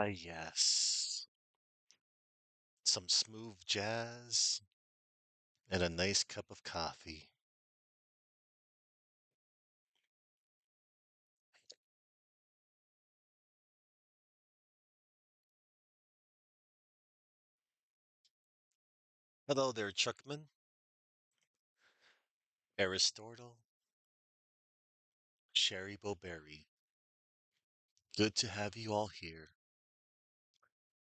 Yes. Some smooth jazz and a nice cup of coffee. Hello there, Chuckman, Aristotle, Sherry Bowberry. Good to have you all here.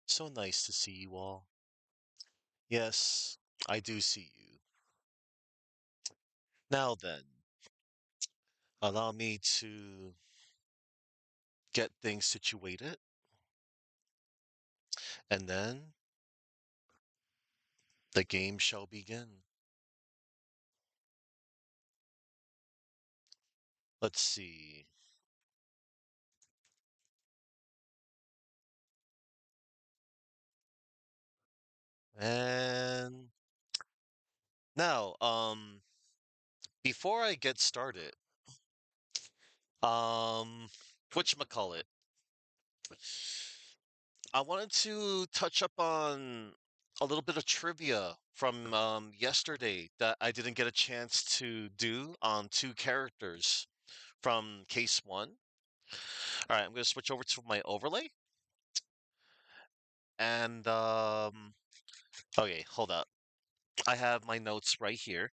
So nice to see you all. Yes, I do see you. Now then, allow me to get things situated, and then the game shall begin. Let's see. And now, before I get started, whatchamacallit, I wanted to touch up on a little bit of trivia from yesterday that I didn't get a chance to do on two characters from case one. All right, I'm going to switch over to my overlay. And, okay, hold up. I have my notes right here.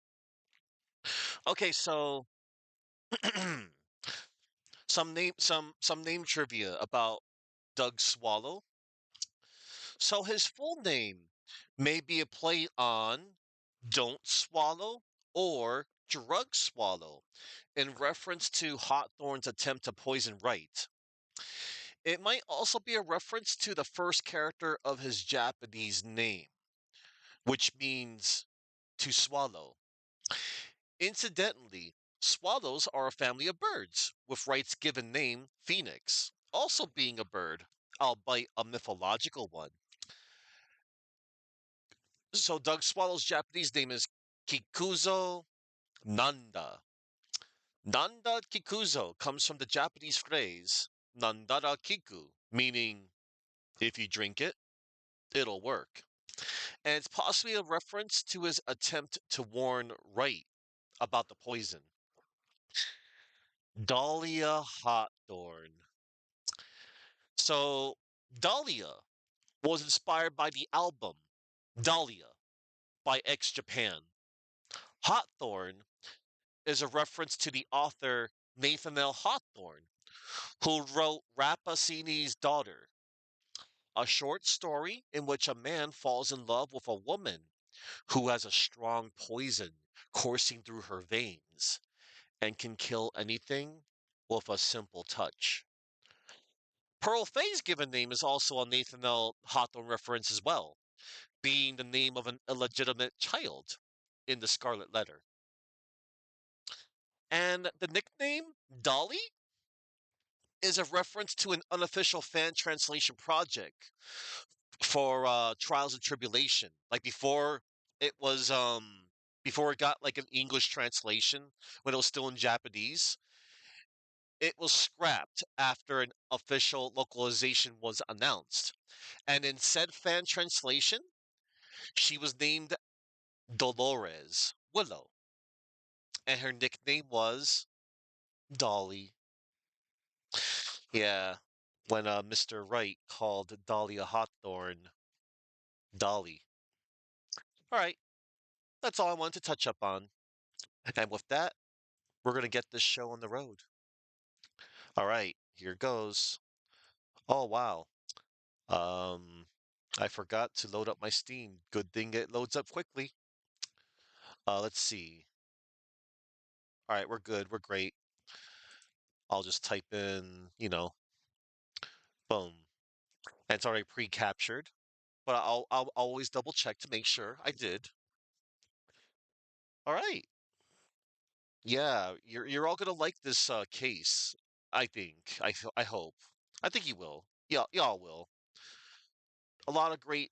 Okay, so some name trivia about Doug Swallow. So his full name may be a play on Don't Swallow or Drug Swallow in reference to Hawthorne's attempt to poison Wright. It might also be a reference to the first character of his Japanese name, which means to swallow. Incidentally, swallows are a family of birds, with Wright's given name, Phoenix, also being a bird, albeit a mythological one. So Doug Swallow's Japanese name is Kikuzo Nanda. Nanda Kikuzo comes from the Japanese phrase Nandara Kiku, meaning if you drink it, it'll work. And it's possibly a reference to his attempt to warn Wright about the poison. Dahlia Hawthorne. So, Dahlia was inspired by the album Dahlia by X Japan. Hawthorne is a reference to the author Nathaniel Hawthorne, who wrote Rappaccini's Daughter, a short story in which a man falls in love with a woman who has a strong poison coursing through her veins and can kill anything with a simple touch. Pearl Fay's given name is also a Nathaniel Hawthorne reference as well, being the name of an illegitimate child in the Scarlet Letter. And the nickname Dolly is a reference to an unofficial fan translation project for Trials and Tribulation. Like before it got like an English translation when it was still in Japanese, it was scrapped after an official localization was announced. And in said fan translation, she was named Dolores Willow, and her nickname was Dolly. Yeah, when Mr. Wright called Dahlia Hawthorne Dolly. All right, that's all I wanted to touch up on. And with that, we're going to get this show on the road. All right, here goes. Oh, wow. Um, I forgot to load up my Steam. Good thing it loads up quickly. Let's see. All right, we're good. We're great. I'll just type in, boom. And it's already pre-captured, but I'll always double check to make sure I did. All right. Yeah, you're all gonna like this case. I think. I hope. I think you will. Yeah, y'all will. A lot of great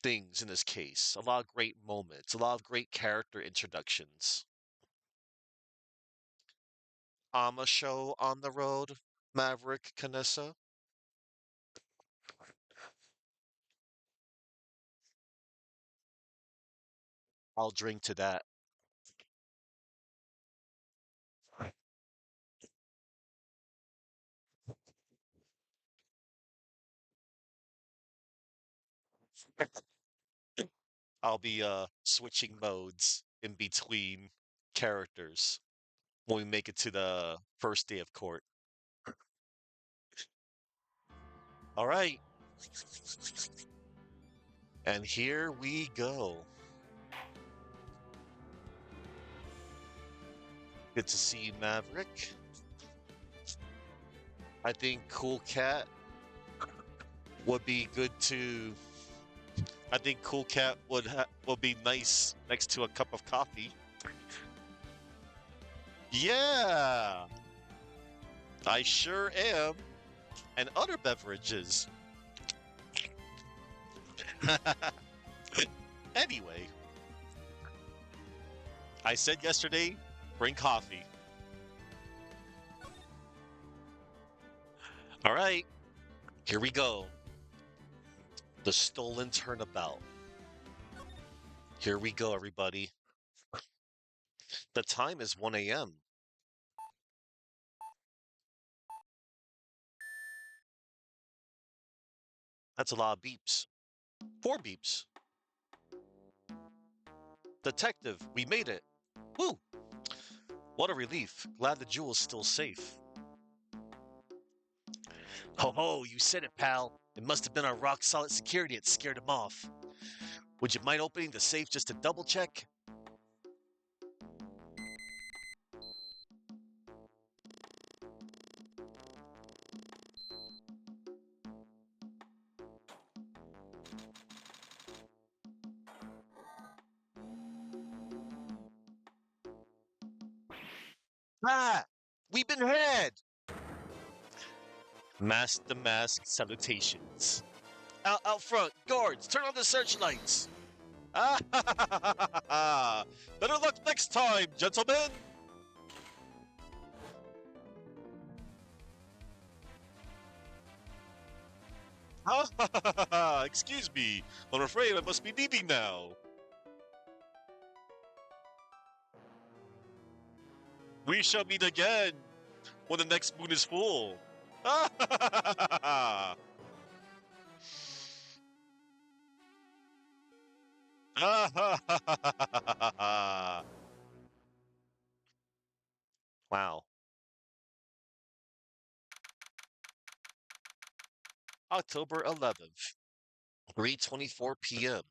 things in this case. A lot of great moments. A lot of great character introductions. I'm a show on the road, Maverick Canessa. I'll drink to that. I'll be switching modes in between characters when we make it to the first day of court. All right. And here we go. Good to see you, Maverick. I think Cool Cat would be good to. I think Cool Cat would be nice next to a cup of coffee. Yeah, I sure am. And other beverages. Anyway, I said yesterday, bring coffee. All right, here we go. The stolen turnabout. Here we go, everybody. The time is 1 a.m. That's a lot of beeps. 4 beeps. Detective, we made it. Woo! What a relief. Glad the jewel's still safe. Ho ho, you said it, pal. It must have been our rock solid security that scared him off. Would you mind opening the safe just to double check? Ah! We've been had! Mask the mask salutations. Out front, guards, turn on the searchlights! Ah! Better luck next time, gentlemen! Excuse me, I'm afraid I must be leaving now. We shall meet again when the next moon is full. Wow. October 11th, 3:24 p.m.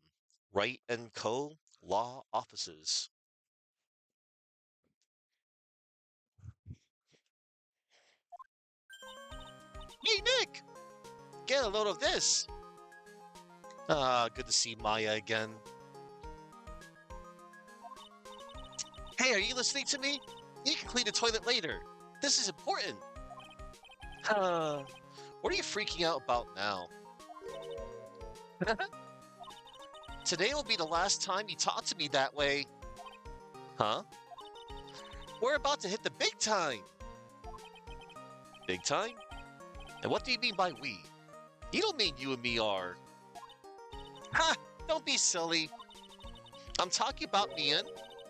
Wright and Co. Law Offices. Hey, Nick! Get a load of this. Good to see Maya again. Hey, are you listening to me? You can clean the toilet later. This is important. What are you freaking out about now? Today will be the last time you talk to me that way. Huh? We're about to hit the big time. Big time? And what do you mean by we? You don't mean you and me are. Ha! Don't be silly. I'm talking about me and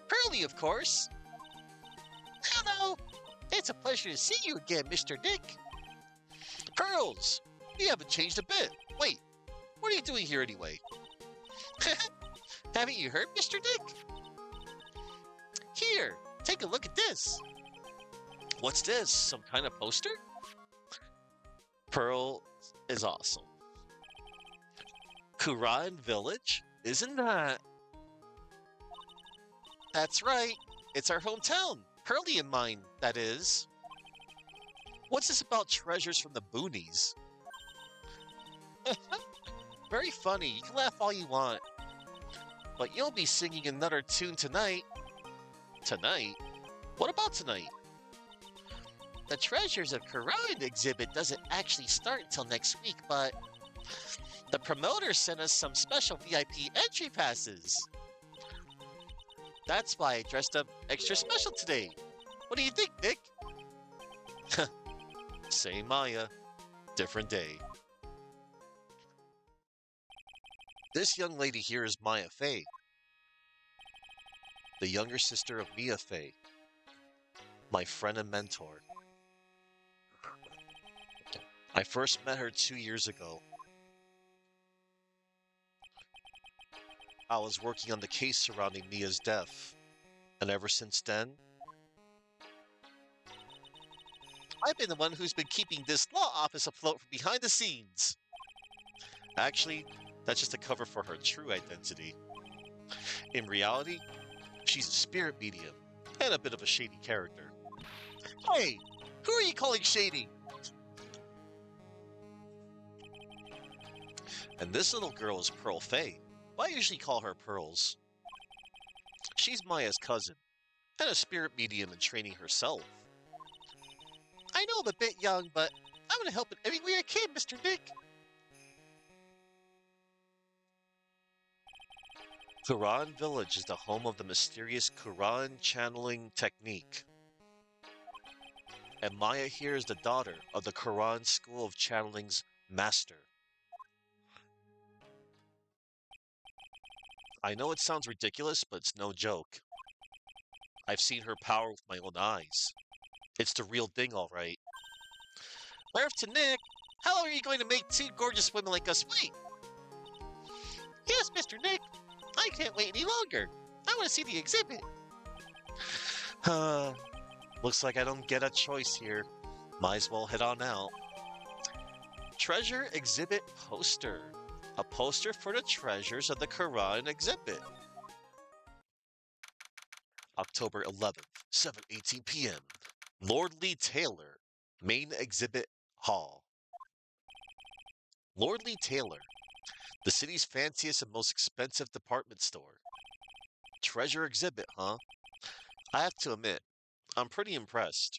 Pearlie, of course. Hello. It's a pleasure to see you again, Mr. Dick. Pearls, you haven't changed a bit. Wait, what are you doing here anyway? Haven't you heard, Mr. Dick? Here, take a look at this. What's this? Some kind of poster? Pearl is awesome. Kuran Village? Isn't that? That's right. It's our hometown. Pearlie and mine, that is. What's this about treasures from the boonies? Very funny. You can laugh all you want. But you'll be singing another tune tonight. Tonight? What about tonight? The Treasures of Kuran exhibit doesn't actually start until next week, but the promoter sent us some special VIP entry passes. That's why I dressed up extra special today. What do you think, Nick? Same Maya, different day. This young lady here is Maya Fey. the younger sister of Mia Fey, my friend and mentor. I first met her 2 years ago. I was working on the case surrounding Mia's death, and ever since then, I've been the one who's been keeping this law office afloat from behind the scenes. Actually, that's just a cover for her true identity. In reality, she's a spirit medium and a bit of a shady character. Hey, who are you calling shady? And this little girl is Pearl Fay. I usually call her Pearls. She's Maya's cousin, and a spirit medium in training herself. I know I'm a bit young, but I'm gonna help it every way I can, Mr. Nick. Quran Village is the home of the mysterious Quran channeling technique. And Maya here is the daughter of the Quran School of Channeling's master. I know it sounds ridiculous, but it's no joke. I've seen her power with my own eyes. It's the real thing, all right. Where to Nick? How long are you going to make two gorgeous women like us wait? Yes, Mr. Nick. I can't wait any longer. I want to see the exhibit. Looks like I don't get a choice here. Might as well head on out. Treasure exhibit poster. A poster for the treasures of the Quran exhibit. October 11th, 7:18 p.m. Lord Lee Taylor, main exhibit hall. Lord Lee Taylor, the city's fanciest and most expensive department store. Treasure exhibit, huh? I have to admit, I'm pretty impressed.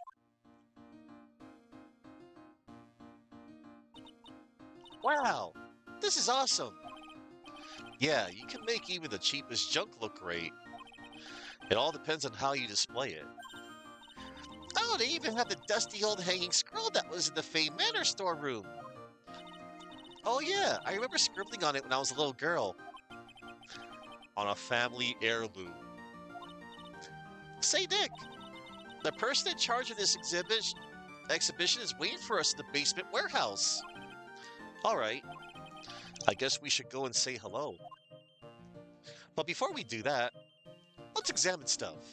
Wow, this is awesome. Yeah, you can make even the cheapest junk look great. It all depends on how you display it. Oh, they even have the dusty old hanging scroll that was in the Fay Manor storeroom. Oh yeah, I remember scribbling on it when I was a little girl. On a family heirloom. Say, Nick, the person in charge of this exhibition is waiting for us in the basement warehouse. All right, I guess we should go and say hello. But before we do that, let's examine stuff.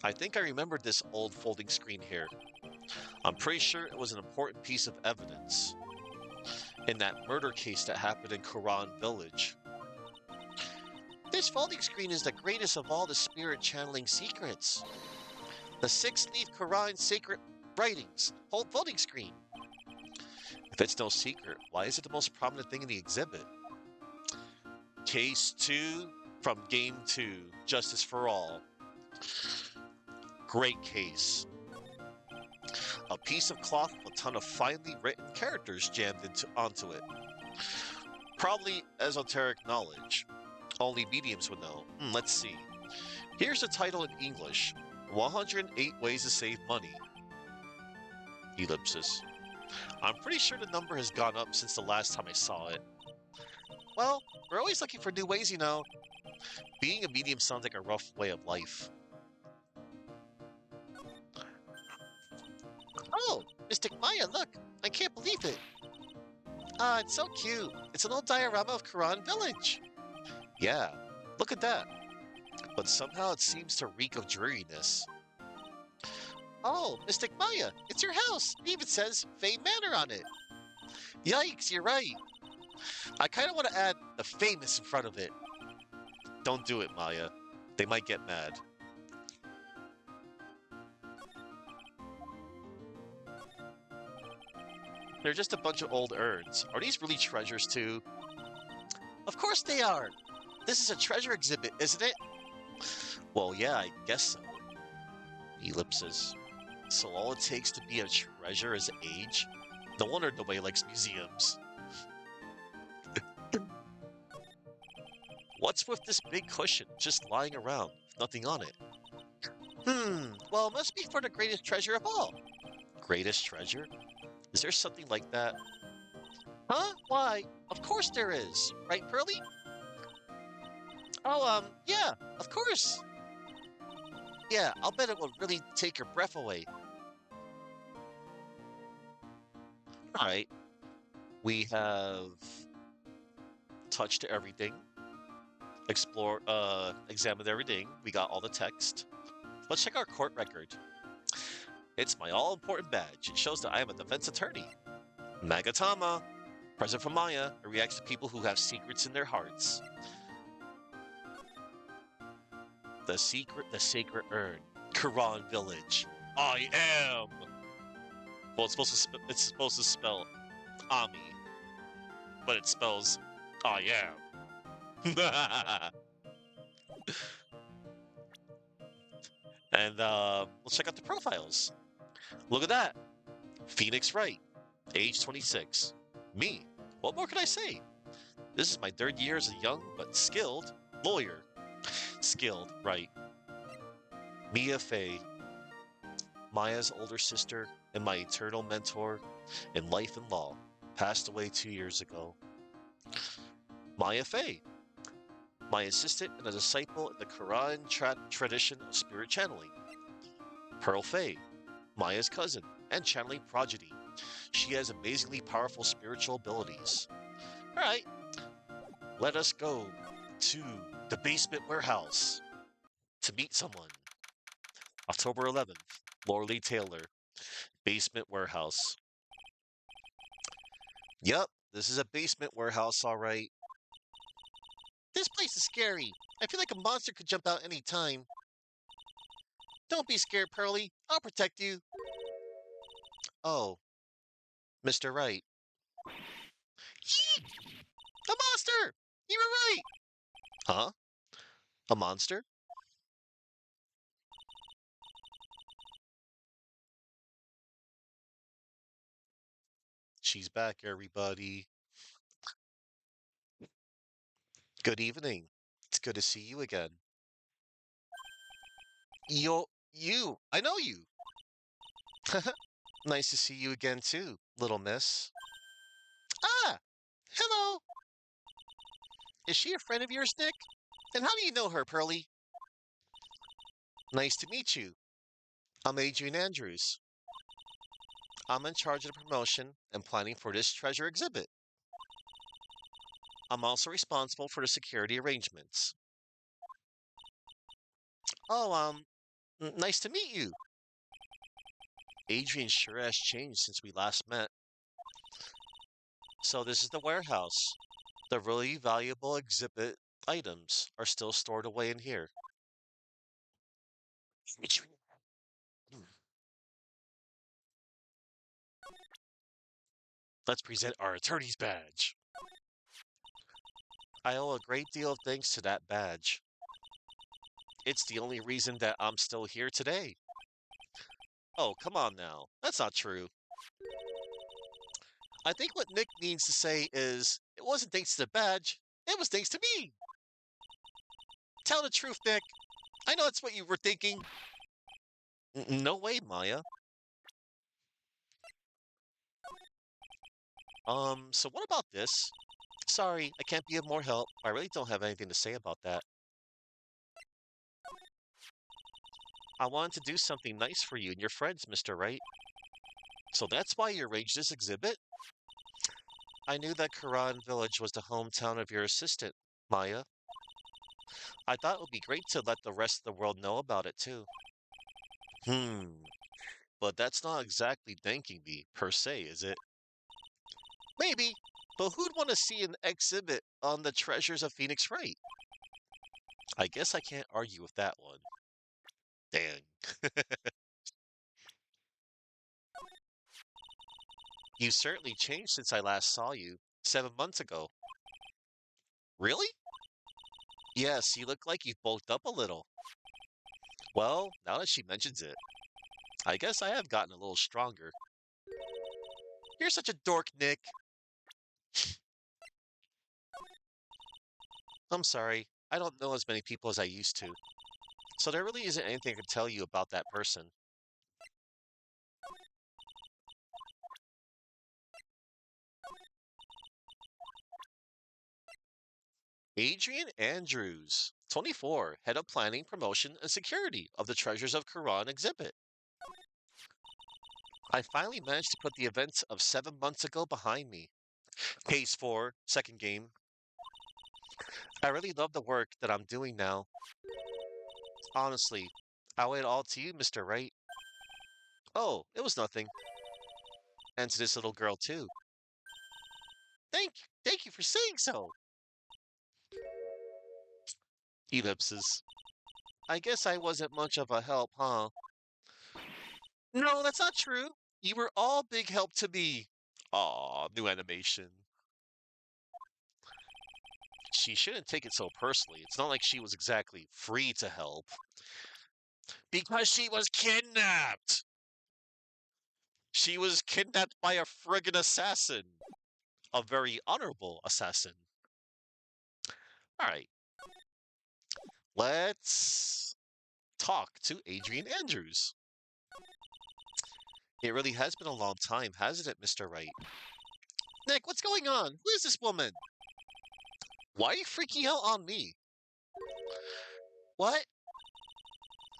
I think I remembered this old folding screen here. I'm pretty sure it was an important piece of evidence in that murder case that happened in Quran Village. This folding screen is the greatest of all the spirit channeling secrets. The 6-leaf Quran sacred writings, whole folding screen. If it's no secret, why is it the most prominent thing in the exhibit? Case 2 from Game 2, Justice for All. Great case. A piece of cloth with a ton of finely written characters jammed onto it. Probably esoteric knowledge. Only mediums would know. Let's see. Here's the title in English. 108 Ways to Save Money. Ellipsis. I'm pretty sure the number has gone up since the last time I saw it. Well, we're always looking for new ways, you know. Being a medium sounds like a rough way of life. Oh, Mystic Maya, look! I can't believe it! Ah, it's so cute. It's an old diorama of Quran Village. Yeah, look at that. But somehow it seems to reek of dreariness. Oh, Mystic Maya, it's your house. It even says Fay Manor on it. Yikes, you're right. I kind of want to add the famous in front of it. Don't do it, Maya. They might get mad. They're just a bunch of old urns. Are these really treasures too? Of course they are. This is a treasure exhibit, isn't it? Well, yeah, I guess so. Ellipsis. So all it takes to be a treasure is age? No wonder nobody likes museums. What's with this big cushion just lying around with nothing on it? Well, it must be for the greatest treasure of all. Greatest treasure? Is there something like that? Huh? Why? Of course there is. Right, Pearly? Oh, yeah, of course. Yeah, I'll bet it will really take your breath away. All right, we have touched everything, examined everything. We got all the text. Let's check our court record. It's my all-important badge. It shows that I am a defense attorney. Magatama, present for Maya, it reacts to people who have secrets in their hearts. The sacred urn, Quran village. I am. Well, it's supposed to spell Ami, but it spells I am. And let's check out the profiles. Look at that. Phoenix Wright, age 26. Me. What more can I say? This is my third year as a young but skilled lawyer. Skilled, right. Mia Fey, Maya's older sister and my eternal mentor in life and law, passed away 2 years ago. Maya Fey, my assistant and a disciple in the Quran tradition of spirit channeling. Pearl Fey, Maya's cousin and channeling prodigy. She has amazingly powerful spiritual abilities. All right, let us go to the basement warehouse to meet someone. October 11th, Lorley Taylor, basement warehouse. Yup, this is a basement warehouse, all right. This place is scary. I feel like a monster could jump out any time. Don't be scared, Pearly. I'll protect you. Oh, Mr. Wright. Yeet! A monster! You were right! Huh? A monster? She's back, everybody. Good evening. It's good to see you again. You. I know you. Nice to see you again, too, little miss. Ah! Hello! Is she a friend of yours, Nick? And how do you know her, Pearly? Nice to meet you. I'm Adrian Andrews. I'm in charge of the promotion and planning for this treasure exhibit. I'm also responsible for the security arrangements. Oh, nice to meet you. Adrian sure has changed since we last met. So this is the warehouse. The really valuable exhibit items are still stored away in here. Let's present our attorney's badge. I owe a great deal of thanks to that badge. It's the only reason that I'm still here today. Oh, come on now. That's not true. I think what Nick means to say is, it wasn't thanks to the badge, it was thanks to me. Tell the truth, Nick. I know that's what you were thinking. No way, Maya. So what about this? Sorry, I can't be of more help. I really don't have anything to say about that. I wanted to do something nice for you and your friends, Mr. Wright. So that's why you arranged this exhibit? I knew that Quran Village was the hometown of your assistant, Maya. I thought it would be great to let the rest of the world know about it too. Hmm, but that's not exactly thanking me, per se, is it? Maybe, but who'd want to see an exhibit on the treasures of Phoenix Wright? I guess I can't argue with that one. Dang. You certainly changed since I last saw you, 7 months ago. Really? Yes, you look like you've bulked up a little. Well, now that she mentions it, I guess I have gotten a little stronger. You're such a dork, Nick. I'm sorry. I don't know as many people as I used to. So there really isn't anything I can tell you about that person. Adrian Andrews. 24. Head of Planning, Promotion, and Security of the Treasures of Quran exhibit. I finally managed to put the events of 7 months ago behind me. Case 4, second game. I really love the work that I'm doing now. Honestly, I owe it all to you, Mr. Wright. Oh, it was nothing. And to this little girl, too. Thank you for saying so. Ellipses. I guess I wasn't much of a help, huh? No, that's not true. You were all big help to me. Aw, new animation. She shouldn't take it so personally. It's not like she was exactly free to help. Because she was kidnapped! She was kidnapped by a friggin' assassin. A very honorable assassin. Alright, let's talk to Adrian Andrews. It really has been a long time, hasn't it, Mr. Wright? Nick, what's going on? Who is this woman? Why are you freaking out on me? What?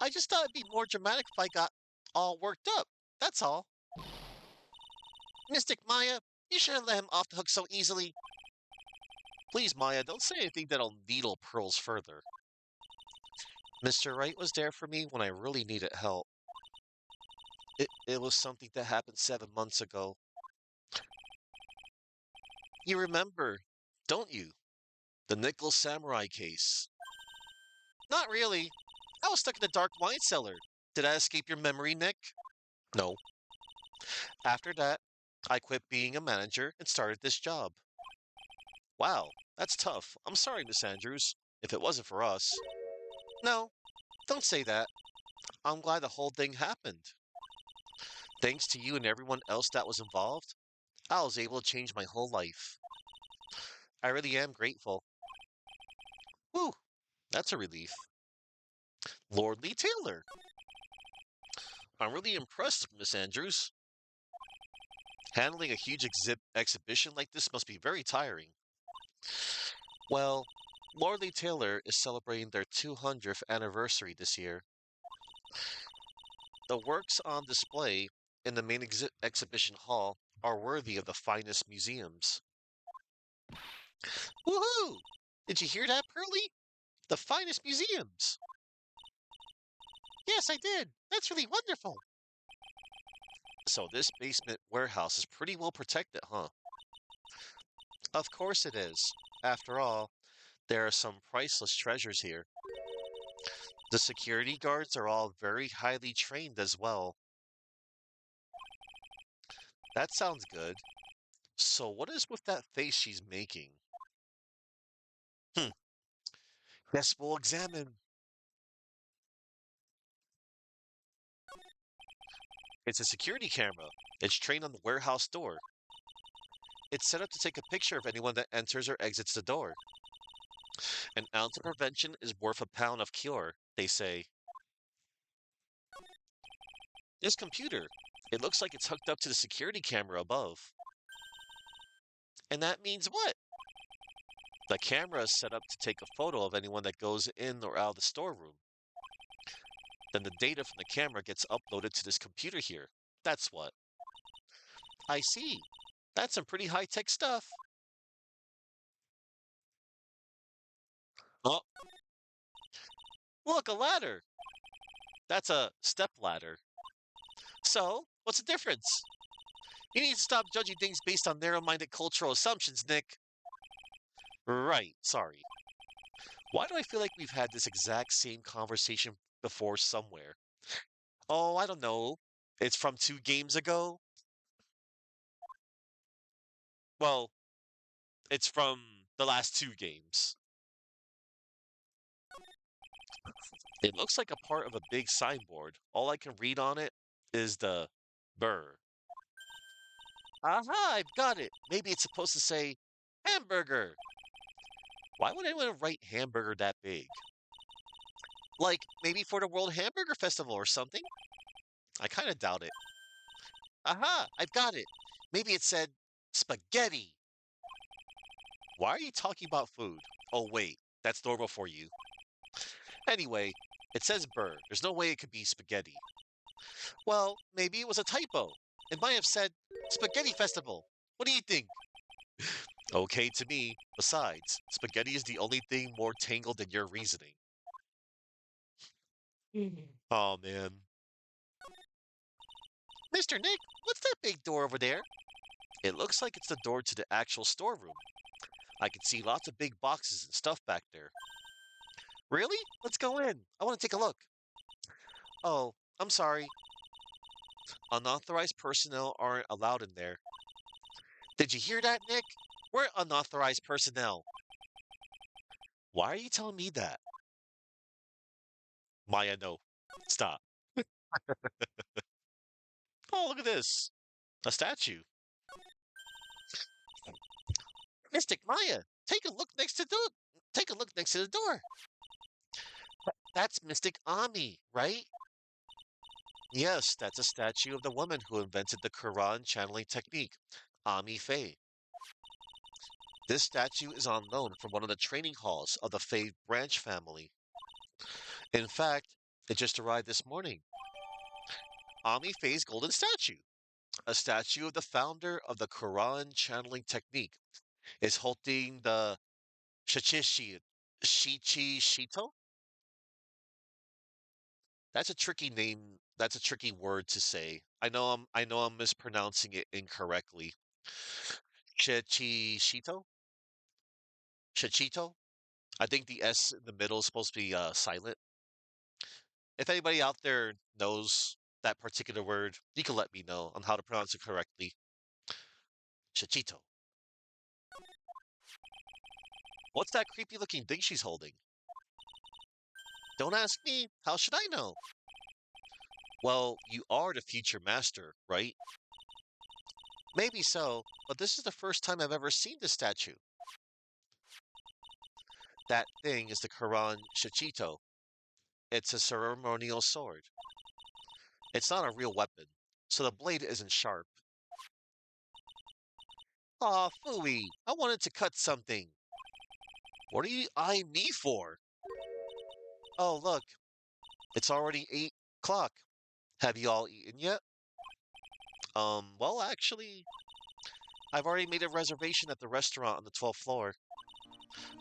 I just thought it'd be more dramatic if I got all worked up. That's all. Mystic Maya, you shouldn't let him off the hook so easily. Please, Maya, don't say anything that'll needle pearls further. Mr. Wright was there for me when I really needed help. It was something that happened 7 months ago. You remember, don't you? The Nickel Samurai case. Not really. I was stuck in the dark wine cellar. Did I escape your memory, Nick? No. After that, I quit being a manager and started this job. Wow, that's tough. I'm sorry, Miss Andrews, if it wasn't for us. No, don't say that. I'm glad the whole thing happened. Thanks to you and everyone else that was involved, I was able to change my whole life. I really am grateful. Whew, that's a relief. Lord Lee Taylor. I'm really impressed, Miss Andrews. Handling a huge exhibition like this must be very tiring. Well, Lord Lee Taylor is celebrating their 200th anniversary this year. The works on display in the main exhibition hall are worthy of the finest museums. Woohoo! Did you hear that, Pearlie? The finest museums! Yes, I did. That's really wonderful. So this basement warehouse is pretty well protected, huh? Of course it is. After all, there are some priceless treasures here. The security guards are all very highly trained as well. That sounds good. So what is with that face she's making? Hmm. Yes, we'll examine. It's a security camera. It's trained on the warehouse door. It's set up to take a picture of anyone that enters or exits the door. An ounce of prevention is worth a pound of cure, they say. This computer, it looks like it's hooked up to the security camera above. And that means what? The camera is set up to take a photo of anyone that goes in or out of the storeroom. Then the data from the camera gets uploaded to this computer here. That's what. I see. That's some pretty high-tech stuff. Oh, look, a ladder. That's a step ladder. So, what's the difference? You need to stop judging things based on narrow-minded cultural assumptions, Nick. Right, sorry. Why do I feel like we've had this exact same conversation before somewhere? Oh, I don't know. It's from 2 games ago? Well, it's from the last 2 games. It looks like a part of a big signboard. All I can read on it is the burr. Aha, I've got it. Maybe it's supposed to say hamburger. Why would anyone write hamburger that big? Like, maybe for the World Hamburger Festival or something? I kind of doubt it. Aha, I've got it. Maybe it said spaghetti. Why are you talking about food? Oh, wait, that's normal for you. Anyway, it says bird. There's no way it could be spaghetti. Well, maybe it was a typo. It might have said spaghetti festival. What do you think? Okay to me. Besides, spaghetti is the only thing more tangled than your reasoning. Oh man. Mr. Nick, what's that big door over there? It looks like it's the door to the actual storeroom. I can see lots of big boxes and stuff back there. Really? Let's go in. I want to take a look. Oh, I'm sorry. Unauthorized personnel aren't allowed in there. Did you hear that, Nick? We're unauthorized personnel. Why are you telling me that? Maya, no. Stop. Oh, look at this. A statue. Mystic Maya, take a look next to the door. That's Mystic Ami, right? Yes, that's a statue of the woman who invented the Quran channeling technique, Ami Faye. This statue is on loan from one of the training halls of the Faye branch family. In fact, it just arrived this morning. Ami Faye's golden statue, a statue of the founder of the Quran channeling technique, is holding the Shichi Shito. That's a tricky name. That's a tricky word to say. I know I'm mispronouncing it incorrectly. Chichito? Chichito? I think the S in the middle is supposed to be silent. If anybody out there knows that particular word, you can let me know on how to pronounce it correctly. Chichito. What's that creepy looking thing she's holding? Don't ask me. How should I know? Well, you are the future master, right? Maybe so, but this is the first time I've ever seen this statue. That thing is the Quran Shichito. It's a ceremonial sword. It's not a real weapon, so the blade isn't sharp. Aw, phooey, I wanted to cut something. What are you eyeing me for? Oh, look, it's already 8 o'clock. Have you all eaten yet? Well, actually, I've already made a reservation at the restaurant on the 12th floor.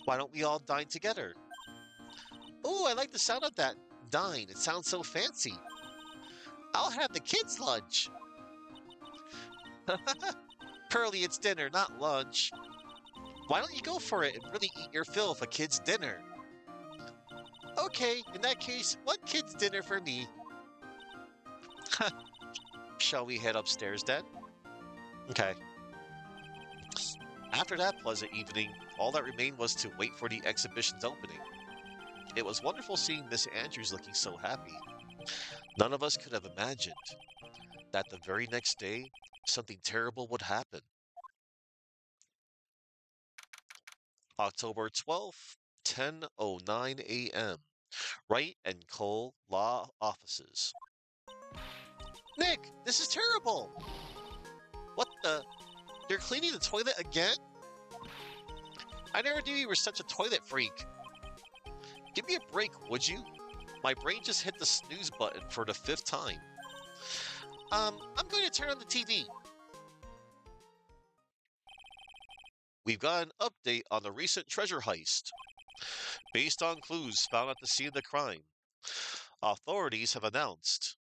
Why don't we all dine together? Ooh, I like the sound of that. Dine, it sounds so fancy. I'll have the kids' lunch. Pearly, it's dinner, not lunch. Why don't you go for it and really eat your fill of a kid's dinner? Okay, in that case, one kid's dinner for me. Shall we head upstairs then? Okay. After that pleasant evening, all that remained was to wait for the exhibition's opening. It was wonderful seeing Miss Andrews looking so happy. None of us could have imagined that the very next day, something terrible would happen. October 12th, 10:09 a.m. Wright and Cole Law Offices. Nick, this is terrible! What the? You're cleaning the toilet again? I never knew you were such a toilet freak. Give me a break, would you? My brain just hit the snooze button for the 5th time. I'm going to turn on the TV. We've got an update on the recent treasure heist. Based on clues found at the scene of the crime, authorities have announced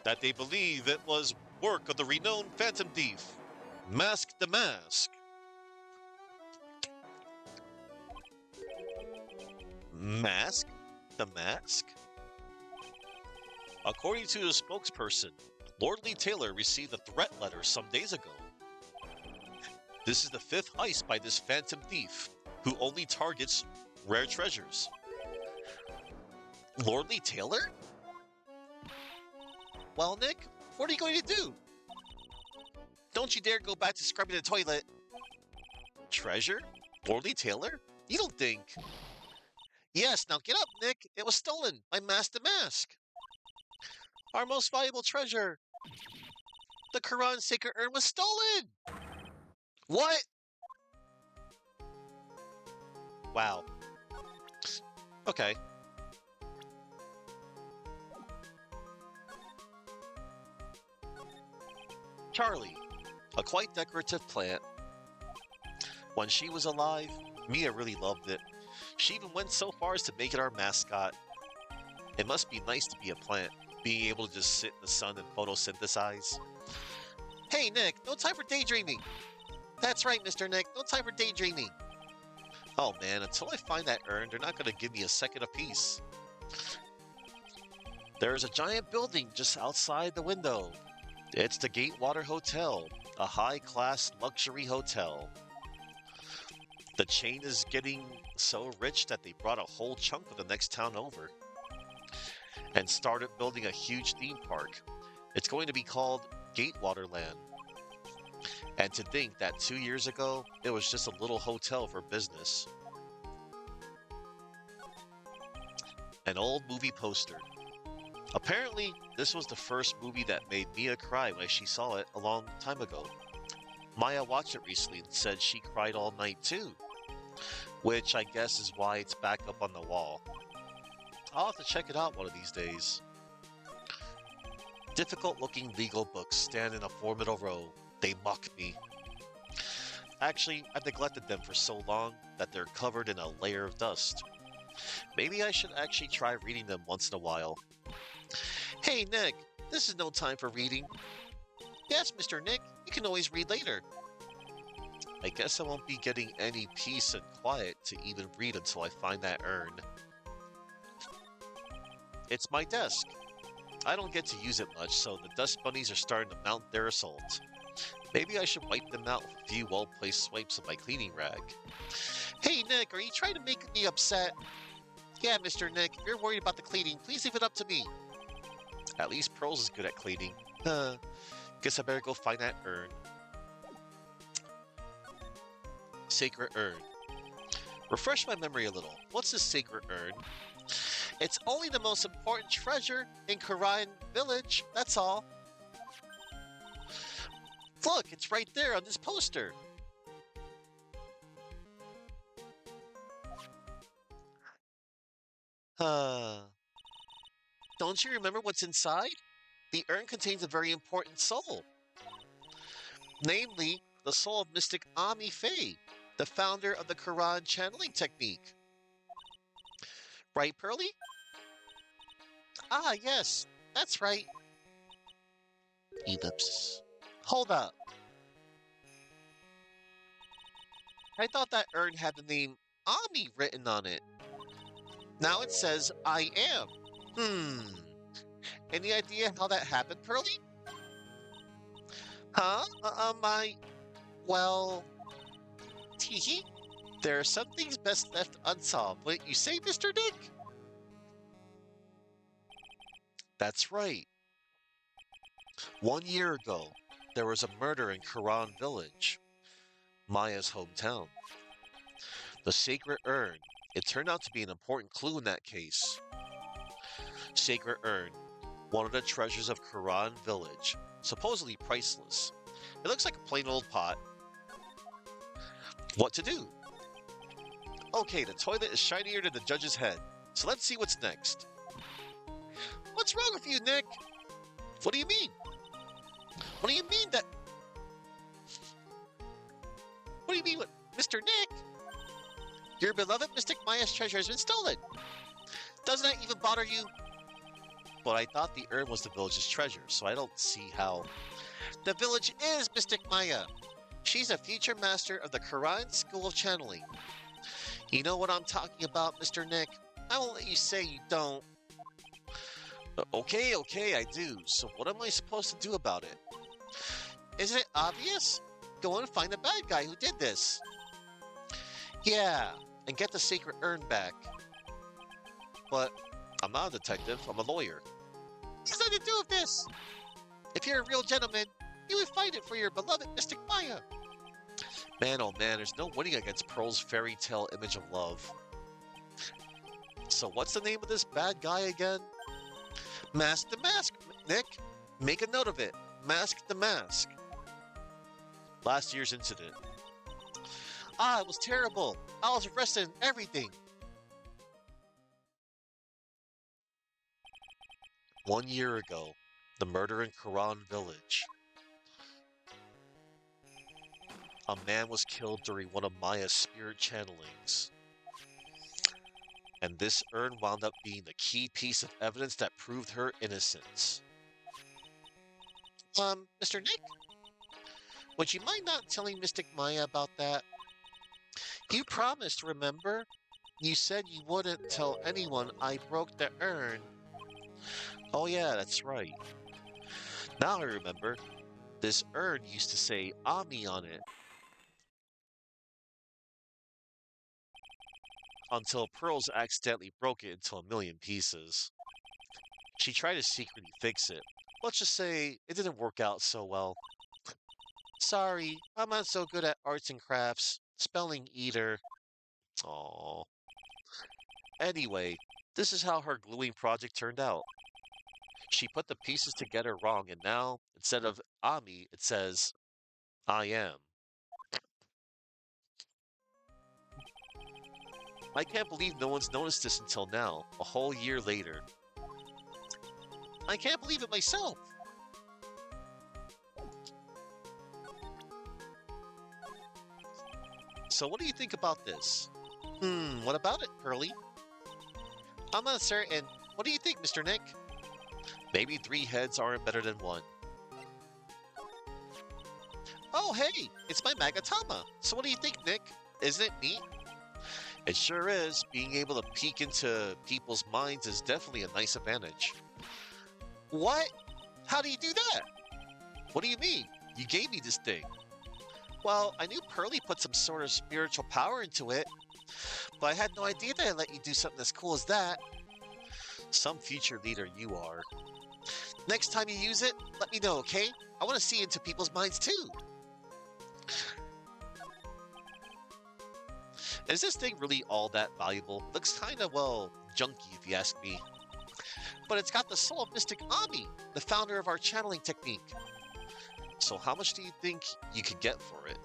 that they believe it was work of the renowned Phantom Thief, Mask the Mask. Mask? The Mask? According to a spokesperson, Lord Lee Taylor received a threat letter some days ago. This is the 5th heist by this Phantom Thief, who only targets rare treasures. Lord Lee Taylor? Well, Nick, what are you going to do? Don't you dare go back to scrubbing the toilet. Treasure? Lord Lee Taylor? You don't think. Yes, now get up, Nick. It was stolen. My Mask the Mask. Our most valuable treasure. The Quran sacred urn was stolen. What? Wow. Okay. Charlie, a quite decorative plant. When she was alive, Mia really loved it. She even went so far as to make it our mascot. It must be nice to be a plant, being able to just sit in the sun and photosynthesize. Hey, Nick, no time for daydreaming. That's right, Mr. Nick, no time for daydreaming. Oh man, until I find that urn, they're not going to give me a second apiece. There's a giant building just outside the window. It's the Gatewater Hotel, a high-class luxury hotel. The chain is getting so rich that they brought a whole chunk of the next town over and started building a huge theme park. It's going to be called Gatewaterland. And to think that 2 years ago, it was just a little hotel for business. An old movie poster. Apparently, this was the first movie that made Mia cry when she saw it a long time ago. Maya watched it recently and said she cried all night too, which I guess is why it's back up on the wall. I'll have to check it out one of these days. Difficult looking legal books stand in a formidable row. They mock me. Actually, I've neglected them for so long that they're covered in a layer of dust. Maybe I should actually try reading them once in a while. Hey, Nick, this is no time for reading. Yes, Mr. Nick, you can always read later. I guess I won't be getting any peace and quiet to even read until I find that urn. It's my desk. I don't get to use it much, so the dust bunnies are starting to mount their assault. Maybe I should wipe them out with a few well-placed swipes of my cleaning rag. Hey, Nick, are you trying to make me upset? Yeah, Mr. Nick, if you're worried about the cleaning, please leave it up to me. At least Pearls is good at cleaning. Guess I better go find that urn. Sacred urn. Refresh my memory a little. What's this sacred urn? It's only the most important treasure in Quran village, that's all. Look, it's right there on this poster. Don't you remember what's inside? The urn contains a very important soul. Namely, the soul of mystic Ami Faye, the founder of the Quran channeling technique. Right, Pearly? Ah, yes, that's right. Ellipsis. Hold up. I thought that urn had the name Ami written on it. Now it says I am. Any idea how that happened, Pearly? Huh? Well, teehee. There are some things best left unsolved. Wouldn't you say, Mr. Nick? That's right. 1 year ago, there was a murder in Quran Village, Maya's hometown. The sacred urn. It turned out to be an important clue in that case. Sacred urn, one of the treasures of Quran Village, supposedly priceless. It looks like a plain old pot. What to do? Okay, the toilet is shinier than the judge's head, so let's see what's next. What's wrong with you, Nick? What do you mean? What do you mean that... What do you mean, Mr. Nick? Your beloved Mystic Maya's treasure has been stolen. Doesn't that even bother you? But I thought the urn was the village's treasure, so I don't see how... The village is Mystic Maya. She's a future master of the Quran School of Channeling. You know what I'm talking about, Mr. Nick? I won't let you say you don't. Okay, I do. So what am I supposed to do about it? Isn't it obvious? Go and find the bad guy who did this. Yeah, and get the sacred urn back. But I'm not a detective, I'm a lawyer. What's that to do with this? If you're a real gentleman, you would fight it for your beloved Mystic Maya. Man, oh man, there's no winning against Pearl's fairy tale image of love. So what's the name of this bad guy again? Mask the Mask, Nick. Make a note of it. Mask the Mask. Last year's incident. Ah, it was terrible. I was arrested and everything. 1 year ago, the murder in Quran village. A man was killed during one of Maya's spirit channelings, and this urn wound up being the key piece of evidence that proved her innocence. Mr. Nick, would you mind not telling Mystic Maya about that? You promised, remember? You said you wouldn't tell anyone I broke the urn. Oh, yeah, that's right. Now I remember. This urn used to say Ami on it until Pearls accidentally broke it into a million pieces. She tried to secretly fix it. Let's just say it didn't work out so well. Sorry, I'm not so good at arts and crafts. Spelling either. Aww. Anyway, this is how her gluing project turned out. She put the pieces together wrong, and now, instead of Ami, it says, I am. I can't believe no one's noticed this until now, a whole year later. I can't believe it myself. So what do you think about this? What about it, Pearly? I'm not certain. What do you think, Mr. Nick? Maybe three heads aren't better than one. Oh, hey, it's my Magatama. So what do you think, Nick? Isn't it neat? It sure is. Being able to peek into people's minds is definitely a nice advantage. What? How do you do that? What do you mean? You gave me this thing. Well, I knew Pearly put some sort of spiritual power into it, but I had no idea that I'd let you do something as cool as that. Some future leader you are. Next time you use it, let me know, okay? I want to see into people's minds too. Is this thing really all that valuable? Looks kinda, well, junky if you ask me. But it's got the soul of Mystic Ami, the founder of our channeling technique. So how much do you think you could get for it?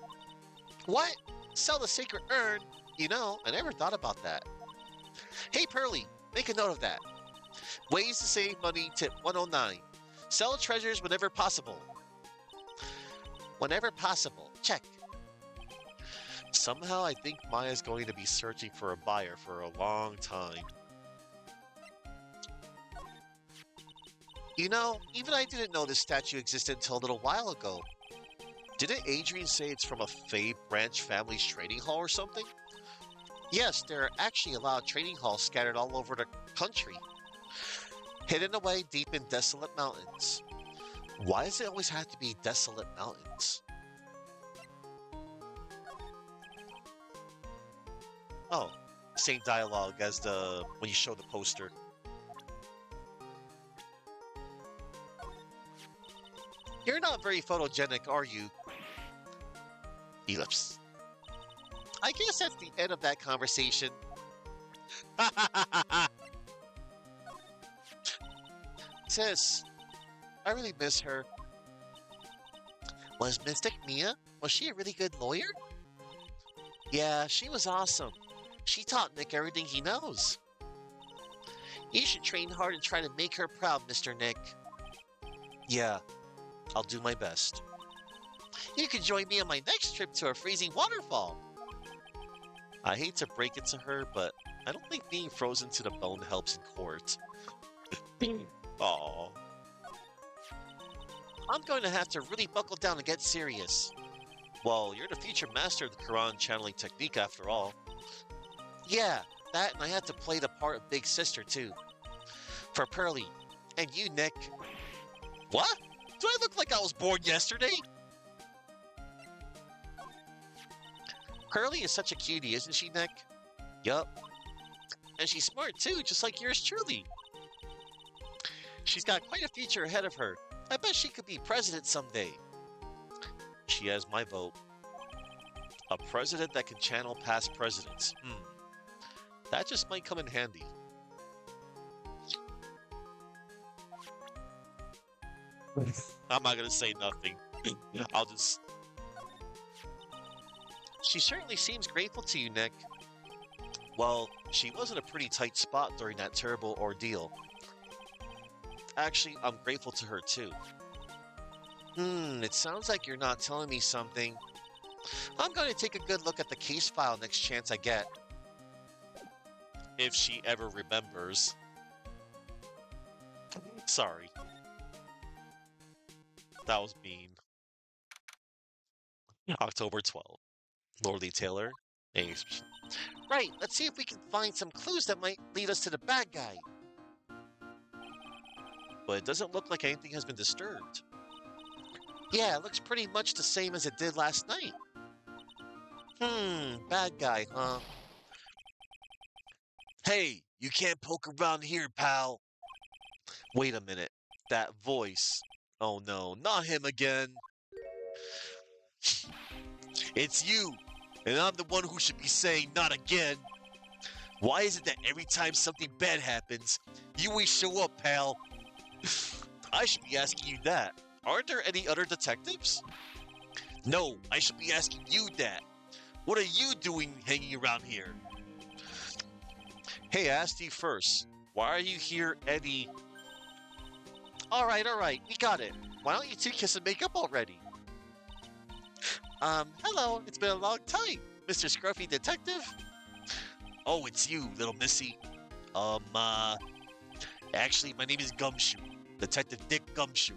What? Sell the sacred urn? You know, I never thought about that. Hey Pearly, make a note of that. Ways to save money, tip 109. Sell treasures whenever possible. Whenever possible. Check. Somehow I think Maya's going to be searching for a buyer for a long time. You know, even I didn't know this statue existed until a little while ago. Didn't Adrian say it's from a Fae branch family's trading hall or something? Yes, there are actually a lot of trading halls scattered all over the country, hidden away deep in desolate mountains. Why does it always have to be desolate mountains? Oh, same dialogue as the when you show the poster. You're not very photogenic, are you? Ellipse. I guess that's the end of that conversation. Sis, I really miss her. Was Mystic Mia? Was she a really good lawyer? Yeah, she was awesome. She taught Nick everything he knows. You should train hard and try to make her proud, Mr. Nick. Yeah, I'll do my best. You can join me on my next trip to a freezing waterfall. I hate to break it to her, but I don't think being frozen to the bone helps in court. Aww. I'm going to have to really buckle down and get serious. Well, you're the future master of the Quran channeling technique after all. Yeah, that and I had to play the part of Big Sister too. For Pearly. And you, Nick. What? Do I look like I was born yesterday? Pearly is such a cutie, isn't she, Nick? Yup. And she's smart too, just like yours truly. She's got quite a future ahead of her. I bet she could be president someday. She has my vote. A president that can channel past presidents. That just might come in handy. I'm not gonna say nothing. I'll just... She certainly seems grateful to you, Nick. Well, she was in a pretty tight spot during that terrible ordeal. Actually, I'm grateful to her too. It sounds like you're not telling me something. I'm going to take a good look at the case file next chance I get. If she ever remembers. Sorry, that was mean. October 12th. Lordly Taylor. Hey, right, let's see if we can find some clues that might lead us to the bad guy. But it doesn't look like anything has been disturbed. Yeah, it looks pretty much the same as it did last night. Bad guy, huh? Hey, you can't poke around here, pal. Wait a minute. That voice. Oh no, not him again. It's you. And I'm the one who should be saying not again. Why is it that every time something bad happens, you always show up, pal? I should be asking you that. Aren't there any other detectives? No, I should be asking you that. What are you doing hanging around here? Hey, I asked you first. Why are you here, Eddie? Alright, we got it. Why don't you two kiss and make up already? Hello, it's been a long time, Mr. Scruffy Detective. Oh, it's you, little missy. Actually, my name is Gumshoe, Detective Dick Gumshoe.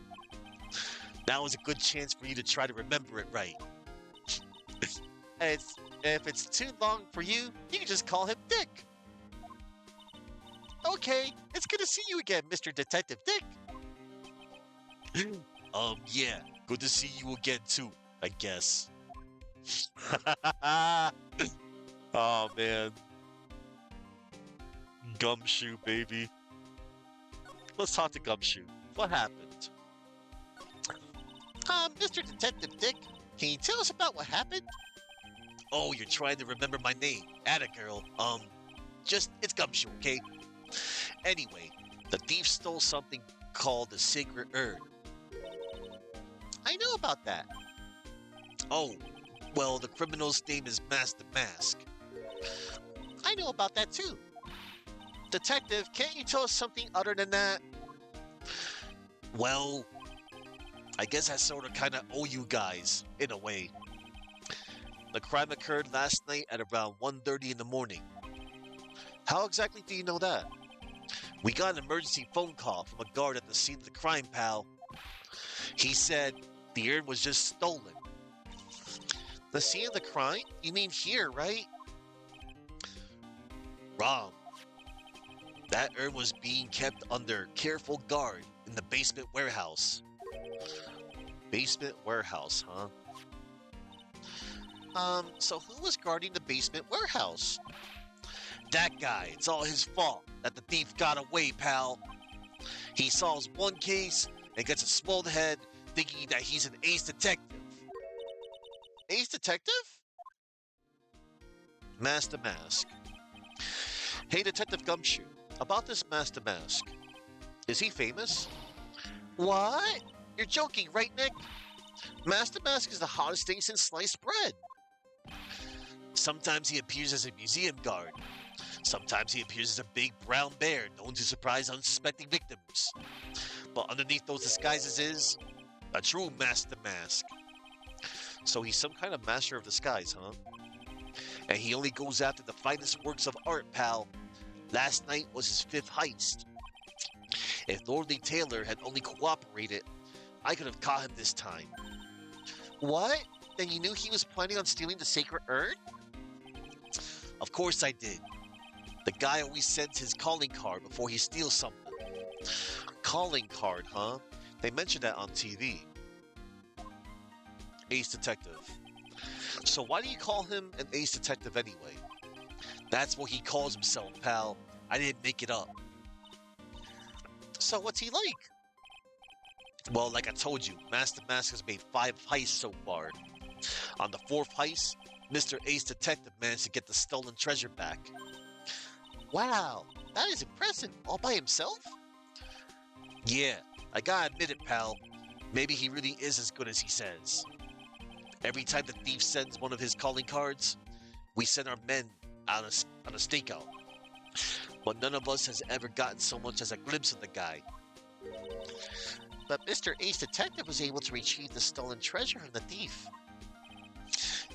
Now is a good chance for you to try to remember it right. If it's too long for you, you can just call him Dick. Okay, it's good to see you again, Mr. Detective Dick. Yeah, good to see you again too, I guess. Oh man. Gumshoe, baby. Let's talk to Gumshoe. What happened? Mr. Detective Dick, can you tell us about what happened? Oh, you're trying to remember my name. Atta girl. It's Gumshoe, okay? Anyway, the thief stole something called the Sacred Urn. I know about that. Oh, well, the criminal's name is Master Mask. I know about that too. Detective, can't you tell us something other than that? Well, I guess I sort of kind of owe you guys, in a way. The crime occurred last night at around 1:30 in the morning. How exactly do you know that? We got an emergency phone call from a guard at the scene of the crime, pal. He said the urn was just stolen. The scene of the crime? You mean here, right? Wrong. That urn was being kept under careful guard in the basement warehouse. Basement warehouse, huh? So who was guarding the basement warehouse? That guy. It's all his fault that the thief got away, pal. He solves one case and gets a swelled head thinking that he's an ace detective. Ace detective? Master Mask. Hey, Detective Gumshoe, about this Master Mask. Is he famous? What? You're joking, right, Nick? Master Mask is the hottest thing since sliced bread. Sometimes he appears as a museum guard. Sometimes he appears as a big brown bear known to surprise unsuspecting victims. But underneath those disguises is a true Master Mask. So he's some kind of master of disguise, huh? And he only goes after the finest works of art, pal. Last night was his 5th heist. If Lordly Taylor had only cooperated, I could have caught him this time. What? Then you knew he was planning on stealing the sacred urn? Of course I did. The guy always sends his calling card before he steals something. Calling card, huh? They mentioned that on TV. Ace Detective. So why do you call him an ace detective anyway? That's what he calls himself, pal. I didn't make it up. So what's he like? Well, like I told you, Master Mask has made 5 heists so far. On the 4th heist, Mr. Ace Detective managed to get the stolen treasure back. Wow, that is impressive. All by himself? Yeah, I gotta admit it, pal. Maybe he really is as good as he says. Every time the thief sends one of his calling cards, we send our men on a stakeout. But none of us has ever gotten so much as a glimpse of the guy. But Mr. Ace Detective was able to retrieve the stolen treasure from the thief.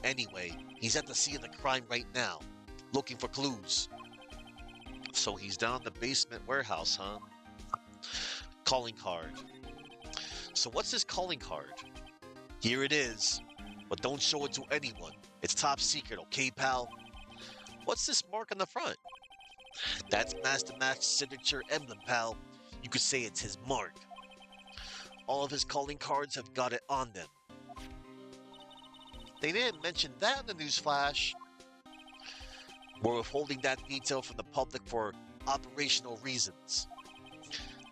Anyway, he's at the scene of the crime right now, looking for clues. So he's down in the basement warehouse, huh? Calling card. So what's this calling card? Here it is. But don't show it to anyone. It's top secret, okay, pal? What's this mark on the front? That's Master Mac's signature emblem, pal. You could say it's his mark. All of his calling cards have got it on them. They didn't mention that in the news flash. We're withholding that detail from the public for operational reasons.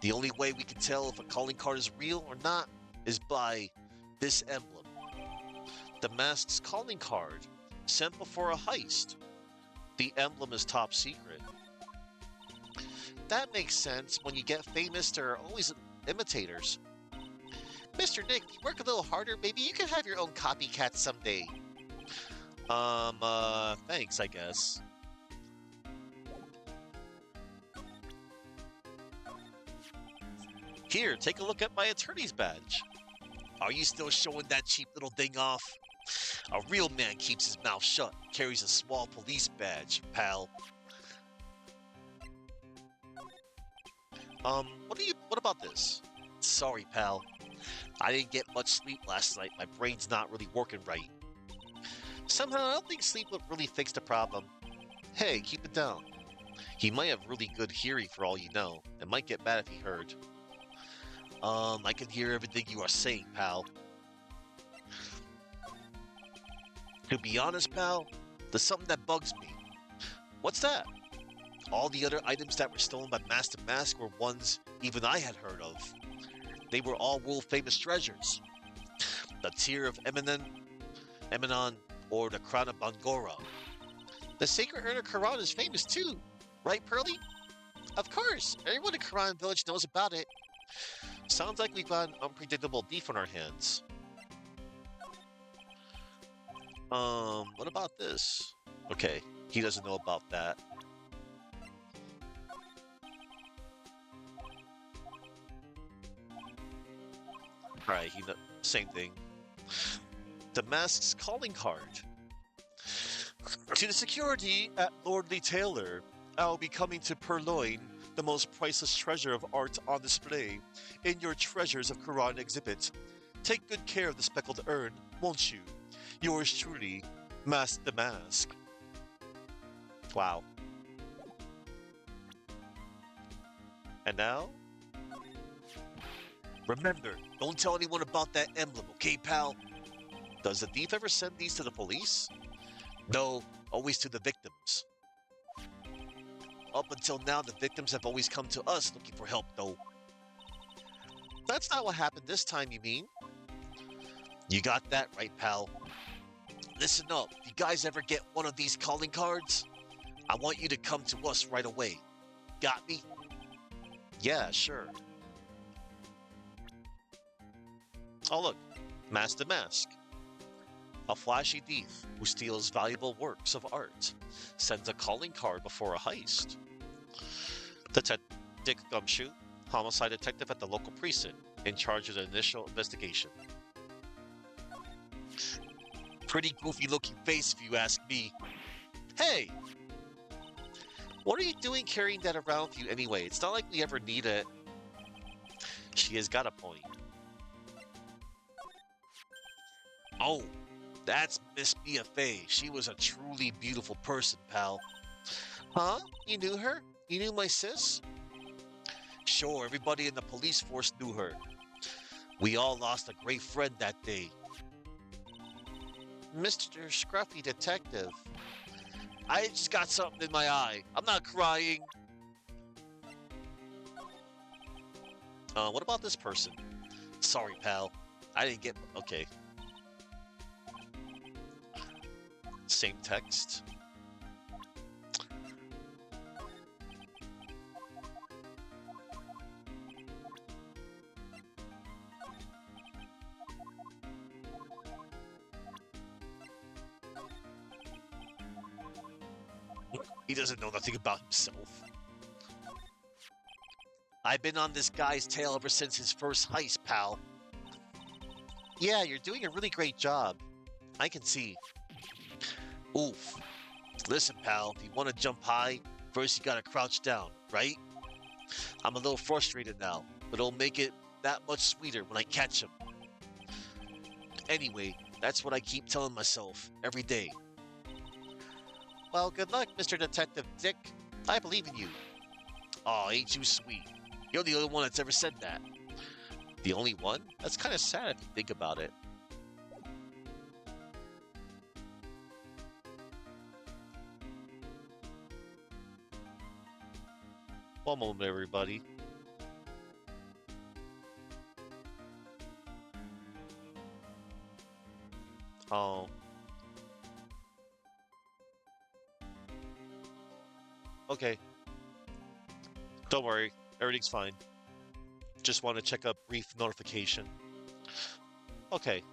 The only way we can tell if a calling card is real or not is by this emblem. The mask's calling card, sent before a heist. The emblem is top secret. That makes sense. When you get famous, there are always imitators. Mr. Nick, you work a little harder. Maybe you can have your own copycat someday. Thanks, I guess. Here, take a look at my attorney's badge. Are you still showing that cheap little thing off? A real man keeps his mouth shut, carries a small police badge, pal. What about this? Sorry, pal. I didn't get much sleep last night. My brain's not really working right. Somehow, I don't think sleep would really fix the problem. Hey, keep it down. He might have really good hearing for all you know, and might get mad if he heard. I can hear everything you are saying, pal. To be honest, pal, there's something that bugs me. What's that? All the other items that were stolen by Master Mask were ones even I had heard of. They were all world-famous treasures. The Tear of Eminon, or the Crown of Bangora. The Sacred Urn of Karan is famous too, right, Pearly? Of course, everyone in Karan Village knows about it. Sounds like we've got an unpredictable thief on our hands. What about this? Okay, he doesn't know about that. Alright, same thing. The Mask's calling card. To the security at Lordly Taylor, I'll be coming to purloin the most priceless treasure of art on display in your Treasures of Quran exhibit. Take good care of the speckled urn, won't you? Yours truly, Mask the Mask. Wow. And now? Remember, don't tell anyone about that emblem, okay, pal? Does the thief ever send these to the police? No, always to the victims. Up until now, the victims have always come to us looking for help, though. That's not what happened this time, you mean? You got that right, pal. Listen up, if you guys ever get one of these calling cards, I want you to come to us right away. Got me? Yeah, sure. Oh look, Master Mask. A flashy thief who steals valuable works of art sends a calling card before a heist. Dick Gumshoe, homicide detective at the local precinct, in charge of the initial investigation. Pretty goofy looking face if you ask me. Hey! What are you doing carrying that around with you anyway? It's not like we ever need it. She has got a point. Oh, that's Miss Mia Fey. She was a truly beautiful person, pal. Huh? You knew her? You knew my sis? Sure, everybody in the police force knew her. We all lost a great friend that day. Mr. Scruffy Detective. I just got something in my eye. I'm not crying. What about this person? Sorry, pal. I didn't get... Okay. Same text. He doesn't know nothing about himself. I've been on this guy's tail ever since his first heist, pal. Yeah, you're doing a really great job. I can see. Oof. Listen, pal, if you want to jump high, first you gotta crouch down, right? I'm a little frustrated now, but it'll make it that much sweeter when I catch him. Anyway, that's what I keep telling myself every day. Well, good luck, Mr. Detective Dick. I believe in you. Aw, ain't you sweet. You're the only one that's ever said that. The only one? That's kind of sad if you think about it. One moment, everybody. Oh. Okay. Don't worry. Everything's fine. Just want to check a brief notification. Okay.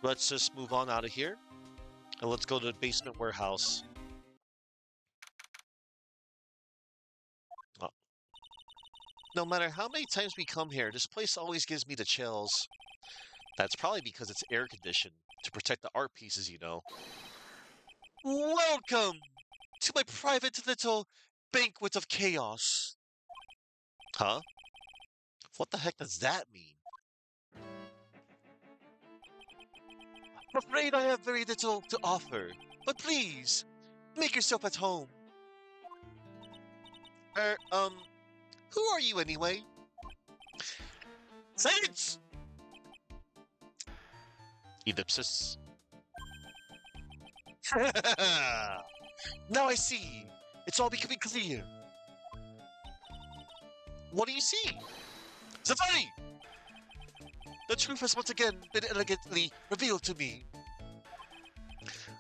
Let's just move on out of here. And let's go to the basement warehouse. Uh, No matter how many times we come here, this place always gives me the chills. That's probably because it's air conditioned to protect the art pieces, you know. Welcome to my private little banquet of chaos. Huh? What the heck does that mean? I'm afraid I have very little to offer, but please, make yourself at home. Er, um, who are you anyway? Silence! Ellipsis. Now I see. It's all becoming clear. What do you see? Safari! The truth has once again been elegantly revealed to me.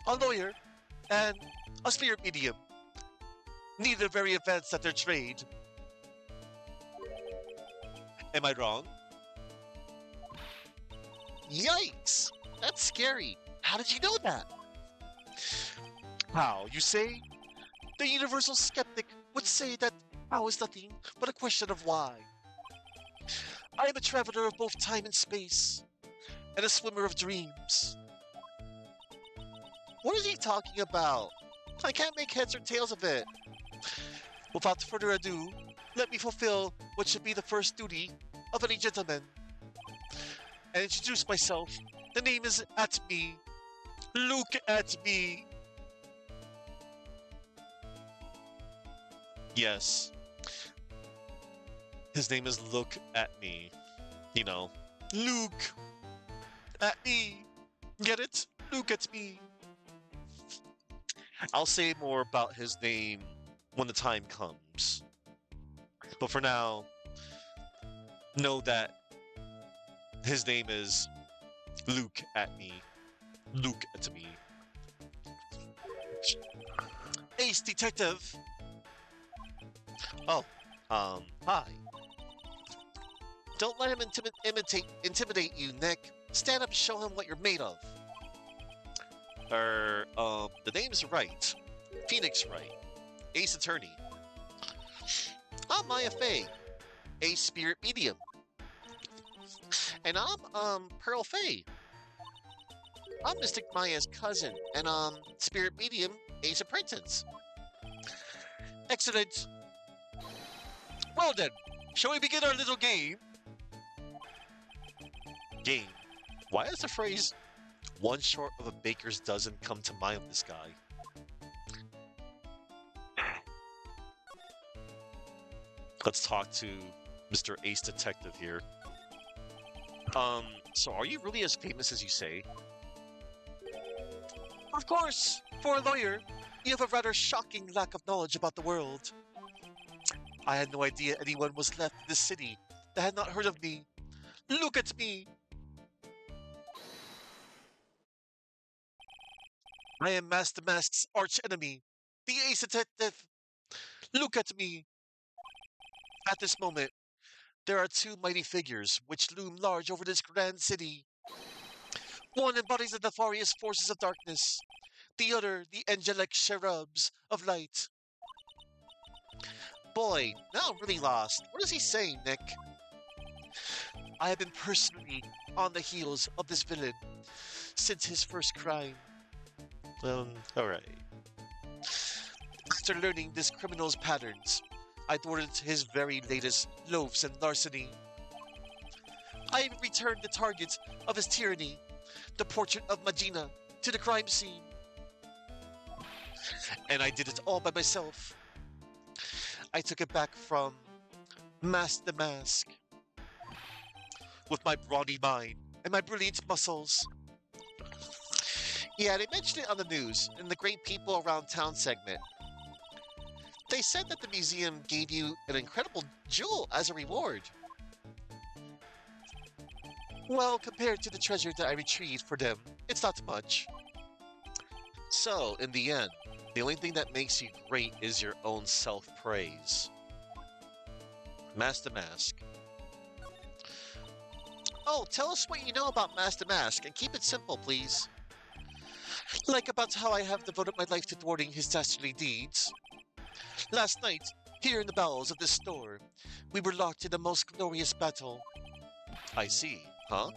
A lawyer and a spirit medium. Neither very advanced at their trade. Am I wrong? Yikes! That's scary. How did you know that? How, you say? The universal skeptic would say that how is nothing but a question of why. I am a traveler of both time and space, and a swimmer of dreams. What is he talking about? I can't make heads or tails of it. Without further ado, let me fulfill what should be the first duty of any gentleman, and introduce myself. The name is At Me. Look at me. Yes, his name is Look at Me. You know, look at me. Get it? Look at me. I'll say more about his name when the time comes. But for now, know that his name is Luke at Me. Look at me. Ace Detective! Oh, hi. Don't let him intimidate you, Nick. Stand up and show him what you're made of. The name's Wright. Phoenix Wright. Ace Attorney. I'm Maya Fey. Ace Spirit Medium. And I'm, Pearl Fey. I'm Mystic Maya's cousin, and, Spirit Medium, Ace Apprentice. Excellent. Well then, shall we begin our little game? Game. Why does the phrase one short of a baker's dozen come to mind with this guy? Let's talk to Mr. Ace Detective here. So are you really as famous as you say? Of course! For a lawyer, you have a rather shocking lack of knowledge about the world. I had no idea anyone was left in this city that had not heard of me. Look at me! I am Master Mask's arch enemy, the Ace Detective. Look at me! At this moment, there are two mighty figures which loom large over this grand city. One embodies the nefarious forces of darkness, the other the angelic cherubs of light. Boy, now I'm really lost. What is he saying, Nick? I have been personally on the heels of this villain since his first crime. Alright. After learning this criminal's patterns, I thwarted his very latest loaves and larceny. I even returned the target of his tyranny, the portrait of Magina, to the crime scene. And I did it all by myself. I took it back from Mask the Mask with my brawny mind and my brilliant muscles. Yeah, they mentioned it on the news in the Great People Around Town segment. They said that the museum gave you an incredible jewel as a reward. Well, compared to the treasure that I retrieved for them, it's not much. So, in the end, the only thing that makes you great is your own self-praise. Master Mask. Oh, tell us what you know about Master Mask, and keep it simple, please. Like about how I have devoted my life to thwarting his dastardly deeds. Last night, here in the bowels of this store, we were locked in the most glorious battle. I see, huh?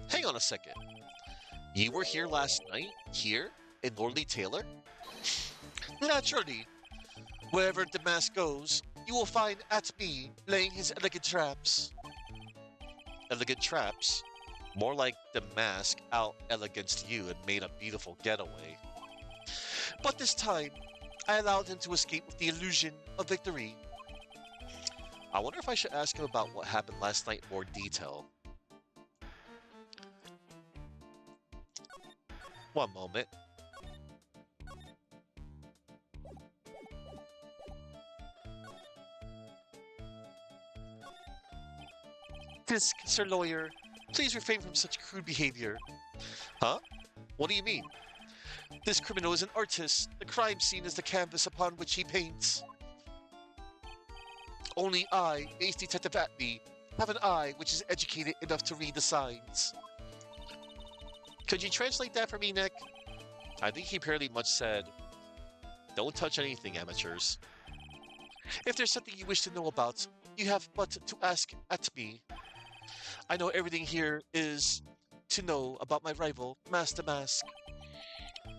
Hang on a second. You were here last night? Here? In Lordly Taylor? Naturally. Wherever the mask goes, you will find at me laying his elegant traps. Elegant traps? More like the mask out eleganced you and made a beautiful getaway. But this time, I allowed him to escape with the illusion of victory. I wonder if I should ask him about what happened last night in more detail. One moment. Fisk, Sir Lawyer, please refrain from such crude behavior. Huh? What do you mean? This criminal is an artist. The crime scene is the canvas upon which he paints. Only I, Ace Detective Atby, have an eye which is educated enough to read the signs. Could you translate that for me, Nick? I think he pretty much said, don't touch anything, amateurs. If there's something you wish to know about, you have but to ask Atby. I know everything here is to know about my rival, Master Mask.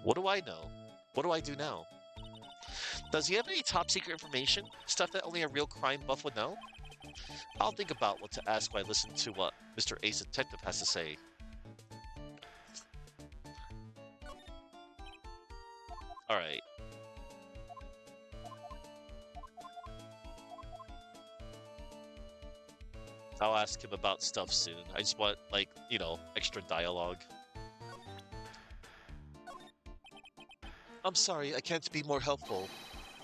What do I know? What do I do now? Does he have any top secret information? Stuff that only a real crime buff would know? I'll think about what to ask when I listen to what Mr. Ace Detective has to say. Alright. I'll ask him about stuff soon. I just want, like, you know, extra dialogue. I'm sorry, I can't be more helpful,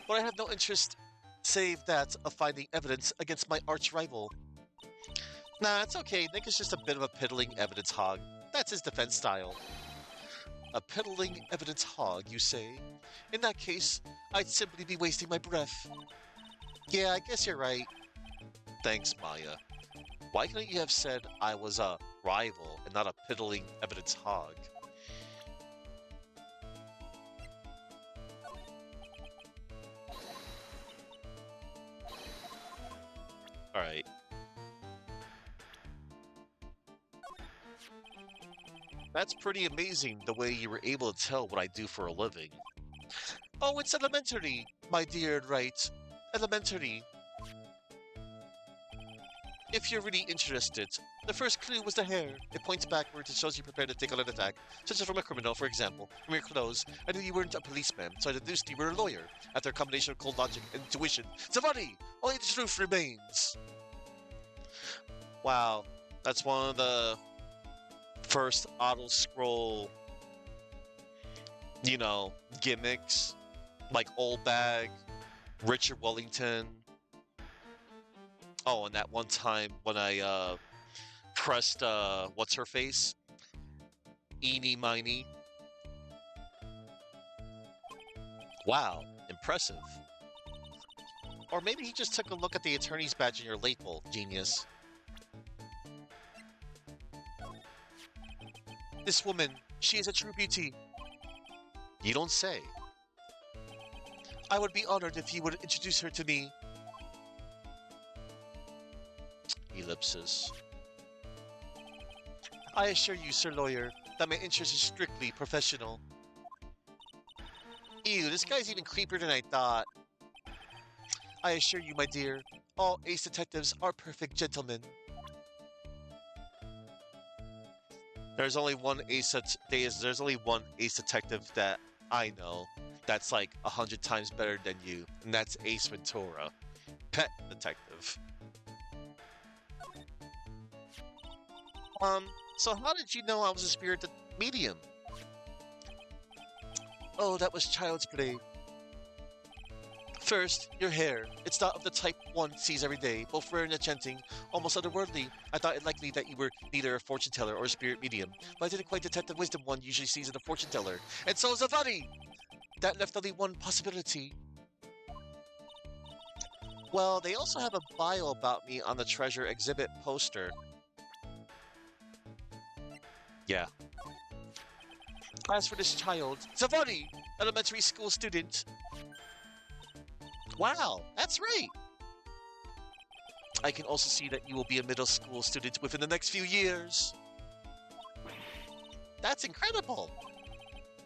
but I have no interest save that of finding evidence against my arch-rival. Nah, it's okay. Nick is just a bit of a piddling evidence hog. That's his defense style. A piddling evidence hog, you say? In that case, I'd simply be wasting my breath. Yeah, I guess you're right. Thanks, Maya. Why couldn't you have said I was a rival and not a piddling evidence hog? Alright. That's pretty amazing, the way you were able to tell what I do for a living. Oh, it's elementary, my dear Wright. Elementary. If you're really interested, the first clue was the hair. It points backwards and shows you prepared to take on an attack, such as from a criminal, for example. From your clothes, I knew you weren't a policeman, so I deduced you were a lawyer. After a combination of cold logic and intuition. Savani! Only the truth remains! Wow, that's one of the first auto-scroll, you know, gimmicks. Like Old Bag, Richard Wellington. Oh, and that one time when I pressed what's her face? Eeny Miny. Wow, impressive. Or maybe he just took a look at the attorney's badge in your label, genius. This woman, she is a true beauty. You don't say. I would be honored if you would introduce her to me. Ellipsis. I assure you, Sir Lawyer, that my interest is strictly professional. Ew, this guy's even creepier than I thought. I assure you, my dear, all ace detectives are perfect gentlemen. There's only one ace detective that I know that's like 100 times better than you, and that's Ace Ventura, pet detective. Um, so how did you know I was a spirit medium? Oh, that was child's play. First, your hair. It's not of the type one sees every day, both rare and enchanting, almost otherworldly. I thought it likely that you were neither a fortune teller or a spirit medium, but I didn't quite detect the wisdom one usually sees in a fortune teller. And so is a funny! That left only one possibility. Well, they also have a bio about me on the treasure exhibit poster. Yeah. As for this child, Savani, elementary school student. Wow, that's right. I can also see that you will be a middle school student within the next few years. That's incredible.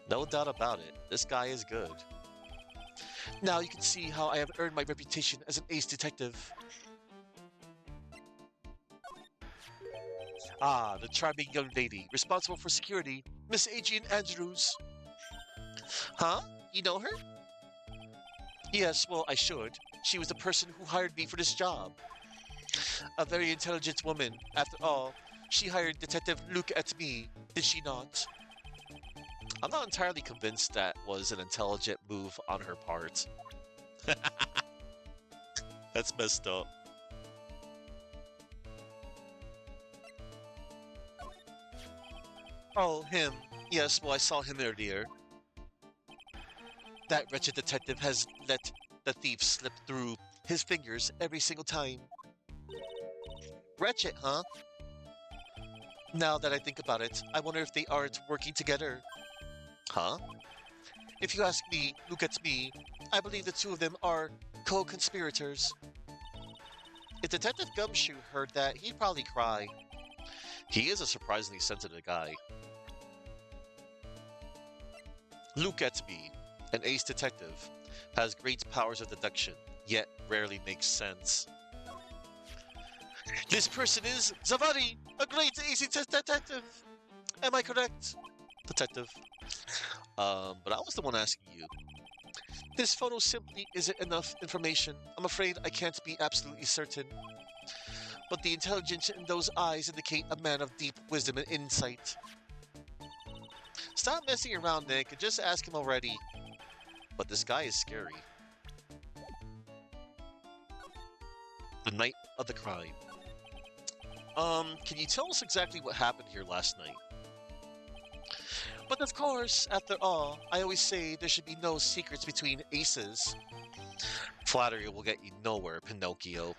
No doubt about it. This guy is good. Now you can see how I have earned my reputation as an ace detective. Ah, the charming young lady responsible for security, Miss Adrian Andrews. Huh? You know her? Yes, well, I should. She was the person who hired me for this job. A very intelligent woman. After all, she hired Detective Luke at me, did she not? I'm not entirely convinced that was an intelligent move on her part. That's messed up. Oh, him. Yes, well, I saw him earlier. That wretched detective has let the thief slip through his fingers every single time. Wretched, huh? Now that I think about it, I wonder if they aren't working together. Huh? If you ask me, look at me, I believe the two of them are co-conspirators. If Detective Gumshoe heard that, he'd probably cry. He is a surprisingly sensitive guy. Look at me, an ace detective, has great powers of deduction, yet rarely makes sense. This person is Zavadi, a great ace detective. Am I correct? Detective. But I was the one asking you. This photo simply isn't enough information. I'm afraid I can't be absolutely certain. But the intelligence in those eyes indicate a man of deep wisdom and insight. Stop messing around, Nick, and just ask him already. But this guy is scary. The night of the crime. Can you tell us exactly what happened here last night? But of course, after all, I always say there should be no secrets between aces. Flattery will get you nowhere, Pinocchio.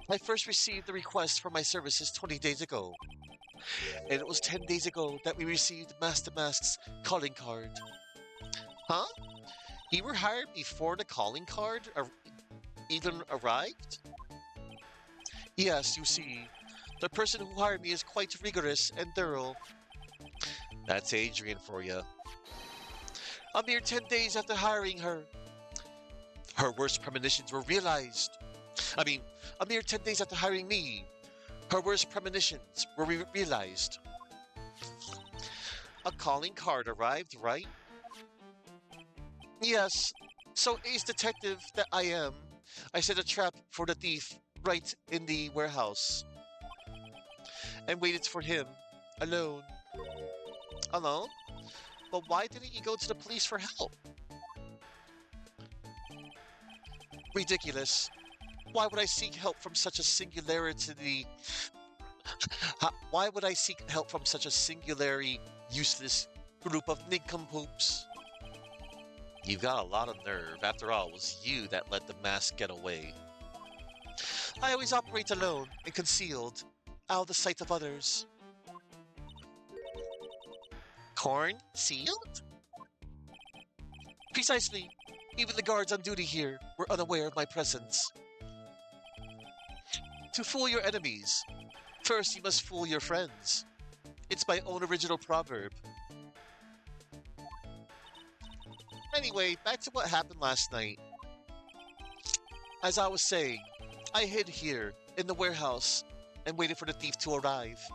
I first received the request for my services 20 days ago. And it was 10 days ago that we received Master Mask's calling card. Huh? You were hired before the calling card even arrived? Yes, you see, the person who hired me is quite rigorous and thorough. That's Adrian for you. A mere 10 days after hiring her, her worst premonitions were realized. I mean, a mere 10 days after hiring me, her worst premonitions were realized. A calling card arrived, right? Yes. So, ace detective that I am, I set a trap for the thief right in the warehouse and waited for him alone. Alone? But why didn't you go to the police for help? Ridiculous. Why would I seek help from such a singularity? Why would I seek help from such a singularly useless group of nincompoops? You've got a lot of nerve. After all, it was you that let the mask get away. I always operate alone and concealed, out of the sight of others. Corn? Sealed? Precisely. Even the guards on duty here were unaware of my presence. To fool your enemies, first you must fool your friends. It's my own original proverb. Anyway, back to what happened last night. As I was saying, I hid here in the warehouse and waited for the thief to arrive.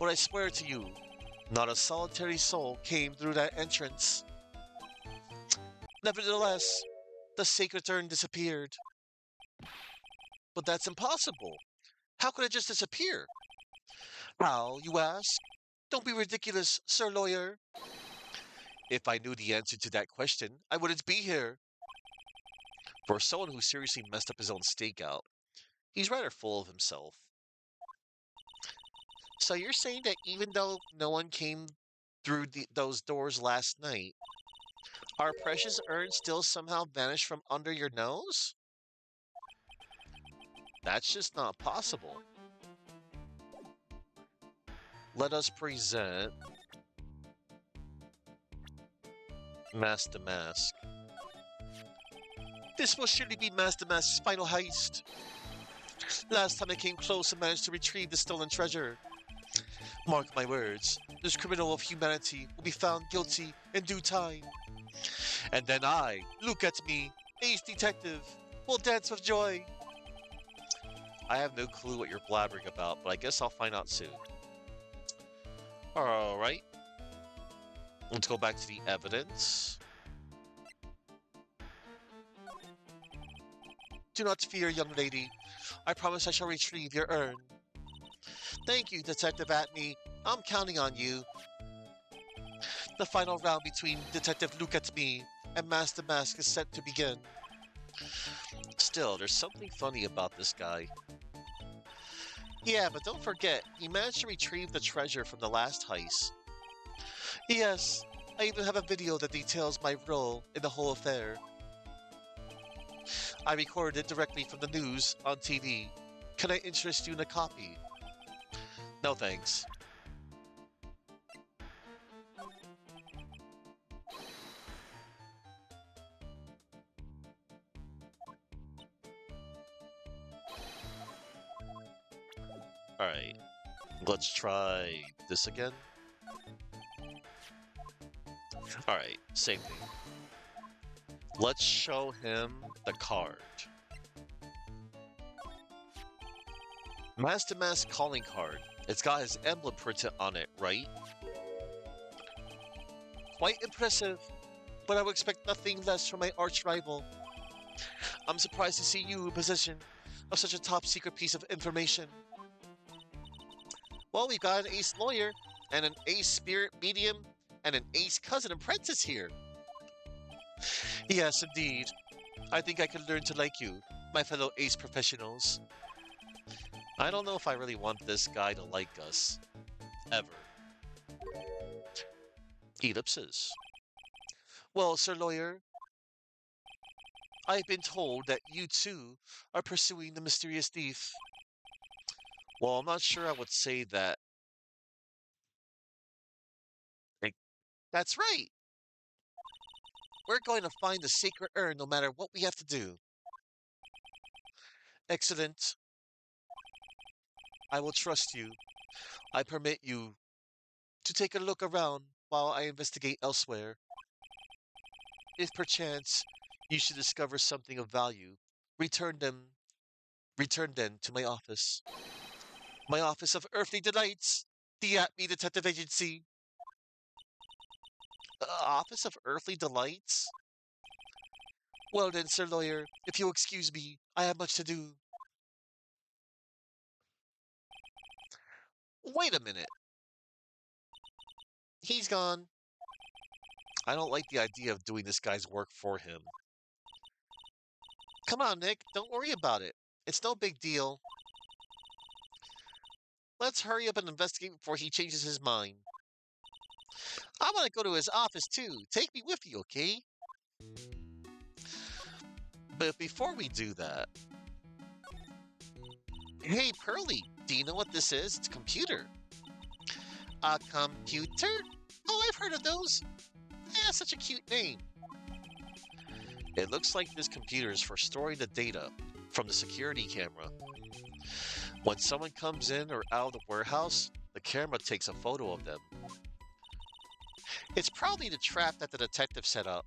But I swear to you, not a solitary soul came through that entrance. Nevertheless, the sacred urn disappeared. But that's impossible. How could it just disappear? How, you ask? Don't be ridiculous, Sir Lawyer. If I knew the answer to that question, I wouldn't be here. For someone who seriously messed up his own stakeout, he's rather full of himself. So you're saying that even though no one came through those doors last night, our precious urn still somehow vanished from under your nose? That's just not possible. Let us present Master Mask. This will surely be Master Mask's final heist. Last time I came close and managed to retrieve the stolen treasure. Mark my words, this criminal of humanity will be found guilty in due time. And then I, look at me, ace detective, will dance with joy. I have no clue what you're blabbering about, but I guess I'll find out soon. Alright. Let's go back to the evidence. Do not fear, young lady. I promise I shall retrieve your urn. Thank you, Detective Atney. I'm counting on you. The final round between Detective Look at Me and Master Mask is set to begin. Still, there's something funny about this guy. Yeah, but don't forget, he managed to retrieve the treasure from the last heist. Yes, I even have a video that details my role in the whole affair. I recorded it directly from the news on TV. Can I interest you in a copy? No thanks. Alright, let's try this again. Alright, same thing. Let's show him the card. Master Mask calling card. It's got his emblem printed on it, right? Quite impressive, but I would expect nothing less from my arch rival. I'm surprised to see you in possession of such a top secret piece of information. Well, we've got an ace lawyer, and an ace spirit medium, and an ace cousin apprentice here. Yes, indeed. I think I could learn to like you, my fellow ace professionals. I don't know if I really want this guy to like us. Ever. Ellipses. Well, Sir Lawyer, I've been told that you too are pursuing the mysterious thief. Well, I'm not sure I would say that. Like, that's right! We're going to find the sacred urn no matter what we have to do. Excellent. I will trust you. I permit you to take a look around while I investigate elsewhere. If perchance you should discover something of value, return them to my office. My office of earthly delights, the At Me Detective Agency. Office of Earthly Delights? Well then, Sir Lawyer, if you'll excuse me, I have much to do. Wait a minute. He's gone. I don't like the idea of doing this guy's work for him. Come on, Nick, don't worry about it. It's no big deal. Let's hurry up and investigate before he changes his mind. I want to go to his office too. Take me with you, okay? But before we do that... Hey, Pearly, do you know what this is? It's a computer. A computer? Oh, I've heard of those. Yeah, such a cute name. It looks like this computer is for storing the data from the security camera. When someone comes in or out of the warehouse, the camera takes a photo of them. It's probably the trap that the detective set up.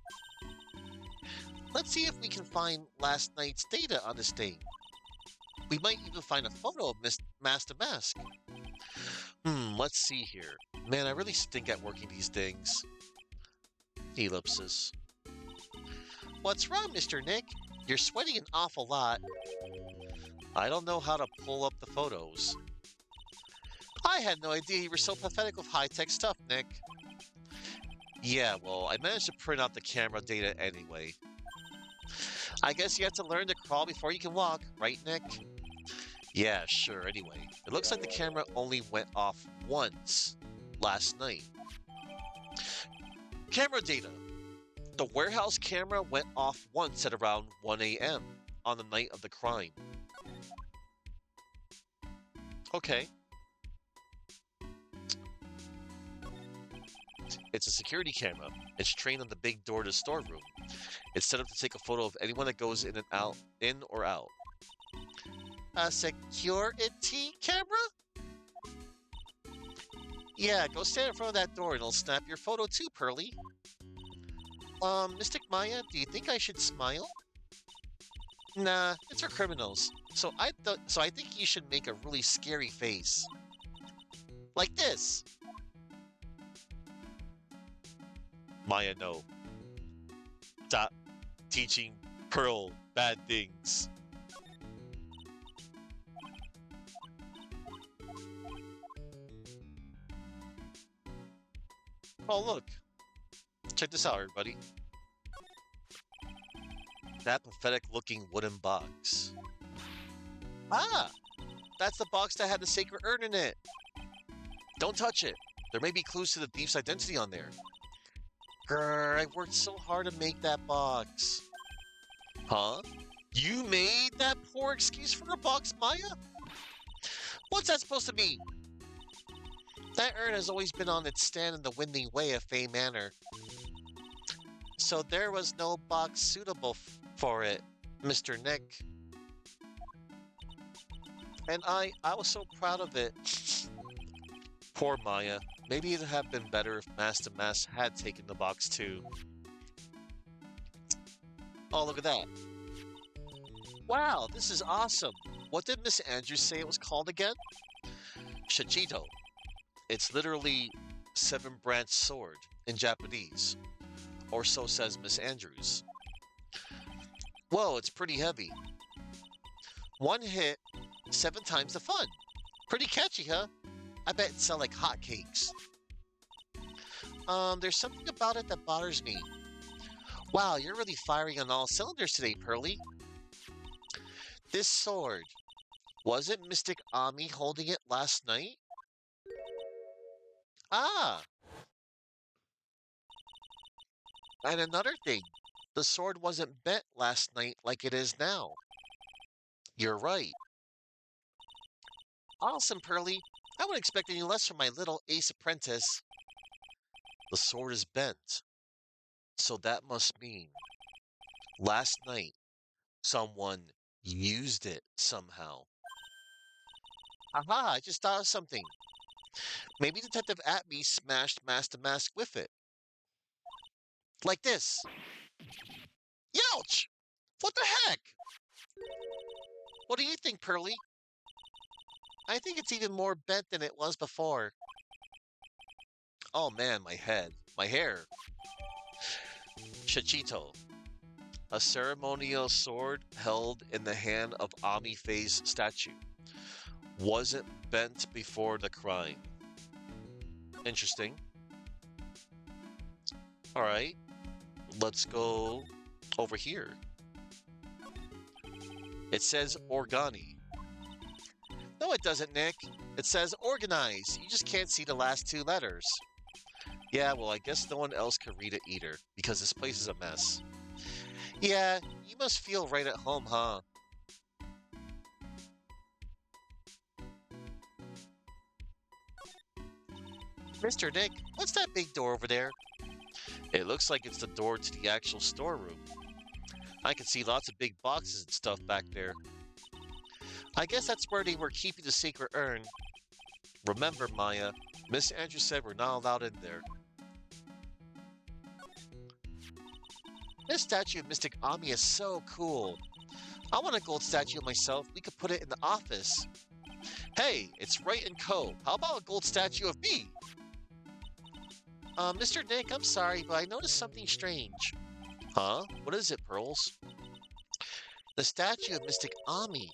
Let's see if we can find last night's data on this thing. We might even find a photo of Master Mask. Let's see here. Man, I really stink at working these things. Ellipsis. What's wrong, Mr. Nick? You're sweating an awful lot. I don't know how to pull up the photos. I had no idea you were so pathetic with high-tech stuff, Nick. Yeah, well, I managed to print out the camera data anyway. I guess you have to learn to crawl before you can walk, right, Nick? Yeah, sure, anyway. It looks like the camera only went off once last night. Camera data. The warehouse camera went off once at around 1 a.m. on the night of the crime. Okay. It's a security camera. It's trained on the big door to the storeroom. It's set up to take a photo of anyone that goes in and out, in or out. A security camera? Yeah, go stand in front of that door and it'll snap your photo too, Pearly. Mystic Maya, do you think I should smile? Nah, it's for criminals. So I think you should make a really scary face. Like this. Maya, no. Stop teaching Pearl bad things. Oh, look. Check this out, everybody. That pathetic-looking wooden box. Ah! That's the box that had the sacred urn in it. Don't touch it. There may be clues to the thief's identity on there. Grr, I worked so hard to make that box. Huh? You made that poor excuse for a box, Maya? What's that supposed to mean? That urn has always been on its stand in the windy way of Fey Manor. So there was no box suitable for it, Mr. Nick. And I was so proud of it. Poor Maya. Maybe it'd have been better if Master Mask had taken the box too. Oh, look at that. Wow, this is awesome. What did Miss Andrews say it was called again? Shachito. It's literally seven-branch sword in Japanese. Or so says Miss Andrews. Whoa, it's pretty heavy. One hit, 7 times the fun. Pretty catchy, huh? I bet it sell like hotcakes. There's something about it that bothers me. Wow, you're really firing on all cylinders today, Pearly. This sword, wasn't Mystic Ami holding it last night? Ah! And another thing, the sword wasn't bent last night like it is now. You're right. Awesome, Pearly. I wouldn't expect any less from my little ace apprentice. The sword is bent. So that must mean last night someone used it somehow. Aha, I just thought of something. Maybe Detective Atme smashed Master Mask with it. Like this. Youch! What the heck? What do you think, Pearly? I think it's even more bent than it was before. Oh man, my head. My hair. Shachito. A ceremonial sword held in the hand of Ami Fei's statue. Wasn't bent before the crime. Interesting. Alright. Let's go over here. It says Organi. No, it doesn't, Nick. It says organize. You just can't see the last 2 letters. Yeah, well, I guess no one else can read it either, because this place is a mess. Yeah, you must feel right at home, huh? Mr. Nick, what's that big door over there? It looks like it's the door to the actual storeroom. I can see lots of big boxes and stuff back there. I guess that's where they were keeping the sacred urn. Remember, Maya, Miss Andrews said we're not allowed in there. This statue of Mystic Ami is so cool. I want a gold statue of myself. We could put it in the office. Hey, it's Wright and Co. How about a gold statue of me? Mr. Nick, I'm sorry, but I noticed something strange. Huh? What is it, Pearls? The statue of Mystic Ami.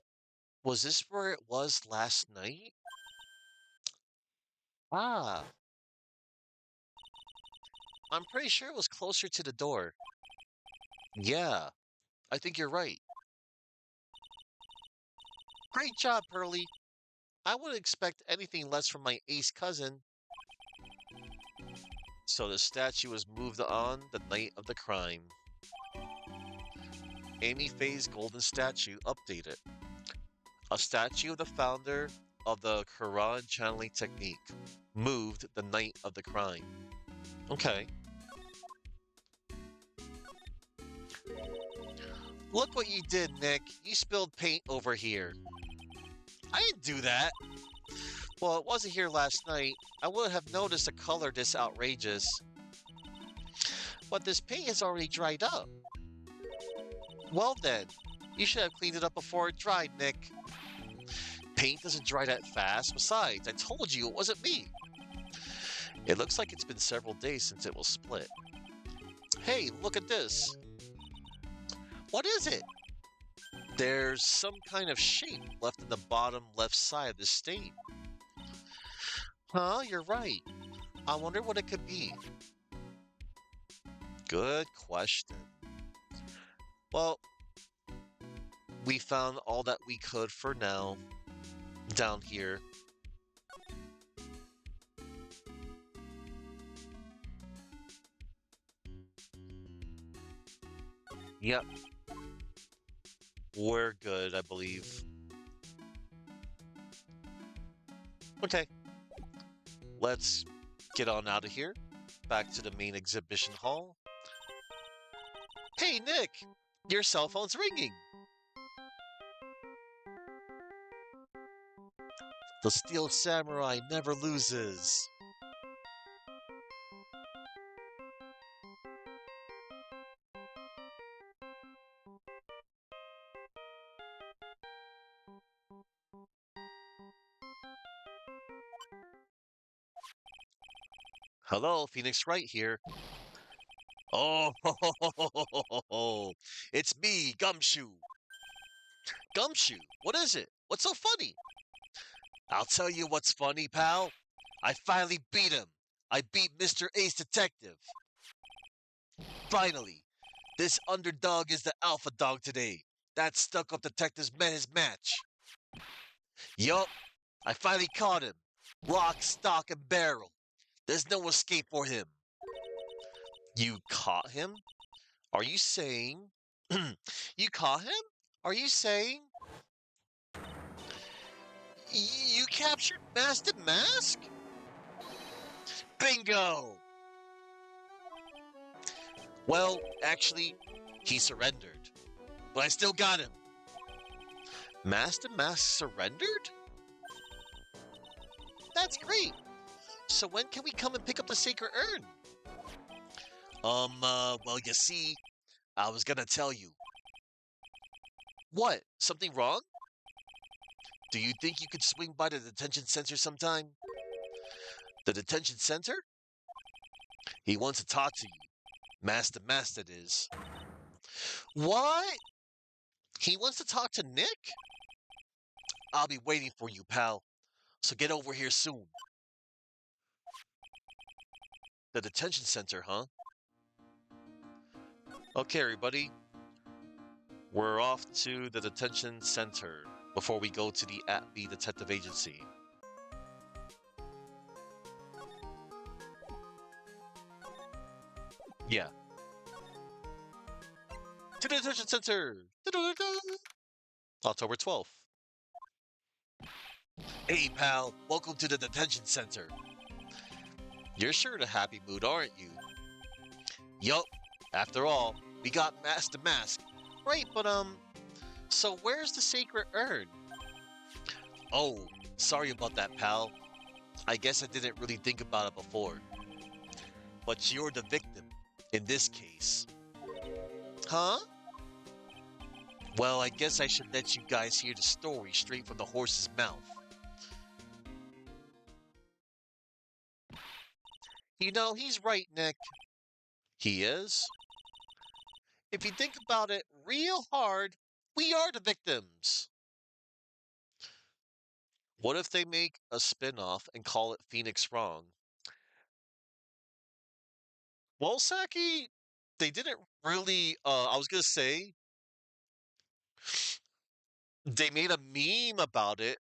Was this where it was last night? Ah, I'm pretty sure it was closer to the door. Yeah, I think you're right. Great job, Pearly. I wouldn't expect anything less from my ace cousin. So the statue was moved on the night of the crime. Amy Faye's golden statue updated. A statue of the founder of the Quran channeling technique moved the night of the crime. Okay. Look what you did, Nick. You spilled paint over here. I didn't do that. Well, it wasn't here last night. I would have noticed the color this outrageous. But this paint has already dried up. Well then, you should have cleaned it up before it dried, Nick. Paint doesn't dry that fast. Besides, I told you it wasn't me. It looks like it's been several days since it was split. Hey, look at this. What is it? There's some kind of shape left in the bottom left side of the stain. Huh, you're right. I wonder what it could be. Good question. Well, we found all that we could for now down here. Yep. We're good, I believe. Okay. Let's get on out of here. Back to the main exhibition hall. Hey, Nick! Your cell phone's ringing! The Steel Samurai never loses. Hello, Phoenix Wright here. Oh, it's me, Gumshoe. Gumshoe, what is it? What's so funny? I'll tell you what's funny, pal. I finally beat him. I beat Mr. Ace Detective. Finally, this underdog is the alpha dog today. That stuck-up detective's met his match. Yup, I finally caught him. Lock, stock, and barrel. There's no escape for him. You caught him? Are you saying... you caught him? Are you saying... you captured Master Mask? Bingo! Well, actually, he surrendered. But I still got him. Master Mask surrendered? That's great. So when can we come and pick up the sacred urn? Well, you see, I was gonna tell you. What? Something wrong? Do you think you could swing by the detention center sometime? The detention center? He wants to talk to you. Master that is. What? He wants to talk to Nick? I'll be waiting for you, pal. So get over here soon. The detention center, huh? Okay, everybody. We're off to the detention center before we go to the at-B detective agency. Yeah. To the detention center! October 12th. Hey, pal. Welcome to the detention center. You're sure in a happy mood, aren't you? Yup. After all, we got Master Mask. Right, but, so where's the sacred urn? Oh, sorry about that, pal. I guess I didn't really think about it before. But you're the victim in this case. Huh? Well, I guess I should let you guys hear the story straight from the horse's mouth. You know, he's right, Nick. He is? If you think about it real hard, we are the victims. What if they make a spin-off and call it Phoenix Wrong? Well, Saki, they didn't really I was gonna say they made a meme about it.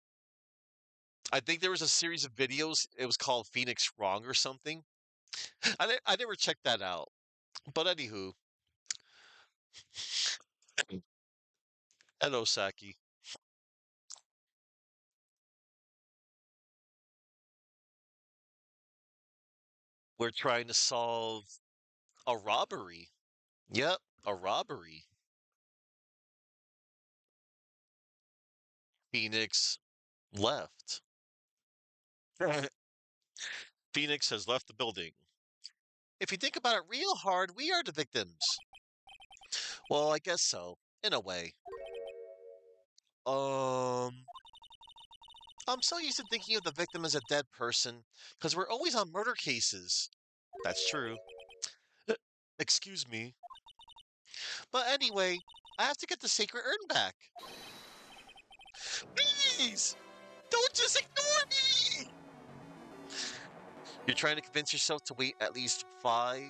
I think there was a series of videos, it was called Phoenix Wrong or something. I never checked that out. But anywho, hello Saki. We're trying to solve a robbery. Yep, a robbery. Phoenix left. Phoenix has left the building. If you think about it real hard, we are the victims. Well, I guess so, in a way. Um, I'm so used to thinking of the victim as a dead person because we're always on murder cases. That's true. Uh, Excuse me. But anyway, I have to get the sacred urn back. Please! Don't just ignore me! You're trying to convince yourself to wait at least 5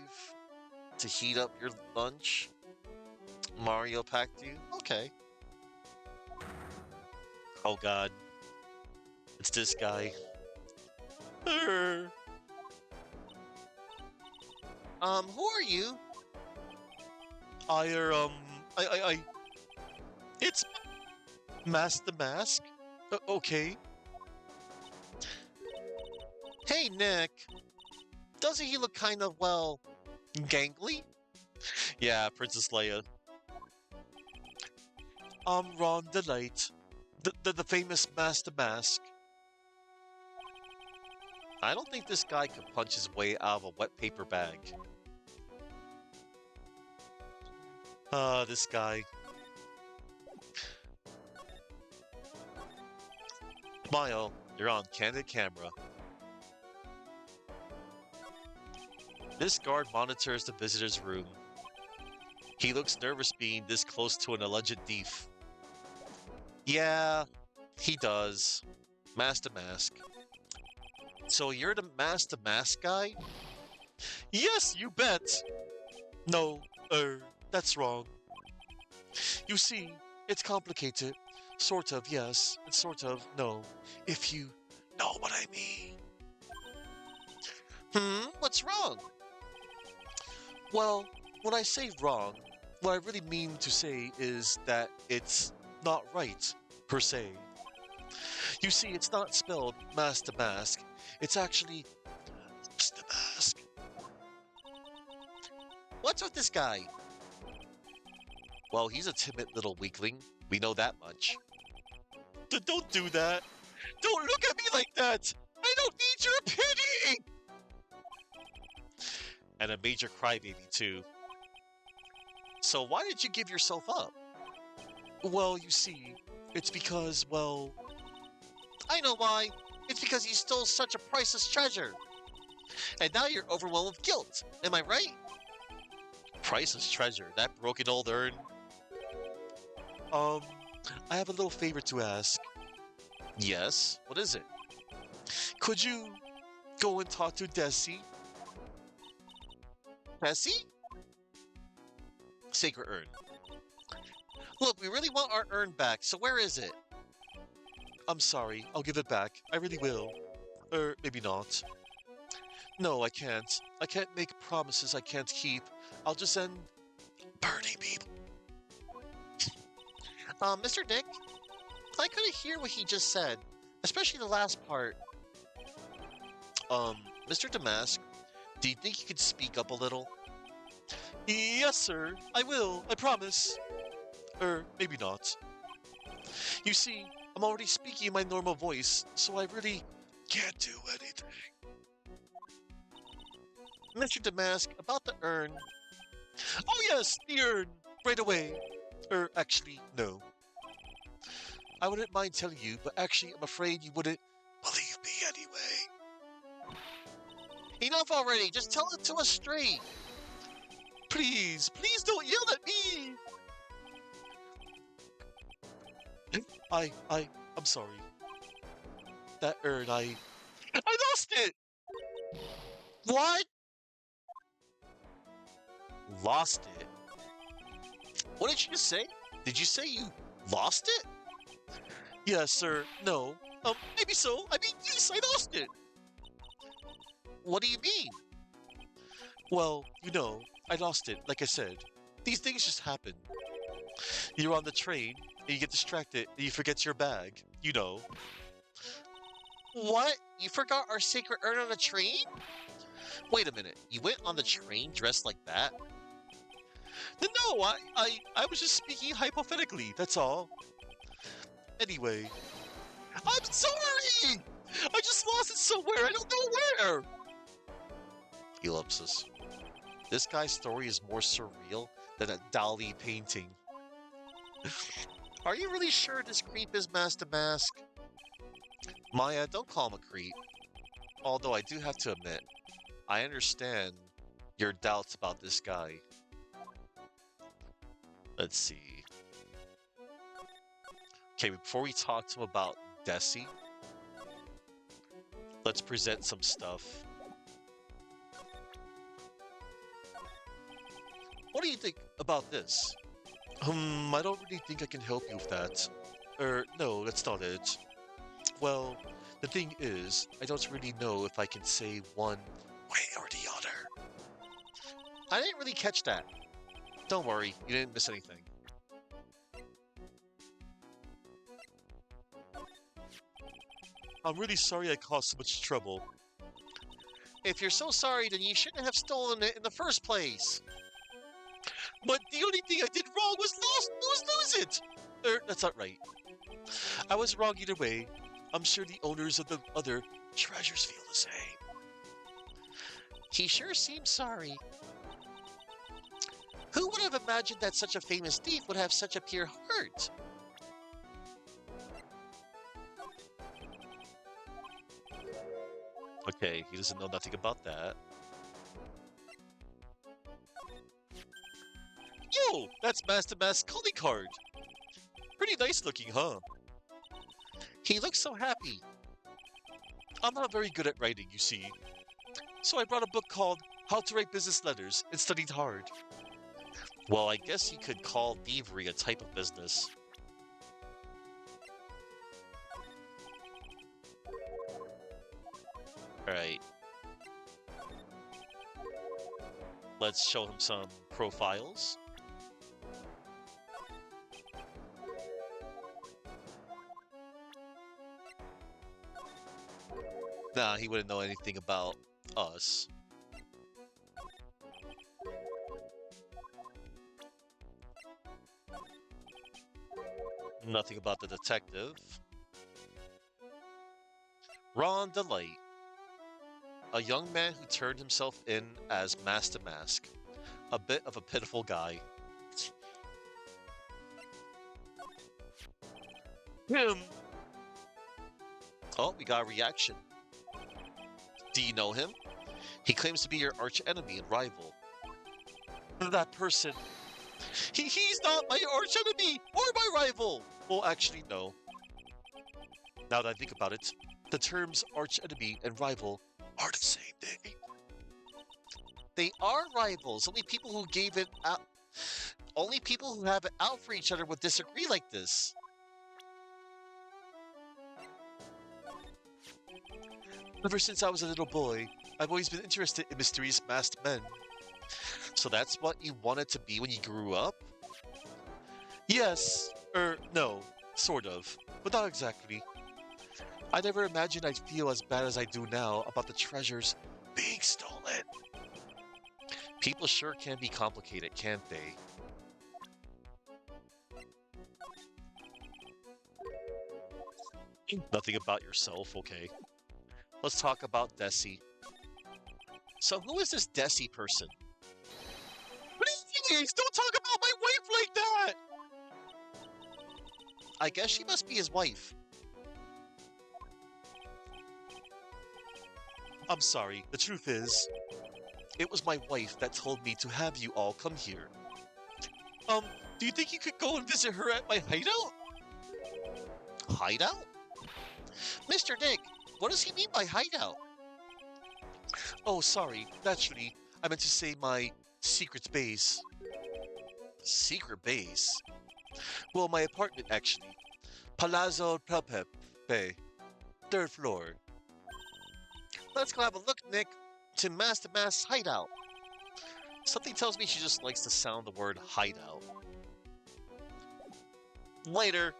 to heat up your lunch? Mario packed you? Okay. Oh god, it's this guy. Who are you? I are, it's Mask the Mask. Okay. Hey, Nick. Doesn't he look kind of, well, gangly? Yeah, Princess Leia. Ron the Knight. The famous Master Mask. I don't think this guy could punch his way out of a wet paper bag. This guy. Smile, you're on candid camera. This guard monitors the visitor's room. He looks nervous being this close to an alleged thief. Yeah, he does. Master Mask. So you're the Master Mask guy? Yes, you bet! No, that's wrong. You see, it's complicated. Sort of, yes, and sort of, no. If you know what I mean. What's wrong? Well, when I say wrong, what I really mean to say is that it's not right, per se. You see, it's not spelled Master Mask. It's actually Master Mask. What's with this guy? Well, he's a timid little weakling. We know that much. Don't do that. Don't look at me like that. I don't need your pity. And a major crybaby, too. So why did you give yourself up? Well, you see, it's because, well... I know why. It's because you stole such a priceless treasure. And now you're overwhelmed with guilt. Am I right? Priceless treasure? That broken old urn? Um, I have a little favor to ask. Yes? What is it? Could you go and talk to Desi? Desi? Sacred urn. Look, we really want our urn back, so where is it? I'm sorry, I'll give it back. I really will. Maybe not. No, I can't. I can't make promises I can't keep. I'll just end burning people. Mr. Dick? I couldn't hear what he just said, especially the last part. Mr. Damask, do you think you could speak up a little? Yes, sir. I will. I promise. Maybe not. You see, I'm already speaking in my normal voice, so I really can't do anything. Mr. Damask, about the urn. Oh yes, the urn! Right away. Actually, no. I wouldn't mind telling you, but actually I'm afraid you wouldn't believe me anyway. Enough already, just tell it to us straight. Please, please don't yell at me! I, I, I'm sorry. That urn, I lost it! What? Lost it? What did you just say? Did you say you lost it? Yes, sir. No. Maybe so. I mean, yes, I lost it. What do you mean? Well, I lost it, like I said. These things just happen. You're on the train, and you get distracted, and you forget your bag. You know. What? You forgot our sacred urn on the train? Wait a minute. You went on the train dressed like that? No, I was just speaking hypothetically, that's all. Anyway, I'm sorry! I just lost it somewhere, I don't know where! Ellipsis. This guy's story is more surreal than a Dali painting. Are you really sure this creep is Master Mask? Maya, don't call him a creep. Although I do have to admit, I understand your doubts about this guy. Let's see. Okay, before we talk to him about Desi, let's present some stuff. What do you think about this? I don't really think I can help you with that. No, that's not it. Well, the thing is, I don't really know if I can say one way or the other. I didn't really catch that. Don't worry, you didn't miss anything. I'm really sorry I caused so much trouble. If you're so sorry, then you shouldn't have stolen it in the first place. But the only thing I did wrong was lose it! That's not right. I was wrong either way. I'm sure the owners of the other treasures feel the same. He sure seems sorry. Who would have imagined that such a famous thief would have such a pure heart? Okay, he doesn't know nothing about that. Yo, that's Master Mask's calling card. Pretty nice looking, huh? He looks so happy. I'm not very good at writing, you see. So I brought a book called How to Write Business Letters and studied hard. Well, I guess you could call thievery a type of business. Alright. Let's show him some profiles. Nah, he wouldn't know anything about us. Nothing about the detective. Ron Delight. A young man who turned himself in as Master Mask. A bit of a pitiful guy. Him! Oh, we got a reaction. Do you know him? He claims to be your arch enemy and rival. That person. He's not my arch enemy or my rival! Well, actually, no. Now that I think about it, the terms arch enemy and rival are the same thing. They are rivals. Only people who gave it out. Only people who have it out for each other would disagree like this. Ever since I was a little boy, I've always been interested in mysterious masked men. So that's what you wanted to be when you grew up? Yes. No. Sort of. But not exactly. I never imagined I'd feel as bad as I do now about the treasures being stolen. People sure can be complicated, can't they? Nothing about yourself, okay. Let's talk about Desi. So who is this Desi person? Please, don't talk about my wife like that! I guess she must be his wife. I'm sorry, the truth is, it was my wife that told me to have you all come here. Um, do you think you could go and visit her at my hideout? Hideout? Mr. Nick, what does he mean by hideout? Oh, sorry, naturally, I meant to say my secret base. Secret base? Well, my apartment, actually. Palazzo Pepe, third floor. Let's go have a look, Nick, to Master Mask's hideout. Something tells me she just likes to sound the word hideout. Later.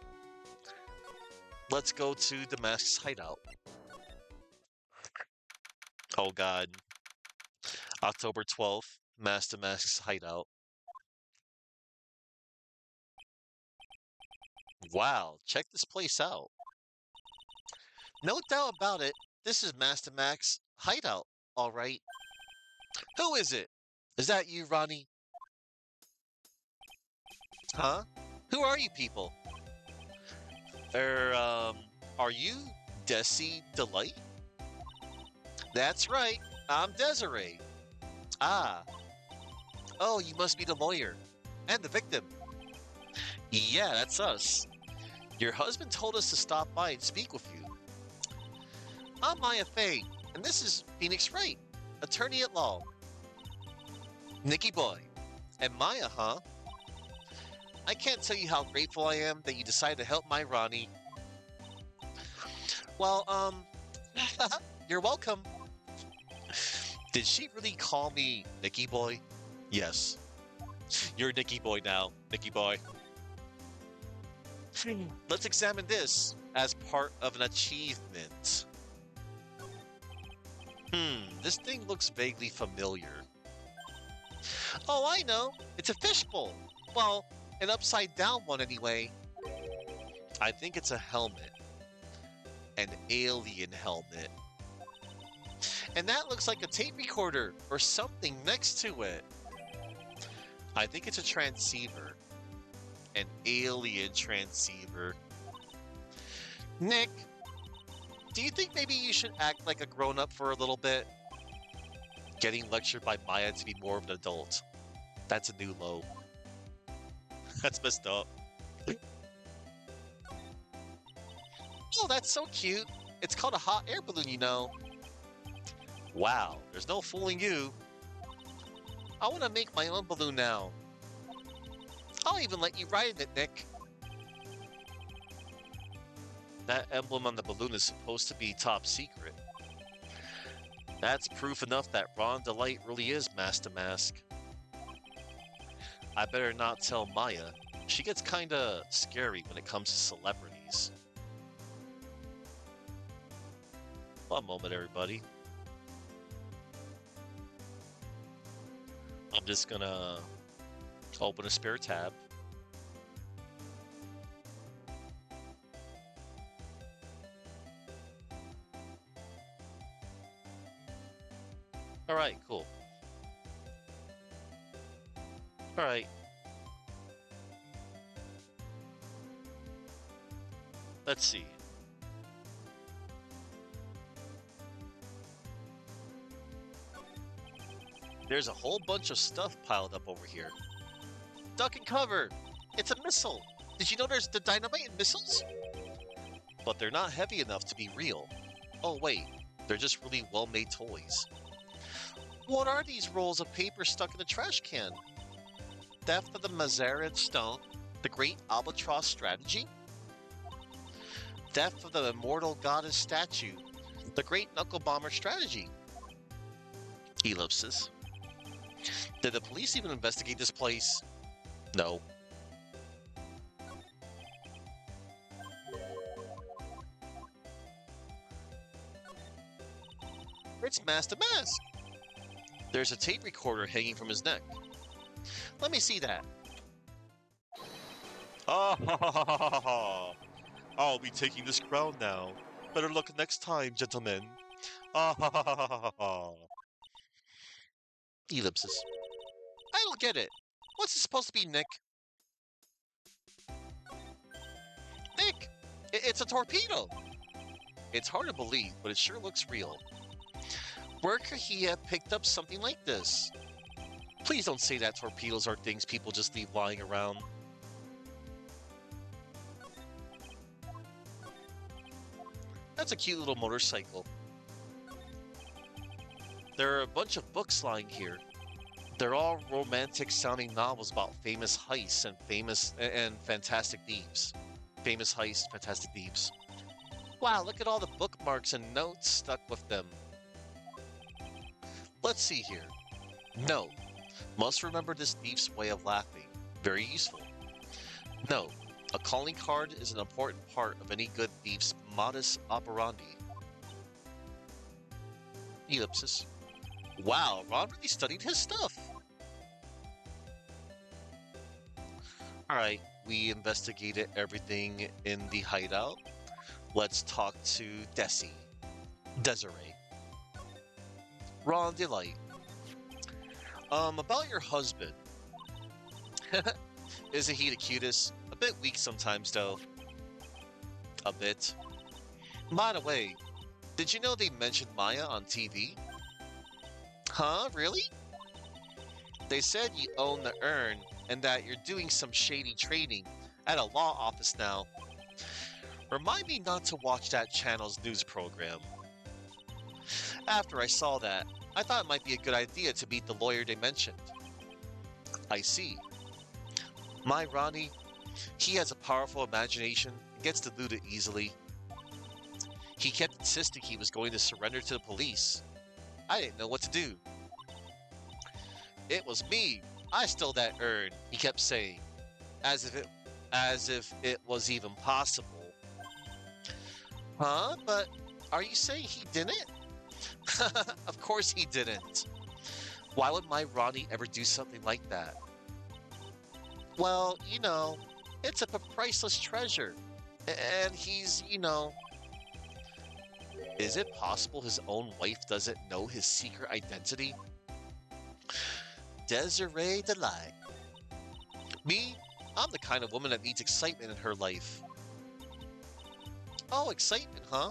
Let's go to the Mask's hideout. Oh god. October 12th, Master Mask's hideout. Wow, check this place out. No doubt about it, this is Master Max's hideout, alright. Who is it? Is that you, Ronnie? Huh? Who are you people? Are you Desi Delight? That's right, I'm Desiree. Ah. Oh, you must be the lawyer. And the victim. Yeah, that's us. Your husband told us to stop by and speak with you. I'm Maya Fay, and this is Phoenix Wright, attorney at law. Nicky Boy. And Maya, huh? I can't tell you how grateful I am that you decided to help my Ronnie. Well, you're welcome. Did she really call me Nicky Boy? Yes. You're Nicky Boy now, Nicky Boy. Let's examine this as part of an achievement. This thing looks vaguely familiar. Oh, I know. It's a fishbowl. Well, an upside down one anyway. I think it's a helmet. An alien helmet. And that looks like a tape recorder or something next to it. I think it's a transceiver. An alien transceiver. Nick, do you think maybe you should act like a grown-up for a little bit? Getting lectured by Maya to be more of an adult. That's a new low. That's messed up. Oh, that's so cute. It's called a hot air balloon, you know. Wow, there's no fooling you. I want to make my own balloon now. I'll even let you ride in it, Nick. That emblem on the balloon is supposed to be top secret. That's proof enough that Ron Delight really is Master Mask. I better not tell Maya. She gets kinda scary when it comes to celebrities. One moment, everybody. I'm just gonna open a spare tab. Alright, cool. Alright. Let's see. There's a whole bunch of stuff piled up over here. Duck and cover! It's a missile! Did you know there's the dynamite in missiles? But they're not heavy enough to be real. Oh wait, they're just really well-made toys. What are these rolls of paper stuck in a trash can? Theft of the Mazarin Stone, the Great Albatross Strategy? Theft of the Immortal Goddess Statue, the Great Knuckle Bomber Strategy? Ellipsis. Did the police even investigate this place? No. It's Master Mask! There's a tape recorder hanging from his neck. Let me see that. Oh, I'll be taking this crown now. Better luck next time, gentlemen. Ah ha ha ha ha ha ha. Ellipsis. I don't get it. What's it supposed to be, Nick? Nick! It's a torpedo! It's hard to believe, but it sure looks real. Where could he have picked up something like this? Please don't say that torpedoes are things people just leave lying around. That's a cute little motorcycle. There are a bunch of books lying here. They're all romantic-sounding novels about famous heists and fantastic thieves. Famous heists, fantastic thieves. Wow, look at all the bookmarks and notes stuck with them. Let's see here. No. Must remember this thief's way of laughing. Very useful. No. A calling card is an important part of any good thief's modus operandi. Ellipsis. Wow, Ron really studied his stuff. Alright, we investigated everything in the hideout. Let's talk to Desiree. Ron Delight. About your husband. Isn't he the cutest? A bit weak sometimes, though. A bit. By the way, did you know they mentioned Maya on TV? Huh? Really? They said you own the urn and that you're doing some shady trading at a law office now. Remind me not to watch that channel's news program. After I saw that, I thought it might be a good idea to meet the lawyer they mentioned. I see. My Ronnie, he has a powerful imagination and gets deluded easily. He kept insisting he was going to surrender to the police. I didn't know what to do. It was me. I stole that urn, he kept saying, as if it was even possible. Huh? But are you saying he didn't? Of course he didn't. Why would my Ronnie ever do something like that? Well, it's a priceless treasure. And he's, Is it possible his own wife doesn't know his secret identity? Desiree Delight. Me? I'm the kind of woman that needs excitement in her life. Oh, excitement, huh?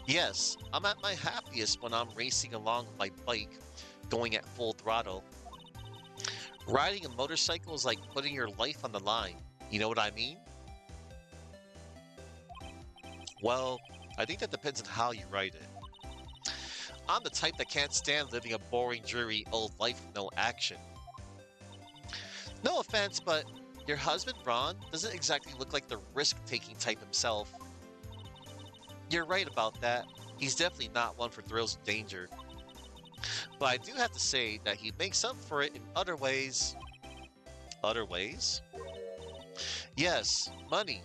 Yes, I'm at my happiest when I'm racing along my bike, going at full throttle. Riding a motorcycle is like putting your life on the line. You know what I mean? Well, I think that depends on how you ride it. I'm the type that can't stand living a boring, dreary old life with no action. No offense, but your husband, Ron, doesn't exactly look like the risk-taking type himself. You're right about that. He's definitely not one for thrills and danger. But I do have to say that he makes up for it in other ways. Other ways? Yes, money.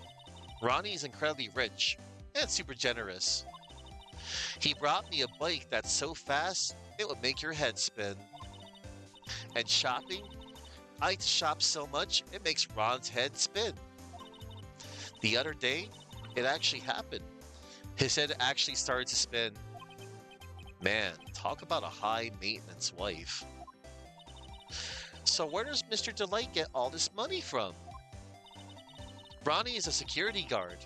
Ronnie is incredibly rich and super generous. He brought me a bike that's so fast, it would make your head spin. And shopping? I like to shop so much, it makes Ron's head spin. The other day, it actually happened. His head actually started to spin. Man, talk about a high-maintenance wife. So where does Mr. Delight get all this money from? Ronnie is a security guard.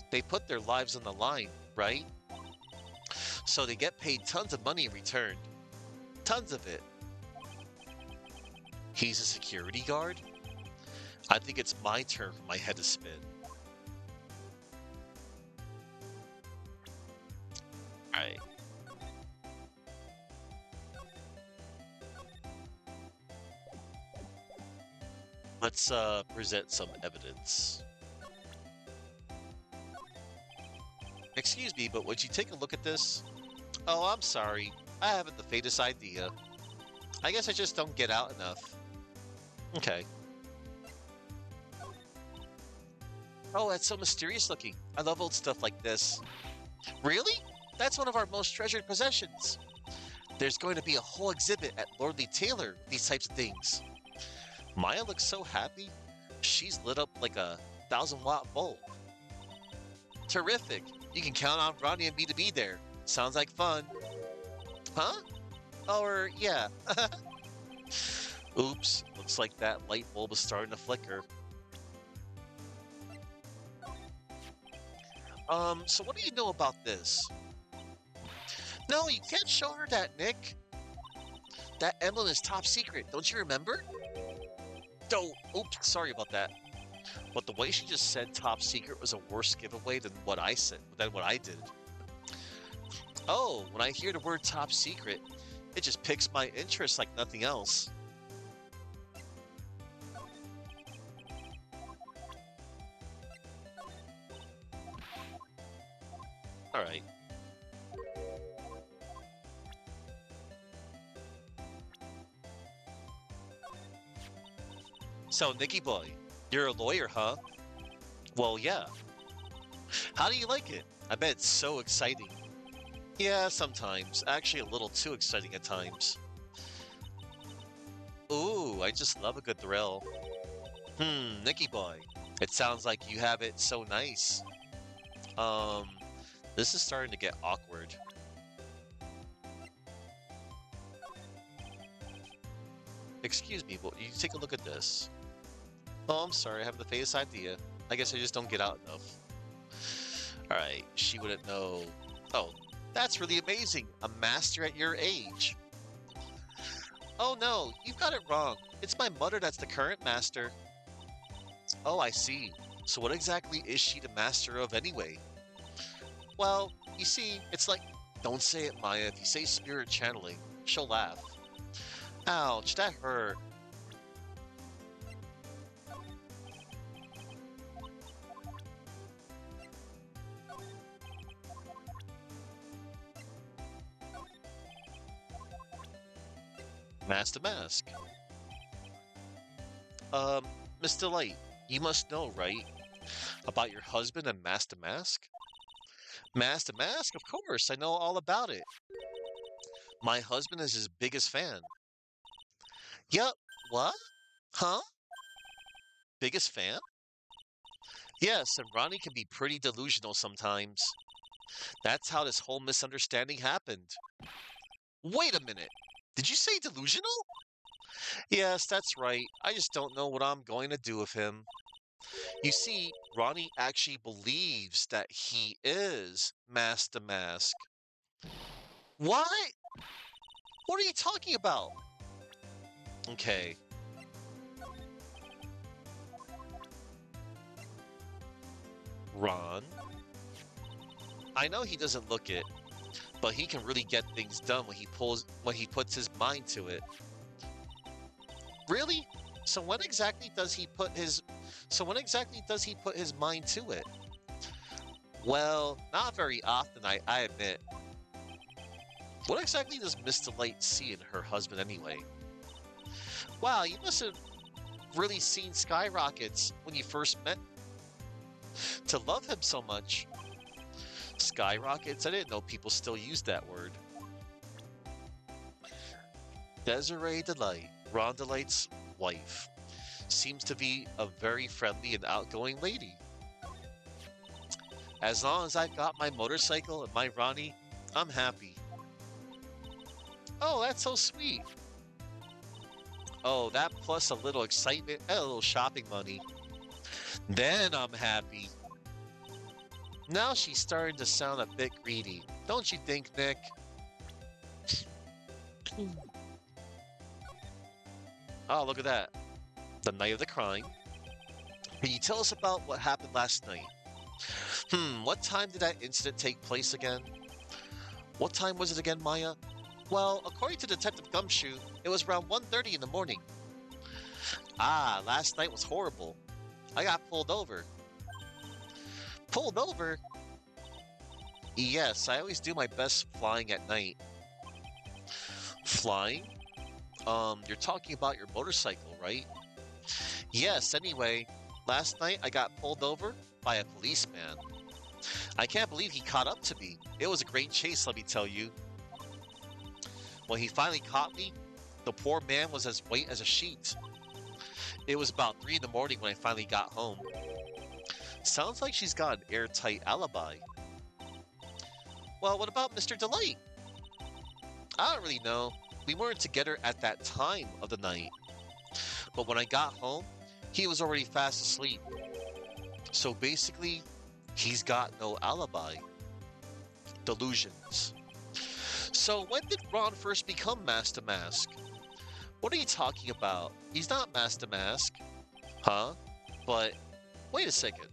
They put their lives on the line, right? So they get paid tons of money in return. Tons of it. He's a security guard? I think it's my turn for my head to spin. Alright. Let's present some evidence. Excuse me, but would you take a look at this? Oh, I'm sorry. I haven't the faintest idea. I guess I just don't get out enough. Okay. Oh, that's so mysterious looking. I love old stuff like this. Really? That's one of our most treasured possessions. There's going to be a whole exhibit at Lordly Taylor with these types of things. Maya looks so happy. She's lit up like a 1,000-watt bulb. Terrific. You can count on Ronnie and me to be there. Sounds like fun. Huh? Or, yeah. Oops, looks like that light bulb is starting to flicker. So what do you know about this? No, you can't show her that, Nick. That emblem is top secret, don't you remember? Oh, oops, sorry about that. But the way she just said top secret was a worse giveaway than what I said, than what I did. Oh, when I hear the word top secret, it just piques my interest like nothing else. All right. So, Nicky boy, you're a lawyer, huh? Well, yeah. How do you like it? I bet it's so exciting. Yeah, sometimes. Actually, a little too exciting at times. Ooh, I just love a good thrill. Nicky boy. It sounds like you have it so nice. Um, this is starting to get awkward. Excuse me, but you take a look at this. Oh, I'm sorry, I have the faintest idea. I guess I just don't get out enough. Alright, she wouldn't know. Oh, that's really amazing. A master at your age. Oh no, you've got it wrong. It's my mother that's the current master. Oh, I see. So what exactly is she the master of anyway? Well, you see, it's like... Don't say it, Maya. If you say spirit channeling, she'll laugh. Ouch, that hurt. Master Mask. Um, Mr. Light, you must know, right? About your husband and Master Mask? Master Mask? Of course, I know all about it. My husband is his biggest fan. Yup. What? Huh? Biggest fan? Yes, and Ronnie can be pretty delusional sometimes. That's how this whole misunderstanding happened. Wait a minute. Did you say delusional? Yes, that's right. I just don't know what I'm going to do with him. You see, Ronnie actually believes that he is Master Mask. What? What are you talking about? Okay. Ron? I know he doesn't look it, but he can really get things done when he puts his mind to it. Really? So when exactly does he put his mind to it? Well, not very often, I admit. What exactly does Mr. Light see in her husband anyway? Wow, you must have really seen skyrockets when you first met to love him so much. Skyrockets? I didn't know people still use that word. Desiree Delight, Ron Delight's wife, seems to be a very friendly and outgoing lady. As long as I've got my motorcycle and my Ronnie, I'm happy. Oh, that's so sweet. Oh, that plus a little excitement and a little shopping money. Then I'm happy. Now she's starting to sound a bit greedy. Don't you think, Nick? Oh, look at that. The night of the crime. Can you tell us about what happened last night? What time did that incident take place again? What time was it again, Maya? Well, according to Detective Gumshoe, it was around 1:30 in the morning. Ah, last night was horrible. I got pulled over. Pulled over? Yes, I always do my best flying at night. Flying? You're talking about your motorcycle, right? Yes, anyway, last night I got pulled over by a policeman. I can't believe he caught up to me. It was a great chase, let me tell you. When he finally caught me, the poor man was as white as a sheet. It was about 3 in the morning when I finally got home. Sounds like she's got an airtight alibi. Well, what about Mr. Delight? I don't really know. We weren't together at that time of the night. But when I got home, he was already fast asleep. So basically, he's got no alibi. Delusions. So when did Ron first become Master Mask? What are you talking about? He's not Master Mask. Huh? But wait a second.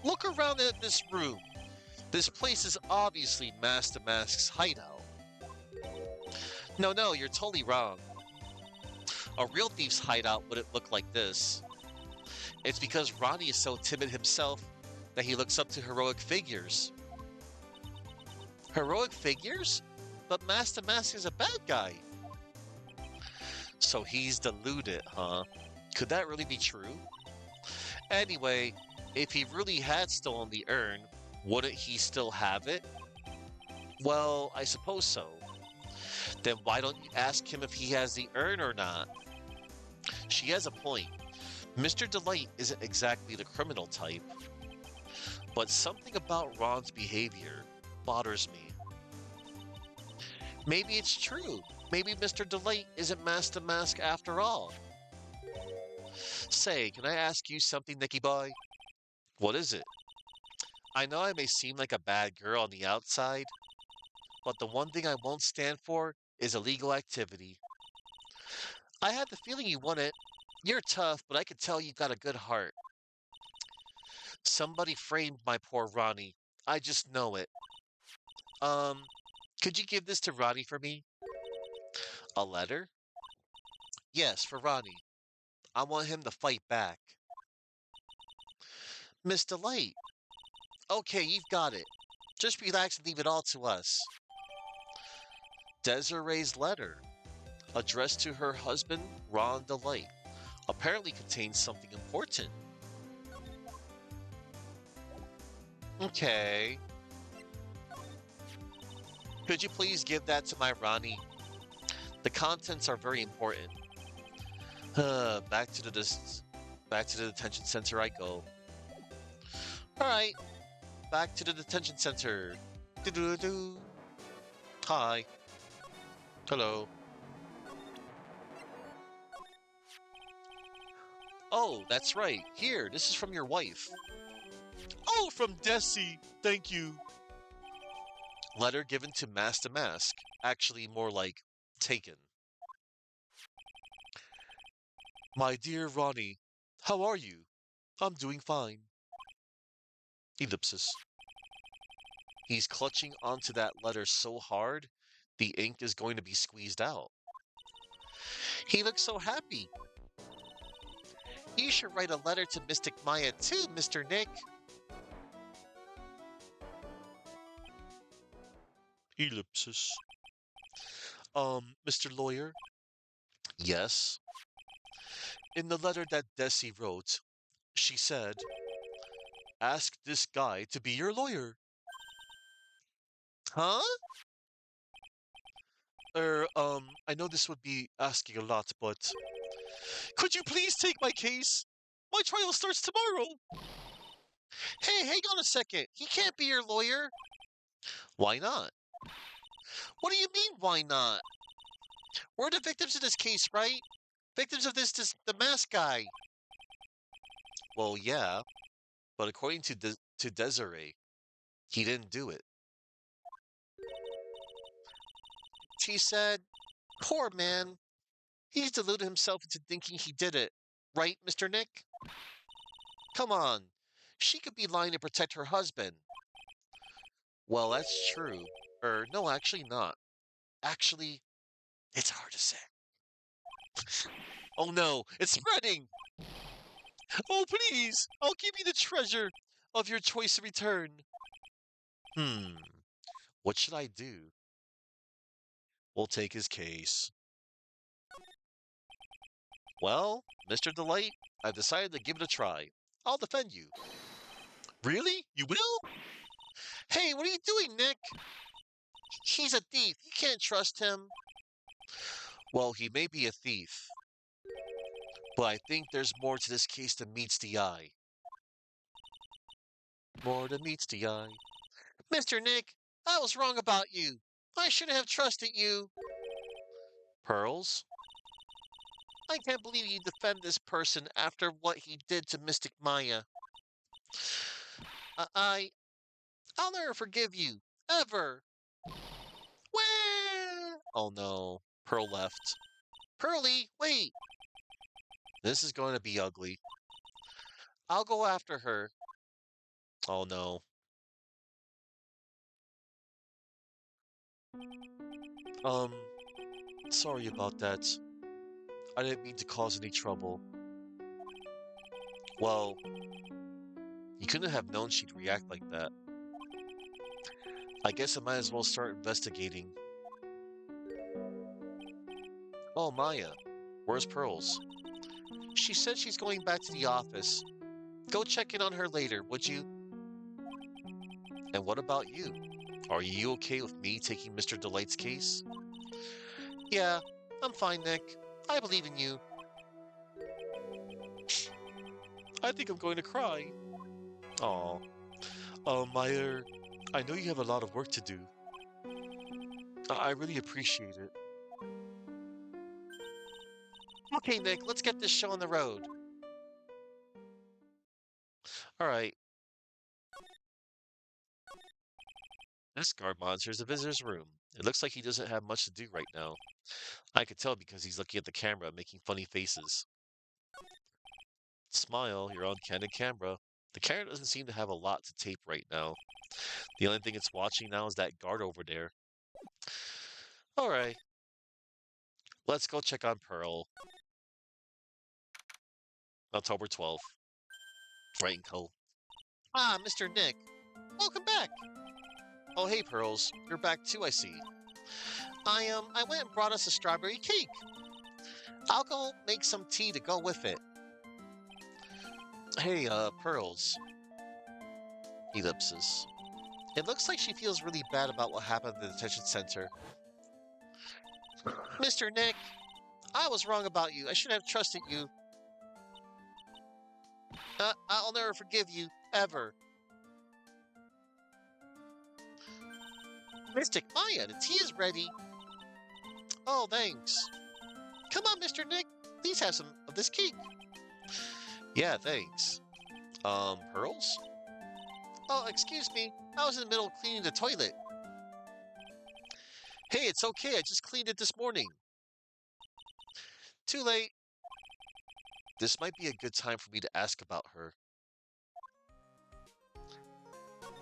Look around at this room. This place is obviously Master Mask's hideout. No, you're totally wrong. A real thief's hideout wouldn't look like this. It's because Ronnie is so timid himself that he looks up to heroic figures. Heroic figures? But Master Mask is a bad guy. So he's deluded, huh? Could that really be true? Anyway, if he really had stolen the urn, wouldn't he still have it? Well, I suppose so. Then why don't you ask him if he has the urn or not? She has a point. Mr. Delight isn't exactly the criminal type. But something about Ron's behavior bothers me. Maybe it's true. Maybe Mr. Delight isn't Master Mask after all. Say, can I ask you something, Nicky Boy? What is it? I know I may seem like a bad girl on the outside, but the one thing I won't stand for is illegal activity. I had the feeling you wouldn't. You're tough, but I could tell you got a good heart. Somebody framed my poor Ronnie. I just know it. Um, could you give this to Ronnie for me? A letter? Yes, for Ronnie. I want him to fight back. Miss Delight. Okay, you've got it. Just relax and leave it all to us. Desiree's letter, addressed to her husband, Ron Delight, apparently contains something important. Okay. Could you please give that to my Ronnie? The contents are very important. Back to the detention center I go. All right, back to the detention center. Do. Hi. Hello. Oh, that's right. Here, this is from your wife. Oh, from Desi. Thank you. Letter given to Master Mask. Actually, more like taken. My dear Ronnie, how are you? I'm doing fine. Ellipsis. He's clutching onto that letter so hard, the ink is going to be squeezed out. He looks so happy. You should write a letter to Mystic Maya too, Mr. Nick. Ellipsis. Mr. Lawyer? Yes. In the letter that Desi wrote, she said, ask this guy to be your lawyer. Huh? I know this would be asking a lot, but could you please take my case? My trial starts tomorrow. Hey, hang on a second. He can't be your lawyer. Why not? What do you mean, why not? We're the victims of this case, right? Victims of this the mask guy. Well, yeah, but according to to Desiree, he didn't do it. She said, poor man. He's deluded himself into thinking he did it. Right, Mr. Nick? Come on. She could be lying to protect her husband. Well, that's true. No, actually not. Actually, it's hard to say. Oh no, it's spreading! Oh, please! I'll give you the treasure of your choice in return. Hmm, what should I do? We'll take his case. Well, Mr. Delight, I've decided to give it a try. I'll defend you. Really? You will? Hey, what are you doing, Nick? He's a thief. You can't trust him. Well, he may be a thief, but I think there's more to this case than meets the eye. more than meets the eye. Mr. Nick, I was wrong about you. I should have trusted you. Pearls? I can't believe you defend this person after what he did to Mystic Maya. I'll never forgive you. Ever. Where? Oh no. Pearl left. Pearly, wait. This is going to be ugly. I'll go after her. Oh no. Um, sorry about that. I didn't mean to cause any trouble. Well, you couldn't have known she'd react like that. I guess I might as well start investigating. Oh, Maya. Where's Pearls? She said she's going back to the office. Go check in on her later, would you? And what about you? Are you okay with me taking Mr. Delight's case? Yeah, I'm fine, Nick. I believe in you. I think I'm going to cry. Aw. Maya, I know you have a lot of work to do. I really appreciate it. Okay, Nick, let's get this show on the road. All right. This guard monitors the visitor's room. It looks like he doesn't have much to do right now. I could tell because he's looking at the camera, making funny faces. Smile, you're on candid camera. The camera doesn't seem to have a lot to tape right now. The only thing it's watching now is that guard over there. All right, let's go check on Pearl. October 12th. Wright and Co. Ah, Mr. Nick. Welcome back. Oh, hey, Pearls. You're back too, I see. I went and brought us a strawberry cake. I'll go make some tea to go with it. Hey, Pearls. Ellipsis. It looks like she feels really bad about what happened at the detention center. Mr. Nick, I was wrong about you. I should have trusted you. I'll never forgive you, ever. Mystic Maya, the tea is ready. Oh, thanks. Come on, Mr. Nick. Please have some of this cake. Yeah, thanks. Pearls? Oh, excuse me. I was in the middle of cleaning the toilet. Hey, it's okay. I just cleaned it this morning. Too late. This might be a good time for me to ask about her.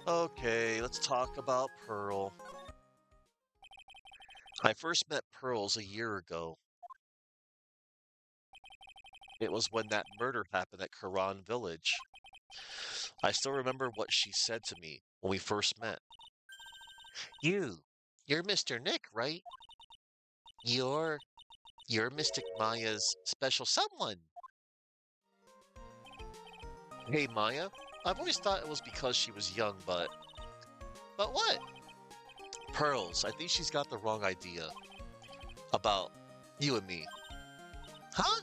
Okay, let's talk about Pearl. I first met Pearls a year ago. It was when that murder happened at Karan Village. I still remember what she said to me when we first met. You're Mr. Nick, right? You're, you're Mystic Maya's special someone. Hey, Maya. I've always thought it was because she was young, but... But what? Pearls, I think she's got the wrong idea. About you and me. Huh?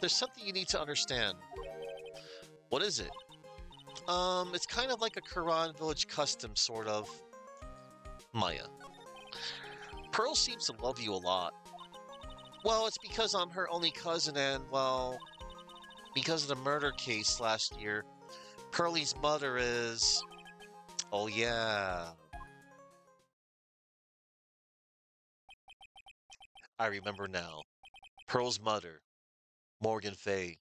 There's something you need to understand. What is it? It's kind of like a Quran village custom, sort of. Maya. Pearl seems to love you a lot. Well, it's because I'm her only cousin and, well, because of the murder case last year, Pearlie's mother is... Oh, yeah. I remember now. Pearl's mother, Morgan Fay.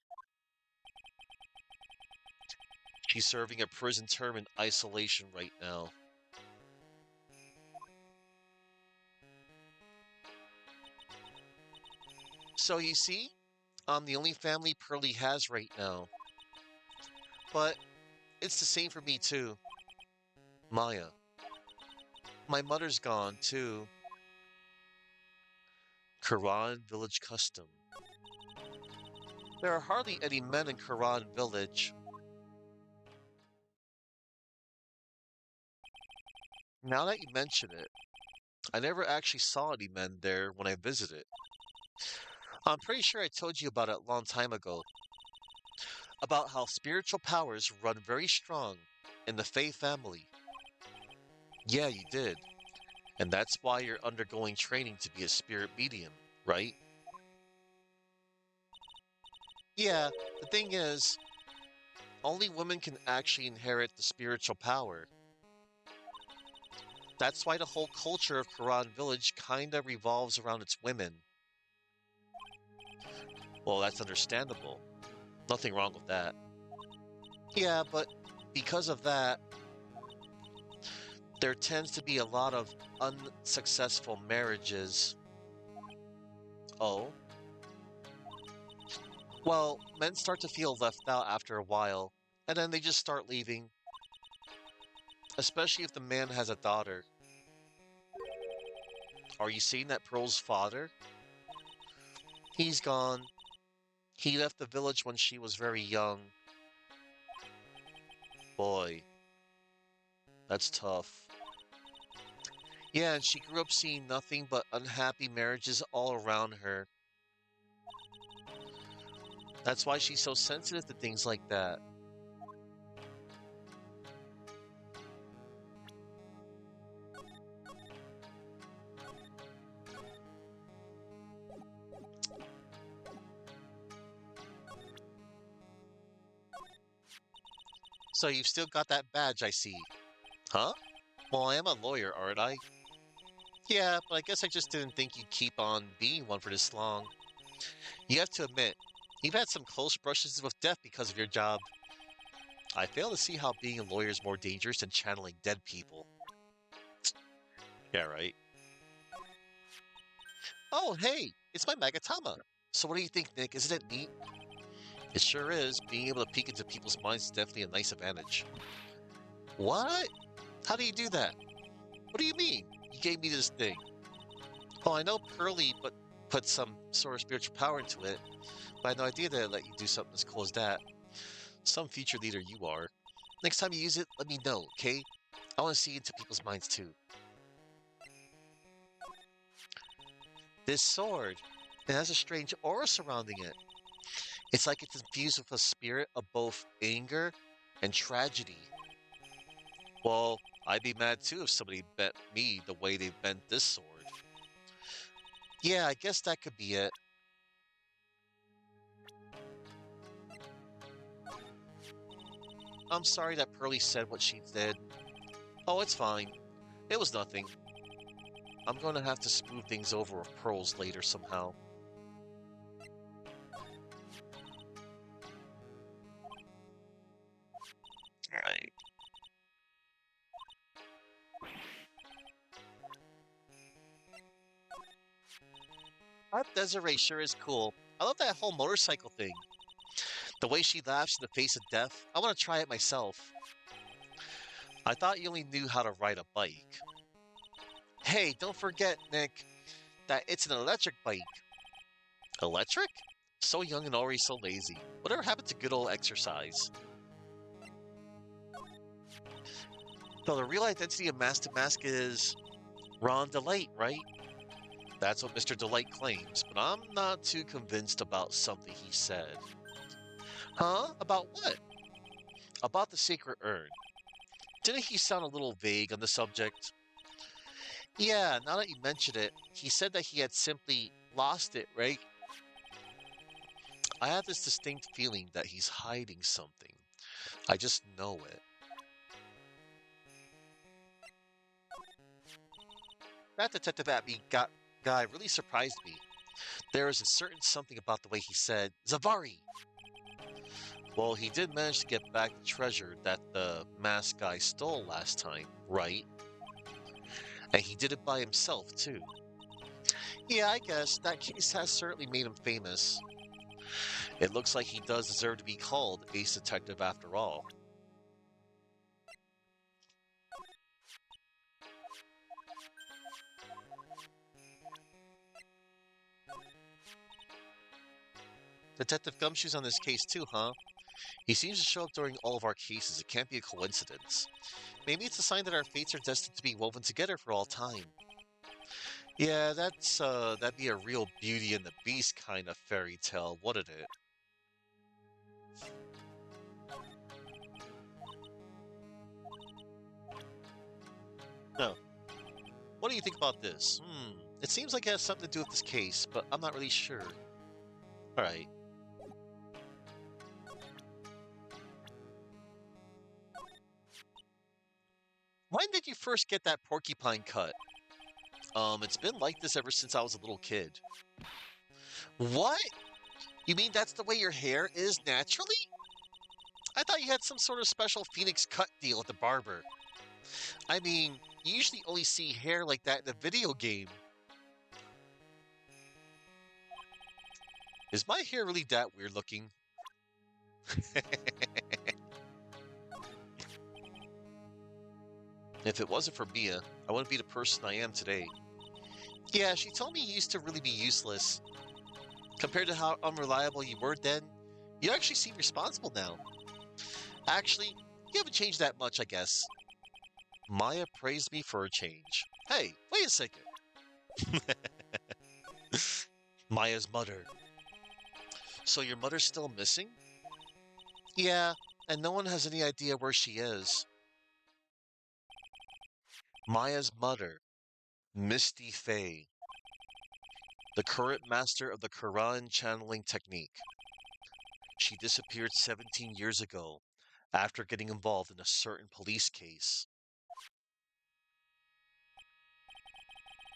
She's serving a prison term in isolation right now. So you see, I'm the only family Pearlie has right now. But it's the same for me too. Maya. My mother's gone too. Quran Village custom. There are hardly any men in Quran Village. Now that you mention it, I never actually saw any men there when I visited. I'm pretty sure I told you about it a long time ago. about how spiritual powers run very strong in the Fae family. Yeah, you did. And that's why you're undergoing training to be a spirit medium, right? Yeah, the thing is, only women can actually inherit the spiritual power. That's why the whole culture of Quran Village kinda revolves around its women. Well, that's understandable. Nothing wrong with that. Yeah, but because of that, there tends to be a lot of unsuccessful marriages. Oh? Well, men start to feel left out after a while, and then they just start leaving, especially if the man has a daughter. Are you seeing that Pearl's father? He's gone. He left the village when she was very young. Boy, that's tough. Yeah, and she grew up seeing nothing but unhappy marriages all around her. That's why she's so sensitive to things like that. So you've still got that badge, I see. Huh? Well, I am a lawyer, aren't I? Yeah, but I guess I just didn't think you'd keep on being one for this long. You have to admit, you've had some close brushes with death because of your job. I fail to see how being a lawyer is more dangerous than channeling dead people. Yeah, right. Oh, hey, it's my Magatama. So what do you think, Nick? Isn't it neat? It sure is. Being able to peek into people's minds is definitely a nice advantage. What? How do you do that? What do you mean? You gave me this thing. Oh, I know Pearly put some sort of spiritual power into it, but I had no idea that it let you do something as cool as that. Some future leader you are. Next time you use it, let me know, okay? I want to see into people's minds too. This sword, it has a strange aura surrounding it. It's like it's infused with a spirit of both anger and tragedy. Well, I'd be mad too if somebody bent me the way they bent this sword. Yeah, I guess that could be it. I'm sorry that Pearly said what she did. Oh, it's fine. It was nothing. I'm going to have to smooth things over with Pearls later somehow. Alright. That Desiree sure is cool. I love that whole motorcycle thing. The way she laughs in the face of death. I want to try it myself. I thought you only knew how to ride a bike. Hey, don't forget, Nick, that it's an electric bike. Electric? So young and already so lazy. Whatever happened to good old exercise? So the real identity of Master Mask is Ron Delight, right? That's what Mr. Delight claims, but I'm not too convinced about something he said. Huh? About what? About the sacred urn. Didn't he sound a little vague on the subject? Yeah, now that you mention it, he said that he had simply lost it, right? I have this distinct feeling that he's hiding something. I just know it. That Detective Abby guy really surprised me. There is a certain something about the way he said, Zavari! Well, he did manage to get back the treasure that the masked guy stole last time, right? And he did it by himself, too. Yeah, I guess that case has certainly made him famous. It looks like he does deserve to be called Ace Detective after all. Detective Gumshoe's on this case too, huh? He seems to show up during all of our cases. It can't be a coincidence. Maybe it's a sign that our fates are destined to be woven together for all time. Yeah, that'd be a real Beauty and the Beast kind of fairy tale, wouldn't it? No. What do you think about this? It seems like it has something to do with this case, but I'm not really sure. Alright. When did you first get that porcupine cut? It's been like this ever since I was a little kid. What? You mean that's the way your hair is naturally? I thought you had some sort of special phoenix cut deal at the barber. I mean, you usually only see hair like that in a video game. Is my hair really that weird looking? If it wasn't for Mia, I wouldn't be the person I am today. Yeah, she told me you used to really be useless. Compared to how unreliable you were then, you actually seem responsible now. Actually, you haven't changed that much, I guess. Maya praised me for a change. Hey, wait a second. Maya's mother. So your mother's still missing? Yeah, and no one has any idea where she is. Maya's mother, Misty Faye, the current master of the Quran channeling technique. She disappeared 17 years ago after getting involved in a certain police case.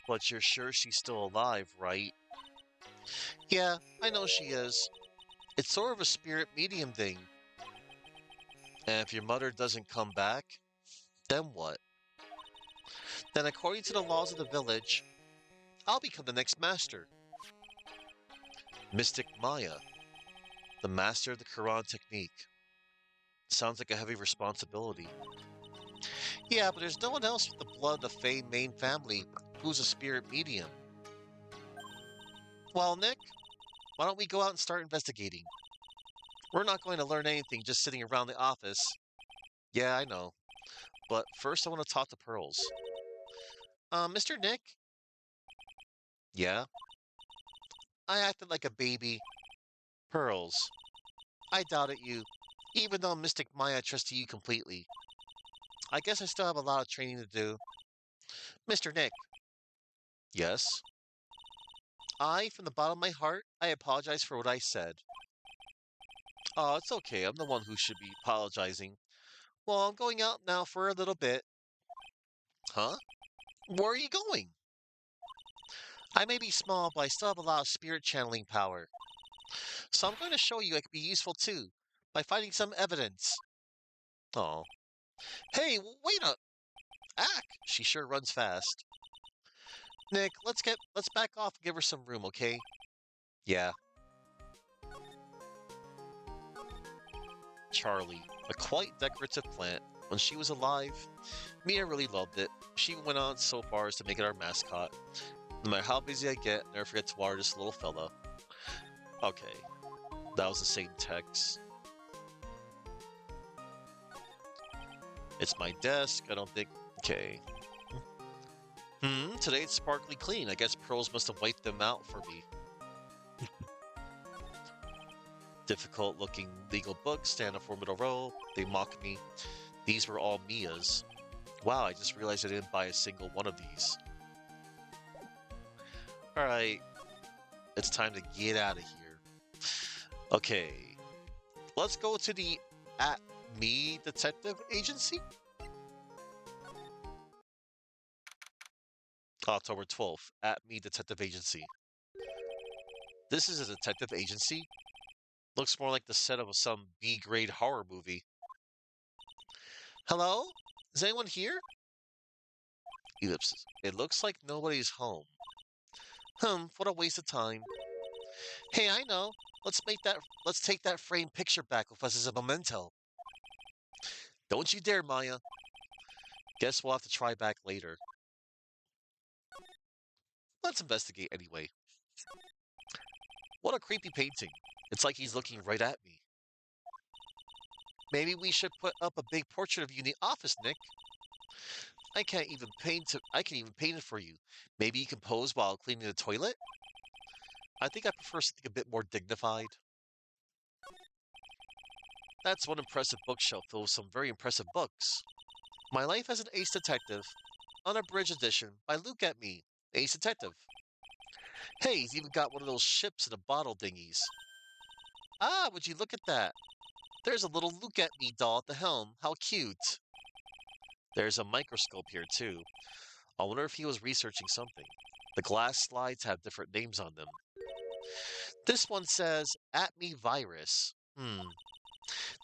But you're sure she's still alive, right? Yeah, I know she is. It's sort of a spirit medium thing. And if your mother doesn't come back, then what? Then according to the laws of the village, I'll become the next master. Mystic Maya, the master of the Quran technique. Sounds like a heavy responsibility. Yeah, but there's no one else with the blood of the Fae main family who's a spirit medium. Well, Nick, why don't we go out and start investigating? We're not going to learn anything just sitting around the office. Yeah, I know. But first I want to talk to Pearls. Mr. Nick? Yeah? I acted like a baby. Pearls. I doubted you, even though Mystic Maya trusted you completely. I guess I still have a lot of training to do. Mr. Nick. Yes? From the bottom of my heart, I apologize for what I said. Oh, it's okay. I'm the one who should be apologizing. Well, I'm going out now for a little bit. Huh? Where are you going? I may be small, but I still have a lot of spirit channeling power. So I'm going to show you I can be useful too, by finding some evidence. Oh. Hey, wait up! Ack! She sure runs fast. Nick, let's back off and give her some room, okay? Yeah. Charlie, a quite decorative plant. When she was alive, Mia really loved it. She went on so far as to make it our mascot. No matter how busy I get, never forget to water this little fella. Okay, that was the same text. It's my desk, I don't think... Okay. Today it's sparkly clean. I guess Pearls must have wiped them out for me. Difficult looking legal books stand in a formidable row. They mock me. These were all Mia's. Wow, I just realized I didn't buy a single one of these. Alright, it's time to get out of here. Okay, let's go to the At Me Detective Agency. October 12th, At Me Detective Agency. This is a detective agency? Looks more like the set of some B-grade horror movie. Hello? Is anyone here? Ellipsis. It looks like nobody's home. What a waste of time. Hey, I know. Let's take that framed picture back with us as a memento. Don't you dare, Maya. Guess we'll have to try back later. Let's investigate anyway. What a creepy painting. It's like he's looking right at me. Maybe we should put up a big portrait of you in the office, Nick. I can even paint it for you. Maybe you can pose while cleaning the toilet? I think I prefer something a bit more dignified. That's one impressive bookshelf filled with some very impressive books. My life as an ace detective. unabridged edition by Luke at Me, Ace Detective. Hey, he's even got one of those ships in a bottle dinghies. Ah, would you look at that? There's a little Luke at Me doll at the helm. How cute. There's a microscope here, too. I wonder if he was researching something. The glass slides have different names on them. This one says, At Me Virus.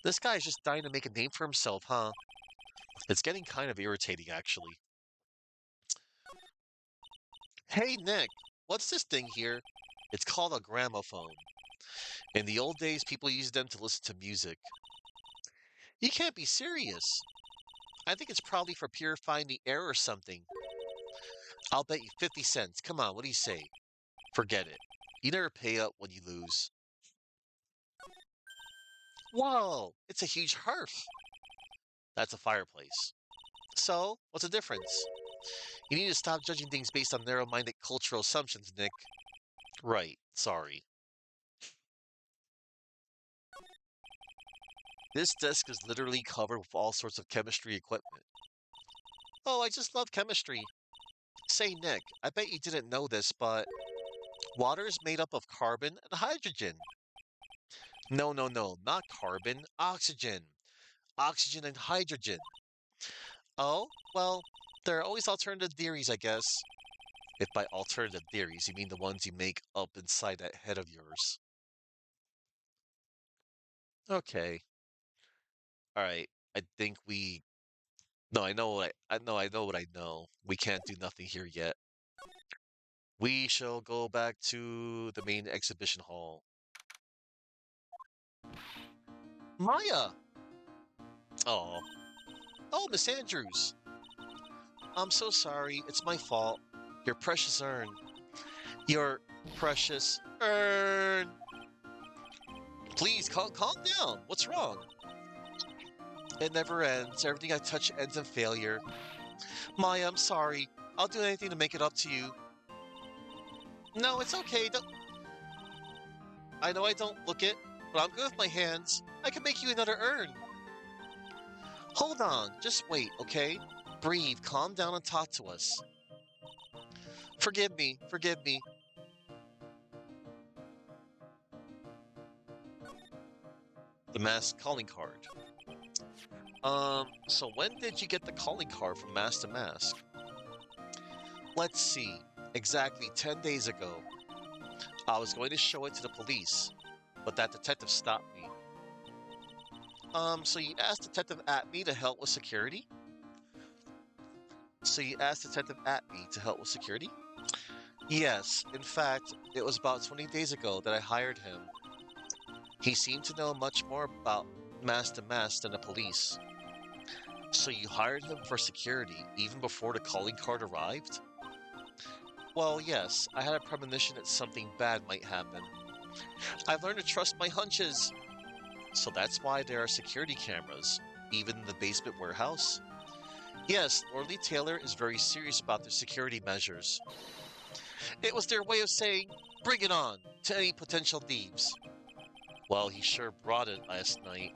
This guy's just dying to make a name for himself, huh? It's getting kind of irritating, actually. Hey, Nick, what's this thing here? It's called a gramophone. In the old days, people used them to listen to music. You can't be serious. I think it's probably for purifying the air or something. I'll bet you 50 cents. Come on, what do you say? Forget it. You never pay up when you lose. Whoa, it's a huge hearth. That's a fireplace. So, what's the difference? You need to stop judging things based on narrow-minded cultural assumptions, Nick. Right, sorry. This desk is literally covered with all sorts of chemistry equipment. Oh, I just love chemistry. Say, Nick, I bet you didn't know this, but water is made up of carbon and hydrogen. No, no, no, not carbon, oxygen. Oxygen and hydrogen. Oh, well, there are always alternative theories, I guess. If by alternative theories you mean the ones you make up inside that head of yours. Okay. All right. I think we No, I know what I know what I know. We can't do nothing here yet. We shall go back to the main exhibition hall. Maya! Oh. Oh, Miss Andrews. I'm so sorry. It's my fault. Your precious urn. Your precious urn. Please calm down. What's wrong? It never ends. Everything I touch ends in failure. Maya, I'm sorry. I'll do anything to make it up to you. No, it's okay. I know I don't look it, but I'm good with my hands. I can make you another urn. Hold on. Just wait, okay? Breathe, calm down, and talk to us. Forgive me. Forgive me. The masked calling card. So when did you get the calling card from Mask to Mask? Let's see. Exactly 10 days ago. I was going to show it to the police, but that detective stopped me. So you asked Detective Atme to help with security? So you asked Detective Atme to help with security? Yes, in fact, it was about 20 days ago that I hired him. He seemed to know much more about Mask to Mask than the police. So you hired him for security even before the calling card arrived? Well, yes, I had a premonition that something bad might happen. I've learned to trust my hunches. So that's why there are security cameras, even in the basement warehouse? Yes, Lord Lee Taylor is very serious about their security measures. It was their way of saying, bring it on, to any potential thieves. Well, he sure brought it last night.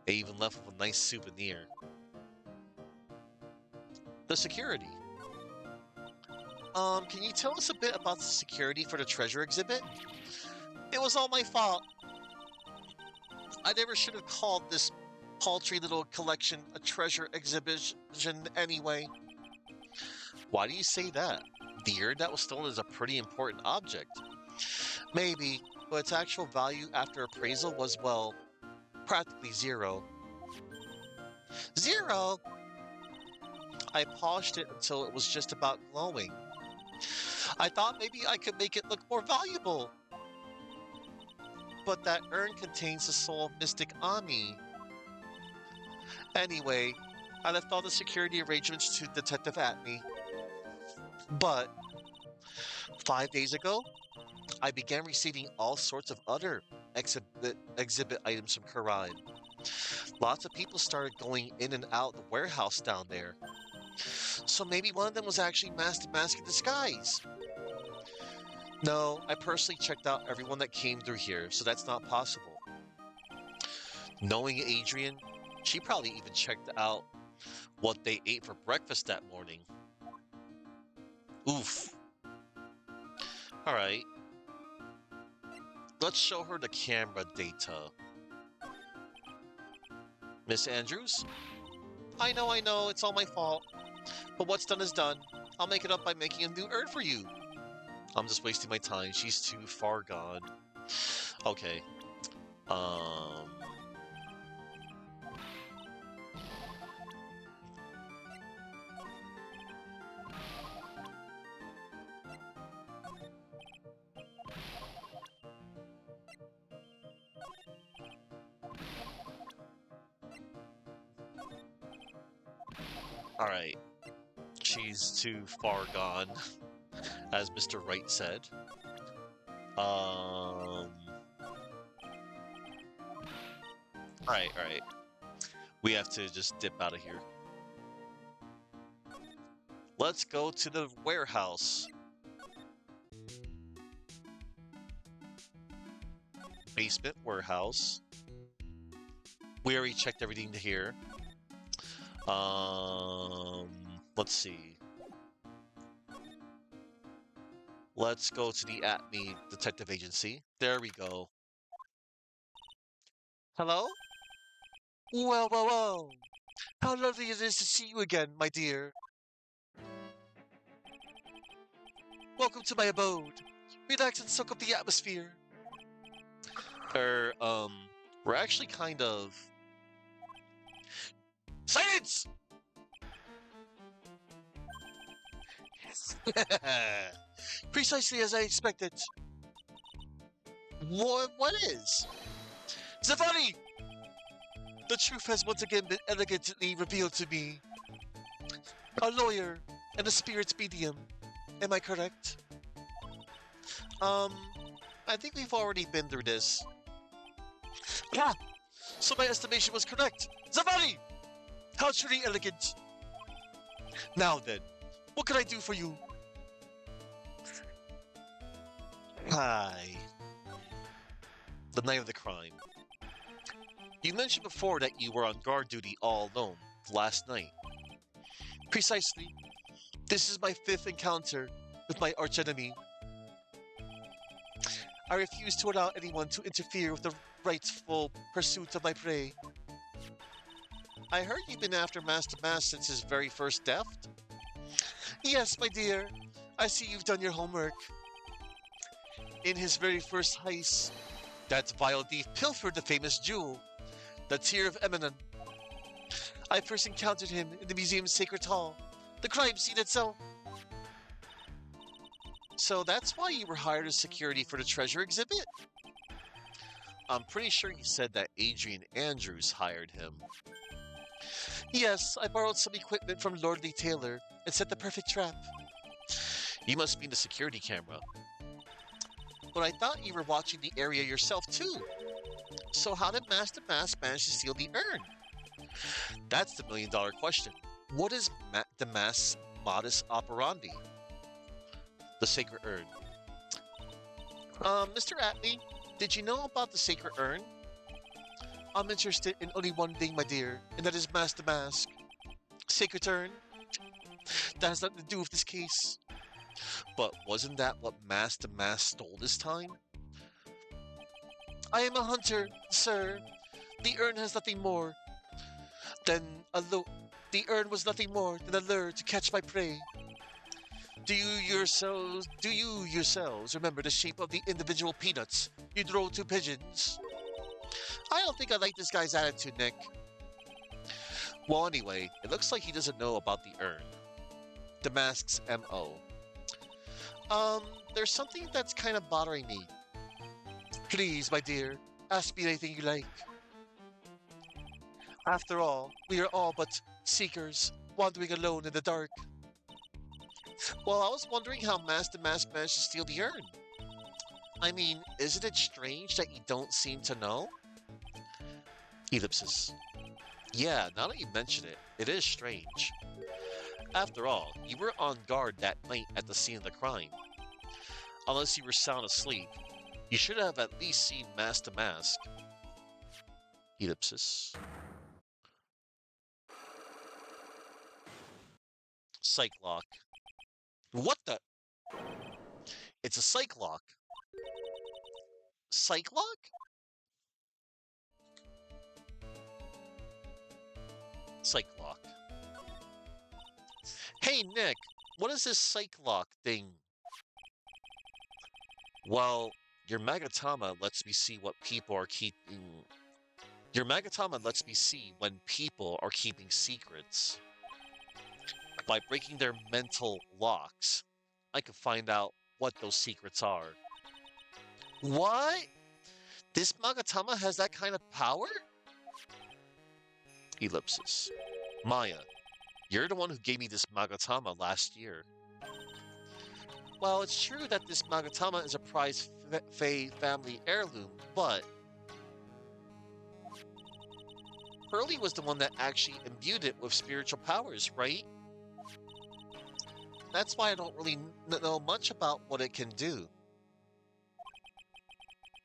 They even left with a nice souvenir. The security. Can you tell us a bit about the security for the treasure exhibit? It was all my fault. I never should have called this paltry little collection a treasure exhibition anyway. Why do you say that? The urn that was stolen is a pretty important object. Maybe, but its actual value after appraisal was, well, practically zero. Zero? I polished it until it was just about glowing. I thought maybe I could make it look more valuable. But that urn contains the soul of Mystic Ami. Anyway, I left all the security arrangements to Detective Atme. But 5 days ago, I began receiving all sorts of other exhibit items from Karai. Lots of people started going in and out the warehouse down there. So maybe one of them was actually Mask to Mask in disguise. No, I personally checked out everyone that came through here, so that's not possible. Knowing Adrian, she probably even checked out what they ate for breakfast that morning. Oof. All right. Let's show her the camera data. Miss Andrews? I know, it's all my fault. But what's done is done. I'll make it up by making a new urn for you. I'm just wasting my time. She's too far gone. Okay. Um. All right. She's too far gone, as Mr. Wright said. All right, all right. We have to just dip out of here. Let's go to the warehouse. Basement warehouse. We already checked everything here. Um, let's see. Let's go to the Acme Detective Agency. There we go. Hello? Well, well, well. How lovely it is to see you again, my dear. Welcome to my abode. Relax and soak up the atmosphere. Er, um, we're actually kind of... Science! Precisely as I expected. What is? Zavani! The truth has once again been elegantly revealed to me. A lawyer and a spirit's medium. Am I correct? Um, I think we've already been through this. Yeah, so my estimation was correct. Zavani! How truly elegant. Now then, what can I do for you? Hi. The night of the crime. You mentioned before that you were on guard duty all alone last night. Precisely. This is my fifth encounter with my archenemy. I refuse to allow anyone to interfere with the rightful pursuit of my prey. I heard you've been after Master Mass since his very first theft? Yes, my dear. I see you've done your homework. In his very first heist, that vile thief pilfered the famous jewel, the Tear of Emanon. I first encountered him in the museum's sacred hall, the crime scene itself. So that's why you were hired as security for the treasure exhibit? I'm pretty sure you said that Adrian Andrews hired him. Yes, I borrowed some equipment from Lordly Taylor and set the perfect trap. You must mean the security camera. But I thought you were watching the area yourself too. So how did Master Mask manage to steal the urn? That's the million-dollar question. What is the Mask's modus operandi? The sacred urn. Mr. Atney, did you know about the sacred urn? I'm interested in only one thing, my dear, and that is Master Mask. Sacred urn? That has nothing to do with this case. But wasn't that what Master Mask stole this time? I am a hunter, sir. The urn has nothing more than the urn was nothing more than a lure to catch my prey. Do you yourselves remember the shape of the individual peanuts you throw to pigeons? I don't think I like this guy's attitude, Nick. Well, anyway, it looks like he doesn't know about the urn. The Mask's M.O. There's something that's kind of bothering me. Please, my dear, ask me anything you like. After all, we are all but seekers, wandering alone in the dark. Well, I was wondering how Master Mask managed to steal the urn. I mean, isn't it strange that you don't seem to know? Ellipsis. Yeah, now that you mention it, it is strange. After all, you were on guard that night at the scene of the crime. Unless you were sound asleep, you should have at least seen Master Mask. Ellipsis. Psych lock. What the? It's a psych lock. Psych lock? Psych lock. Hey, Nick, what is this psych lock thing? Well, your Magatama lets me see what people are keeping. Your Magatama lets me see when people are keeping secrets. By breaking their mental locks, I can find out what those secrets are. What? This Magatama has that kind of power? Ellipsis. Maya, you're the one who gave me this Magatama last year. Well, it's true that this Magatama is a prized Fey family heirloom, but Hurley was the one that actually imbued it with spiritual powers, right? That's why I don't really know much about what it can do.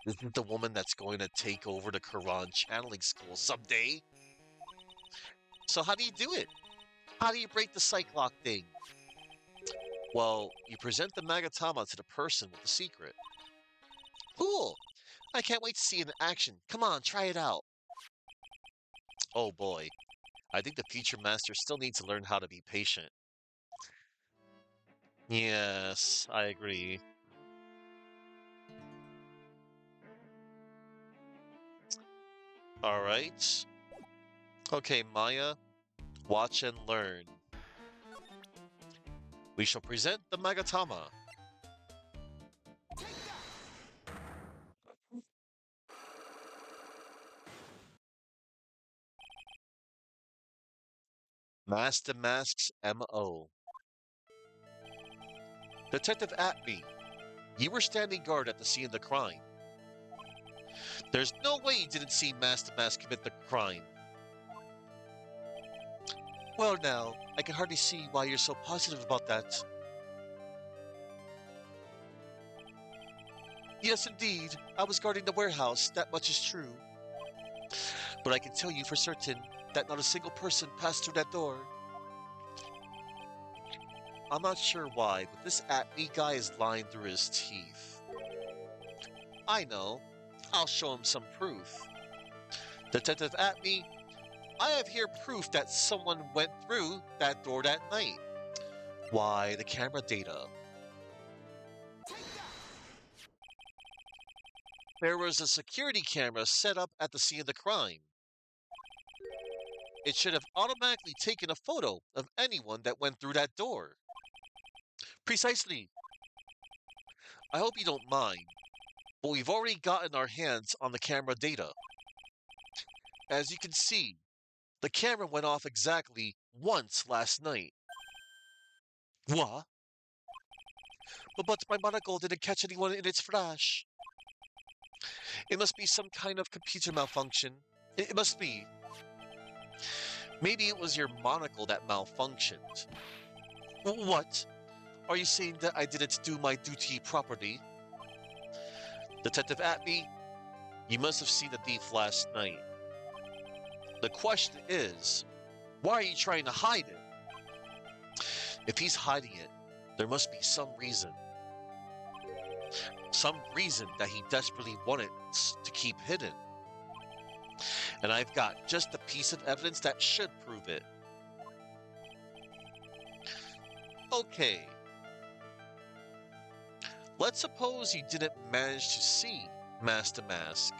Isn't the woman that's going to take over the Quran channeling school someday? So how do you do it? How do you break the psych lock thing? Well, you present the Magatama to the person with the secret. Cool! I can't wait to see it in action. Come on, try it out. Oh boy, I think the future master still needs to learn how to be patient. Yes, I agree. Alright. Okay, Maya, watch and learn. We shall present the Magatama. Master Mask's M.O. Detective Atby, you were standing guard at the scene of the crime. There's no way you didn't see Master Mask commit the crime. Well now, I can hardly see why you're so positive about that. Yes, indeed. I was guarding the warehouse, that much is true. But I can tell you for certain that not a single person passed through that door. I'm not sure why, but this Atme guy is lying through his teeth. I know. I'll show him some proof. Detective Atme, I have here proof that someone went through that door that night. Why, the camera data. There was a security camera set up at the scene of the crime. It should have automatically taken a photo of anyone that went through that door. Precisely. I hope you don't mind, but we've already gotten our hands on the camera data. As you can see, the camera went off exactly once last night. What? But my monocle didn't catch anyone in its flash. It must be some kind of computer malfunction. It must be. Maybe it was your monocle that malfunctioned. What? Are you saying that I didn't do my duty properly? Detective Atby, you must have seen the thief last night. The question is, why are you trying to hide it? If he's hiding it, there must be some reason. Some reason that he desperately wanted to keep hidden. And I've got just a piece of evidence that should prove it. Okay. Let's suppose you didn't manage to see Master Mask.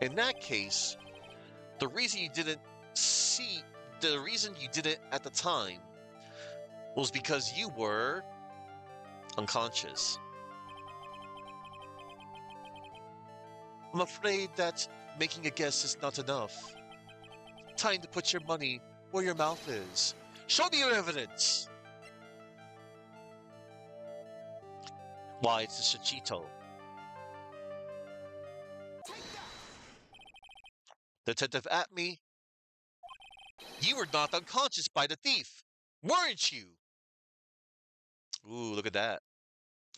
In that case, the reason you didn't at the time was because you were unconscious. I'm afraid that making a guess is not enough. Time to put your money where your mouth is. Show me your evidence! Why, it's a Shachito. Detective Atme, you were knocked unconscious by the thief, weren't you? Ooh, look at that.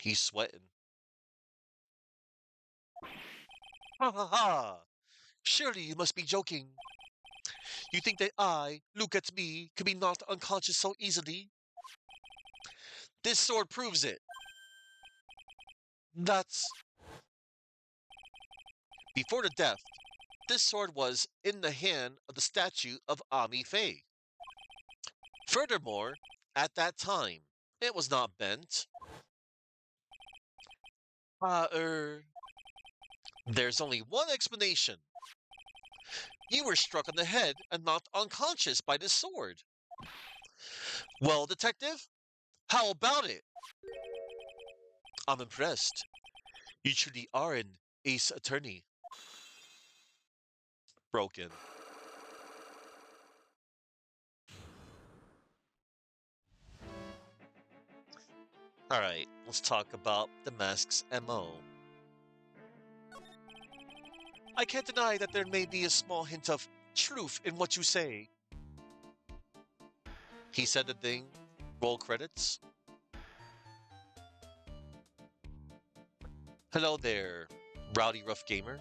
He's sweating. Ha ha ha! Surely you must be joking. You think that I, look at me, can be knocked unconscious so easily? This sword proves it. That's before the death. This sword was in the hand of the statue of Ami Fei. Furthermore, at that time, it was not bent. Ah, there's only one explanation. You were struck on the head and knocked unconscious by this sword. Well, detective, how about it? I'm impressed. You truly are an ace attorney. Broken. Alright, let's talk about the mask's MO. I can't deny that there may be a small hint of truth in what you say. He said the thing. Roll credits. Hello there, Rowdy Rough Gamer.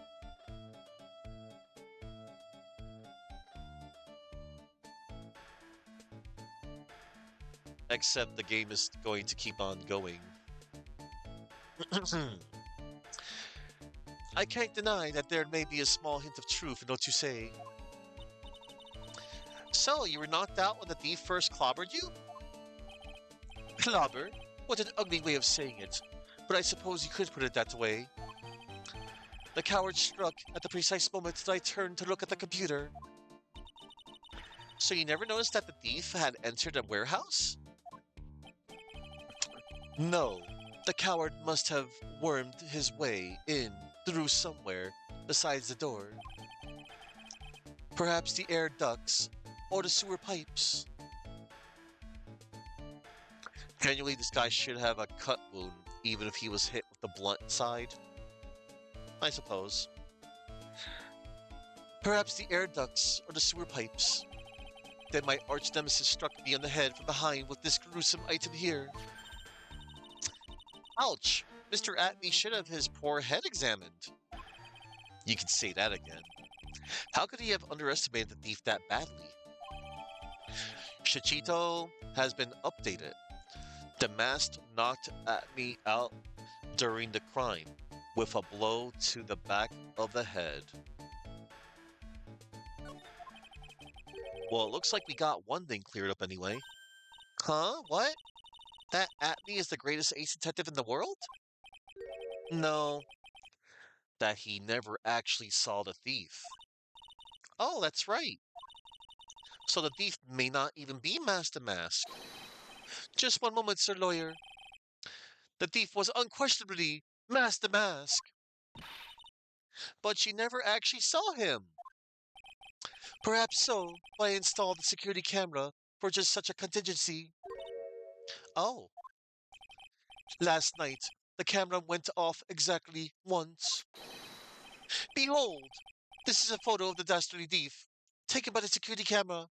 Except the game is going to keep on going. I can't deny that there may be a small hint of truth in what you say. So, you were knocked out when the thief first clobbered you? Clobber? What an ugly way of saying it. But I suppose you could put it that way. The coward struck at the precise moment that I turned to look at the computer. So you never noticed that the thief had entered a warehouse? No. The coward must have wormed his way in through somewhere besides the door. Perhaps the air ducts or the sewer pipes. Genuinely, this guy should have a cut wound, even if he was hit with the blunt side. I suppose. Perhaps the air ducts or the sewer pipes. Then my arch nemesis struck me on the head from behind with this gruesome item here. Ouch! Mr. Atney should have his poor head examined. You can say that again. How could he have underestimated the thief that badly? Shichito has been updated. The mask knocked Atney out during the crime with a blow to the back of the head. Well, it looks like we got one thing cleared up anyway. Huh? What? That Atney is the greatest ace detective in the world? No, that he never actually saw the thief. Oh, that's right. So the thief may not even be Master Mask. Just one moment, Sir Lawyer. The thief was unquestionably Master Mask. But she never actually saw him. Perhaps so, but I installed the security camera for just such a contingency. Oh. Last night, the camera went off exactly once. Behold! This is a photo of the dastardly thief, taken by the security camera.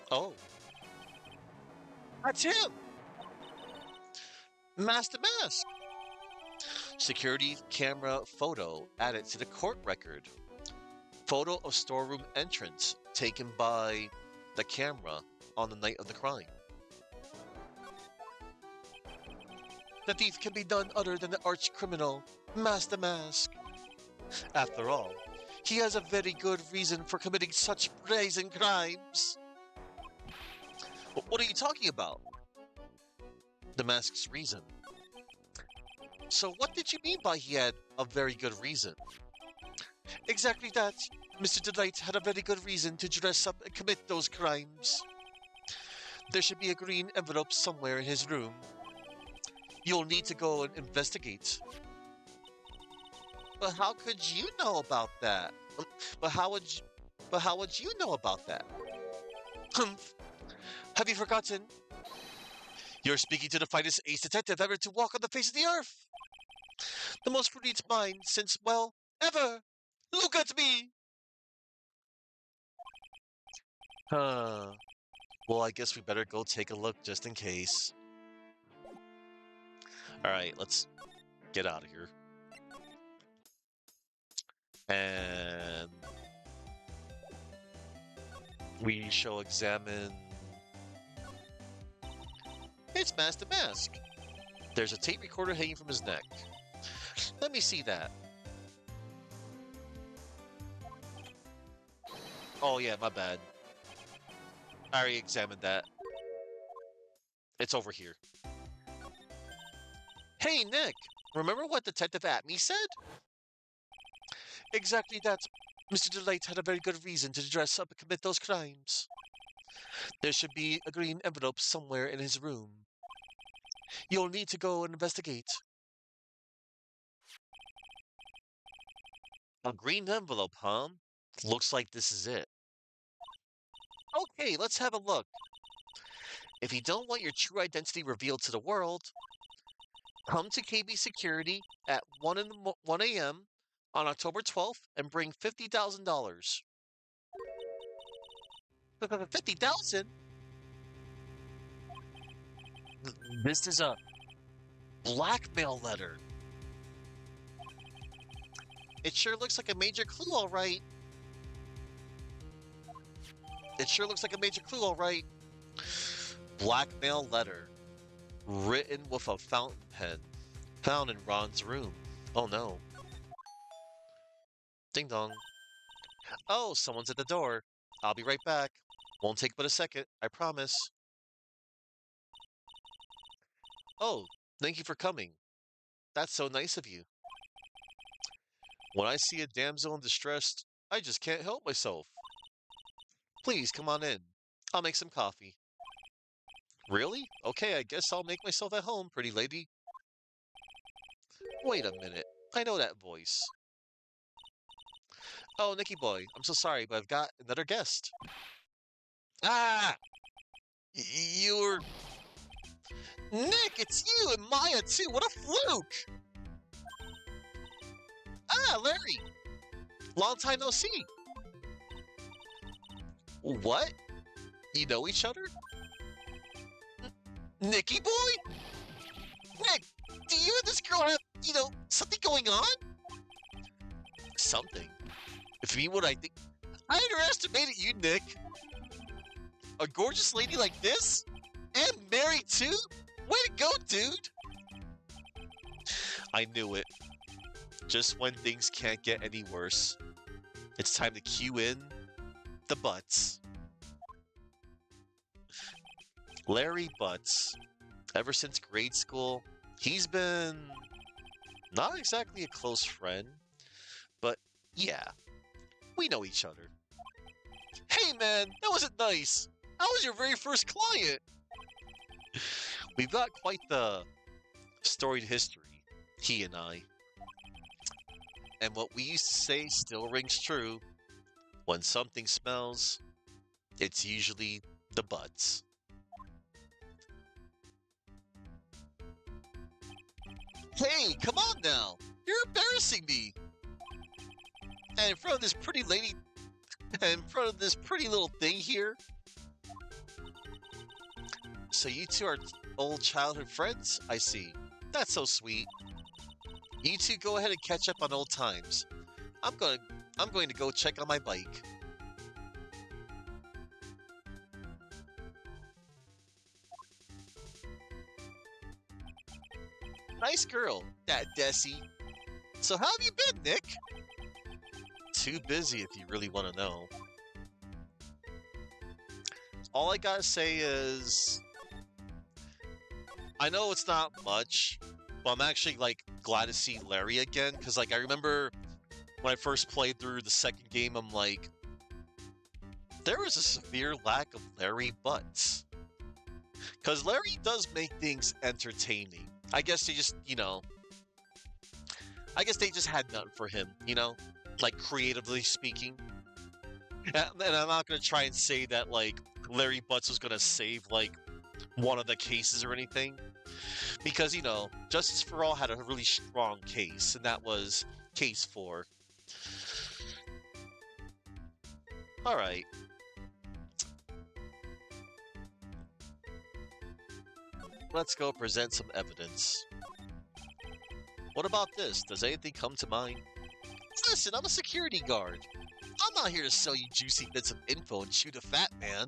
Oh. That's him! Master Mask! Security camera photo added to the court record. Photo of storeroom entrance taken by the camera on the night of the crime. The thief can be none other than the arch criminal, Master Mask. After all, he has a very good reason for committing such brazen crimes. What are you talking about? The Mask's reason. So what did you mean by he had a very good reason? Exactly that. Mr. Delight had a very good reason to dress up and commit those crimes. There should be a green envelope somewhere in his room. You'll need to go and investigate. But how could you know about that? But how would you know about that? Humph. Have you forgotten? You're speaking to the finest ace detective ever to walk on the face of the earth. The most brilliant mind since, well, ever. Look at me. Huh. Well, I guess we better go take a look just in case. Alright, let's get out of here. And we shall examine It's Mask the Mask. There's a tape recorder hanging from his neck. Let me see that. Oh yeah, my bad. I already examined that. It's over here. Hey, Nick! Remember what Detective Atme said? Exactly that. Mr. Delight had a very good reason to dress up and commit those crimes. There should be a green envelope somewhere in his room. You'll need to go and investigate. A green envelope, huh? Looks like this is it. Okay, let's have a look. If you don't want your true identity revealed to the world, come to KB Security at 1 a.m. on October 12th and bring $50,000. 50,000? This is a blackmail letter. It sure looks like a major clue, all right. It sure looks like a major clue, all right. Blackmail letter. Written with a fountain pen. Found in Ron's room. Oh no. Ding dong. Oh, someone's at the door. I'll be right back. Won't take but a second, I promise. Oh, thank you for coming. That's so nice of you. When I see a damsel in distress, I just can't help myself. Please, come on in. I'll make some coffee. Really? Okay, I guess I'll make myself at home, pretty lady. Wait a minute. I know that voice. Oh, Nicky boy, I'm so sorry, but I've got another guest. Ah! You're... Nick, it's you and Maya, too! What a fluke! Ah, Larry! Long time no see! What? You know each other? Nicky boy? Nick, do you and this girl have, something going on? Something? If you what I think... I underestimated you, Nick! A gorgeous lady like this? And married too? Way to go, dude! I knew it. Just when things can't get any worse. It's time to cue in the Butts. Larry Butts. Ever since grade school, he's been not exactly a close friend, but yeah, we know each other. Hey man, that wasn't nice. I was your very first client. We've got quite the storied history, he and I. And what we used to say still rings true. When something smells, it's usually the Butts. Hey, come on now! You're embarrassing me! And in front of this pretty lady, and in front of this pretty little thing here. So you two are old childhood friends, I see. That's so sweet. You two go ahead and catch up on old times. I'm going to go check on my bike. Nice girl, that Desi. So how have you been, Nick? Too busy if you really want to know. All I gotta say is... I know it's not much, but I'm actually, glad to see Larry again, because, I remember when I first played through the second game, I'm like, there is a severe lack of Larry Butts. Because Larry does make things entertaining. I guess they just, I guess they just had nothing for him, creatively speaking. And I'm not going to try and say that, Larry Butts was going to save, one of the cases or anything. Because, Justice for All had a really strong case, and that was Case 4. Alright. Let's go present some evidence. What about this? Does anything come to mind? Listen, I'm a security guard. I'm not here to sell you juicy bits of info and shoot a fat man.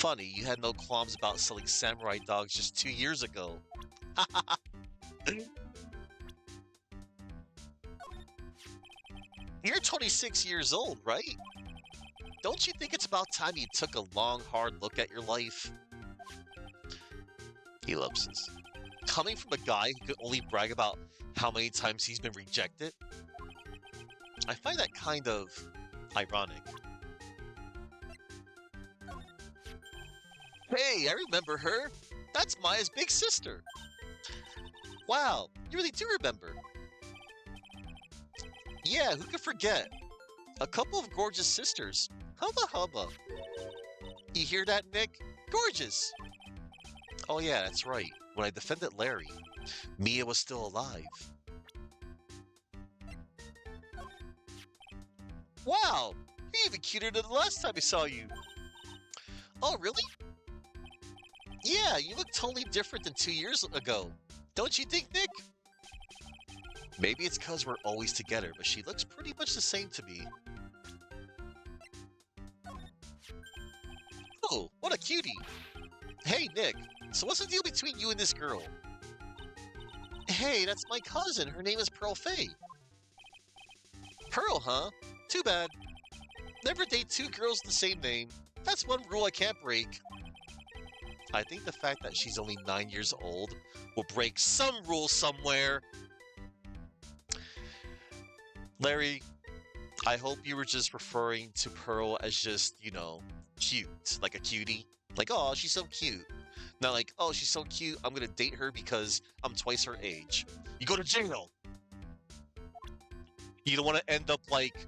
Funny, you had no qualms about selling samurai dogs just 2 years ago. You're 26 years old, right? Don't you think it's about time you took a long, hard look at your life? Ellipses. Coming from a guy who could only brag about how many times he's been rejected, I find that kind of ironic. Hey, I remember her. That's Maya's big sister. Wow, you really do remember. Yeah, who could forget? A couple of gorgeous sisters. Hubba hubba. You hear that, Nick? Gorgeous. Oh yeah, that's right. When I defended Larry, Mia was still alive. Wow, you're even cuter than the last time I saw you. Oh, really? Yeah, you look totally different than 2 years ago. Don't you think, Nick? Maybe it's because we're always together, but she looks pretty much the same to me. Oh, what a cutie. Hey, Nick, so what's the deal between you and this girl? Hey, that's my cousin. Her name is Pearl Faye. Pearl, huh? Too bad. Never date two girls with the same name. That's one rule I can't break. I think the fact that she's only 9 years old will break some rule somewhere. Larry, I hope you were just referring to Pearl as just, cute, like a cutie. Like, oh, she's so cute. Not like, oh, she's so cute, I'm gonna date her because I'm twice her age. You go to jail. You don't want to end up like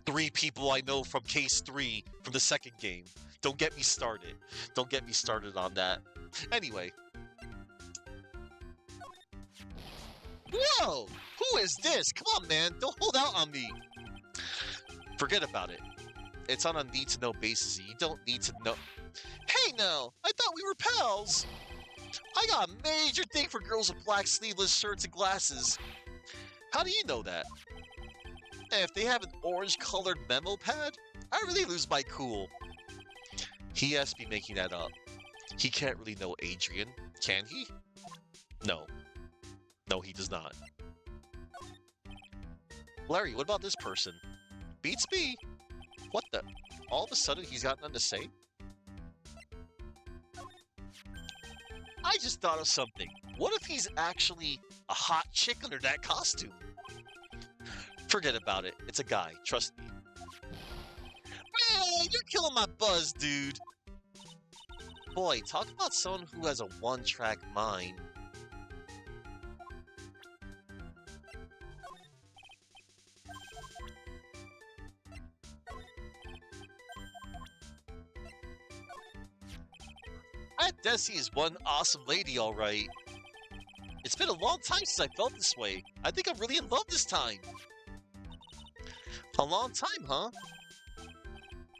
3 people I know from case 3 from the second game. Don't get me started. Don't get me started on that. Anyway. Whoa! Who is this? Come on, man. Don't hold out on me. Forget about it. It's on a need-to-know basis. You don't need to know. Hey, now! I thought we were pals! I got a major thing for girls with black sleeveless shirts and glasses. How do you know that? And if they have an orange-colored memo pad, I really lose my cool. He has to be making that up. He can't really know Adrian, can he? No. No, he does not. Larry, what about this person? Beats me. What the? All of a sudden, he's got nothing to say? I just thought of something. What if he's actually a hot chick under that costume? Forget about it. It's a guy. Trust me. Man, you're killing my buzz, dude. Boy, talk about someone who has a one-track mind. Aunt Desi is one awesome lady, all right. It's been a long time since I felt this way. I think I'm really in love this time. A long time, huh?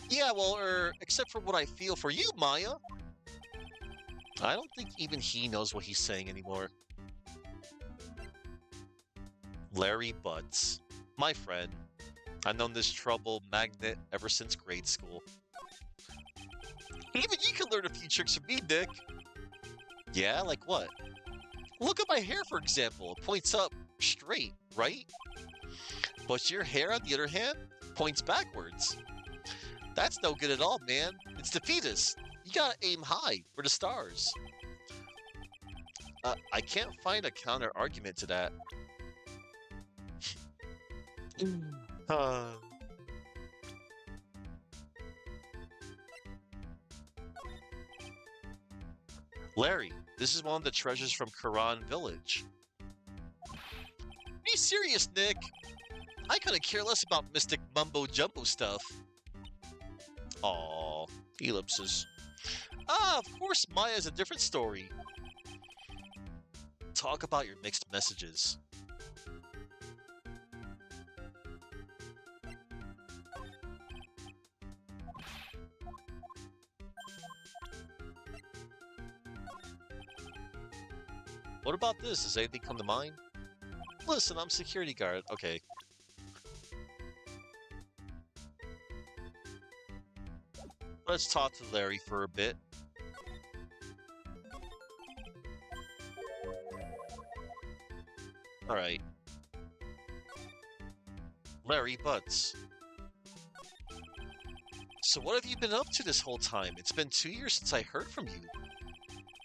Yeah, well, except for what I feel for you, Maya. I don't think even he knows what he's saying anymore. Larry Butts. My friend. I've known this trouble magnet ever since grade school. Even you can learn a few tricks from me, Nick. Yeah, like what? Look at my hair, for example. It points up straight, right? But your hair, on the other hand, points backwards. That's no good at all, man. It's defeatist. You gotta aim high for the stars. I can't find a counter argument to that. uh... Larry, this is one of the treasures from Karan Village. Be serious, Nick. I couldn't care less about mystic mumbo-jumbo stuff. Aww, ellipses. Ah, of course Maya's a different story. Talk about your mixed messages. What about this? Does anything come to mind? Listen, I'm security guard. Okay. Let's talk to Larry for a bit. Alright. Larry Butts. So what have you been up to this whole time? It's been 2 years since I heard from you.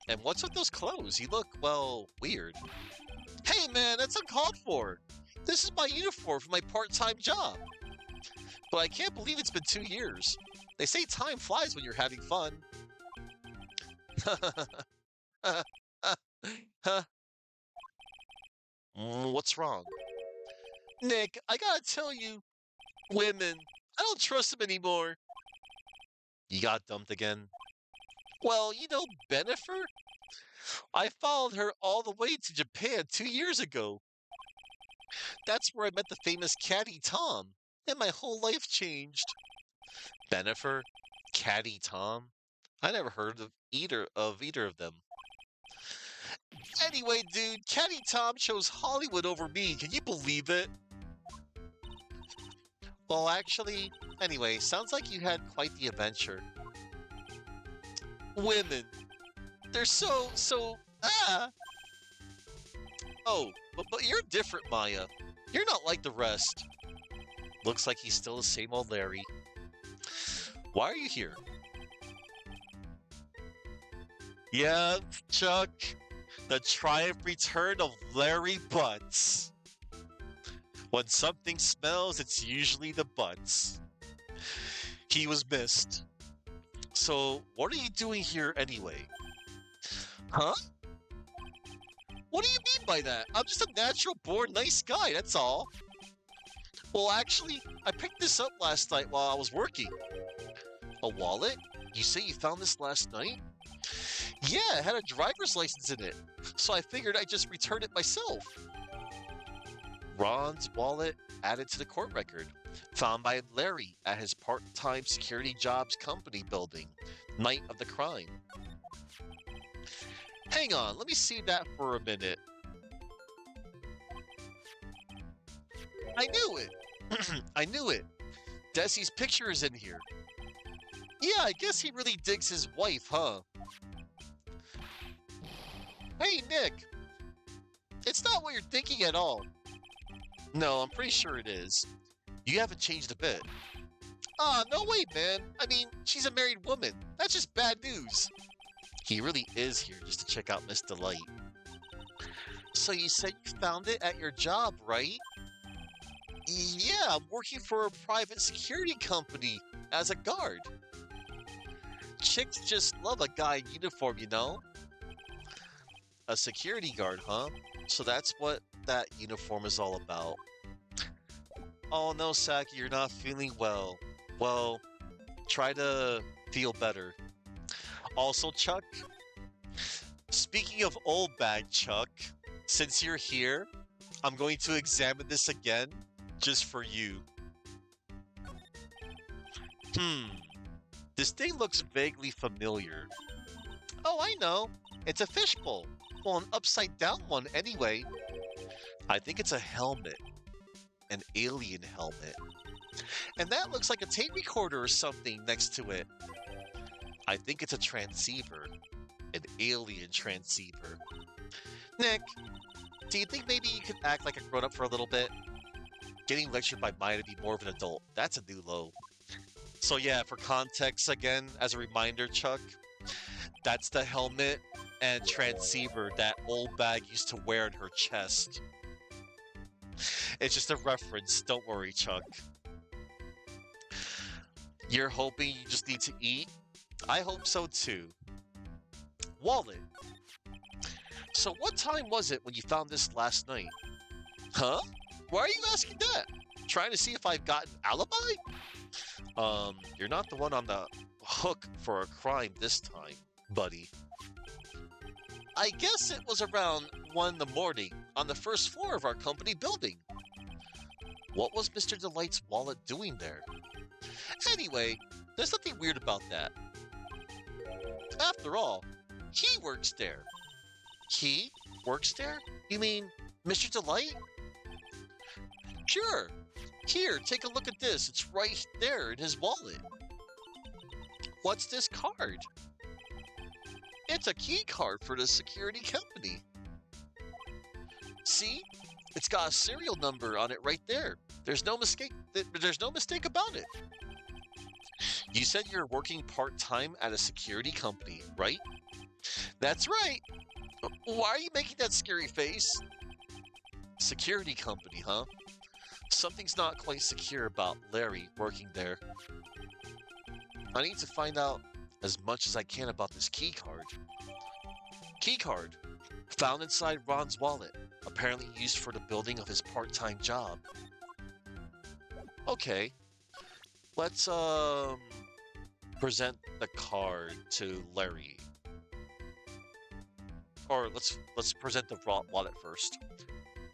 And what's with those clothes? You look, well, weird. Hey man, that's uncalled for. This is my uniform for my part-time job. But I can't believe it's been 2 years. They say time flies when you're having fun. What's wrong? Nick, I gotta tell you, women, I don't trust them anymore. You got dumped again? Well, you know, Bennifer? I followed her all the way to Japan 2 years ago. That's where I met the famous caddy Tom, and my whole life changed. Bennifer? Caddy Tom? I never heard of either of them. Anyway, dude, Caddy Tom chose Hollywood over me. Can you believe it? Well, actually, anyway, sounds like you had quite the adventure. Women. They're so. Oh, but you're different, Maya. You're not like the rest. Looks like he's still the same old Larry. Why are you here? Yeah, Chuck. The triumph return of Larry Butts. When something smells, it's usually the butts. He was missed. So, what are you doing here anyway? Huh? What do you mean by that? I'm just a natural born nice guy, that's all. Well, actually, I picked this up last night while I was working. A wallet? You say you found this last night? Yeah, it had a driver's license in it, so I figured I'd just return it myself. Ron's wallet added to the court record, found by Larry at his part-time security jobs company building, night of the crime. Hang on, let me see that for a minute. I knew it! I knew it! Desi's picture is in here. Yeah, I guess he really digs his wife, huh? Hey, Nick! It's not what you're thinking at all. No, I'm pretty sure it is. You haven't changed a bit. Ah, no way, man. I mean, she's a married woman. That's just bad news. He really is here just to check out Miss Delight. So you said you found it at your job, right? Yeah, I'm working for a private security company as a guard. Chicks just love a guy in uniform, you know? A security guard, huh? So that's what that uniform is all about. Oh no, Saki, you're not feeling well. Well, try to feel better. Also, Chuck, speaking of old bag, Chuck, since you're here, I'm going to examine this again, just for you. This thing looks vaguely familiar. Oh, I know. It's a fishbowl. Well, an upside down one anyway. I think it's a helmet. An alien helmet. And that looks like a tape recorder or something next to it. I think it's a transceiver. An alien transceiver. Nick, do you think maybe you could act like a grown-up for a little bit? Getting lectured by Maya to be more of an adult. That's a new low. So yeah, for context again, as a reminder, Chuck, that's the helmet and transceiver that old bag used to wear in her chest. It's just a reference, don't worry, Chuck. You're hoping you just need to eat? I hope so too. Wallet. So what time was it when you found this last night? Huh? Why are you asking that? Trying to see if I've got an alibi? You're not the one on the hook for a crime this time, buddy. I guess it was around 1 in the morning on the first floor of our company building. What was Mr. Delight's wallet doing there? Anyway, there's nothing weird about that. After all, he works there. He works there? You mean Mr. Delight? Sure. Here, take a look at this. It's right there in his wallet. What's this card? It's a key card for the security company. See? It's got a serial number on it right there. There's no mistake. There's no mistake about it. You said you're working part-time at a security company, right? That's right. Why are you making that scary face? Security company, huh? Something's not quite secure about Larry working there. I need to find out as much as I can about this key card. Key card, found inside Ron's wallet, apparently used for the building of his part-time job. Okay, let's present the card to Larry. Or let's present the wallet first.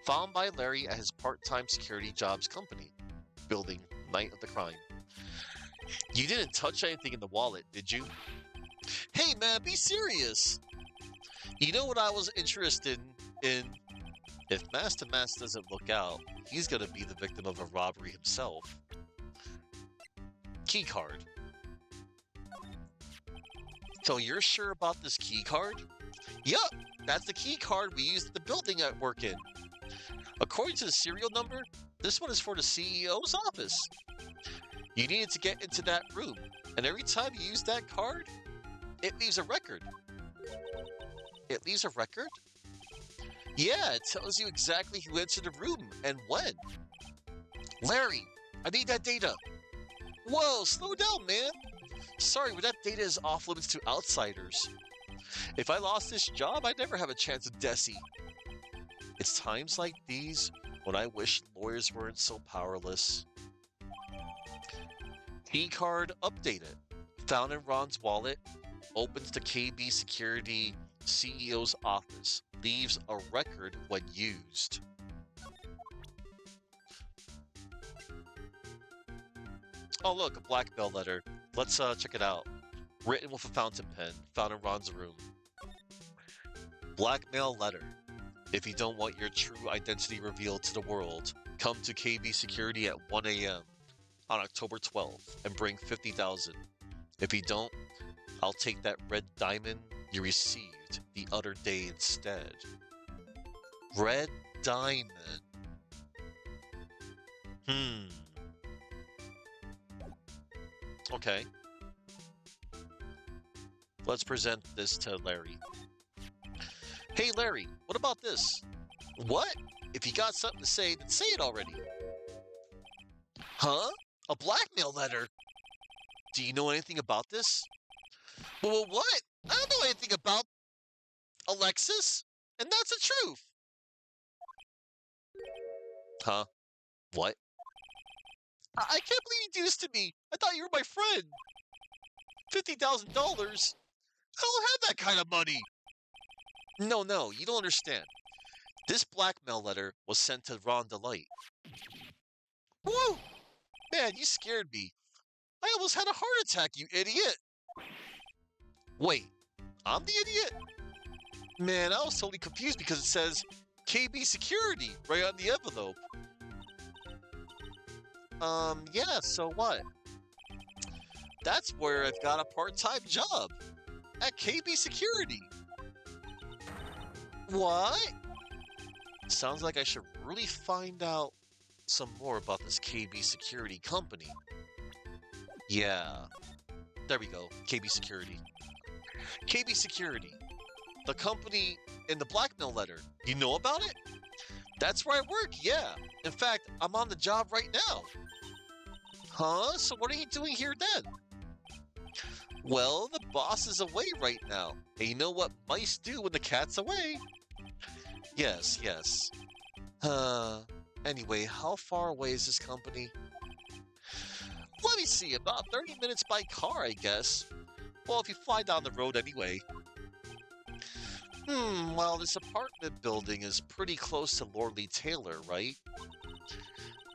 Found by Larry at his part-time security jobs company building night of the crime. You didn't touch anything in the wallet, did you? Hey man, be serious. You know what I was interested in? If Master Mass doesn't look out, he's gonna be the victim of a robbery himself. Key card. So you're sure about this key card? Yup, that's the key card we used at the building I work in. According to the serial number, this one is for the CEO's office. You needed to get into that room, and every time you use that card, it leaves a record. It leaves a record? Yeah, it tells you exactly who entered the room and when. Larry, I need that data. Whoa, slow down, man. Sorry, but that data is off limits to outsiders. If I lost this job, I'd never have a chance with Desi. It's times like these when I wish lawyers weren't so powerless. Key card updated. Found in Ron's wallet. Opens the KB Security CEO's office. Leaves a record when used. Oh look, a blackmail letter. Let's check it out. Written with a fountain pen. Found in Ron's room. Blackmail letter. If you don't want your true identity revealed to the world, come to KB Security at 1 a.m. on October 12th and bring 50,000. If you don't, I'll take that red diamond you received the other day instead. Red diamond. Okay. Let's present this to Larry. Hey Larry, what about this? What? If you got something to say, then say it already. Huh? A blackmail letter? Do you know anything about this? Well, what? I don't know anything about Alexis, and that's the truth. Huh? What? I can't believe you do this to me. I thought you were my friend. $50,000? I don't have that kind of money. No, you don't understand. This blackmail letter was sent to Ron Delight. Whoa! Man, you scared me. I almost had a heart attack, you idiot. Wait, I'm the idiot? Man, I was totally confused because it says KB Security right on the envelope. Yeah, so what? That's where I've got a part-time job. At KB Security. What? Sounds like I should really find out some more about this KB Security company. Yeah. There we go. KB Security. KB Security. The company in the blackmail letter. You know about it? That's where I work, yeah. In fact, I'm on the job right now. Huh? So what are you doing here then? Well, the boss is away right now. And you know what mice do when the cat's away? Yes. Anyway, how far away is this company? Let me see, about 30 minutes by car, I guess. Well, if you fly down the road anyway. Well, this apartment building is pretty close to Lordly Taylor, right?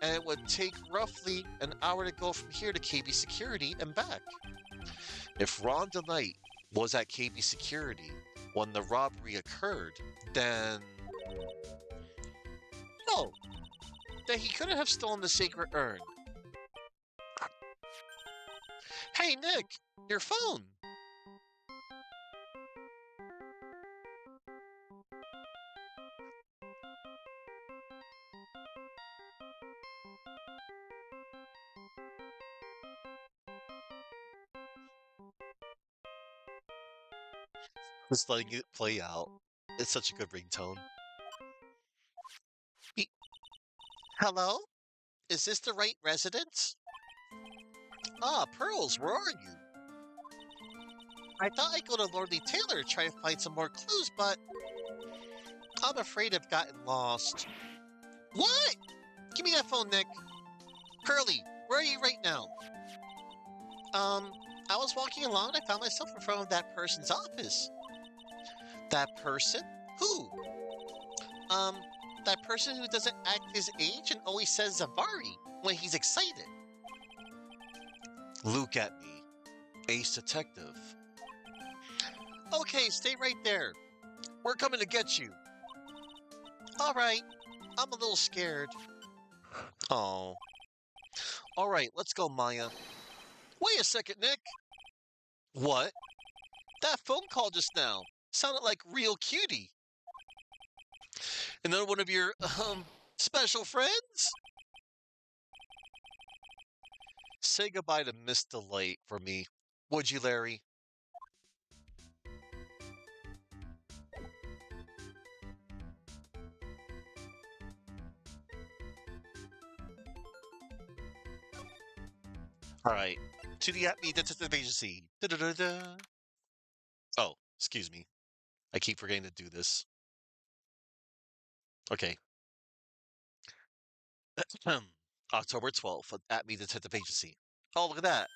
And it would take roughly an hour to go from here to KB Security and back. If Ron DeKnight was at KB Security when the robbery occurred, then... Oh, then he couldn't have stolen the sacred urn. Hey, Nick, your phone! Just letting it play out. It's such a good ringtone. Be- Hello? Is this the right residence? Ah, Pearls, where are you? I thought I'd go to Lordly Taylor to try to find some more clues, but I'm afraid I've gotten lost. What? Give me that phone, Nick. Curly, where are you right now? Um, I was walking along and I found myself in front of that person's office. That person? Who? Um, that person who doesn't act his age and always says Zavari when he's excited. Look at me. Ace Detective. Okay, stay right there. We're coming to get you. All right. I'm a little scared. Oh. All right, let's go, Maya. Wait a second, Nick. What? That phone call just now sounded like real cutie. Another one of your, special friends? Say goodbye to Miss Delight for me. Would you, Larry? All right. To the Acme Detective Agency. Da-da-da-da. Oh, excuse me. I keep forgetting to do this. Okay. October 12th at Acme Detective Agency. Oh, look at that.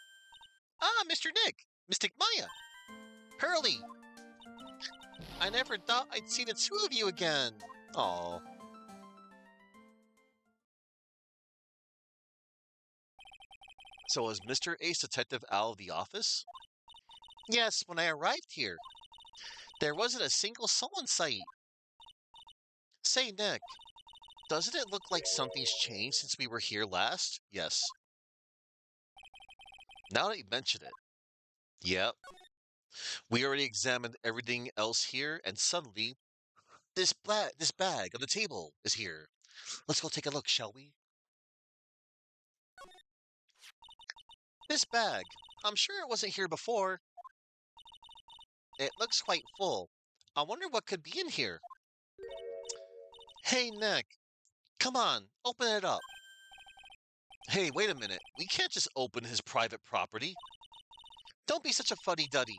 Ah, Mr. Nick. Mystic Maya. Hurley. I never thought I'd see the two of you again. Oh. So was Mr. Ace Detective out of the office? Yes, when I arrived here. There wasn't a single soul in sight. Say, Nick, doesn't it look like something's changed since we were here last? Yes. Now that you mention it. Yep. We already examined everything else here, and suddenly, this bag on the table is here. Let's go take a look, shall we? This bag. I'm sure it wasn't here before. It looks quite full. I wonder what could be in here. Hey, Nick, come on, open it up. Hey, wait a minute. We can't just open his private property. Don't be such a fuddy-duddy.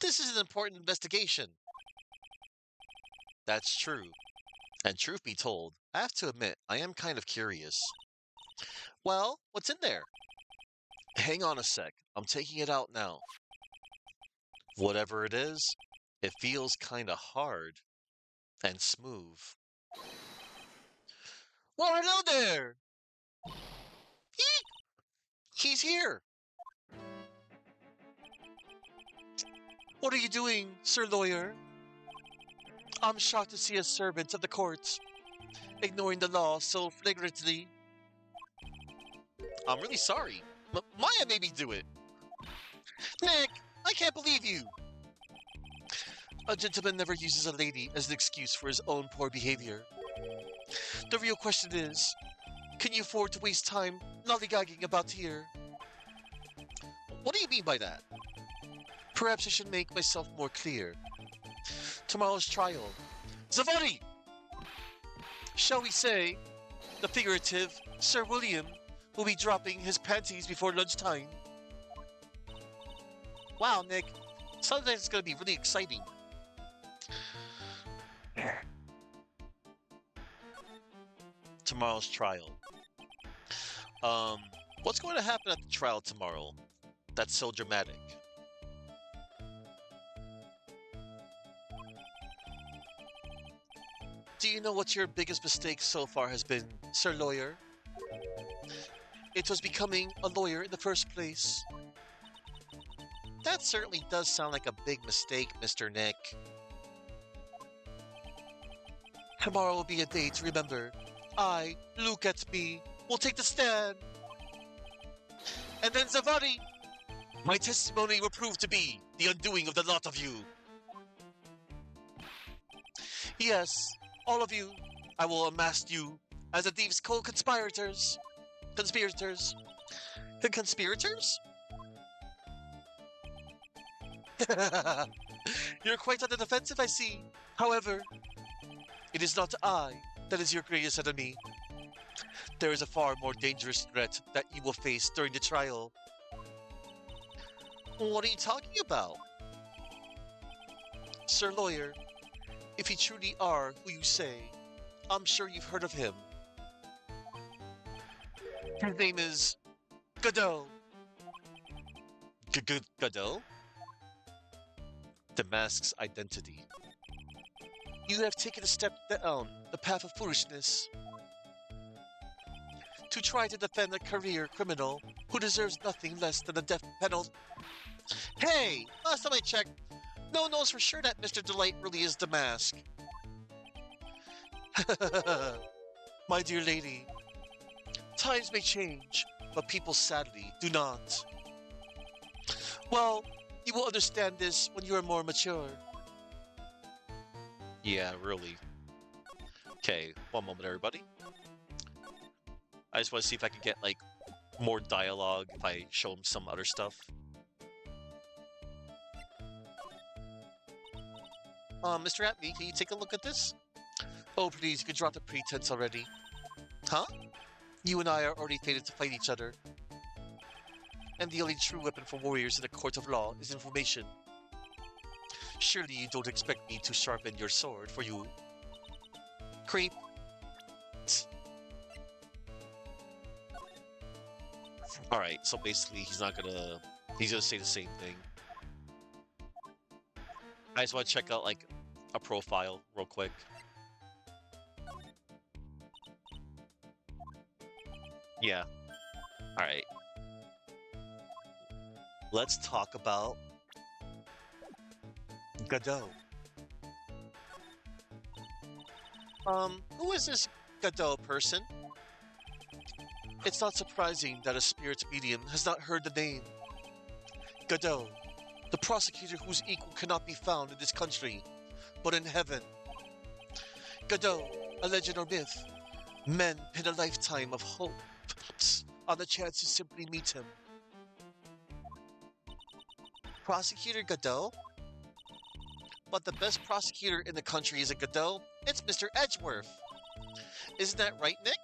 This is an important investigation. That's true. And truth be told, I have to admit, I am kind of curious. Well, what's in there? Hang on a sec. I'm taking it out now. Whatever it is, it feels kinda hard and smooth. Well, hello there! Eek! He's here! What are you doing, Sir Lawyer? I'm shocked to see a servant of the courts ignoring the law so flagrantly. I'm really sorry. Maya made me do it. Nick, I can't believe you. A gentleman never uses a lady as an excuse for his own poor behavior. The real question is, can you afford to waste time lollygagging about here? What do you mean by that? Perhaps I should make myself more clear. Tomorrow's trial. Zavari! Shall we say, the figurative Sir William will be dropping his panties before lunchtime. Wow, Nick. Sounds like it's going to be really exciting. Tomorrow's trial. Um, what's going to happen at the trial tomorrow? That's so dramatic. Do you know what your biggest mistake so far has been, Sir Lawyer? It was becoming a lawyer in the first place. That certainly does sound like a big mistake, Mr. Nick. Tomorrow will be a day to remember. I, look at me, will take the stand. And then Zavari, my testimony will prove to be the undoing of the lot of you. Yes, all of you, I will amass you as the thieves' co-conspirators. Conspirators. The conspirators? You're quite on the defensive, I see. However, it is not I that is your greatest enemy. There is a far more dangerous threat that you will face during the trial. What are you talking about? Sir Lawyer, if you truly are who you say, I'm sure you've heard of him. His name is Godot. Godot? The mask's identity. You have taken a step down the path of foolishness to try to defend a career criminal who deserves nothing less than a death penalty. Hey, last time I checked, no one knows for sure that Mr. Delight really is the mask. My dear lady, times may change, but people sadly do not. Well, you will understand this when you are more mature. Yeah, really. Okay, one moment, everybody. I just want to see if I can get, like, more dialogue if I show him some other stuff. Mr. Atney, can you take a look at this? Oh, please, you can drop the pretense already. Huh? You and I are already fated to fight each other. And the only true weapon for warriors in the court of law is information. Surely you don't expect me to sharpen your sword for you. Creep. Alright, so basically he's gonna say the same thing. I just want to check out, like, a profile real quick. Yeah. Alright. Let's talk about Godot. Who is this Godot person? It's not surprising that a spirit medium has not heard the name. Godot, the prosecutor whose equal cannot be found in this country, but in heaven. Godot, a legend or myth. Men pin a lifetime of hopes on the chance to simply meet him. Prosecutor Godot? But the best prosecutor in the country isn't Godot, it's Mr. Edgeworth. Isn't that right, Nick?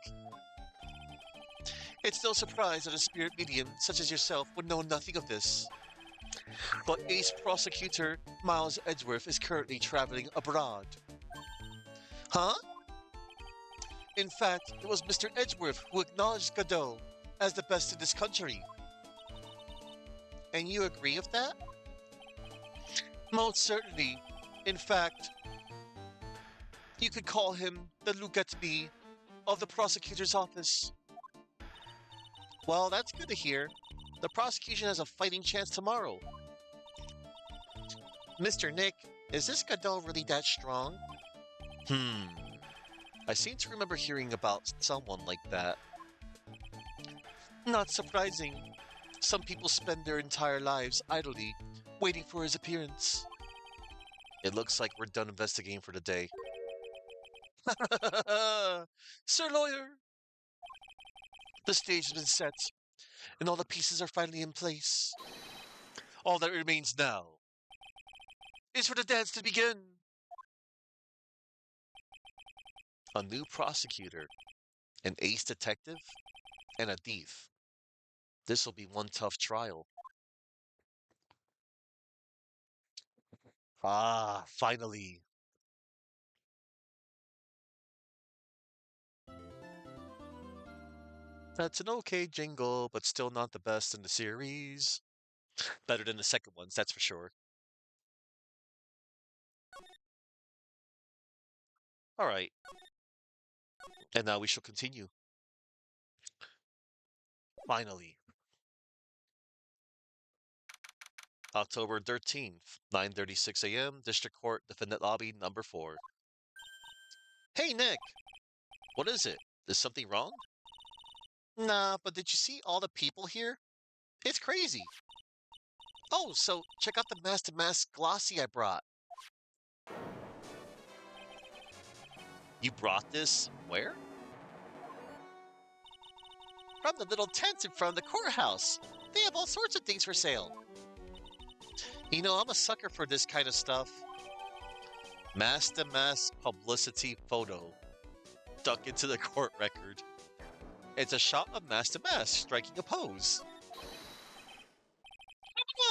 It's no surprise that a spirit medium such as yourself would know nothing of this. But ace prosecutor Miles Edgeworth is currently traveling abroad. Huh? In fact, it was Mr. Edgeworth who acknowledged Godot as the best in this country. And you agree with that? Most certainly. In fact, you could call him the look at me of the prosecutor's office. Well, that's good to hear. The prosecution has a fighting chance tomorrow. Mr. Nick, is this Godot really that strong? I seem to remember hearing about someone like that. Not surprising. Some people spend their entire lives idly, waiting for his appearance. It looks like we're done investigating for the day. Sir Lawyer! The stage has been set, and all the pieces are finally in place. All that remains now is for the dance to begin. A new prosecutor, an ace detective, and a thief. This will be one tough trial. Ah, finally. That's an okay jingle, but still not the best in the series. Better than the second ones, that's for sure. Alright, and now we shall continue. Finally. October 13th, 9:36 a.m., District Court, Defendant Lobby, number 4. Hey, Nick! What is it? Is something wrong? Nah, but did you see all the people here? It's crazy. Oh, so check out the mask-to-mask glossy I brought. You brought this where? From the little tents in front of the courthouse. They have all sorts of things for sale. You know, I'm a sucker for this kind of stuff. Mask-to-mask publicity photo stuck into the court record. It's a shot of Mask-to-mask striking a pose. Come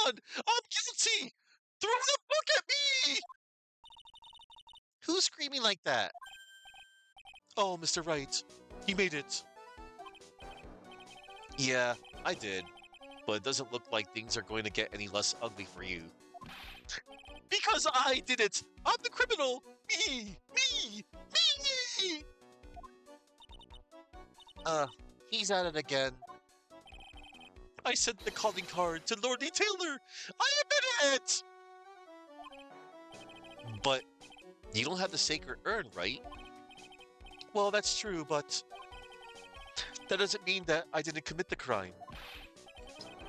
on! I'm guilty! Throw the book at me! Who's screaming like that? Oh, Mr. Wright. He made it. Yeah, I did. But it doesn't look like things are going to get any less ugly for you. Because I did it! I'm the criminal! Me! Me! Me! He's at it again. I sent the calling card to Lordy Taylor! I admit it! But you don't have the sacred urn, right? Well, that's true, but that doesn't mean that I didn't commit the crime.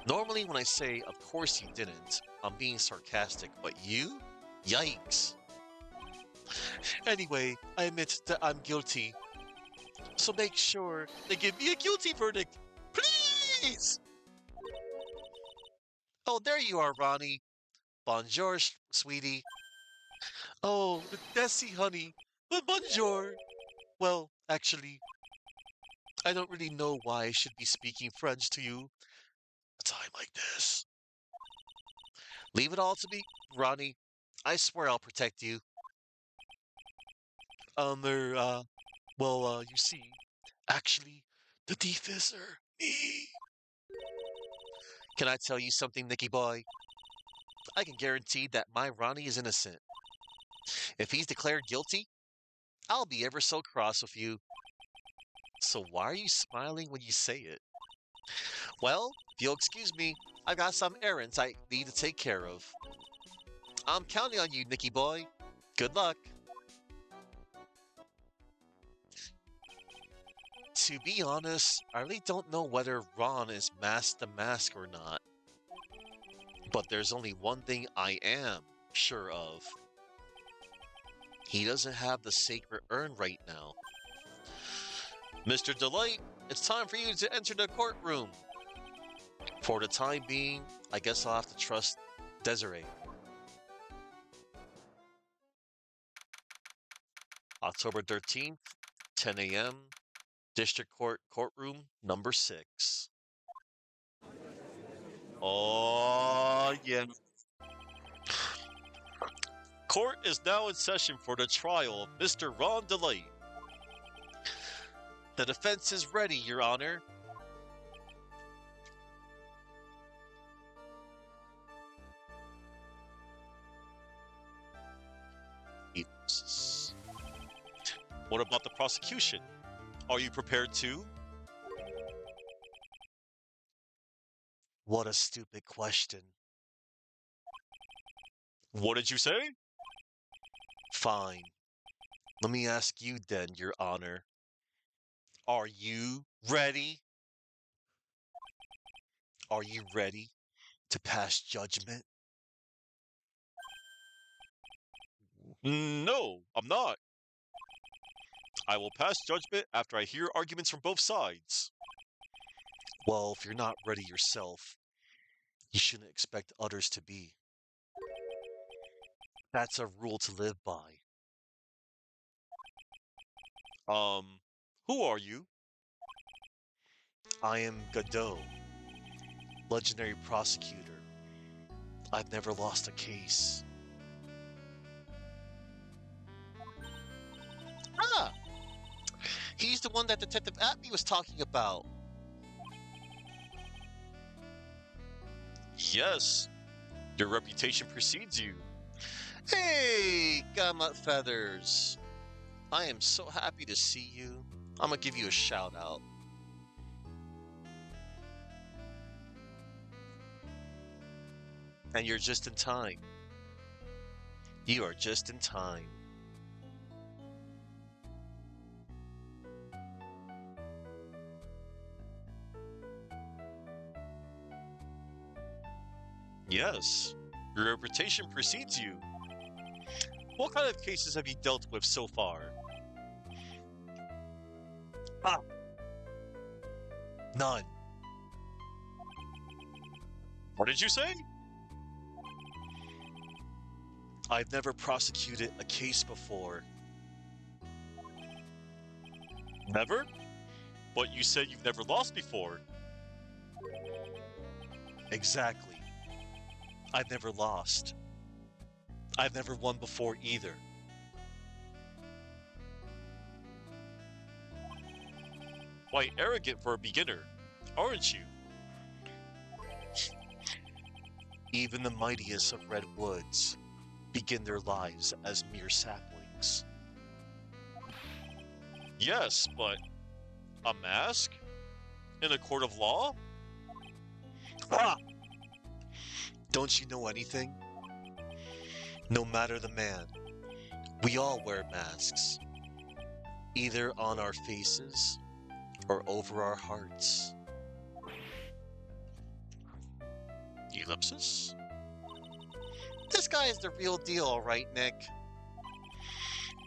Normally when I say, of course you didn't, I'm being sarcastic, but you? Yikes. Anyway, I admit that I'm guilty. So make sure they give me a guilty verdict. Please! Oh, there you are, Ronnie. Bonjour, sweetie. Oh, Desi, honey. But bonjour. Well, actually, I don't really know why I should be speaking French to you a time like this. Leave it all to me, Ronnie. I swear I'll protect you. You see, actually, the thief is me. Can I tell you something, Nicky boy? I can guarantee that my Ronnie is innocent. If he's declared guilty, I'll be ever so cross with you. So why are you smiling when you say it? Well, if you'll excuse me, I've got some errands I need to take care of. I'm counting on you, Nicky boy. Good luck. To be honest, I really don't know whether Ron is masked the mask or not. But there's only one thing I am sure of. He doesn't have the sacred urn right now. Mr. Delight, it's time for you to enter the courtroom. For the time being, I guess I'll have to trust Desiree. October 13th, 10 a.m., District Court Courtroom number 6. Oh, yeah. Court is now in session for the trial of Mr. Ron Delight. The defense is ready, Your Honor. What about the prosecution? Are you prepared too? What a stupid question. What did you say? Fine. Let me ask you then, Your Honor. Are you ready? Are you ready to pass judgment? No, I'm not. I will pass judgment after I hear arguments from both sides. Well, if you're not ready yourself, you shouldn't expect others to be. That's a rule to live by. Who are you? I am Godot, legendary prosecutor. I've never lost a case. Ah! He's the one that Detective Atme was talking about. Yes, your reputation precedes you. Hey, Gamut Feathers. I am so happy to see you. I'm gonna give you a shout out. And you're just in time. You are just in time. Yes, your reputation precedes you. What kind of cases have you dealt with so far? Ah, none. What did you say? I've never prosecuted a case before. Never? But you said you've never lost before. Exactly. I've never lost. I've never won before either. Quite arrogant for a beginner, aren't you? Even the mightiest of redwoods begin their lives as mere saplings. Yes, but a mask? In a court of law? Ah! Don't you know anything? No matter the man, we all wear masks, either on our faces or over our hearts. Ellipsis? This guy is the real deal, all right, Nick?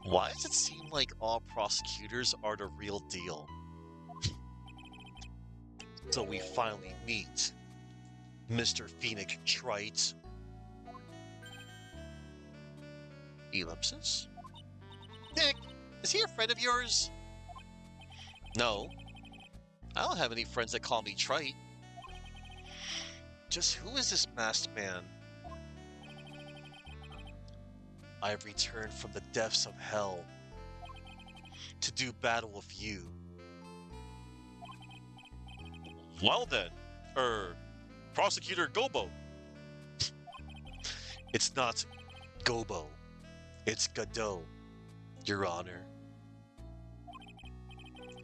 Why does it seem like all prosecutors are the real deal? So we finally meet Mr. Phoenix Wright. Ellipsis? Nick, is he a friend of yours? No, I don't have any friends that call me Trite. Just who is this masked man? I have returned from the depths of hell to do battle with you. Well then, Prosecutor Gobo. It's not Gobo, it's Godot, Your Honor.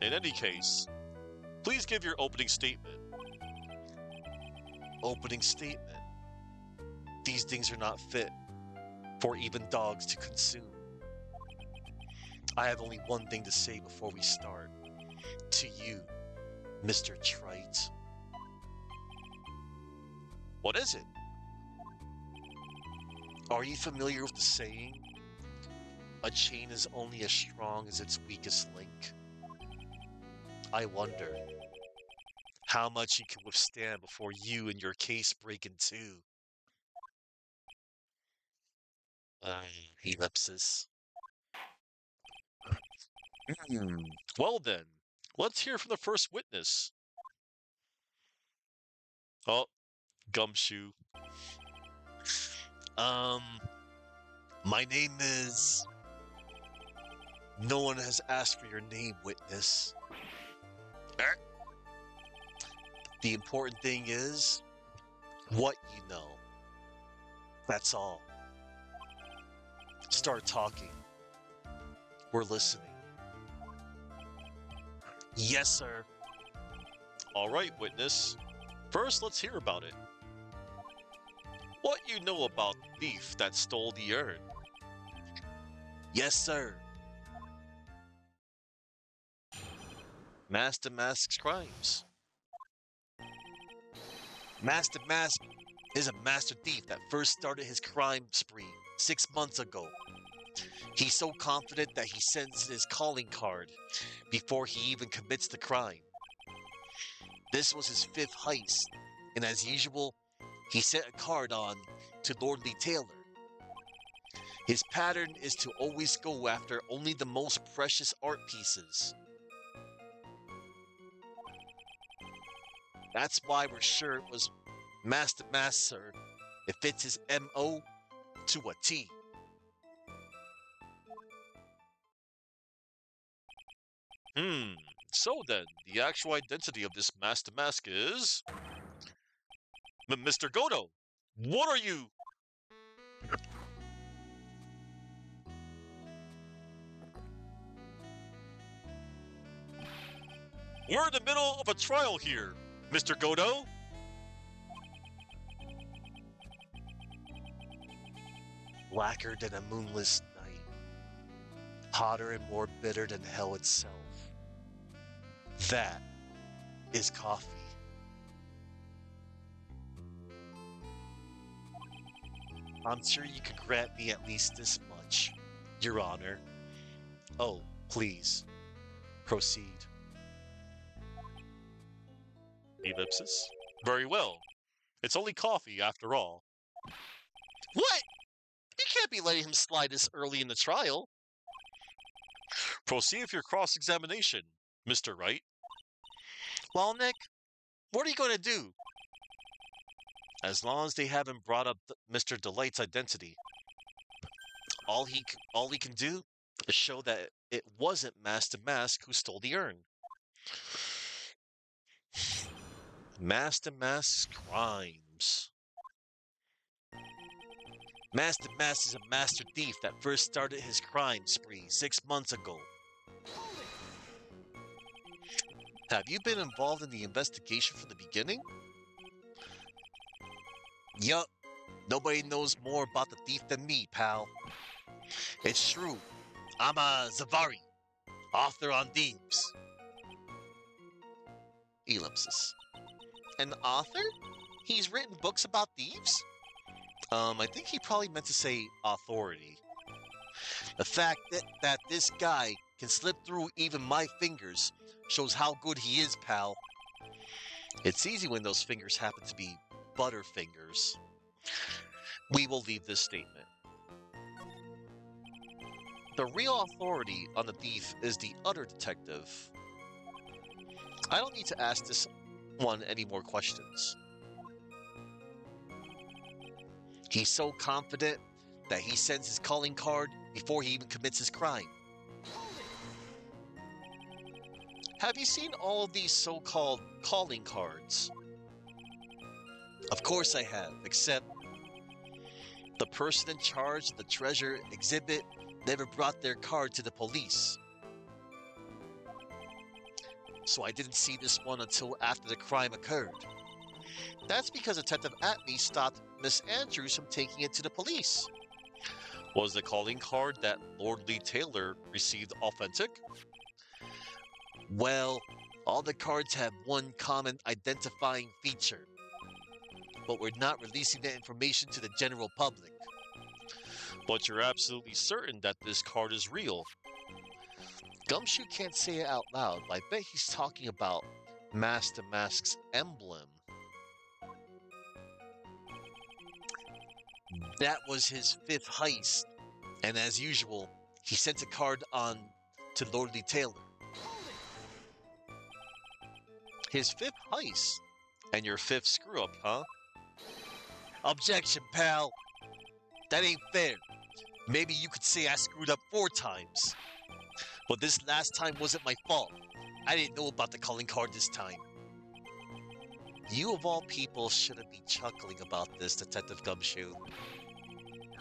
In any case, please give your opening statement. Opening statement. These things are not fit for even dogs to consume. I have only one thing to say before we start. To you, Mr. Trite. What is it? Are you familiar with the saying, a chain is only as strong as its weakest link? I wonder how much you can withstand before you and your case break in two. Ellipsis. Well then, let's hear from the first witness. Oh, Gumshoe. Um, my name is... No one has asked for your name, witness. The important thing is what you know. That's all. Start talking. We're listening. Yes, sir. All right, witness. First, let's hear about it. What you know about the thief that stole the urn? Yes, sir. Master Mask's crimes. Master Mask is a master thief that first started his crime spree 6 months ago. He's so confident that he sends his calling card before he even commits the crime. This was his 5th heist, and as usual, he sent a card on to Lordly Taylor. His pattern is to always go after only the most precious art pieces. That's why we're sure it was Master Mask, sir. It fits his M.O. to a T. So then, the actual identity of this Master Mask is... Mr. Godo, what are you? We're in the middle of a trial here, Mr. Godo. Blacker than a moonless night, hotter and more bitter than hell itself. That is coffee. I'm sure you could grant me at least this much, Your Honor. Oh, please, proceed. Ellipsis. Very well. It's only coffee after all. What? You can't be letting him slide this early in the trial. Proceed with your cross-examination, Mr. Wright. Well, Nick, what are you going to do? As long as they haven't brought up Mr. Delight's identity, all he can do is show that it wasn't Master Mask who stole the urn. Master Mask's crimes. Master Mask is a master thief that first started his crime spree 6 months ago. Have you been involved in the investigation from the beginning? Yup. Nobody knows more about the thief than me, pal. It's true. I'm a Zavari, author on thieves. Ellipsis. An author? He's written books about thieves? I think he probably meant to say authority. The fact that this guy can slip through even my fingers shows how good he is, pal. It's easy when those fingers happen to be butterfingers. We will leave this statement. The real authority on the thief is the other detective. I don't need to ask this one any more questions. He's so confident that he sends his calling card before he even commits his crime. Have you seen all of these so-called calling cards? Of course I have, except the person in charge of the treasure exhibit never brought their card to the police. So I didn't see this one until after the crime occurred. That's because Detective Atme stopped Miss Andrews from taking it to the police. Was the calling card that Lord Lee Taylor received authentic? Well, all the cards have one common identifying feature, but we're not releasing that information to the general public. But you're absolutely certain that this card is real. Gumshoe can't say it out loud, but I bet he's talking about Master Mask's emblem. That was his 5th heist, and as usual, he sent a card on to Lord Lee Taylor. His 5th heist, and your 5th screw-up, huh? Objection, pal. That ain't fair. Maybe you could say I screwed up 4 times. But this last time wasn't my fault. I didn't know about the calling card this time. You of all people shouldn't be chuckling about this, Detective Gumshoe.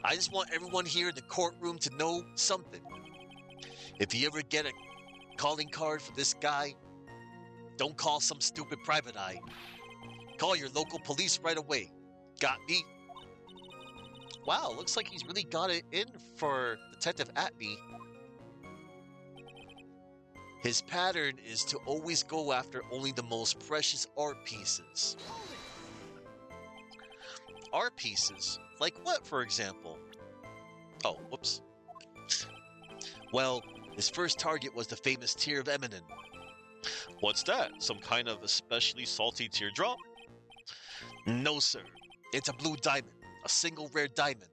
I just want everyone here in the courtroom to know something. If you ever get a calling card for this guy, don't call some stupid private eye. Call your local police right away. Got me? Wow, looks like he's really got it in for Detective Atme. His pattern is to always go after only the most precious art pieces. Art pieces? Like what, for example? Oh, whoops. Well, his first target was the famous Tear of Eminem. What's that? Some kind of especially salty teardrop? No, sir. It's a blue diamond. A single rare diamond.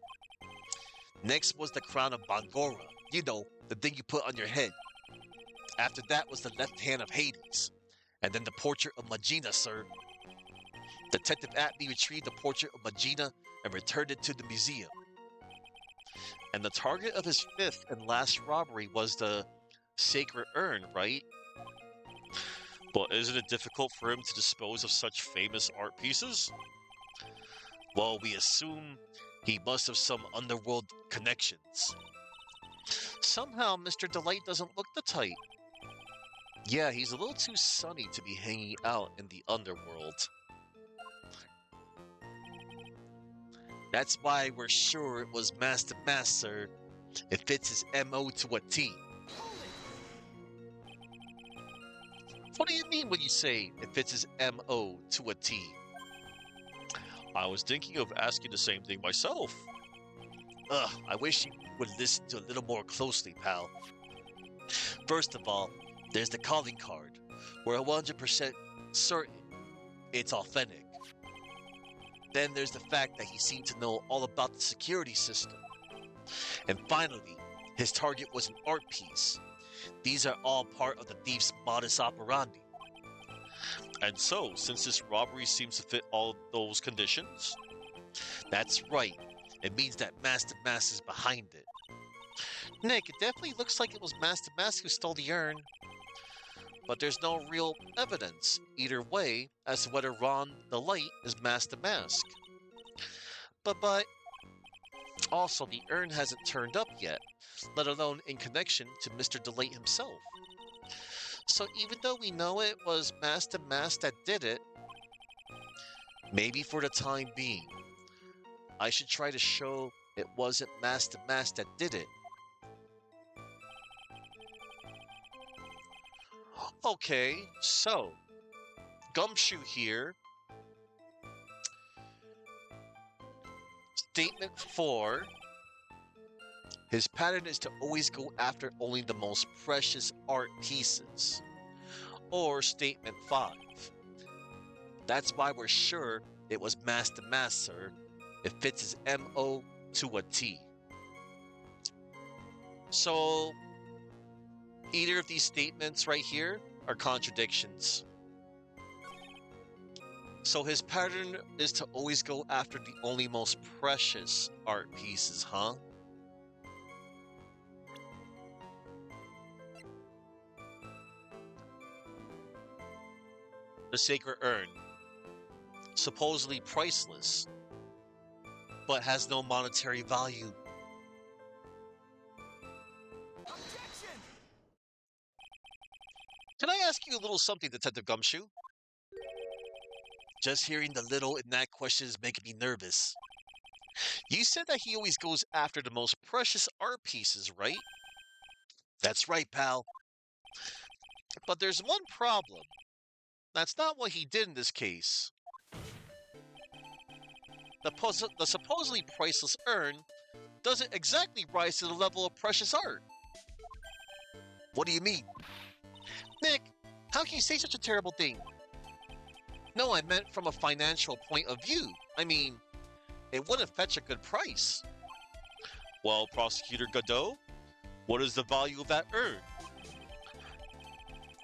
Next was the crown of Bangora. You know, the thing you put on your head. After that was the left hand of Hades. And then the portrait of Magina, sir. Detective Atme retrieved the portrait of Magina and returned it to the museum. And the target of his 5th and last robbery was the sacred urn, right? But isn't it difficult for him to dispose of such famous art pieces? Well, we assume he must have some underworld connections. Somehow, Mr. Delight doesn't look the type. Yeah, he's a little too sunny to be hanging out in the underworld. That's why we're sure it was Master Mask, sir. It fits his MO to a T. What do you mean when you say it fits his MO to a T? I was thinking of asking the same thing myself. Ugh, I wish you would listen to a little more closely, pal. First of all, there's the calling card. We're 100% certain it's authentic. Then there's the fact that he seemed to know all about the security system. And finally, his target was an art piece. These are all part of the thief's modus operandi. And so, since this robbery seems to fit all those conditions, that's right. It means that Master Mask is behind it. Nick, it definitely looks like it was Master Mask who stole the urn, but there's no real evidence either way as to whether Ron the Light is Master Mask. But also the urn hasn't turned up yet, let alone in connection to Mr. Delight himself. So even though we know it was Master Mask that did it, maybe for the time being, I should try to show it wasn't Master Mask that did it. Okay, so Gumshoe here. Statement 4. His pattern is to always go after only the most precious art pieces. Or statement 5. That's why we're sure it was Master Mask, sir. It fits his MO to a T. So, either of these statements right here are contradictions. So his pattern is to always go after the only most precious art pieces, huh? The sacred urn, supposedly priceless, but has no monetary value. Objection! Can I ask you a little something, Detective Gumshoe? Just hearing the little in that question is making me nervous. You said that he always goes after the most precious art pieces, right? That's right, pal. But there's one problem. That's not what he did in this case. The supposedly priceless urn doesn't exactly rise to the level of precious art. What do you mean? Nick, how can you say such a terrible thing? No, I meant from a financial point of view. I mean, it wouldn't fetch a good price. Well, Prosecutor Godot, what is the value of that urn?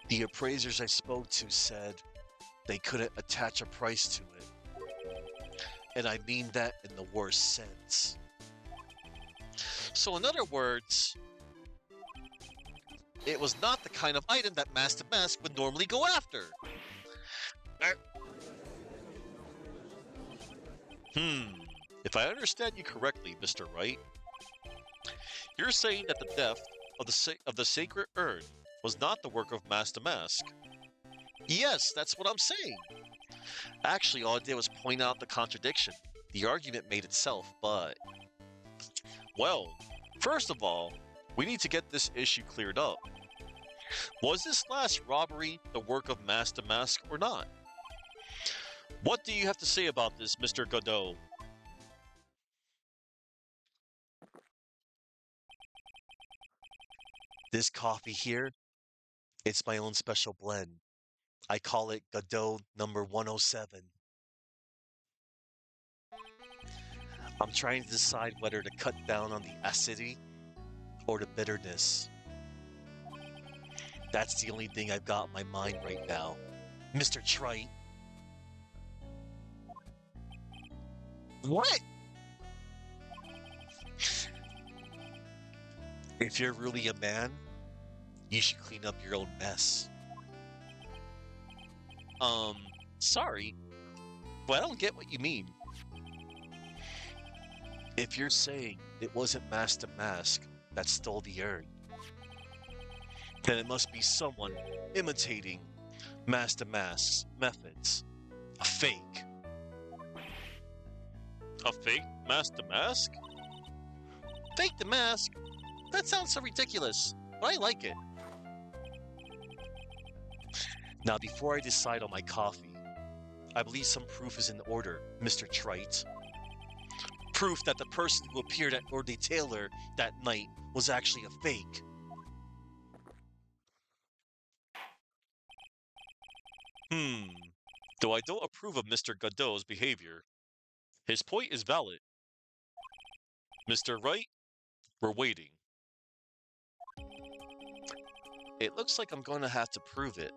The appraisers I spoke to said they couldn't attach a price to it. And I mean that in the worst sense. So, in other words, it was not the kind of item that Master Mask would normally go after. If I understand you correctly, Mr. Wright, you're saying that the theft of the sacred urn was not the work of Master Mask. Yes, that's what I'm saying. Actually, all I did was point out the contradiction. The argument made itself, but... Well, first of all, we need to get this issue cleared up. Was this last robbery the work of Master Mask or not? What do you have to say about this, Mr. Godot? This coffee here, it's my own special blend. I call it Godot number 107. I'm trying to decide whether to cut down on the acidity or the bitterness. That's the only thing I've got in my mind right now. Mr. Trite. What? If you're really a man, you should clean up your own mess. Um, sorry, but I don't get what you mean. If you're saying it wasn't Master Mask that stole the urn, then it must be someone imitating Master Mask's methods. A fake. A fake Master Mask? Fake the mask? That sounds so ridiculous, but I like it. Now, before I decide on my coffee, I believe some proof is in order, Mr. Trite. Proof that the person who appeared at Lord Taylor that night was actually a fake. Though I don't approve of Mr. Godot's behavior. His point is valid. Mr. Wright, We're waiting. It looks like I'm going to have to prove it.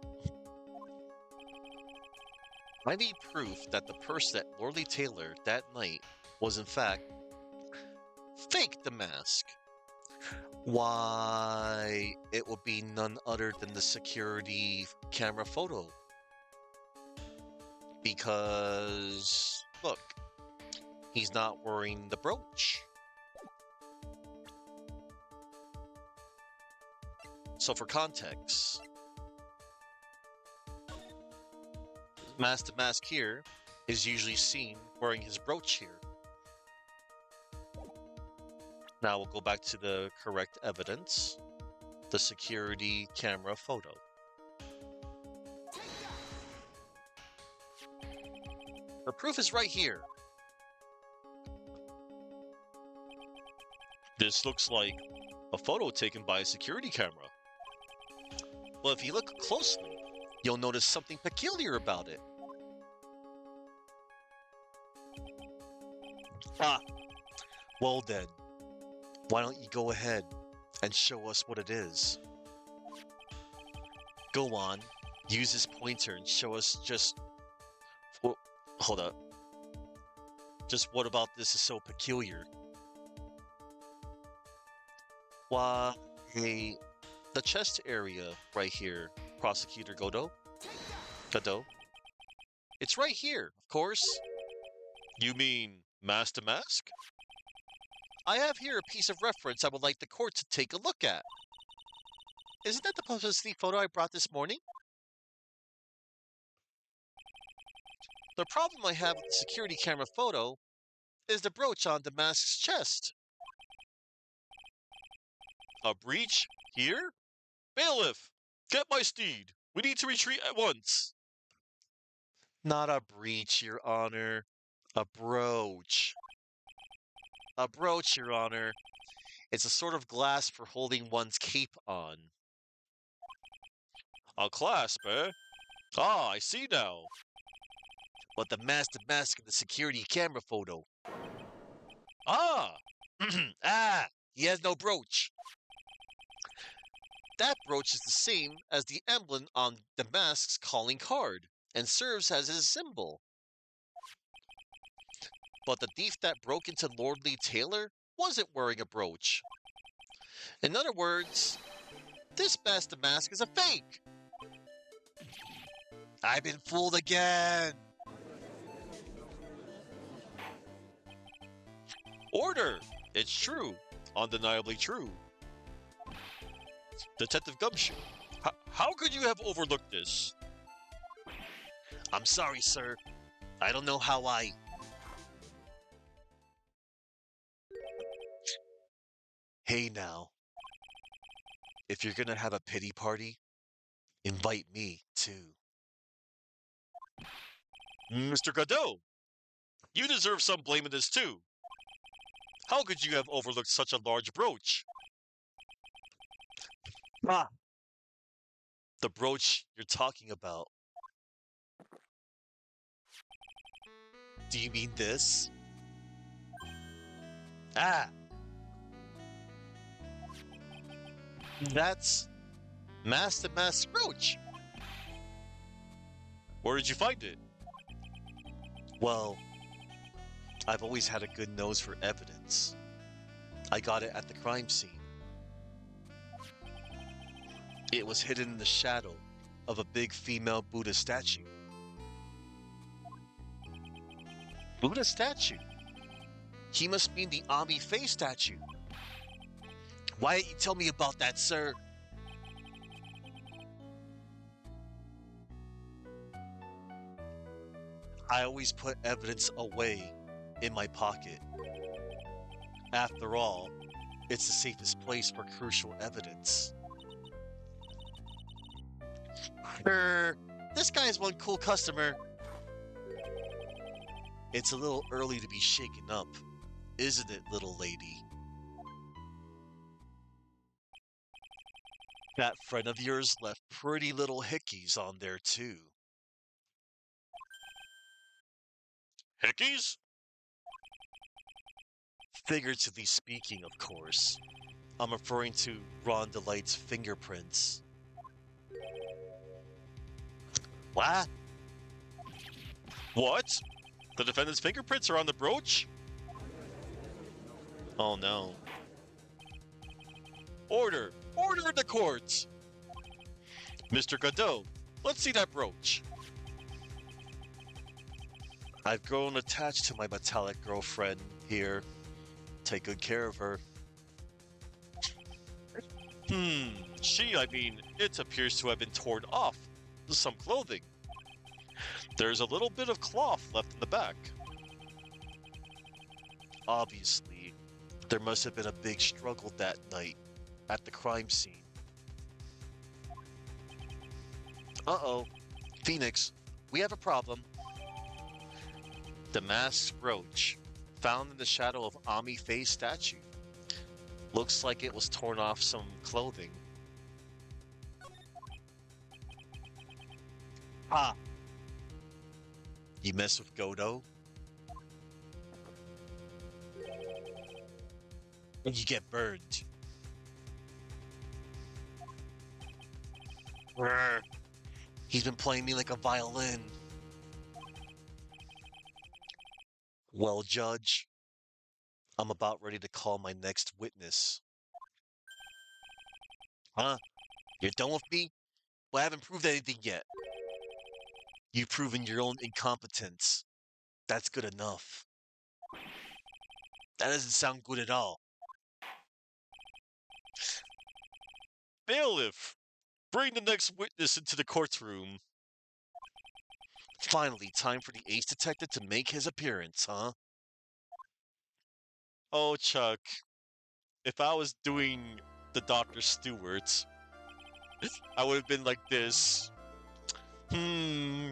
I need proof that the person at Lordly Taylor that night was in fact fake the mask. Why, it would be none other than the security camera photo. Because, look, he's not wearing the brooch. So for context, mask to mask here is usually seen wearing his brooch here. Now we'll go back to the correct evidence, the security camera photo. The proof is right here. This looks like a photo taken by a security camera. Well, if you look closely, you'll notice something peculiar about it. Ah, well then, why don't you go ahead and show us what it is? Go on, use this pointer and show us just... Well, hold up. Just what about this is so peculiar? Why, hey, the chest area right here, Prosecutor Godot. It's right here, of course. You mean mask to mask? I have here a piece of reference I would like the court to take a look at. Isn't that the publicity photo I brought this morning? The problem I have with the security camera photo is the brooch on the mask's chest. A breach? Here? Bailiff! Get my steed! We need to retreat at once! Not a breach, Your Honor. A brooch. A brooch, Your Honor. It's a sort of glass for holding one's cape on. A clasp, eh? Ah, I see now. But the mask to mask in the security camera photo. Ah! Ah! He has no brooch. That brooch is the same as the emblem on the mask's calling card and serves as his symbol. But the thief that broke into Lordly Taylor wasn't wearing a brooch. In other words, this mask to mask is a fake. I've been fooled again. Order! It's true. Undeniably true. Detective Gumshoe, how could you have overlooked this? I'm sorry, sir. I don't know how I... Hey now, if you're gonna have a pity party, invite me too. Mr. Godot, you deserve some blame in this too. How could you have overlooked such a large brooch? Ah, the brooch you're talking about. Do you mean this? Ah, that's mask to mask brooch. Where did you find it? Well, I've always had a good nose for evidence. I got it at the crime scene. It was hidden in the shadow of a big female Buddha statue. Buddha statue? He must mean the Ami Face statue. Why didn't you tell me about that, sir? I always put evidence away in my pocket. After all, it's the safest place for crucial evidence. This guy is one cool customer. It's a little early to be shaken up, isn't it, little lady? That friend of yours left pretty little hickeys on there, too. Hickeys? Figuratively speaking, of course. I'm referring to Ron Delight's fingerprints. What? What? The defendant's fingerprints are on the brooch? Oh no. Order! Order in the court! Mr. Godot, let's see that brooch. I've grown attached to my metallic girlfriend here. Take good care of her. I mean, it appears to have been torn off. Some clothing. There's a little bit of cloth left in the back. Obviously, there must have been a big struggle that night at the crime scene. Uh-oh. Phoenix, we have a problem. The masked brooch, found in the shadow of Ami Faye's statue. Looks like it was torn off some clothing. Ah! You mess with Godo, and you get burned. Brr. He's been playing me like a violin. Well, Judge, I'm about ready to call my next witness. Huh? You're done with me? Well, I haven't proved anything yet. You've proven your own incompetence. That's good enough. That doesn't sound good at all. Bailiff, bring the next witness into the courtroom. Finally, time for the ace detective to make his appearance, huh? Oh, Chuck, if I was doing the Dr. Stewart, I would have been like this. Hmm,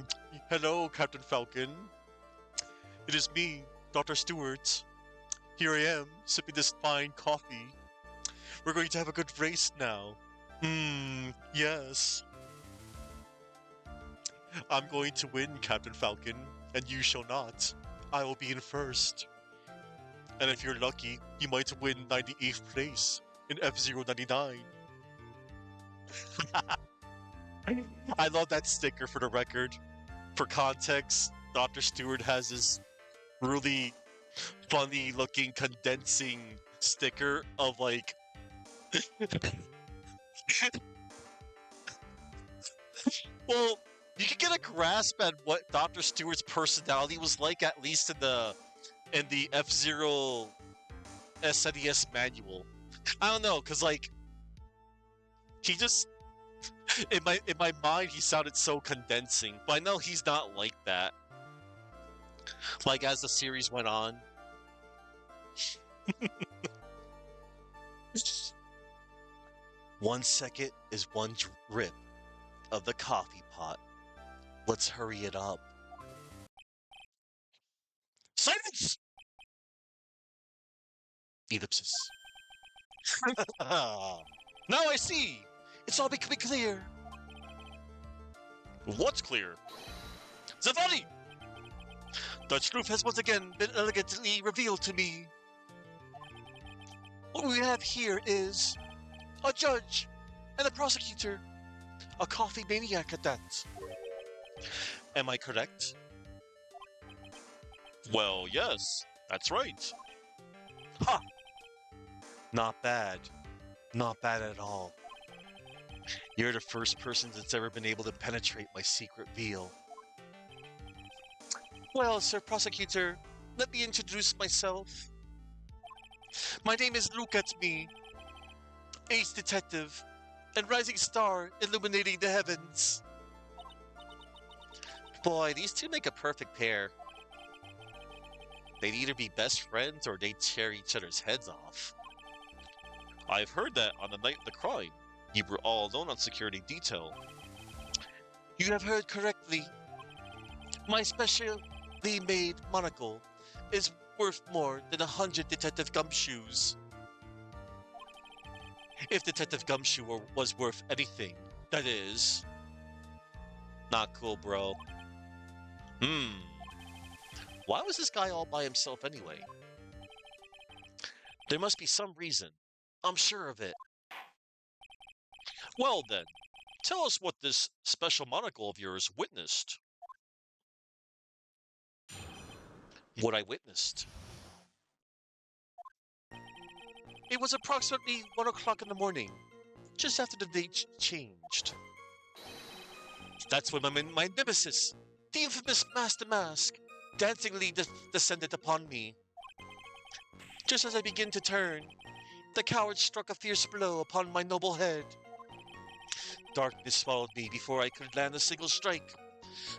hello, Captain Falcon. It is me, Dr. Stewart. Here I am, sipping this fine coffee. We're going to have a good race now. Yes. I'm going to win, Captain Falcon, and you shall not. I will be in first. And if you're lucky, you might win 98th place in F-099. I love that sticker for the record. For context, Dr. Stewart has this really funny looking condensing sticker of like well, you can get a grasp at what Dr. Stewart's personality was like, at least in the F-Zero SNES manual. I don't know, cause like he just in my mind he sounded so condensing, but I know he's not like that. Like as the series went on. 1 second is one drip of the coffee pot. Let's hurry it up. Silence! Ellipsis. Now I see! It's all becoming clear. What's clear? Zavani! The truth has once again been elegantly revealed to me. What we have here is a judge and a prosecutor, a coffee maniac at that. Am I correct? Well, yes, that's right. Ha! Not bad. Not bad at all. You're the first person that's ever been able to penetrate my secret veil. Well, Sir Prosecutor, let me introduce myself. My name is Look at Me, Ace Detective, and rising star illuminating the heavens. Boy, these two make a perfect pair. They'd either be best friends or they'd tear each other's heads off. I've heard that on the night of the crime, you were all alone on security detail. You have heard correctly. My specially made monocle is worth more than 100 Detective Gumshoes. If Detective Gumshoe was worth anything, that is. Not cool, bro. Why was this guy all by himself anyway? There must be some reason. I'm sure of it. Well then, tell us what this special monocle of yours witnessed. What I witnessed. It was approximately 1 o'clock in the morning, just after the date changed. That's when my nemesis, the infamous Master Mask, dancingly descended upon me. Just as I began to turn, the coward struck a fierce blow upon my noble head. Darkness swallowed me before I could land a single strike.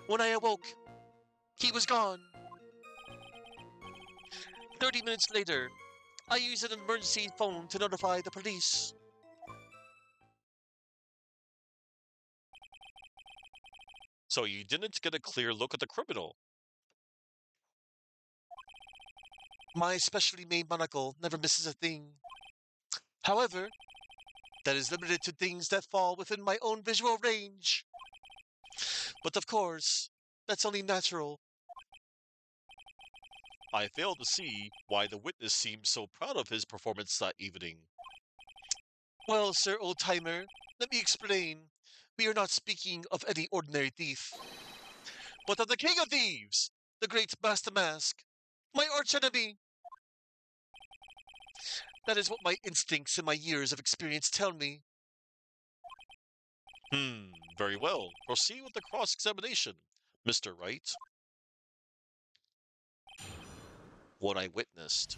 When I awoke, he was gone. 30 minutes later, I used an emergency phone to notify the police. So you didn't get a clear look at the criminal. My specially made monocle never misses a thing. However, that is limited to things that fall within my own visual range. But of course, that's only natural. I fail to see why the witness seemed so proud of his performance that evening. Well, Sir Old Timer, let me explain. We are not speaking of any ordinary thief, but of the King of Thieves, the great Master Mask, my archenemy. That is what my instincts and my years of experience tell me. Hmm, very well. Proceed with the cross-examination, Mr. Wright. What I witnessed.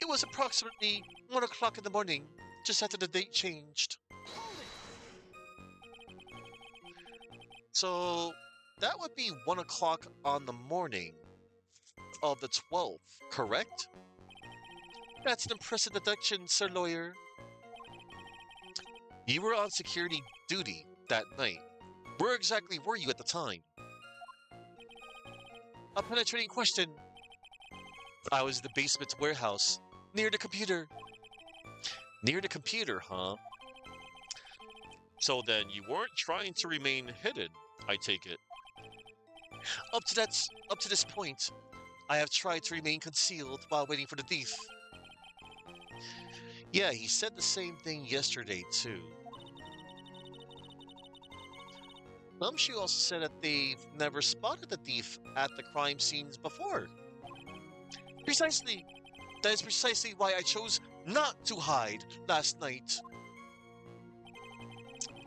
It was approximately 1 o'clock in the morning, just after the date changed. So that would be 1 o'clock on the morning of the 12th, correct? That's an impressive deduction, Sir Lawyer. You were on security duty that night. Where exactly were you at the time? A penetrating question. I was in the basement warehouse, near the computer. Near the computer, huh? So then you weren't trying to remain hidden, I take it. Up to this point, I have tried to remain concealed while waiting for the thief. Yeah, he said the same thing yesterday too. Gumshoe also said that they've never spotted the thief at the crime scenes before. Precisely. That is precisely why I chose not to hide last night.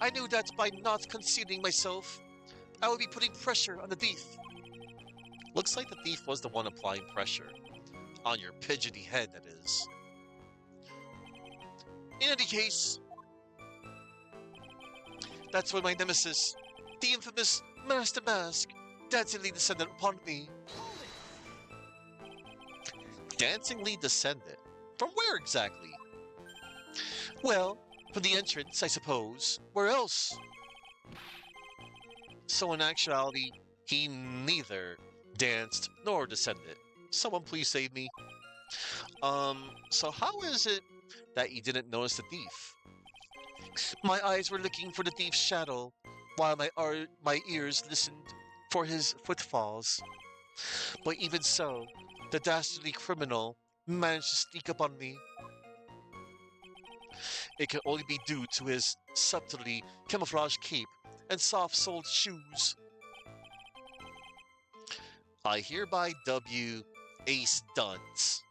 I knew that by not concealing myself, I would be putting pressure on the thief. Looks like the thief was the one applying pressure. On your pidgety head, that is. In any case, that's when my nemesis, the infamous Master Mask, dancingly descended upon me. Dancingly descended? From where exactly? Well, from the entrance, I suppose. Where else? So in actuality, he neither danced nor descended. Someone please save me. So how is it that you didn't notice the thief? My eyes were looking for the thief's shadow, while my ears listened for his footfalls. But even so, the dastardly criminal managed to sneak up on me. It can only be due to his subtly camouflaged cape and soft-soled shoes. I hereby dub you Ace Dunce.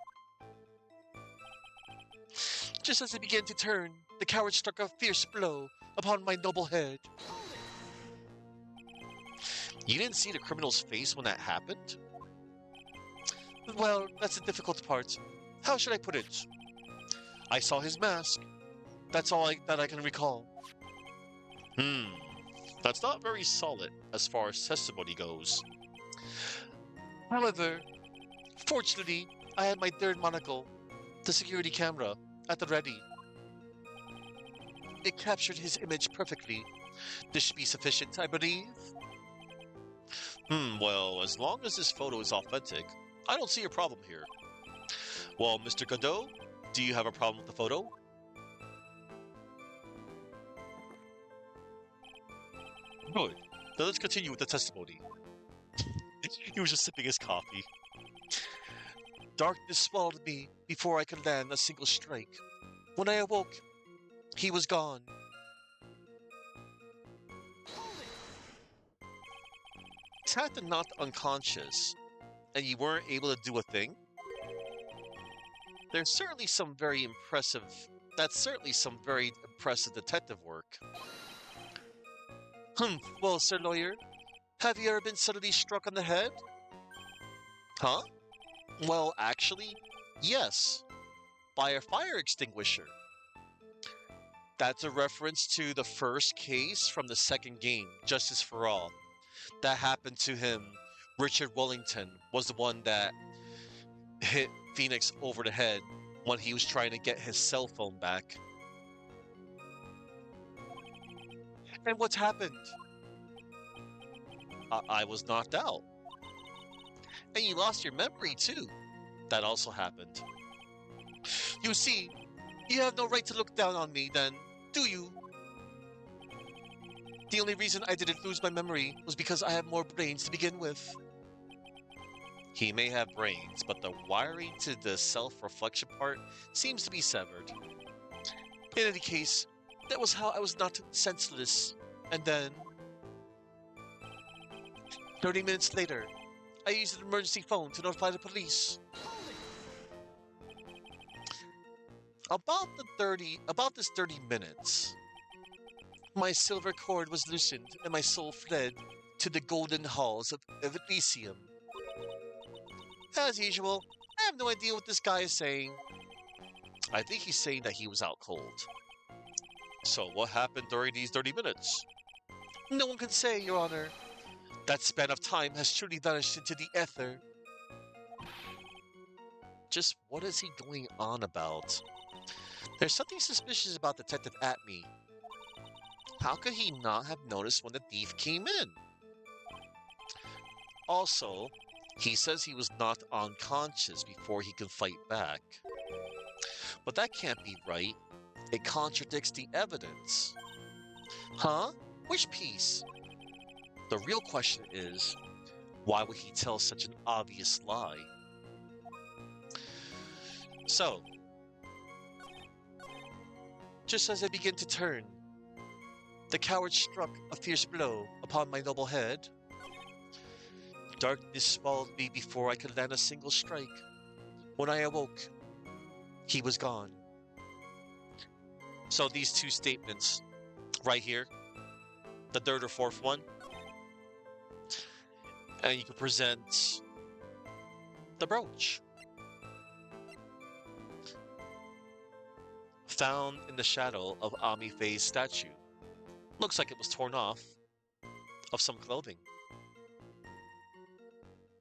Just as I began to turn, the coward struck a fierce blow upon my noble head. You didn't see the criminal's face when that happened? Well, that's the difficult part. How should I put it? I saw his mask. That's all that I can recall. That's not very solid as far as testimony goes. However, fortunately, I had my third monocle, the security camera, at the ready. It captured his image perfectly. This should be sufficient, I believe. Well, as long as this photo is authentic, I don't see a problem here. Well, Mr. Godot, do you have a problem with the photo? Good. Then let's continue with the testimony. He was just sipping his coffee. Darkness swallowed me before I could land a single strike. When I awoke, he was gone. Hold it. Tapped and knocked unconscious, and you weren't able to do a thing? There's certainly some very impressive. That's certainly some very impressive detective work. Well, Sir Lawyer, have you ever been suddenly struck on the head? Huh? Well, actually, yes, by a fire extinguisher. That's a reference to the first case from the second game, Justice for All. That happened to him. Richard Wellington was the one that hit Phoenix over the head when he was trying to get his cell phone back. And what's happened? I was knocked out. And you lost your memory, too. That also happened. You see, you have no right to look down on me, then, do you? The only reason I didn't lose my memory was because I have more brains to begin with. He may have brains, but the wiring to the self-reflection part seems to be severed. In any case, that was how I was knocked senseless. And then, 30 minutes later, I used an emergency phone to notify the police. Hold it. About this 30 minutes, my silver cord was loosened and my soul fled to the golden halls of Elysium. As usual, I have no idea what this guy is saying. I think he's saying that he was out cold. So what happened during these 30 minutes? No one can say, Your Honor. That span of time has truly vanished into the ether. Just what is he going on about? There's something suspicious about Detective Atme. How could he not have noticed when the thief came in? Also, he says he was knocked unconscious before he can fight back. But that can't be right. It contradicts the evidence. Huh? Which piece? The real question is, why would he tell such an obvious lie? So, just as I begin to turn, the coward struck a fierce blow upon my noble head. Darkness swallowed me before I could land a single strike. When I awoke, he was gone. So these two statements right here, the third or fourth one, and you can present the brooch. Found in the shadow of Ami Faye's statue. Looks like it was torn off of some clothing.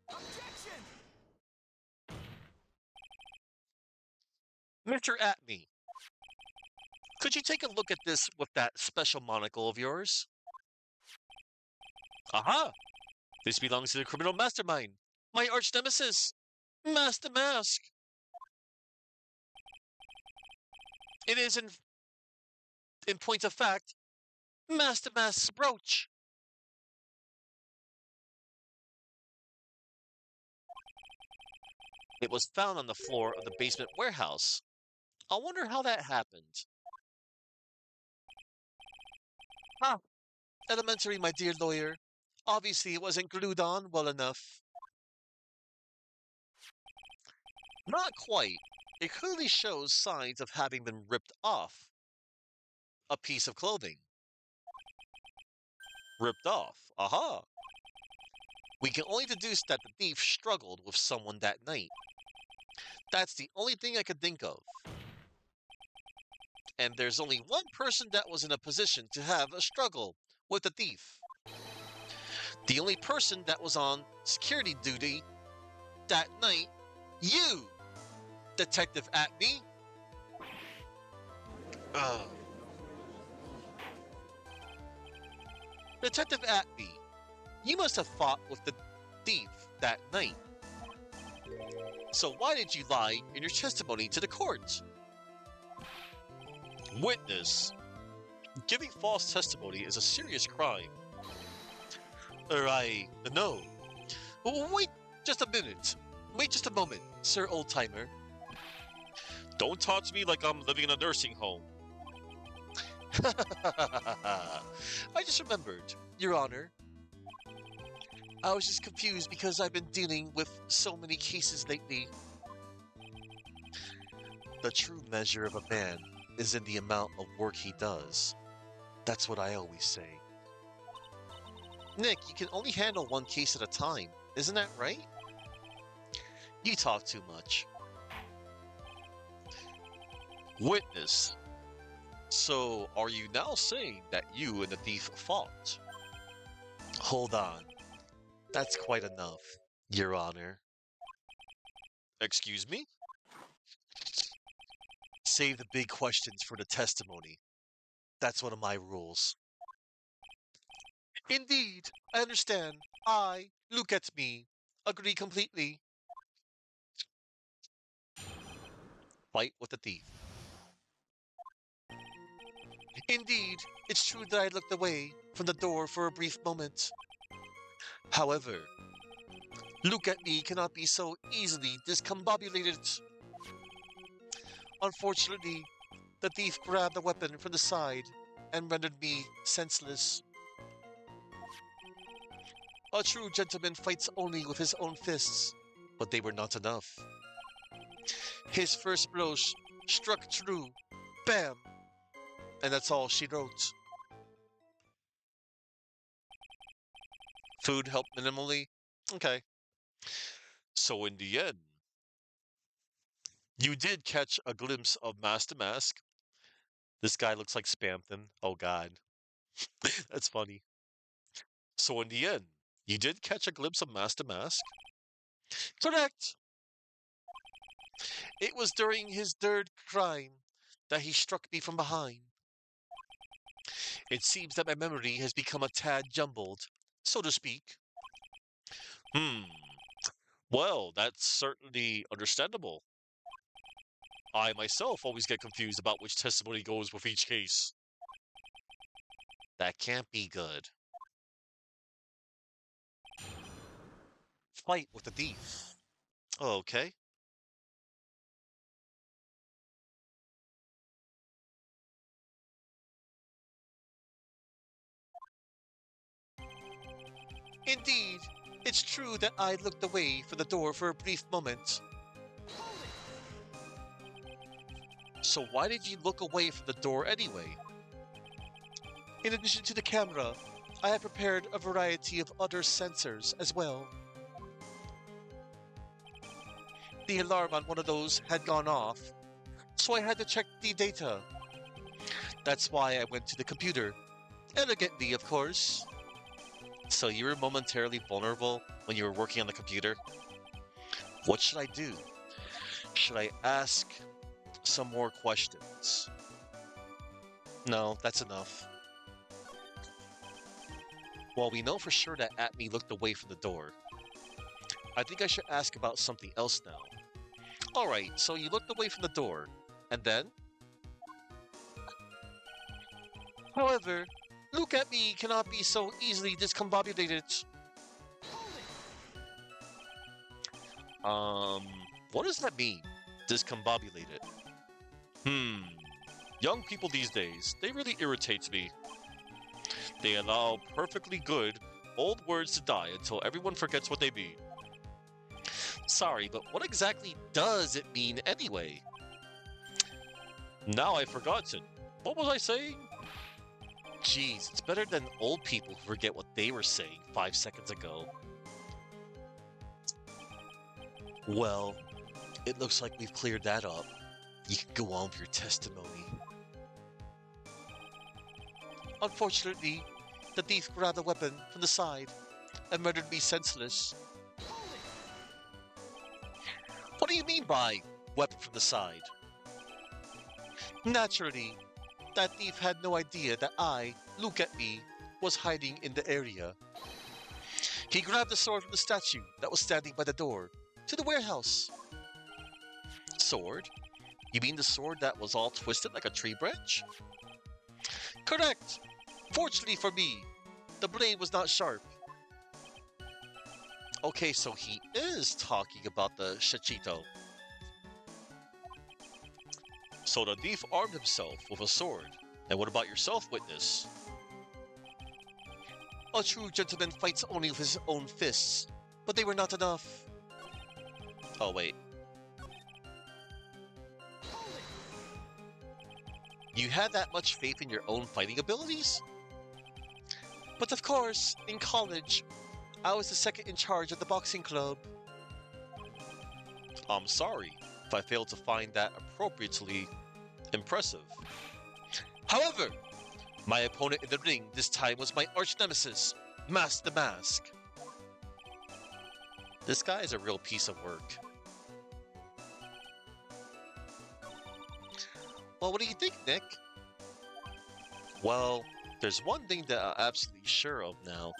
Objection! Mr. Atme, could you take a look at this with that special monocle of yours? Aha! This belongs to the criminal mastermind, my arch nemesis, Master Mask. It is, in point of fact, Master Mask's brooch. It was found on the floor of the basement warehouse. I wonder how that happened. Ah, elementary, my dear lawyer. Obviously, it wasn't glued on well enough. Not quite. It clearly shows signs of having been ripped off. A piece of clothing. Ripped off. Aha! We can only deduce that the thief struggled with someone that night. That's the only thing I could think of. And there's only one person that was in a position to have a struggle with the thief. The only person that was on security duty that night, you, Detective Atme. Detective Atme, you must have fought with the thief that night. So why did you lie in your testimony to the court? Witness, giving false testimony is a serious crime. I know. Wait just a minute. Wait just a moment, Sir Oldtimer. Don't talk to me like I'm living in a nursing home. I just remembered, Your Honor. I was just confused because I've been dealing with so many cases lately. The true measure of a man is in the amount of work he does. That's what I always say. Nick, you can only handle one case at a time. Isn't that right? You talk too much. Witness. So, are you now saying that you and the thief fought? Hold on. That's quite enough, Your Honor. Excuse me? Save the big questions for the testimony. That's one of my rules. Indeed, I understand. Look at me. Agree completely. Fight with the thief. Indeed, it's true that I looked away from the door for a brief moment. However, look at me cannot be so easily discombobulated. Unfortunately, the thief grabbed the weapon from the side and rendered me senseless. A true gentleman fights only with his own fists, but they were not enough. His first blow struck true. Bam! And that's all she wrote. Food helped minimally? Okay. So in the end, you did catch a glimpse of Mask to Mask. This guy looks like Spamton. Oh god. That's funny. So in the end, you did catch a glimpse of Mask to Mask? Correct! It was during his third crime that he struck me from behind. It seems that my memory has become a tad jumbled, so to speak. Hmm. Well, that's certainly understandable. I myself always get confused about which testimony goes with each case. That can't be good. Fight with the thief. Okay. Indeed, it's true that I looked away from the door for a brief moment. So why did you look away from the door anyway? In addition to the camera, I have prepared a variety of other sensors as well. The alarm on one of those had gone off, so I had to check the data. That's why I went to the computer. Elegantly, of course. So you were momentarily vulnerable when you were working on the computer? What should I do? Should I ask some more questions? No, that's enough. Well, we know for sure that Atme looked away from the door. I think I should ask about something else now. Alright, so you looked away from the door. And then? However, look at me cannot be so easily discombobulated. What does that mean? Discombobulated. Hmm. Young people these days, they really irritate me. They allow perfectly good old words to die until everyone forgets what they mean. Sorry, but what exactly does it mean anyway? Now I've forgotten. What was I saying? Jeez, it's better than old people who forget what they were saying 5 seconds ago. Well, it looks like we've cleared that up. You can go on with your testimony. Unfortunately, the thief grabbed the weapon from the side and rendered me senseless. What do you mean by weapon from the side? Naturally, that thief had no idea that look at me, was hiding in the area. He grabbed the sword from the statue that was standing by the door to the warehouse. Sword? You mean the sword that was all twisted like a tree branch? Correct! Fortunately for me, the blade was not sharp. Okay, so he is talking about the Shachito. So the thief armed himself with a sword. And what about yourself, witness? A true gentleman fights only with his own fists, but they were not enough. Oh, wait. You had that much faith in your own fighting abilities? But of course, in college, I was the second in charge of the boxing club. I'm sorry if I failed to find that appropriately impressive. However, my opponent in the ring this time was my arch nemesis, Mask the Mask. This guy is a real piece of work. Well, what do you think, Nick? Well, there's one thing that I'm absolutely sure of now.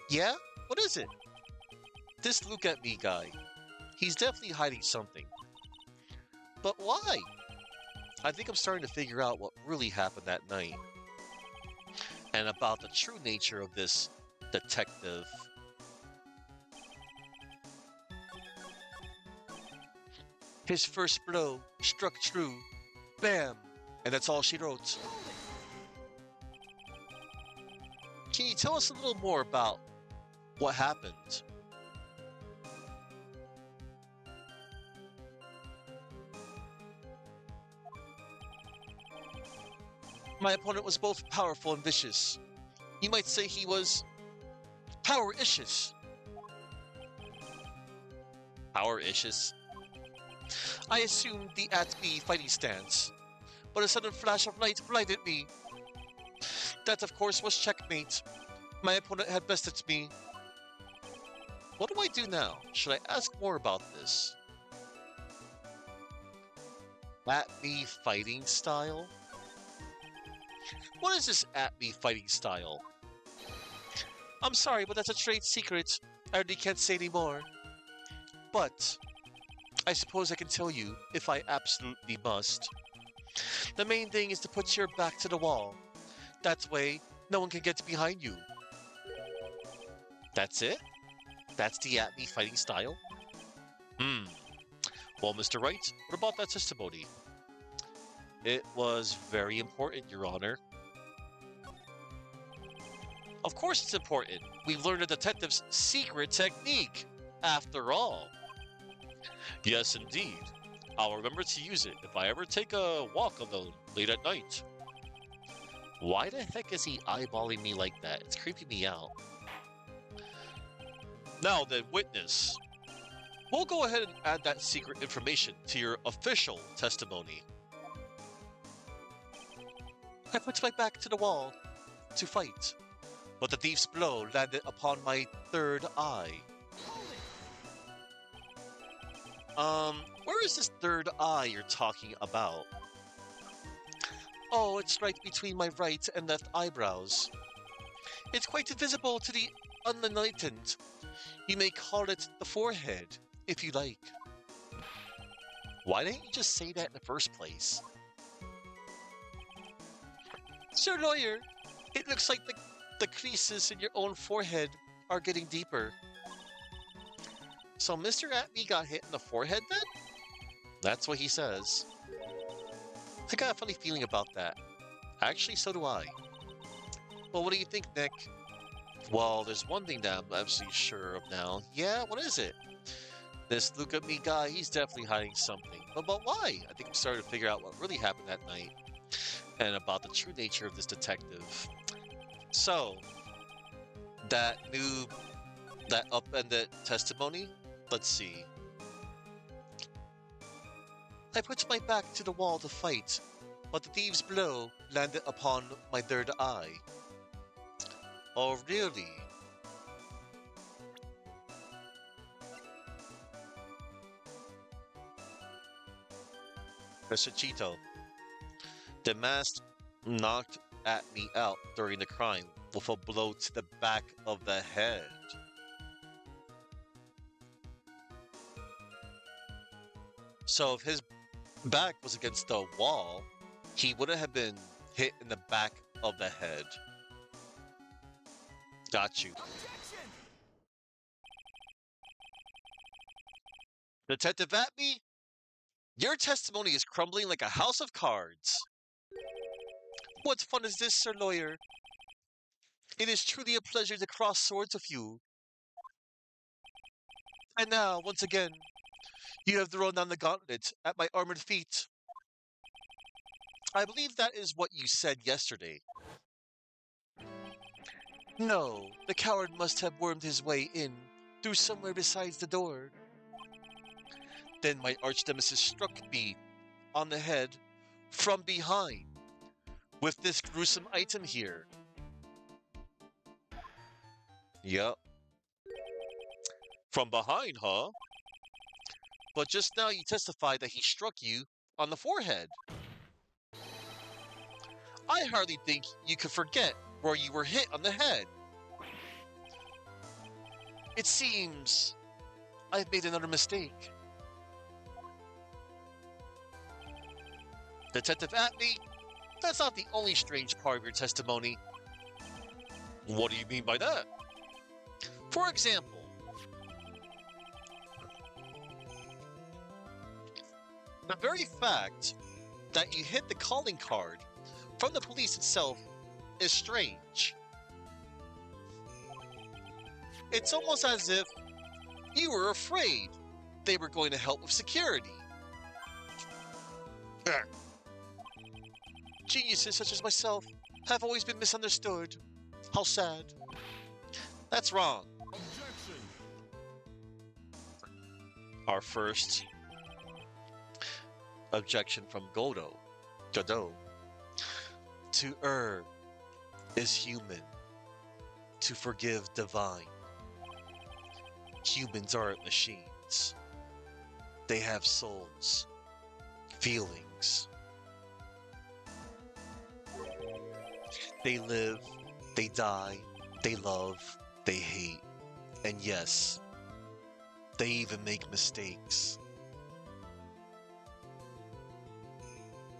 Yeah? What is it? This look at me guy. He's definitely hiding something. But why? I think I'm starting to figure out what really happened that night. And about the true nature of this detective. His first blow struck true. Bam! And that's all she wrote. Can you tell us a little more about what happened? My opponent was both powerful and vicious. You might say he was power-icious. Power-icious? I assumed the at-me fighting stance, but a sudden flash of light blinded me. That, of course, was checkmate. My opponent had bested me. What do I do now? Should I ask more about this? At-me fighting style? What is this at-me fighting style? I'm sorry, but that's a trade secret. I really can't say anymore. But I suppose I can tell you if I absolutely must. The main thing is to put your back to the wall. That way, no one can get behind you. That's it? That's the at-me fighting style? Hmm. Well, Mr. Wright, what about that testimony? It was very important, Your Honor. Of course it's important. We learned a detective's secret technique, after all. Yes, indeed. I'll remember to use it if I ever take a walk alone late at night. Why the heck is he eyeballing me like that? It's creeping me out. Now then, witness. We'll go ahead and add that secret information to your official testimony. I put my back to the wall to fight, but the thief's blow landed upon my third eye. Where is this third eye you're talking about? Oh, it's right between my right and left eyebrows. It's quite invisible to the unenlightened. You may call it the forehead, if you like. Why didn't you just say that in the first place? Sir Lawyer, it looks like the creases in your own forehead are getting deeper. So Mr. Atme got hit in the forehead then? That's what he says. I got a funny feeling about that. Actually, so do I. Well, what do you think, Nick? Well, there's one thing that I'm absolutely sure of now. Yeah, what is it? This look at me guy, he's definitely hiding something. But why? I think I'm starting to figure out what really happened that night. And about the true nature of this detective. So, that upended testimony? Let's see. I put my back to the wall to fight, but the thieves' blow landed upon my third eye. Oh, really? Mr. Cheeto, the mask knocked at me out during the crime with a blow to the back of the head. So if his back was against the wall, he wouldn't have been hit in the back of the head. Got you. Objection! Detective Atby, your testimony is crumbling like a house of cards. What fun is this, Sir Lawyer? It is truly a pleasure to cross swords with you. And now, once again, you have thrown down the gauntlet at my armored feet. I believe that is what you said yesterday. No, the coward must have wormed his way in through somewhere besides the door. Then my arch nemesis struck me on the head from behind with this gruesome item here. Yup. From behind, huh? But just now you testified that he struck you on the forehead. I hardly think you could forget where you were hit on the head. It seems I've made another mistake. Detective Atney, that's not the only strange part of your testimony. What do you mean by that? For example, the very fact that you hit the calling card from the police itself is strange. It's almost as if you were afraid they were going to help with security. Geniuses such as myself have always been misunderstood. How sad. That's wrong. Objection. Our first objection from Godot. To err is human. To forgive divine. Humans aren't machines. They have souls, feelings. They live, they die, they love, they hate, and yes, they even make mistakes.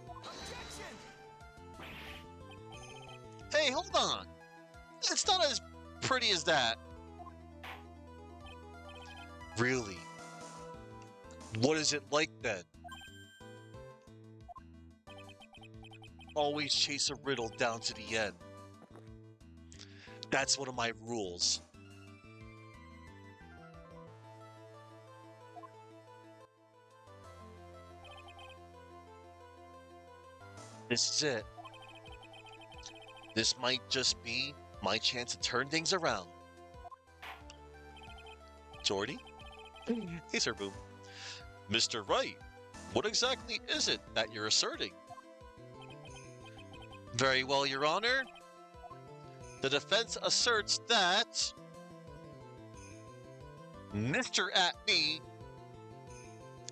Objection. Hey, hold on! It's not as pretty as that. Really? What is it like then? Always chase a riddle down to the end. That's one of my rules. This is it. This might just be my chance to turn things around. Jordy? Hey, Sir Boom. Mr. Wright, what exactly is it that you're asserting? Very well, Your Honor. The defense asserts that Mr. Atney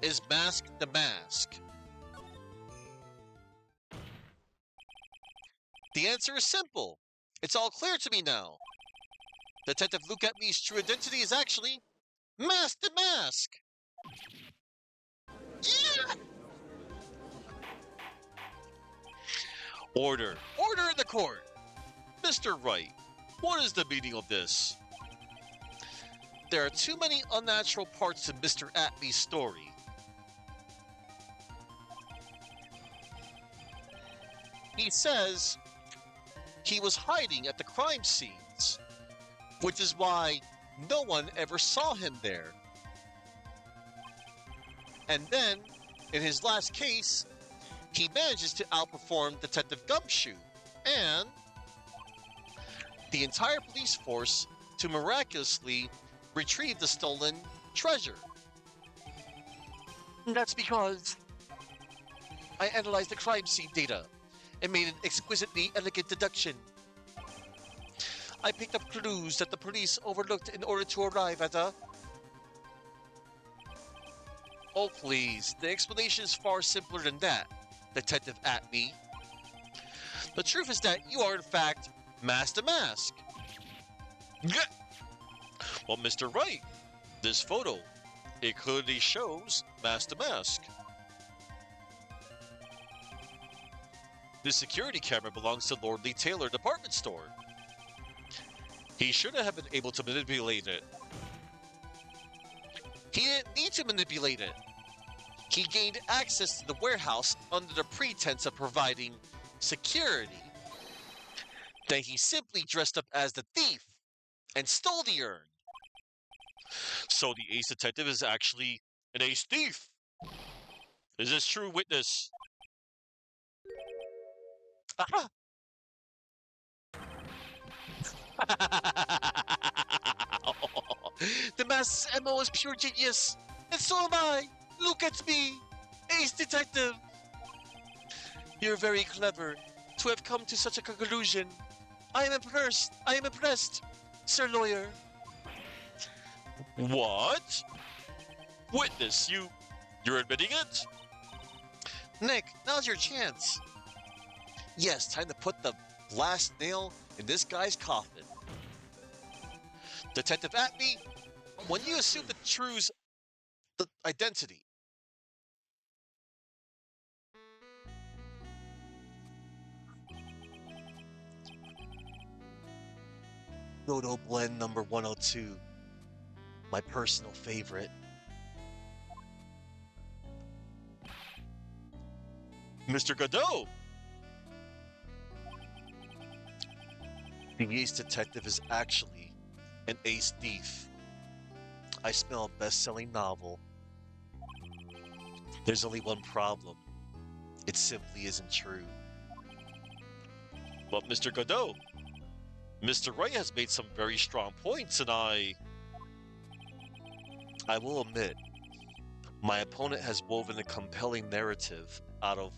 is Mask the Mask. The answer is simple. It's all clear to me now. Detective Luke Atney's true identity is actually Mask the Mask. Yeah! Order. Order in the court. Mr. Wright, what is the meaning of this? There are too many unnatural parts to Mr. Atney's story. He says he was hiding at the crime scenes, which is why no one ever saw him there. And then, in his last case, he manages to outperform Detective Gumshoe and the entire police force to miraculously retrieve the stolen treasure. That's because I analyzed the crime scene data and made an exquisitely elegant deduction. I picked up clues that the police overlooked in order to arrive at a... Oh please, the explanation is far simpler than that, Detective Atney. The truth is that you are in fact Mask the Mask. Well, Mr. Wright, this photo, it clearly shows Mask the Mask. This security camera belongs to Lord Lee Taylor department store. He shouldn't have been able to manipulate it. He didn't need to manipulate it. He gained access to the warehouse under the pretense of providing security. Then he simply dressed up as the thief and stole the urn. So the ace detective is actually an ace thief. Is this true, witness? The mask's MO is pure genius, and so am I. Look at me, ace detective. You're very clever to have come to such a conclusion. I am impressed. I am impressed, Sir Lawyer. What? Witness, you're admitting it? Nick, now's your chance. Yes, time to put the last nail in this guy's coffin. Detective Atney, when you assume the true's identity. Dodo Blend number 102. My personal favorite. Mr. Godot! The ace detective is actually an ace thief. I smell a best-selling novel. There's only one problem. It simply isn't true. But Mr. Godot, Mr. Wright has made some very strong points, and I will admit, my opponent has woven a compelling narrative out of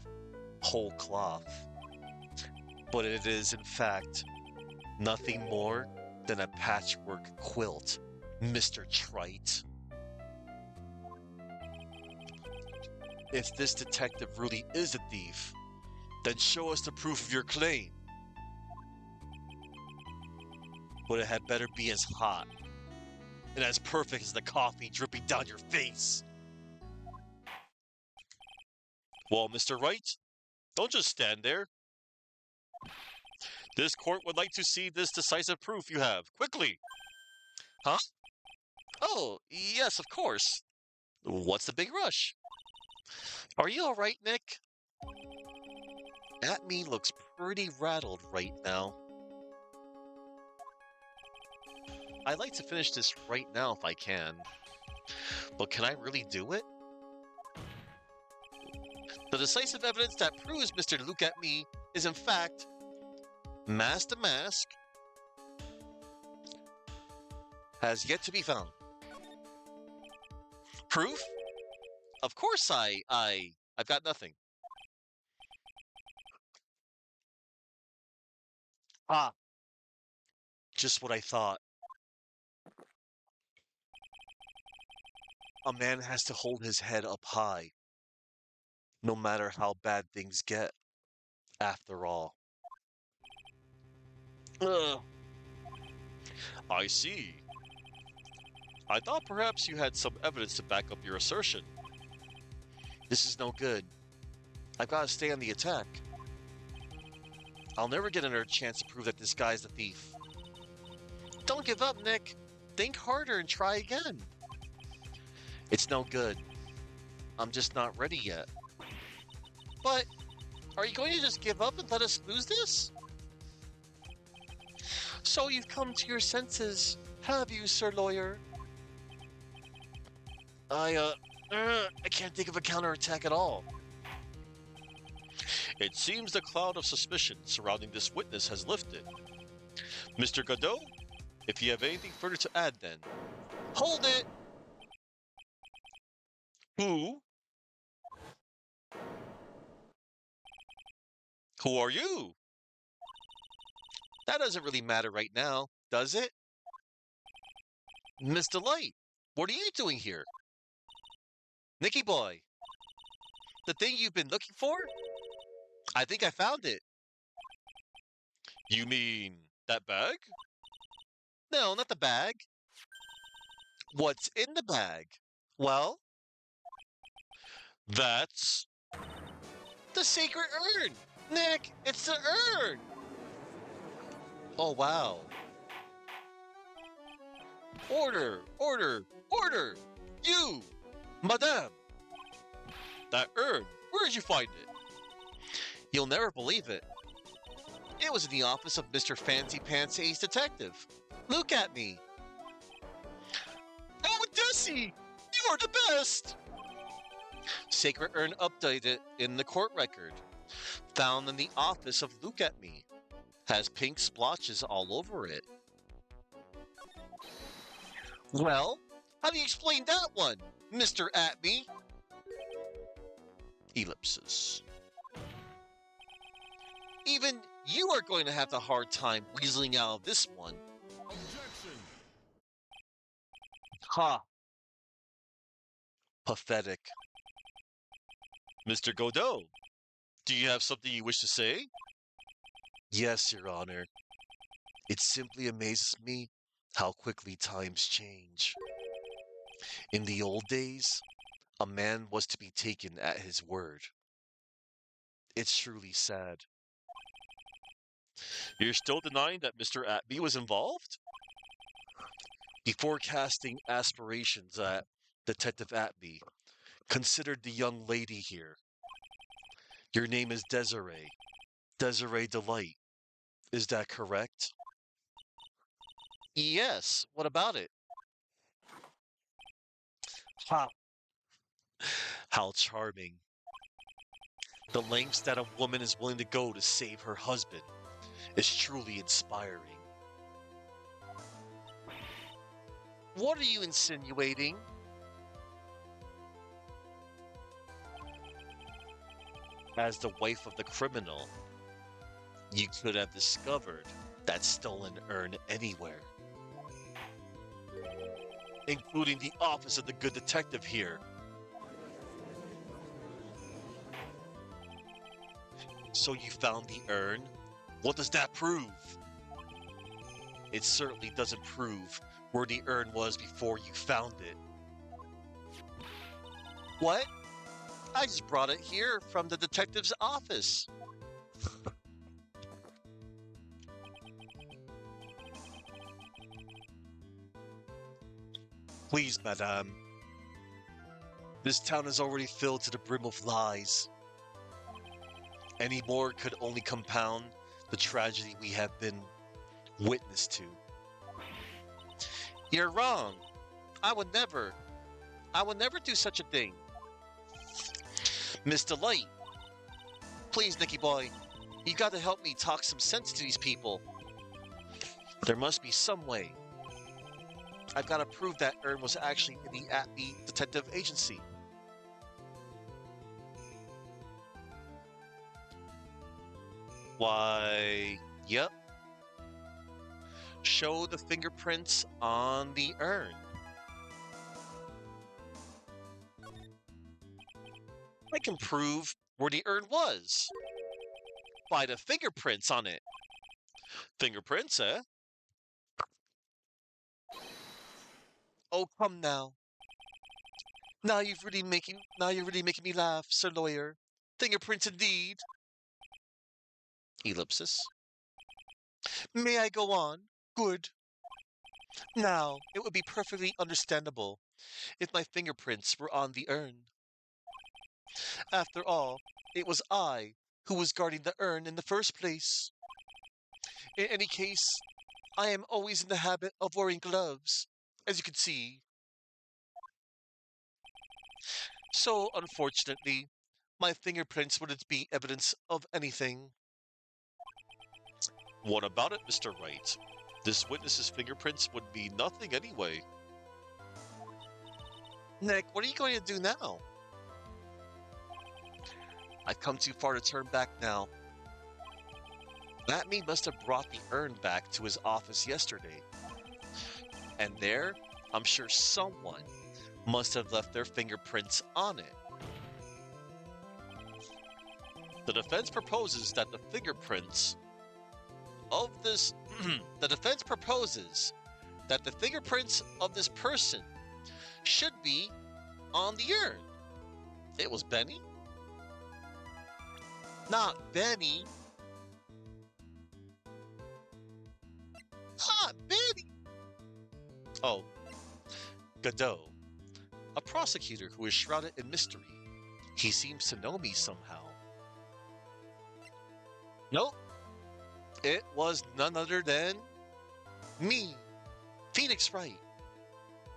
whole cloth. But it is, in fact, nothing more than a patchwork quilt, Mr. Trite. If this detective really is a thief, then show us the proof of your claim. But it had better be as hot and as perfect as the coffee dripping down your face. Well, Mr. Wright, don't just stand there. This court would like to see this decisive proof you have. Quickly! Huh? Oh, yes, of course. What's the big rush? Are you alright, Nick? Atme looks pretty rattled right now. I'd like to finish this right now if I can. But can I really do it? The decisive evidence that proves Mr. Look at Me is in fact mask to mask has yet to be found. Proof? Of course I've got nothing. Ah, just what I thought. A man has to hold his head up high, no matter how bad things get, after all. Ugh. I see. I thought perhaps you had some evidence to back up your assertion. This is no good. I've got to stay on the attack. I'll never get another chance to prove that this guy's the thief. Don't give up, Nick. Think harder and try again. It's no good. I'm just not ready yet. But, are you going to just give up and let us lose this? So you've come to your senses, have you, Sir Lawyer? I can't think of a counterattack at all. It seems the cloud of suspicion surrounding this witness has lifted. Mr. Godot, if you have anything further to add then. Hold it! Who? Who are you? That doesn't really matter right now, does it? Miss Delight, what are you doing here? Nicky boy, the thing you've been looking for? I think I found it. You mean that bag? No, not the bag. What's in the bag? Well, that's the secret urn. Nick, it's the urn. Oh, wow. Order, order, order. You! Madame! That urn! Where did you find it? You'll never believe it. It was in the office of Mr. Fancy Pants Ace Detective. Look at me. Oh, Desi! You're the best! Sacred urn updated in the court record. Found in the office of Look at Me. Has pink splotches all over it. Well, how do you explain that one, Mr. At Me? Ellipsis. Even you are going to have a hard time weaseling out of this one. Objection! Ha! Pathetic. Mr. Godot, do you have something you wish to say? Yes, Your Honor. It simply amazes me how quickly times change. In the old days, a man was to be taken at his word. It's truly sad. You're still denying that Mr. Atby was involved? Before casting aspirations at Detective Atby, consider the young lady here. Your name is Desiree. Desiree Delight. Is that correct? Yes. What about it? Ha! How charming. The lengths that a woman is willing to go to save her husband is truly inspiring. What are you insinuating? As the wife of the criminal, you could have discovered that stolen urn anywhere, including the office of the good detective here. So you found the urn? What does that prove? It certainly doesn't prove where the urn was before you found it. What? I just brought it here from the detective's office. Please, madame. This town is already filled to the brim of lies. Any more could only compound the tragedy we have been witness to. You're wrong. I would never. I would never do such a thing. Miss Delight, please, Nicky boy, you got to help me talk some sense to these people. There must be some way. I've got to prove that urn was actually in the Atby Detective Agency. Why, yep. Show the fingerprints on the urn. I can prove where the urn was by the fingerprints on it. Fingerprints, eh? Oh, come now. Now you're really making me laugh, Sir Lawyer. Fingerprints indeed. Ellipsis. May I go on? Good. Now, it would be perfectly understandable if my fingerprints were on the urn. After all, it was I who was guarding the urn in the first place. In any case, I am always in the habit of wearing gloves, as you can see. So, unfortunately, my fingerprints wouldn't be evidence of anything. What about it, Mr. Wright? This witness's fingerprints would be nothing anyway. Nick, what are you going to do now? I've come too far to turn back now. Latme must have brought the urn back to his office yesterday. And there, I'm sure someone must have left their fingerprints on it. The defense proposes that the fingerprints of this the defense proposes that the fingerprints of this person should be on the urn. It was Benny? Not Benny. Not Benny. Oh, Godot. a prosecutor who is shrouded in mystery. He seems to know me somehow. Nope, it was none other than me, Phoenix Wright.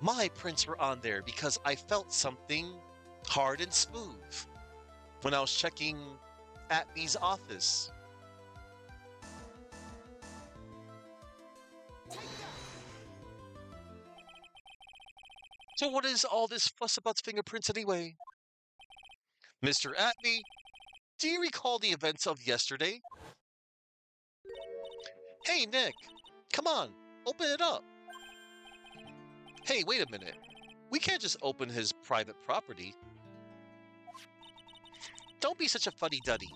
My prints were on there because I felt something hard and smooth when I was checking Atme's office. So what is all this fuss about fingerprints anyway? Mr. Atme, do you recall the events of yesterday? Hey, Nick, come on, open it up. Hey, wait a minute. We can't just open his private property. Don't be such a fuddy-duddy.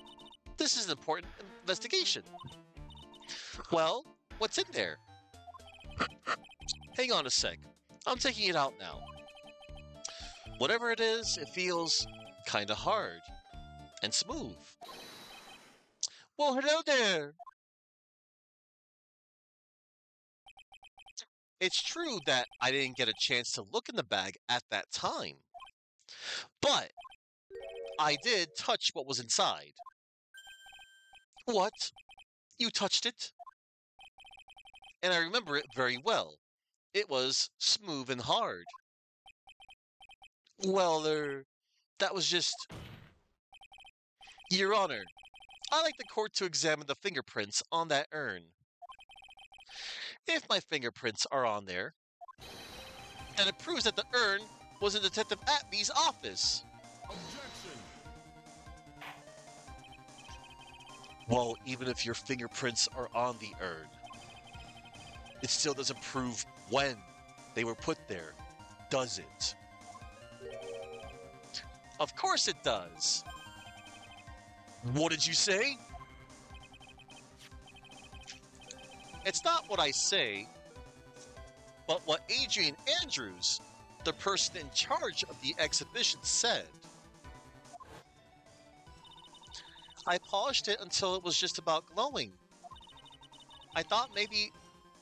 This is an important investigation. Well, what's in there? Hang on a sec. I'm taking it out now. Whatever it is, it feels kinda hard and smooth. Well, hello there. It's true that I didn't get a chance to look in the bag at that time, but I did touch what was inside. What? You touched it? And I remember it very well. It was smooth and hard. Well, that was just... Your Honor, I'd like the court to examine the fingerprints on that urn. If my fingerprints are on there, then it proves that the urn was in Detective Atme's office. Objection! Well, even if your fingerprints are on the urn, it still doesn't prove when they were put there, does it? Of course it does. What did you say? It's not what I say, but what Adrian Andrews, the person in charge of the exhibition, said. I polished it until it was just about glowing. I thought maybe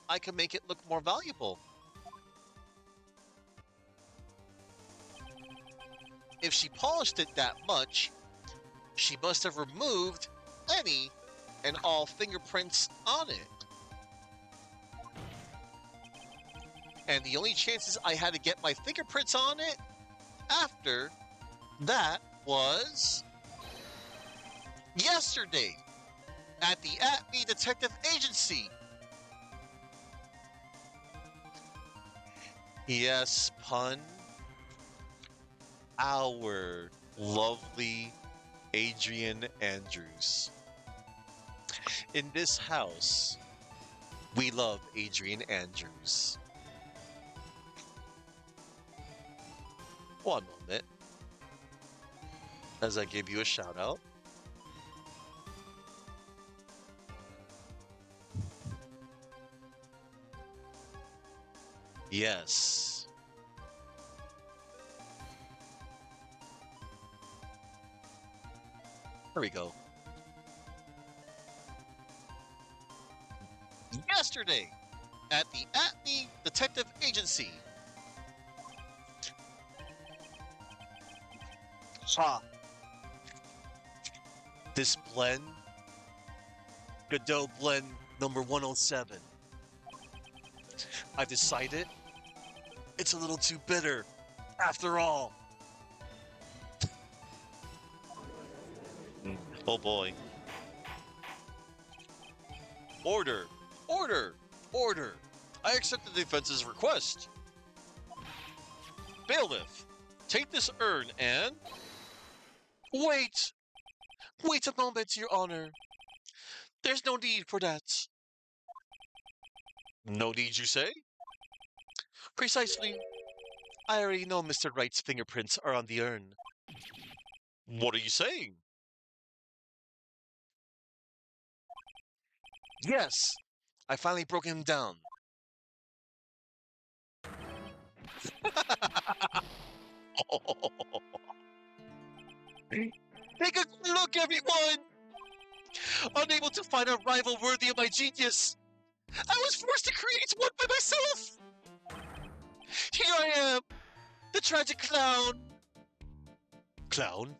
I could make it look more valuable. If she polished it that much, she must have removed any and all fingerprints on it. And the only chances I had to get my fingerprints on it after that was yesterday at the Atme Detective Agency. Yes, pun. Our lovely Adrian Andrews. In this house, we love Adrian Andrews. One moment, as I give you a shout out. Yes. There we go. Yesterday, at the Atme Detective Agency. Ha! This blend, Godot blend number 107. I've decided it's a little too bitter, after all. Oh boy. Order! Order! Order! I accept the defense's request. Bailiff, take this urn and... Wait! Wait a moment, Your Honor. There's no need for that. No need, you say? Precisely. I already know Mr. Wright's fingerprints are on the urn. What are you saying? Yes, I finally broke him down. Take a look, everyone! Unable to find a rival worthy of my genius, I was forced to create one by myself! Here I am, The tragic clown! Clown?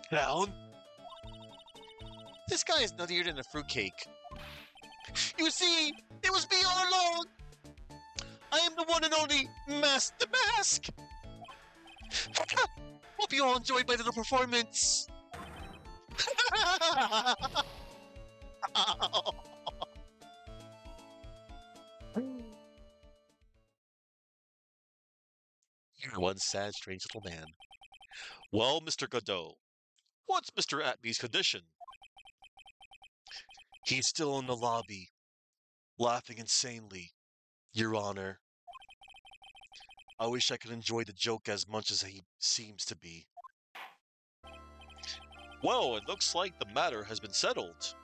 Clown? This guy is nuttier than a fruitcake. You see, it was me all along! I am the one and only Master Mask! Hope you all enjoyed my little performance! You're one sad, strange little man. Well, Mr. Godot, what's Mr. Atby's condition? He's still in the lobby, laughing insanely, Your Honor. I wish I could enjoy the joke as much as he seems to be. Well, it looks like the matter has been settled.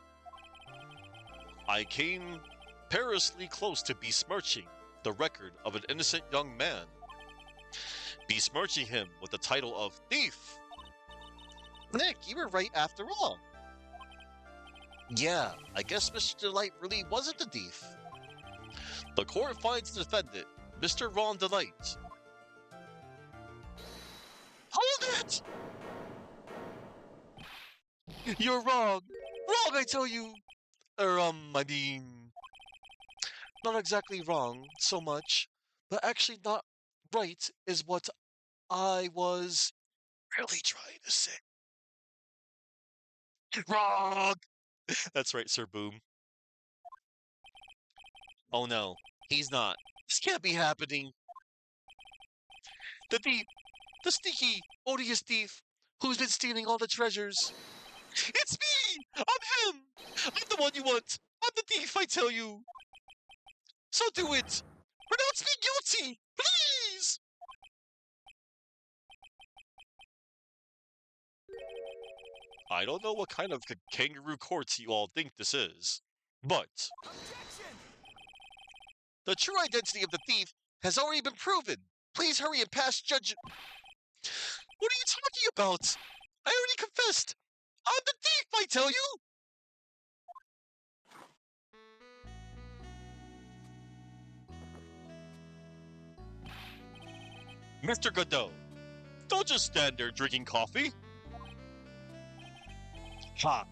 I came perilously close to besmirching the record of an innocent young man, besmirching him with the title of thief. Nick, you were right after all. Yeah, I guess Mr. Delight really wasn't the thief. The court finds the defendant, Mr. Ron Delight. Hold it! You're wrong. Wrong, I tell you. I mean, not exactly wrong so much, but actually not right is what I was really trying to say. Wrong! That's right, Sir Boom. Oh no, he's not. This can't be happening. The thief, the sneaky, odious thief, who's been stealing all the treasures. It's me! I'm him! I'm the one you want! I'm the thief, I tell you! So do it! Pronounce me guilty! Please! I don't know what kind of kangaroo courts you all think this is, but Objection! the true identity of the thief has already been proven. Please hurry and pass judge. What are you talking about? I already confessed. I'm the thief, I tell you. Mr. Godot, don't just stand there drinking coffee. Ha!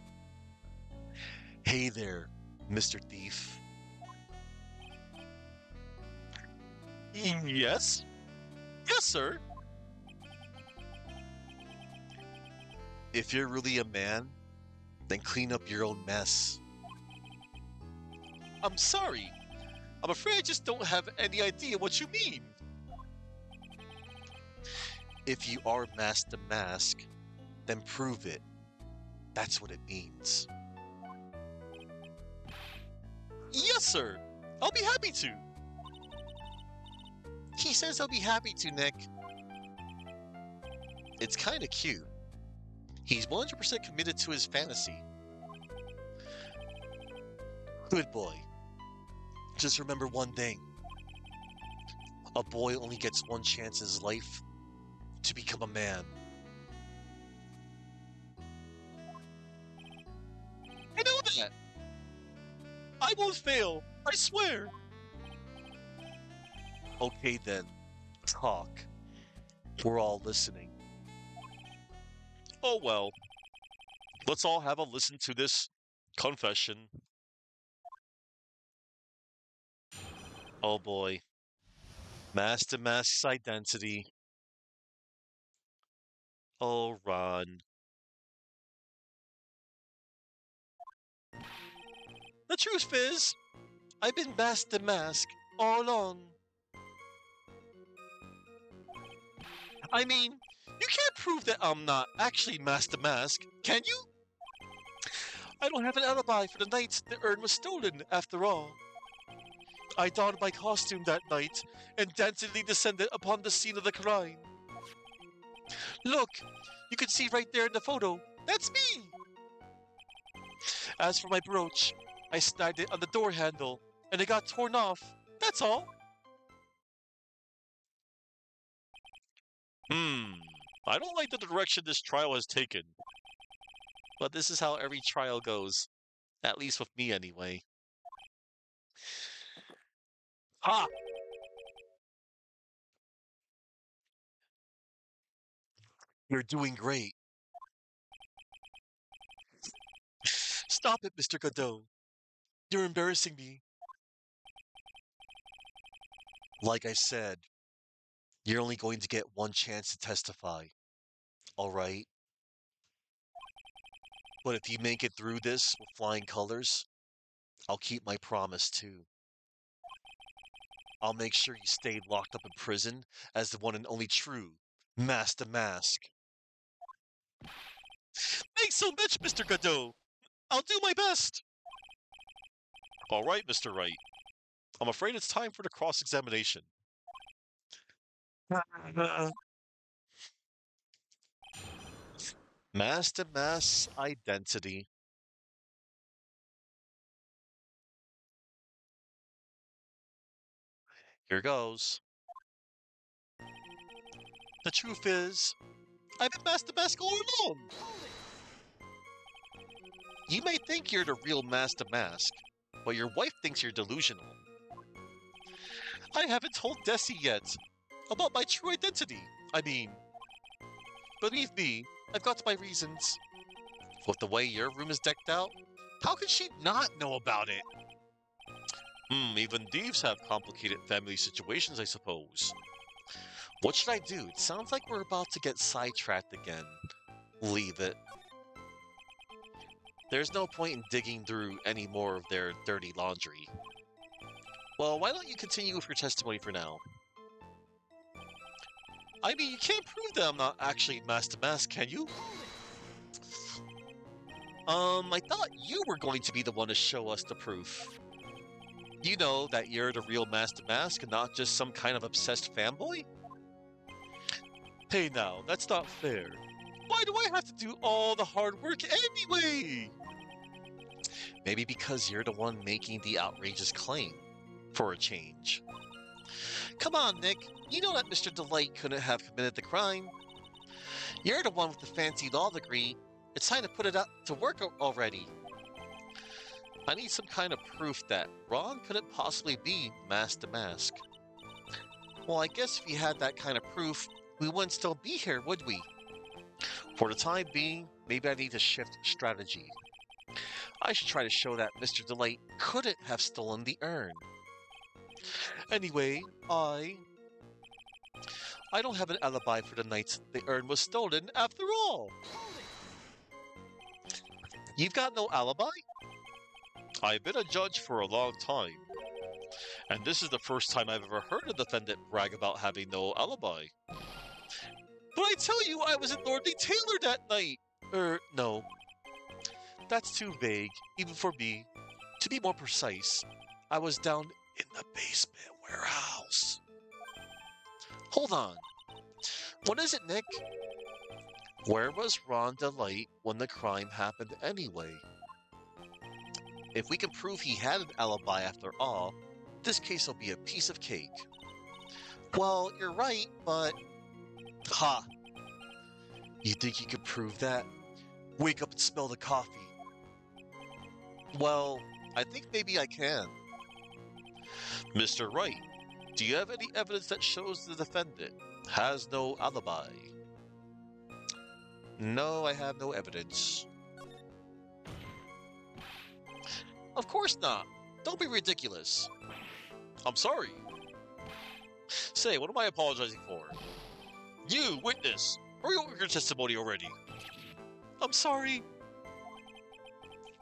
Hey there, Mr. Thief. Yes? Yes, sir. If you're really a man, then clean up your own mess. I'm sorry. I'm afraid I just don't have any idea what you mean. If you are Master Mask, then prove it. That's what it means. Yes, sir. I'll be happy to. He says he'll be happy to, Nick. It's kinda cute. He's 100% committed to his fantasy. Good boy. Just remember one thing. A boy only gets one chance in his life to become a man. I know that. I won't fail. I swear. Okay then. Talk. We're all listening. Oh well. Let's all have a listen to this confession. Oh boy. Master Mask's identity. Oh, Ron. The truth is, I've been Master Mask all along. I mean, you can't prove that I'm not actually Master Mask, can you? I don't have an alibi for the night the urn was stolen, after all. I donned my costume that night and dancingly descended upon the scene of the crime. Look, you can see right there in the photo. That's me! As for my brooch, I snagged it on the door handle and it got torn off. That's all. I don't like the direction this trial has taken. But this is how every trial goes. At least with me, anyway. Ha! You're doing great. Stop it, Mr. Godot. You're embarrassing me. Like I said, you're only going to get one chance to testify, all right? But if you make it through this with flying colors, I'll keep my promise too. I'll make sure you stay locked up in prison as the one and only true Master Mask. Thanks so much, Mr. Godot. I'll do my best. All right, Mr. Wright. I'm afraid it's time for the cross-examination. Master Mask's identity. Here goes. The truth is, I've been Master Mask all along. Hold it! You may think you're the real Master Mask, but your wife thinks you're delusional. I haven't told Desi yet about my true identity. I mean, believe me, I've got my reasons. With the way your room is decked out, how could she not know about it? Even thieves have complicated family situations, I suppose. What should I do? It sounds like we're about to get sidetracked again. Leave it. There's no point in digging through any more of their dirty laundry. Well, why don't you continue with your testimony for now? I mean, you can't prove that I'm not actually Master Mask, can you? I thought you were going to be the one to show us the proof. You know that you're the real Master Mask and not just some kind of obsessed fanboy? Hey now, that's not fair. Why do I have to do all the hard work anyway? Maybe because you're the one making the outrageous claim. For a change. Come on, Nick. You know that Mr. Delight couldn't have committed the crime. You're the one with the fancy law degree. It's time to put it up to work already. I need some kind of proof that Ron couldn't possibly be Master Mask. Well, I guess if you had that kind of proof, we wouldn't still be here, would we? For the time being, maybe I need to shift strategy. I should try to show that Mr. Delight couldn't have stolen the urn. Anyway, I don't have an alibi for the night the urn was stolen after all. You've got no alibi? I've been a judge for a long time. And this is the first time I've ever heard a defendant brag about having no alibi. But I tell you, I was at Lordly Taylor that night. No. That's too vague, even for me. To be more precise, I was down in the basement warehouse. Hold on. What is it, Nick? Where was Ron Delight when the crime happened anyway? If we can prove he had an alibi after all, this case will be a piece of cake. Well, you're right, but... Ha! You think you could prove that? Wake up and smell the coffee. Well, I think maybe I can. Mr. Wright, do you have any evidence that shows the defendant has no alibi? No, I have no evidence. Of course not. Don't be ridiculous. I'm sorry. Say, what am I apologizing for? You, witness, hurry up with your testimony already. I'm sorry.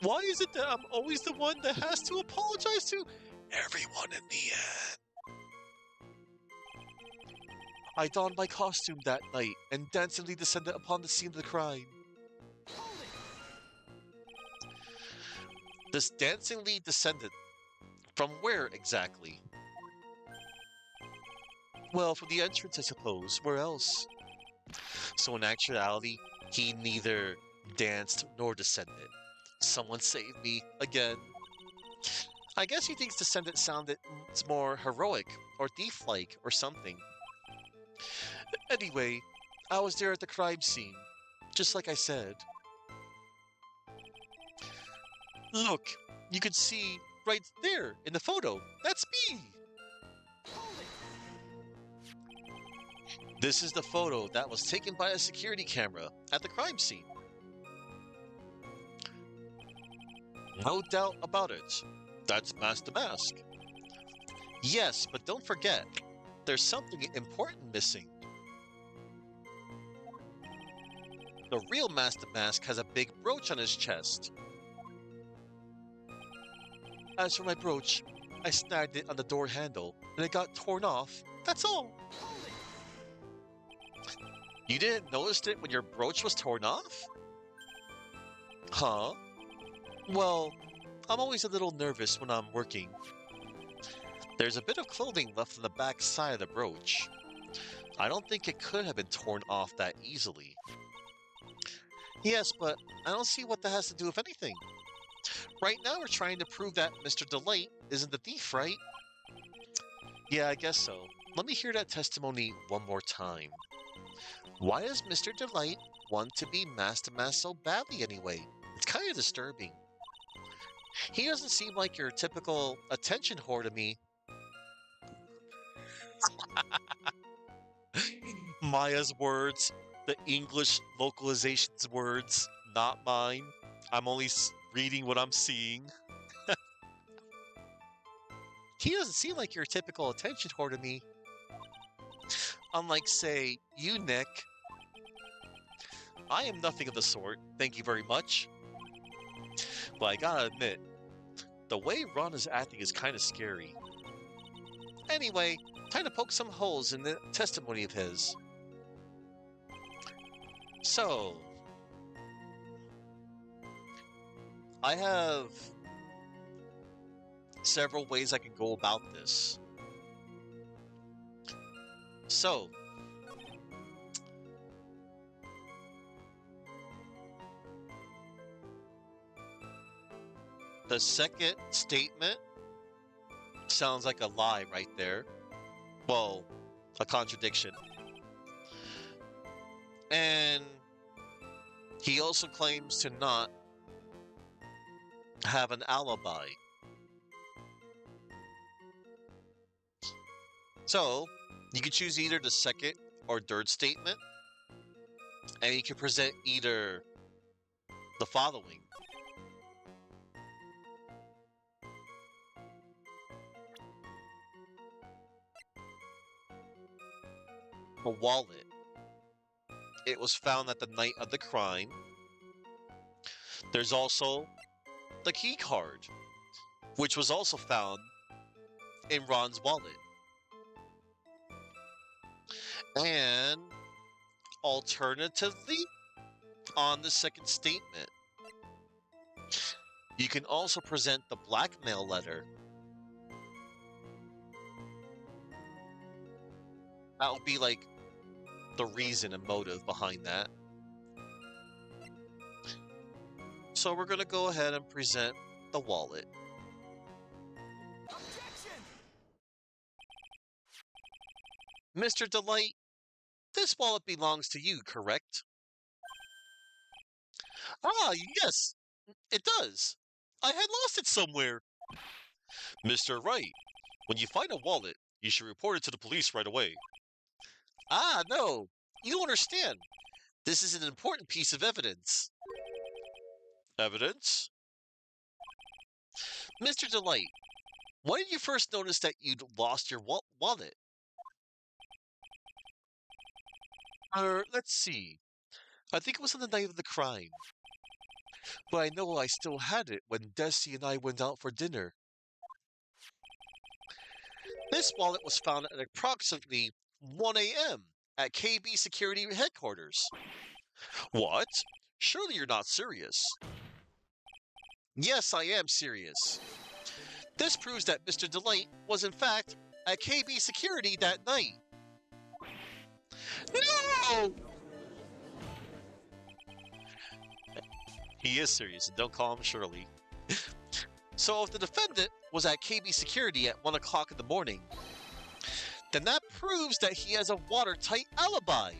Why is it that I'm always the one that has to apologize to everyone in the end? I donned my costume that night and dancingly descended upon the scene of the crime. This dancingly descended from where exactly? Well, from the entrance, I suppose. Where else? So in actuality, he neither danced nor descended. Someone save me again. I guess he thinks descendant sounded more heroic or thief-like or something. Anyway, I was there at the crime scene, just like I said. Look, you can see right there in the photo. That's me! This is the photo that was taken by a security camera at the crime scene. No doubt about it. That's Master Mask. Yes, but don't forget, there's something important missing. The real Master Mask has a big brooch on his chest. As for my brooch, I snagged it on the door handle and it got torn off. That's all. Hold it! You didn't notice it when your brooch was torn off? Huh? Well, I'm always a little nervous when I'm working. There's a bit of clothing left on the back side of the brooch. I don't think it could have been torn off that easily. Yes, but I don't see what that has to do with anything. Right now we're trying to prove that Mr. Delight isn't the thief, right? Yeah, I guess so. Let me hear that testimony one more time. Why does Mr. Delight want to be Master Mask so badly anyway? It's kind of disturbing. He doesn't seem like your typical attention whore to me. Maya's words, the English localization's words, not mine. I'm only reading what I'm seeing. He doesn't seem like your typical attention whore to me. Unlike, say, you, Nick. I am nothing of the sort, thank you very much. But I gotta admit, the way Ron is acting is kind of scary. Anyway, time to poke some holes in the testimony of his. So, I have several ways I can go about this. So, the second statement sounds like a lie right there. Well, a contradiction. And he also claims to not have an alibi. So, you can choose either the second or third statement, and you can present either the following. A wallet. It was found at the night of the crime. There's also the key card, which was also found in Ron's wallet. And alternatively, on the second statement, you can also present the blackmail letter. That would be like the reason and motive behind that. So we're going to go ahead and present the wallet. Objection! Mr. Delight, this wallet belongs to you, correct? Ah, yes, it does. I had lost it somewhere. Mr. Wright, when you find a wallet, you should report it to the police right away. Ah, no, you don't understand. This is an important piece of evidence. Evidence? Mr. Delight, when did you first notice that you'd lost your wallet? Let's see. I think it was on the night of the crime. But I know I still had it when Desi and I went out for dinner. This wallet was found at approximately 1 a.m. at KB Security Headquarters. What? Surely you're not serious. Yes, I am serious. This proves that Mr. Delight was in fact at KB Security that night. No! He is serious, and don't call him Shirley. So if the defendant was at KB Security at 1 o'clock in the morning, then that proves that he has a watertight alibi.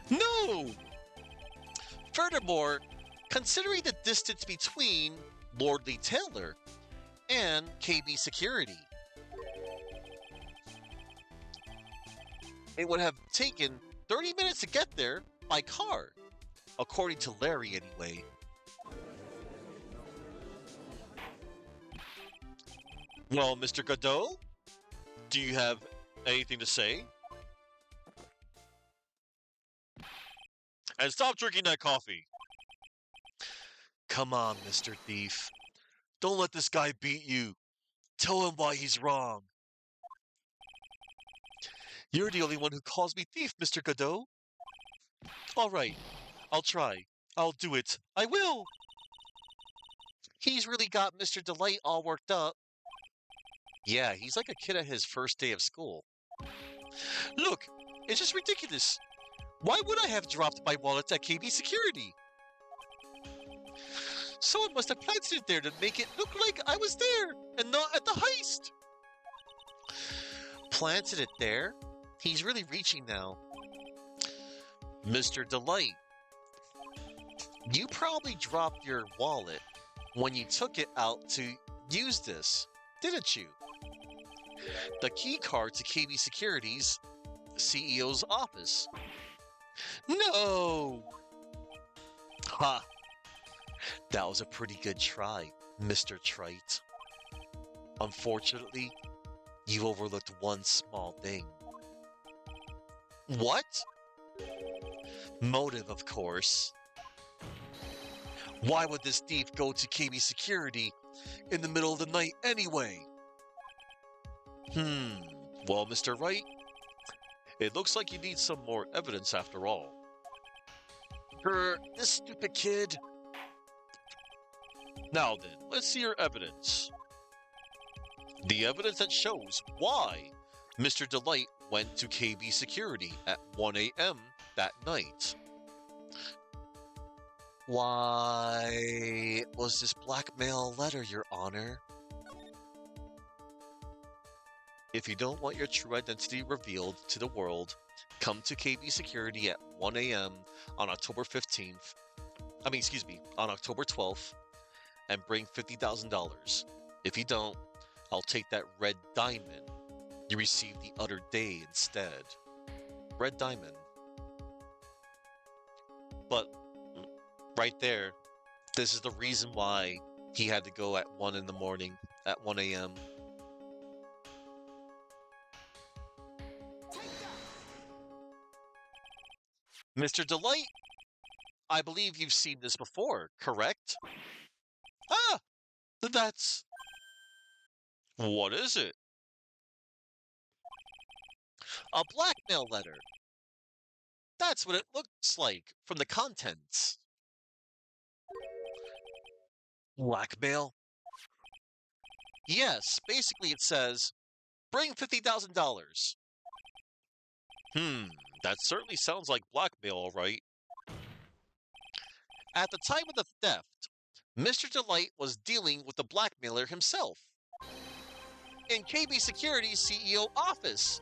No! Furthermore, considering the distance between Lord Lee Taylor and KB Security, It would have taken 30 minutes to get there by car, according to Larry anyway. Well, Mr. Godot, do you have anything to say? And stop drinking that coffee. Come on, Mr. Thief. Don't let this guy beat you. Tell him why he's wrong. You're the only one who calls me thief, Mr. Godot. All right, I'll try. I'll do it. I will. He's really got Mr. Delight all worked up. Yeah, he's like a kid at his first day of school. Look, it's just ridiculous. Why would I have dropped my wallet at KB Security? Someone must have planted it there to make it look like I was there and not at the heist. Planted it there? He's really reaching now. Mr. Delight, you probably dropped your wallet when you took it out to use this, didn't you? The key card to KB Security's CEO's office. No! Ha! That was a pretty good try, Mr. Trite. Unfortunately, you overlooked one small thing. What? Motive, of course. Why would this thief go to KB Security in the middle of the night anyway? Well, Mr. Wright, it looks like you need some more evidence after all. This stupid kid. Now then, let's see your evidence. The evidence that shows why Mr. Delight went to KB Security at 1 a.m. that night. Why, it was this blackmail letter, Your Honor. If you don't want your true identity revealed to the world, come to KB Security at 1 a.m. on October 15th. On October 12th, and bring $50,000. If you don't, I'll take that red diamond you received the other day instead. Red diamond. But right there, this is the reason why he had to go at 1 in the morning, at 1 a.m. Mr. Delight, I believe you've seen this before, correct? Ah, that's... What is it? A blackmail letter. That's what it looks like from the contents. Blackmail? Yes, basically it says, bring $50,000. That certainly sounds like blackmail, all right. At the time of the theft, Mr. Delight was dealing with the blackmailer himself. In KB Security's CEO office,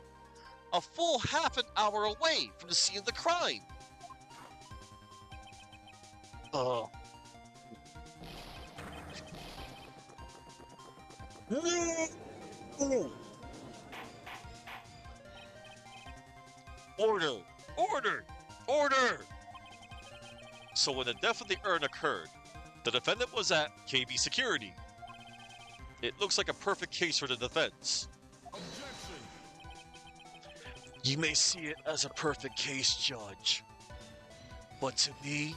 a full half an hour away from the scene of the crime. Order! Order! Order! So when the death of the urn occurred, the defendant was at KB Security. It looks like a perfect case for the defense. Objection. You may see it as a perfect case, Judge. But to me...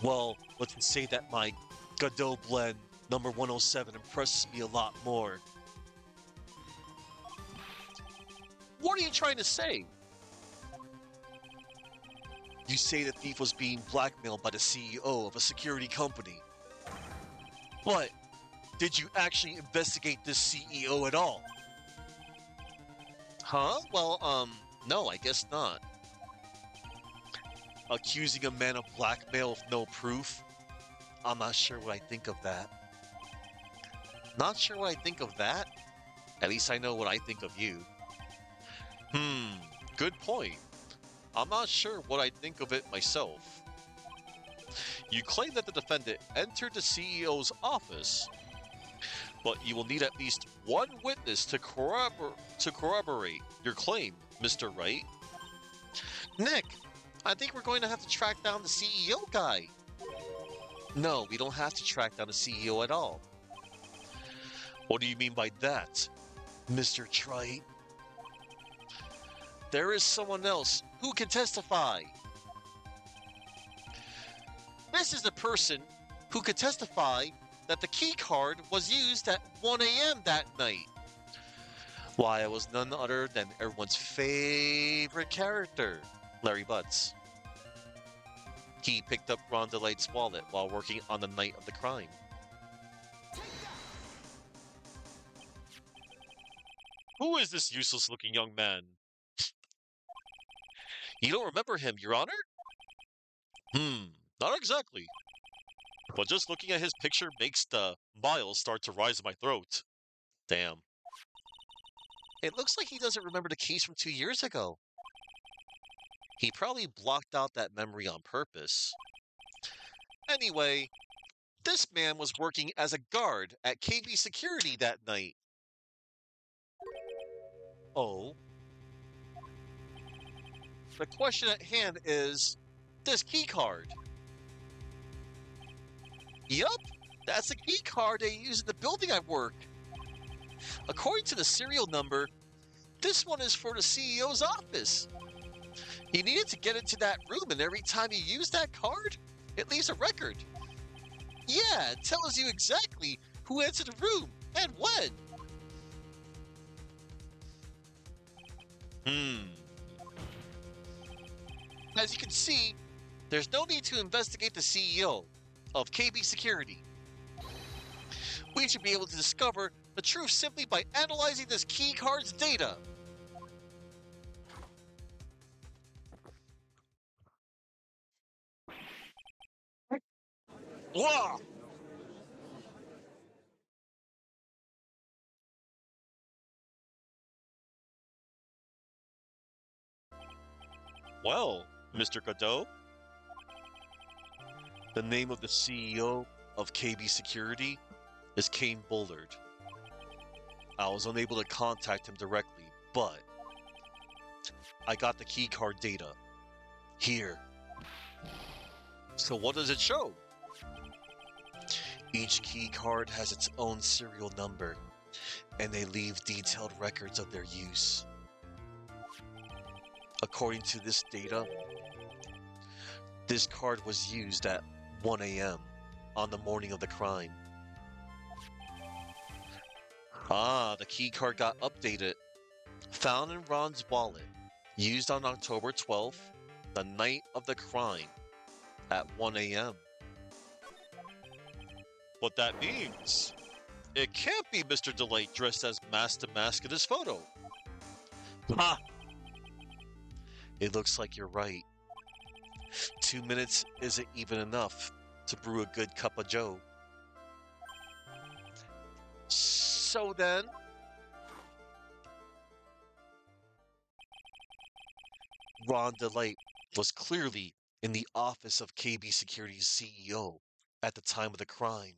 Well, let's just say that my Godot blend number 107 impresses me a lot more. What are you trying to say? You say the thief was being blackmailed by the CEO of a security company. But did you actually investigate this CEO at all? Huh? Well, no, I guess not. Accusing a man of blackmail with no proof? I'm not sure what I think of that. Not sure what I think of that? At least I know what I think of you. Good point. I'm not sure what I think of it myself. You claim that the defendant entered the CEO's office, but you will need at least one witness to corroborate your claim, Mr. Wright. Nick, I think we're going to have to track down the CEO guy. No, we don't have to track down the CEO at all. What do you mean by that, Mr. Trite? There is someone else who can testify. This is the person who could testify that the key card was used at 1 a.m. that night. Why, it was none other than everyone's favorite character, Larry Butts. He picked up Ron DeLight's wallet while working on the night of the crime. Who is this useless-looking young man? You don't remember him, Your Honor? Not exactly. But just looking at his picture makes the miles start to rise in my throat. Damn. It looks like he doesn't remember the case from 2 years ago. He probably blocked out that memory on purpose. Anyway, this man was working as a guard at KB Security that night. Oh. The question at hand is this key card. Yup, that's the key card they use in the building I work. According to the serial number, this one is for the CEO's office. You needed to get into that room, and every time you use that card, it leaves a record. Yeah, it tells you exactly who entered the room and when. As you can see, there's no need to investigate the CEO of KB Security. We should be able to discover the truth simply by analyzing this key card's data. Whoa! Well, Mr. Godot, the name of the CEO of KB Security is Kane Bullard. I was unable to contact him directly, but I got the keycard data. Here. So what does it show? Each keycard has its own serial number, and they leave detailed records of their use. According to this data, this card was used at 1 a.m. on the morning of the crime. Ah, the keycard got updated. Found in Ron's wallet. Used on October 12th, the night of the crime, at 1 a.m. What that means? It can't be Mr. Delight dressed as Mask to Mask in this photo. Ha! It looks like you're right. 2 minutes isn't even enough to brew a good cup of joe. So then, Ron DeLight was clearly in the office of KB Security's CEO at the time of the crime.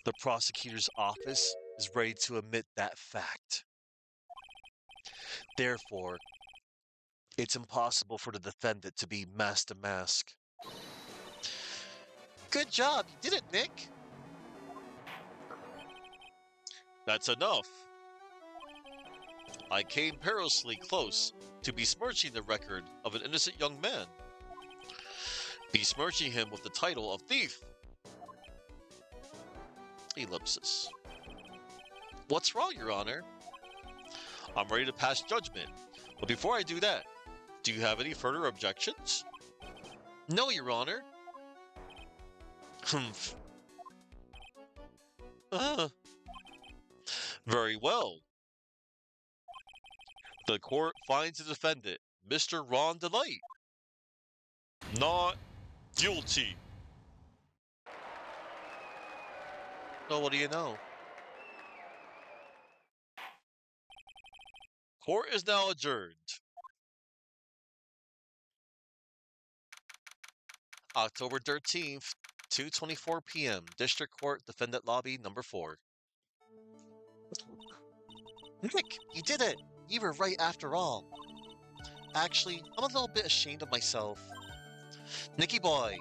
The prosecutor's office is ready to admit that fact. Therefore, it's impossible for the defendant to be mask to mask. Good job, you did it, Nick. That's enough. I came perilously close to besmirching the record of an innocent young man, besmirching him with the title of thief. Ellipsis. What's wrong, Your Honor? I'm ready to pass judgment, but before I do that, do you have any further objections? No, Your Honor. Humph. Very well. The court finds the defendant, Mr. Ron DeLight, not guilty. Well, what do you know? Court is now adjourned. October 13th, 2:24 p.m. District Court Defendant Lobby number 4. Nick, you did it! You were right after all. Actually, I'm a little bit ashamed of myself. Nicky boy!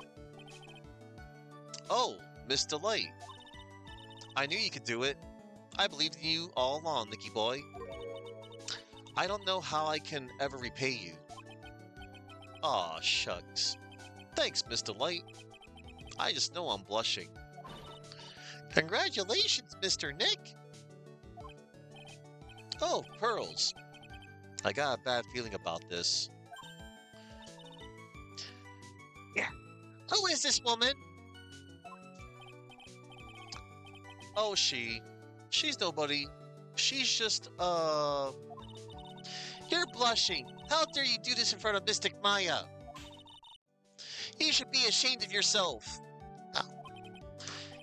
Oh, Miss Delight. I knew you could do it. I believed in you all along, Nicky boy. I don't know how I can ever repay you. Aw, shucks. Thanks, Miss Delight. I just know I'm blushing. Congratulations, Mr. Nick! Oh, pearls. I got a bad feeling about this. Yeah. Who is this woman? Oh, she's nobody. She's just, You're blushing. How dare you do this in front of Mystic Maya? You should be ashamed of yourself. Oh.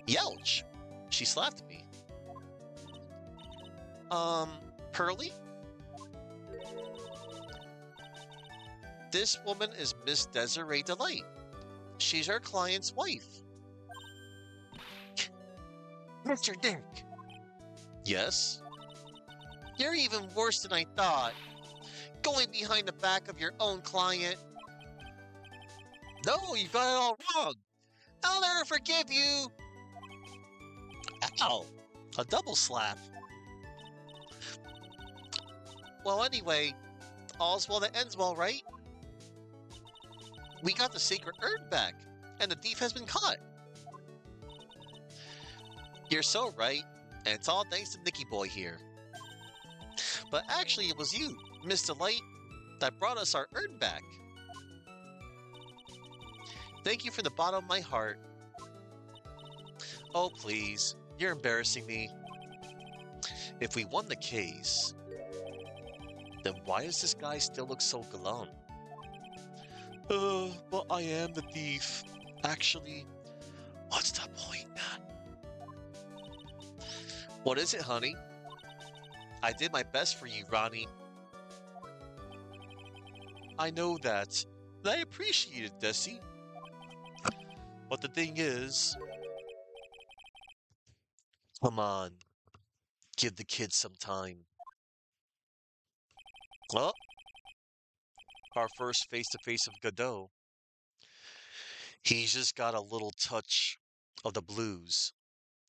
Youch. She slapped me. Pearly? This woman is Miss Desiree Delight. She's our client's wife. Mr. Nick. Yes? You're even worse than I thought. Going behind the back of your own client. No, you got it all wrong. I'll never forgive you. Ow. A double slap. Well, anyway, all's well that ends well, right? We got the sacred urn back, and the thief has been caught. You're so right, and it's all thanks to Nicky Boy here. But actually, it was you, Miss Delight, that brought us our urn back. Thank you from the bottom of my heart. Oh, please, you're embarrassing me. If we won the case, then why does this guy still look so gallant? But I am the thief. Actually, what's the point? What is it, honey? I did my best for you, Ronnie. I know that, and I appreciate it, Desi. But the thing is, come on, give the kids some time. Well, our first face-to-face of Godot. He's just got a little touch of the blues.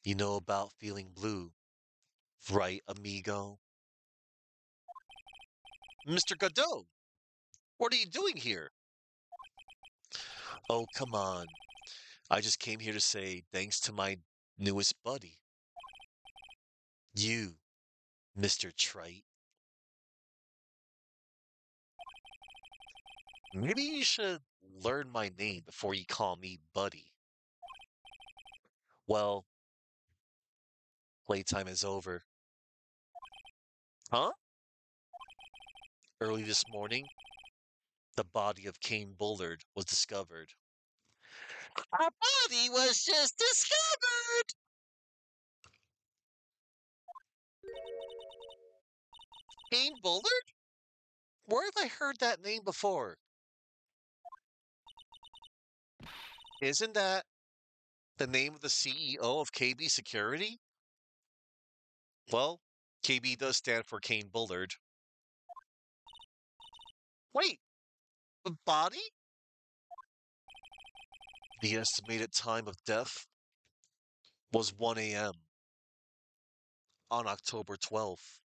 You know about feeling blue, right, amigo? Mr. Godot, what are you doing here? Oh, come on. I just came here to say thanks to my newest buddy. You, Mr. Trite. Maybe you should learn my name before you call me buddy. Well, playtime is over. Huh? Early this morning, the body of Kane Bullard was discovered. A body was just discovered! Kane Bullard? Where have I heard that name before? Isn't that the name of the CEO of KB Security? Well, KB does stand for Kane Bullard. Wait, the body? The estimated time of death was 1 a.m. on October 12th.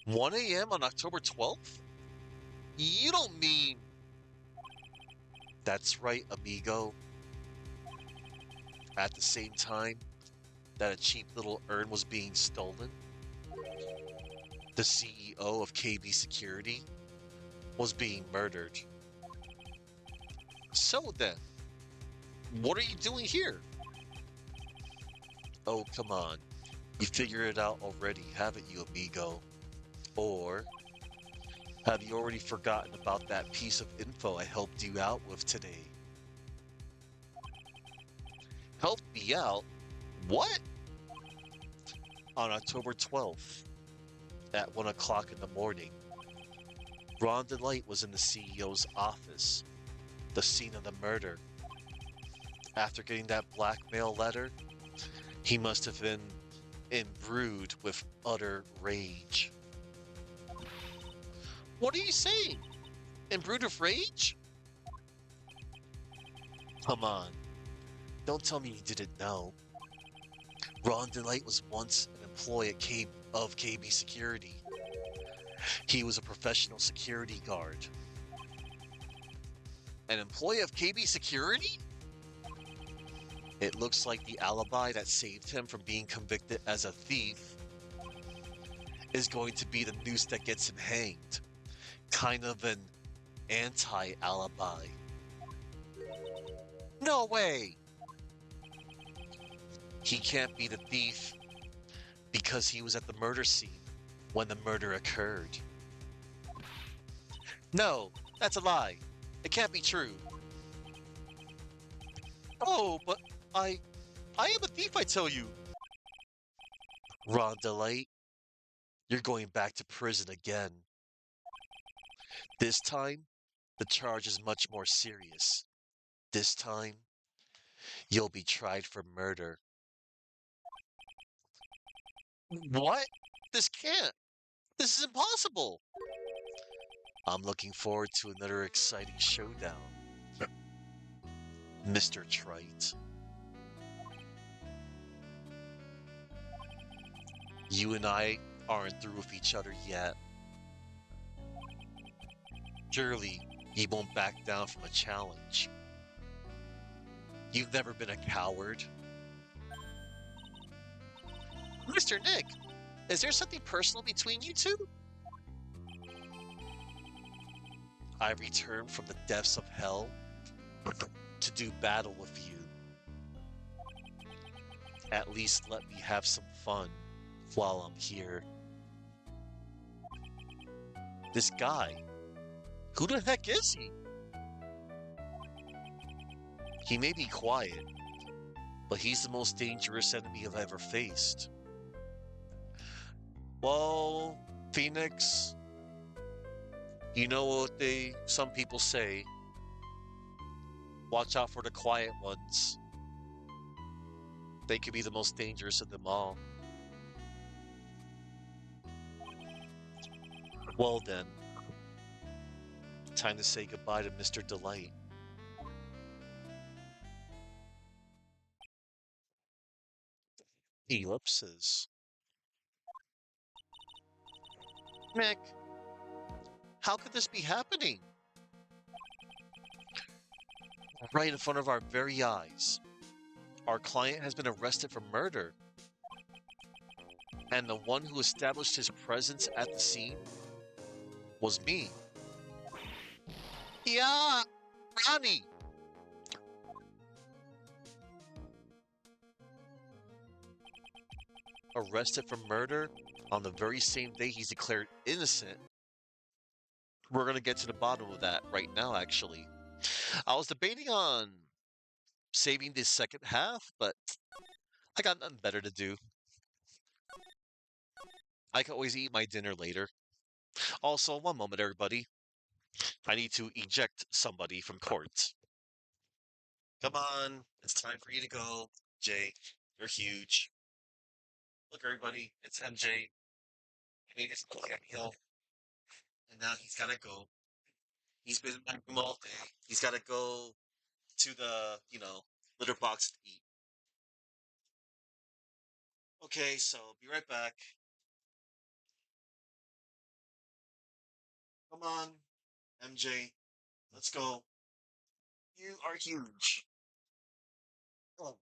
1 a.m. on October 12th? You don't mean... That's right, amigo. At the same time that a cheap little urn was being stolen, the CEO of KB Security was being murdered. So then, what are you doing here? Oh, come on. You figured it out already, haven't you, amigo? Or have you already forgotten about that piece of info I helped you out with today? Helped me out? What? On October 12th, at 1 o'clock in the morning, Ron DeLight was in the CEO's office, the scene of the murder. After getting that blackmail letter, he must have been imbrued with utter rage. What are you saying? Imbrued with rage? Come on, don't tell me you didn't know. Ron Delight was once an employee of KB Security. He was a professional security guard. An employee of KB Security? It looks like the alibi that saved him from being convicted as a thief is going to be the noose that gets him hanged. Kind of an anti alibi. No way! He can't be the thief because he was at the murder scene when the murder occurred. No, that's a lie. It can't be true. Oh, but I I am a thief, I tell you. Ron DeLay, you're going back to prison again. This time, the charge is much more serious. This time, you'll be tried for murder. What? This can't. This is impossible. I'm looking forward to another exciting showdown, Mr. Trite. You and I aren't through with each other yet. Surely, you won't back down from a challenge. You've never been a coward. Mr. Nick, is there something personal between you two? I returned from the depths of hell to do battle with you. At least let me have some fun while I'm here. This guy, who the heck is he? He may be quiet, but he's the most dangerous enemy I've ever faced. Well, Phoenix, you know what some people say, watch out for the quiet ones. They could be the most dangerous of them all. Well then, time to say goodbye to Mr. Delight. Ellipses. Nick, how could this be happening? Right in front of our very eyes. Our client has been arrested for murder, and the one who established his presence at the scene was me. Yeah, Ronnie! Arrested for murder on the very same day he's declared innocent. We're gonna get to the bottom of that right now, actually. I was debating on saving this second half, but I got nothing better to do. I can always eat my dinner later. Also, one moment, everybody. I need to eject somebody from court. Come on, it's time for you to go. Jay, you're huge. Look, everybody, it's MJ. He made his cameo, and now he's gotta go. He's been in my room all day. He's gotta go to the, litter box to eat. Okay, so be right back. Come on, MJ, let's go. You are huge. Oh,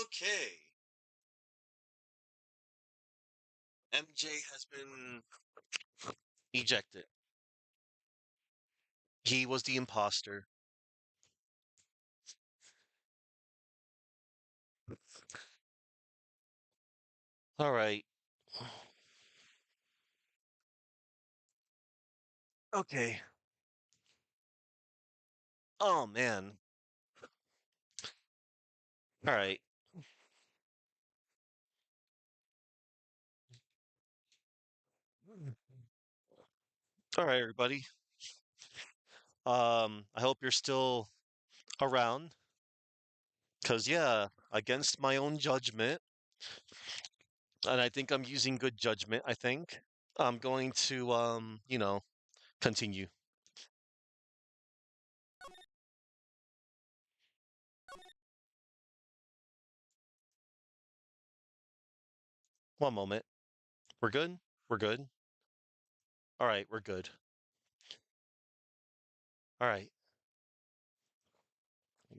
okay. MJ has been ejected. He was the imposter. All right. Okay. Oh man. All right. All right, everybody. I hope you're still around because, yeah, against my own judgment, and I think I'm using good judgment, I think. I'm going to, continue. One moment. We're good? We're good? All right, we're good. All right,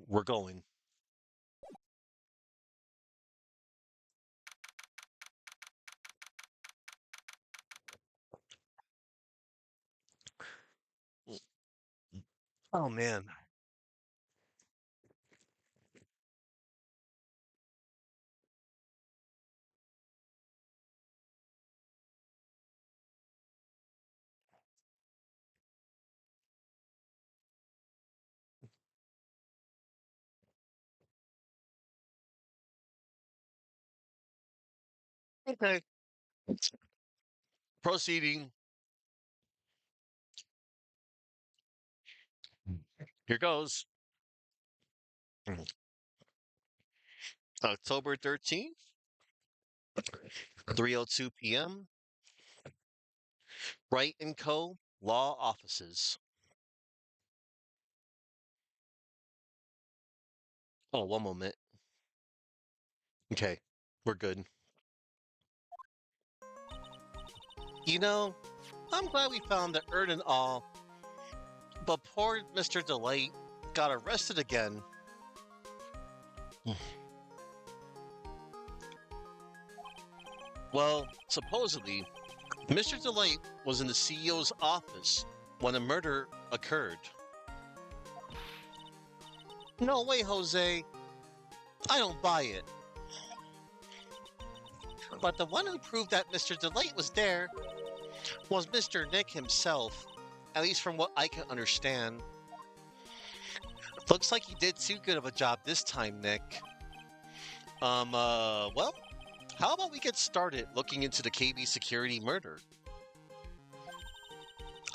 we're going. Oh, man. Okay. Proceeding. Here goes. October 13th, 3:02 p.m. Wright and Co. Law Offices. Oh, one moment. Okay, we're good. You know, I'm glad we found the urn and all, but poor Mr. Delight got arrested again. Well, supposedly, Mr. Delight was in the CEO's office when a murder occurred. No way, Jose. I don't buy it. But the one who proved that Mr. Delight was there was Mr. Nick himself, at least from what I can understand. Looks like he did too good of a job this time, Nick. Well, how about we get started looking into the KB security murder?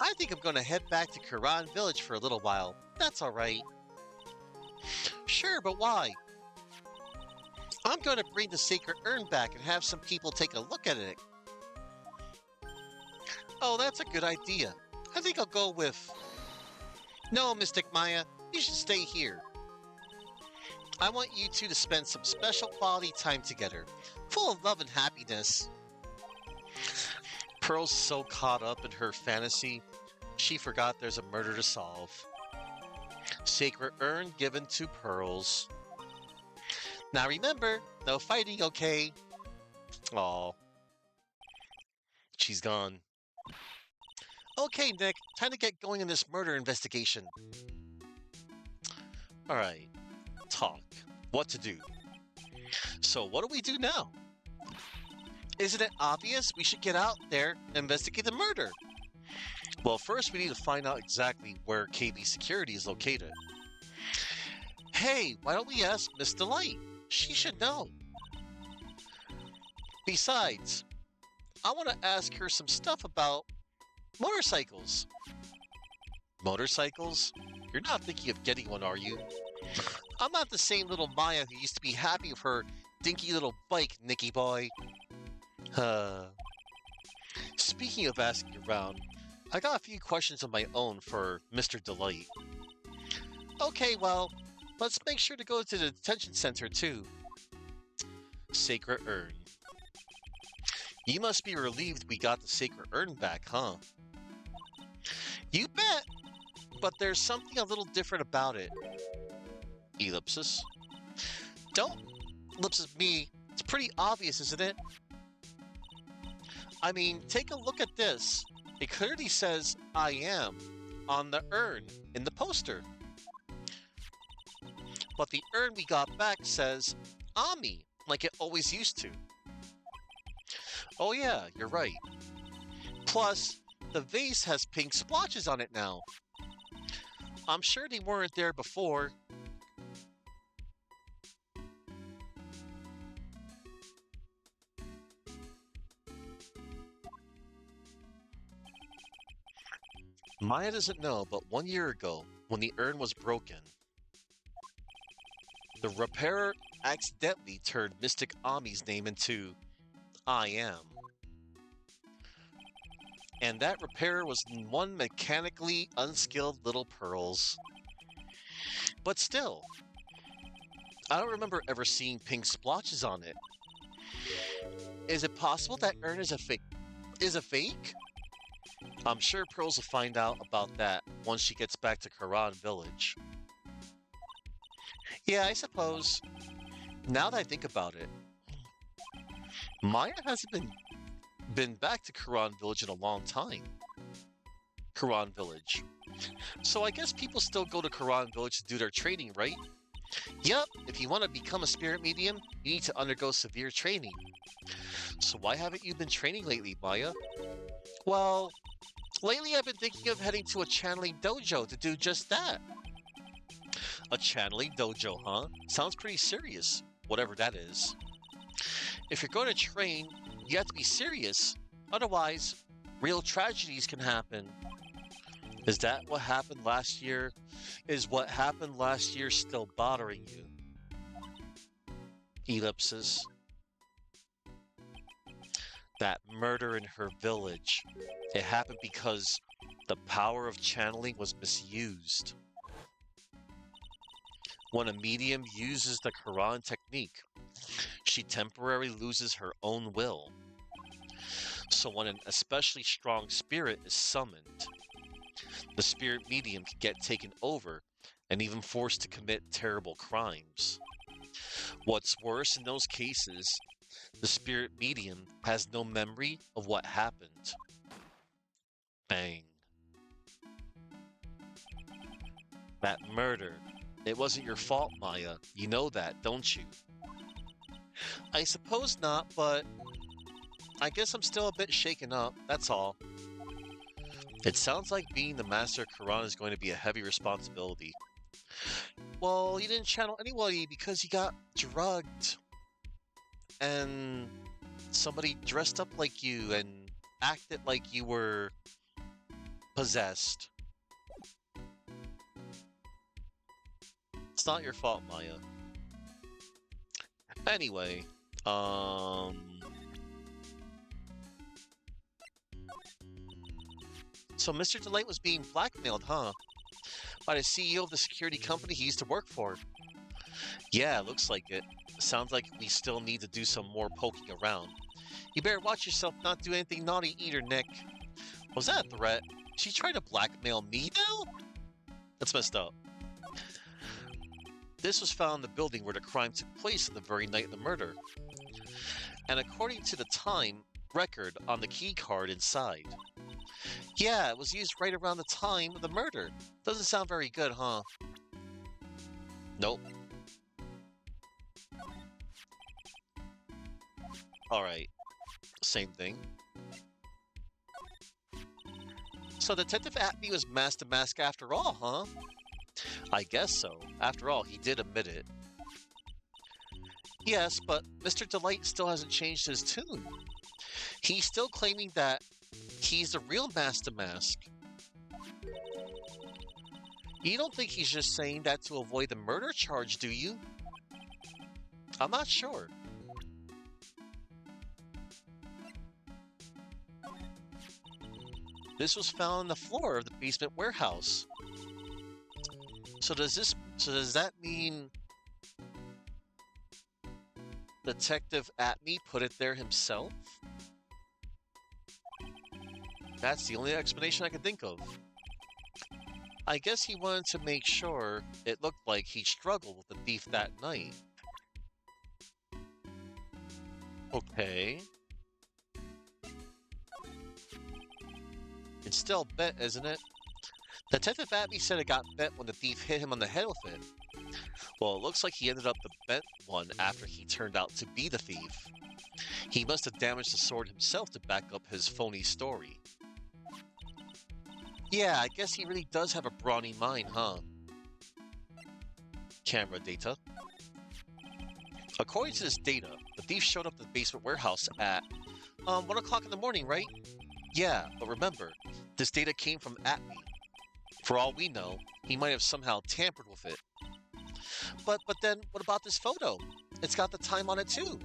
I think I'm going to head back to Quran Village for a little while. That's all right. Sure, but why? I'm going to bring the sacred urn back and have some people take a look at it. Oh, that's a good idea. I think I'll go with... No, Mystic Maya, you should stay here. I want you two to spend some special quality time together, full of love and happiness. Pearl's so caught up in her fantasy, she forgot there's a murder to solve. Sacred urn given to Pearls. Now remember, no fighting, okay? Aw, she's gone. Okay, Nick, time to get going in this murder investigation. Alright, talk. What to do? So, what do we do now? Isn't it obvious we should get out there and investigate the murder? Well, first we need to find out exactly where KB Security is located. Hey, why don't we ask Miss Delight? She should know. Besides, I want to ask her some stuff about motorcycles. Motorcycles? You're not thinking of getting one, are you? I'm not the same little Maya who used to be happy with her dinky little bike, Nicky boy. Uh, Speaking of asking around, I got a few questions of my own for Mr. Delight. Okay, well, let's make sure to go to the detention center too. Sacred Urn. You must be relieved we got the Sacred Urn back, huh? You bet! But there's something a little different about it. Ellipsis. Don't ellipsis me. It's pretty obvious, isn't it? I mean, take a look at this. It clearly says I am on the urn in the poster. But the urn we got back says Ami, like it always used to. Oh yeah, you're right. Plus, the vase has pink splotches on it now. I'm sure they weren't there before. Maya doesn't know, but 1 year ago, when the urn was broken, the repairer accidentally turned Mystic Ami's name into I am. And that repairer was one mechanically unskilled little pearls. But still, I don't remember ever seeing pink splotches on it. Is it possible that urn is a fake? Is a fake? I'm sure Pearls will find out about that once she gets back to Karan village. Yeah, I suppose. Now that I think about it, Maya hasn't been back to Karan village in a long time. Karan village. So I guess people still go to Karan village to do their training, right? Yup, if you want to become a spirit medium, you need to undergo severe training. So why haven't you been training lately, Maya? Well, lately I've been thinking of heading to a channeling dojo to do just that. A channeling dojo, huh? Sounds pretty serious, whatever that is. If you're going to train, you have to be serious. Otherwise, real tragedies can happen. Is that what happened last year? Is what happened last year still bothering you? Ellipses. That murder in her village. It happened because the power of channeling was misused. When a medium uses the Quran technique, she temporarily loses her own will. So when an especially strong spirit is summoned, the spirit medium can get taken over and even forced to commit terrible crimes. What's worse in those cases, the spirit medium has no memory of what happened. Bang. That murder. It wasn't your fault, Maya. You know that, don't you? I suppose not, but I guess I'm still a bit shaken up, that's all. It sounds like being the Master of Quran is going to be a heavy responsibility. Well, you didn't channel anybody because you got drugged. And somebody dressed up like you and acted like you were possessed. It's not your fault, Maya. Anyway, so Mr. Delight was being blackmailed, huh? By the CEO of the security company he used to work for. Yeah, looks like it. Sounds like we still need to do some more poking around. You better watch yourself not do anything naughty either, Nick. Was that a threat? She tried to blackmail me now? That's messed up. This was found in the building where the crime took place on the very night of the murder. And according to the time record on the key card inside. Yeah, it was used right around the time of the murder. Doesn't sound very good, huh? Nope. Alright. Same thing. So Detective Atney was mask to mask after all, huh? I guess so. After all, he did admit it. Yes, but Mr. Delight still hasn't changed his tune. He's still claiming that he's the real Master Mask. You don't think he's just saying that to avoid the murder charge, do you? I'm not sure. This was found on the floor of the basement warehouse. So does that mean Detective Atney put it there himself? That's the only explanation I can think of. I guess he wanted to make sure it looked like he struggled with the thief that night. Okay. It's still bent, isn't it? Detective Atney said it got bent when the thief hit him on the head with it. Well, it looks like he ended up the bent one after he turned out to be the thief. He must have damaged the sword himself to back up his phony story. Yeah, I guess he really does have a brawny mind, huh? Camera data. According to this data, the thief showed up at the basement warehouse at 1 o'clock in the morning, right? Yeah, but remember, this data came from Atney, For all we know, he might have somehow tampered with it. But then what about this photo? It's got the time on it too.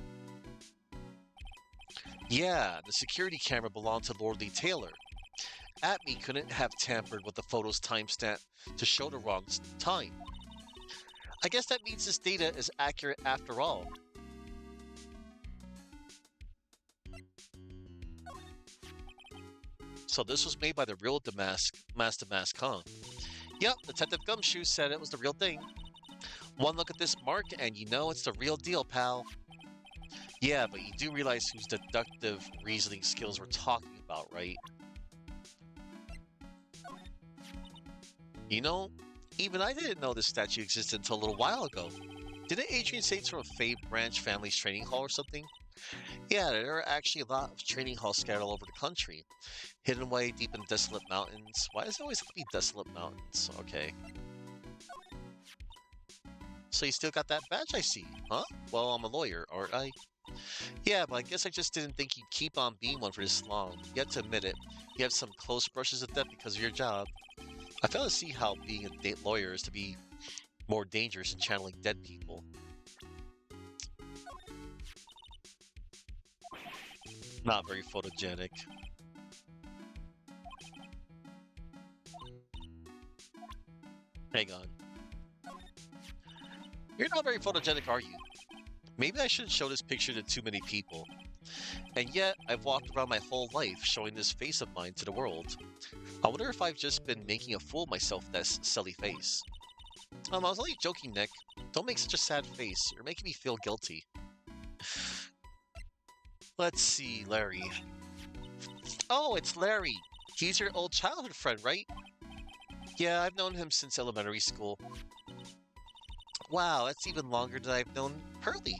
Yeah, the security camera belonged to Lord Lee Taylor. Atme couldn't have tampered with the photo's timestamp to show the wrong time. I guess that means this data is accurate after all. So this was made by the real Master Mask, huh? Yep, Detective Gumshoe said it was the real thing. One look at this mark and you know it's the real deal, pal. Yeah, but you do realize whose deductive reasoning skills we're talking about, right? You know, even I didn't know this statue existed until a little while ago. Didn't Adrian say it's from a Fave Branch family's training hall or something? Yeah, there are actually a lot of training halls scattered all over the country. Hidden away deep in desolate mountains. Why does it always have to be desolate mountains? Okay. So you still got that badge, I see, huh? Well, I'm a lawyer, aren't I? Yeah, but I guess I just didn't think you'd keep on being one for this long. You have to admit it. You have some close brushes with death because of your job. I fail to see how being a lawyer is to be more dangerous than channeling dead people. Not very photogenic. Hang on. You're not very photogenic, are you? Maybe I shouldn't show this picture to too many people. And yet, I've walked around my whole life showing this face of mine to the world. I wonder if I've just been making a fool of myself with that silly face. I was only joking, Nick. Don't make such a sad face. You're making me feel guilty. Let's see, Larry. Oh, it's Larry. He's your old childhood friend, right? Yeah, I've known him since elementary school. Wow, that's even longer than I've known Pearlie.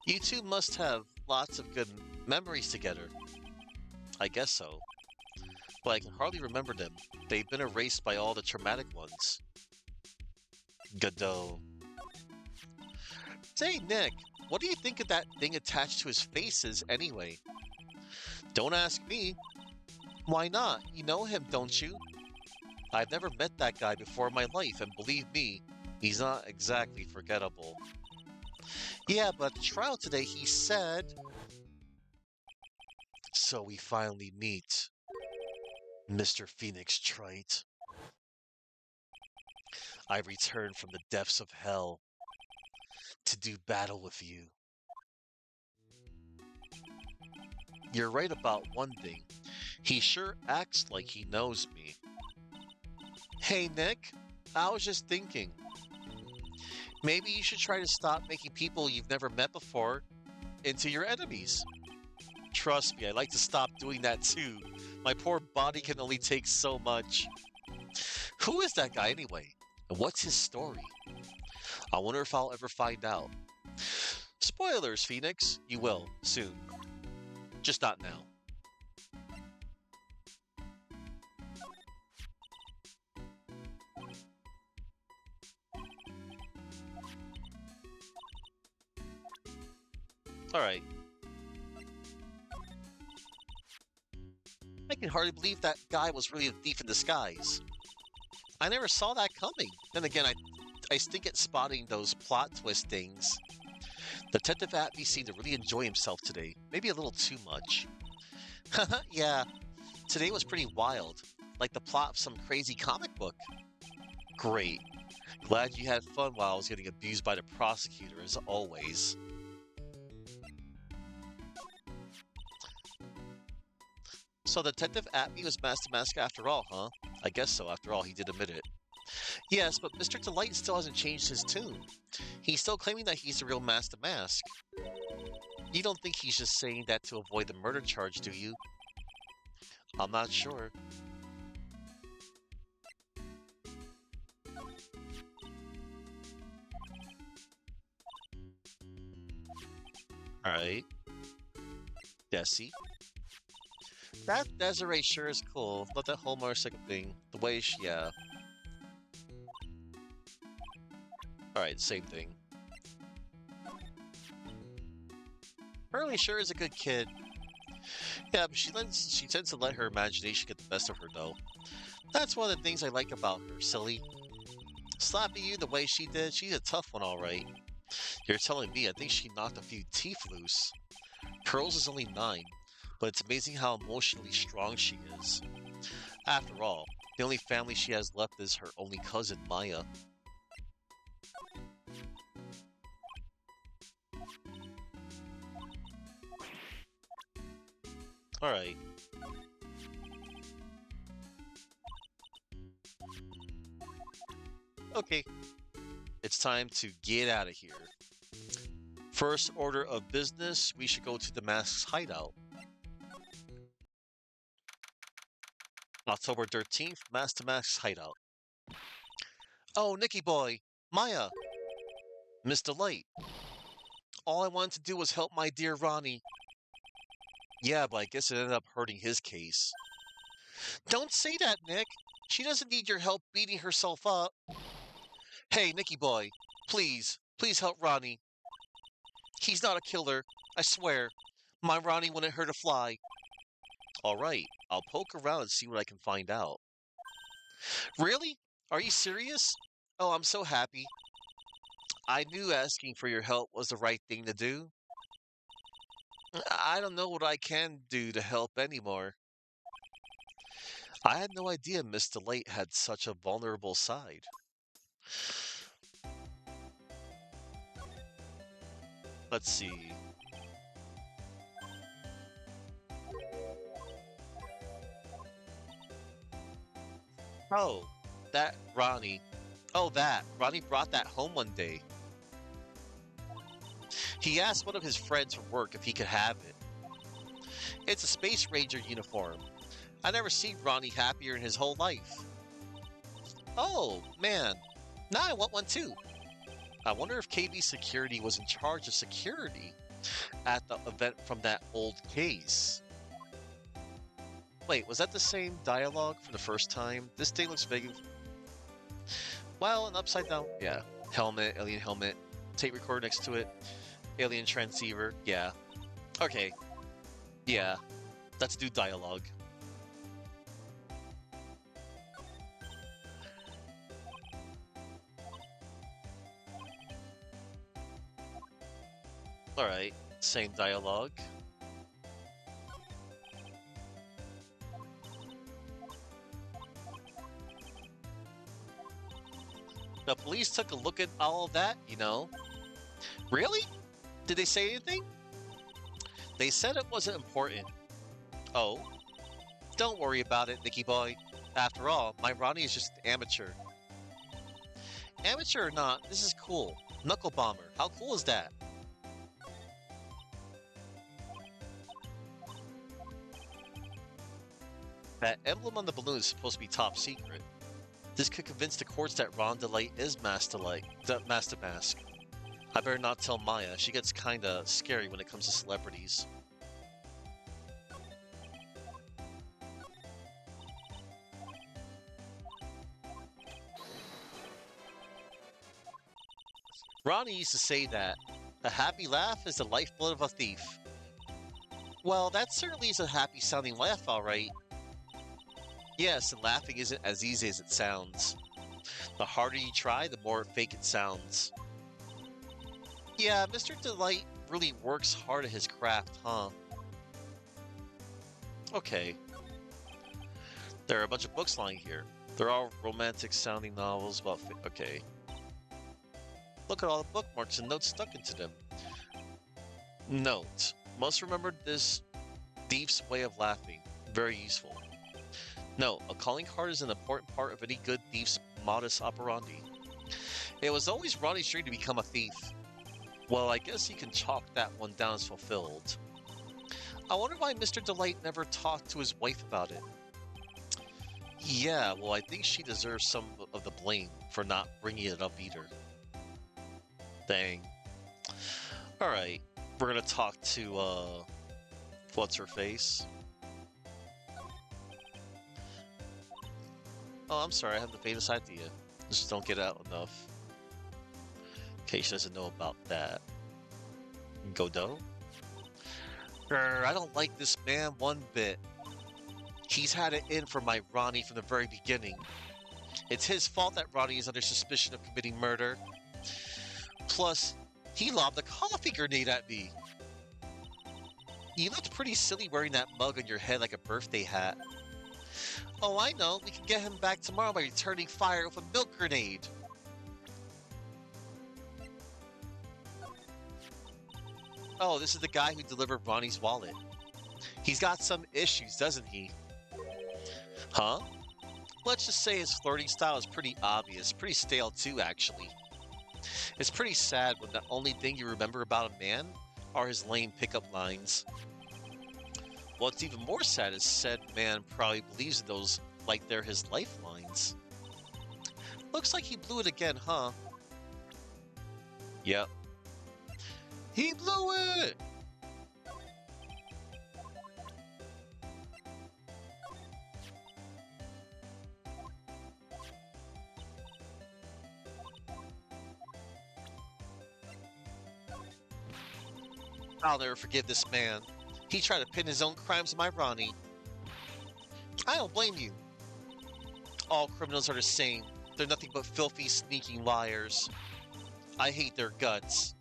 You two must have lots of good memories together. I guess so. But I can hardly remember them. They've been erased by all the traumatic ones. Godot. Say, Nick, what do you think of that thing attached to his faces anyway? Don't ask me. Why not? You know him, don't you? I've never met that guy before in my life, and believe me, he's not exactly forgettable. Yeah, but at the trial today he said... So we finally meet, Mr. Phoenix Trite. I returned from the depths of hell to do battle with you. You're right about one thing. He sure acts like he knows me. Hey, Nick, I was just thinking. Maybe you should try to stop making people you've never met before into your enemies. Trust me, I'd like to stop doing that too. My poor body can only take so much. Who is that guy anyway? And what's his story? I wonder if I'll ever find out. Spoilers, Phoenix. You will, soon. Just not now. Alright. I can hardly believe that guy was really a thief in disguise. I never saw that coming. Then again, I stink at spotting those plot twist things. Detective Atme seemed to really enjoy himself today. Maybe a little too much. Yeah, today was pretty wild. Like the plot of some crazy comic book. Great. Glad you had fun while I was getting abused by the prosecutor, as always. So Detective Atme was Master Mask after all, huh? I guess so, after all, he did admit it. Yes, but Mr. Delight still hasn't changed his tune. He's still claiming that he's the real Master Mask. You don't think he's just saying that to avoid the murder charge, do you? I'm not sure. Alright. Desi. That Desiree sure is cool. Love that whole motorcycle thing. The way she, yeah. Alright, same thing. Pearlie sure is a good kid. Yeah, but she tends to let her imagination get the best of her, though. That's one of the things I like about her, silly. Slapping you the way she did, she's a tough one, all right. You're telling me I think she knocked a few teeth loose. Pearls is only 9, but it's amazing how emotionally strong she is. After all, the only family she has left is her only cousin, Maya. Alright, okay, it's time to get out of here. First order of business, we should go to the Mask's hideout. October 13th, Mask to Mask's hideout. Oh, Nicky boy, Maya, Miss Delight. All I wanted to do was help my dear Ronnie. Yeah, but I guess it ended up hurting his case. Don't say that, Nick. She doesn't need your help beating herself up. Hey, Nicky boy, please help Ronnie. He's not a killer, I swear. My Ronnie wouldn't hurt a fly. All right, I'll poke around and see what I can find out. Really? Are you serious? Oh, I'm so happy. I knew asking for your help was the right thing to do. I don't know what I can do to help anymore. I had no idea Miss Delight had such a vulnerable side. Let's see. Oh, that Ronnie. Oh, that. Ronnie brought that home one day. He asked one of his friends from work if he could have it. It's a Space Ranger uniform. I never seen Ronnie happier in his whole life. Oh, man. Now I want one too. I wonder if KB Security was in charge of security at the event from that old case. Wait, was that the same dialogue from the first time? This thing looks big. Well, an upside down. Yeah. Helmet, alien helmet, tape recorder next to it, alien transceiver. Yeah. Okay. Yeah. Let's do dialogue. Alright. Same dialogue. The police took a look at all of that, you know. Really? Did they say anything? They said it wasn't important. Oh, don't worry about it, Nicky boy. After all, my Ronnie is just an amateur. Amateur or not, this is cool. Knuckle Bomber, how cool is that? That emblem on the balloon is supposed to be top secret. This could convince the courts that Ron Delay is Master Mask. I better not tell Maya, she gets kinda scary when it comes to celebrities. Ronnie used to say that a happy laugh is the lifeblood of a thief. Well, that certainly is a happy sounding laugh, alright. Yes, and laughing isn't as easy as it sounds. The harder you try, the more fake it sounds. Yeah, Mr. Delight really works hard at his craft, huh? Okay. There are a bunch of books lying here. They're all romantic sounding novels about. Okay. Look at all the bookmarks and notes stuck into them. Note. Must remember this thief's way of laughing. Very useful. No, a calling card is an important part of any good thief's modus operandi. It was always Ronnie's dream to become a thief. Well, I guess you can chalk that one down as fulfilled. I wonder why Mr. Delight never talked to his wife about it. Yeah, well, I think she deserves some of the blame for not bringing it up either. Dang. Alright, we're gonna talk to, what's her face? Oh, I'm sorry, I have the faintest idea. Just don't get out enough. Okay, she doesn't know about that. Godot? I don't like this man one bit. He's had it in for my Ronnie from the very beginning. It's his fault that Ronnie is under suspicion of committing murder. Plus, he lobbed a coffee grenade at me. You looked pretty silly wearing that mug on your head like a birthday hat. Oh, I know. We can get him back tomorrow by returning fire with a milk grenade. Oh, this is the guy who delivered Ronnie's wallet. He's got some issues, doesn't he? Huh? Let's just say his flirting style is pretty obvious, pretty stale too, actually. It's pretty sad when the only thing you remember about a man are his lame pickup lines. What's even more sad is said man probably believes in those like they're his lifelines. Looks like he blew it again, huh? Yep. He blew it! I'll never forgive this man. He tried to pin his own crimes on my Ronnie. I don't blame you. All criminals are the same. They're nothing but filthy, sneaking liars. I hate their guts.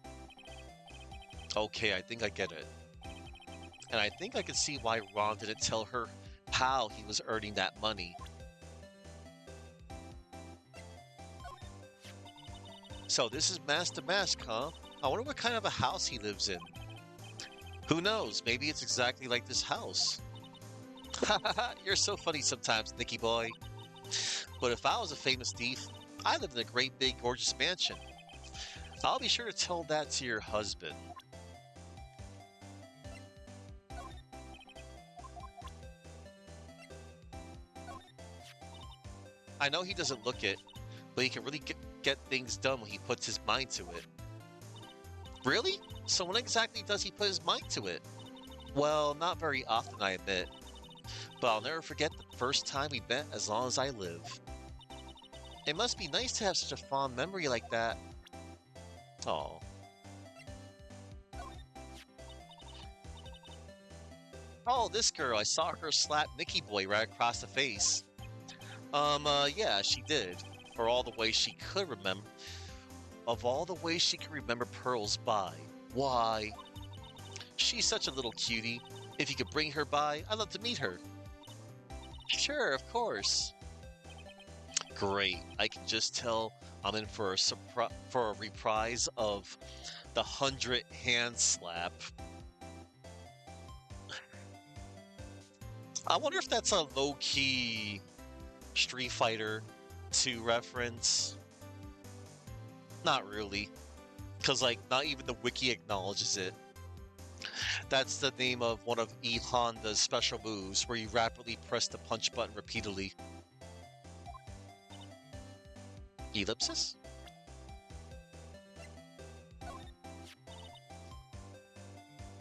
Okay, I think I get it. And I think I can see why Ron didn't tell her how he was earning that money. So this is Mask to Mask, huh? I wonder what kind of a house he lives in. Who knows? Maybe it's exactly like this house. Hahaha, you're so funny sometimes, Nicky boy. But if I was a famous thief, I lived in a great big gorgeous mansion. I'll be sure to tell that to your husband. I know he doesn't look it, but he can really get things done when he puts his mind to it. Really? So when exactly does he put his mind to it? Well, not very often, I admit. But I'll never forget the first time we met as long as I live. It must be nice to have such a fond memory like that. Oh. Oh, this girl, I saw her slap Nicky Boy right across the face. Yeah, she did. For all the ways she could remember. Of all the ways she could remember Pearls by. Why? She's such a little cutie. If you could bring her by, I'd love to meet her. Sure, of course. Great. I can just tell I'm in for a reprise of the 100 hand slap. I wonder if that's a low-key Street Fighter 2 reference. Not really. Because, like, not even the wiki acknowledges it. That's the name of one of E Honda's special moves, where you rapidly press the punch button repeatedly. Ellipsis?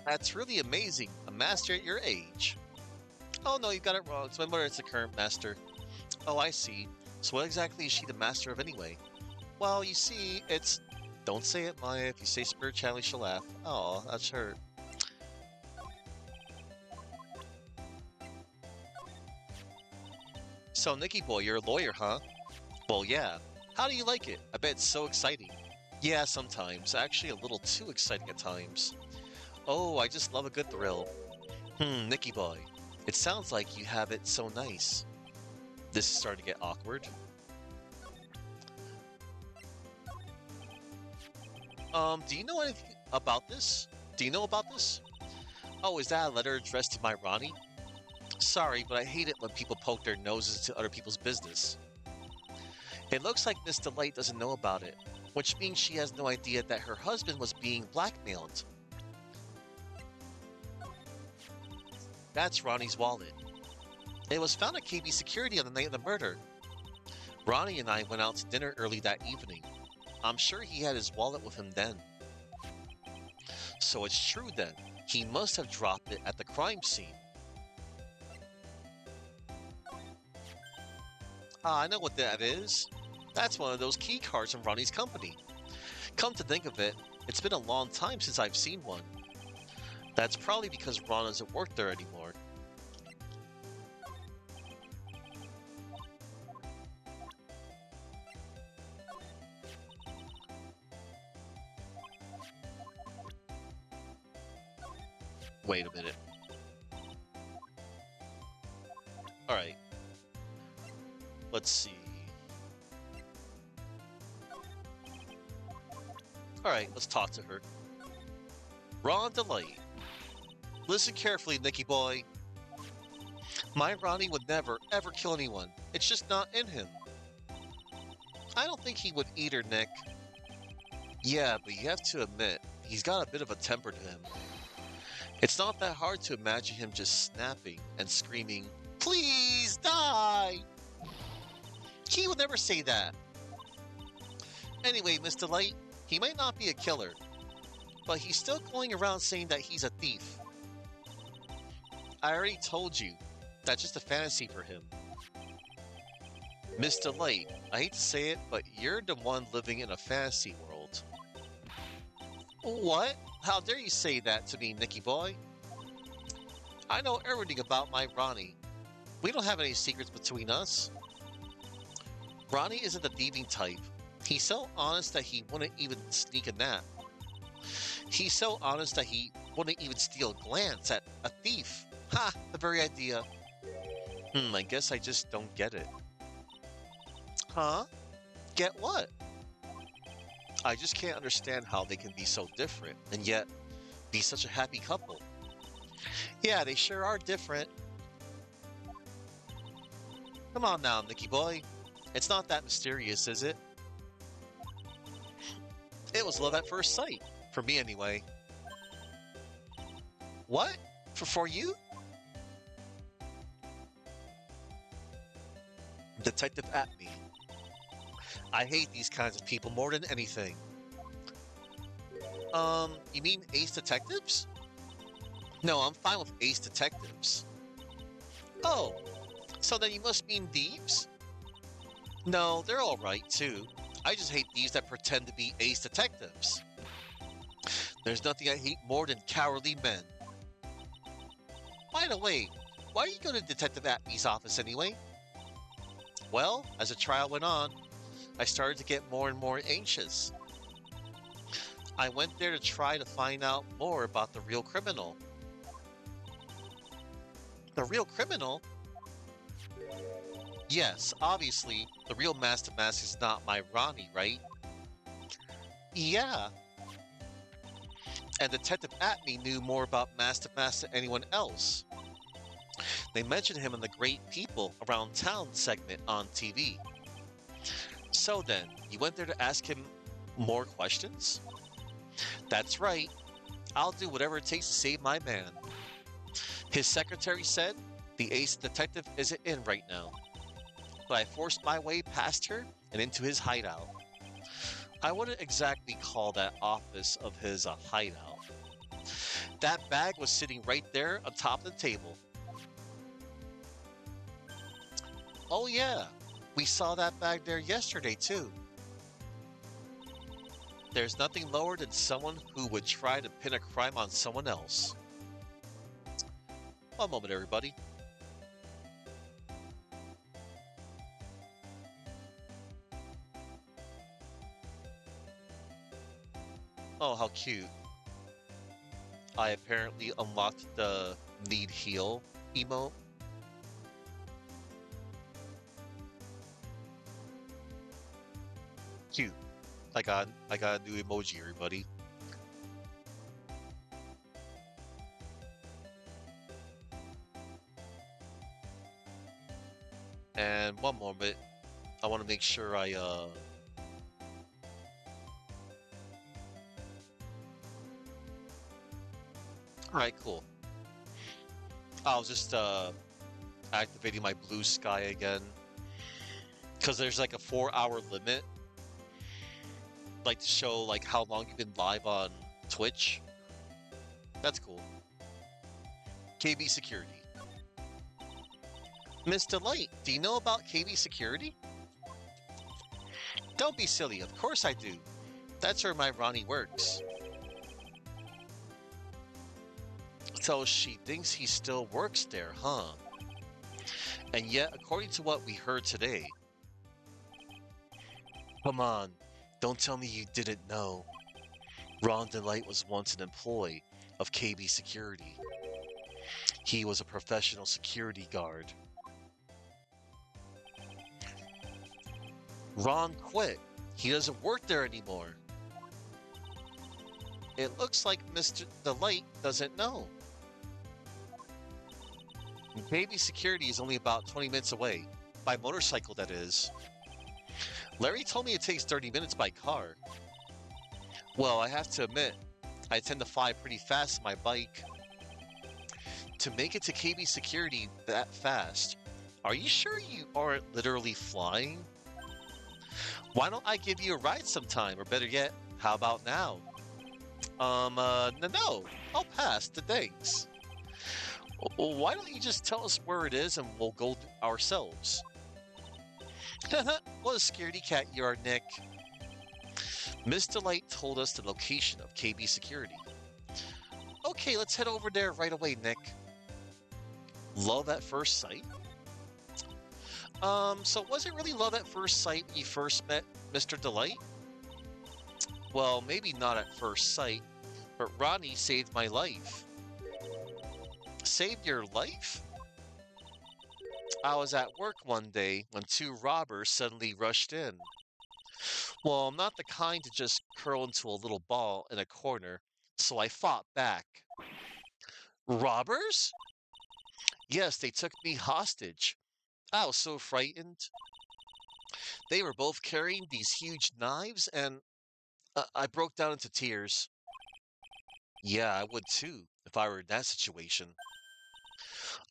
That's really amazing. A master at your age. Oh no, you got it wrong. It's my mother, it's the current master. Oh, I see. So what exactly is she the master of anyway? Well, you see, it's... Don't say it, Maya. If you say spirituality, she'll laugh. Oh, that's hurt. So, Nicky boy, you're a lawyer, huh? Well, yeah. How do you like it? I bet it's so exciting. Yeah, sometimes. Actually, a little too exciting at times. Oh, I just love a good thrill. Nicky boy. It sounds like you have it so nice. This is starting to get awkward. Do you know anything about this? Do you know about this? Oh, is that a letter addressed to my Ronnie? Sorry, but I hate it when people poke their noses into other people's business. It looks like Miss Delight doesn't know about it, which means she has no idea that her husband was being blackmailed. That's Ronnie's wallet. It was found at KB Security on the night of the murder. Ronnie and I went out to dinner early that evening. I'm sure he had his wallet with him then. So it's true then. He must have dropped it at the crime scene. Ah, I know what that is. That's one of those key cards from Ronnie's company. Come to think of it, it's been a long time since I've seen one. That's probably because Ron doesn't work there anymore. Wait a minute. All right. Let's see. All right, let's talk to her. Ron Delight. Listen carefully, Nicky boy. My Ronnie would never, ever kill anyone. It's just not in him. I don't think he would either, Nick. Yeah, but you have to admit, he's got a bit of a temper to him. It's not that hard to imagine him just snapping and screaming, "Please die!" He would never say that. Anyway, Miss Delight, he might not be a killer, but he's still going around saying that he's a thief. I already told you, that's just a fantasy for him. Miss Delight, I hate to say it, but you're the one living in a fantasy world. What? How dare you say that to me, Nicky boy? I know everything about my Ronnie. We don't have any secrets between us. Ronnie isn't the thieving type. He's so honest that he wouldn't even sneak a nap. He's so honest that he wouldn't even steal a glance at a thief. Ha! The very idea. I guess I just don't get it. Huh? Get what? I just can't understand how they can be so different and yet be such a happy couple. Yeah, they sure are different. Come on now, Nicky boy. It's not that mysterious, is it? It was love at first sight. For me, anyway. What? For you? Detective Atme. I hate these kinds of people more than anything. You mean ace detectives? No, I'm fine with ace detectives. Oh, so then you must mean thieves? No, they're alright too. I just hate thieves that pretend to be ace detectives. There's nothing I hate more than cowardly men. By the way, why are you going to Detective Atme's office anyway? Well, as the trial went on, I started to get more and more anxious. I went there to try to find out more about the real criminal. The real criminal? Yes, obviously, the real Master Mask is not my Ronnie, right? Yeah, and Detective Atme knew more about Master Mask than anyone else. They mentioned him in the Great People Around Town segment on TV. So then, you went there to ask him more questions? That's right. I'll do whatever it takes to save my man. His secretary said the ace detective isn't in right now, but I forced my way past her and into his hideout. I wouldn't exactly call that office of his a hideout. That bag was sitting right there on top of the table. Oh yeah, we saw that bag there yesterday too. There's nothing lower than someone who would try to pin a crime on someone else. One moment, everybody. Oh, how cute. I apparently unlocked the need heal emote. Cute. I got a new emoji, everybody. And one moment, I want to make sure Alright, cool. I was just activating my blue sky again. Cause there's like a 4-hour limit. Like to show like how long you've been live on Twitch. That's cool. KB Security. Miss Delight, do you know about KB Security? Don't be silly, of course I do. That's where my Ronnie works. So she thinks he still works there, huh? And yet, according to what we heard today... Come on, don't tell me you didn't know. Ron Delight was once an employee of KB Security. He was a professional security guard. Ron quit. He doesn't work there anymore. It looks like Mr. Delight doesn't know. Baby security is only about 20 minutes away. By motorcycle, that is. Larry told me it takes 30 minutes by car. Well, I have to admit, I tend to fly pretty fast on my bike. To make it to KB security that fast, are you sure you aren't literally flying? Why don't I give you a ride sometime? Or better yet, how about now? No. I'll pass. Thanks. Why don't you just tell us where it is and we'll go ourselves? What a scaredy cat you are, Nick. Miss Delight told us the location of KB security. Okay, let's head over there right away, Nick. Love at first sight? So was it really love at first sight when you first met Mr. Delight? Well, maybe not at first sight, but Ronnie saved my life. Saved your life? I was at work one day when two robbers suddenly rushed in. Well, I'm not the kind to just curl into a little ball in a corner, so I fought back. Robbers? Yes, they took me hostage. I was so frightened. They were both carrying these huge knives, and I broke down into tears. Yeah, I would too, if I were in that situation.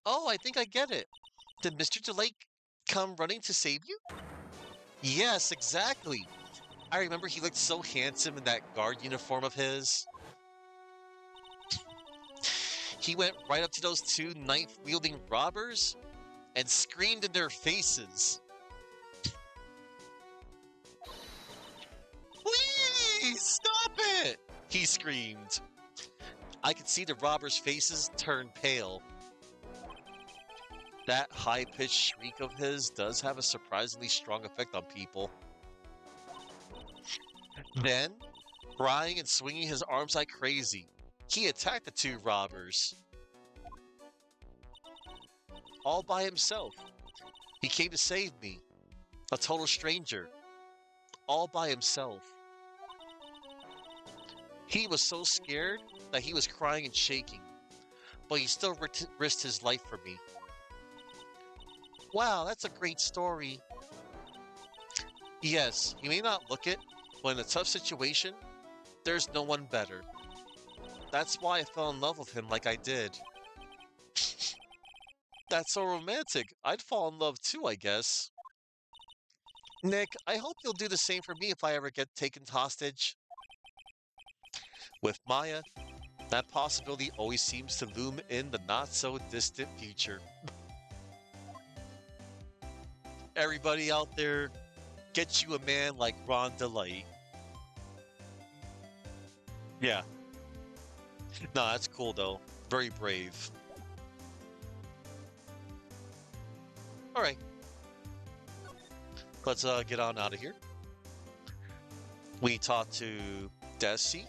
Oh, I think I get it. Did Mr. Delake come running to save you? Yes, exactly. I remember he looked so handsome in that guard uniform of his. He went right up to those two knife-wielding robbers and screamed in their faces. Please, stop it! He screamed. I could see the robbers' faces turn pale. That high-pitched shriek of his does have a surprisingly strong effect on people. Then, crying and swinging his arms like crazy, he attacked the two robbers. All by himself. He came to save me. A total stranger. All by himself. He was so scared that he was crying and shaking, but he still risked his life for me. Wow, that's a great story. Yes, you may not look it, but in a tough situation, there's no one better. That's why I fell in love with him like I did. That's so romantic. I'd fall in love too, I guess. Nick, I hope you'll do the same for me if I ever get taken hostage. With Maya, that possibility always seems to loom in the not-so-distant future. Everybody out there, get you a man like Ron Delight. Yeah. No, that's cool, though. Very brave. Alright, let's get on out of here. We talked to Desi.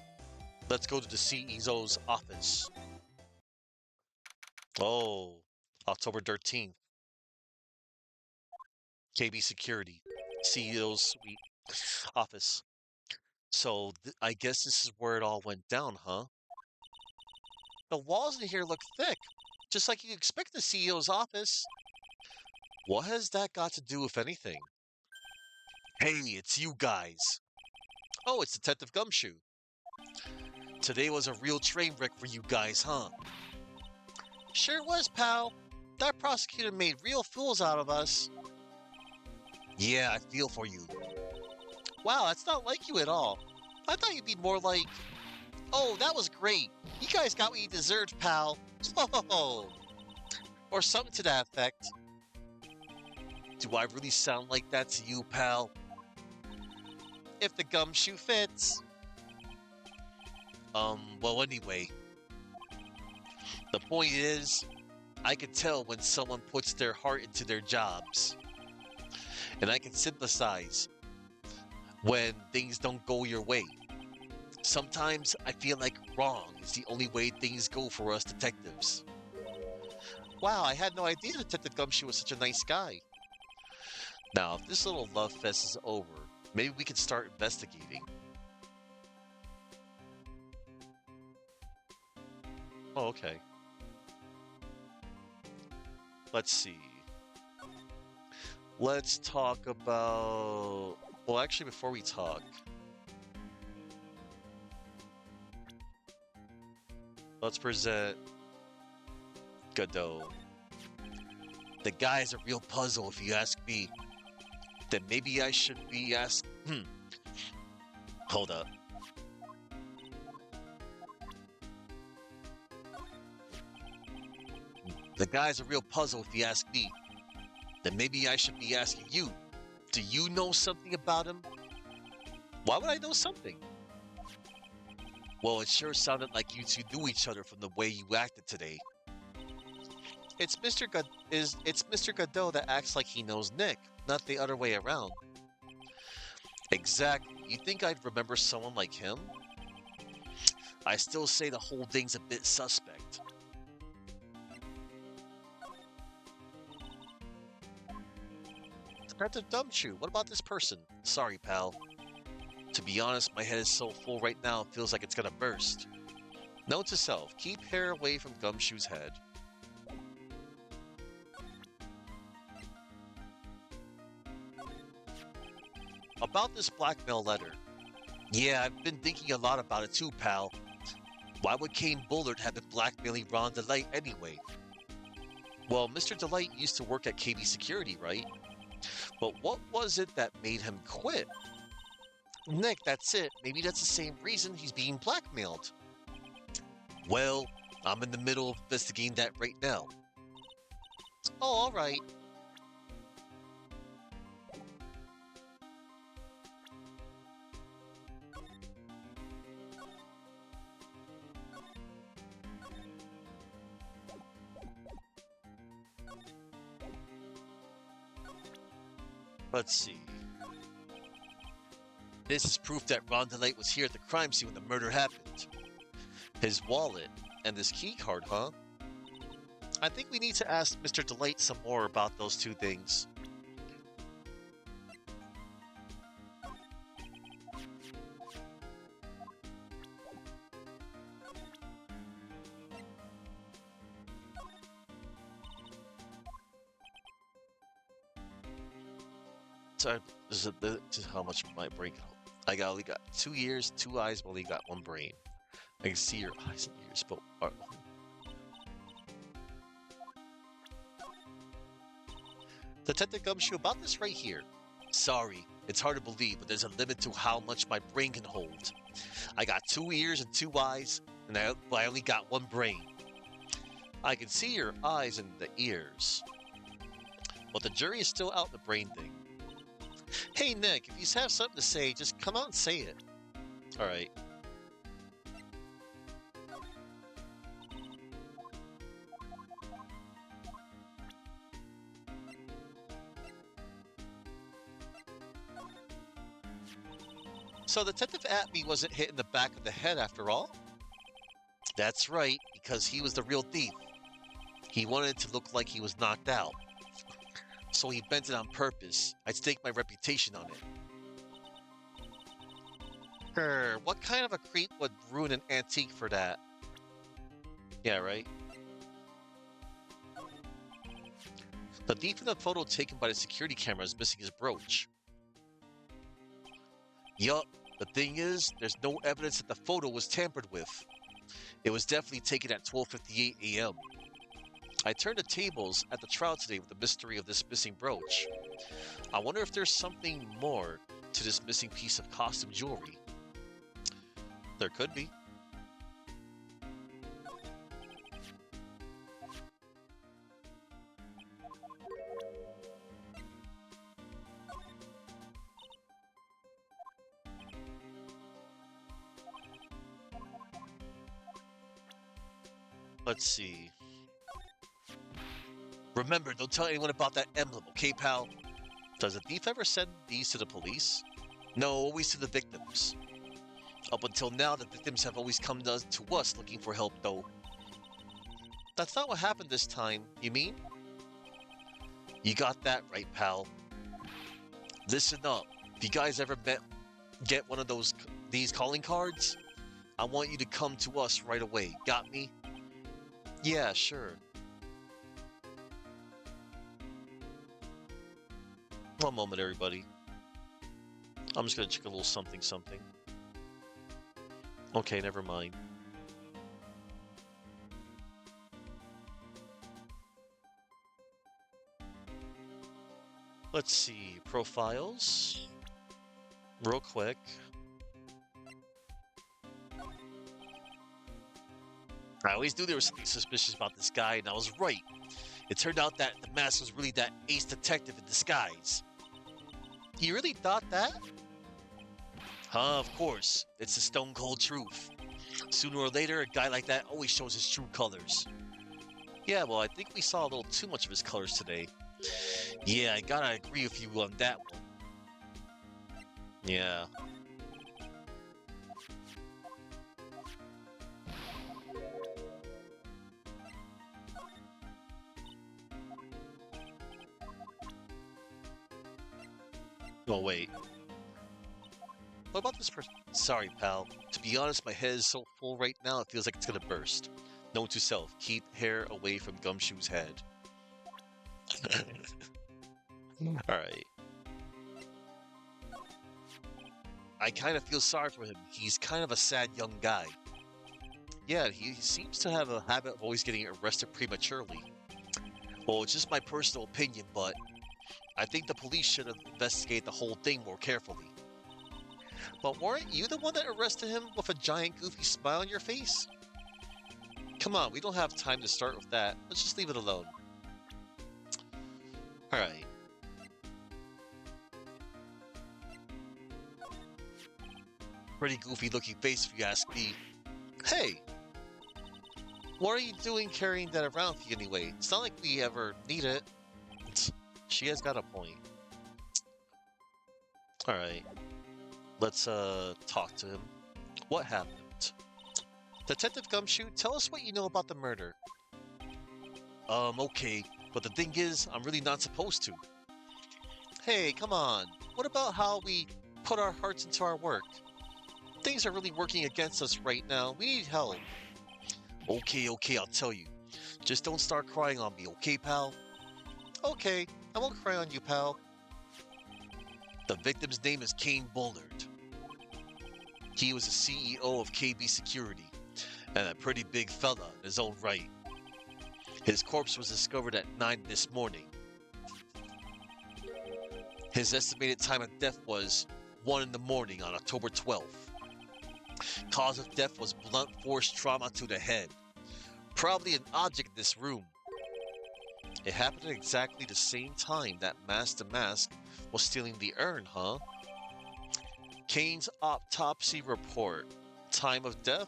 Let's go to the CEO's office. Oh, October 13th. KB Security, CEO's suite office. So I guess this is where it all went down, huh? The walls in here look thick, just like you'd expect the CEO's office. What has that got to do with anything? Hey, it's you guys. Oh, it's Detective Gumshoe. Today was a real train wreck for you guys, huh? Sure was, pal. That prosecutor made real fools out of us. Yeah, I feel for you. Wow, that's not like you at all. I thought you'd be more like, oh, that was great. You guys got what you deserved, pal. Oh, or something to that effect. Do I really sound like that to you, pal? If the gumshoe fits. Well, anyway. The point is, I can tell when someone puts their heart into their jobs. And I can sympathize when things don't go your way. Sometimes I feel like wrong is the only way things go for us detectives. Wow, I had no idea Detective Gumshoe was such a nice guy. Now, if this little love fest is over, maybe we can start investigating. Oh, okay. Let's see. Let's talk about... Well, actually, before we talk, let's present Godot. The guy's a real puzzle, if you ask me. Then maybe I should be asked... Hold up. The guy's a real puzzle, if you ask me. Then maybe I should be asking you. Do you know something about him? Why would I know something? Well, it sure sounded like you two knew each other from the way you acted today. It's Mr. Godot that acts like he knows Nick, not the other way around. Exactly. You think I'd remember someone like him? I still say the whole thing's a bit suspect. Detective Gumshoe, what about this person? Sorry, pal. To be honest, my head is so full right now, it feels like it's gonna burst. Note to self, keep hair away from Gumshoe's head. About this blackmail letter. Yeah, I've been thinking a lot about it too, pal. Why would Kane Bullard have been blackmailing Ron DeLight anyway? Well, Mr. DeLight used to work at KB Security, right? But what was it that made him quit? Nick, that's it. Maybe that's the same reason he's being blackmailed. Well, I'm in the middle of investigating that right now. Oh, all right. Let's see. This is proof that Ron DeLight was here at the crime scene when the murder happened. His wallet and this key card, huh? I think we need to ask Mr. DeLight some more about those two things. So, this is how much my brain can hold. I only got 2 ears, 2 eyes, but only got 1 brain. I can see your eyes and ears, but... Detective Gumshoe, about this right here. Sorry, it's hard to believe, but there's a limit to how much my brain can hold. I got 2 ears and 2 eyes, and I only got 1 brain. I can see your eyes and the ears. But the jury is still out the brain thing. Hey, Nick, if you have something to say, just come out and say it. All right. So Detective Atme wasn't hit in the back of the head after all? That's right, because he was the real thief. He wanted it to look like he was knocked out. So he bent it on purpose. I'd stake my reputation on it. What kind of a creep would ruin an antique for that? Yeah, right? The thief in the photo taken by the security camera is missing his brooch. Yup, the thing is, there's no evidence that the photo was tampered with. It was definitely taken at 12:58 a.m. I turned the tables at the trial today with the mystery of this missing brooch. I wonder if there's something more to this missing piece of costume jewelry. There could be. Let's see. Remember, don't tell anyone about that emblem, okay, pal? Does the thief ever send these to the police? No, always to the victims. Up until now, the victims have always come to us looking for help, though. That's not what happened this time, you mean? You got that right, pal. Listen up. If you guys ever get one of these calling cards, I want you to come to us right away. Got me? Yeah, sure. One moment, everybody. I'm just gonna check a little something something. Okay, never mind. Let's see. Profiles. Real quick. I always knew there was something suspicious about this guy, and I was right. It turned out that the mask was really that ace detective in disguise. You really thought that? Huh, of course. It's the stone cold truth. Sooner or later, a guy like that always shows his true colors. Yeah, well, I think we saw a little too much of his colors today. Yeah, I gotta agree with you on that one. Yeah. Oh, wait. What about this person? Sorry, pal. To be honest, my head is so full right now, it feels like it's gonna burst. Note to self, keep hair away from Gumshoe's head. Alright. I kind of feel sorry for him. He's kind of a sad young guy. Yeah, he seems to have a habit of always getting arrested prematurely. Well, it's just my personal opinion, but I think the police should have investigated the whole thing more carefully. But weren't you the one that arrested him with a giant goofy smile on your face? Come on, we don't have time to start with that. Let's just leave it alone. Alright. Pretty goofy looking face if you ask me. Hey! What are you doing carrying that around with you anyway? It's not like we ever need it. She has got a point. Alright. Let's talk to him. What happened? Detective Gumshoe, tell us what you know about the murder. Okay, but the thing is, I'm really not supposed to. Hey, come on. What about how we put our hearts into our work? Things are really working against us right now. We need help. Okay, I'll tell you. Just don't start crying on me, okay, pal? Okay, I won't cry on you, pal. The victim's name is Kane Bullard. He was the CEO of KB Security, and a pretty big fella in his own right. His corpse was discovered at 9 this morning. His estimated time of death was 1 in the morning on October 12th. Cause of death was blunt force trauma to the head. Probably an object in this room. It happened at exactly the same time that Mask the Mask was stealing the urn, huh? Kane's autopsy report. Time of death?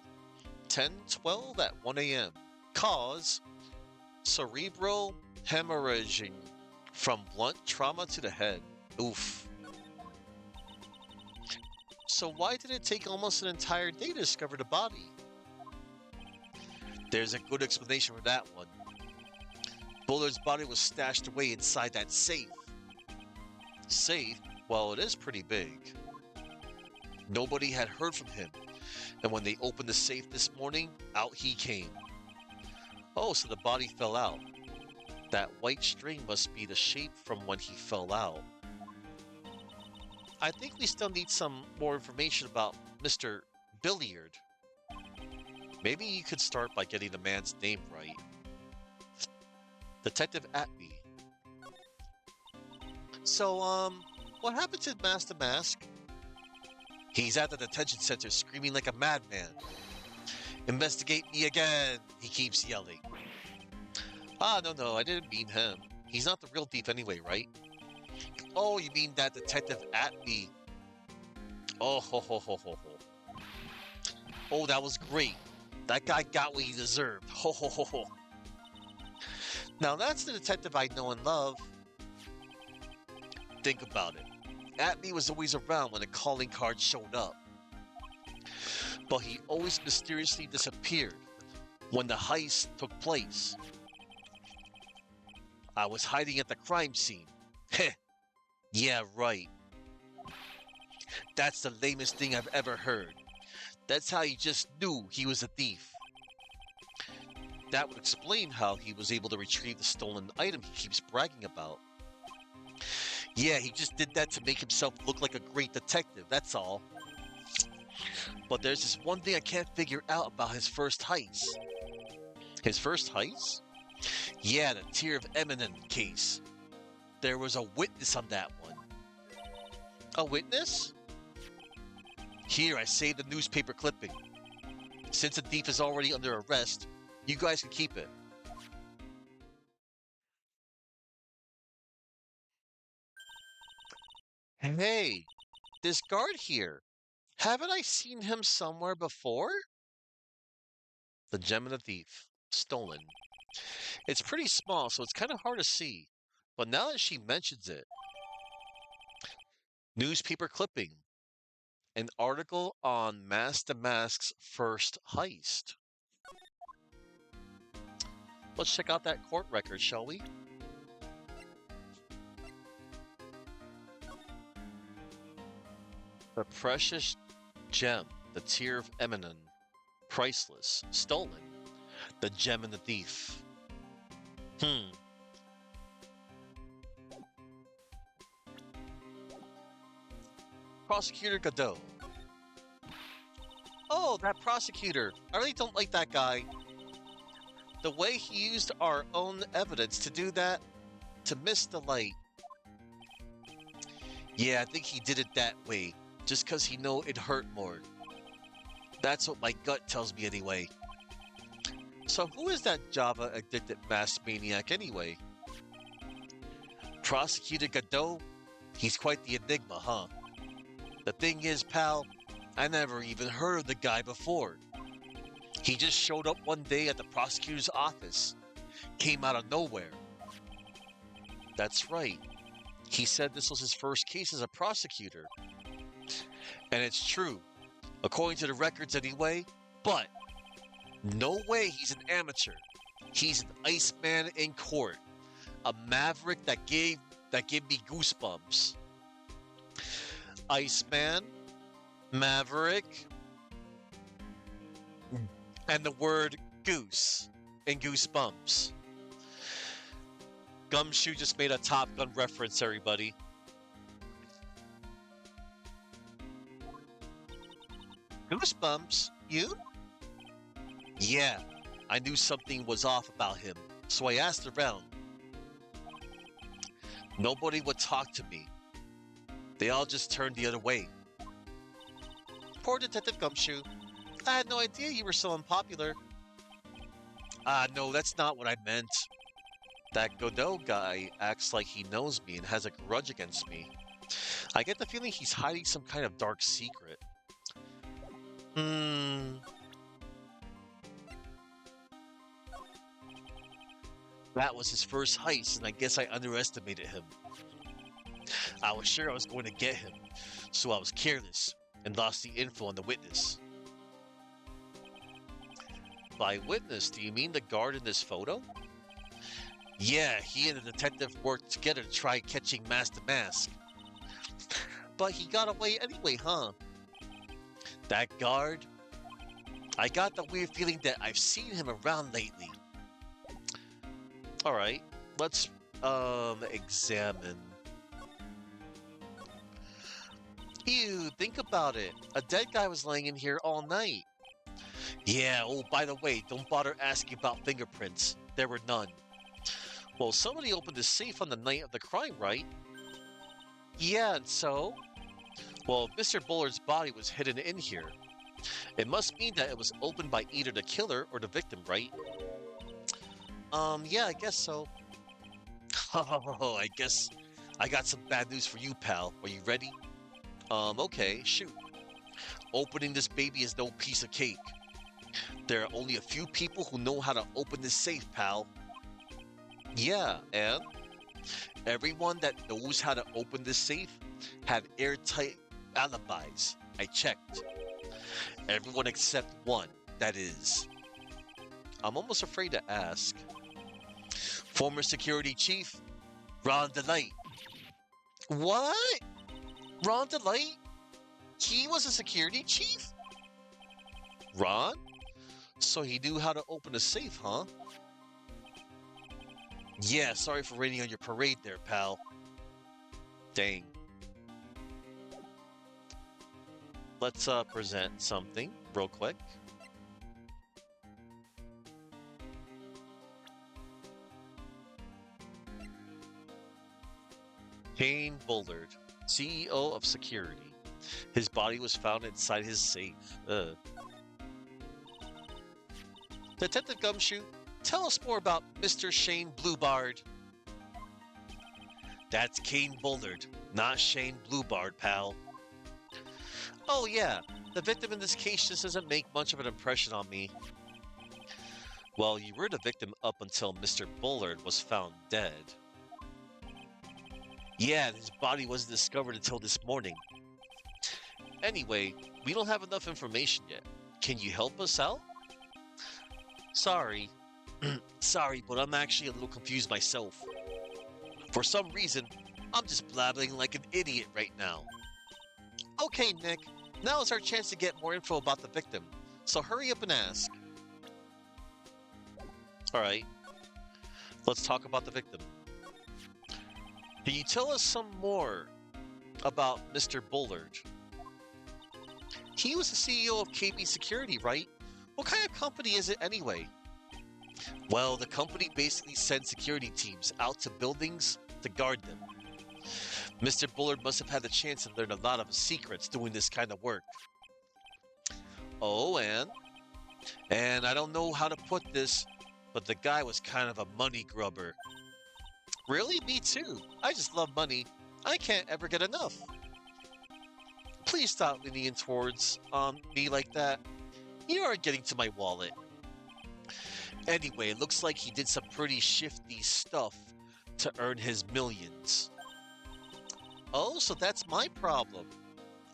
10:12 at 1 a.m. Cause? Cerebral hemorrhaging from blunt trauma to the head. Oof. So why did it take almost an entire day to discover the body? There's a good explanation for that one. Bullard's body was stashed away inside that safe. Safe? Well, it is pretty big. Nobody had heard from him, and when they opened the safe this morning, out he came. Oh, so the body fell out. That white string must be the shape from when he fell out. I think we still need some more information about Mr. Billiard. Maybe you could start by getting the man's name right. Detective Atby. So, what happened to Master Mask? He's at the detention center screaming like a madman. Investigate me again, he keeps yelling. Ah, no, I didn't mean him. He's not the real thief anyway, right? Oh, you mean that Detective Atby. Oh, ho. Oh, that was great. That guy got what he deserved. Ho. Now that's the detective I know and love. Think about it. Atby was always around when a calling card showed up. But he always mysteriously disappeared. when the heist took place. I was hiding at the crime scene. Heh, yeah, right. That's the lamest thing I've ever heard. That's how he just knew he was a thief. That would explain how he was able to retrieve the stolen item he keeps bragging about. Yeah, he just did that to make himself look like a great detective, that's all. But there's this one thing I can't figure out about his first heist. His first heist? Yeah, the Tear of Eminent case. There was a witness on that one. A witness? Here, I saved the newspaper clipping. Since the thief is already under arrest, you guys can keep it. Hey, this guard here. Haven't I seen him somewhere before? The gem of the thief. Stolen. It's pretty small, so it's kind of hard to see. But now that she mentions it, newspaper clipping. An article on Mask the Mask's first heist. Let's check out that court record, shall we? The precious gem, the Tear of Eminem. Priceless. Stolen. The gem and the thief. Prosecutor Godot. Oh, that prosecutor. I really don't like that guy. The way he used our own evidence to do that, to miss the light. Yeah, I think he did it that way, just because he know it hurt more. That's what my gut tells me anyway. So who is that Java-addicted mass maniac anyway? Prosecutor Godot? He's quite the enigma, huh? The thing is, pal, I never even heard of the guy before. He just showed up one day at the prosecutor's office. Came out of nowhere. That's right. He said this was his first case as a prosecutor. And it's true. According to the records anyway, but no way he's an amateur. He's an Iceman in court. A maverick that gave me goosebumps. Iceman, maverick, and the word goose in Goosebumps. Gumshoe just made a Top Gun reference, everybody. Goosebumps? You? Yeah, I knew something was off about him, so I asked around. Nobody would talk to me. They all just turned the other way. Poor Detective Gumshoe. I had no idea you were so unpopular. No, that's not what I meant. That Godot guy acts like he knows me and has a grudge against me. I get the feeling he's hiding some kind of dark secret. That was his first heist, and I guess I underestimated him. I was sure I was going to get him, so I was careless and lost the info on the witness. By witness, do you mean the guard in this photo? Yeah, he and the detective worked together to try catching Master Mask. But he got away anyway, huh? That guard? I got the weird feeling that I've seen him around lately. Alright, let's examine. Ew, think about it. A dead guy was laying in here all night. Yeah, oh, by the way, don't bother asking about fingerprints. There were none. Well, somebody opened the safe on the night of the crime, right? Yeah, and so? Well, Mr. Bullard's body was hidden in here. It must mean that it was opened by either the killer or the victim, right? Yeah, I guess so. Oh, I guess I got some bad news for you, pal. Are you ready? Okay, shoot. Opening this baby is no piece of cake. There are only a few people who know how to open this safe, pal. Yeah, and? Everyone that knows how to open this safe had airtight alibis. I checked. Everyone except one, that is. I'm almost afraid to ask. Former security chief, Ron DeLight. What? Ron DeLight? He was a security chief? Ron? So he knew how to open a safe, huh? Yeah, sorry for raining on your parade there, pal. Dang. Let's present something real quick. Kane Bullard, CEO of Security. His body was found inside his safe. Detective Gumshoe, tell us more about Mr. Shane Bluebard. That's Kane Bullard, not Shane Bluebard, pal. Oh yeah, the victim in this case just doesn't make much of an impression on me. Well, you were the victim up until Mr. Bullard was found dead. Yeah, his body wasn't discovered until this morning. Anyway, we don't have enough information yet. Can you help us out? Sorry. Sorry, but I'm actually a little confused myself. For some reason, I'm just blabbing like an idiot right now. Okay, Nick. Now is our chance to get more info about the victim. So hurry up and ask. Alright. Let's talk about the victim. Can you tell us some more about Mr. Bullard? He was the CEO of KB Security, right? What kind of company is it anyway? Well, the company basically sends security teams out to buildings to guard them. Mr. Bullard must have had the chance to learn a lot of secrets doing this kind of work. Oh, and I don't know how to put this, but the guy was kind of a money grubber. Really? Me too. I just love money. I can't ever get enough. Please stop leaning towards me like that. You are getting to my wallet. Anyway, it looks like he did some pretty shifty stuff to earn his millions. Oh, so that's my problem.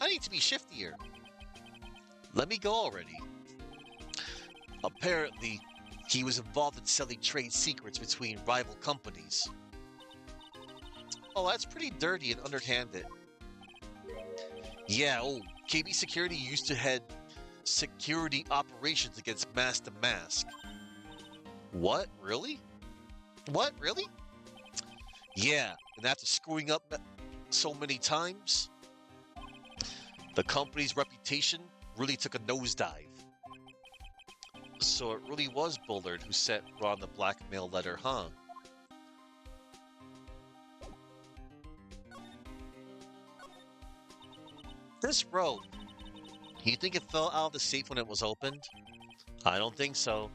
I need to be shiftier. Let me go already. Apparently, he was involved in selling trade secrets between rival companies. Oh, that's pretty dirty and underhanded. Yeah, KB Security used to head security operations against Mask to Mask. What? Really? What? Really? Yeah, and after screwing up so many times, the company's reputation really took a nosedive. So it really was Bullard who sent Ron the blackmail letter, huh? This rope, you think it fell out of the safe when it was opened? I don't think so.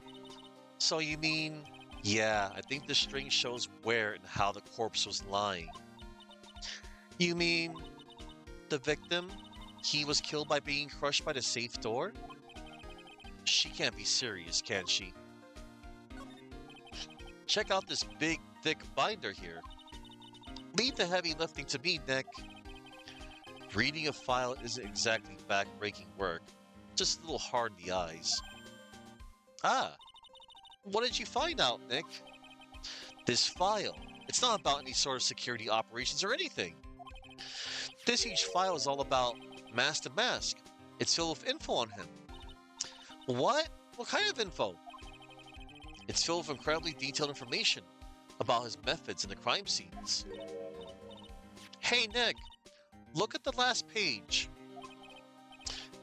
So you mean... Yeah, I think the string shows where and how the corpse was lying. You mean... the victim? He was killed by being crushed by the safe door? She can't be serious, can she? Check out this big, thick binder here. Leave the heavy lifting to me, Nick. Reading a file isn't exactly back-breaking work, just a little hard in the eyes. Ah, what did you find out, Nick? This file. It's not about any sort of security operations or anything. This huge file is all about Mask to Mask. It's filled with info on him. What? What kind of info? It's filled with incredibly detailed information about his methods in the crime scenes. Hey, Nick, look at the last page.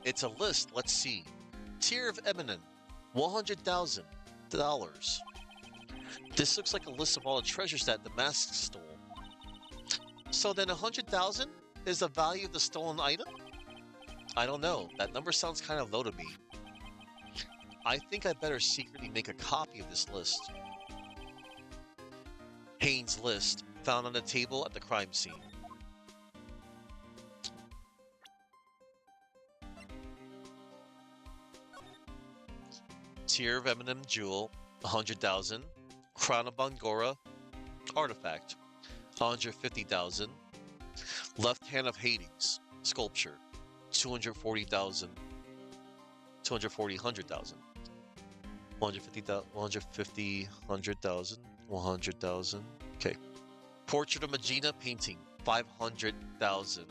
It's a list, let's see. Tier of Eminem, $100,000. This looks like a list of all the treasures that the mask stole. So then 100,000 is the value of the stolen item? I don't know, that number sounds kind of low to me. I think I better secretly make a copy of this list. Haynes' list, found on the table at the crime scene. Tier of Eminem Jewel, 100,000. Crown of Bangora, Artifact, 150,000. Left Hand of Hades, Sculpture, 240,000. 100,000. 150,000, 150, 100,000, 100,000. Okay. Portrait of Magina painting, 500,000.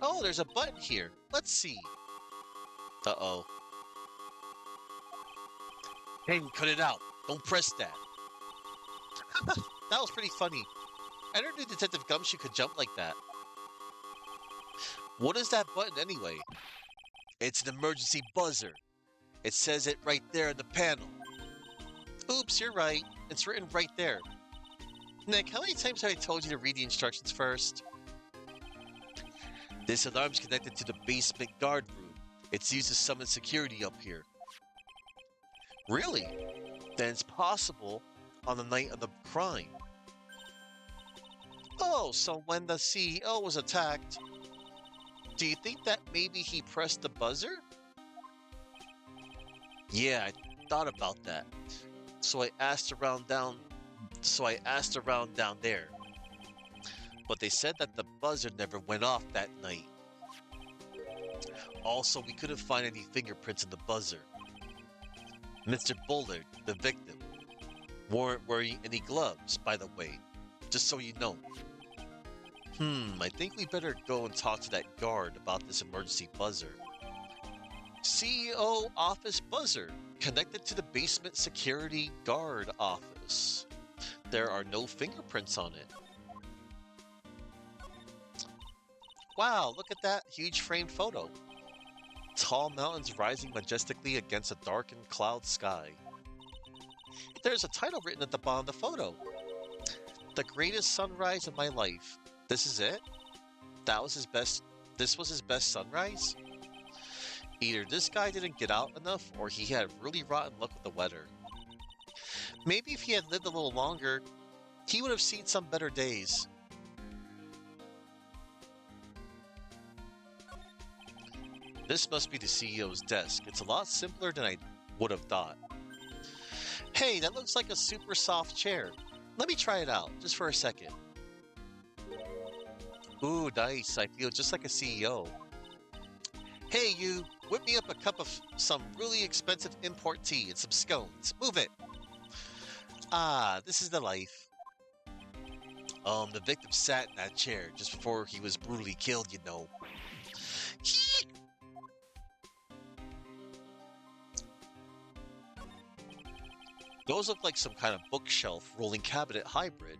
Oh, there's a button here. Let's see. Uh-oh. Hey, cut it out. Don't press that. That was pretty funny. I never knew Detective Gumshoe could jump like that. What is that button anyway? It's an emergency buzzer. It says it right there in the panel. Oops, you're right. It's written right there. Nick, how many times have I told you to read the instructions first? This alarm's connected to the basement guard room. It's used to summon security up here. Really? Then it's possible on the night of the crime. Oh, so when the CEO was attacked, do you think that maybe he pressed the buzzer? Yeah, I thought about that. So I asked around down there. But they said that the buzzer never went off that night. Also, we couldn't find any fingerprints in the buzzer. Mr. Bullard, the victim, weren't wearing any gloves, by the way, just so you know. I think we better go and talk to that guard about this emergency buzzer. CEO office buzzer, connected to the basement security guard office. There are no fingerprints on it. Wow, look at that huge framed photo. Tall mountains rising majestically against a darkened cloud sky. There's a title written at the bottom of the photo. The greatest sunrise of my life. This is it? This was his best sunrise? Either this guy didn't get out enough or he had really rotten luck with the weather. Maybe if he had lived a little longer, he would have seen some better days. This must be the CEO's desk. It's a lot simpler than I would have thought. Hey, that looks like a super soft chair. Let me try it out, just for a second. Ooh, nice. I feel just like a CEO. Hey, you, whip me up a cup of some really expensive import tea and some scones. Move it. Ah, this is the life. The victim sat in that chair just before he was brutally killed, you know. Those look like some kind of bookshelf rolling cabinet hybrid.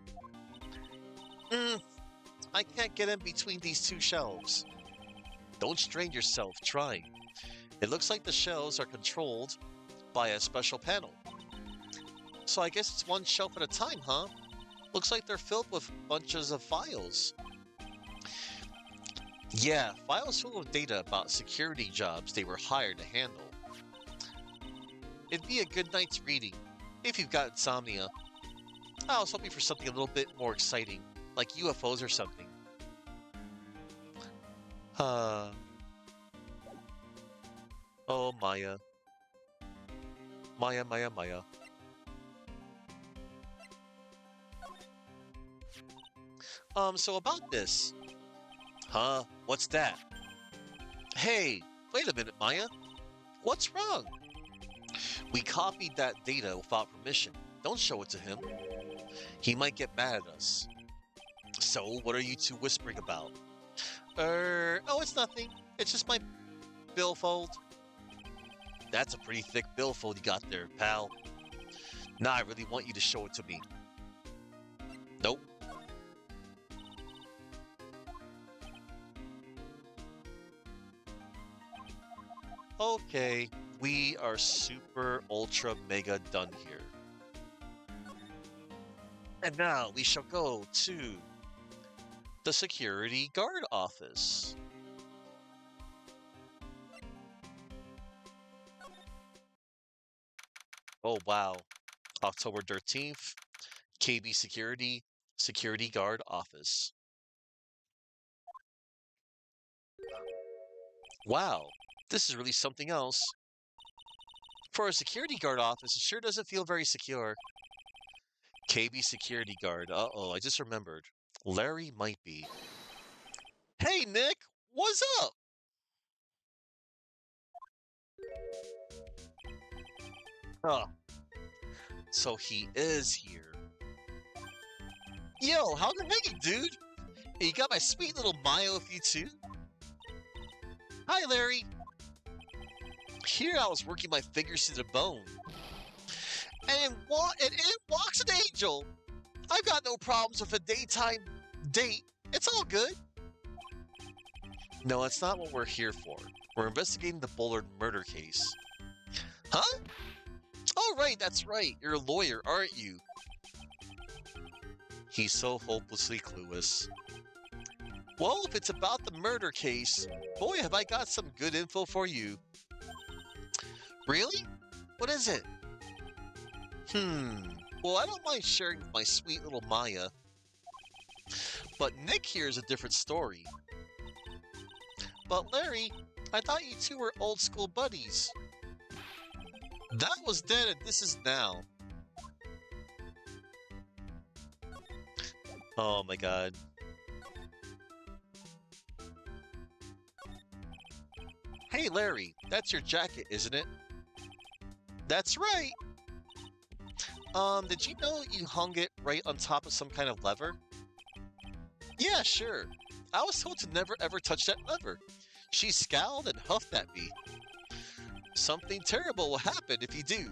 I can't get in between these two shelves. Don't strain yourself trying. It looks like the shelves are controlled by a special panel. So I guess it's one shelf at a time, huh? Looks like they're filled with bunches of files. Yeah, files full of data about security jobs they were hired to handle. It'd be a good night's reading, if you've got insomnia. I was hoping for something a little bit more exciting, like UFOs or something. Uh, oh, Maya. Maya, Maya, Maya. So about this. Huh? What's that? Hey, wait a minute, Maya. What's wrong? We copied that data without permission. Don't show it to him. He might get mad at us. So, what are you two whispering about? Oh, it's nothing. It's just my billfold. That's a pretty thick billfold you got there, pal. Now I really want you to show it to me. Nope. Okay, we are super ultra mega done here. And now we shall go to the security guard office. Oh wow, October 13th, KB Security Guard Office. Wow, this is really something else. For a security guard office, it sure doesn't feel very secure. KB Security Guard. Uh-oh, I just remembered. Larry might be. Hey, Nick, what's up? Oh, so he is here. Yo, how's it hanging, dude? Hey, you got my sweet little Maya with you too? Hi, Larry. Here I was working my fingers to the bone. And in walks an angel. I've got no problems with a daytime date. It's all good. No, that's not what we're here for. We're investigating the Bullard murder case. Huh? Oh, right, that's right. You're a lawyer, aren't you? He's so hopelessly clueless. Well, if it's about the murder case, boy, have I got some good info for you. Really? What is it? Well, I don't mind sharing with my sweet little Maya. But Nick here is a different story. But Larry, I thought you two were old school buddies. That was then and this is now. Oh my god. Hey Larry, that's your jacket, isn't it? That's right. Did you know you hung it right on top of some kind of lever? Yeah, sure. I was told to never ever touch that lever. She scowled and huffed at me. Something terrible will happen if you do.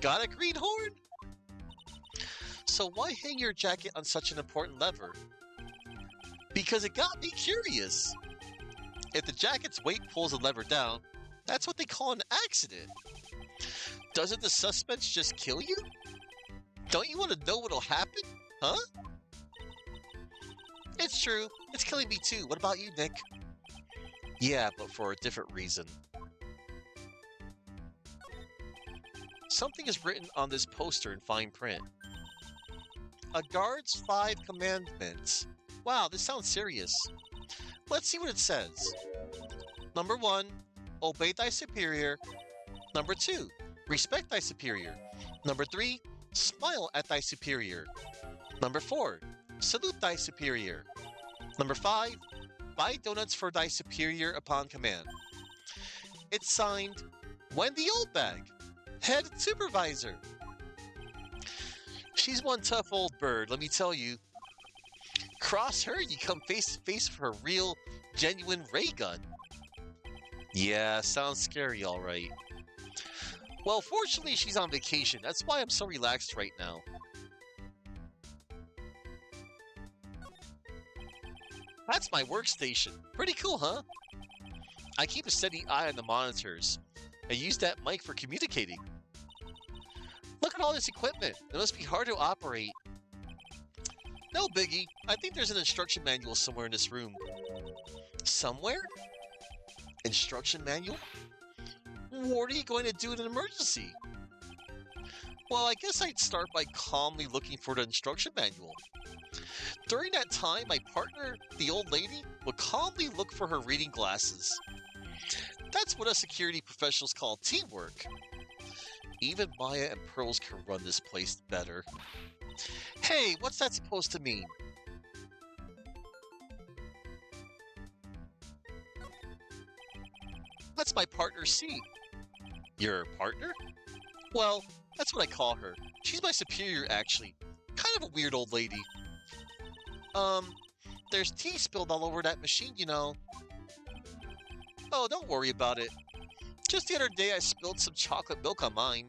Got a greenhorn? So why hang your jacket on such an important lever? Because it got me curious. If the jacket's weight pulls the lever down, that's what they call an accident. Doesn't the suspense just kill you? Don't you want to know what'll happen? Huh? It's true. It's killing me too. What about you, Nick? Yeah, but for a different reason. Something is written on this poster in fine print. A guard's 5 commandments. Wow, this sounds serious. Let's see what it says. Number 1, obey thy superior. Number 2, respect thy superior. Number 3, smile at thy superior. Number 4, salute thy superior. Number 5, buy donuts for thy superior upon command. It's signed, Wendy Oldbag, head supervisor. She's one tough old bird, let me tell you. Cross her, you come face to face with her real, genuine ray gun. Yeah, sounds scary, all right. Well, fortunately, she's on vacation. That's why I'm so relaxed right now. That's my workstation. Pretty cool, huh? I keep a steady eye on the monitors. I use that mic for communicating. Look at all this equipment. It must be hard to operate. No biggie. I think there's an instruction manual somewhere in this room. Somewhere? Instruction manual? What are you going to do in an emergency? Well, I guess I'd start by calmly looking for the instruction manual. During that time, my partner, the old lady, would calmly look for her reading glasses. That's what us security professionals call teamwork. Even Maya and Pearls can run this place better. Hey, what's that supposed to mean? That's my partner C. Your partner? Well, that's what I call her. She's my superior, actually. Kind of a weird old lady. There's tea spilled all over that machine, you know. Oh, don't worry about it. Just the other day I spilled some chocolate milk on mine.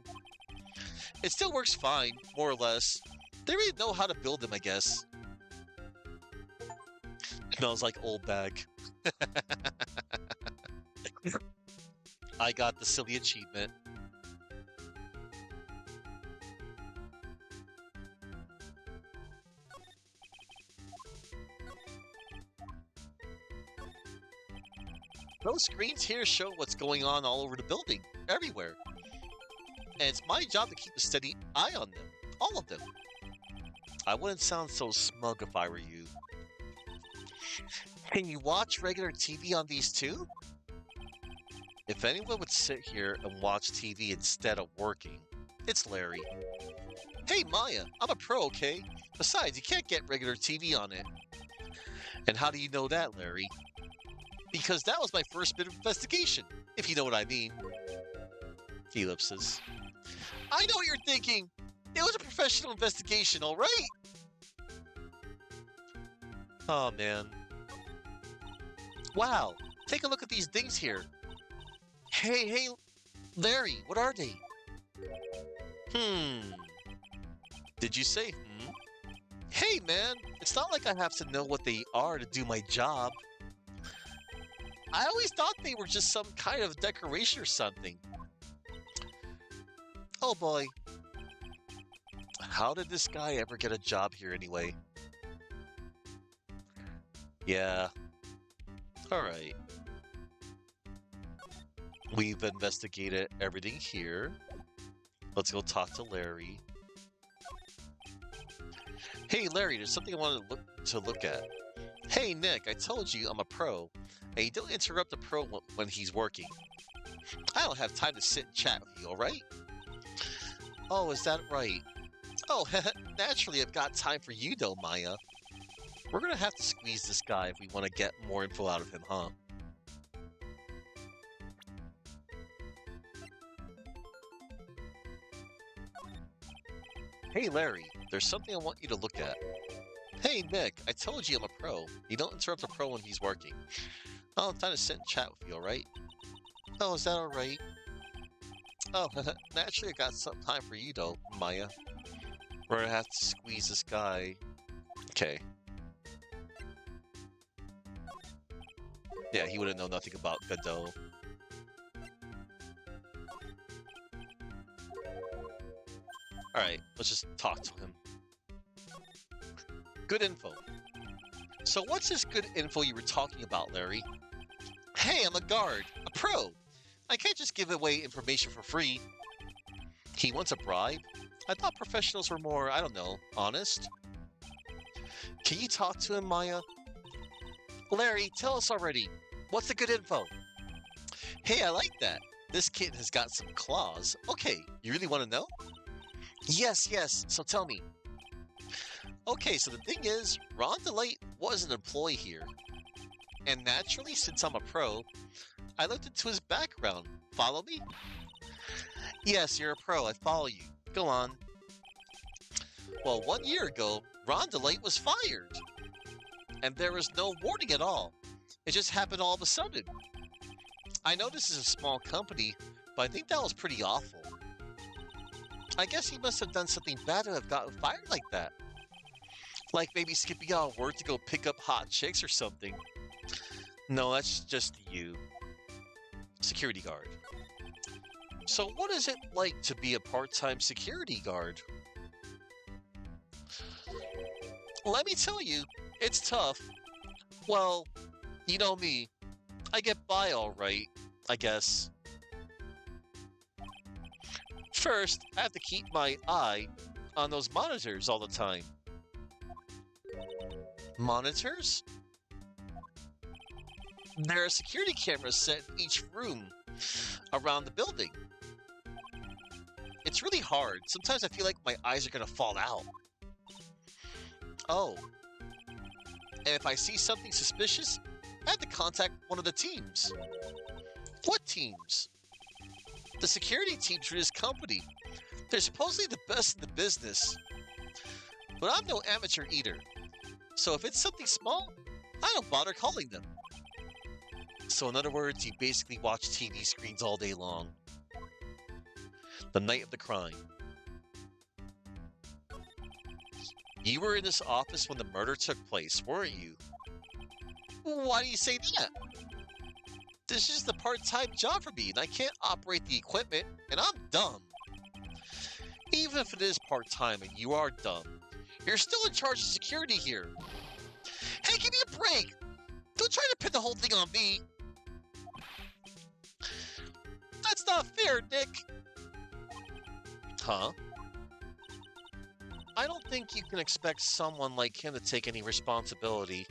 It still works fine, more or less. They really know how to build them, I guess. Smells like old bag. I got the silly achievement. Those screens here show what's going on all over the building, everywhere. And it's my job to keep a steady eye on them, all of them. I wouldn't sound so smug if I were you. Can you watch regular TV on these too? If anyone would sit here and watch TV instead of working, it's Larry. Hey Maya, I'm a pro, okay? Besides, you can't get regular TV on it. And how do you know that, Larry? because that was my first bit of investigation, if you know what I mean. Ellipsis. I know what you're thinking. It was a professional investigation, all right? Oh, man. Wow. Take a look at these things here. Hey, Larry, what are they? Hmm. Did you say, hmm? Hey, man, it's not like I have to know what they are to do my job. I always thought they were just some kind of decoration or something. Oh boy, how did this guy ever get a job here anyway? Yeah, alright. We've investigated everything here. Let's go talk to Larry. Hey, Larry, there's something I wanted to look at. Hey, Nick, I told you I'm a pro, and you don't interrupt a pro when he's working. I don't have time to sit and chat with you, alright? Oh, is that right? Oh, naturally, I've got time for you, though, Maya. We're gonna have to squeeze this guy if we want to get more info out of him, huh? Hey, Larry, there's something I want you to look at. Hey, Nick, I told you I'm a pro. You don't interrupt a pro when he's working. Oh, I'm trying to sit and chat with you, alright? Oh, is that alright? Oh, naturally, I got some time for you, though, Maya. We're gonna have to squeeze this guy. Okay. Yeah, he wouldn't know nothing about Godot. Alright, let's just talk to him. Good info. So what's this good info you were talking about, Larry? Hey, I'm a guard, a pro. I can't just give away information for free. He wants a bribe? I thought professionals were more, I don't know, honest. Can you talk to him, Maya? Larry, tell us already. What's the good info? Hey, I like that. This kid has got some claws. Okay, you really want to know? Yes, so tell me. Okay, so the thing is, Ron DeLate was an employee here. And naturally, since I'm a pro, I looked into his background. Follow me? Yes, you're a pro. I follow you. Go on. Well, 1 year ago, Ron DeLate was fired. And there was no warning at all. It just happened all of a sudden. I know this is a small company, but I think that was pretty awful. I guess he must have done something bad to have gotten fired like that. Like maybe skipping out of work to go pick up hot chicks or something. No, that's just you. Security guard. So what is it like to be a part-time security guard? Let me tell you, it's tough. Well, you know me. I get by all right, I guess. First, I have to keep my eye on those monitors all the time. Monitors? There are security cameras set in each room around the building. It's really hard. Sometimes I feel like my eyes are gonna fall out. Oh, and if I see something suspicious, I have to contact one of the teams. What teams? The security teams for this company. They're supposedly the best in the business. But I'm no amateur either. So if it's something small, I don't bother calling them. So in other words, you basically watch TV screens all day long. The night of the crime. You were in this office when the murder took place, weren't you? Why do you say that? This is just a part-time job for me, and I can't operate the equipment, and I'm dumb. Even if it is part-time and you are dumb, you're still in charge of security here. Hey, give me a break! Don't try to pin the whole thing on me! That's not fair, Nick! Huh? I don't think you can expect someone like him to take any responsibility.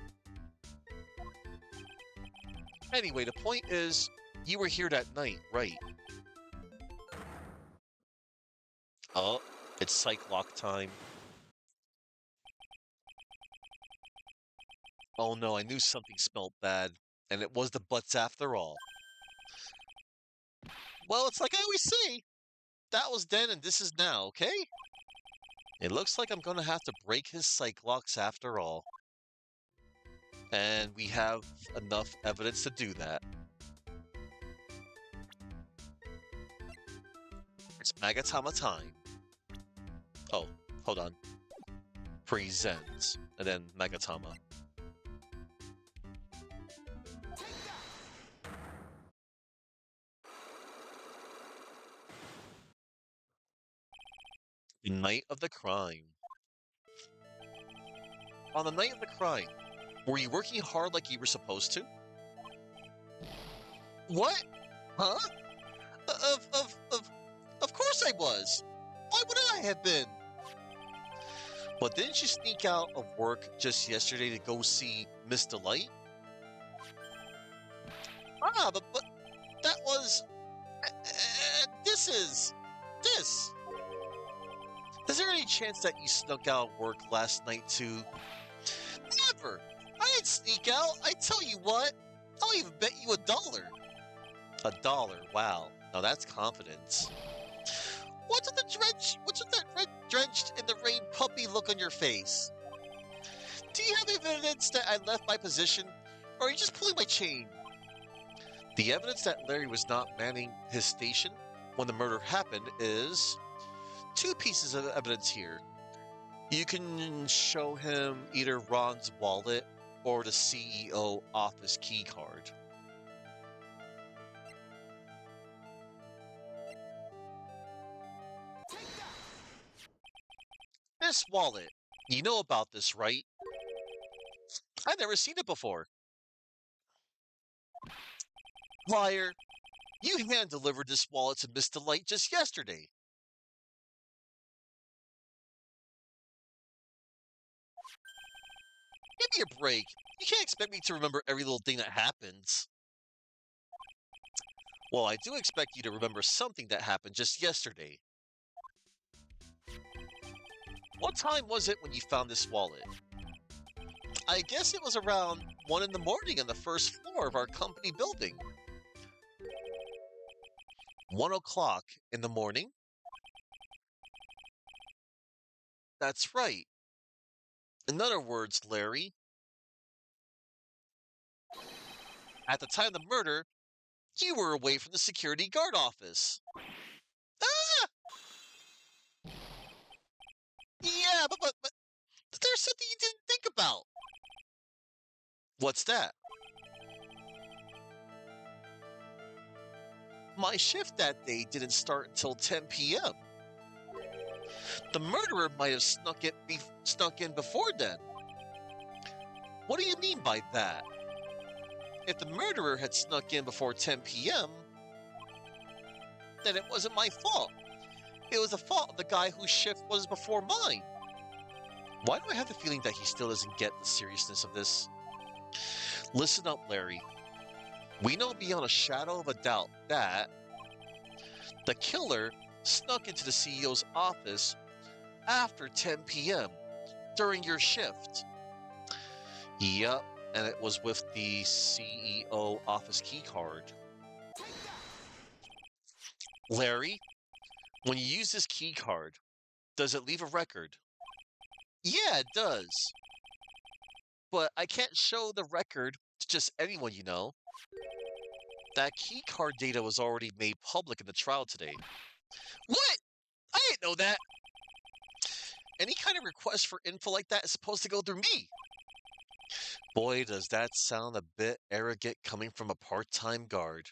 Anyway, the point is, you were here that night, right? Oh, it's psych lock time. Oh no, I knew something smelled bad. and it was the butts after all. Well, it's like I always say, that was then and this is now, okay? It looks like I'm gonna have to break his Cyclops after all. And we have enough evidence to do that. It's Magatama time. Oh, hold on. Presents, and then Magatama. The night of the crime. On the night of the crime, were you working hard like you were supposed to? What? Huh? Of of of of course I was. Why would I have been? But didn't you sneak out of work just yesterday to go see Miss Delight? But that was this is this. Is there any chance that you snuck out of work last night too? Never. I didn't sneak out. I tell you what. I'll even bet you $1. $1. Wow. Now that's confidence. What's with that red drenched in the rain puppy look on your face? Do you have evidence that I left my position, or are you just pulling my chain? The evidence that Larry was not manning his station when the murder happened is two pieces of evidence here. You can show him either Ron's wallet or the CEO office key card. This wallet. You know about this, right? I've never seen it before. Liar. You hand-delivered this wallet to Miss Delight just yesterday. Give me a break. You can't expect me to remember every little thing that happens. Well, I do expect you to remember something that happened just yesterday. What time was it when you found this wallet? I guess it was around 1 in the morning on the first floor of our company building. 1 o'clock in the morning? That's right. In other words, Larry, at the time of the murder, you were away from the security guard office. Ah! Yeah, but there's something you didn't think about. What's that? My shift that day didn't start until 10 p.m. The murderer might have snuck in before then. What do you mean by that? If the murderer had snuck in before 10 p.m., then it wasn't my fault. It was the fault of the guy whose shift was before mine. Why do I have the feeling that he still doesn't get the seriousness of this? Listen up, Larry. We know beyond a shadow of a doubt that the killer snuck into the CEO's office after 10 p.m. during your shift. Yup, and it was with the CEO office key card. Larry, when you use this key card, does it leave a record? Yeah, it does. But I can't show the record to just anyone you know. That key card data was already made public in the trial today. What? I didn't know that. Any kind of request for info like that is supposed to go through me. Boy, does that sound a bit arrogant coming from a part-time guard.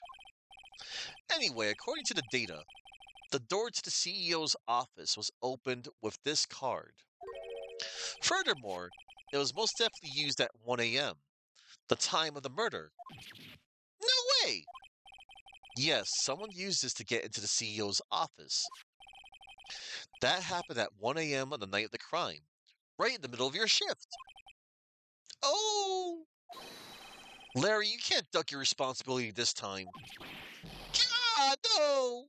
Anyway, according to the data, the door to the CEO's office was opened with this card. Furthermore, it was most definitely used at 1 a.m., the time of the murder. No way! Yes, someone used this to get into the CEO's office. That happened at 1 a.m. on the night of the crime, right in the middle of your shift. Oh! Larry, you can't duck your responsibility this time. God, no!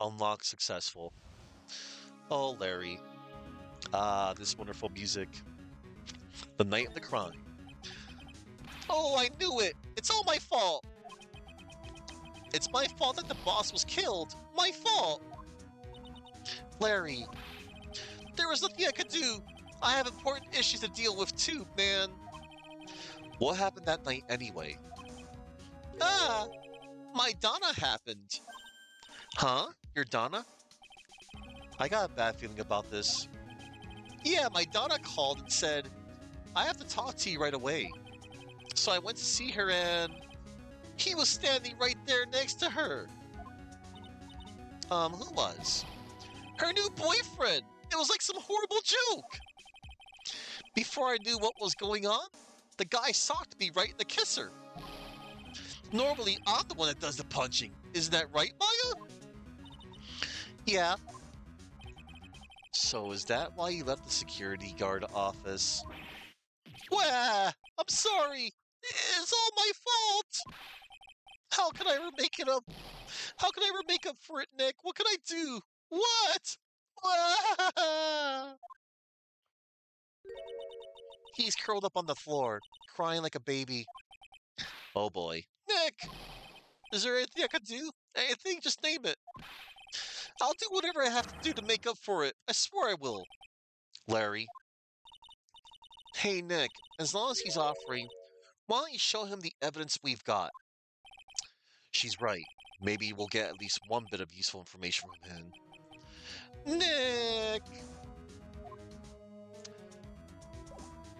Unlock successful. Oh, Larry. Ah, this wonderful music. The night of the crime. Oh, I knew it! It's all my fault! It's my fault that the boss was killed! My fault! Larry, there was nothing I could do! I have important issues to deal with too, man! What happened that night anyway? Ah! My Donna happened! Huh? Your Donna? I got a bad feeling about this. Yeah, my Donna called and said, I have to talk to you right away. So I went to see her and he was standing right there next to her. Who was? Her new boyfriend! It was like some horrible joke! Before I knew what was going on, the guy socked me right in the kisser. Normally, I'm the one that does the punching. Isn't that right, Maya? Yeah. So is that why you left the security guard office? Wah! I'm sorry! It's all my fault! How can I ever make it up? How can I ever make up for it, Nick? What can I do? What? Wah! He's curled up on the floor, crying like a baby. Oh boy. Nick! Is there anything I could do? Anything? Just name it. I'll do whatever I have to do to make up for it. I swear I will. Larry. Hey, Nick, as long as he's offering, why don't you show him the evidence we've got? She's right. Maybe we'll get at least one bit of useful information from him. Nick!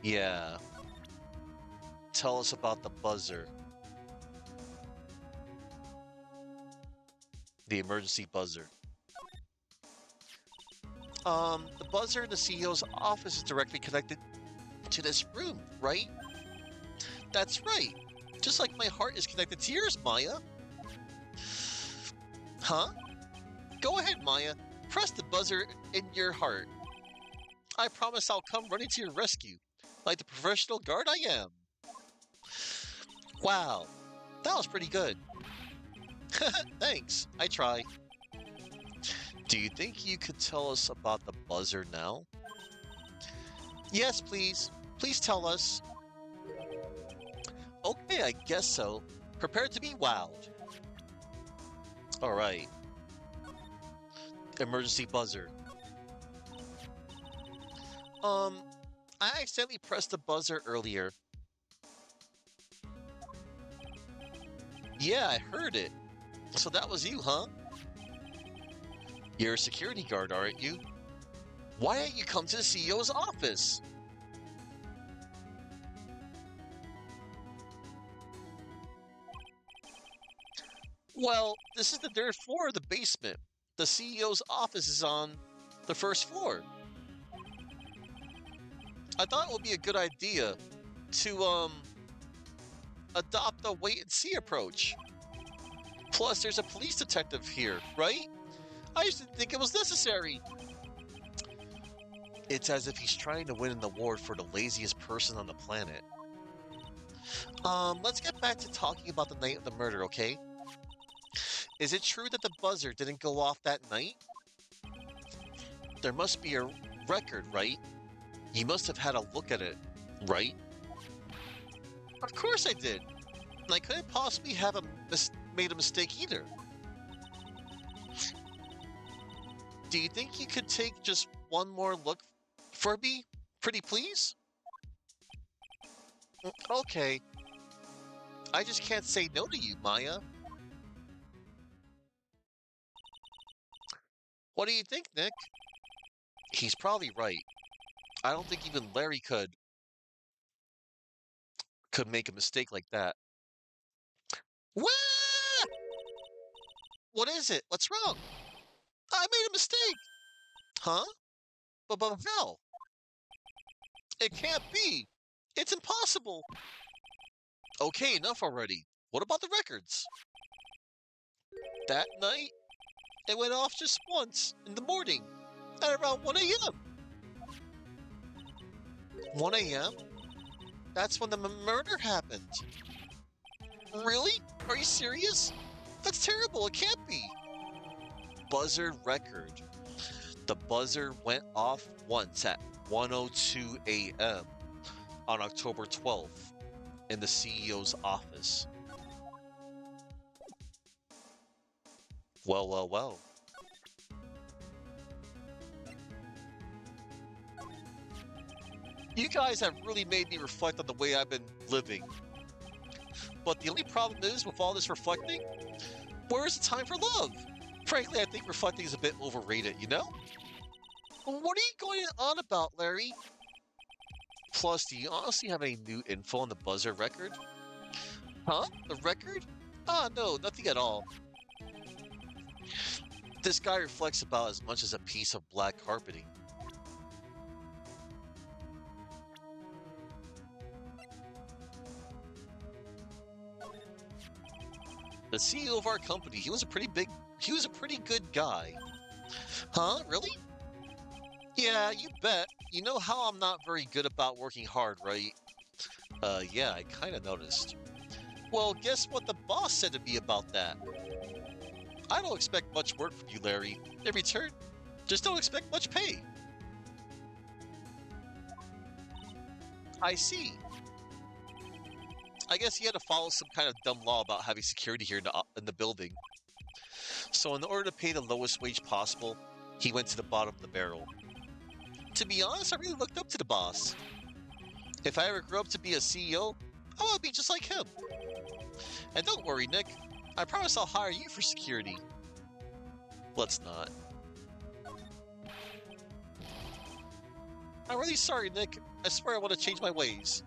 Yeah. Tell us about the buzzer. The emergency buzzer. The buzzer in the CEO's office is directly connected to this room, right? That's right. Just like my heart is connected to yours, Maya. Huh? Go ahead, Maya. Press the buzzer in your heart. I promise I'll come running to your rescue, like the professional guard I am. Wow, that was pretty good. Thanks, I try. Do you think you could tell us about the buzzer now? Yes, please. Please tell us. Okay, I guess so. Prepare to be wowed. Alright. Emergency buzzer. Um, I accidentally pressed the buzzer earlier. Yeah, I heard it. So that was you, huh? You're a security guard, aren't you? Why didn't you come to the CEO's office? Well, this is the third floor of the basement. The CEO's office is on the first floor. I thought it would be a good idea to, adopt a wait and see approach. Plus, there's a police detective here, right? I just didn't think it was necessary. It's as if he's trying to win an award for the laziest person on the planet. Let's get back to talking about the night of the murder, okay? Is it true that the buzzer didn't go off that night? There must be a record, right? You must have had a look at it, right? Of course I did. And I couldn't possibly have made a mistake either. Do you think you could take just one more look for me? Pretty please? Okay. I just can't say no to you, Maya. What do you think, Nick? He's probably right. I don't think even Larry could make a mistake like that. What? What is it? What's wrong? I made a mistake. Huh? But how? It can't be. It's impossible. Okay, enough already. What about the records? That night, it went off just once in the morning at around 1 a.m. 1 a.m.? That's when the murder happened. Really? Are you serious? That's terrible. It can't be. Buzzer record. The buzzer went off once at 1:02 a.m. on October 12th in the CEO's office. Well, well, well. You guys have really made me reflect on the way I've been living. But the only problem is, with all this reflecting, where's the time for love? Frankly, I think reflecting is a bit overrated, you know? What are you going on about, Larry? Plus, do you honestly have any new info on the buzzer record? Huh? The record? Ah, no, nothing at all. This guy reflects about as much as a piece of black carpeting. The CEO of our company, he was a pretty good guy. Huh? Really? Yeah, you bet. You know how I'm not very good about working hard, right? Yeah, I kinda noticed. Well, guess what the boss said to me about that? I don't expect much work from you, Larry. In return, just don't expect much pay. I see. I guess he had to follow some kind of dumb law about having security here in the building. So in order to pay the lowest wage possible, he went to the bottom of the barrel. To be honest, I really looked up to the boss. If I ever grew up to be a CEO, I want to be just like him. And don't worry, Nick. I promise I'll hire you for security. Let's not. I'm really sorry, Nick. I swear I want to change my ways.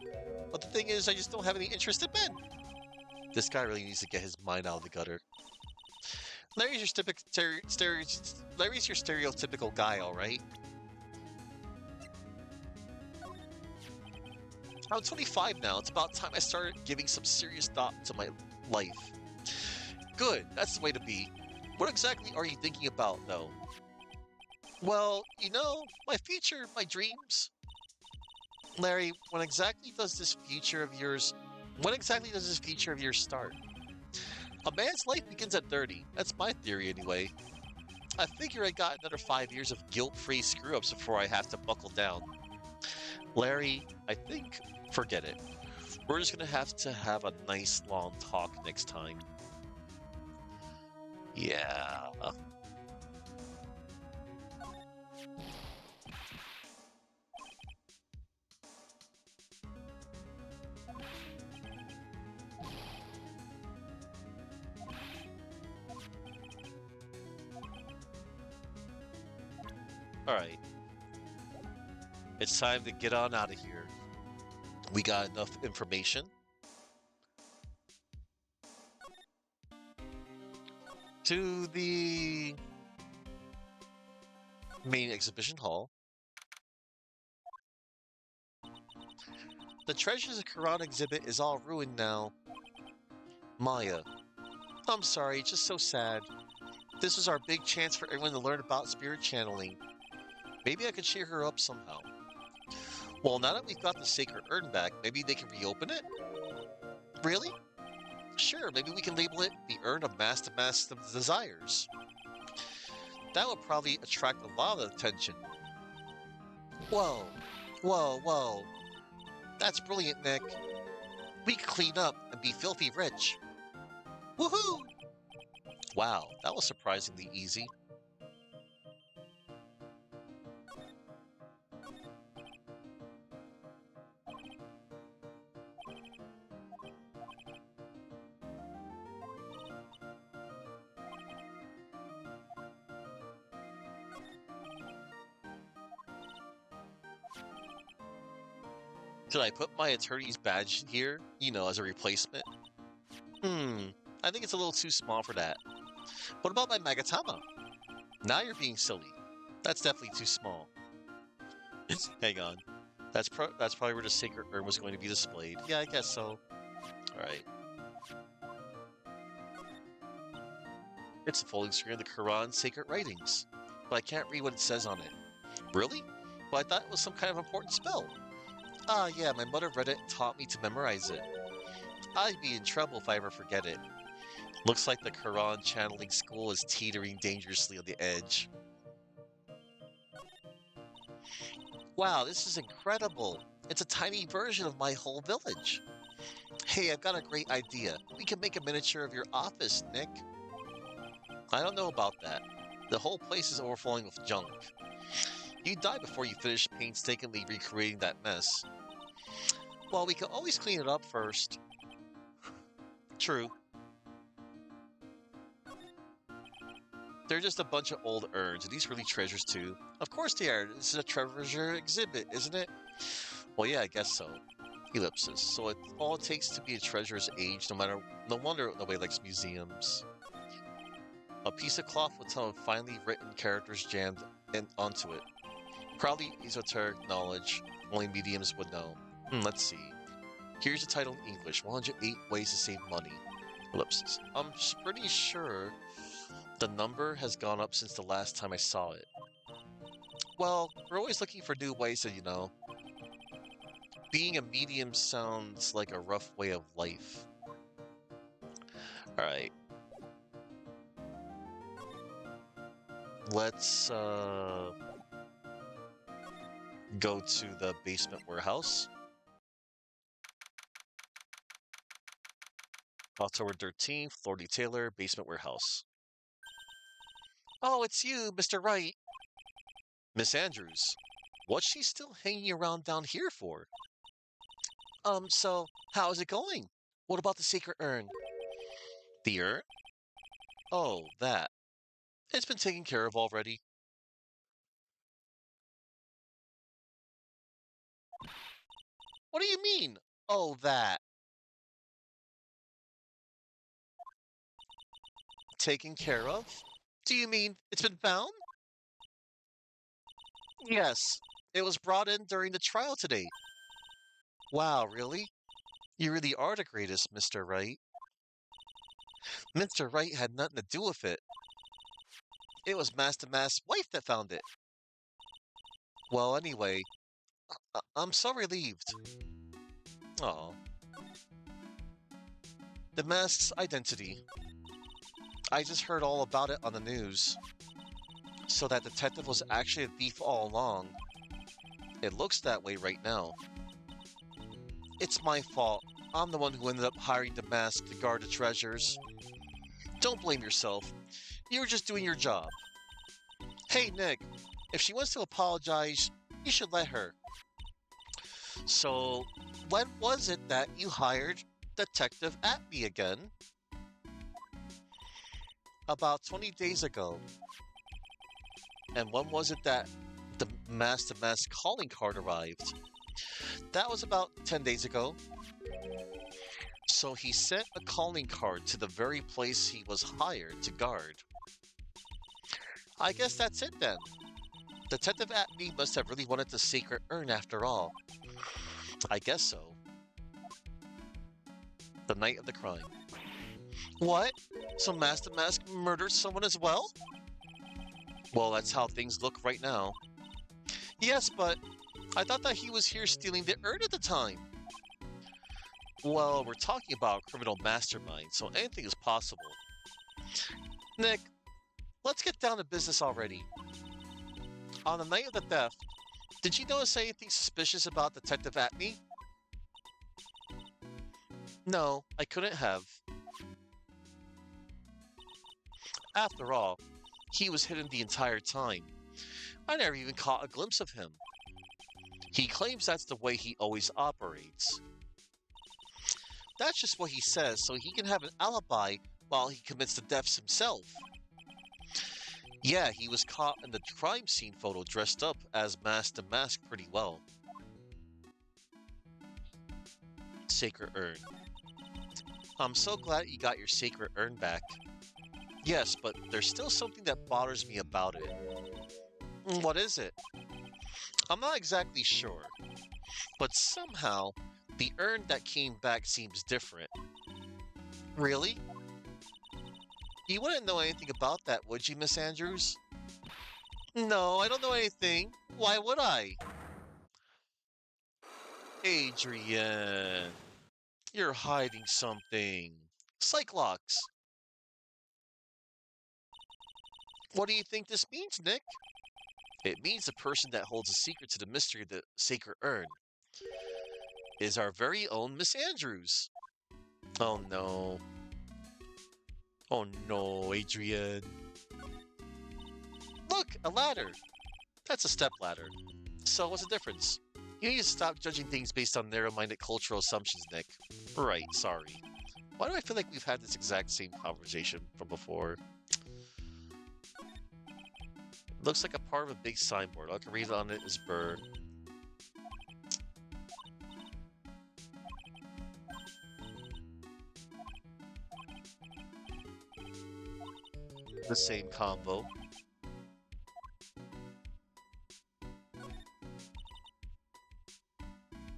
But the thing is, I just don't have any interest in men. This guy really needs to get his mind out of the gutter. Larry's your stereotypical guy, all right? I'm 25 now. It's about time I started giving some serious thought to my life. Good, that's the way to be. What exactly are you thinking about, though? Well, you know, my future, my dreams. Larry, when exactly does this future of yours start? A man's life begins at 30. That's my theory anyway. I figure I got another 5 years of guilt-free screw-ups before I have to buckle down. Larry, I think, forget it. We're just gonna have to have a nice long talk next time. Yeah. Alright. It's time to get on out of here. We got enough information. To the main exhibition hall. The Treasures of Quran exhibit is all ruined now. Maya. I'm sorry, it's just so sad. This was our big chance for everyone to learn about spirit channeling. Maybe I could cheer her up somehow. Well, now that we've got the sacred urn back, maybe they can reopen it? Really? Sure, maybe we can label it the Urn of Master Desires. That would probably attract a lot of attention. Whoa, whoa. That's brilliant, Nick. We can clean up and be filthy rich. Woohoo! Wow, that was surprisingly easy. Should I put my attorney's badge here, as a replacement? I think it's a little too small for that. What about my Magatama? Now you're being silly. That's definitely too small. Hang on. That's probably where the sacred urn was going to be displayed. Yeah, I guess so. Alright. It's a folding screen of the Quran sacred writings. But I can't read what it says on it. Really? Well, I thought it was some kind of important spell. Ah, yeah, my mother read it and taught me to memorize it. I'd be in trouble if I ever forget it. Looks like the Quran channeling school is teetering dangerously on the edge. Wow, this is incredible. It's a tiny version of my whole village. Hey, I've got a great idea. We can make a miniature of your office, Nick. I don't know about that. The whole place is overflowing with junk. You'd die before you finish painstakingly recreating that mess. Well, we can always clean it up first. True. They're just a bunch of old urns. Are these really treasures too? Of course they are. This is a treasure exhibit, isn't it? Well, yeah, I guess so. Ellipsis. So all it takes to be a treasure is age, no wonder nobody likes museums. A piece of cloth with some finely written characters jammed onto it. Probably esoteric knowledge only mediums would know. Let's see. Here's the title in English, 108 Ways to Save Money. Ellipsis. I'm pretty sure the number has gone up since the last time I saw it. Well, we're always looking for new ways to. Being a medium sounds like a rough way of life. Alright. Let's go to the basement warehouse. October 13th, Floor Detailer, basement warehouse. Oh, it's you, Mr. Wright. Miss Andrews. What's she still hanging around down here for? So, how is it going? What about the secret urn? The urn? Oh, that. It's been taken care of already. What do you mean? Oh, that. Taken care of? Do you mean it's been found? Yes. It was brought in during the trial today. Wow, really? You really are the greatest, Mr. Wright. Mr. Wright had nothing to do with it. It was Master Mask's wife that found it. Well, anyway, I'm so relieved. Oh, the mask's identity. I just heard all about it on the news. So that detective was actually a thief all along. It looks that way right now. It's my fault. I'm the one who ended up hiring the mask to guard the treasures. Don't blame yourself. You were just doing your job. Hey, Nick, if she wants to apologize, you should let her. So, when was it that you hired Detective Atme again? About 20 days ago. And when was it that the Master Mask calling card arrived? That was about 10 days ago. So he sent a calling card to the very place he was hired to guard. I guess that's it then. Detective Atme must have really wanted the secret urn after all. I guess so. The night of the crime. What? So Master Mask murdered someone as well? Well, that's how things look right now. Yes, but I thought that he was here stealing the urn at the time. Well, we're talking about a criminal mastermind, so anything is possible. Nick, let's get down to business already. On the night of the theft, did you notice anything suspicious about Detective Atme? No, I couldn't have. After all, he was hidden the entire time. I never even caught a glimpse of him. He claims that's the way he always operates. That's just what he says, so he can have an alibi while he commits the deaths himself. Yeah, he was caught in the crime scene photo dressed up as Master Mask pretty well. Sacred Urn. I'm so glad you got your sacred urn back. Yes, but there's still something that bothers me about it. What is it? I'm not exactly sure, but somehow the urn that came back seems different. Really? You wouldn't know anything about that, would you, Miss Andrews? No, I don't know anything. Why would I? Adrian, you're hiding something. Cyclops, what do you think this means, Nick? It means the person that holds a secret to the mystery of the sacred urn is our very own Miss Andrews. Oh no. Oh no, Adrian. Look, a ladder. That's a step ladder. So what's the difference? You need to stop judging things based on narrow-minded cultural assumptions, Nick. Right, sorry. Why do I feel like we've had this exact same conversation from before? Looks like a part of a big signboard. All I can read on it is Burr. The same combo.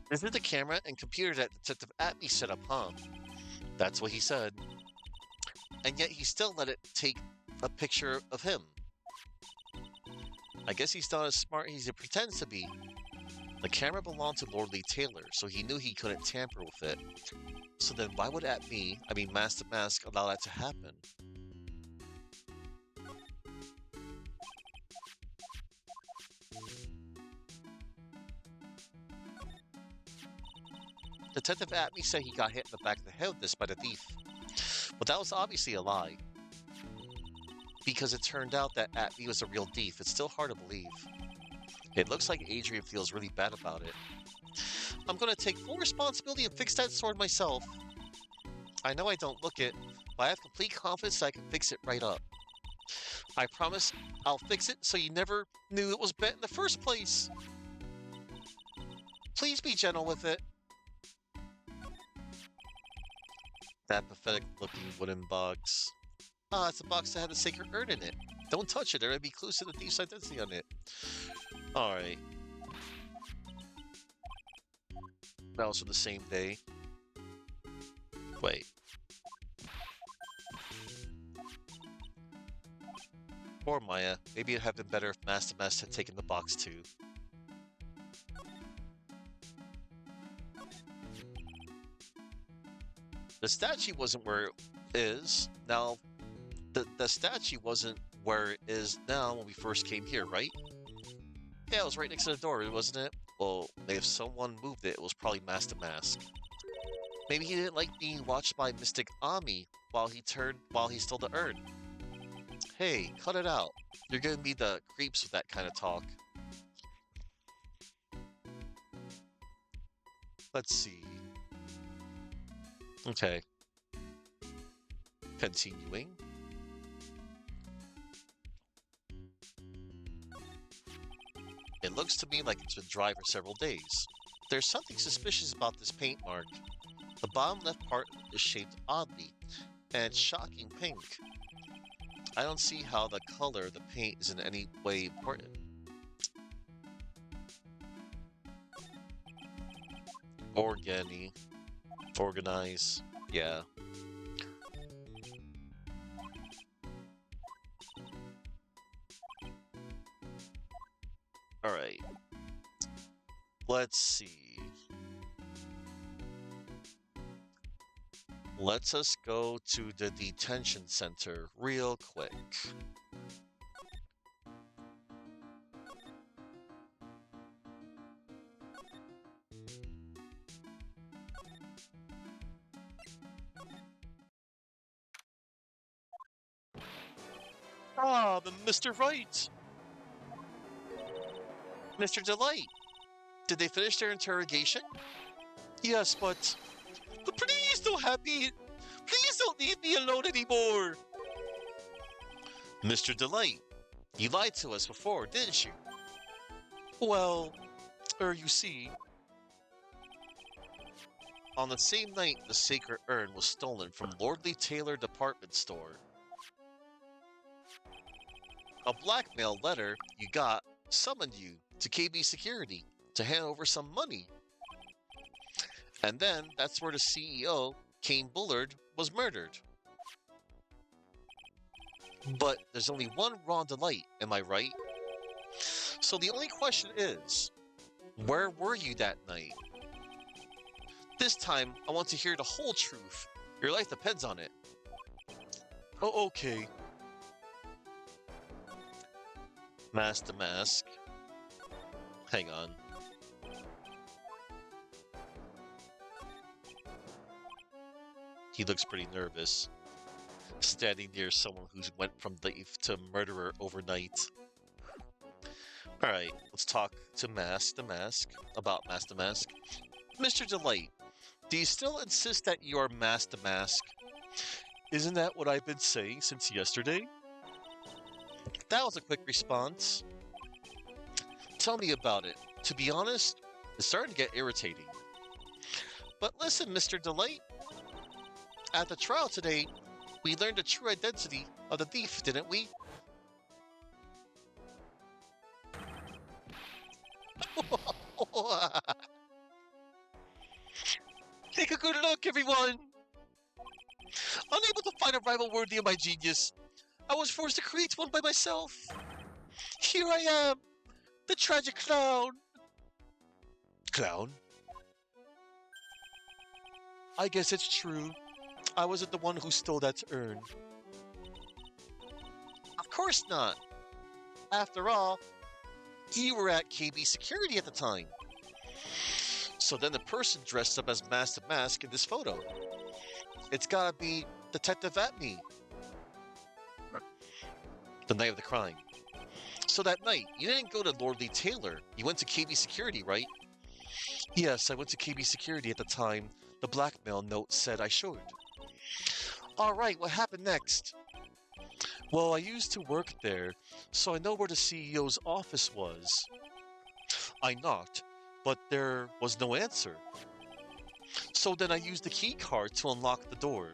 This is the camera and computer that Detective Atme set up, huh? That's what he said. And yet he still let it take a picture of him. I guess he's not as smart as he pretends to be. The camera belonged to Lord Lee Taylor, so he knew he couldn't tamper with it. So then why would Master Mask, allow that to happen? Detective Atme said he got hit in the back of the head with this by the thief. But that was obviously a lie. Because it turned out that Atme was a real thief. It's still hard to believe. It looks like Adrian feels really bad about it. I'm gonna take full responsibility and fix that sword myself. I know I don't look it, but I have complete confidence that I can fix it right up. I promise I'll fix it so you never knew it was bent in the first place. Please be gentle with it. That pathetic looking wooden box. Ah, it's a box that had a sacred urn in it. Don't touch it, there may be clues to the thief's identity on it. Alright. That was from the same day. Wait. Poor Maya. Maybe it'd have been better if Master Mask had taken the box too. The statue wasn't where it is. Now, the statue wasn't where it is now when we first came here, right? Yeah, it was right next to the door, wasn't it? Well, if someone moved it, it was probably Master Mask. Maybe he didn't like being watched by Mystic Ami while he stole the urn. Hey, cut it out. You're giving me the creeps with that kind of talk. Let's see. Okay. Continuing. It looks to me like it's been dry for several days. There's something suspicious about this paint mark. The bottom left part is shaped oddly, and it's shocking pink. I don't see how the color of the paint is in any way important. Organize, yeah. Alright. Let's see. Let's us go to the detention center real quick. Ah, Mr. Wright! Mr. Delight! Did they finish their interrogation? Yes, but please don't have me. Please don't leave me alone anymore. Mr. Delight, you lied to us before, didn't you? Well, you see. On the same night, the sacred urn was stolen from Lordly Taylor Department Store. A blackmail letter you got summoned you to KB Security to hand over some money. And then that's where the CEO, Kane Bullard, was murdered. But there's only one Ron Delight, am I right? So the only question is, where were you that night? This time, I want to hear the whole truth. Your life depends on it. Oh, okay. Master Mask. Hang on. He looks pretty nervous, standing near someone who went from thief to murderer overnight. All right, let's talk to Mask the Mask about Mask the Mask. Mr. Delight, do you still insist that you are Mask the Mask? Isn't that what I've been saying since yesterday? That was a quick response. Tell me about it. To be honest, it's starting to get irritating. But listen, Mr. Delight, at the trial today, we learned the true identity of the thief, didn't we? Take a good look, everyone! Unable to find a rival worthy of my genius, I was forced to create one by myself. Here I am, the tragic clown. Clown? I guess it's true. I wasn't the one who stole that urn. Of course not. After all, you were at KB Security at the time. So then the person dressed up as Mask the Mask in this photo. It's gotta be Detective Atney. The night of the crime. So that night, you didn't go to Lord Lee Taylor. You went to KB Security, right? Yes, I went to KB Security at the time. The blackmail note said I should. Alright, what happened next? Well, I used to work there, so I know where the CEO's office was. I knocked, but there was no answer. So then I used the key card to unlock the door.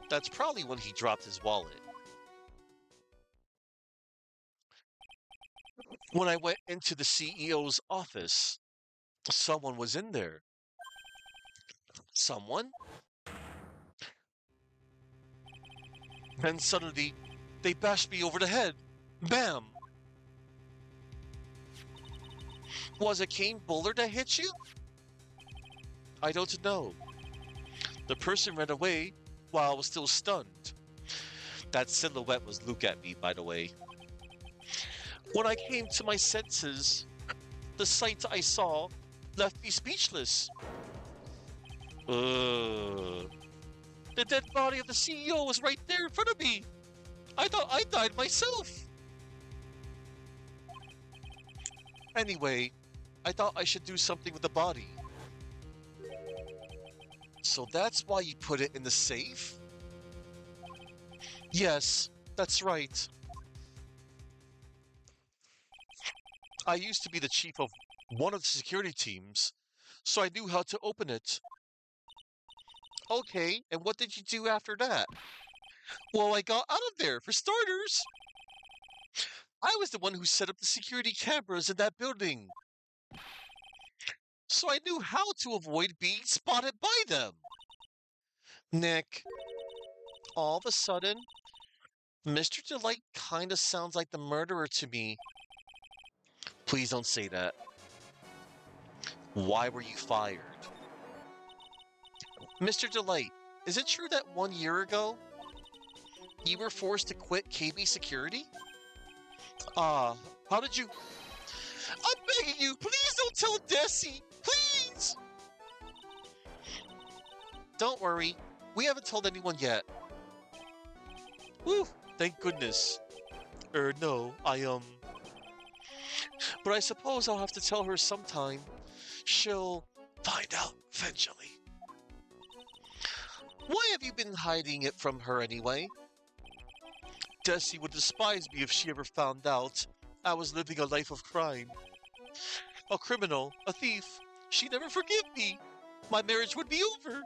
That's probably when he dropped his wallet. When I went into the CEO's office, someone was in there. Someone? Then suddenly, they bashed me over the head. Bam! Was it Kane Bowler that hit you? I don't know. The person ran away while I was still stunned. That silhouette was Luke at me, by the way. When I came to my senses, the sight I saw left me speechless. The dead body of the CEO was right there in front of me. I thought I died myself. Anyway, I thought I should do something with the body. So that's why you put it in the safe? Yes, that's right. I used to be the chief of one of the security teams, so I knew how to open it. Okay, and what did you do after that? Well, I got out of there, for starters. I was the one who set up the security cameras in that building. So I knew how to avoid being spotted by them. Nick, all of a sudden, Mr. Delight kinda sounds like the murderer to me. Please don't say that. Why were you fired? Mr. Delight, is it true that 1 year ago, you were forced to quit KB Security? How did you... I'm begging you, please don't tell Desi! Please! Don't worry, we haven't told anyone yet. Whew, thank goodness. No, But I suppose I'll have to tell her sometime. She'll find out eventually. Why have you been hiding it from her anyway? Desi would despise me if she ever found out I was living a life of crime. A criminal, a thief. She'd never forgive me. My marriage would be over.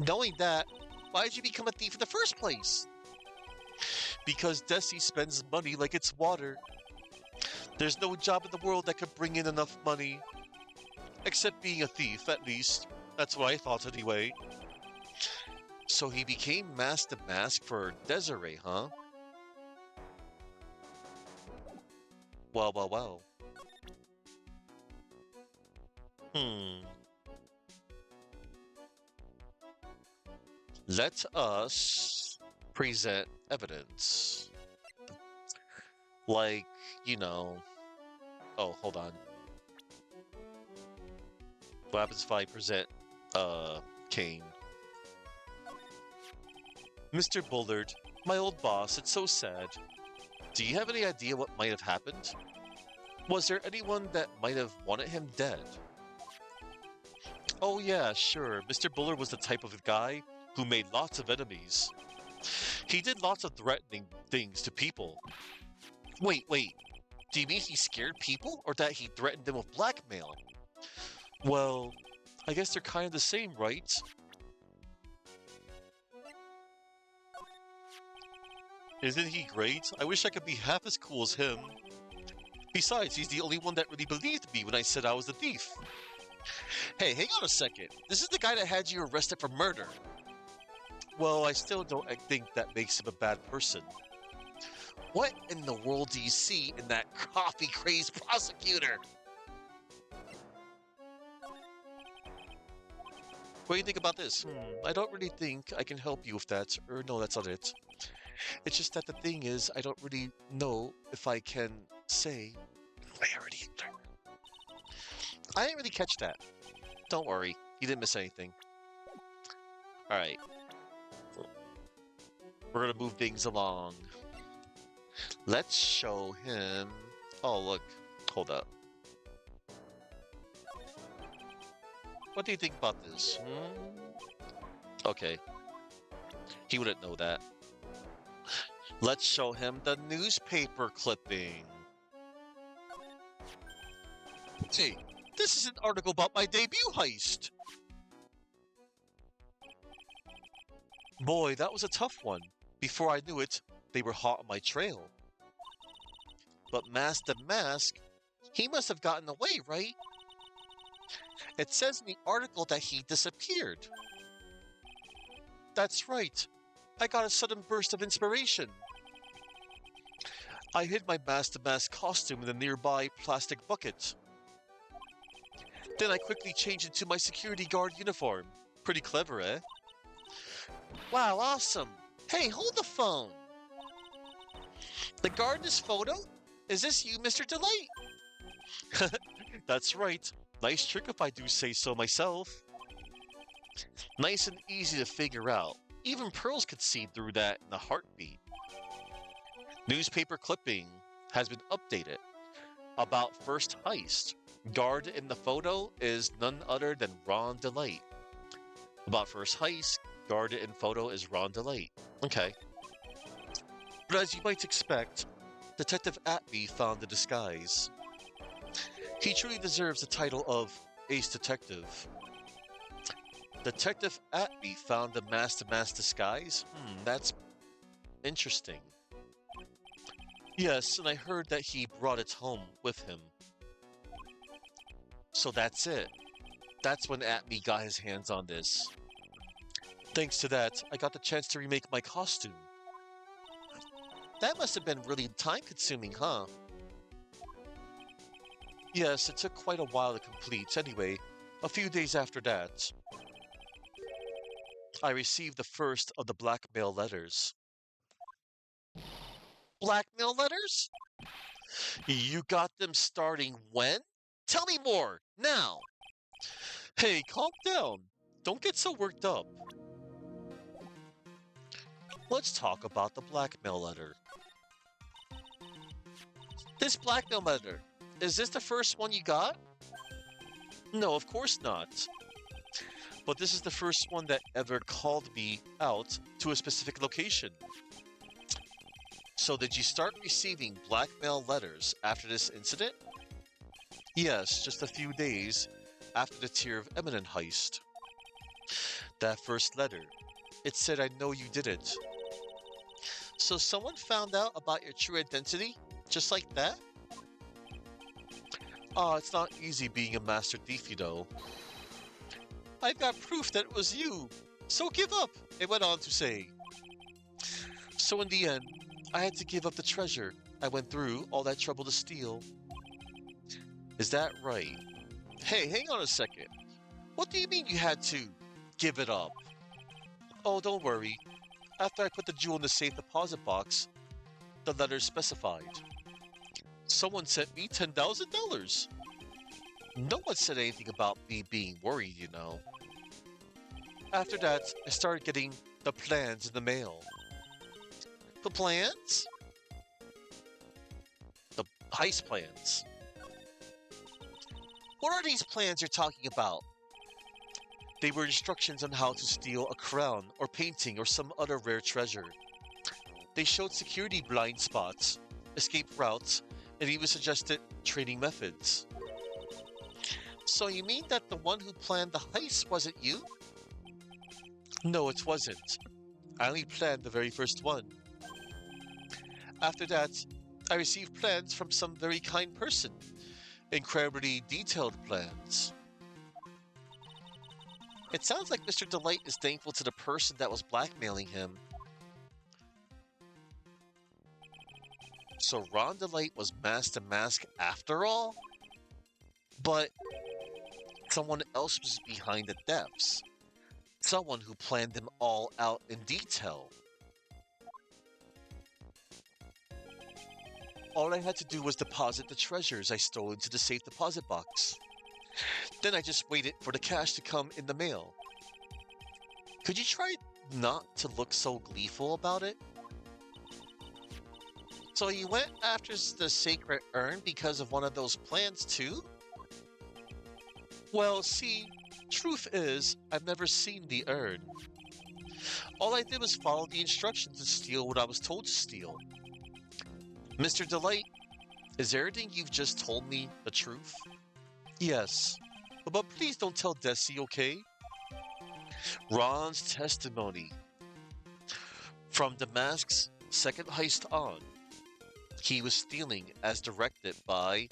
Knowing that, why did you become a thief in the first place? Because Desi spends money like it's water. There's no job in the world that could bring in enough money. Except being a thief, at least. That's what I thought anyway. So he became Mask the Mask for Desiree, huh? Well, well, well. Let us present evidence. Like, you know, Oh, hold on. What happens if I present Kane? Mr. Bullard, my old boss, it's so sad. Do you have any idea what might have happened? Was there anyone that might have wanted him dead? Oh yeah, sure. Mr. Bullard was the type of guy who made lots of enemies. He did lots of threatening things to people. Wait. Do you mean he scared people or that he threatened them with blackmail? Well, I guess they're kind of the same, right? Isn't he great? I wish I could be half as cool as him. Besides, he's the only one that really believed me when I said I was the thief. Hey, hang on a second. This is the guy that had you arrested for murder. Well, I still don't think that makes him a bad person. What in the world do you see in that coffee-crazed prosecutor? What do you think about this? I don't really think I can help you with that. Or no, that's not it. It's just that the thing is, I don't really know if I can say. I didn't really catch that. Don't worry, you didn't miss anything. Alright. We're gonna move things along. Let's show him... Oh, look. Hold up. What do you think about this? Okay. He wouldn't know that. Let's show him the newspaper clipping. Hey, this is an article about my debut heist. Boy, that was a tough one. Before I knew it, they were hot on my trail. But Mask the Mask, he must have gotten away, right? It says in the article that he disappeared. That's right. I got a sudden burst of inspiration. I hid my Mask the Mask costume in a nearby plastic bucket. Then I quickly changed into my security guard uniform. Pretty clever, eh? Wow, awesome. Hey, hold the phone. The guard in this photo? Is this you, Mr. Delight? That's right. Nice trick if I do say so myself. Nice and easy to figure out. Even Pearls could see through that in a heartbeat. Newspaper clipping has been updated. About first heist. Guard in the photo is none other than Ron Delight. About first heist. Guard in photo is Ron Delight. Okay. But as you might expect, Detective Atby found the disguise. He truly deserves the title of Ace Detective. Detective Atby found the mask-to-mask disguise? That's interesting. Yes, and I heard that he brought it home with him. So that's it. That's when Atby got his hands on this. Thanks to that, I got the chance to remake my costume. That must have been really time-consuming, huh? Yes, it took quite a while to complete. Anyway, a few days after that, I received the first of the blackmail letters. Blackmail letters? You got them starting when? Tell me more, now! Hey, calm down. Don't get so worked up. Let's talk about the blackmail letter. This blackmail letter, is this the first one you got? No, of course not. But this is the first one that ever called me out to a specific location. So did you start receiving blackmail letters after this incident? Yes, just a few days after the Tear of Eminent heist. That first letter, it said I know you did it. So someone found out about your true identity, just like that? Ah, it's not easy being a master thief, you know. I've got proof that it was you, so give up, it went on to say. So in the end, I had to give up the treasure I went through all that trouble to steal. Is that right? Hey, hang on a second. What do you mean you had to give it up? Oh, don't worry. After I put the jewel in the safe deposit box, the letters specified. Someone sent me $10,000. No one said anything about me being worried, you know. After that, I started getting the plans in the mail. The plans? The heist plans. What are these plans you're talking about? They were instructions on how to steal a crown or painting or some other rare treasure. They showed security blind spots, escape routes, and even suggested training methods. So you mean that the one who planned the heist wasn't you? No, it wasn't. I only planned the very first one. After that, I received plans from some very kind person. Incredibly detailed plans. It sounds like Mr. Delight is thankful to the person that was blackmailing him. So Ron Delight was mask to mask after all? But someone else was behind the deaths. Someone who planned them all out in detail. All I had to do was deposit the treasures I stole into the safe deposit box. Then I just waited for the cash to come in the mail. Could you try not to look so gleeful about it? So you went after the sacred urn because of one of those plans too? Well, see, truth is, I've never seen the urn. All I did was follow the instructions to steal what I was told to steal. Mr. Delight, is everything you've just told me the truth? Yes. But please don't tell Desi, okay? Ron's testimony. From the mask's second heist on, he was stealing as directed by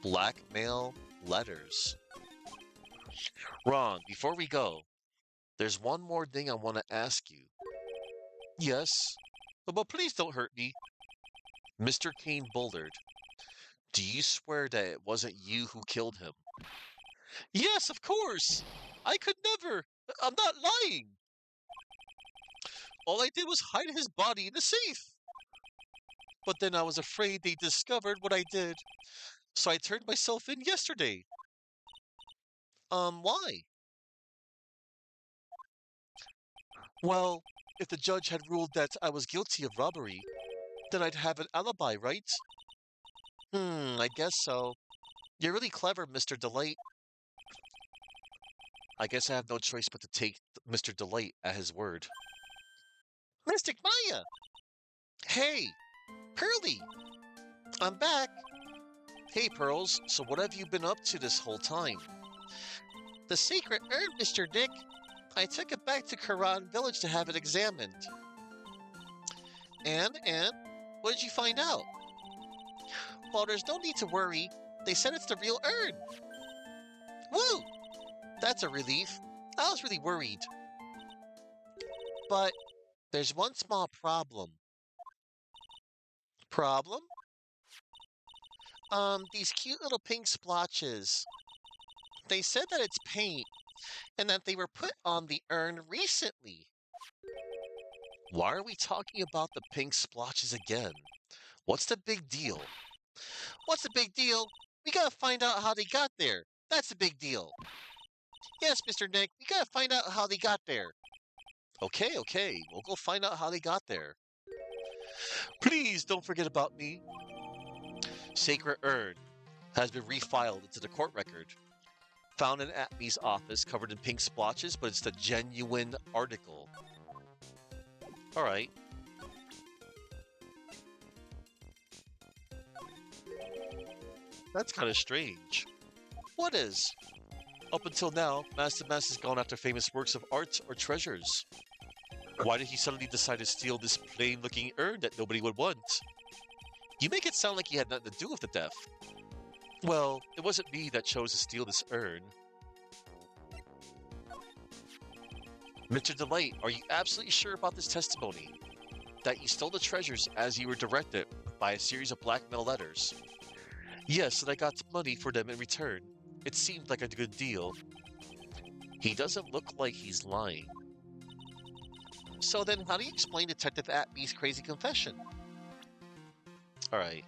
blackmail letters. Ron, before we go, there's one more thing I want to ask you. Yes, but please don't hurt me. Mr. Kane Bullard, do you swear that it wasn't you who killed him? Yes, of course. I could never. I'm not lying. All I did was hide his body in the safe. But then I was afraid they discovered what I did, so I turned myself in yesterday. Why? Well, if the judge had ruled that I was guilty of robbery, then I'd have an alibi, right? I guess so. You're really clever, Mr. Delight. I guess I have no choice but to take Mr. Delight at his word. Mystic Maya! Hey, Pearly! I'm back! Hey, Pearls, so what have you been up to this whole time? The secret urn, Mr. Nick. I took it back to Karan Village to have it examined. And, what did you find out? Well, there's no need to worry. They said it's the real urn. Woo! That's a relief. I was really worried. But there's one small problem. Problem? These cute little pink splotches. They said that it's paint and that they were put on the urn recently. Why are we talking about the pink splotches again? What's the big deal? What's the big deal? We gotta find out how they got there. That's the big deal. Yes, Mr. Nick, we gotta find out how they got there. Okay, we'll go find out how they got there. Please don't forget about me. Sacred Urn has been refiled into the court record. Found in Atme's office covered in pink splotches, but it's the genuine article. Alright. That's kind of strange. What is? Up until now, Master Mass has gone after famous works of art or treasures. Why did he suddenly decide to steal this plain-looking urn that nobody would want? You make it sound like he had nothing to do with the death. Well, it wasn't me that chose to steal this urn. Mr. Delight, are you absolutely sure about this testimony? That you stole the treasures as you were directed by a series of blackmail letters? Yes, and I got money for them in return. It seemed like a good deal. He doesn't look like he's lying. So then, how do you explain Detective Atme's crazy confession? Alright.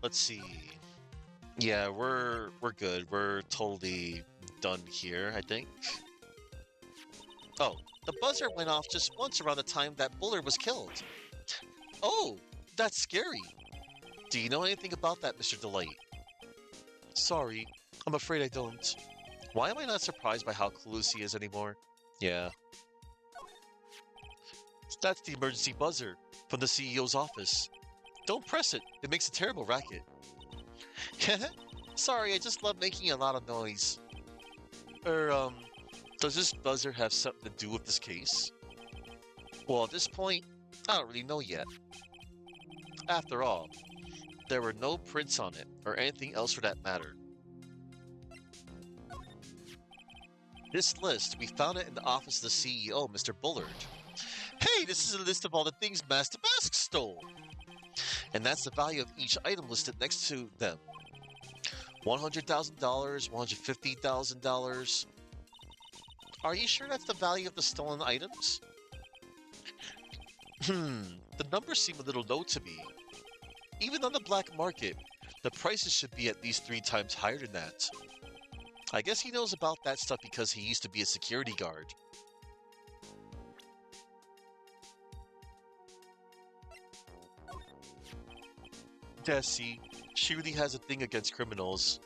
Let's see. Yeah, we're good. We're totally done here, I think. Oh, the buzzer went off just once around the time that Buller was killed. Oh, that's scary. Do you know anything about that, Mr. Delight? Sorry, I'm afraid I don't. Why am I not surprised by how clueless he is anymore? Yeah, that's the emergency buzzer from the CEO's office. Don't press it. It makes a terrible racket. Sorry, I just love making a lot of noise. Er, does this buzzer have something to do with this case? Well, at this point, I don't really know yet. After all, there were no prints on it, or anything else for that matter. This list, we found it in the office of the CEO, Mr. Bullard. Hey, this is a list of all the things Master Mask stole! And that's the value of each item listed next to them. $100,000, $150,000. Are you sure that's the value of the stolen items? The numbers seem a little low to me. Even on the black market, the prices should be at least 3 times higher than that. I guess he knows about that stuff because he used to be a security guard. Desi, she really has a thing against criminals.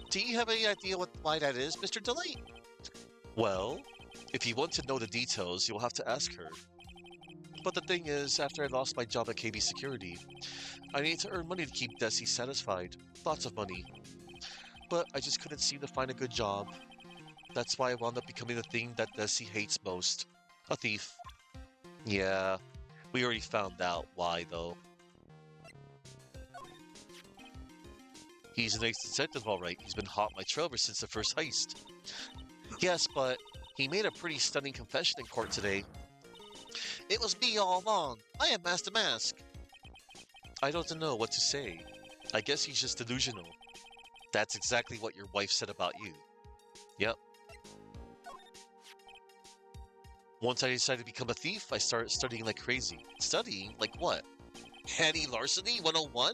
Do you have any idea why that is, Mr. Delight? Well, if you want to know the details, you'll have to ask her. But the thing is, after I lost my job at KB Security, I needed to earn money to keep Desi satisfied. Lots of money. But I just couldn't seem to find a good job. That's why I wound up becoming the thing that Desi hates most. A thief. Yeah, we already found out why, though. He's an ex-detective, all right. He's been hot on my trail ever since the first heist. Yes, but he made a pretty stunning confession in court today. It was me all along. I am Master Mask. I don't know what to say. I guess he's just delusional. That's exactly what your wife said about you. Yep. Once I decided to become a thief, I started studying like crazy. Studying? Like what? Petty larceny 101?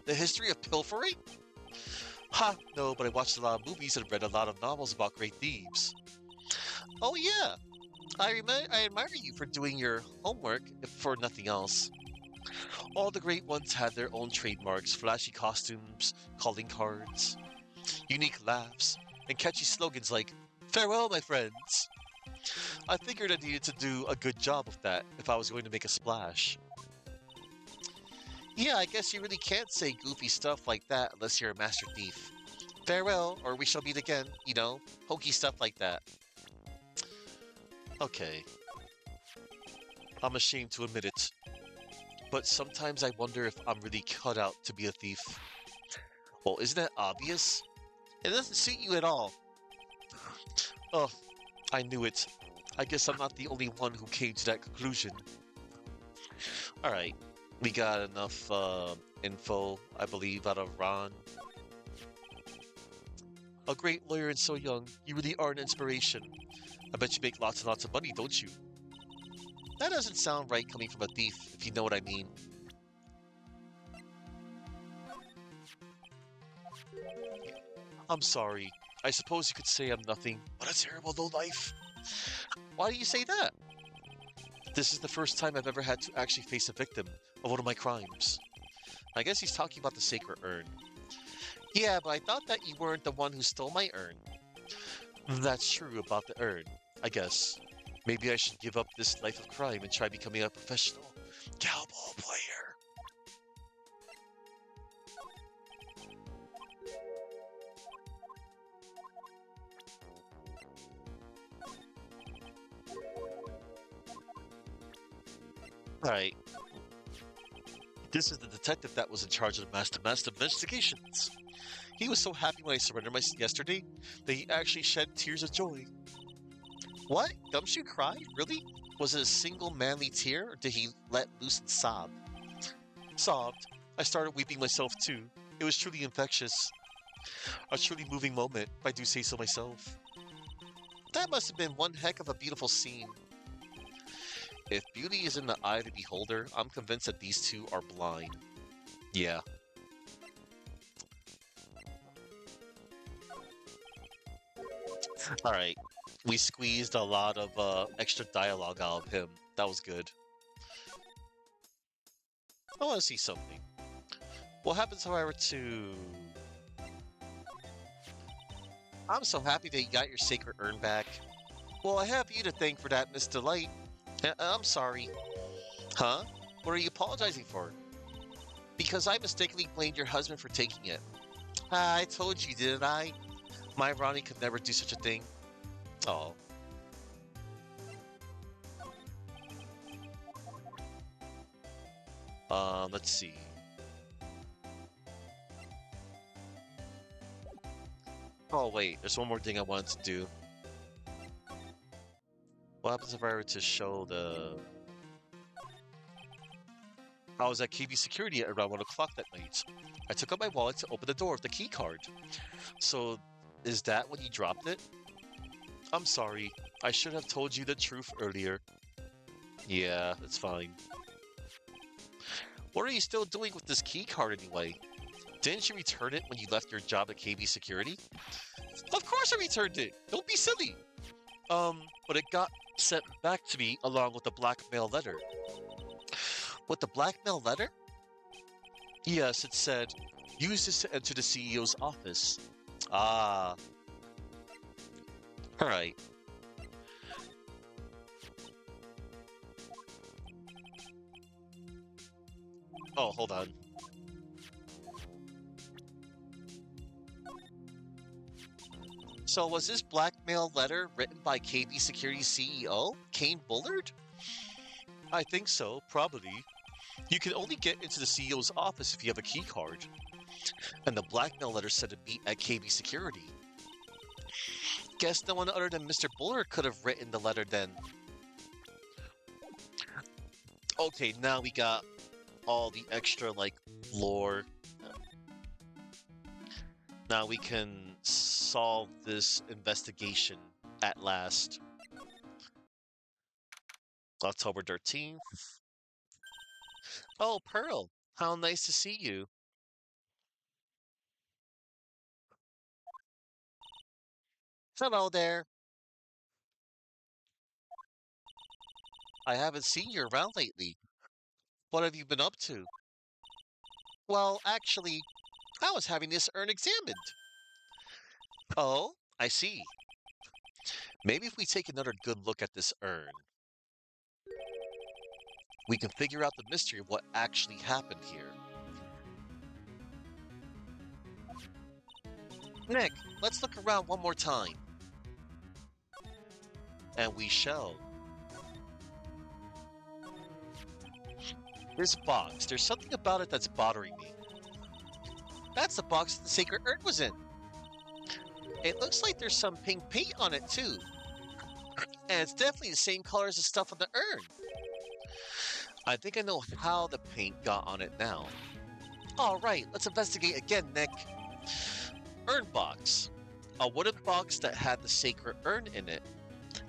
The history of pilfering? Ha, no, but I watched a lot of movies and read a lot of novels about great thieves. Oh yeah, I admire you for doing your homework, if for nothing else. All the great ones had their own trademarks, flashy costumes, calling cards, unique laughs, and catchy slogans like, "Farewell, my friends." I figured I needed to do a good job of that if I was going to make a splash. Yeah, I guess you really can't say goofy stuff like that unless you're a master thief. Farewell, or we shall meet again, hokey stuff like that. Okay, I'm ashamed to admit it, but sometimes I wonder if I'm really cut out to be a thief. Well, isn't that obvious? It doesn't suit you at all. Oh, I knew it. I guess I'm not the only one who came to that conclusion. Alright, we got enough info, I believe, out of Ron. A great lawyer and so young, you really are an inspiration. I bet you make lots and lots of money, don't you? That doesn't sound right coming from a thief, if you know what I mean. I'm sorry. I suppose you could say I'm nothing but a terrible lowlife. Why do you say that? This is the first time I've ever had to actually face a victim of one of my crimes. I guess he's talking about the sacred urn. Yeah, but I thought that you weren't the one who stole my urn. That's true about the urn, I guess. Maybe I should give up this life of crime and try becoming a professional cowball player. Alright, this is the detective that was in charge of Master investigations. He was so happy when I surrendered yesterday that he actually shed tears of joy. What? Gumshoe cried? Really? Was it a single manly tear, or did he let loose and sob? Sobbed. I started weeping myself too. It was truly infectious. A truly moving moment, if I do say so myself. That must have been one heck of a beautiful scene. If beauty is in the eye of the beholder, I'm convinced that these two are blind. Yeah. All right. We squeezed a lot of extra dialogue out of him. That was good. I want to see something. What happens, however, to... I'm so happy that you got your sacred urn back. Well, I have you to thank for that, Miss Delight. I'm sorry. Huh? What are you apologizing for? Because I mistakenly blamed your husband for taking it. I told you, didn't I? My Ronnie could never do such a thing. Oh. Let's see. Oh, wait, there's one more thing I wanted to do. What happens if I were to show the... I was at KB security at around 1 o'clock that night. I took out my wallet to open the door with the key card. So, is that when you dropped it? I'm sorry. I should have told you the truth earlier. Yeah, it's fine. What are you still doing with this key card anyway? Didn't you return it when you left your job at KB Security? Of course I returned it! Don't be silly! But it got sent back to me along with the blackmail letter. With the blackmail letter? Yes, it said, use this to enter the CEO's office. Ah. Alright. Oh, hold on. So was this blackmail letter written by KB Security CEO, Kane Bullard? I think so, probably. You can only get into the CEO's office if you have a key card. And the blackmail letter said to meet at KB Security. Guess no one other than Mr. Bullard could have written the letter then. Okay, now we got all the extra, like, lore. Now we can solve this investigation at last. October 13th. Oh, Pearl, how nice to see you. Hello there. I haven't seen you around lately. What have you been up to? Well, actually, I was having this urn examined. Oh, I see. Maybe if we take another good look at this urn, we can figure out the mystery of what actually happened here. Nick, let's look around one more time. And we shall. This box, there's something about it that's bothering me. That's the box the sacred urn was in. It looks like there's some pink paint on it too. And it's definitely the same color as the stuff on the urn. I think I know how the paint got on it now. All right, let's investigate again, Nick. Urn box. A wooden box that had the sacred urn in it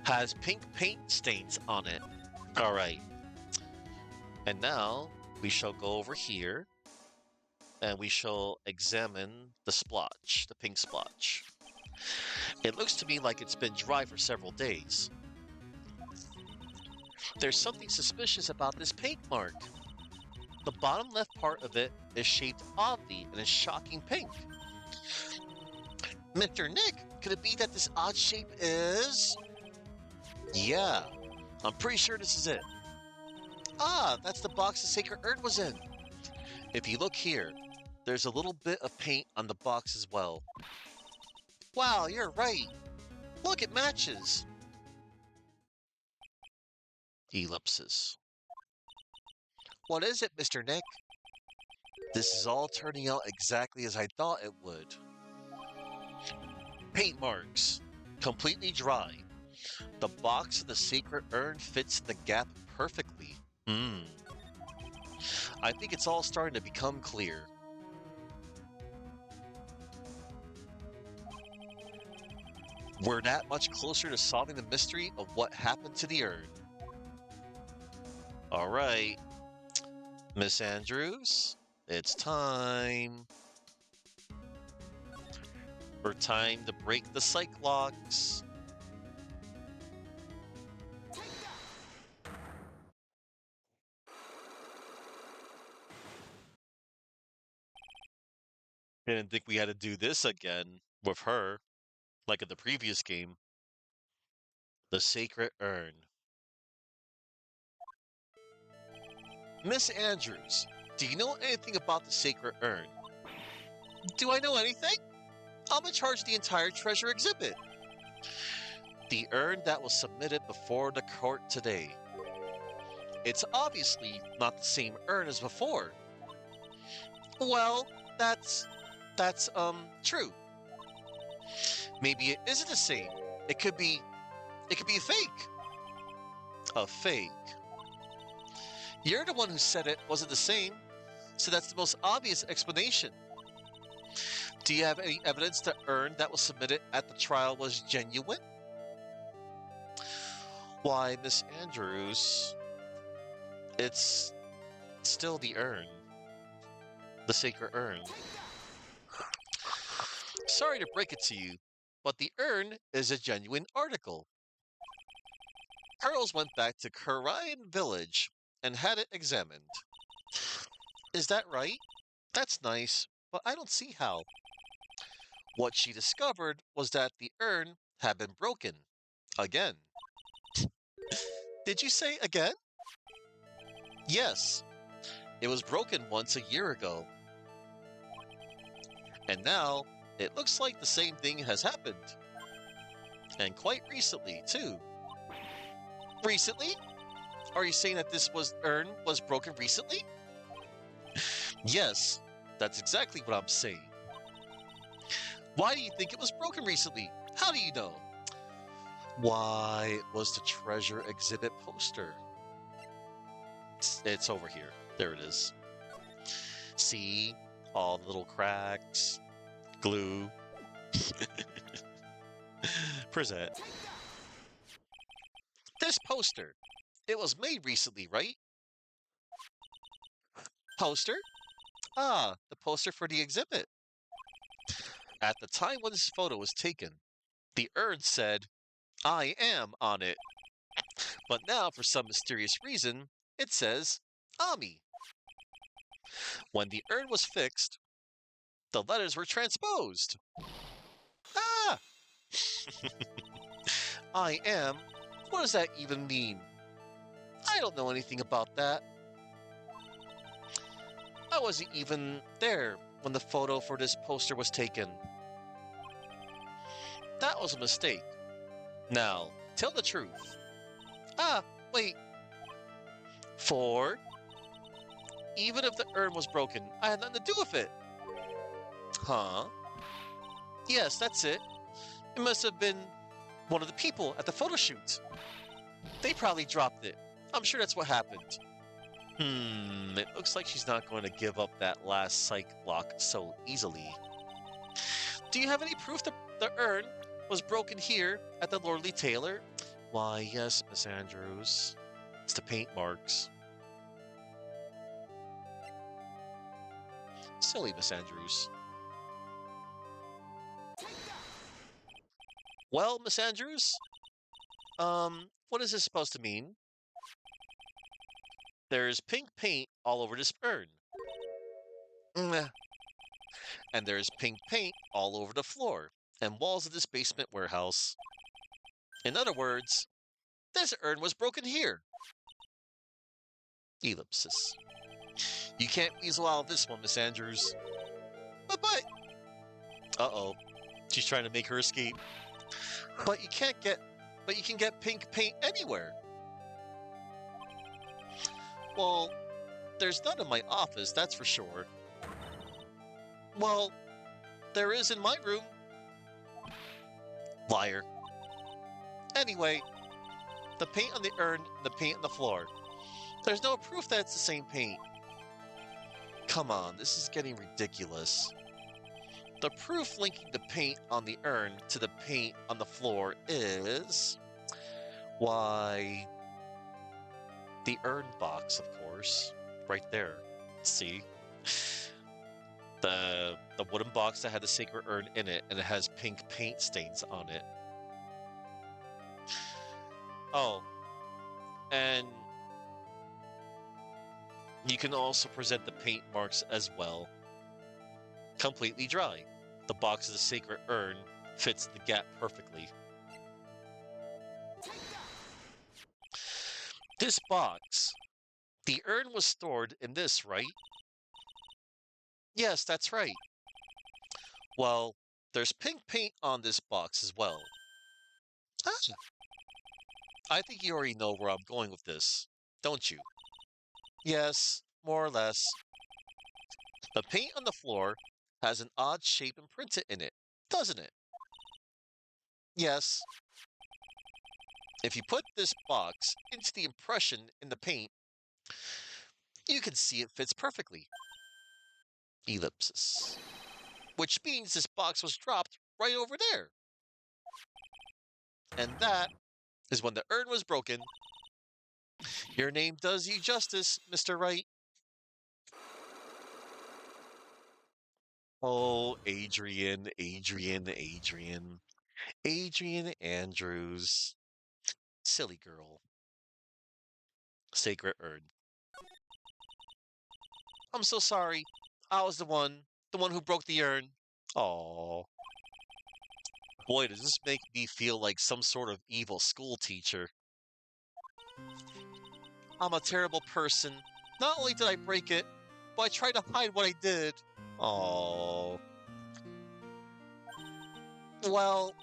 has pink paint stains on it. All right. And now we shall go over here and we shall examine the splotch, the pink splotch. It looks to me like it's been dry for several days. There's something suspicious about this paint mark. The bottom left part of it is shaped oddly and is shocking pink. Mr. Nick, could it be that this odd shape is... Yeah, I'm pretty sure this is it. Ah, that's the box the sacred urn was in. If you look here, there's a little bit of paint on the box as well. Wow, you're right. Look, it matches. Ellipsis. What is it, Mr. Nick? This is all turning out exactly as I thought it would. Paint marks. Completely dry. The box of the sacred urn fits in the gap perfectly. I think it's all starting to become clear. We're that much closer to solving the mystery of what happened to the urn. All right, Miss Andrews, it's time. For time to break the psych locks. Didn't think we had to do this again with her, like in the previous game. The Sacred Urn. Miss Andrews, do you know anything about the Sacred Urn? Do I know anything? I'm in charge of the entire treasure exhibit. The urn that was submitted before the court today. It's obviously not the same urn as before. Well, that's true. Maybe it isn't the same. It could be it could be a fake. A fake. You're the one who said it wasn't the same, so that's the most obvious explanation. Do you have any evidence the urn that was submitted at the trial was genuine? Why, Miss Andrews, it's still the urn. The sacred urn. Sorry to break it to you, but the urn is a genuine article. Pearls went back to Karayan village and had it examined. Is that right? That's nice, but I don't see how. What she discovered was that the urn had been broken. Again. Did you say again? Yes, it was broken once a year ago. And now, it looks like the same thing has happened. And quite recently, too. Recently? Are you saying that this urn was broken recently? Yes, that's exactly what I'm saying. Why do you think it was broken recently? How do you know? Why, it was the treasure exhibit poster. It's over here. There it is. See? All the little cracks. Glue. Present. This poster. It was made recently, right? Poster? Ah, the poster for the exhibit. At the time when this photo was taken, the urn said, I am on it. But now, for some mysterious reason, it says, Ami. When the urn was fixed, the letters were transposed. Ah! I am? What does that even mean? I don't know anything about that. I wasn't even there when the photo for this poster was taken. That was a mistake. Now, tell the truth. Ah, wait. 4. Even if the urn was broken, I had nothing to do with it. Huh? Yes, that's it. It must have been one of the people at the photo shoot. They probably dropped it. I'm sure that's what happened. It looks like she's not going to give up that last psych block so easily. Do you have any proof that the urn was broken here at the Lordly Tailor? Why, yes, Miss Andrews. It's the paint marks. Silly Miss Andrews. Well, Miss Andrews, what is this supposed to mean? There's pink paint all over this urn. And there's pink paint all over the floor and walls of this basement warehouse. In other words, this urn was broken here. Ellipsis. You can't weasel out of this one, Miss Andrews. But. Uh-oh. She's trying to make her escape. But you can get pink paint anywhere. Well, there's none in my office, that's for sure. Well, there is in my room. Liar. Anyway, the paint on the urn, the paint on the floor. There's no proof that it's the same paint. Come on, this is getting ridiculous. The proof linking the paint on the urn to the paint on the floor is... why... the urn box, of course. Right there. See? The wooden box that had the sacred urn in it, and it has pink paint stains on it. Oh. And... you can also present the paint marks as well. completely dry. The box of the sacred urn fits the gap perfectly. Take that! This box, the urn was stored in this, right? Yes, that's right. Well, there's pink paint on this box as well. Ah, I think you already know where I'm going with this, don't you? Yes, more or less. The paint on the floor has an odd shape imprinted in it, doesn't it? Yes. If you put this box into the impression in the paint, you can see it fits perfectly. Ellipsis. Which means this box was dropped right over there. And that is when the urn was broken. Your name does you justice, Mr. Wright. Oh, Adrian Andrews. Silly girl. Sacred urn. I'm so sorry. I was the one who broke the urn. Oh, boy, does this make me feel like some sort of evil school teacher. I'm a terrible person. Not only did I break it, but I tried to hide what I did. Oh, well,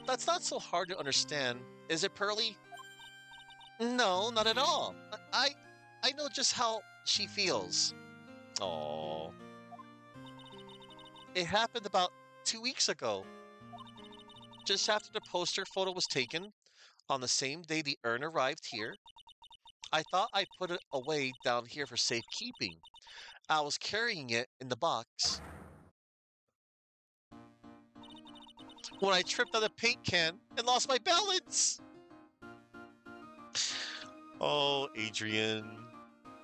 that's not so hard to understand, is it, Pearly? No, not at all. I know just how she feels. Oh, it happened about 2 weeks ago, just after the poster photo was taken. On the same day the urn arrived here, I thought I put it away down here for safekeeping. I was carrying it in the box when I tripped on the paint can and lost my balance. Oh, Adrian,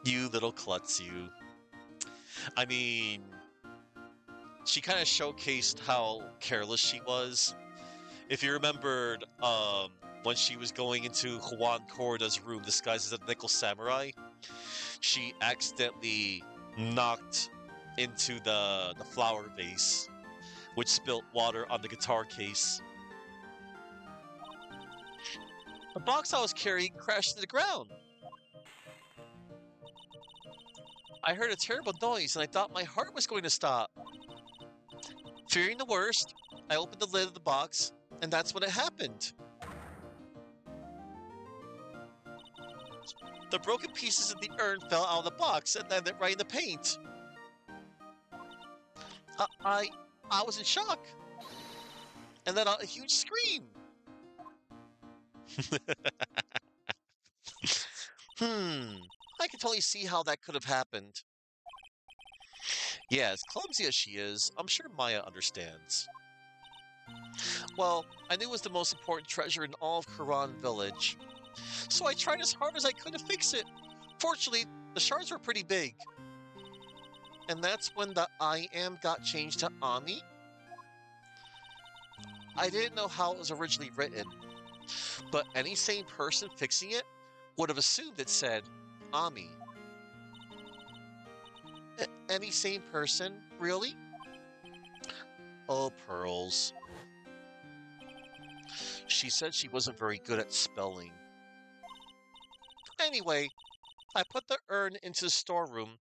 you little klutz, you. I mean, she kind of showcased how careless she was. If you remembered, when she was going into Juan Corda's room disguised as a nickel samurai, she accidentally knocked into the flower vase, which spilt water on the guitar case. The box I was carrying crashed to the ground. I heard a terrible noise and I thought my heart was going to stop. Fearing the worst, I opened the lid of the box, and that's when it happened. The broken pieces of the urn fell out of the box and landed right in the paint. I, I, I was in shock and let out a huge scream. Hmm, I can totally see how that could have happened. Yeah, as clumsy as she is, I'm sure Maya understands. Well, I knew it was the most important treasure in all of Quran Village, so I tried as hard as I could to fix it. Fortunately, the shards were pretty big. And that's when the I am got changed to Ami. I didn't know how it was originally written, but any sane person fixing it would have assumed it said Ami. Any sane person? Really? Oh, Pearls. She said she wasn't very good at spelling. Anyway, I put the urn into the storeroom,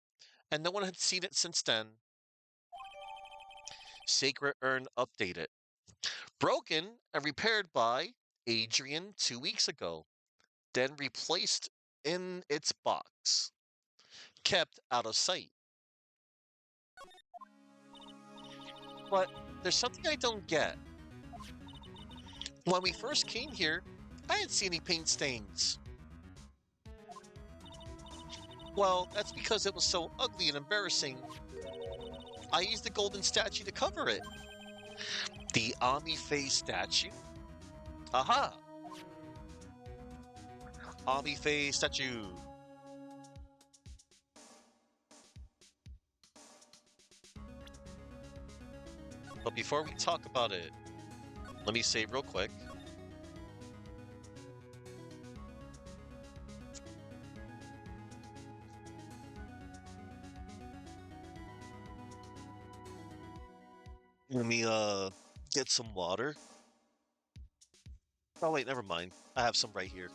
and no one had seen it since then. Sacred urn updated. Broken and repaired by Adrian 2 weeks ago, then replaced in its box. Kept out of sight. But there's something I don't get. When we first came here, I didn't see any paint stains. Well, that's because it was so ugly and embarrassing. I used the golden statue to cover it. The Ami Face statue? Aha! Ami Face statue. But before we talk about it, let me say real quick. Let me get some water. Oh wait, never mind. I have some right here.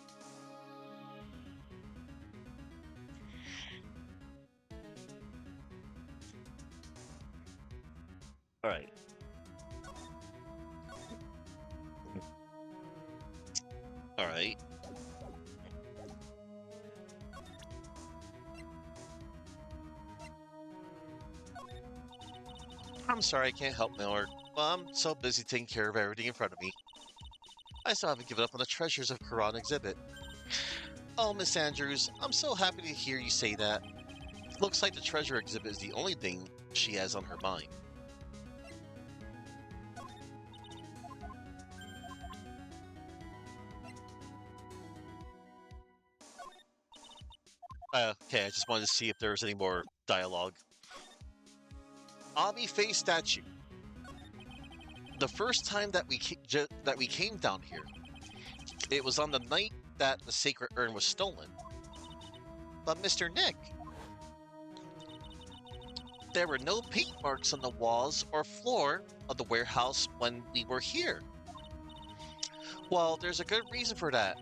All right. All right. I'm sorry I can't help more. Well, I'm so busy taking care of everything in front of me. I still haven't given up on the treasures of Quran exhibit. Oh, Miss Andrews, I'm so happy to hear you say that. Looks like the treasure exhibit is the only thing she has on her mind. Okay, I just wanted to see if there was any more dialogue. Ami Faye statue. The first time that we came down here, it was on the night that the sacred urn was stolen. But Mr. Nick, there were no paint marks on the walls or floor of the warehouse when we were here. Well, there's a good reason for that.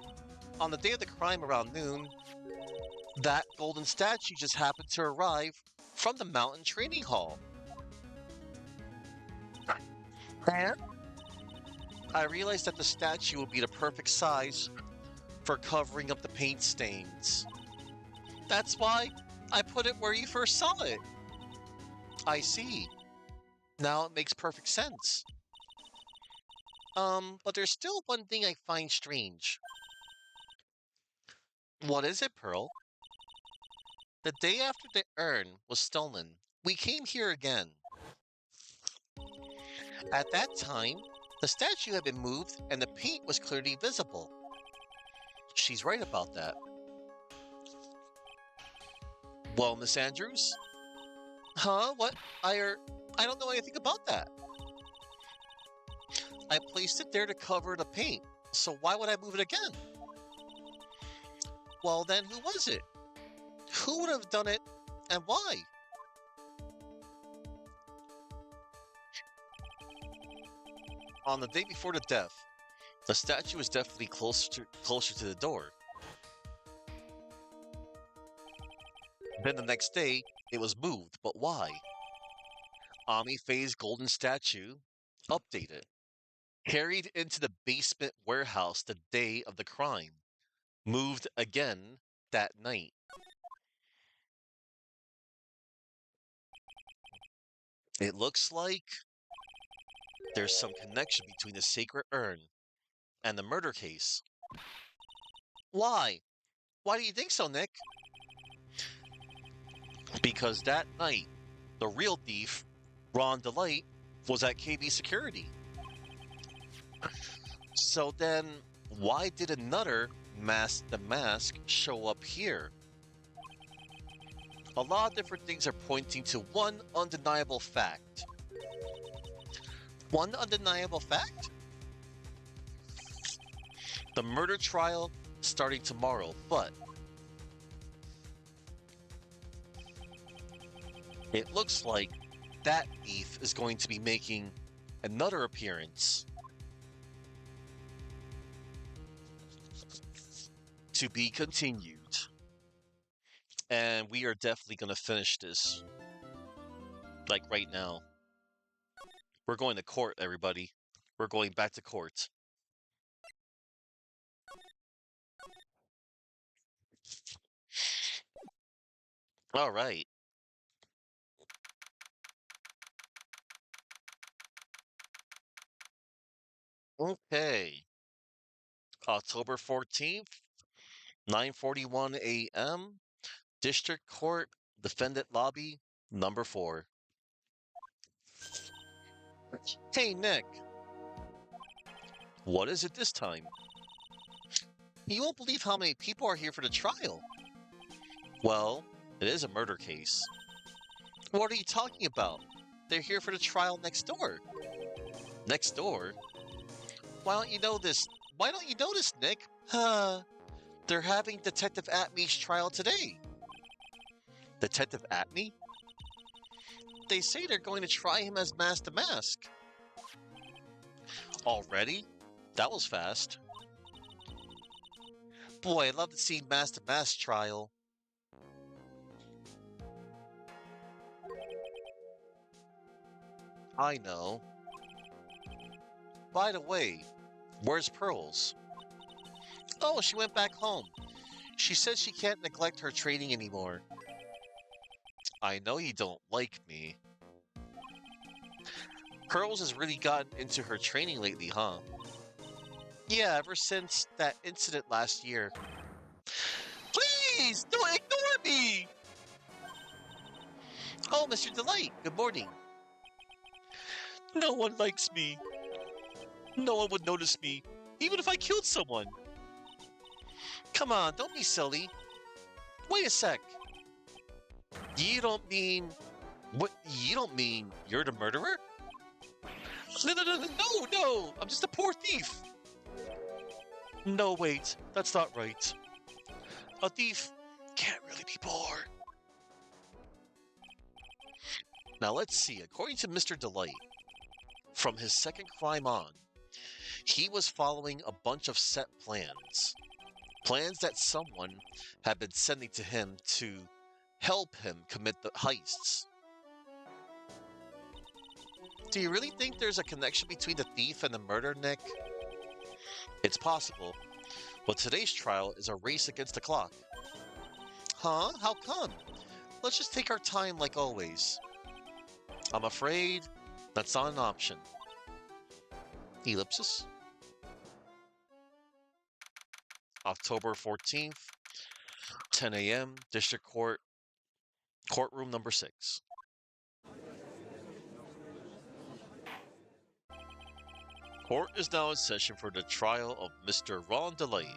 On the day of the crime around noon, that golden statue just happened to arrive from the mountain training hall. And I realized that the statue would be the perfect size for covering up the paint stains. That's why I put it where you first saw it. I see. Now it makes perfect sense. But there's still one thing I find strange. What is it, Pearl? The day after the urn was stolen, we came here again. At that time, the statue had been moved and the paint was clearly visible. She's right about that. Well, Miss Andrews? Huh? What? I don't know anything about that. I placed it there to cover the paint, so why would I move it again? Well, then who was it? Who would have done it and why? On the day before the death, the statue was definitely closer to the door. Then the next day, it was moved, but why? Ami Faye's golden statue, updated, carried into the basement warehouse the day of the crime, moved again that night. It looks like there's some connection between the sacred urn and the murder case. Why? Why do you think so, Nick? Because that night, the real thief, Ron Delight, was at KB Security. So then, why did another Mask the Mask show up here? A lot of different things are pointing to one undeniable fact. One undeniable fact? The murder trial starting tomorrow, but it looks like that thief is going to be making another appearance. To be continued. And we are definitely going to finish this. Like right now. We're going to court, everybody. We're going back to court. All right. Okay. October 14th, 9:41 a.m. District Court, Defendant Lobby, number 4. Hey, Nick. What is it this time? You won't believe how many people are here for the trial. Well, it is a murder case. What are you talking about? They're here for the trial next door. Next door? Why don't you know this? Why don't you know this, Nick? They're having Detective Atme's trial today. Detective Atme? They say they're going to try him as Mask the Mask. Already? That was fast. Boy, I'd love to see mass to mass trial. I know. By the way, where's Pearls? Oh, she went back home. She says she can't neglect her training anymore. I know you don't like me. Pearls has really gotten into her training lately, huh? Yeah, ever since that incident last year. Please, don't ignore me! Oh, Mr. Delight, good morning. No one likes me. No one would notice me, even if I killed someone. Come on, don't be silly. Wait a sec. You don't mean... What? You don't mean you're the murderer? No! I'm just a poor thief! No, wait, that's not right. A thief can't really be poor. Now let's see, according to Mr. Delight, from his second crime on, he was following a bunch of set plans. Plans that someone had been sending to him to help him commit the heists. Do you really think there's a connection between the thief and the murder, Nick? It's possible, but today's trial is a race against the clock. Huh? How come? Let's just take our time like always. I'm afraid that's not an option. Ellipsis. October 14th, 10 a.m., District Court, Courtroom number 6. Court is now in session for the trial of Mr. Ron Delight.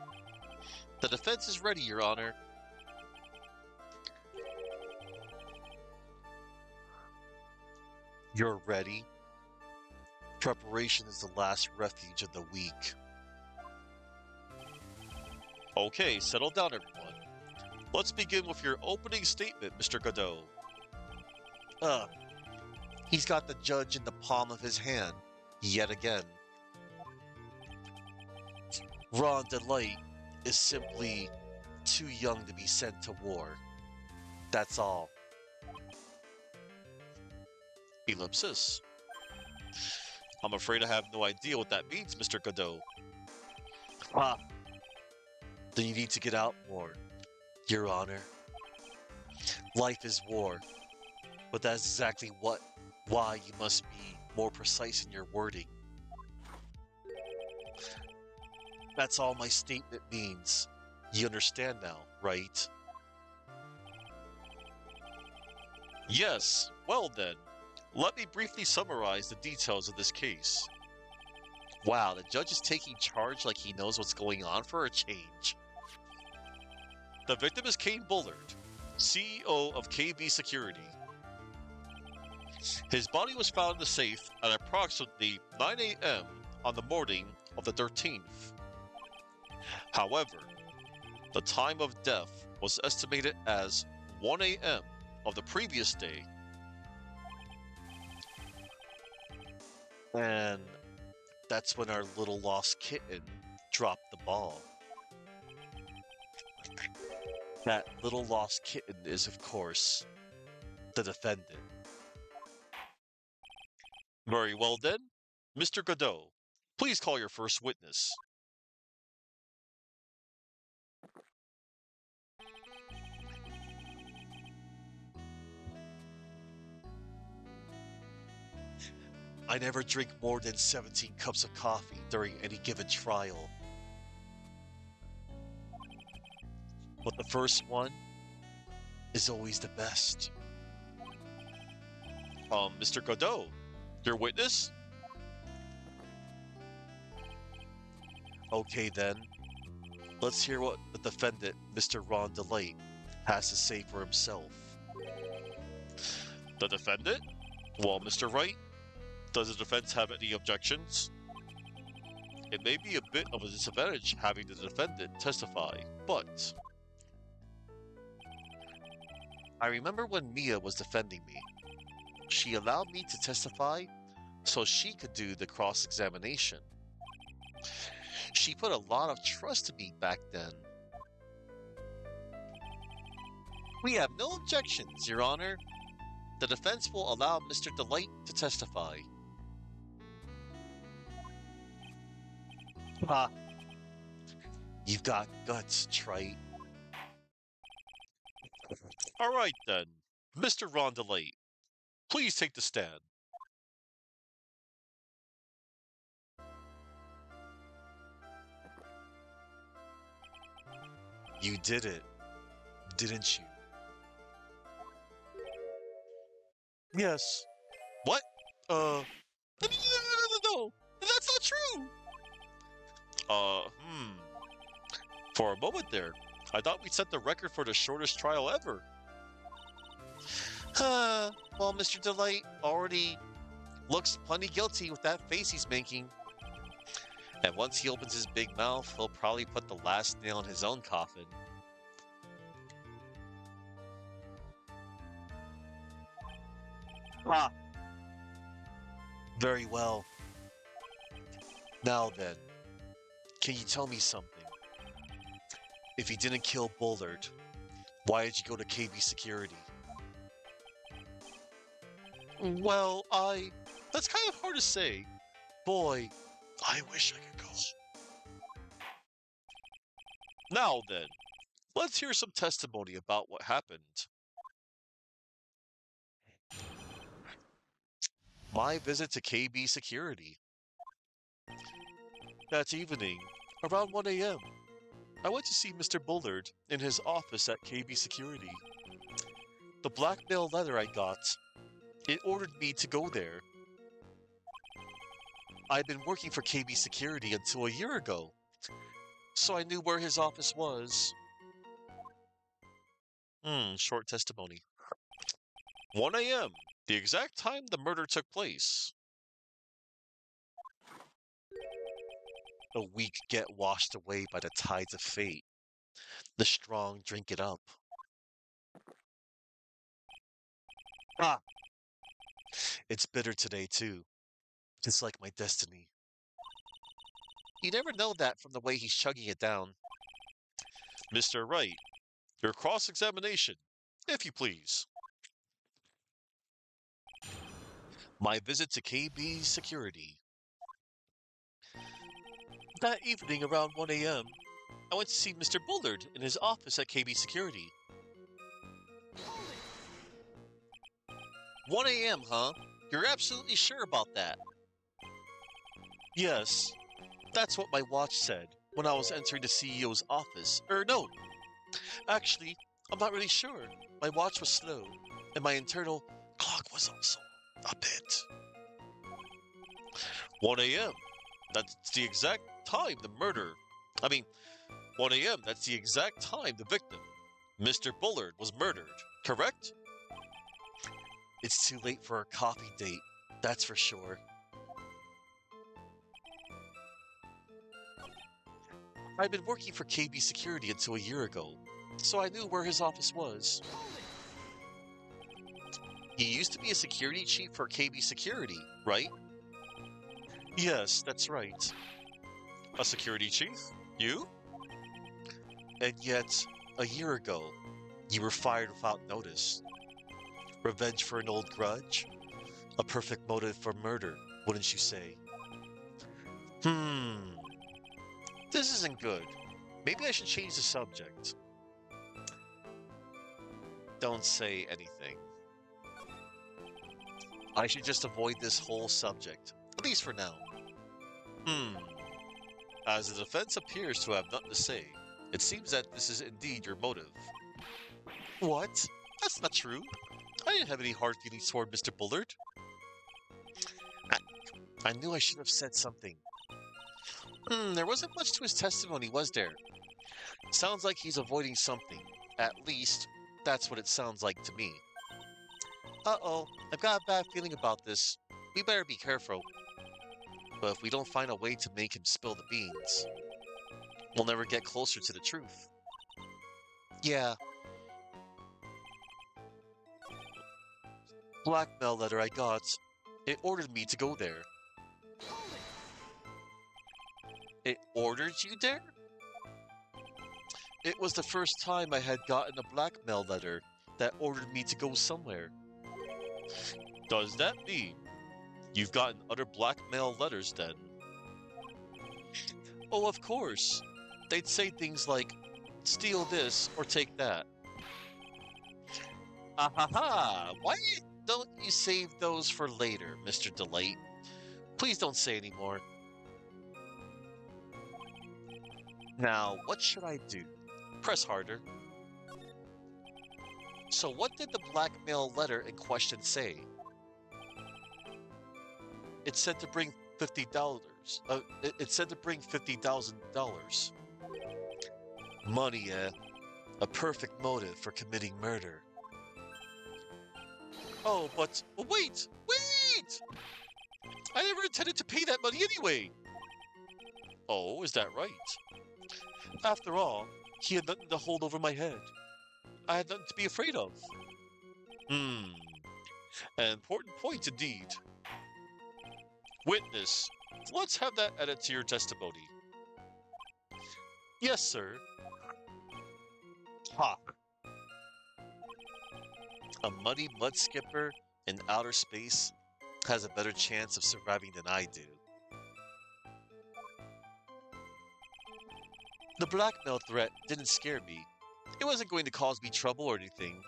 The defense is ready, Your Honor. You're ready? Preparation is the last refuge of the weak. Okay, settle down, everyone. Let's begin with your opening statement, Mr. Godot. Ugh. He's got the judge in the palm of his hand, yet again. Ron Delight is simply too young to be sent to war. That's all. Ellipsis. I'm afraid I have no idea what that means, Mr. Godot. Ah, then you need to get out more, Your Honor. Life is war, but that's exactly why you must be more precise in your wording. That's all my statement means. You understand now, right? Yes, well then, let me briefly summarize the details of this case. Wow, the judge is taking charge like he knows what's going on for a change. The victim is Kane Bullard, CEO of KB Security. His body was found in the safe at approximately 9 a.m. on the morning of the 13th. However, the time of death was estimated as 1 a.m. of the previous day. And that's when our little lost kitten dropped the ball. That little lost kitten is, of course, the defendant. Very well then, Mr. Godot, please call your first witness. I never drink more than 17 cups of coffee during any given trial. But the first one is always the best. Mr. Godot, your witness? Okay then, let's hear what the defendant, Mr. Ron Delight, has to say for himself. The defendant? Well, Mr. Wright, does the defense have any objections? It may be a bit of a disadvantage having the defendant testify, but... I remember when Mia was defending me. She allowed me to testify so she could do the cross-examination. She put a lot of trust in me back then. We have no objections, Your Honor. The defense will allow Mr. Delight to testify. Ah, you've got guts, Trite. All right, then. Mr. Ron Delight, please take the stand. You did it, didn't you? Yes. What? No, no, no, no, no, no. That's not true. Hmm. For a moment there, I thought we set the record for the shortest trial ever. Well, Mr. Delight already looks plenty guilty with that face he's making. And once he opens his big mouth, he'll probably put the last nail in his own coffin. Ah, very well. Now then, can you tell me something? If you didn't kill Bullard, why did you go to KB Security? Well, That's kind of hard to say. Boy, I wish I could go. Now then, let's hear some testimony about what happened. My visit to KB Security. That evening, around 1 a.m., I went to see Mr. Bullard in his office at KB Security. The blackmail letter I got, it ordered me to go there. I'd been working for KB Security until a year ago, so I knew where his office was. Short testimony. 1 a.m., the exact time the murder took place. The weak get washed away by the tides of fate. The strong drink it up. Ah, it's bitter today, too. Just like my destiny. You never know that from the way he's chugging it down. Mr. Wright, your cross-examination, if you please. My visit to KB Security. That evening around 1 a.m., I went to see Mr. Bullard in his office at KB Security. 1 a.m., huh? You're absolutely sure about that? Yes, that's what my watch said when I was entering the CEO's office. No, actually, I'm not really sure. My watch was slow, and my internal clock was also a bit. 1 a.m. That's the exact time the murder. I mean, 1 a.m. That's the exact time the victim, Mr. Bullard, was murdered, correct? It's too late for a coffee date, that's for sure. I'd been working for KB Security until a year ago, so I knew where his office was. He used to be a security chief for KB Security, right? Yes, that's right. A security chief? You? And yet, a year ago, you were fired without notice. Revenge for an old grudge? A perfect motive for murder, wouldn't you say? Hmm. This isn't good. Maybe I should change the subject. Don't say anything. I should just avoid this whole subject, at least for now. Hmm. As the defense appears to have nothing to say, it seems that this is indeed your motive. What? That's not true. I didn't have any hard feelings toward Mr. Bullard. I, I knew I should have said something. There wasn't much to his testimony, was there? Sounds like he's avoiding something. At least, that's what it sounds like to me. Uh-oh, I've got a bad feeling about this. We better be careful. But if we don't find a way to make him spill the beans, we'll never get closer to the truth. Yeah. Blackmail letter I got. It ordered me to go there. It ordered you there? It was the first time I had gotten a blackmail letter that ordered me to go somewhere. Does that mean you've gotten other blackmail letters then? Oh, of course. They'd say things like, steal this or take that. Ah ha ha! Why don't you save those for later, Mr. Delight? Please don't say any more. Now, what should I do? Press harder. So what did the blackmail letter in question say? It said to bring $50. It said to bring $50,000. Money, a perfect motive for committing murder. Oh, but wait! Wait! I never intended to pay that money anyway! Oh, is that right? After all, he had nothing to hold over my head. I had nothing to be afraid of. Hmm, an important point indeed. Witness, let's have that added to your testimony. Yes, sir. Ha! A muddy mud skipper in outer space has a better chance of surviving than I do. The blackmail threat didn't scare me. It wasn't going to cause me trouble or anything.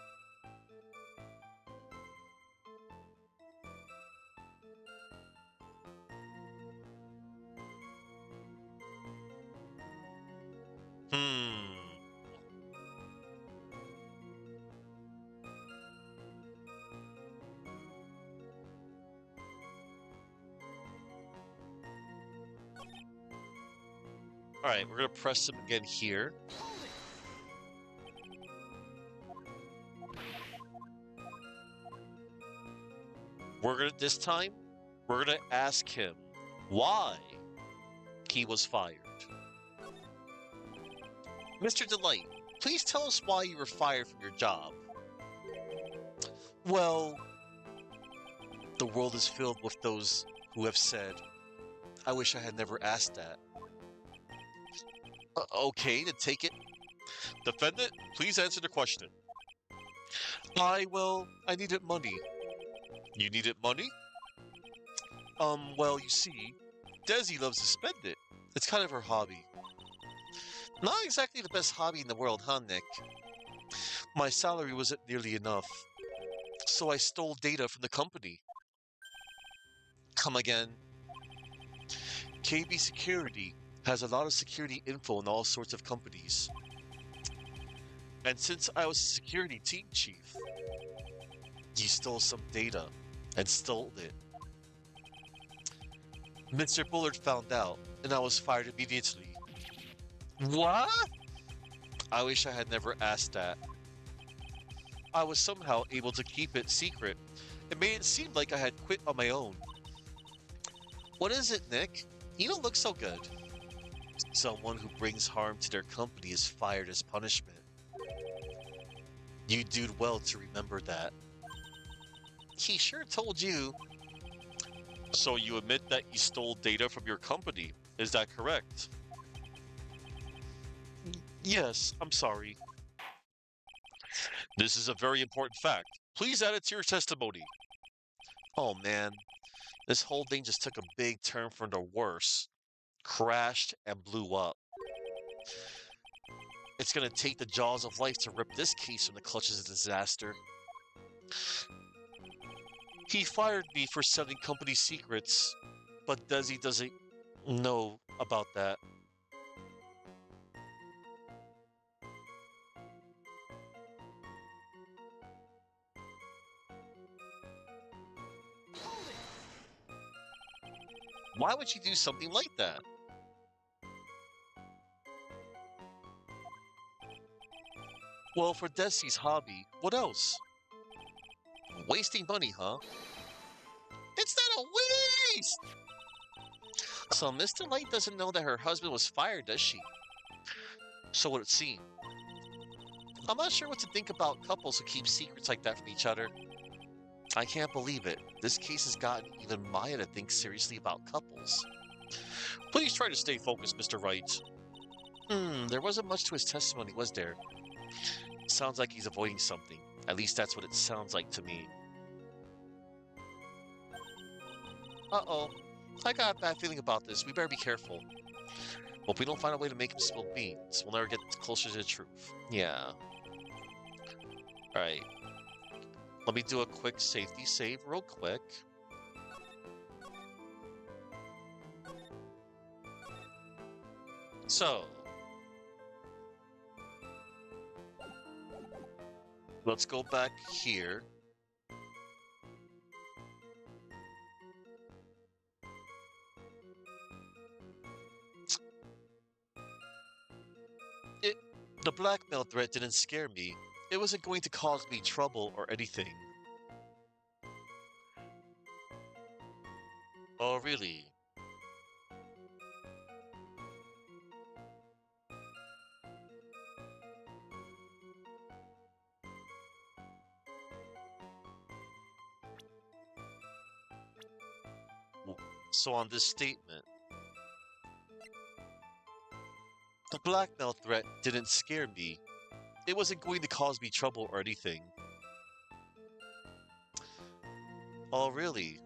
Hmm. Alright, we're gonna press them again here. Hold it! This time, we're gonna ask him why he was fired. Mr. Delight, please tell us why you were fired from your job. Well, the world is filled with those who have said, I wish I had never asked that. Okay, to take it. Defendant, please answer the question. I needed money. You needed money? Well, you see, Desi loves to spend it. It's kind of her hobby. Not exactly the best hobby in the world, huh, Nick? My salary wasn't nearly enough, so I stole data from the company. Come again. KB Security has a lot of security info in all sorts of companies. And since I was a security team chief, you stole some data and stole it. Mr. Bullard found out, and I was fired immediately. What? I wish I had never asked that. I was somehow able to keep it secret. It made it seem like I had quit on my own. What is it, Nick? You don't look so good. Someone who brings harm to their company is fired as punishment. You do well to remember that. He sure told you. So you admit that you stole data from your company, is that correct? Yes, I'm sorry. This is a very important fact. Please add it to your testimony. Oh man, this whole thing just took a big turn for the worse. Crashed and blew up. It's gonna take the jaws of life to rip this case from the clutches of disaster. He fired me for selling company secrets, but Desi doesn't know about that. Hold it! Why would you do something like that? Well, for Desi's hobby, what else? Wasting money, huh? It's not a waste! So Mr. Light doesn't know that her husband was fired, does she? So would it seem. I'm not sure what to think about couples who keep secrets like that from each other. I can't believe it. This case has gotten even Maya to think seriously about couples. Please try to stay focused, Mr. Wright. There wasn't much to his testimony, was there? Sounds like he's avoiding something. At least that's what it sounds like to me. Uh-oh. I got a bad feeling about this. We better be careful. Well, if we don't find a way to make him spill beans, we'll never get closer to the truth. Yeah. Alright. Let me do a quick safety save real quick. So, let's go back here. The blackmail threat didn't scare me. It wasn't going to cause me trouble or anything. Oh, really? So on this statement, the blackmail threat didn't scare me. It wasn't going to cause me trouble or anything. Oh, really?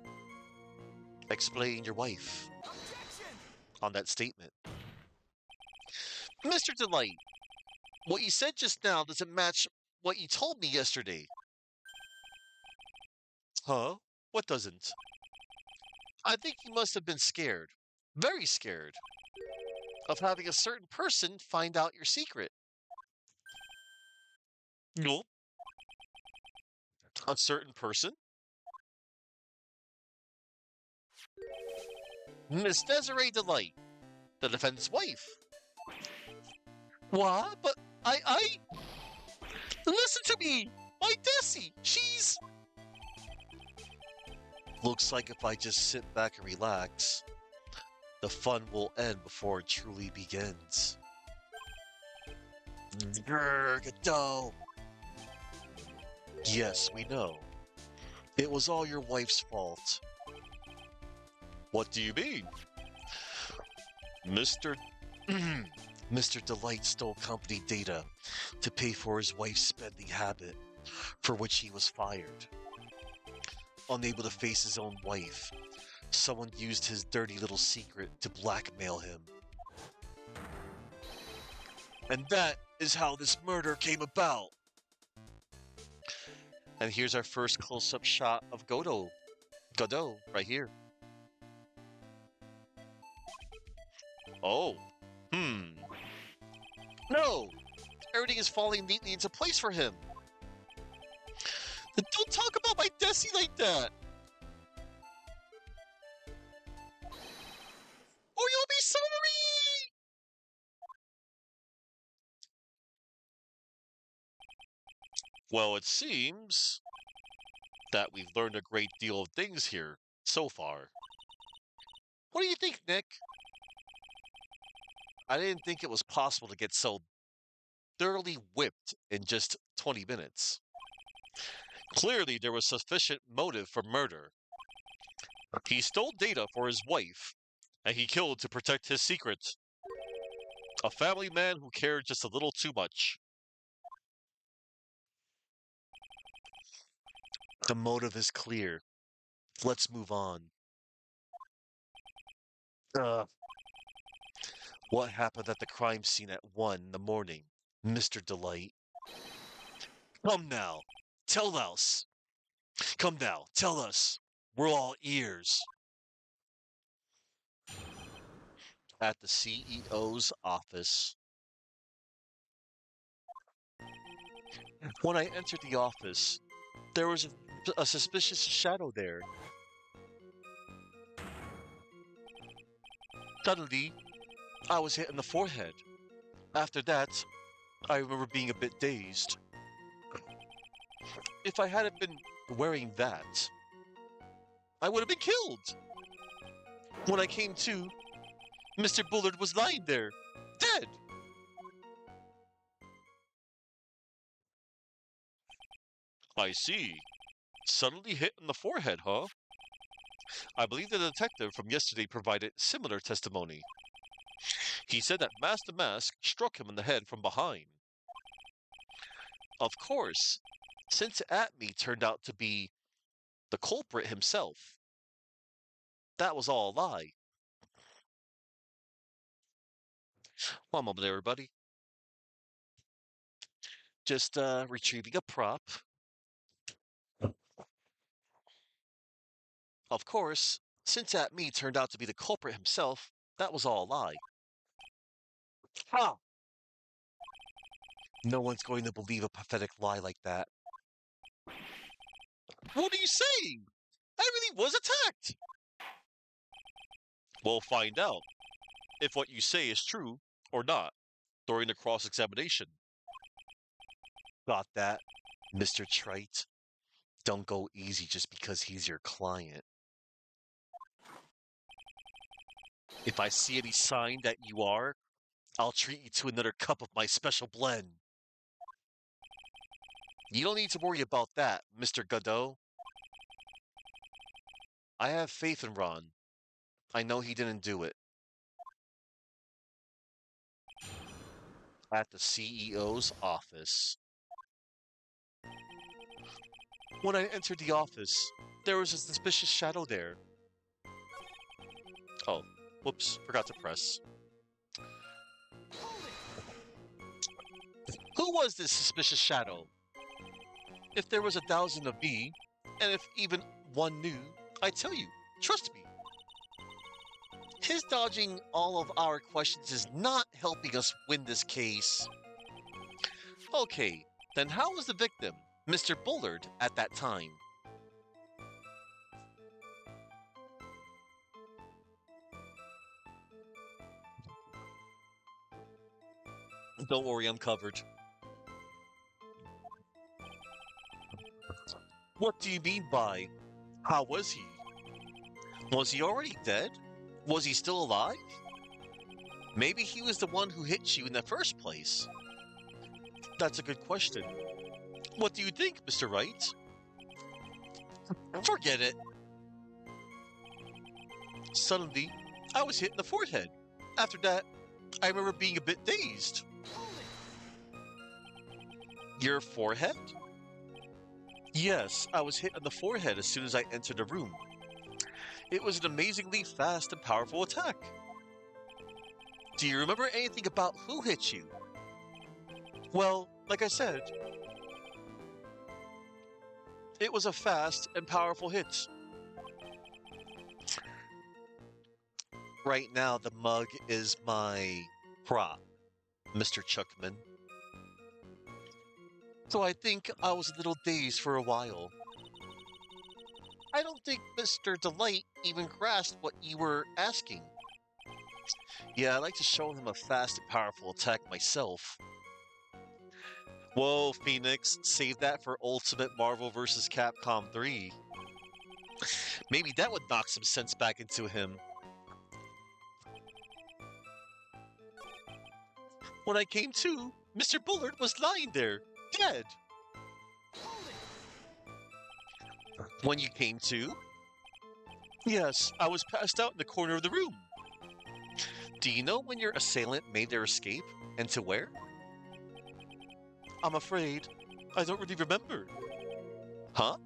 Explain your wife on that statement. Mr. Delight, what you said just now doesn't match what you told me yesterday. Huh? What doesn't? I think you must have been scared, very scared, of having a certain person find out your secret. No, a certain person? Miss Desiree Delight, the defendant's wife. What? But I. Listen to me! My Desi! She's. Looks like if I just sit back and relax, the fun will end before it truly begins. Gadol! Yes, we know. It was all your wife's fault. What do you mean? Mr. Mr. Delight stole company data to pay for his wife's spending habit, for which he was fired. Unable to face his own wife, someone used his dirty little secret to blackmail him. And that is how this murder came about. And here's our first close-up shot of Godot. Godot, right here. Oh. No! Everything is falling neatly into place for him. Don't talk about my Desi like that! Or you'll be sorry! Well, it seems that we've learned a great deal of things here so far. What do you think, Nick? I didn't think it was possible to get so thoroughly whipped in just 20 minutes. Clearly, there was sufficient motive for murder. He stole data for his wife, and he killed to protect his secret. A family man who cared just a little too much. The motive is clear. Let's move on. Uh, what happened at the crime scene at 1 in the morning, Mr. Delight? Come now, tell us. Come now, tell us. We're all ears. At the CEO's office. When I entered the office, there was a suspicious shadow there. Suddenly, I was hit in the forehead. After that, I remember being a bit dazed. If I hadn't been wearing that, I would have been killed. When I came to, Mr. Bullard was lying there, dead. I see. Suddenly hit in the forehead, huh? I believe the detective from yesterday provided similar testimony. He said that Master Mask struck him in the head from behind. Of course, since Atme turned out to be the culprit himself, that was all a lie. One moment, everybody. Just retrieving a prop. Of course, since Atme turned out to be the culprit himself, that was all a lie. Ha! No one's going to believe a pathetic lie like that. What are you saying? I really was attacked. We'll find out if what you say is true or not during the cross examination. Got that, Mr. Trite? Don't go easy just because he's your client. If I see any sign that you are, I'll treat you to another cup of my special blend. You don't need to worry about that, Mr. Godot. I have faith in Ron. I know he didn't do it. At the CEO's office. When I entered the office, there was a suspicious shadow there. Oh, whoops, forgot to press. Who was this suspicious shadow? If there was 1,000 of me, and if even one knew, I tell you, trust me. His dodging all of our questions is not helping us win this case. Okay, then how was the victim, Mr. Bullard, at that time? Don't worry, I'm covered. What do you mean by, how was he? Was he already dead? Was he still alive? Maybe he was the one who hit you in the first place. That's a good question. What do you think, Mr. Wright? Forget it. Suddenly, I was hit in the forehead. After that, I remember being a bit dazed. Your forehead? Yes, I was hit on the forehead as soon as I entered the room. It was an amazingly fast and powerful attack. Do you remember anything about who hit you? Well, like I said, it was a fast and powerful hit. Right now, the mug is my prop, Mr. Chuckman. So I think I was a little dazed for a while. I don't think Mr. Delight even grasped what you were asking. Yeah, I'd like to show him a fast and powerful attack myself. Whoa, Phoenix, save that for Ultimate Marvel vs. Capcom 3. Maybe that would knock some sense back into him. When I came to, Mr. Bullard was lying there, dead. When you came to? Yes, I was passed out in the corner of the room. Do you know when your assailant made their escape, and to where? I'm afraid I don't really remember. Huh?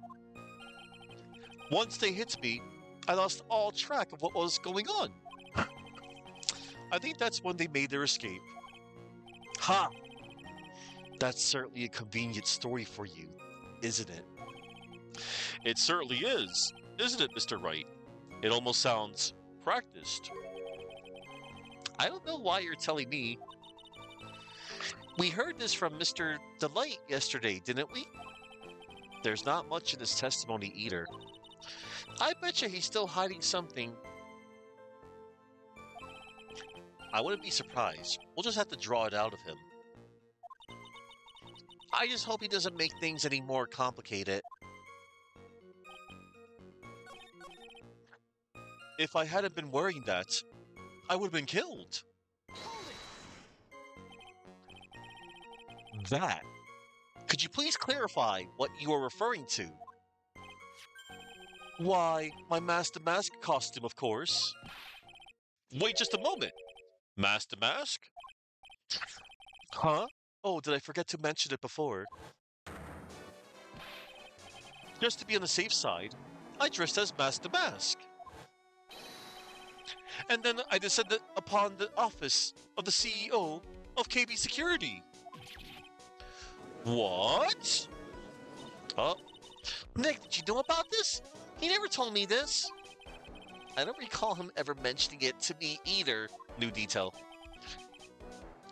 Once they hit me, I lost all track of what was going on. I think that's when they made their escape. Ha! That's certainly a convenient story for you, isn't it? It certainly is, isn't it, Mr. Wright? It almost sounds practiced. I don't know why you're telling me. We heard this from Mr. Delight yesterday, didn't we? There's not much in his testimony either. I betcha he's still hiding something. I wouldn't be surprised. We'll just have to draw it out of him. I just hope he doesn't make things any more complicated. If I hadn't been worrying that, I would have been killed. That. Could you please clarify what you are referring to? Why, my Master Mask costume, of course. Wait just a moment. Master Mask? Huh? Oh, did I forget to mention it before? Just to be on the safe side, I dressed as Master Mask. And then I descended upon the office of the CEO of KB Security. What? Oh, Nick, did you know about this? He never told me this. I don't recall him ever mentioning it to me either. New detail.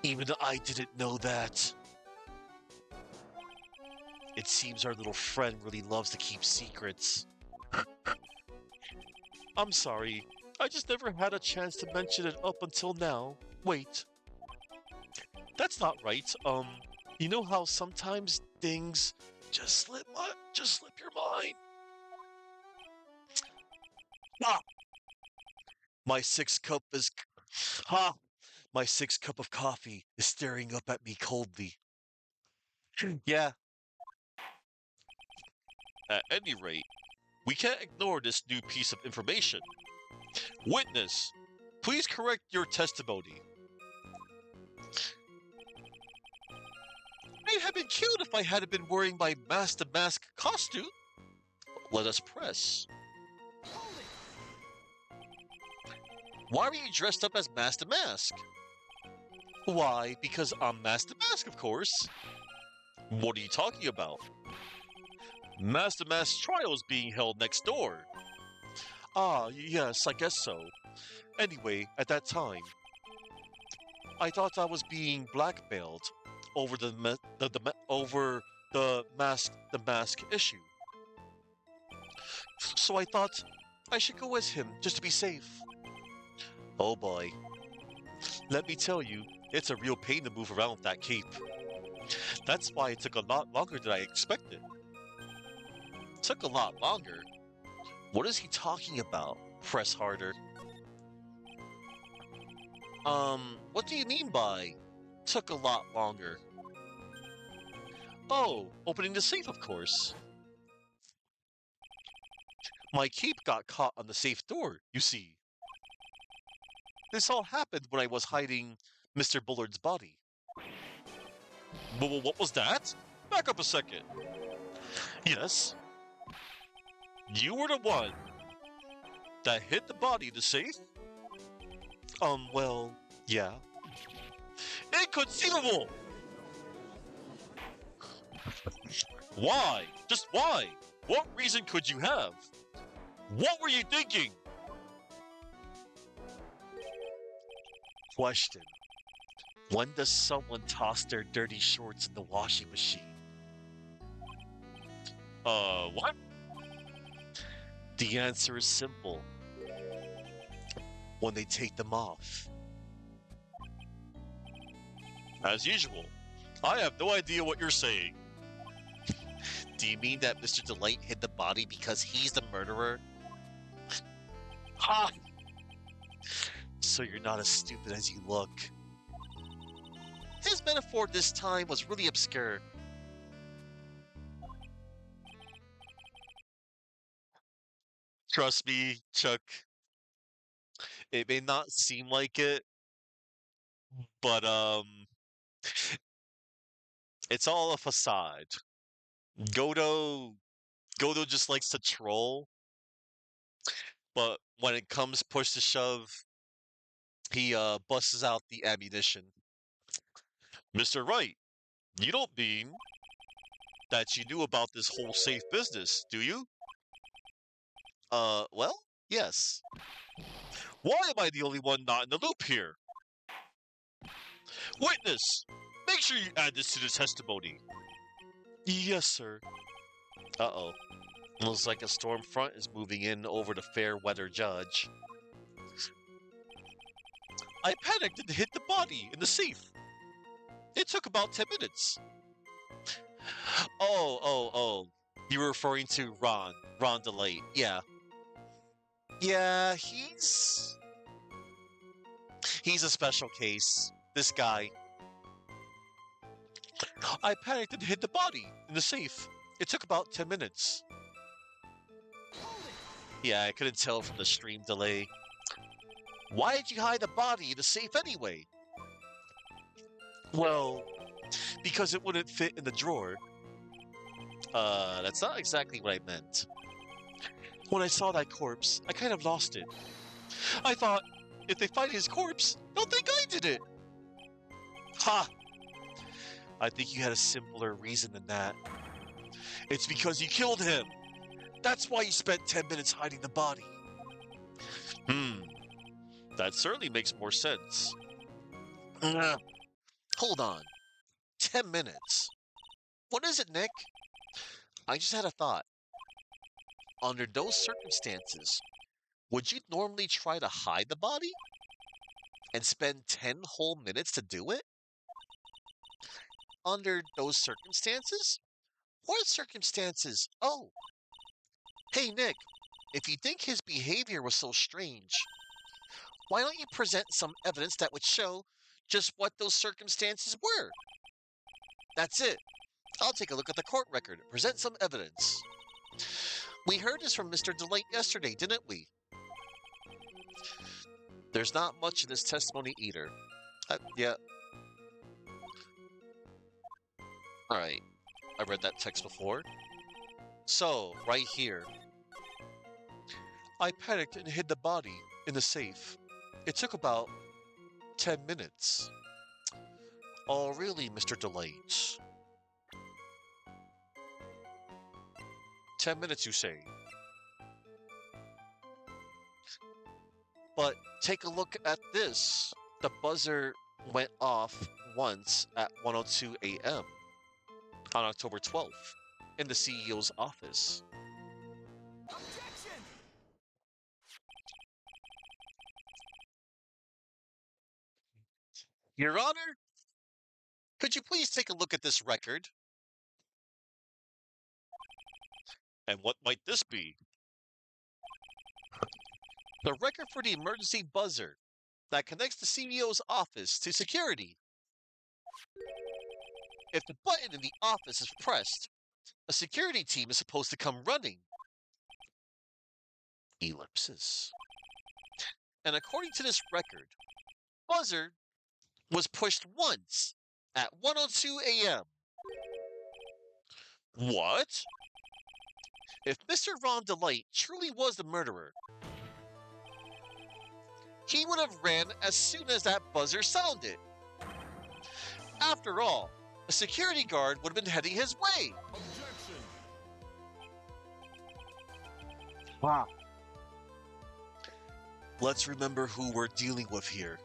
Even I didn't know that. It seems our little friend really loves to keep secrets. I'm sorry. I just never had a chance to mention it up until now. Wait. That's not right. You know how sometimes things just slip your mind. Ah, my sixth cup is ha. My sixth cup of coffee is staring up at me coldly. Yeah. At any rate, we can't ignore this new piece of information. Witness, please correct your testimony. I'd have been killed if I hadn't been wearing my Master Mask costume. Let us press. Why were you dressed up as Master Mask? Why, because I'm Master Mask, of course. What are you talking about? Master Mask trials being held next door. Ah, yes, I guess so. Anyway, at that time, I thought I was being blackmailed over over the mask issue. So I thought I should go as him just to be safe. Oh boy. Let me tell you, it's a real pain to move around with that cape. That's why it took a lot longer than I expected. Took a lot longer? What is he talking about? Press harder. What do you mean by took a lot longer? Oh, opening the safe, of course. My cape got caught on the safe door, you see. This all happened when I was hiding Mr. Bullard's body. What was that? Back up a second. Yes, you were the one that hid the body in the safe? Well, yeah. Inconceivable! Why? Just why? What reason could you have? What were you thinking? Question. When does someone toss their dirty shorts in the washing machine? What? The answer is simple. When they take them off. As usual, I have no idea what you're saying. Do you mean that Mr. Delight hid the body because he's the murderer? Ha! So you're not as stupid as you look. His metaphor this time was really obscure. Trust me, Chuck, it may not seem like it, but it's all a facade. Godo Godo just likes to troll, but when it comes push to shove, he busts out the ammunition. Mr. Wright, you don't mean that you knew about this whole safe business, do you? Well, yes. Why am I the only one not in the loop here? Witness, make sure you add this to the testimony. Yes, sir. Uh-oh. Looks like a storm front is moving in over the fair weather judge. I panicked and hit the body in the safe. It took about 10 minutes. Oh. You were referring to Ron Delate. Yeah. Yeah, he's a special case. This guy. I panicked and hid the body in the safe. It took about 10 minutes. Yeah, I couldn't tell from the stream delay. Why did you hide the body in the safe anyway? Well, because it wouldn't fit in the drawer. That's not exactly what I meant. When I saw that corpse, I kind of lost it. I thought, if they find his corpse, they'll think I did it. Ha! I think you had a simpler reason than that. It's because you killed him. That's why you spent 10 minutes hiding the body. That certainly makes more sense. Hold on. 10 minutes. What is it, Nick? I just had a thought. Under those circumstances, would you normally try to hide the body? And spend 10 whole minutes to do it? Under those circumstances? What circumstances? Oh, hey, Nick, if you think his behavior was so strange, why don't you present some evidence that would show just what those circumstances were? That's it. I'll take a look at the court record and present some evidence. We heard this from Mr. Delight yesterday, didn't we? There's not much in this testimony either. Yeah. Alright. I read that text before. So, right here. I panicked and hid the body in the safe. It took about 10 minutes. Oh, really, Mr. Delight? 10 minutes, you say? But take a look at this. The buzzer went off once at 1:02 a.m. on October 12th in the CEO's office. Objection! Your Honor, could you please take a look at this record? And what might this be? The record for the emergency buzzer that connects the CEO's office to security. If the button in the office is pressed, a security team is supposed to come running. Ellipsis. And according to this record, buzzer was pushed once at 1:02 a.m. What? If Mr. Ron Delight truly was the murderer, he would have ran as soon as that buzzer sounded. After all, a security guard would have been heading his way. Objection! Wow. Let's remember who we're dealing with here.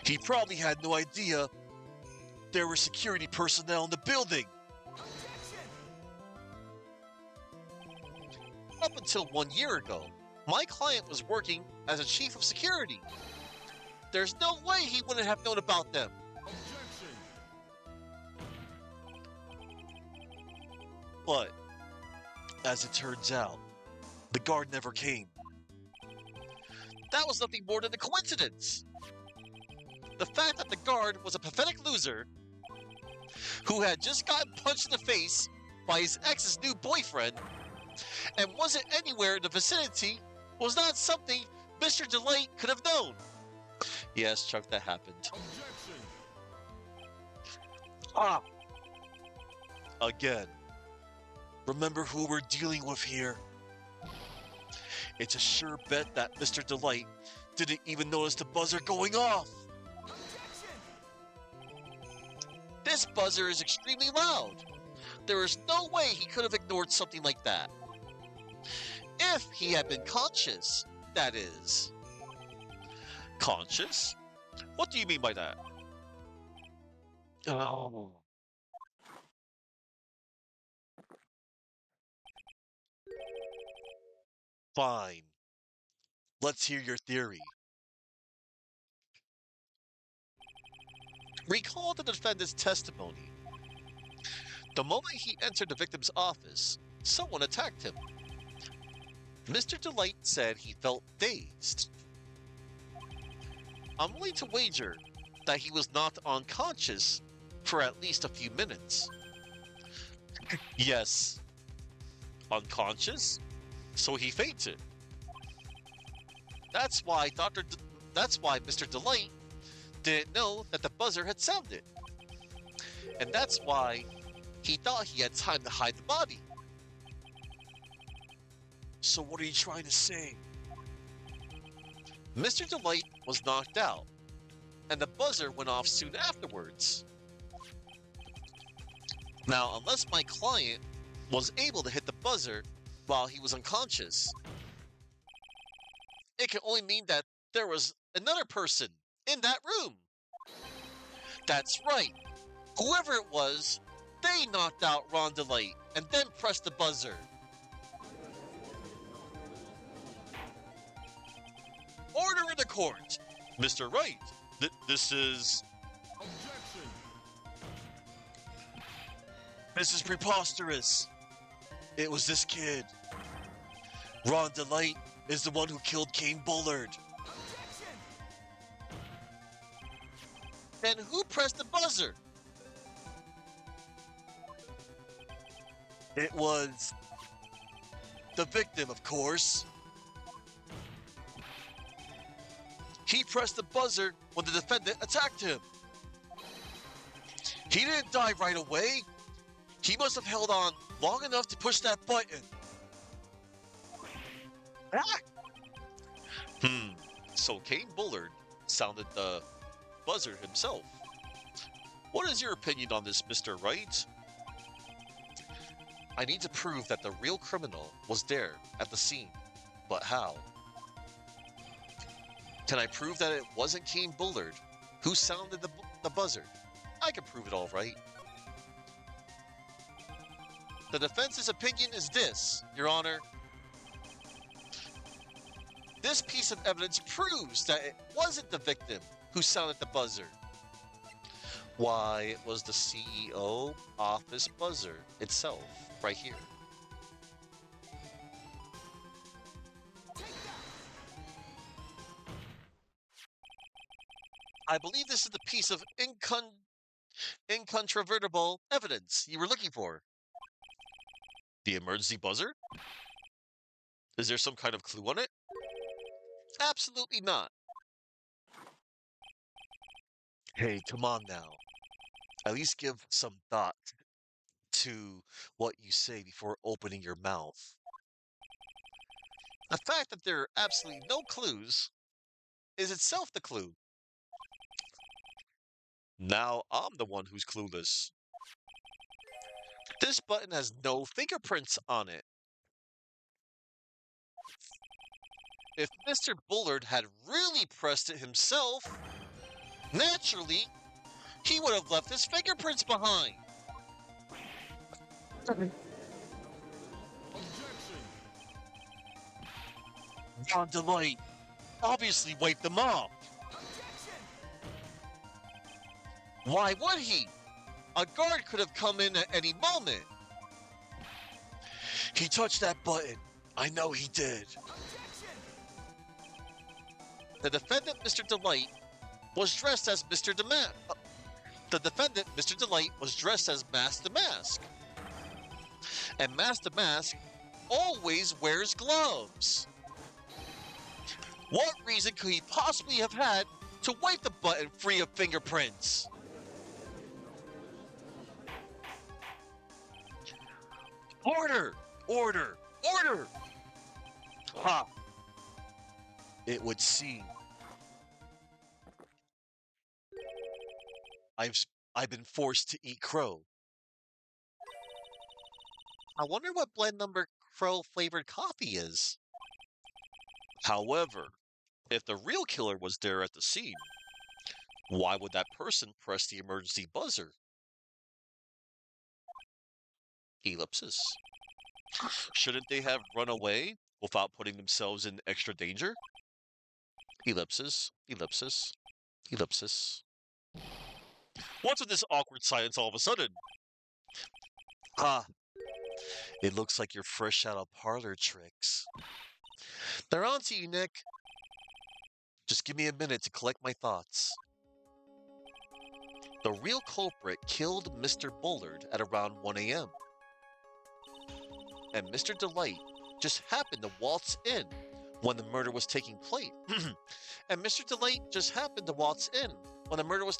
He probably had no idea there were security personnel in the building. Objection! Up until 1 year ago, my client was working as a chief of security. There's no way he wouldn't have known about them. Objection! But, as it turns out, the guard never came. That was nothing more than a coincidence. The fact that the guard was a pathetic loser who had just gotten punched in the face by his ex's new boyfriend and wasn't anywhere in the vicinity was not something Mr. Delight could have known. Yes, Chuck, that happened. Objection! Ah! Again, remember who we're dealing with here. It's a sure bet that Mr. Delight didn't even notice the buzzer going off. Objection! This buzzer is extremely loud. There is no way he could have ignored something like that. If he had been conscious, that is. Conscious? What do you mean by that? Oh. Fine. Let's hear your theory. Recall the defendant's testimony. The moment he entered the victim's office, someone attacked him. Mr. Delight said he felt dazed. I'm willing to wager that he was knocked unconscious for at least a few minutes. Yes. Unconscious? so he fainted. That's why that's why Mr. Delight didn't know that the buzzer had sounded. And that's why he thought he had time to hide the body. So what are you trying to say? Mr. Delight was knocked out, and the buzzer went off soon afterwards. Now, unless my client was able to hit the buzzer while he was unconscious, it can only mean that there was another person in that room. That's right. Whoever it was, they knocked out Ron Delight and then pressed the buzzer. Order in the court. Mr. Wright, this is... Objection. This is preposterous. It was this kid. Ron Delight is the one who killed Kane Bullard. Objection. Then who pressed the buzzer? It was the victim, of course. He pressed the buzzer when the defendant attacked him. He didn't die right away. He must have held on long enough to push that button. Ah! So Kane Bullard sounded the buzzer himself. What is your opinion on this, Mr. Wright? I need to prove that the real criminal was there at the scene. But how? Can I prove that it wasn't Kane Bullard who sounded the buzzer? I can prove it all right. The defense's opinion is this, Your Honor. This piece of evidence proves that it wasn't the victim who sounded the buzzer. Why, it was the CEO office buzzer itself, right here. I believe this is the piece of incontrovertible evidence you were looking for. The emergency buzzer? Is there some kind of clue on it? Absolutely not. Hey, come on now. At least give some thought to what you say before opening your mouth. The fact that there are absolutely no clues is itself the clue. Now I'm the one who's clueless. This button has no fingerprints on it. If Mr. Bullard had really pressed it himself, naturally, he would have left his fingerprints behind. Objection. Ron Delight obviously wiped them off. Objection. Why would he? A guard could have come in at any moment. He touched that button. I know he did. Objection. The defendant, Mr. Delight, was dressed as Mr. The defendant, Mr. Delight, was dressed as Mask the Mask. And Mask the Mask always wears gloves. What reason could he possibly have had to wipe the button free of fingerprints? Order! Order! Order! Ha! It would seem. I've been forced to eat crow. I wonder what blend number crow flavored coffee is. However, if the real killer was there at the scene, why would that person press the emergency buzzer? Ellipsis. Shouldn't they have run away without putting themselves in extra danger? Ellipsis, ellipsis, ellipsis. What's with this awkward silence all of a sudden? Ah, it looks like you're fresh out of parlor tricks. They're on to you, Nick. Just give me a minute to collect my thoughts. The real culprit killed Mr. Bullard at around 1 a.m. And Mr. Delight just happened to waltz in when the murder was taking place. And Mr. Delight just happened to waltz in when the murder was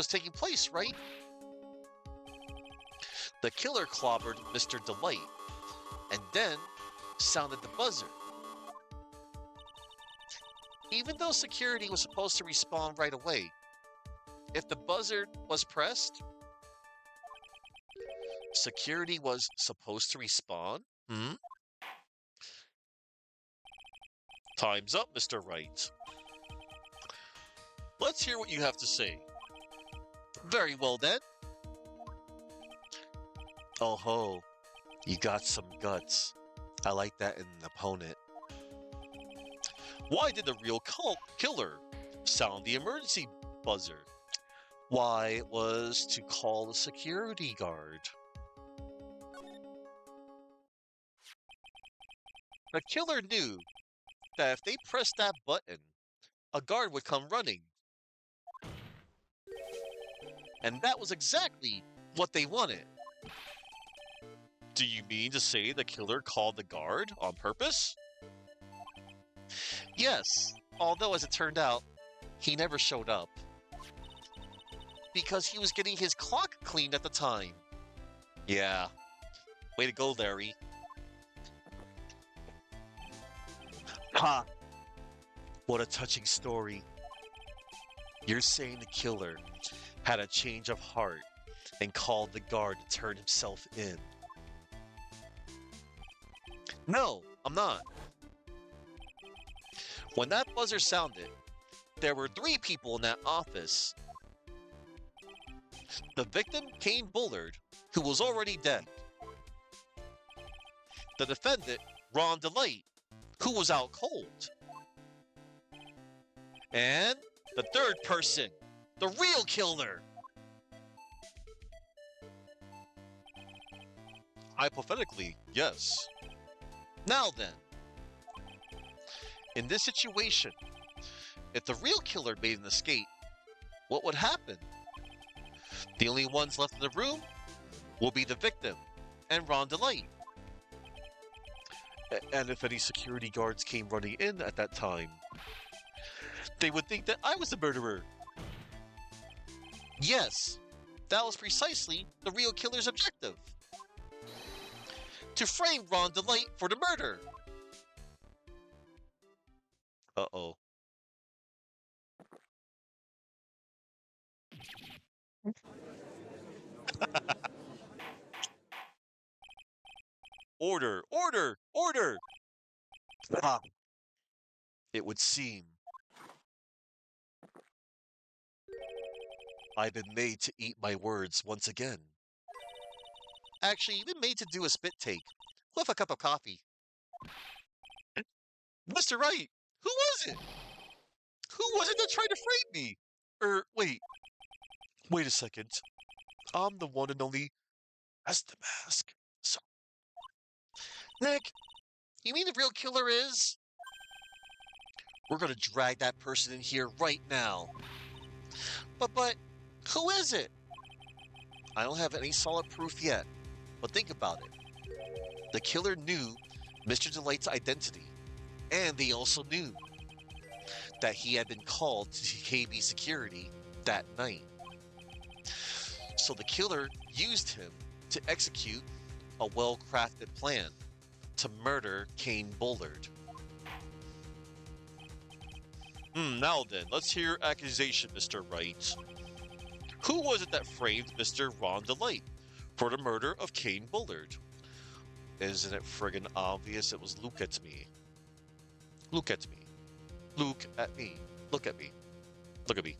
taking place, right? The killer clobbered Mr. Delight and then sounded the buzzer. Even though security was supposed to respond right away, if the buzzer was pressed, security was supposed to respond? Time's up, Mr. Wright. Let's hear what you have to say. Very well then. Oh ho, you got some guts. I like that in an opponent. Why did the real killer sound the emergency buzzer? Why, it was to call the security guard. The killer knew that if they pressed that button, a guard would come running. And that was exactly what they wanted. Do you mean to say the killer called the guard on purpose? Yes, although as it turned out, he never showed up. Because he was getting his clock cleaned at the time. Yeah, way to go, Larry. Ha! What a touching story. You're saying the killer had a change of heart and called the guard to turn himself in. No, I'm not. When that buzzer sounded, there were 3 people in that office. The victim, Kane Bullard, who was already dead. The defendant, Ron Delight, who was out cold. And the third person, the real killer. Hypothetically, yes. Now then, in this situation, if the real killer made an escape, what would happen? The only ones left in the room will be the victim and Ron Delight. And if any security guards came running in at that time, they would think that I was the murderer. Yes, that was precisely the real killer's objective. To frame Ron Delight for the murder. Uh-oh. Order! Order! Order! Ah, it would seem I've been made to eat my words once again. Actually, you've been made to do a spit take with a cup of coffee. Mr. Wright, who was it? Who was it that tried to frame me? Wait a second. I'm the one and only as the mask. So, Nick, you mean the real killer is? We're gonna drag that person in here right now. But, who is it? I don't have any solid proof yet, but think about it. The killer knew Mr. Delight's identity, and they also knew that he had been called to KB security that night. So the killer used him to execute a well-crafted plan to murder Kane Bullard. Now then, let's hear your accusation, Mr. Wright. Who was it that framed Mr. Ron Delight for the murder of Kane Bullard? Isn't it friggin' obvious it was Luke at me? Look at me. Luke at me. Look at me. Look at me.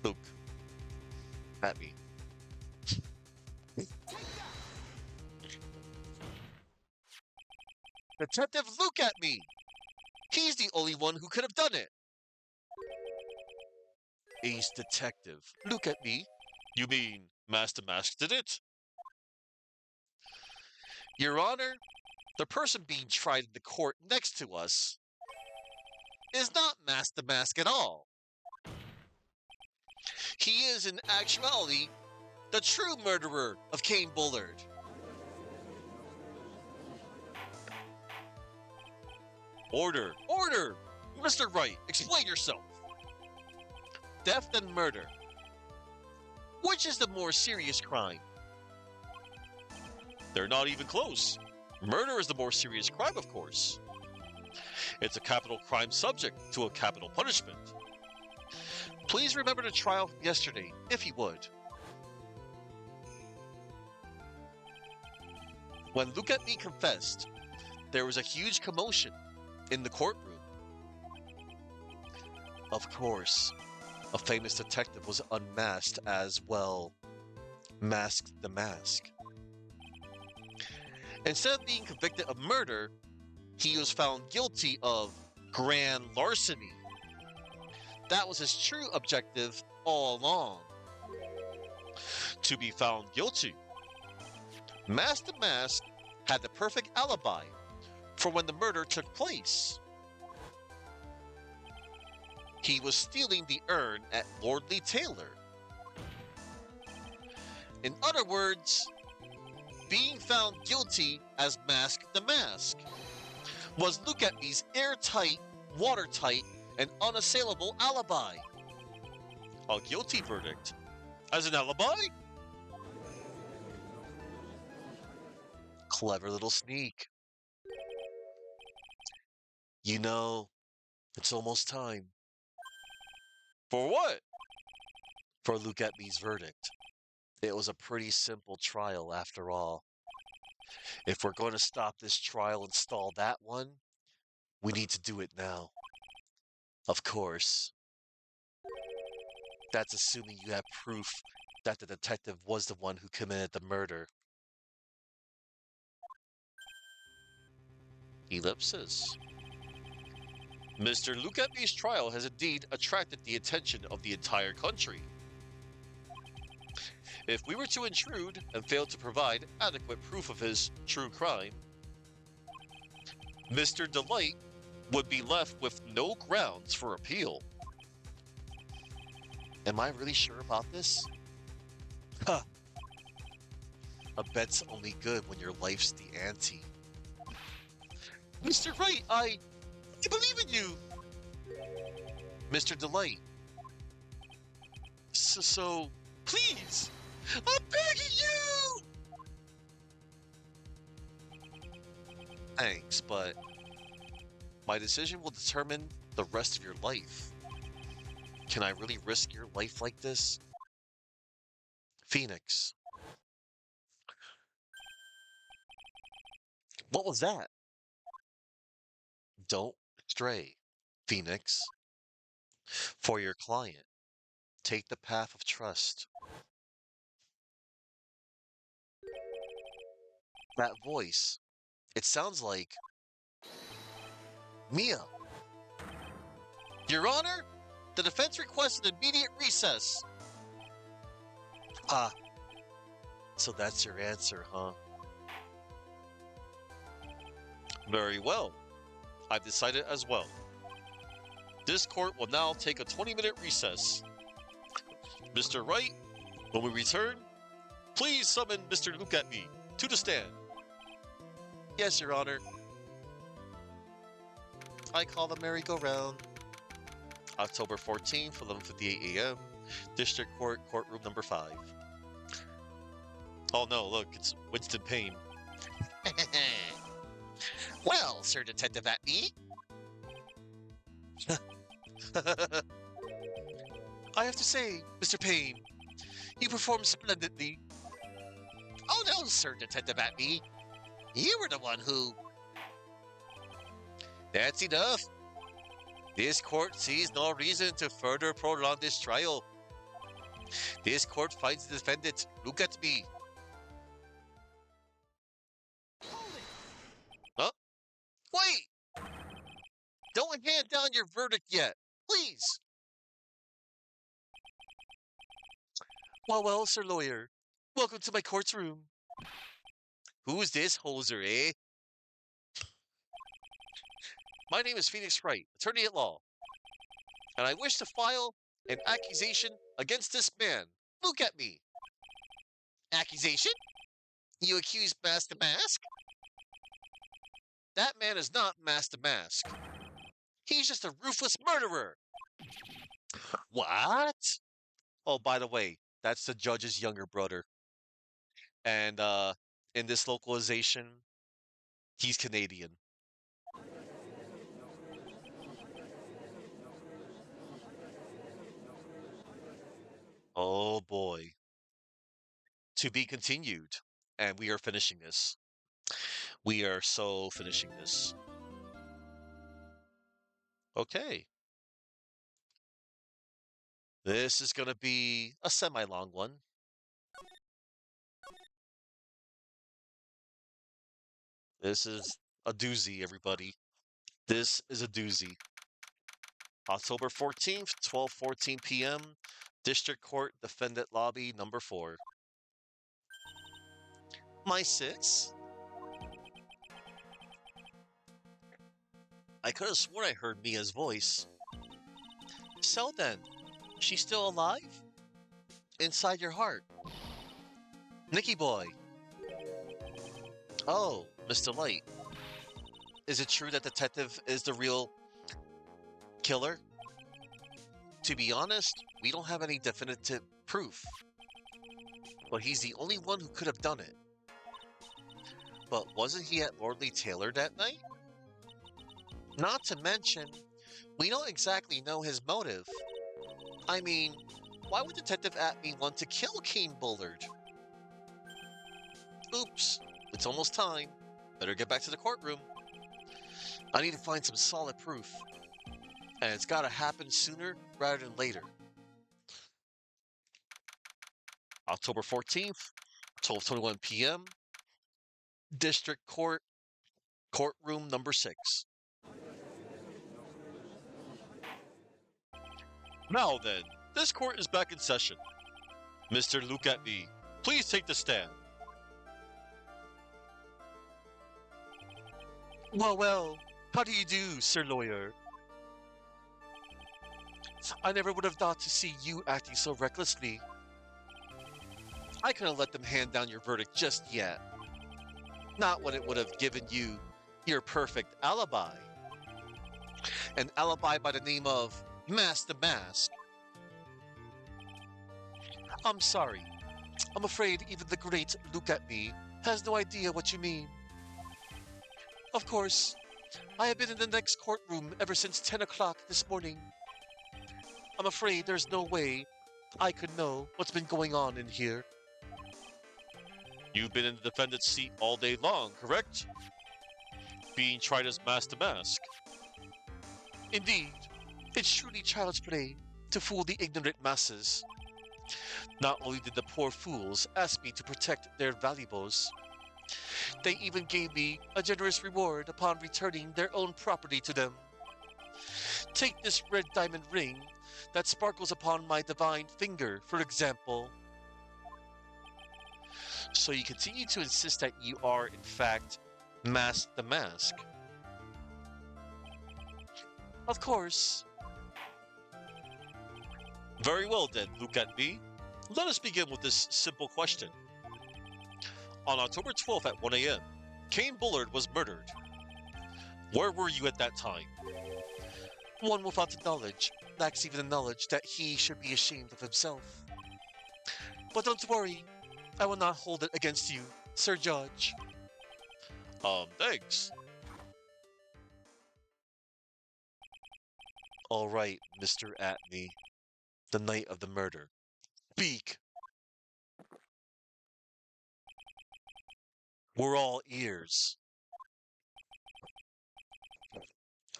Luke. At me. Detective Luke at me! He's the only one who could have done it! Ace Detective. Look at me. You mean Master Mask did it? Your Honor, the person being tried in the court next to us is not Master Mask at all. He is in actuality the true murderer of Kane Bullard. Order! Order! Mr. Wright, explain yourself. Theft and murder. Which is the more serious crime? They're not even close. Murder is the more serious crime, of course. It's a capital crime subject to a capital punishment. Please remember the trial from yesterday, if you would. When Look at Me confessed, there was a huge commotion in the courtroom. Of course, a famous detective was unmasked as well, masked the mask. Instead of being convicted of murder, he was found guilty of grand larceny. That was his true objective all along. To be found guilty. Mask the Mask had the perfect alibi for when the murder took place. He was stealing the urn at Lordly Taylor. In other words, being found guilty as Mask the Mask was Look at Me's airtight, watertight, and unassailable alibi. A guilty verdict as an alibi? Clever little sneak. You know, it's almost time. For what? For Look at Me's verdict. It was a pretty simple trial after all. If we're going to stop this trial and stall that one, we need to do it now. Of course. That's assuming you have proof that the detective was the one who committed the murder. Ellipsis. Mr. Look at Me's trial has indeed attracted the attention of the entire country. If we were to intrude and fail to provide adequate proof of his true crime, Mr. Delight would be left with no grounds for appeal. Am I really sure about this? Huh. A bet's only good when your life's the ante. Mr. Wright, I believe in you! Mr. Delight. So, please, I'm begging you! Thanks, but my decision will determine the rest of your life. Can I really risk your life like this? Phoenix. What was that? Don't stray, Phoenix. For your client, take the path of trust. That voice, it sounds like Mia. Your Honor, the defense requests an immediate recess. Ah, so that's your answer, huh? Very well. I've decided as well. This court will now take a 20-minute recess. Mr. Wright, when we return, please summon Mr. Look at Me to the stand. Yes, Your Honor. I call the merry-go-round. October 14th, 11:58 a.m. District Court, courtroom number 5. Oh no, look, it's Winston Payne. Well, Sir Detective at me. I have to say, Mr. Payne, you performed splendidly. Oh no, Sir Detective at me. You were the one who... That's enough. This court sees no reason to further prolong this trial. This court finds the defendant. Look at me. Huh? Wait! Don't hand down your verdict yet. Please. Well, Sir Lawyer. Welcome to my court's room. Who's this hoser, eh? My name is Phoenix Wright, attorney at law. And I wish to file an accusation against this man. Look at me. Accusation? You accuse Mask the Mask? That man is not Master Mask. He's just a ruthless murderer. What? Oh, by the way, that's the judge's younger brother. And in this localization, he's Canadian. Oh boy. To be continued. And we are finishing this. We are so finishing this. Okay. This is going to be a semi long one. This is a doozy, everybody. This is a doozy. October 14th, 12:14 p.m., District Court Defendant Lobby number 4. My sis? I could have sworn I heard Mia's voice. So then, she's still alive? Inside your heart. Nicky boy. Oh, Mr. Light. Is it true that Detective is the real killer? To be honest, we don't have any definitive proof. But he's the only one who could have done it. But wasn't he at Lordly Taylor that night? Not to mention, we don't exactly know his motive. I mean, why would Detective Atney want to kill Kane Bullard? Oops, it's almost time. Better get back to the courtroom. I need to find some solid proof. And it's gotta happen sooner rather than later. October 14th, 12:21 p.m., District Court, Courtroom number 6. Now then, this court is back in session. Mr. Look at me. Please take the stand. Well, how do you do, Sir Lawyer? I never would have thought to see you acting so recklessly. I couldn't let them hand down your verdict just yet. Not when it would have given you your perfect alibi. An alibi by the name of Master Mask. I'm sorry. I'm afraid even the great Look at me has no idea what you mean. Of course, I have been in the next courtroom ever since 10 o'clock this morning. I'm afraid there's no way I could know what's been going on in here. You've been in the defendant's seat all day long, correct? Being tried as Master Mask. Indeed, it's truly child's play to fool the ignorant masses. Not only did the poor fools ask me to protect their valuables, they even gave me a generous reward upon returning their own property to them. Take this red diamond ring that sparkles upon my divine finger, for example. So you continue to insist that you are, in fact, Mask the Mask. Of course. Very well then, look at me. Let us begin with this simple question. On October 12th at 1 a.m., Kane Bullard was murdered. Where were you at that time? One without the knowledge lacks even the knowledge that he should be ashamed of himself. But don't worry, I will not hold it against you, Sir Judge. Thanks. All right, Mr. Atney. The night of the murder. Speak! We're all ears.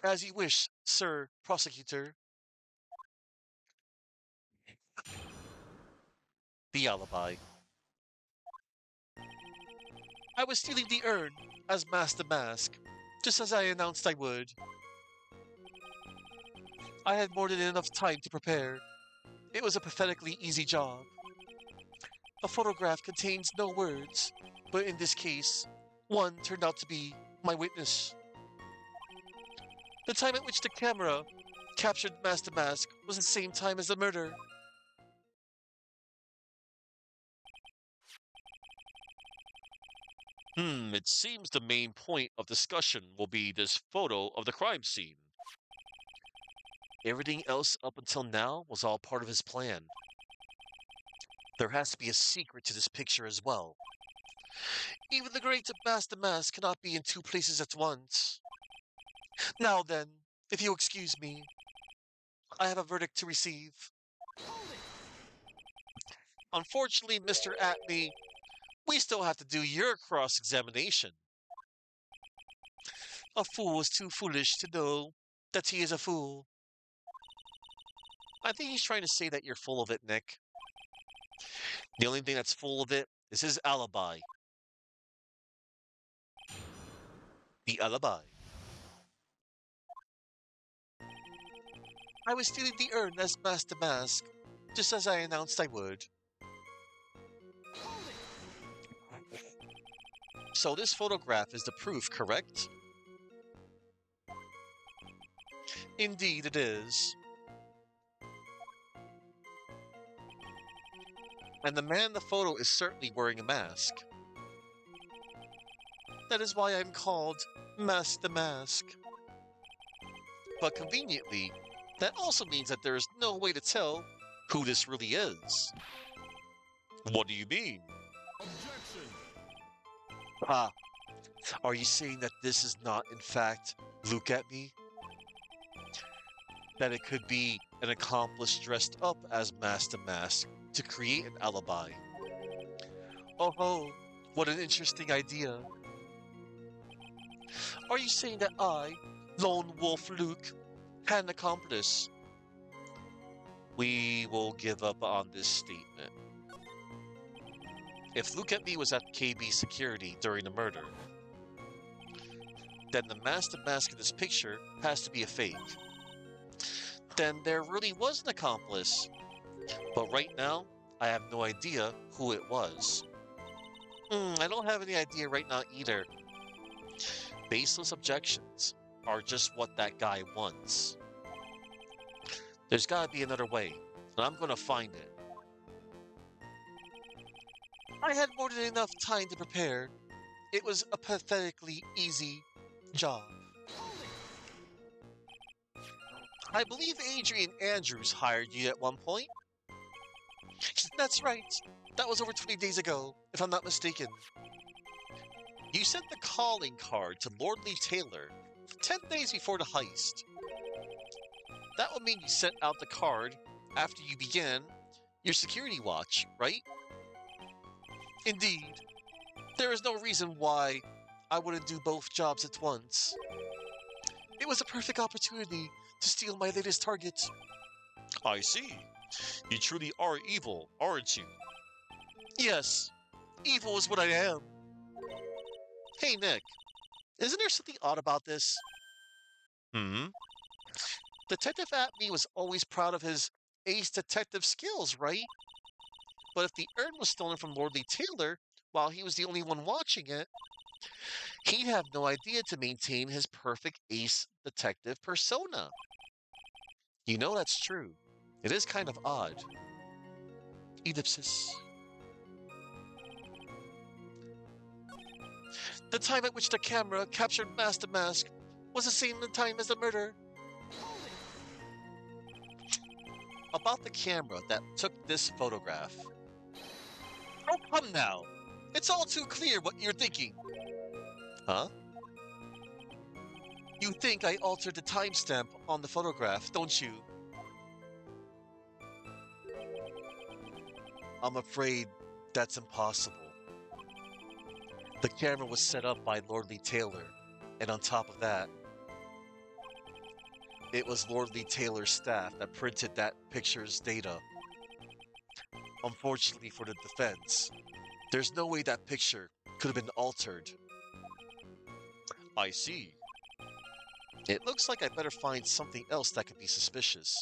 As you wish, Sir Prosecutor. The alibi. I was stealing the urn as Master Mask, just as I announced I would. I had more than enough time to prepare. It was a pathetically easy job. A photograph contains no words, but in this case, one turned out to be my witness. The time at which the camera captured Master Mask was the same time as the murder. It seems the main point of discussion will be this photo of the crime scene. Everything else up until now was all part of his plan. There has to be a secret to this picture as well. Even the great Master Mask cannot be in two places at once. Now then, if you excuse me, I have a verdict to receive. Hold it! Unfortunately, Mr. Atney, we still have to do your cross-examination. A fool is too foolish to know that he is a fool. I think he's trying to say that you're full of it, Nick. The only thing that's full of it is his alibi. The alibi. I was stealing the urn as Master Mask, just as I announced I would. Hold it! So this photograph is the proof, correct? Indeed it is. And the man in the photo is certainly wearing a mask. That is why I'm called Mask the Mask. But conveniently, that also means that there is no way to tell who this really is. What do you mean? Objection! Ah, are you saying that this is not, in fact, Look at Me? That it could be an accomplice dressed up as Master Mask to create an alibi? Oh ho, what an interesting idea. Are you saying that I, Lone Wolf Luke, had an accomplice? We will give up on this statement. If Look at Me was at KB security during the murder, then the Master Mask in this picture has to be a fake. Then there really was an accomplice. But right now, I have no idea who it was. I don't have any idea right now either. Baseless objections are just what that guy wants. There's gotta be another way, and I'm gonna find it. I had more than enough time to prepare. It was a pathetically easy job. Hold it! I believe Adrian Andrews hired you at one point. That's right. That was over 20 days ago, if I'm not mistaken. You sent the calling card to Lordly Taylor 10 days before the heist. That would mean you sent out the card after you began your security watch, right? Indeed. There is no reason why I wouldn't do both jobs at once. It was a perfect opportunity to steal my latest target. I see. You truly are evil, aren't you? Yes, evil is what I am. Hey, Nick, isn't there something odd about this? Hmm? Detective Atney was always proud of his ace detective skills, right? But if the urn was stolen from Lordly Taylor while he was the only one watching it, he'd have no idea to maintain his perfect ace detective persona. You know that's true. It is kind of odd. Ellipsis. The time at which the camera captured Master Mask was the same time as the murder. Hold it! About the camera that took this photograph. Oh, come now. It's all too clear what you're thinking. Huh? You think I altered the timestamp on the photograph, don't you? I'm afraid that's impossible. The camera was set up by Lordly Taylor, and on top of that, it was Lordly Taylor's staff that printed that picture's data. Unfortunately for the defense, there's no way that picture could have been altered. I see. It looks like I better find something else that could be suspicious.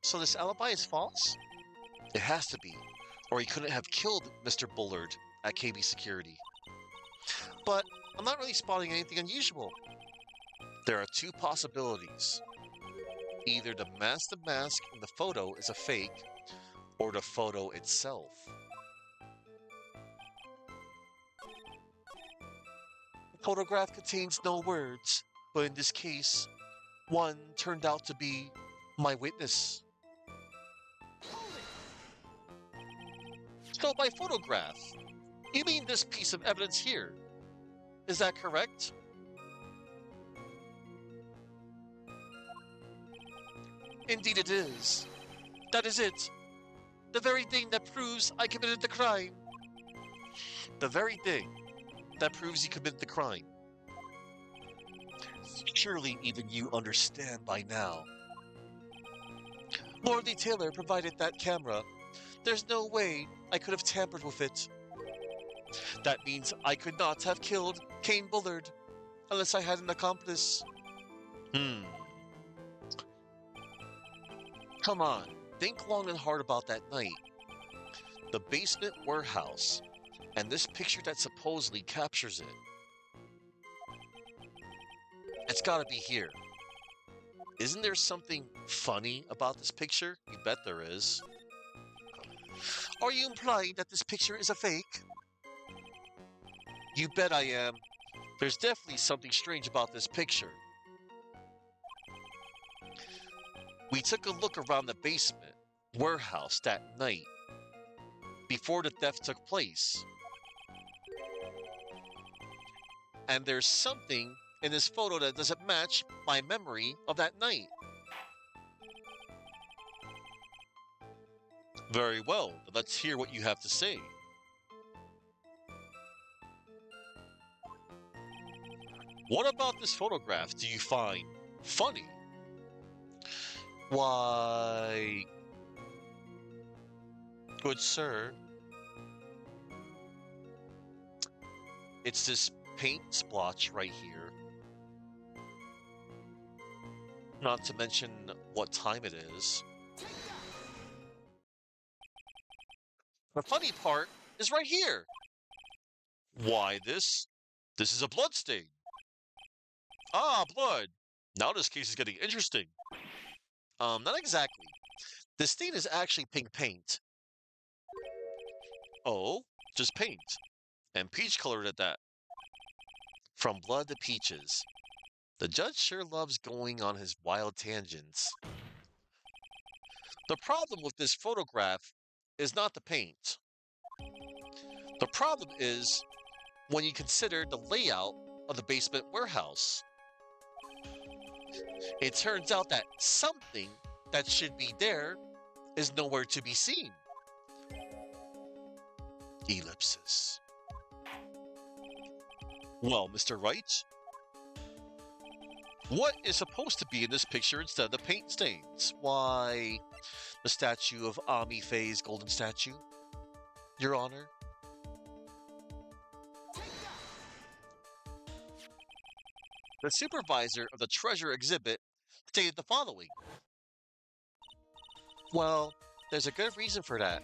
So this alibi is false? It has to be, or he couldn't have killed Mr. Bullard at KB Security. But I'm not really spotting anything unusual. There are two possibilities. Either the Master Mask in the photo is a fake, or the photo itself. Photograph contains no words, but in this case, one turned out to be my witness. Hold it. So by photograph, you mean this piece of evidence here? Is that correct? Indeed it is. That is it. The very thing that proves I committed the crime. The very thing that proves you committed the crime. Surely even you understand by now. Lord Lee Taylor provided that camera. There's no way I could have tampered with it. That means I could not have killed Kane Bullard unless I had an accomplice. Hmm. Come on, think long and hard about that night. The basement warehouse, and this picture that supposedly captures it. It's gotta be here. Isn't there something funny about this picture? You bet there is. Are you implying that this picture is a fake? You bet I am. There's definitely something strange about this picture. We took a look around the basement warehouse that night before the theft took place. And there's something in this photo that doesn't match my memory of that night. Very well, let's hear what you have to say. What about this photograph do you find funny? Why, good sir, it's this paint splotch right here. Not to mention what time it is. The funny part is right here. Why this? This is a blood stain. Ah, blood. Now this case is getting interesting. Not exactly. The stain is actually pink paint. Oh, just paint. And peach colored at that. From blood to peaches. The judge sure loves going on his wild tangents. The problem with this photograph is not the paint. The problem is when you consider the layout of the basement warehouse. It turns out that something that should be there is nowhere to be seen. Ellipsis. Well, Mr. Wright, what is supposed to be in this picture instead of the paint stains? Why, the statue of Ami Faye's golden statue, Your Honor. The supervisor of the treasure exhibit stated the following. Well, there's a good reason for that.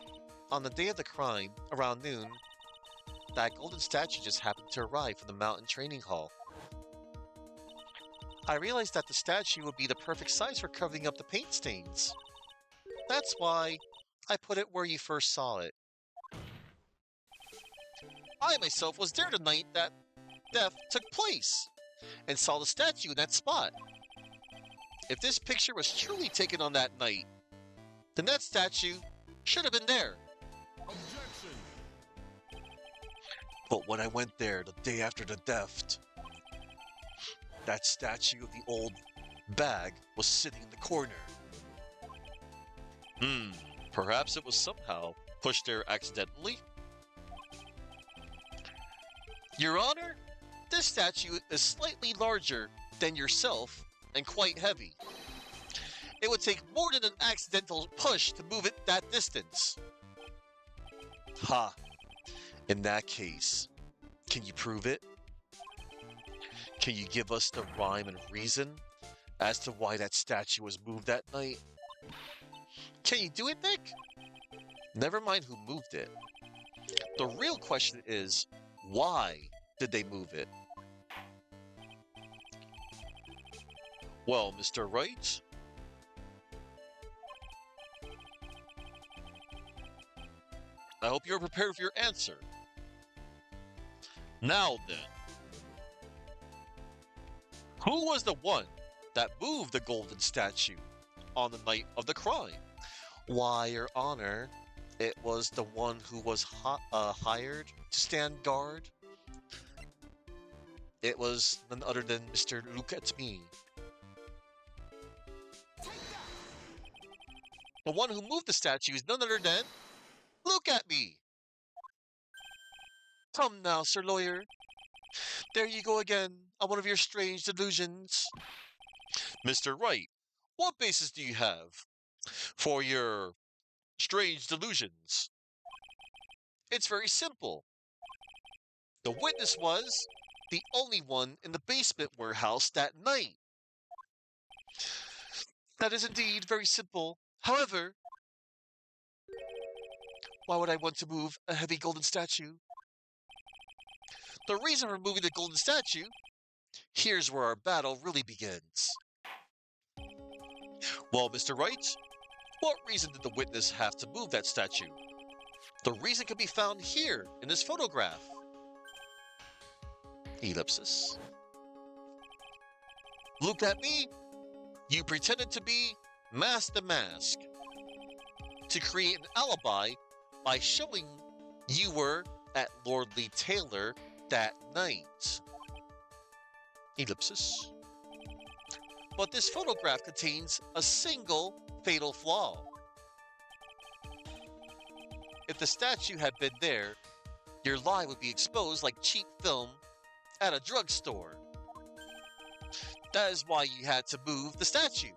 On the day of the crime, around noon, that golden statue just happened to arrive from the mountain training hall. I realized that the statue would be the perfect size for covering up the paint stains. That's why I put it where you first saw it. I myself was there the night that theft took place and saw the statue in that spot. If this picture was truly taken on that night, then that statue should have been there. Objection. But when I went there the day after the theft, that statue of the old bag was sitting in the corner. Perhaps it was somehow pushed there accidentally? Your Honor, this statue is slightly larger than yourself and quite heavy. It would take more than an accidental push to move it that distance. Ha! In that case, can you prove it? Can you give us the rhyme and reason as to why that statue was moved that night? Can you do it, Nick? Never mind who moved it. The real question is, why did they move it? Well, Mr. Wright, I hope you're prepared for your answer. Now then, Who was the one that moved the golden statue on the night of the crime? Why, Your Honor, it was the one who was hired to stand guard. It was none other than Mr. Look at Me. The one who moved the statue is none other than Look at Me. Come now, Sir Lawyer. There you go again on one of your strange delusions. Mr. Wright, what basis do you have for your strange delusions? It's very simple. The witness was the only one in the basement warehouse that night. That is indeed very simple. However, why would I want to move a heavy golden statue? The reason for moving the golden statue, here's where our battle really begins. Well, Mr. Wright, what reason did the witness have to move that statue? The reason can be found here in this photograph. Ellipsis. Look at me. You pretended to be Mask the Mask to create an alibi by showing you were at Lordly Taylor that night. Ellipsis. But this photograph contains a single fatal flaw. If the statue had been there, your lie would be exposed like cheap film at a drugstore. That is why you had to move the statue.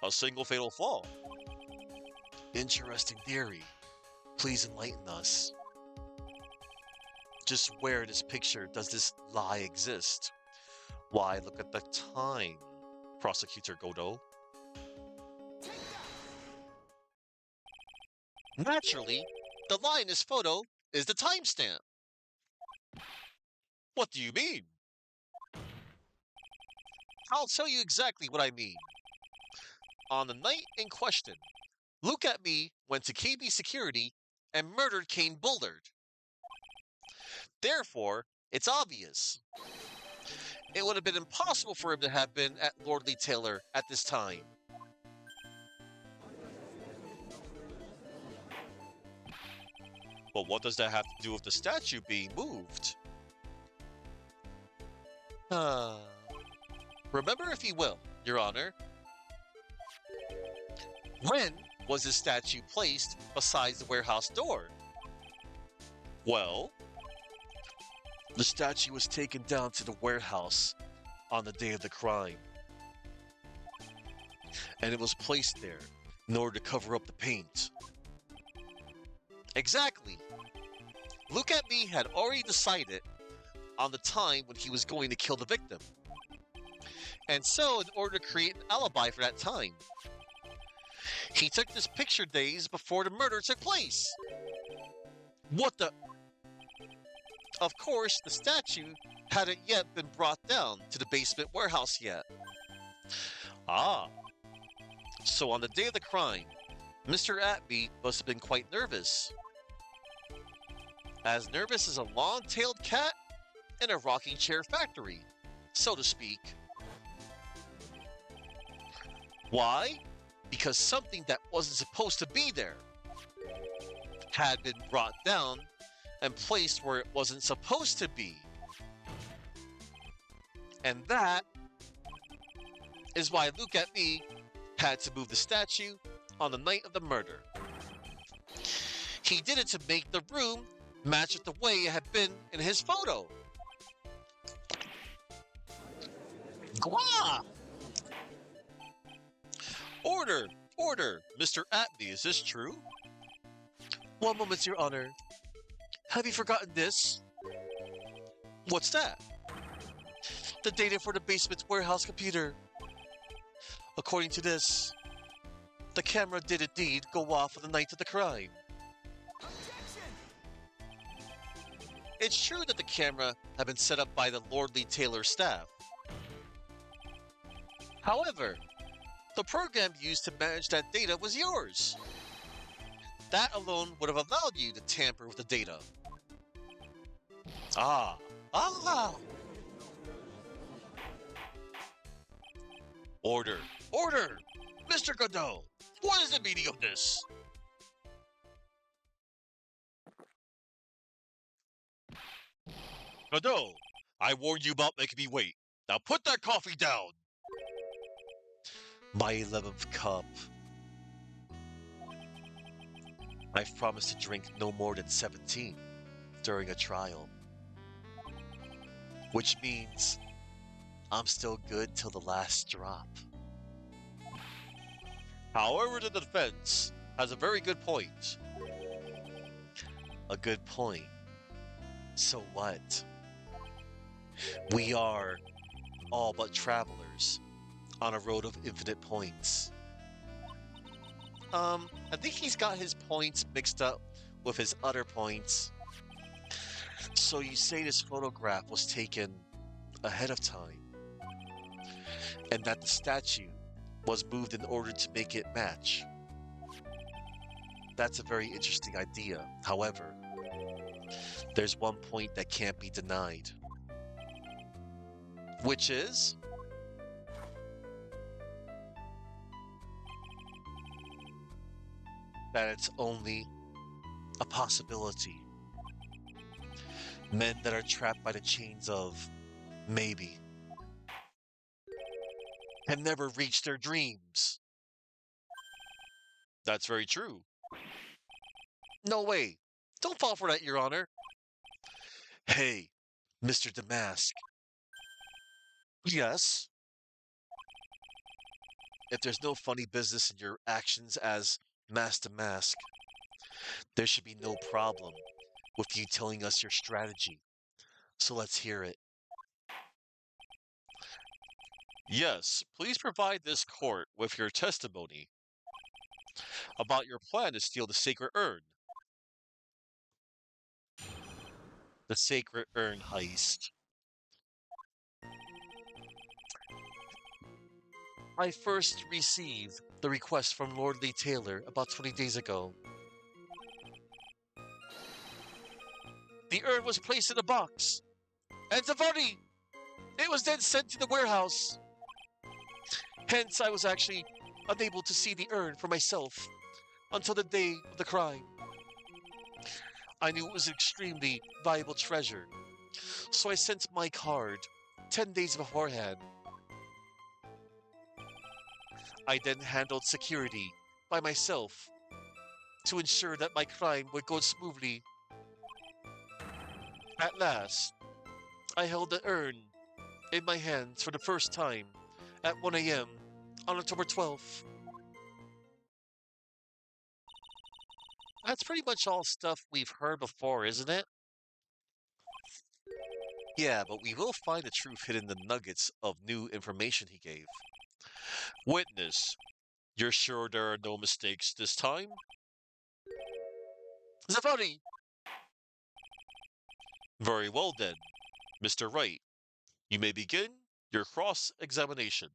A single fatal flaw. Interesting theory. Please enlighten us. Just where in this picture does this lie exist? Why, look at the time, Prosecutor Godot. Naturally, the lie in this photo is the timestamp. What do you mean? I'll tell you exactly what I mean. On the night in question, Look at Me went to KB Security and murdered Kane Bullard. Therefore, it's obvious. It would have been impossible for him to have been at Lordly Taylor at this time. But what does that have to do with the statue being moved? Remember, if you will, Your Honor, when was the statue placed besides the warehouse door? Well, the statue was taken down to the warehouse on the day of the crime. And it was placed there in order to cover up the paint. Exactly. Look at Me had already decided on the time when he was going to kill the victim. And so, in order to create an alibi for that time, he took this picture days before the murder took place. What the? Of course, the statue hadn't yet been brought down to the basement warehouse yet. Ah. So on the day of the crime, Mr. Atby must have been quite nervous. As nervous as a long-tailed cat in a rocking chair factory, so to speak. Why? Because something that wasn't supposed to be there had been brought down and placed where it wasn't supposed to be. And that is why Look at Me had to move the statue on the night of the murder. He did it to make the room match with the way it had been in his photo. Gwa! Order! Order! Mr. Atby, is this true? One moment, Your Honor. Have you forgotten this? What's that? The data for the basement's warehouse computer. According to this, the camera did indeed go off on the night of the crime. Objection! It's true that the camera had been set up by the Lordly Taylor staff. However, the program used to manage that data was yours. That alone would have allowed you to tamper with the data. Ah. Order! Order! Mr. Godot! What is the meaning of this? Godot! I warned you about making me wait. Now put that coffee down! My 11th cup. I've promised to drink no more than 17 during a trial. Which means I'm still good till the last drop. However, the defense has a very good point. A good point. So what? We are all but travelers on a road of infinite points. I think he's got his points mixed up with his other points. So you say this photograph was taken ahead of time, and that the statue was moved in order to make it match. That's a very interesting idea. However, there's one point that can't be denied, which is that it's only a possibility. Men that are trapped by the chains of maybe can never reach their dreams. That's very true. No way. Don't fall for that, Your Honor. Hey, Mr. Damask. Yes? If there's no funny business in your actions as Mask to Mask, there should be no problem with you telling us your strategy. So let's hear it. Yes, please provide this court with your testimony about your plan to steal the sacred urn. The sacred urn heist. I first received the request from Lord Lee Taylor about 20 days ago. The urn was placed in a box, and Zavoni! It was then sent to the warehouse. Hence, I was actually unable to see the urn for myself until the day of the crime. I knew it was an extremely valuable treasure, so I sent my card 10 days beforehand. I then handled security by myself to ensure that my crime would go smoothly. At last, I held the urn in my hands for the first time at 1 a.m. on October 12th. That's pretty much all stuff we've heard before, isn't it? Yeah, but we will find the truth hidden in the nuggets of new information he gave. Witness, you're sure there are no mistakes this time? Zavoni! Very well then, Mr. Wright. You may begin your cross-examination.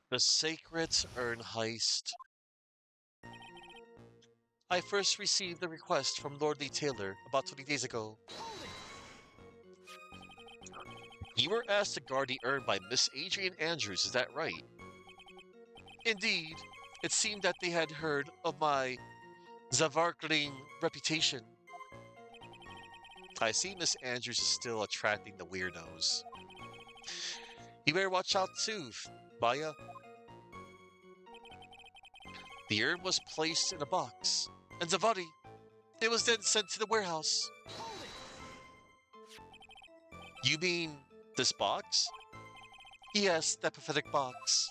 The Sacred Urn Heist. I first received the request from Lord Lee Taylor about 20 days ago. You were asked to guard the urn by Miss Adrian Andrews, is that right? Indeed, it seemed that they had heard of my Zavarkling reputation. I see Miss Andrews is still attracting the weirdos. You better watch out too, Maya. The urn was placed in a box, and Zavadi, it was then sent to the warehouse. You mean this box? Yes, that pathetic box.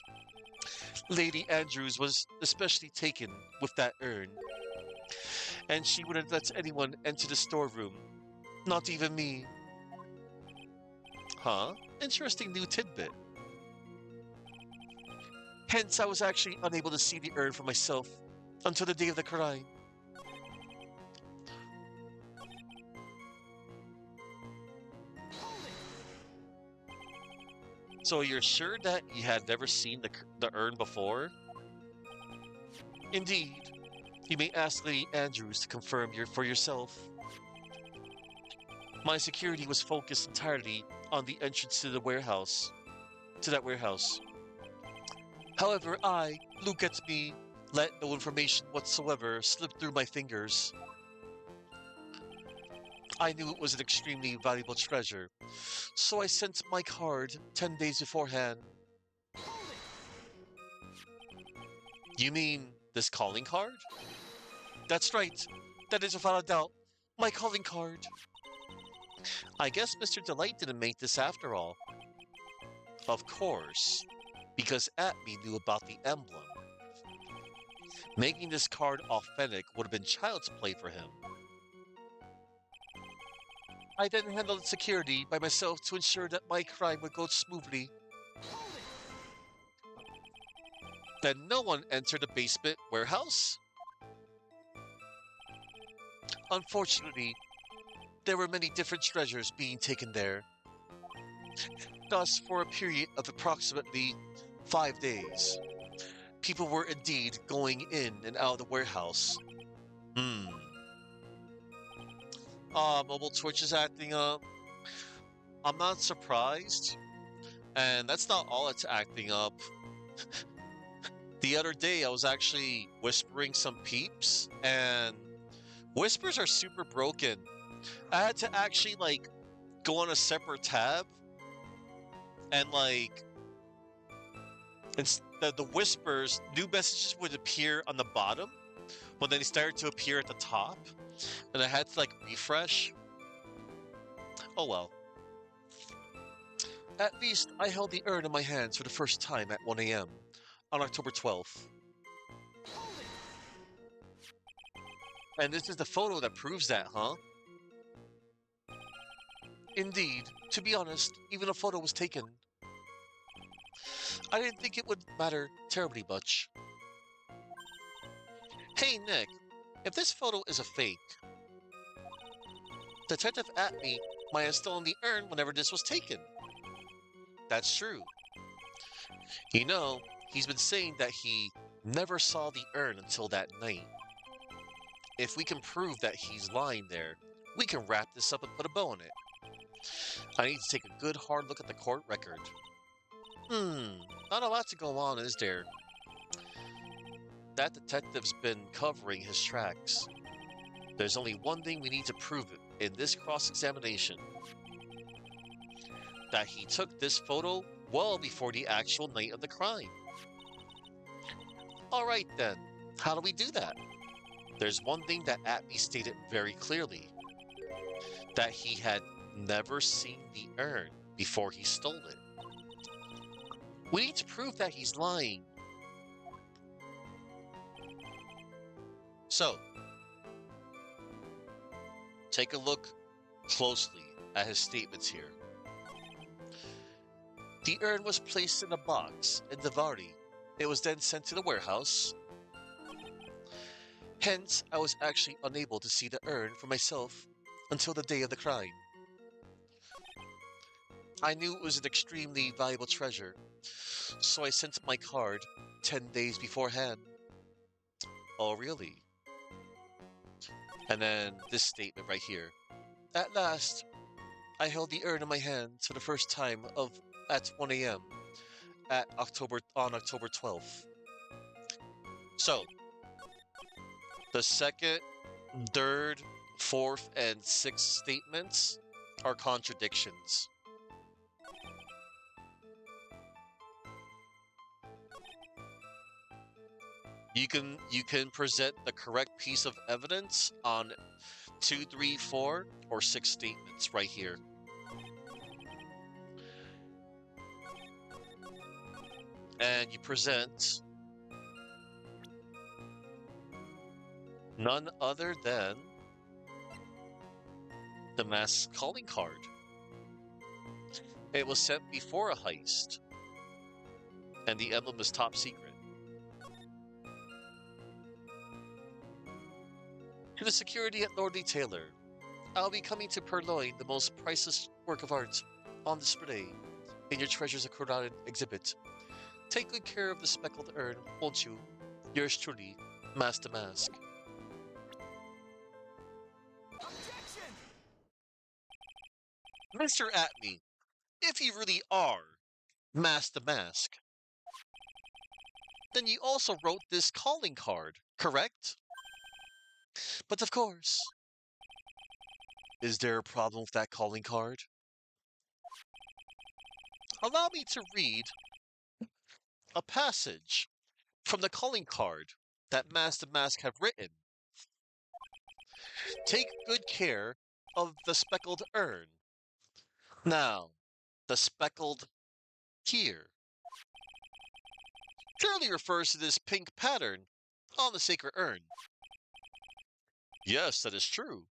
Lady Andrews was especially taken with that urn, and she wouldn't let anyone enter the storeroom, not even me. Huh? Interesting new tidbit. Hence, I was actually unable to see the urn for myself until the day of the crime. So you're sure that you had never seen the urn before? Indeed. You may ask Lady Andrews to confirm for yourself. My security was focused entirely on the entrance to the warehouse, to that warehouse. However, look at me, let no information whatsoever slip through my fingers. I knew it was an extremely valuable treasure, so I sent my card 10 days beforehand. You mean this calling card? That's right. That is without a doubt my calling card. I guess Mr. Delight didn't make this after all. Of course, because Atme knew about the emblem. Making this card authentic would have been child's play for him. I then handled security by myself to ensure that my crime would go smoothly. Then no one entered the basement warehouse? Unfortunately, there were many different treasures being taken there. Thus, for a period of approximately 5 days, people were indeed going in and out of the warehouse. Hmm. Mobile Twitch is acting up. I'm not surprised. And that's not all it's acting up. The other day, I was actually whispering some peeps, and whispers are super broken. I had to actually, like, go on a separate tab and, like, the whispers, new messages would appear on the bottom, but then they started to appear at the top, and I had to, like, refresh. Oh well. At least I held the urn in my hands for the first time at 1 a.m. on October 12th. And this is the photo that proves that, huh? Indeed. To be honest, even a photo was taken. I didn't think it would matter terribly much. Hey, Nick, if this photo is a fake, Detective Atme might have stolen the urn whenever this was taken. That's true. You know, he's been saying that he never saw the urn until that night. If we can prove that he's lying there, we can wrap this up and put a bow on it. I need to take a good hard look at the court record. Not a lot to go on, is there? That detective's been covering his tracks. There's only one thing we need to prove in this cross-examination. That he took this photo well before the actual night of the crime. Alright then, how do we do that? There's one thing that Atme stated very clearly. That he had never seen the urn before he stole it. We need to prove that he's lying. So, take a look closely at his statements here. The urn was placed in a box in Davari. It was then sent to the warehouse. Hence, I was actually unable to see the urn for myself until the day of the crime. I knew it was an extremely valuable treasure, so I sent my card 10 days beforehand. Oh, really? And then this statement right here. At last, I held the urn in my hands for the first time at 1 a.m. on October 12th. So, the second, third, fourth, and sixth statements are contradictions. You can present the correct piece of evidence on 2, 3, 4, or 6 statements right here. And you present none other than the mass calling card. It was sent before a heist, and the emblem is top secret. To the security at Lordly Taylor, I'll be coming to purloin the most priceless work of art on display in your Treasures of Coronado exhibit. Take good care of the speckled urn, won't you? Yours truly, Master Mask. Objection! Mr. Atme, If you really are Mask the Mask, then you also wrote this calling card, correct? But of course, is there a problem with that calling card? Allow me to read a passage from the calling card that Mask the Mask have written. Take good care of the speckled urn. Now, the speckled here clearly refers to this pink pattern on the sacred urn. Yes, that is true.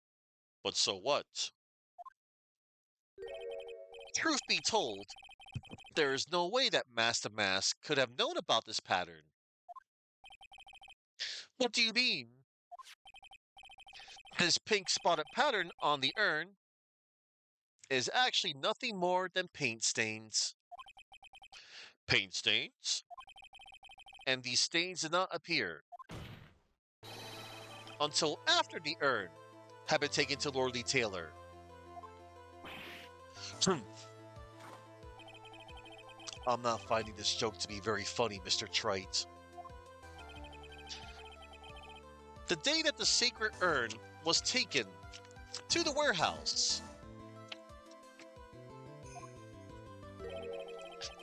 But so what? Truth be told, there is no way that Master Mask could have known about this pattern. What do you mean? This pink spotted pattern on the urn is actually nothing more than paint stains. Paint stains? And these stains did not appear until after the urn had been taken to Lordly Taylor. I'm not finding this joke to be very funny, Mr. Trite. The day that the sacred urn was taken to the warehouse,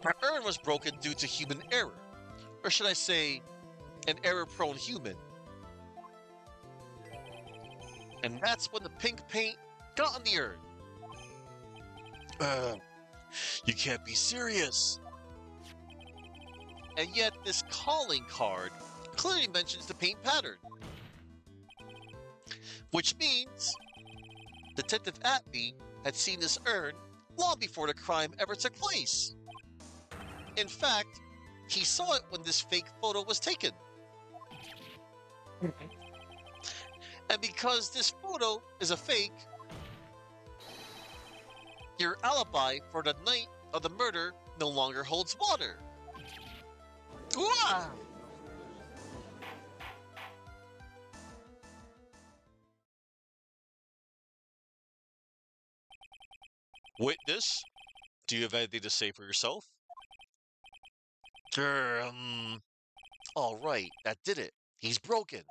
the urn was broken due to human error, or should I say, an error-prone human. And that's when the pink paint got on the urn. You can't be serious. And yet this calling card clearly mentions the paint pattern. Which means Detective Atby had seen this urn long before the crime ever took place. In fact, he saw it when this fake photo was taken. And because this photo is a fake, your alibi for the night of the murder no longer holds water. Wah! Witness, do you have anything to say for yourself? All right, that did it. He's broken.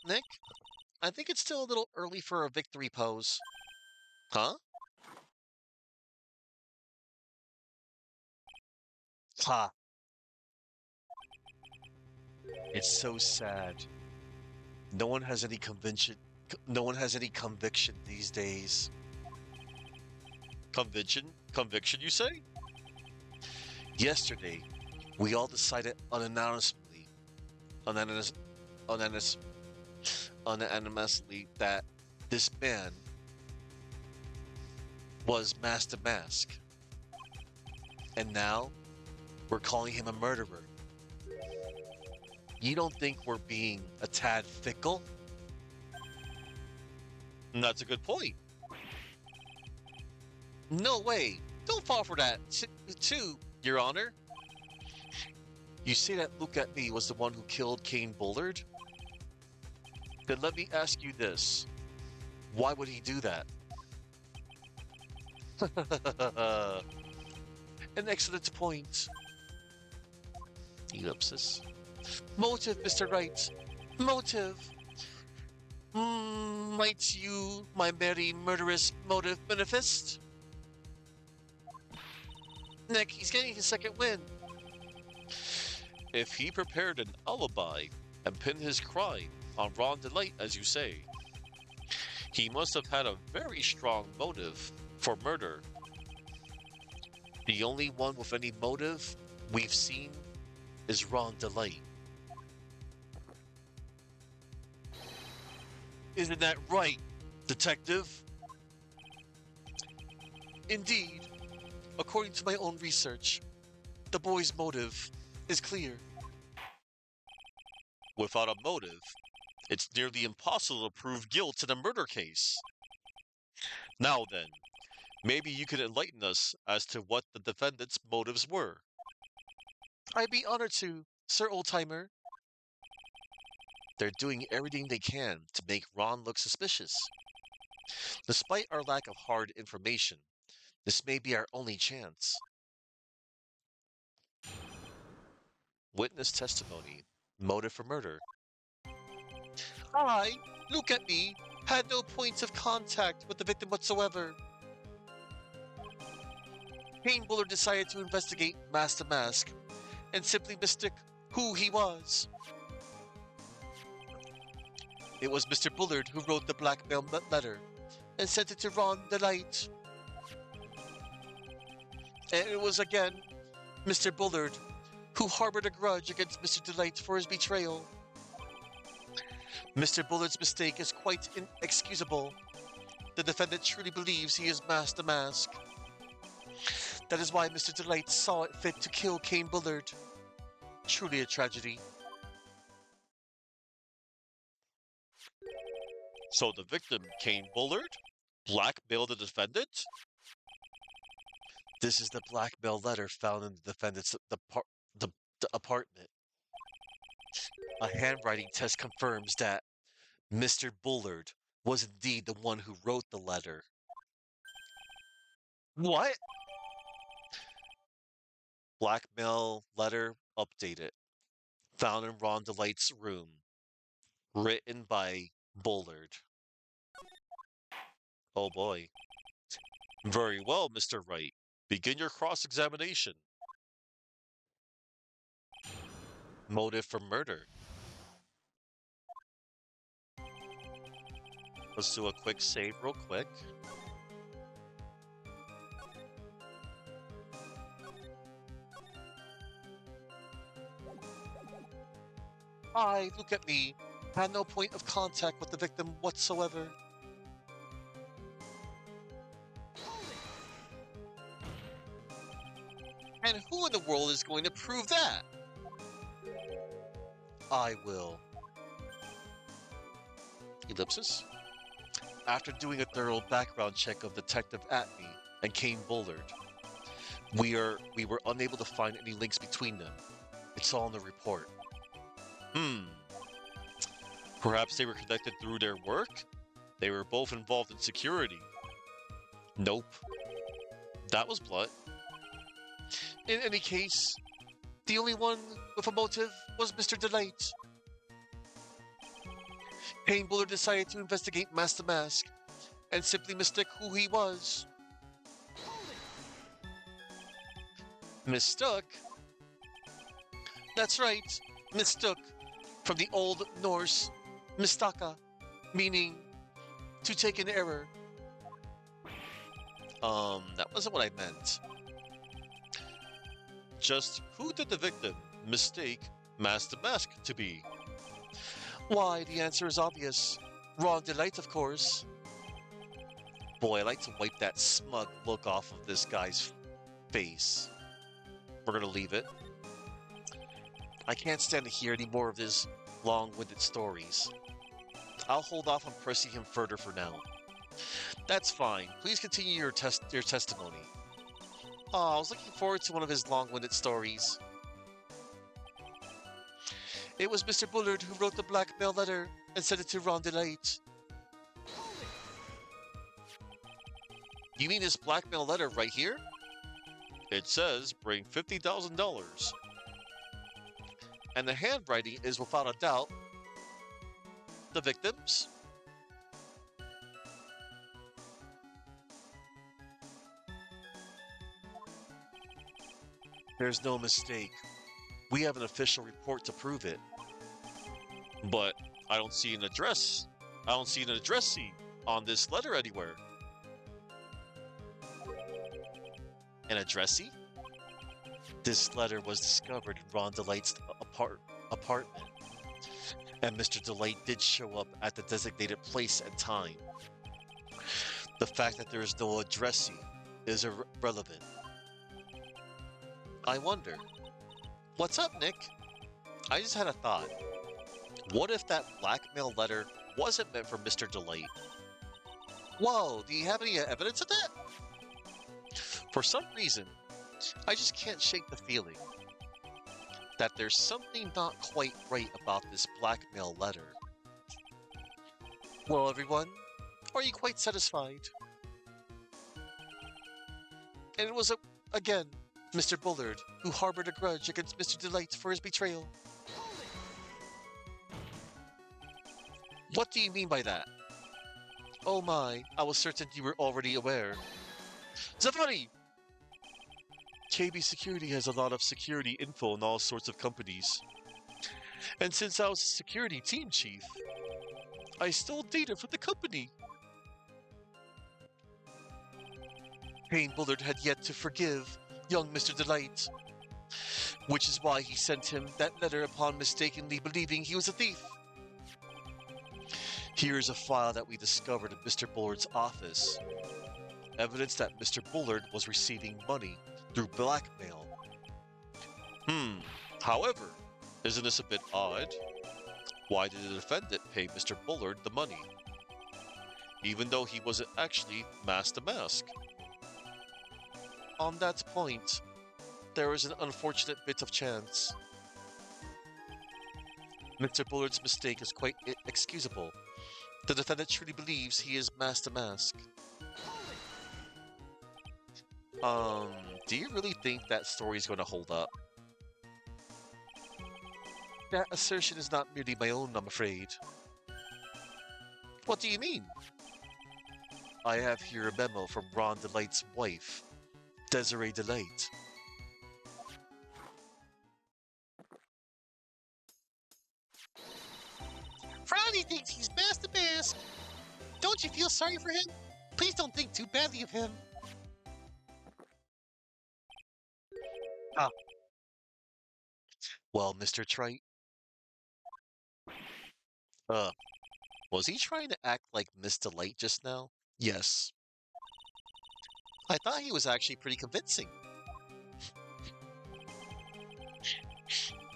Nick, I think it's still a little early for a victory pose. Huh? Ha. It's so sad. No one has any conviction. No one has any conviction these days. Conviction? Conviction, you say? Yesterday, we all decided unanimous, unanimous, unanimously that this man was Master Mask. And now, we're calling him a murderer. You don't think we're being a tad fickle? That's a good point. No way. Don't fall for that, too, Your Honor. You say that Look at Me was the one who killed Kane Bullard? Then let me ask you this. Why would he do that? An excellent point. Ellipsis. Motive, Mr. Wright. Motive. Might you, my merry murderous motive manifest? Nick, he's getting his second win. If he prepared an alibi and pinned his crime on Ron Delight, as you say, he must have had a very strong motive for murder. The only one with any motive we've seen is Ron Delight. Isn't that right, detective? Indeed, according to my own research, the boy's motive is clear. Without a motive, it's nearly impossible to prove guilt in a murder case. Now then, maybe you could enlighten us as to what the defendant's motives were. I'd be honored to, Sir Oldtimer. They're doing everything they can to make Ron look suspicious. Despite our lack of hard information, This may be our only chance. Witness testimony. Motive for murder. I, look at me, had no points of contact with the victim whatsoever. Kane Bullard decided to investigate mask to mask and simply mistook who he was. It was Mr. Bullard who wrote the blackmail letter and sent it to Ron Delight. And it was again Mr. Bullard who harbored a grudge against Mr. Delight for his betrayal. Mr. Bullard's mistake is quite inexcusable. The defendant truly believes he is masked the mask. That is why Mr. Delight saw it fit to kill Kane Bullard. Truly a tragedy. So the victim, Kane Bullard, blackmailed the defendant? This is the blackmail letter found in the defendant's the apartment. A handwriting test confirms that Mr. Bullard was indeed the one who wrote the letter. What? Blackmail letter updated. Found in Ron Delight's room. Written by Bullard. Oh boy. Very well, Mr. Wright. Begin your cross-examination. Motive for murder. Let's do a quick save real quick. I, look at me, had no point of contact with the victim whatsoever. And who in the world is going to prove that? I will. Ellipsis. After doing a thorough background check of Detective Atney and Kane Bullard, we were unable to find any links between them. It's all in the report. Perhaps they were connected through their work? They were both involved in security. Nope. That was blunt. In any case, the only one with a motive was Mr. Delight. Kane Bullard decided to investigate Mask to Mask and simply mistook who he was. Mistook? That's right, mistook, from the Old Norse mistaka, meaning to take an error. That wasn't what I meant. Just who did the victim mistake Mask to Mask to be? Why, the answer is obvious. Ron Delight, of course. Boy, I'd like to wipe that smug look off of this guy's face. We're gonna leave it. I can't stand to hear any more of his long-winded stories. I'll hold off on pressing him further for now. That's fine. Please continue your testimony. Oh, I was looking forward to one of his long-winded stories. It was Mr. Bullard who wrote the blackmail letter and sent it to Ron Delight. You mean this blackmail letter right here? It says bring $50,000. And the handwriting is without a doubt the victim's. There's no mistake. We have an official report to prove it. But I don't see an address. I don't see an addressee on this letter anywhere. An addressee? This letter was discovered in Ron Delight's apartment. And Mr. Delight did show up at the designated place and time. The fact that there is no addressee is irrelevant. I wonder. What's up, Nick? I just had a thought. What if that blackmail letter wasn't meant for Mr. Delight? Whoa, do you have any evidence of that? For some reason, I just can't shake the feeling that there's something not quite right about this blackmail letter. Well, everyone, are you quite satisfied? And it was, again, Mr. Bullard who harbored a grudge against Mr. Delight for his betrayal. Hold it. What do you mean by that? Oh my, I was certain you were already aware. Zavani! KB Security has a lot of security info in all sorts of companies. And since I was a security team chief, I stole data from the company. Payne Bullard had yet to forgive young Mr. Delight, which is why he sent him that letter upon mistakenly believing he was a thief. Here is a file that we discovered in Mr. Bullard's office. Evidence that Mr. Bullard was receiving money through blackmail. However, isn't this a bit odd? Why did the defendant pay Mr. Bullard the money, even though he wasn't actually masked to mask? On that point, there is an unfortunate bit of chance. Mr. Bullard's mistake is quite excusable. The defendant truly believes he is masked to mask. Do you really think that story is going to hold up? That assertion is not merely my own, I'm afraid. What do you mean? I have here a memo from Ron Delight's wife, Desiree Delight. Ronnie thinks he's masked to mask. Don't you feel sorry for him? Please don't think too badly of him. Ah, well, Mr. Trite. Was he trying to act like Miss Delight just now? Yes. I thought he was actually pretty convincing.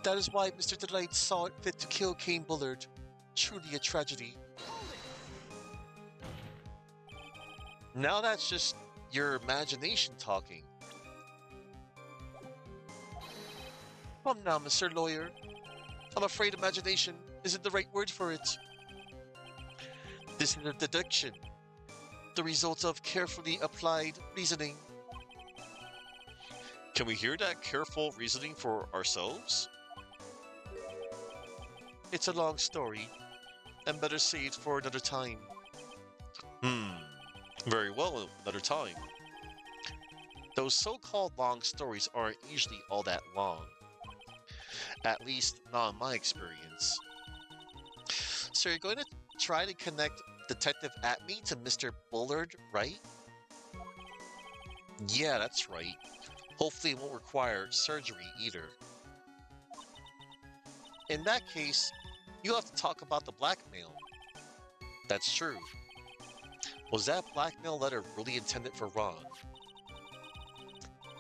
That is why Mr. Delight saw it fit to kill Kane Bullard. Truly a tragedy. Now that's just your imagination talking. Come now, Mr. Lawyer. I'm afraid imagination isn't the right word for it. This is a deduction, the result of carefully applied reasoning. Can we hear that careful reasoning for ourselves? It's a long story, and better saved for another time. Very well, another time. Those so-called long stories aren't usually all that long. At least, not in my experience. So you're going to try to connect Detective Atme to Mr. Bullard, right? Yeah, that's right. Hopefully it won't require surgery either. In that case, you'll have to talk about the blackmail. That's true. Was that blackmail letter really intended for Ron?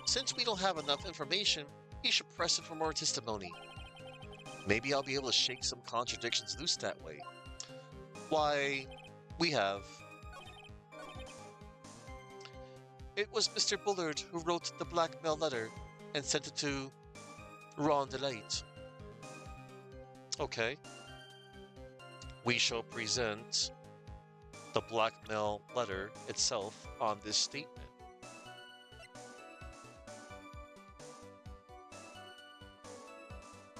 Since we don't have enough information, we should press it for more testimony. Maybe I'll be able to shake some contradictions loose that way. Why, we have. It was Mr. Bullard who wrote the blackmail letter and sent it to Ron Delight. Okay. We shall present the blackmail letter itself on this statement.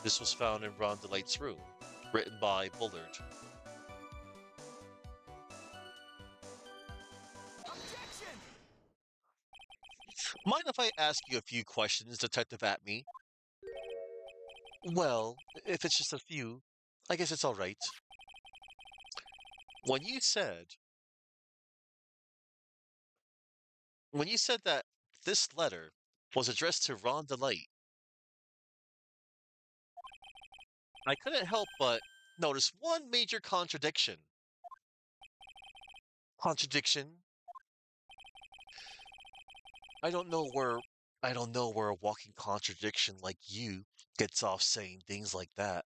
This was found in Ron Delight's room, written by Bullard. Objection! Mind if I ask you a few questions, Detective Atme? Well, if it's just a few, I guess it's all right. When you said when you said that this letter was addressed to Ron Delight, I couldn't help but notice one major contradiction. Contradiction? I don't know where I don't know where a walking contradiction like you gets off saying things like that.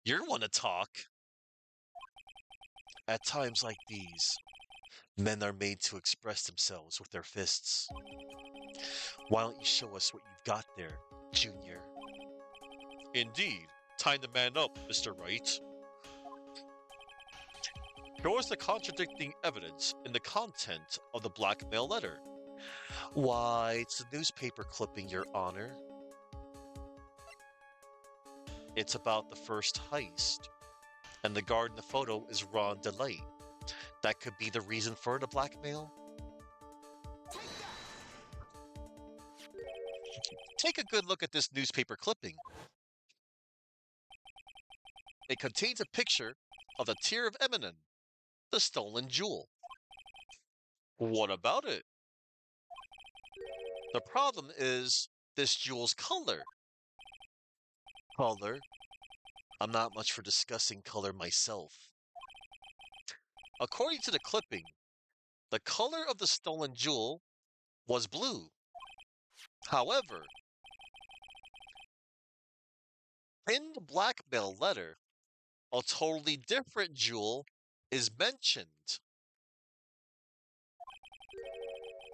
You're one to talk. At times like these, men are made to express themselves with their fists. Why don't you show us what you've got there, Junior? Indeed. Time to man up, Mr. Wright. Show us the contradicting evidence in the content of the blackmail letter. Why, it's a newspaper clipping, Your Honor. It's about the first heist, and the guard in the photo is Ron DeLay. That could be the reason for the blackmail. Take a good look at this newspaper clipping. It contains a picture of the Tear of Eminem, the stolen jewel. What about it? The problem is this jewel's color. Color? I'm not much for discussing color myself. According to the clipping, the color of the stolen jewel was blue. However, in the blackmail letter, a totally different jewel is mentioned.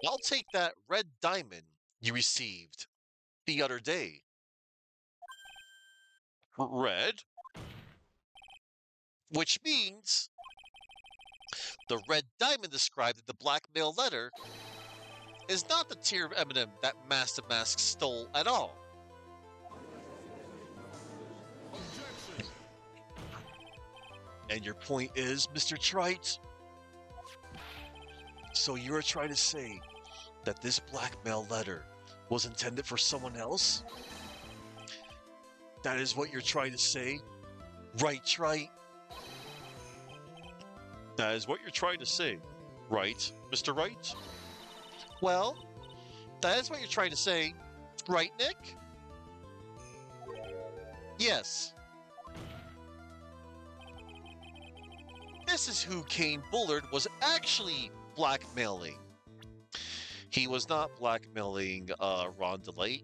I'll take that red diamond you received the other day. Red? Which means the red diamond described in the blackmail letter is not the Tear of Eminem that Master Mask stole at all. Objection. And your point is, Mr. Trite? So you're trying to say that this blackmail letter was intended for someone else? That is what you're trying to say? Right, Trite? That is what you're trying to say, right, Mr. Wright? Well, that is what you're trying to say, right, Nick? Yes. This is who Kane Bullard was actually blackmailing. He was not blackmailing Ron DeLay.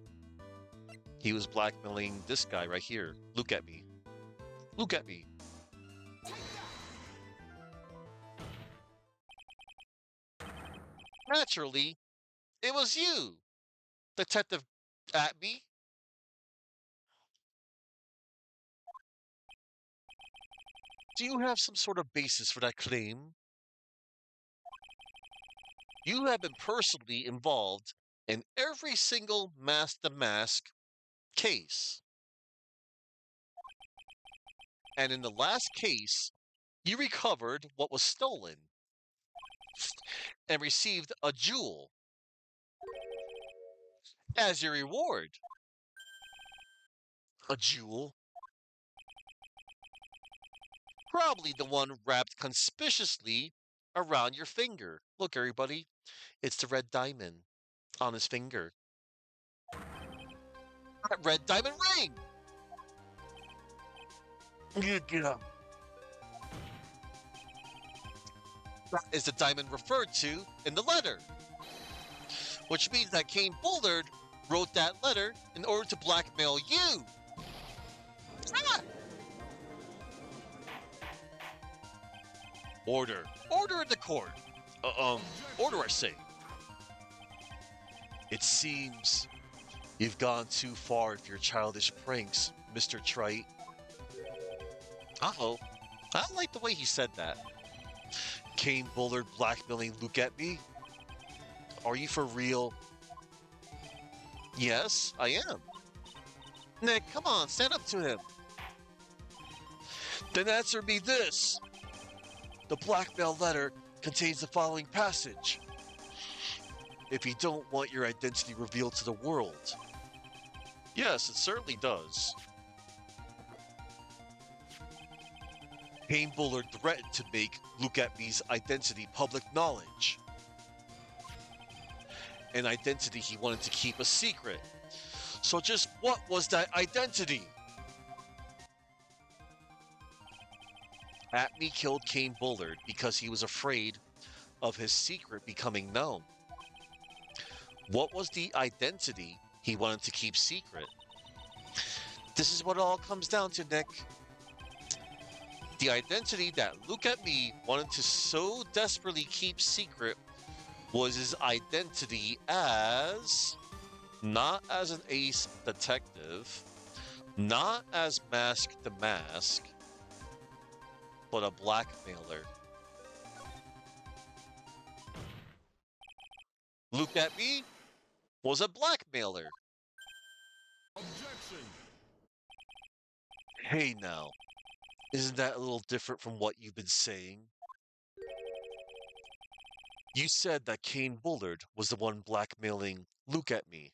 He was blackmailing this guy right here. Look at me. Look at me. Naturally, it was you, Detective Atby. Do you have some sort of basis for that claim? You have been personally involved in every single Mask the Mask case. And in the last case, you recovered what was stolen and received a jewel as your reward. A jewel? Probably the one wrapped conspicuously around your finger. Look, everybody, it's the red diamond on his finger. That red diamond ring! Yeah. That is the diamond referred to in the letter. Which means that Kane Bullard wrote that letter in order to blackmail you. Ah! Order. Order in the court. Order, I say. It seems you've gone too far with your childish pranks, Mr. Trite. Uh-oh. I don't like the way he said that. Kane Bullard blackmailing Luke at me? Are you for real? Yes, I am. Nick, come on, stand up to him. Then answer me this. The blackmail letter contains the following passage. If you don't want your identity revealed to the world. Yes, it certainly does. Kane Bullard threatened to make Luke Atby's identity public knowledge. An identity he wanted to keep a secret. So just what was that identity? Atby killed Kane Bullard because he was afraid of his secret becoming known. What was the identity he wanted to keep secret? This is what it all comes down to, Nick. The identity that Luke Atby wanted to so desperately keep secret was his identity as, not as an ace detective, not as Mask the Mask, but a blackmailer. Look at me was a blackmailer. Objection. Hey now, isn't that a little different from what you've been saying? You said that Kane Bullard was the one blackmailing Look at me.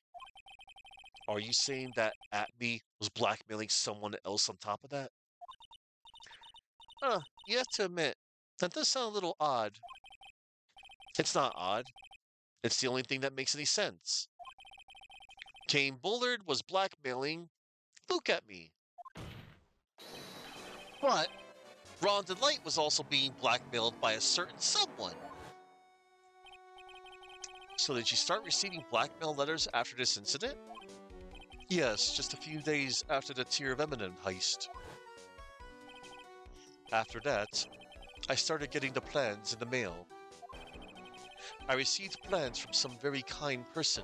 Are you saying that At Me was blackmailing someone else on top of that? You have to admit, that does sound a little odd. It's not odd. It's the only thing that makes any sense. Kane Bullard was blackmailing Look at me. But Ron Delight was also being blackmailed by a certain someone. So did you start receiving blackmail letters after this incident? Yes, just a few days after the Tear of Eminem heist. After that, I started getting the plans in the mail. I received plans from some very kind person.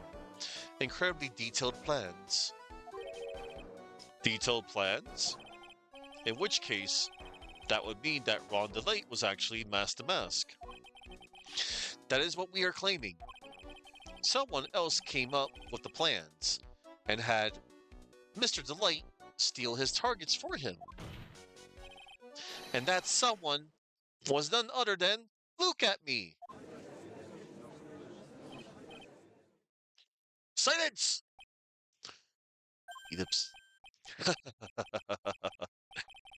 Incredibly detailed plans. Detailed plans? In which case, that would mean that Ron DeLate was actually Mask the Mask. That is what we are claiming. Someone else came up with the plans and had Mr. Delight steal his targets for him. And that someone was none other than Look at Me. Silence! Elips.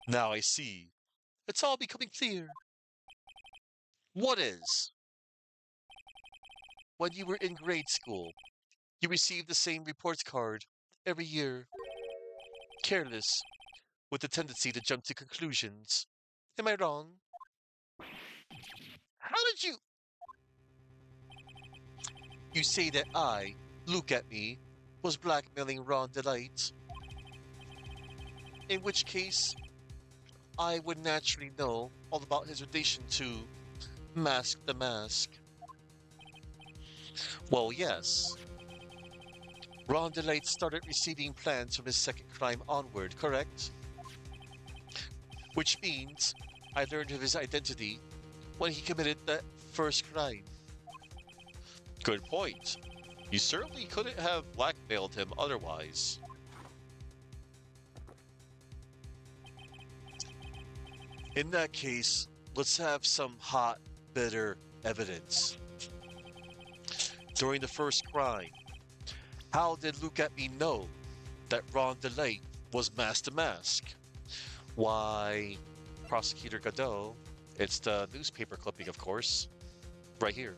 Now I see. It's all becoming clear. What is? When you were in grade school, you received the same report card every year. Careless, with a tendency to jump to conclusions. Am I wrong? How did you? You say that I, Look at Me, was blackmailing Ron Delight. In which case, I would naturally know all about his relation to Mask the Mask. Well, yes. Ron Delight started receiving plans from his second crime onward, correct? Which means I learned of his identity when he committed that first crime. Good point. You certainly couldn't have blackmailed him otherwise. In that case, let's have some hot, bitter evidence. During the first crime, how did Look at Me know that Ron DeLay was Mask to Mask? Why, Prosecutor Godot, it's the newspaper clipping, of course, right here.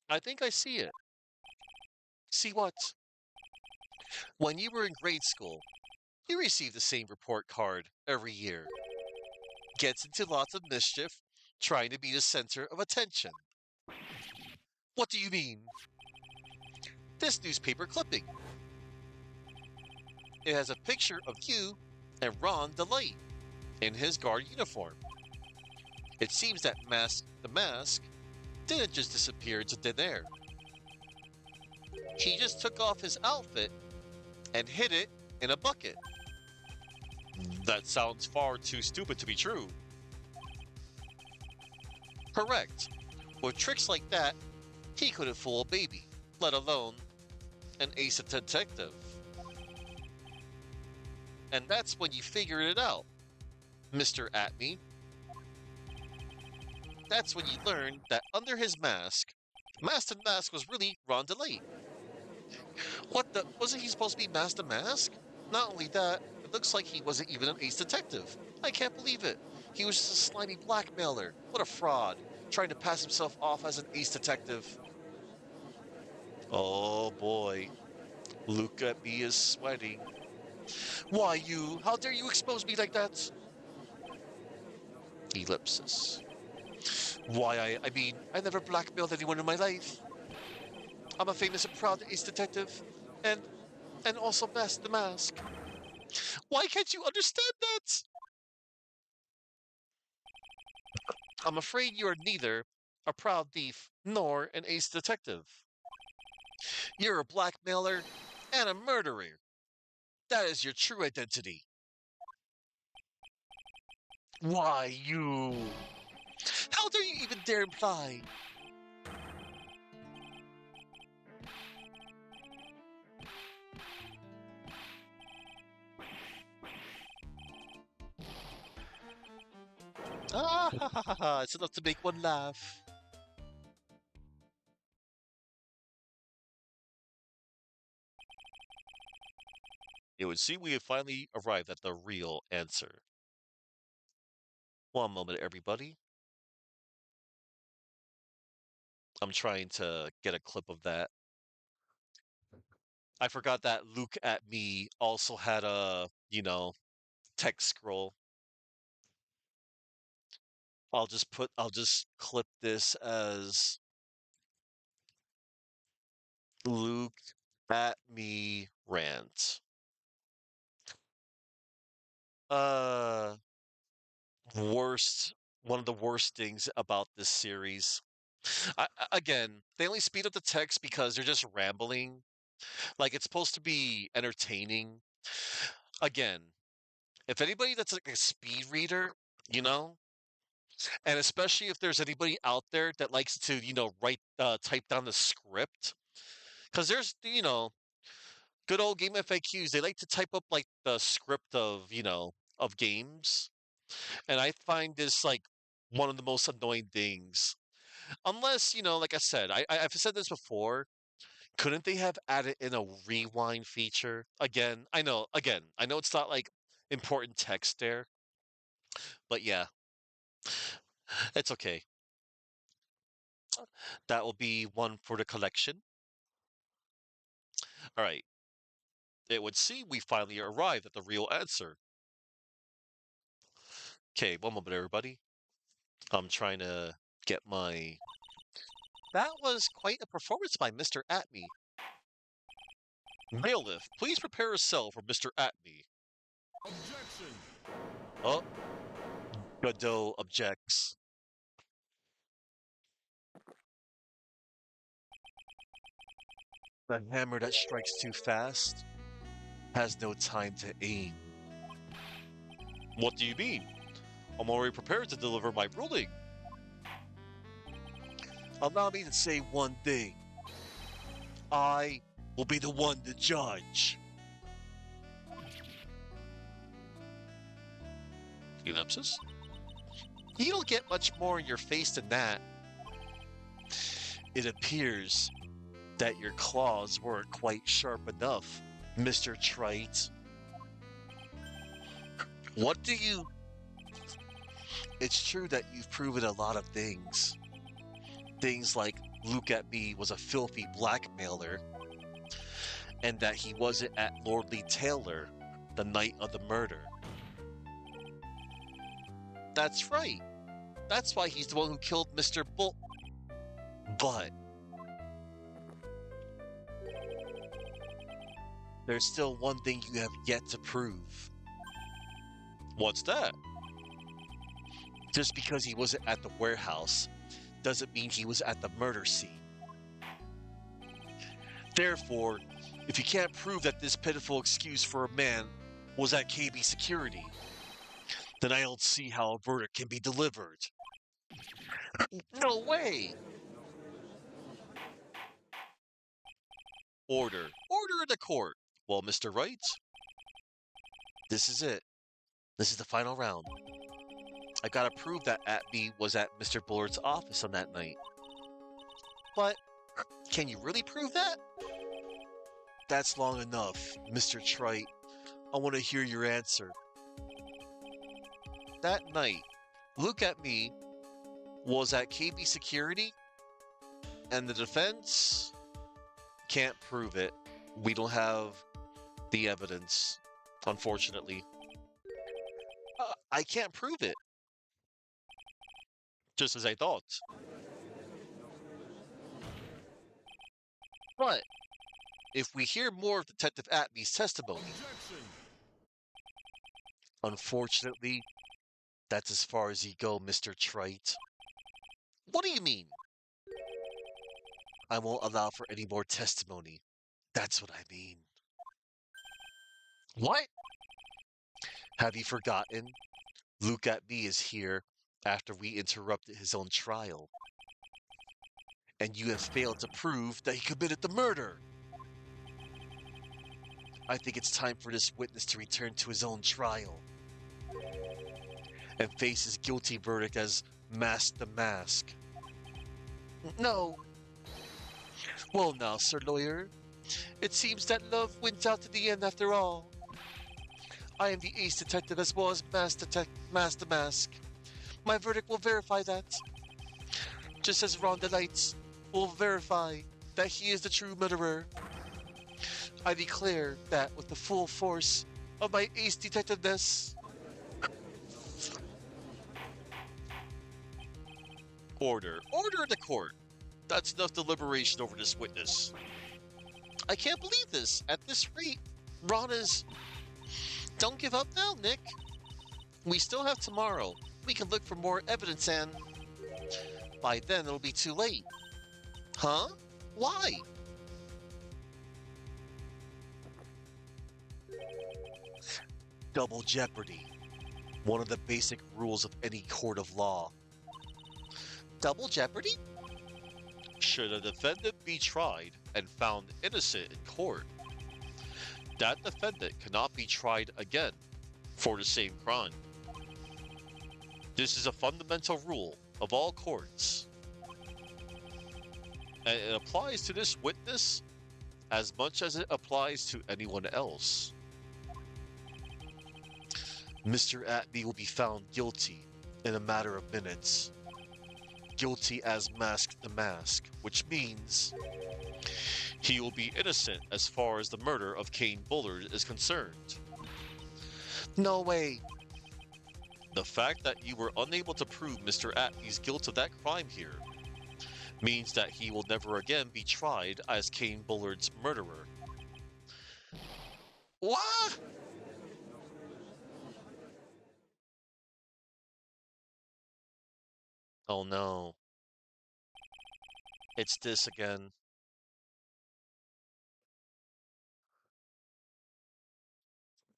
I think I see it. See what? When you were in grade school, you received the same report card every year. Gets into lots of mischief, trying to be the center of attention. What do you mean? This newspaper clipping. It has a picture of you and Ron DeLay in his guard uniform. It seems that Mask the Mask didn't just disappear into thin air. He just took off his outfit and hid it in a bucket. That sounds far too stupid to be true. Correct. With tricks like that, he couldn't fool a baby, let alone an ace detective. And that's when you figured it out, Mr. Atme. That's when you learned that under his mask, Master Mask was really Ron DeLay. What the? Wasn't he supposed to be Master Mask? Not only that, it looks like he wasn't even an ace detective. I can't believe it. He was just a slimy blackmailer. What a fraud. Trying to pass himself off as an ace detective. Oh boy. Look at me is sweating. Why you? How dare you expose me like that? Ellipsis. Why I never blackmailed anyone in my life. I'm a famous and proud ace detective. And also Mask the Mask. Why can't you understand that? I'm afraid you are neither a proud thief nor an ace detective. You're a blackmailer and a murderer. That is your true identity. Why you? How How dare you even dare imply? Ah, ha, ha, ha, ha. It's enough to make one laugh. It would seem we have finally arrived at the real answer. One moment, everybody. I'm trying to get a clip of that. I forgot that Luke at me also had a, text scroll. I'll just clip this as Luke at me rant. Uh, worst, one of the worst things about this series. Again, they only speed up the text because they're just rambling. Like it's supposed to be entertaining. Again, if anybody that's like a speed reader, you know, and especially if there's anybody out there that likes to, write, type down the script, because there's, good old game FAQs. They like to type up like the script of, of games, and I find this like one of the most annoying things. Unless, like I said, I've said this before. Couldn't they have added in a rewind feature? I know it's not like important text there, but yeah, it's okay. That will be one for the collection. All right. It would seem we finally arrived at the real answer. Okay, one moment, everybody. I'm trying to get my. That was quite a performance by Mr. Atme. Bailiff, please prepare a cell for Mr. Atme. Objection. Oh, Godot objects. The hammer that strikes too fast has no time to aim. What do you mean? I'm already prepared to deliver my ruling. Allow me to say one thing. I will be the one to judge. Ellipsis? You don't get much more in your face than that. It appears that your claws weren't quite sharp enough, Mr. Trite. What do you. It's true that you've proven a lot of things. Things like Luke at me was a filthy blackmailer, and that he wasn't at Lordly Taylor the night of the murder. That's right. That's why he's the one who killed Mr. Bull. But there's still one thing you have yet to prove. What's that? Just because he wasn't at the warehouse doesn't mean he was at the murder scene. Therefore, if you can't prove that this pitiful excuse for a man was at KB security, then I don't see how a verdict can be delivered. No way! Order. Order in the court. Well, Mr. Wright, this is it. This is the final round. I gotta prove that Atby was at Mr. Bullard's office on that night. But can you really prove that? That's long enough, Mr. Trite. I want to hear your answer. That night, look at me, was at KB security, and the defense can't prove it. We don't have the evidence, unfortunately. I can't prove it. Just as I thought. But if we hear more of Detective Atme's testimony, Objection. unfortunately, that's as far as you go, Mr. Trite. What do you mean? I won't allow for any more testimony. That's what I mean. What? Have you forgotten? Luke at me is here, after we interrupted his own trial. And you have failed to prove that he committed the murder. I think it's time for this witness to return to his own trial and face his guilty verdict as Mask the Mask. No. Well, now, Sir Lawyer, it seems that love wins out to the end after all. I am the ace detective as well as Mask the Mask. My verdict will verify that. Just as Ron Delights will verify that he is the true murderer. I declare that with the full force of my ace detectiveness. Order. Order in the court. That's enough deliberation over this witness. I can't believe this. At this rate, Ron is... Don't give up now, Nick. We still have tomorrow. We can look for more evidence and... By then, it'll be too late. Huh? Why? Double jeopardy. One of the basic rules of any court of law. Double jeopardy? Should a defendant be tried and found innocent in court, that defendant cannot be tried again for the same crime. This is a fundamental rule of all courts, and it applies to this witness as much as it applies to anyone else. Mr. Atby will be found guilty in a matter of minutes. Guilty as Mask the Mask, which means he will be innocent as far as the murder of Kane Bullard is concerned. No way. The fact that you were unable to prove Mr. Atby's guilt of that crime here means that he will never again be tried as Kane Bullard's murderer. What? Oh no. It's this again.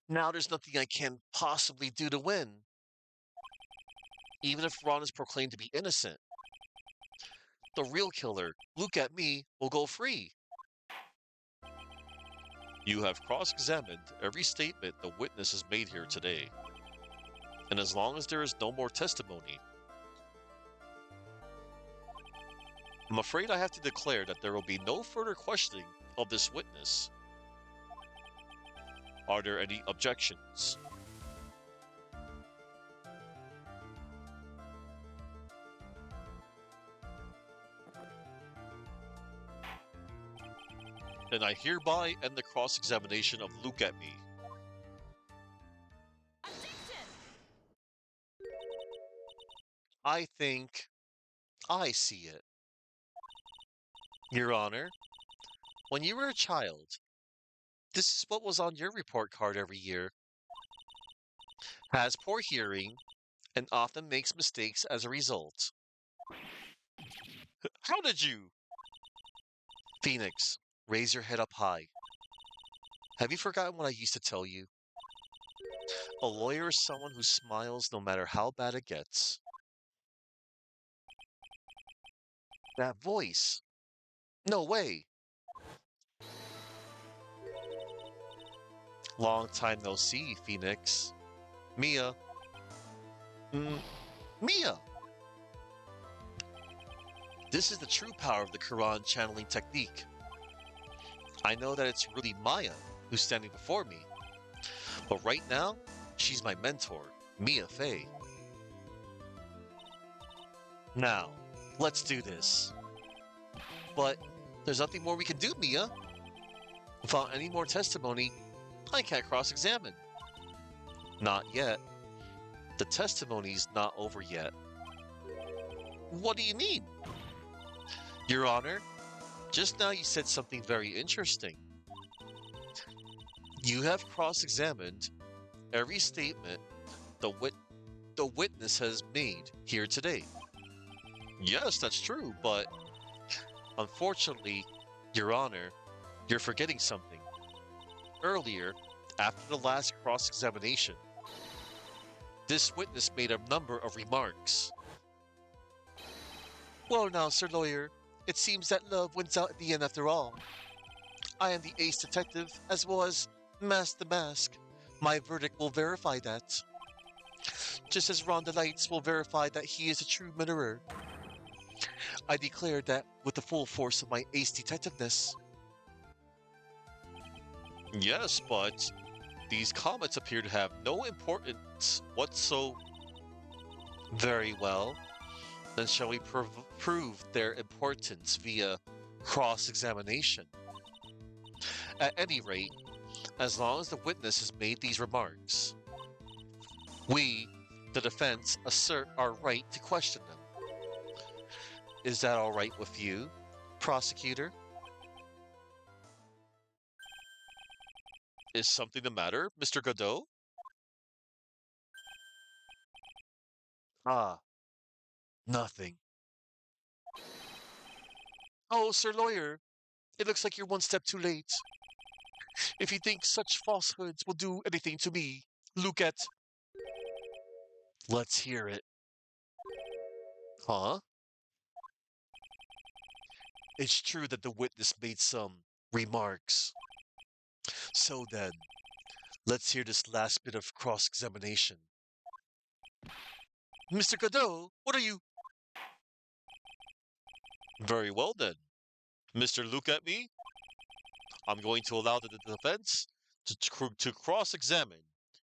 Now there's nothing I can possibly do to win. Even if Ron is proclaimed to be innocent, the real killer, look at me, will go free. You have cross-examined every statement the witness has made here today. And as long as there is no more testimony, I'm afraid I have to declare that there will be no further questioning of this witness. Are there any objections? Then I hereby end the cross-examination of Luke at me. I think I see it. Your Honor, when you were a child, this is what was on your report card every year. Has poor hearing and often makes mistakes as a result. How did you? Phoenix, raise your head up high. Have you forgotten what I used to tell you? A lawyer is someone who smiles no matter how bad it gets. That voice. No way. Long time no see, Phoenix. Mia. Mia! This is the true power of the Quran channeling technique. I know that it's really Maya who's standing before me, but right now, she's my mentor, Mia Fey. Now, let's do this. But there's nothing more we can do, Mia. Without any more testimony, I can't cross-examine. Not yet. The testimony's not over yet. What do you mean? Your Honor, just now you said something very interesting. You have cross-examined every statement the witness has made here today. Yes, that's true, but unfortunately, Your Honor, you're forgetting something. Earlier, after the last cross-examination, this witness made a number of remarks. Well, now, Sir Lawyer, it seems that love wins out at the end after all. I am the ace detective, as well as Mask the Mask. My verdict will verify that. Just as Ron Lights will verify that he is a true murderer. I declare that with the full force of my ace detectiveness. Yes, but these comets appear to have no importance whatsoever. Very well. Then shall we prove their importance via cross-examination? At any rate, as long as the witness has made these remarks, we, the defense, assert our right to question them. Is that all right with you, prosecutor? Is something the matter, Mr. Godot? Ah, nothing. Oh, Sir Lawyer, it looks like you're one step too late. If you think such falsehoods will do anything to me, look at. Let's hear it. Huh? It's true that the witness made some remarks. So then, let's hear this last bit of cross examination. Mr. Godot, what are you? Very well then. Mr. Look at me. I'm going to allow the defense to cross examine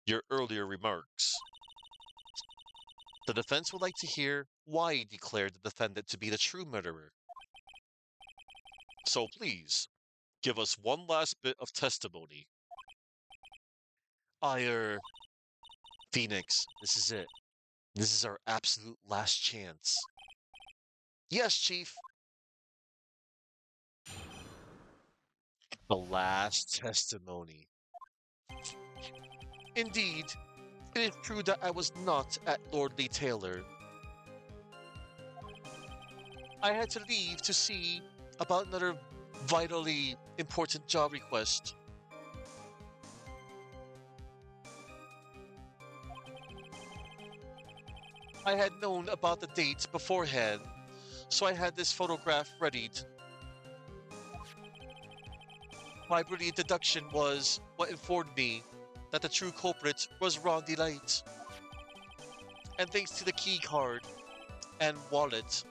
your earlier remarks. The defense would like to hear why you declared the defendant to be the true murderer. So please, give us one last bit of testimony. Ire, Phoenix, this is it. This is our absolute last chance. Yes, Chief. The last testimony. Indeed, it is true that I was not at Lord Lee Taylor. I had to leave to see about another vitally important job request. I had known about the dates beforehand, so I had this photograph readied. My brilliant deduction was what informed me that the true culprit was Ron Delight. And thanks to the key card and wallet,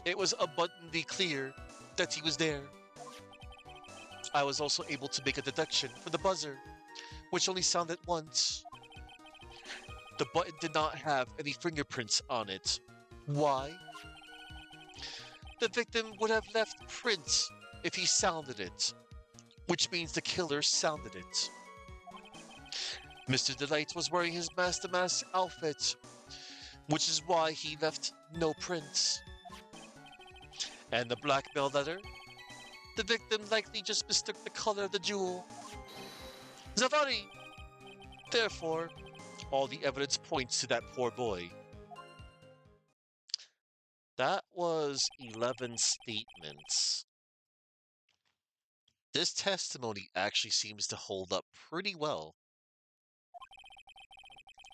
it was abundantly clear that he was there. I was also able to make a deduction for the buzzer, which only sounded once. The button did not have any fingerprints on it. Why? The victim would have left prints if he sounded it, which means the killer sounded it. Mr. Delight was wearing his Master Mask outfit, which is why he left no prints. And the blackmail letter? The victim likely just mistook the color of the jewel. Zavari! Therefore, all the evidence points to that poor boy. That was 11 statements. This testimony actually seems to hold up pretty well.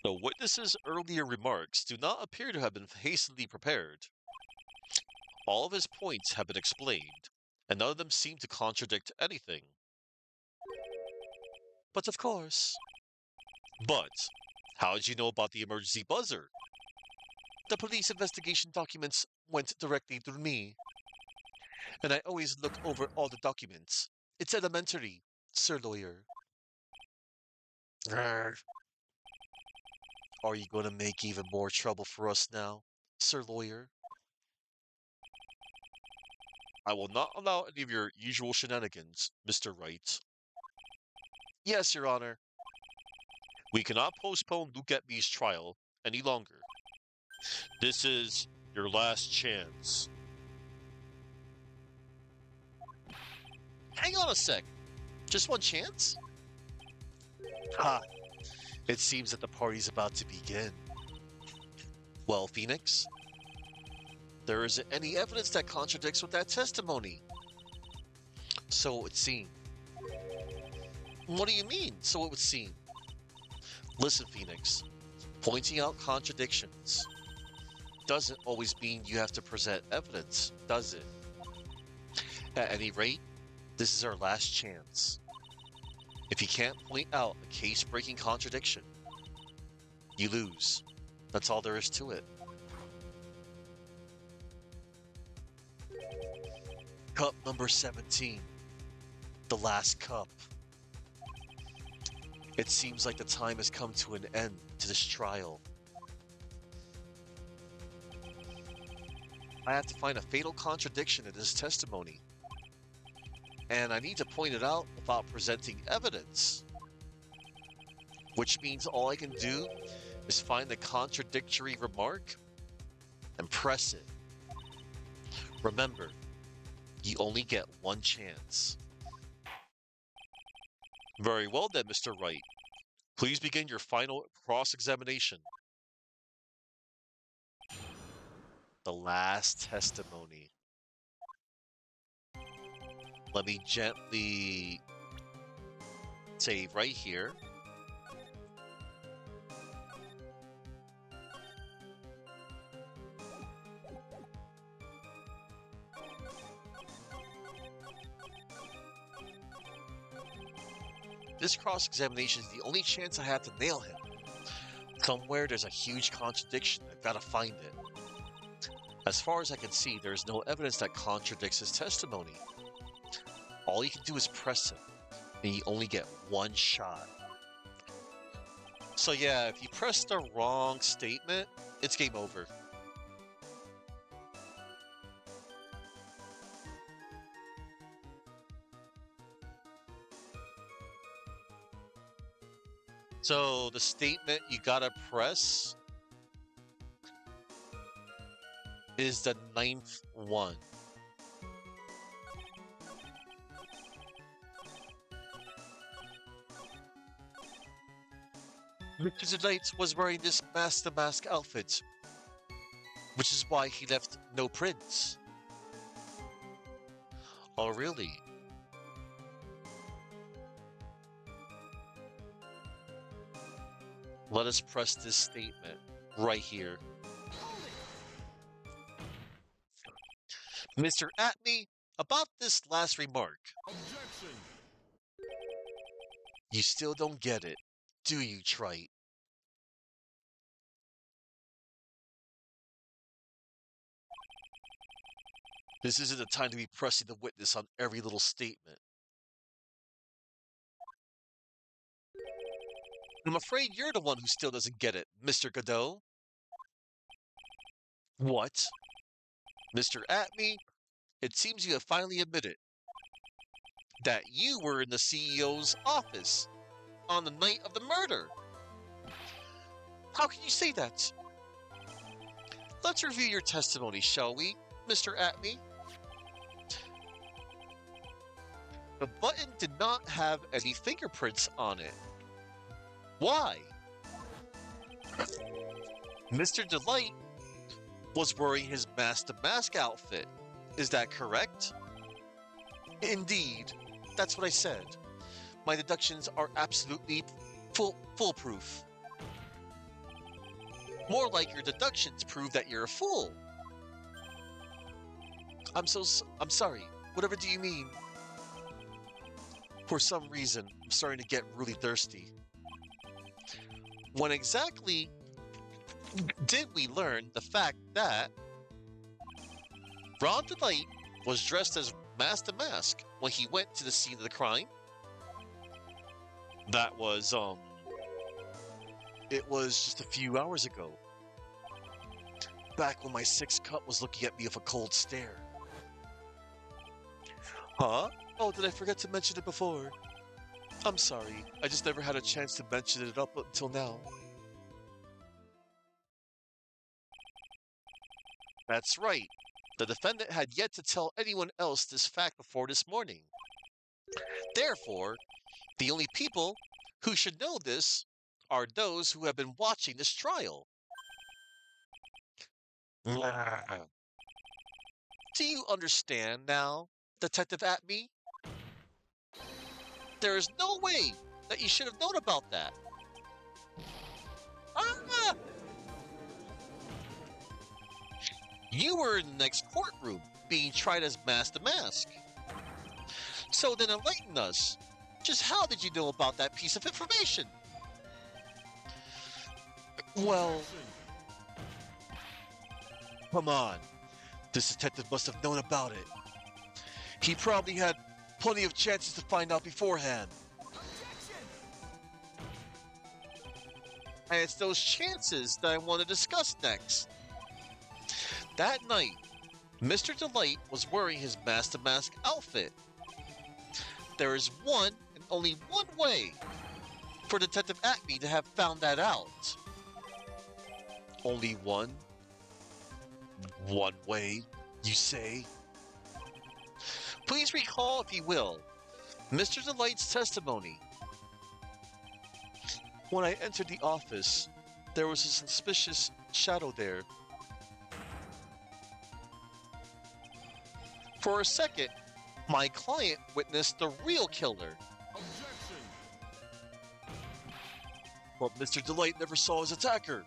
The witness's earlier remarks do not appear to have been hastily prepared. All of his points have been explained, and none of them seem to contradict anything. But of course. But, how did you know about the emergency buzzer? The police investigation documents went directly through me, and I always look over all the documents. It's elementary, Sir Lawyer. Grr. Are you going to make even more trouble for us now, Sir Lawyer? I will not allow any of your usual shenanigans, Mr. Wright. Yes, Your Honor. We cannot postpone Luke Atby's trial any longer. This is your last chance. Hang on a sec. Just one chance? Ha! It seems that the party's about to begin. Well, Phoenix, there isn't any evidence that contradicts with that testimony. So it would seem. What do you mean, so it would seem? Listen, Phoenix, pointing out contradictions. doesn't always mean you have to present evidence, does it? At any rate, this is our last chance. If you can't point out a case-breaking contradiction, you lose. That's all there is to it. Cup number 17. The last cup. It seems like the time has come to an end to this trial. I have to find a fatal contradiction in this testimony. And I need to point it out without presenting evidence. Which means all I can do is find the contradictory remark and press it. Remember, you only get one chance. Very well then, Mr. Wright. Please begin your final cross-examination. The last testimony. Let me gently save right here. This cross-examination is the only chance I have to nail him. Somewhere there's a huge contradiction. I've got to find it. As far as I can see, there is no evidence that contradicts his testimony. All you can do is press him, and you only get one shot. So yeah, if you press the wrong statement, it's game over. So the statement you gotta press is the 9th one. Mr. Knight was wearing this mask outfit, which is why he left no prints. Oh, really? Let us press this statement right here. Mr. Atney, about this last remark. Objection. You still don't get it, do you, Trite? This isn't the time to be pressing the witness on every little statement. I'm afraid you're the one who still doesn't get it, Mr. Godot. What? Mr. Atney, it seems you have finally admitted that you were in the CEO's office on the night of the murder. How can you say that? Let's review your testimony, shall we, Mr. Atney? The button did not have any fingerprints on it. Why? Mr. Delight was wearing his mask-to-mask outfit. Is that correct? Indeed. That's what I said. My deductions are absolutely foolproof. More like your deductions prove that you're a fool. I'm sorry. Whatever do you mean? For some reason, I'm starting to get really thirsty. When exactly did we learn the fact that Ron DeLight was dressed as Mask to Mask when he went to the scene of the crime? That was, it was just a few hours ago. Back when my sixth cup was looking at me with a cold stare. Huh? Oh, did I forget to mention it before? I'm sorry, I just never had a chance to mention it up until now. That's right. The defendant had yet to tell anyone else this fact before this morning. Therefore, the only people who should know this are those who have been watching this trial. Do you understand now, Detective Atney? There is no way that you should have known about that. Ah! You were in the next courtroom, being tried as Master Mask. So then enlighten us. Just how did you know about that piece of information? Well, Objection. come on. This detective must have known about it. He probably had plenty of chances to find out beforehand. And it's those chances that I want to discuss next. That night, Mr. Delight was wearing his Master Mask outfit. There is one and only one way for Detective Acme to have found that out. Only one? One way, you say? Please recall, if you will, Mr. Delight's testimony. When I entered the office, there was a suspicious shadow there. For a second, my client witnessed the real killer. Objection. But Mr. Delight never saw his attacker.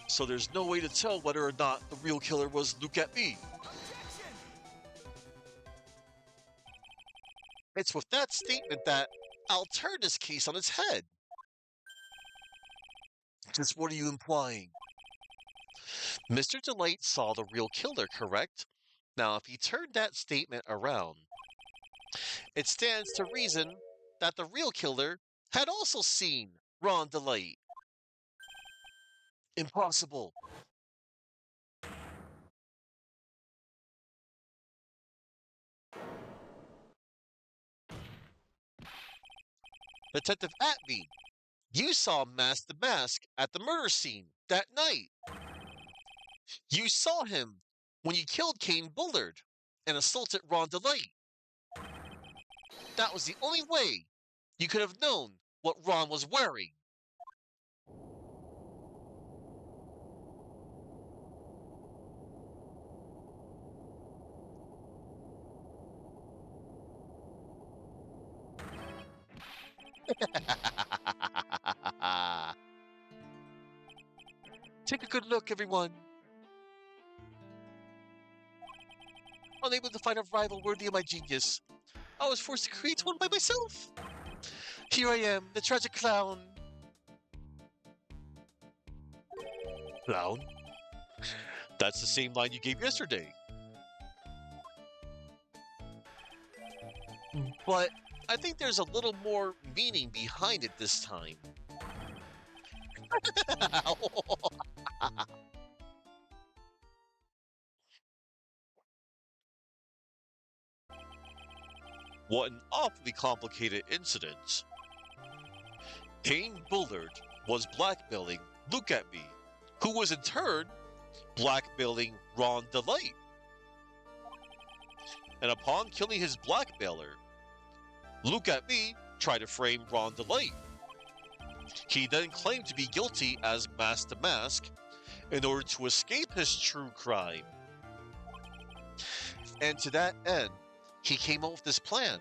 So there's no way to tell whether or not the real killer was Look at Me. It's with that statement that I'll turn this case on its head. Just what are you implying? Mr. Delight saw the real killer, correct? Now, if he turned that statement around, it stands to reason that the real killer had also seen Ron Delight. Impossible. Detective Atby, you saw Mask the Mask at the murder scene that night. You saw him when you killed Kane Bullard and assaulted Ron Delight. That was the only way you could have known what Ron was wearing. Take a good look, everyone. Unable to find a rival worthy of my genius, I was forced to create one by myself. Here I am, the tragic clown. Clown? That's the same line you gave yesterday. But I think there's a little more meaning behind it this time. What an awfully complicated incident. Kane Bullard was blackmailing Look at Me, who was in turn blackmailing Ron Delight. And upon killing his blackmailer, Look at Me tried to frame Ron Delight. He then claimed to be guilty as Mask to Mask in order to escape his true crime. And to that end, he came up with this plan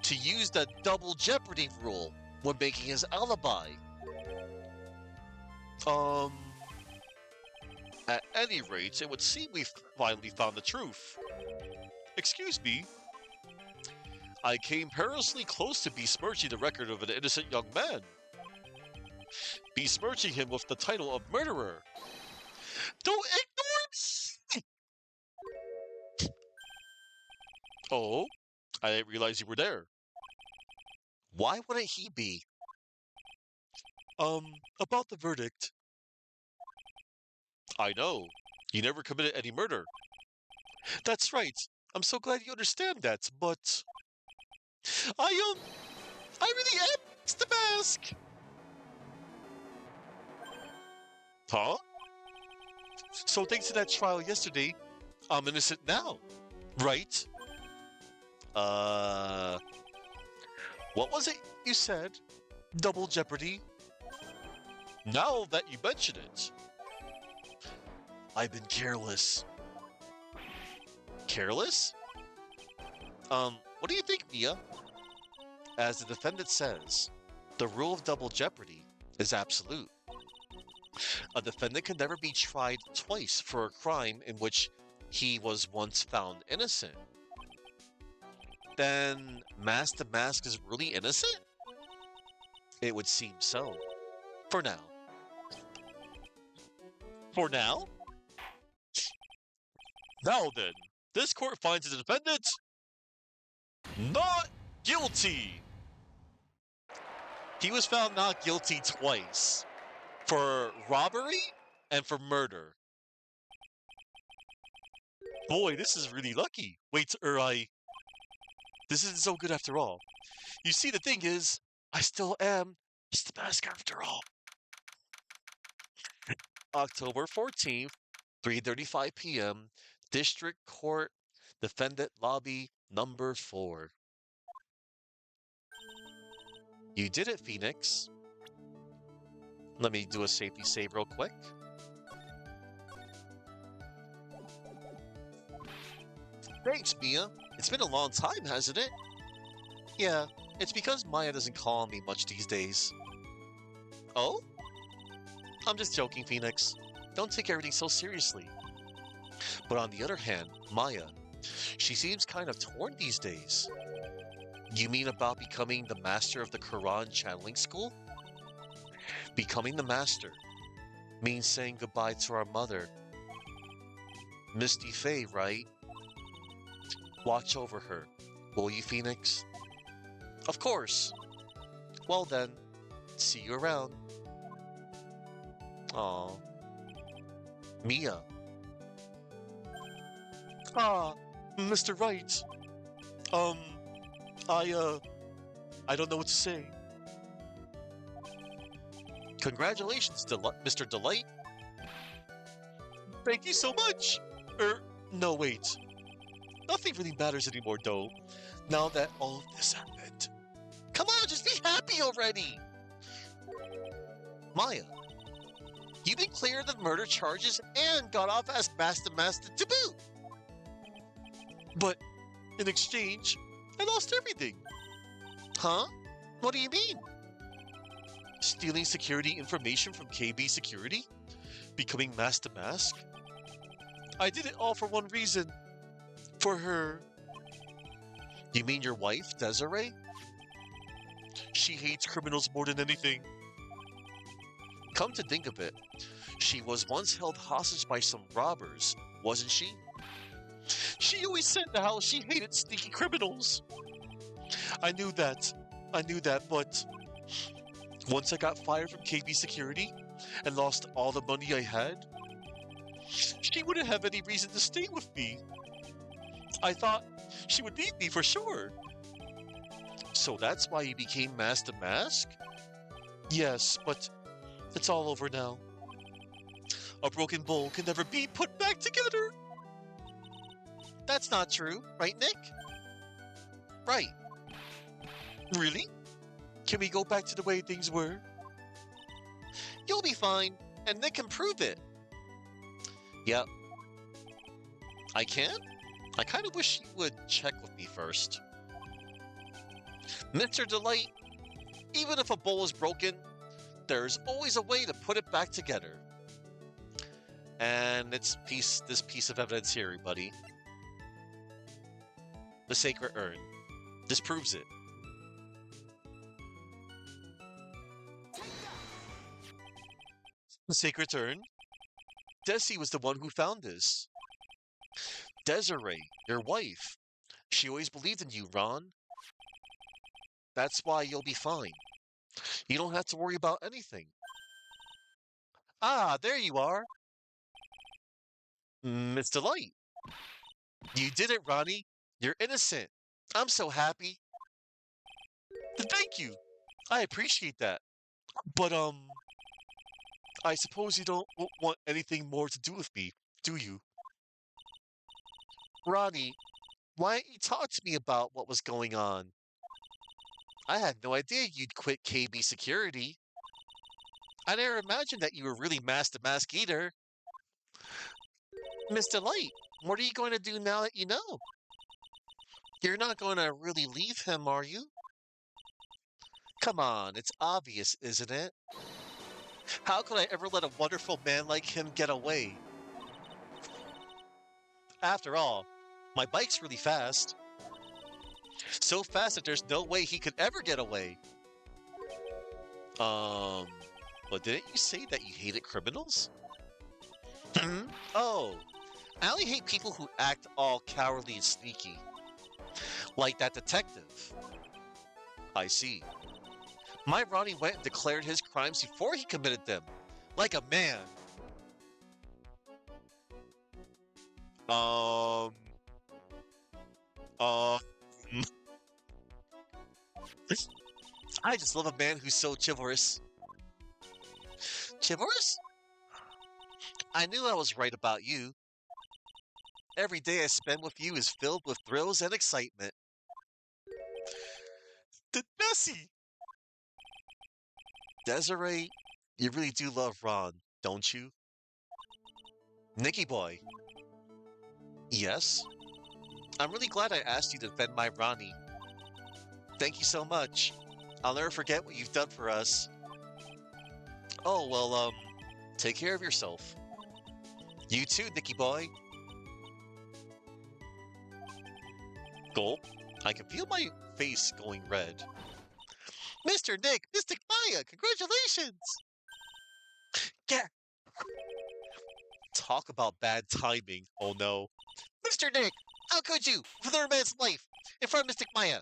to use the double jeopardy rule when making his alibi. At any rate, it would seem we finally found the truth. Excuse me. I came perilously close to besmirching the record of an innocent young man. Besmirching him with the title of murderer. Don't ignore me! Oh, I didn't realize you were there. Why wouldn't he be? About the verdict. I know. You never committed any murder. That's right. I'm so glad you understand that, but... I really am the mask! Huh? So thanks to that trial yesterday, I'm innocent now, right? What was it you said? Double jeopardy? Now that you mention it, I've been careless. Careless? What do you think, Mia? As the defendant says, the rule of double jeopardy is absolute. A defendant can never be tried twice for a crime in which he was once found innocent. Then Mask the Mask is really innocent? It would seem so. For now. For now? Now then, this court finds the defendant not guilty. He was found not guilty twice for robbery and for murder. Boy, this is really lucky. Wait, this isn't so good after all. You see, the thing is, I still am just the mask after all. October 14th, 3:35 p.m., District Court, Defendant Lobby number 4. You did it, Phoenix. Let me do a safety save real quick. Thanks, Mia. It's been a long time, hasn't it? Yeah, it's because Maya doesn't call on me much these days. Oh? I'm just joking, Phoenix. Don't take everything so seriously. But on the other hand, Maya, she seems kind of torn these days. You mean about becoming the master of the Quran channeling school? Becoming the master means saying goodbye to our mother, Misty Faye, right? Watch over her, will you, Phoenix? Of course. Well then, see you around. Aw. Mia. Ah, Mr. Wright. Um, I don't know what to say. Congratulations, Mr. Delight. Thank you so much. No, wait. Nothing really matters anymore, though, now that all of this happened. Come on, just be happy already! Maya, you've been cleared of murder charges and got off as Master to boot! But, in exchange, I lost everything. Huh? What do you mean? Stealing security information from KB Security? Becoming Master Mask? I did it all for one reason. For her. You mean your wife, Desiree? She hates criminals more than anything. Come to think of it, she was once held hostage by some robbers, wasn't she? She always said how she hated sneaky criminals. I knew that, but once I got fired from KB Security and lost all the money I had, she wouldn't have any reason to stay with me. I thought she would leave me for sure. So that's why you became Master Mask? Yes, but it's all over now. A broken bowl can never be put back together. That's not true, right, Nick? Right. Really? Can we go back to the way things were? You'll be fine, and Nick can prove it. Yep. I can? I kind of wish you would check with me first. Mr. Delight, even if a bowl is broken, there's always a way to put it back together. And it's this piece of evidence here, everybody. The sacred urn. This proves it. The sacred urn? Desi was the one who found this. Desiree, your wife. She always believed in you, Ron. That's why you'll be fine. You don't have to worry about anything. Ah, there you are. Miss Delight. You did it, Ronnie. You're innocent. I'm so happy. Thank you. I appreciate that. But, I suppose you don't want anything more to do with me, do you? Ronnie, why didn't you talk to me about what was going on? I had no idea you'd quit KB Security. I never imagined that you were really Master Mask either. Mr. Light, what are you going to do now that you know? You're not going to really leave him, are you? Come on, it's obvious, isn't it? How could I ever let a wonderful man like him get away? After all, my bike's really fast. So fast that there's no way he could ever get away. Um, but didn't you say that you hated criminals? Oh, I only hate people who act all cowardly and sneaky. Like that detective. I see. My Ronnie went and declared his crimes before he committed them. Like a man. Um, um, I just love a man who's so chivalrous. Chivalrous? I knew I was right about you. Every day I spend with you is filled with thrills and excitement. Bessie! Desiree, you really do love Ron, don't you? Nicky boy. Yes? I'm really glad I asked you to defend my Ronnie. Thank you so much. I'll never forget what you've done for us. Oh, well, take care of yourself. You too, Nicky boy. Gulp. I can feel my face going red. Mr. Nick, Mystic Maya, congratulations! Yeah. Talk about bad timing. Oh no. Mr. Nick, how could you, for another man's life, in front of Mystic Maya?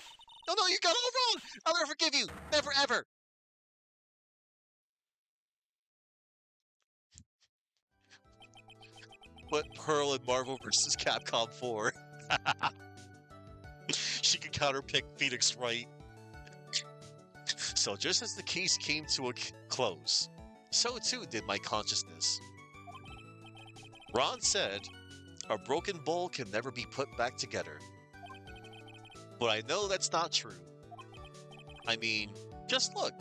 No, no, you got it all wrong! I'll never forgive you! Never, ever! What Pearl in Marvel vs. Capcom 4? She can counterpick Phoenix Wright. So just as the case came to a close, so too did my consciousness. Ron said, a broken bowl can never be put back together. But I know that's not true. I mean, just look.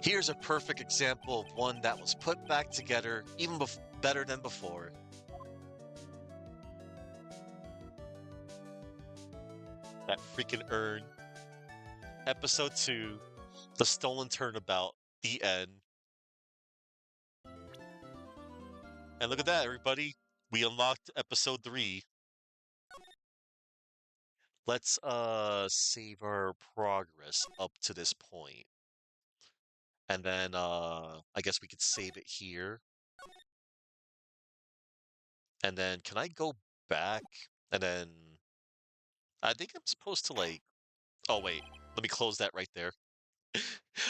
Here's a perfect example of one that was put back together even better than before. That freaking urn. Episode 2, The Stolen Turnabout, the end. And look at that, everybody. We unlocked episode 3. Let's save our progress up to this point. And then I guess we could save it here. And then can I go back? And then I think I'm supposed to like oh wait, let me close that right there.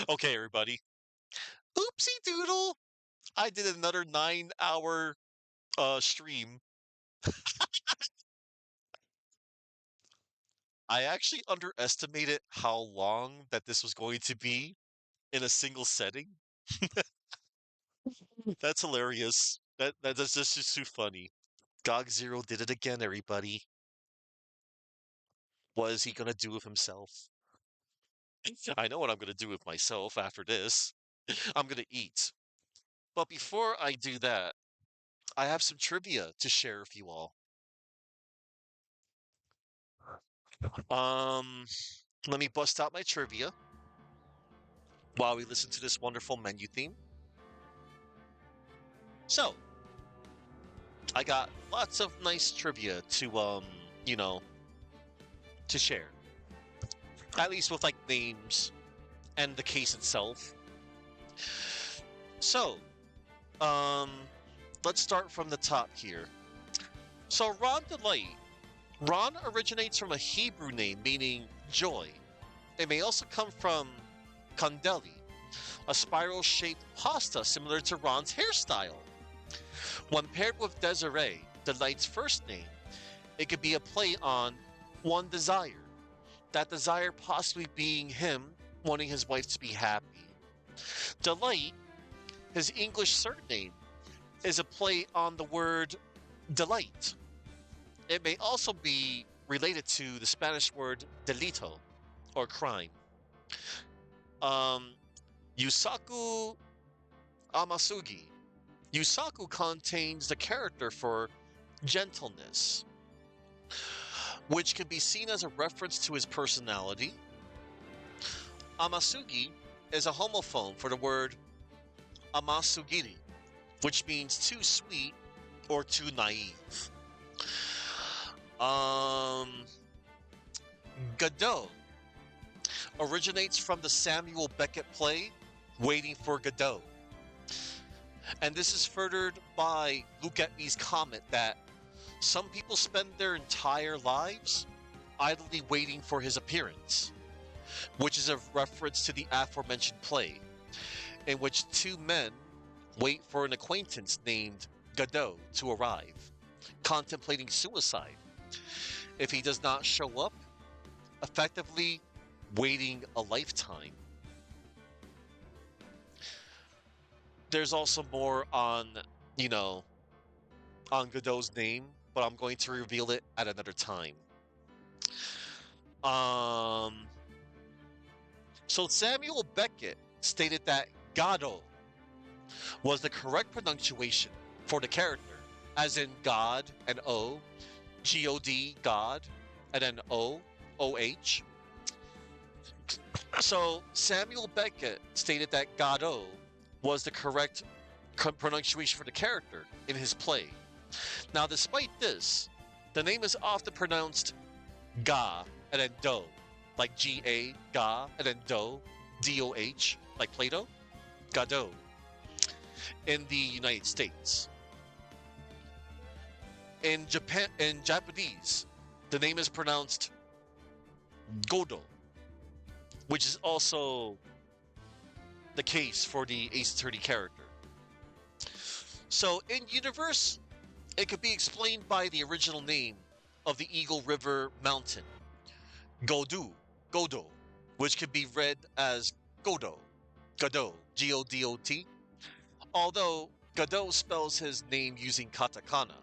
Okay, everybody. Oopsie doodle. I did another 9-hour stream. I actually underestimated how long that this was going to be in a single setting. That's hilarious. That's just too funny. Gog Zero did it again, everybody. What is he gonna do with himself? I know what I'm gonna do with myself after this. I'm gonna eat. But before I do that, I have some trivia to share with you all. Um, Let me bust out my trivia while we listen to this wonderful menu theme. So, I got lots of nice trivia to you know, to share. At least with like names and the case itself. So, um, let's start from the top here. So, Ron Delight. Ron originates from a Hebrew name meaning joy. It may also come from kandeli, a spiral-shaped pasta similar to Ron's hairstyle. When paired with Desiree, Delight's first name, it could be a play on one desire. That desire possibly being him wanting his wife to be happy. Delight, his English surname, is a play on the word delight. It may also be related to the Spanish word delito, or crime. Um, Yusaku Amasugi. Yusaku contains the character for gentleness, which can be seen as a reference to his personality, Amasugi is a homophone for the word amasugiri, which means too sweet or too naive. Um, Godot originates from the Samuel Beckett play Waiting for Godot. And this is furthered by Luke Etme's comment that some people spend their entire lives idly waiting for his appearance, which is a reference to the aforementioned play, in which two men wait for an acquaintance named Godot to arrive, contemplating suicide if he does not show up, effectively waiting a lifetime. There's also more on, you know, on Godot's name, but I'm going to reveal it at another time. Um, so Samuel Beckett stated that Godot was the correct pronunciation for the character, as in God and O, G-O-D, God, and then O, O-H. So Samuel Beckett stated that Godot was the correct pronunciation for the character in his play. Now, despite this, the name is often pronounced Ga and then Do, like G-A, Ga, and then Do, D-O-H, like Plato, Godot, in the United States. In Japanese, the name is pronounced Godo, which is also the case for the Ace Attorney character. So in universe, it could be explained by the original name of the Eagle River mountain, Godo, which could be read as Godot, Godot, although Godot spells his name using katakana.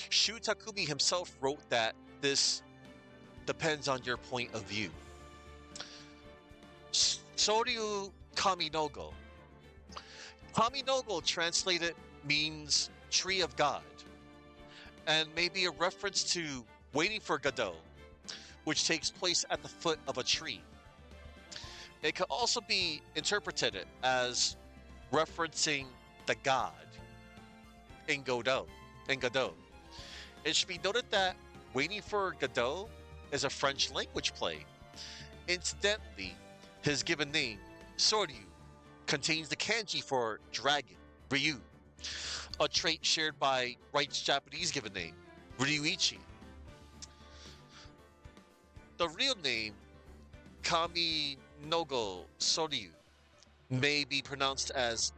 Shu Takumi himself wrote that this depends on your point of view. Soryu Kaminogo. Kaminogo translated means tree of God, and may be a reference to Waiting for Godot, which takes place at the foot of a tree. It could also be interpreted as referencing the god in Godot. It should be noted that Waiting for Godot is a French language play. Incidentally, his given name, Soryu, contains the kanji for dragon, Ryu, a trait shared by Wright's Japanese given name, Ryuichi. The real name, Kami Nogo Soryu, may be pronounced as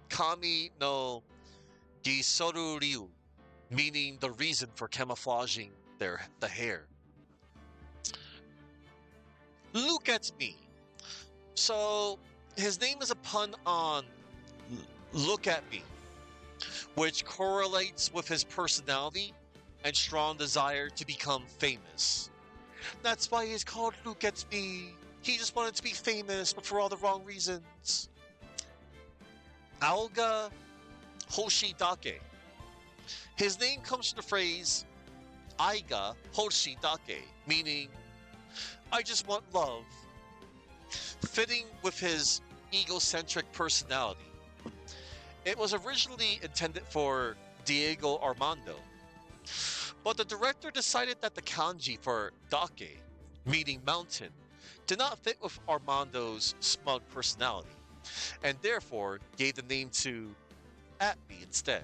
Kami no Gisoru Ryu, meaning the reason for camouflaging the hair. Look at me. So his name is a pun on look at me, which correlates with his personality and strong desire to become famous. That's why he's called Look at Me. He just wanted to be famous, but for all the wrong reasons. Alga Hoshidake. His name comes from the phrase Aiga Hoshidake, meaning I just want love, fitting with his egocentric personality. It was originally intended for Diego Armando, but the director decided that the kanji for dake, meaning mountain, did not fit with Armando's smug personality, and therefore gave the name to Atme instead.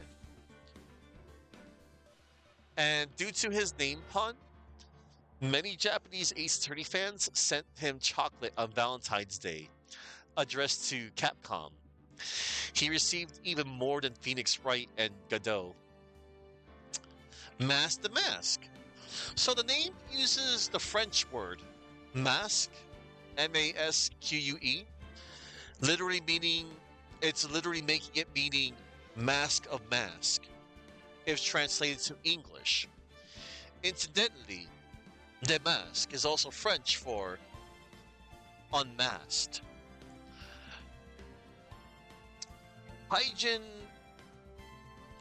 And due to his name pun, many Japanese Ace Attorney fans sent him chocolate on Valentine's Day, addressed to Capcom. He received even more than Phoenix Wright and Godot. Mask the Mask. So the name uses the French word masque, M-A-S-Q-U-E, literally meaning, it's literally making it meaning mask of mask, if translated to English. Incidentally, de masque is also French for unmasked. Haijin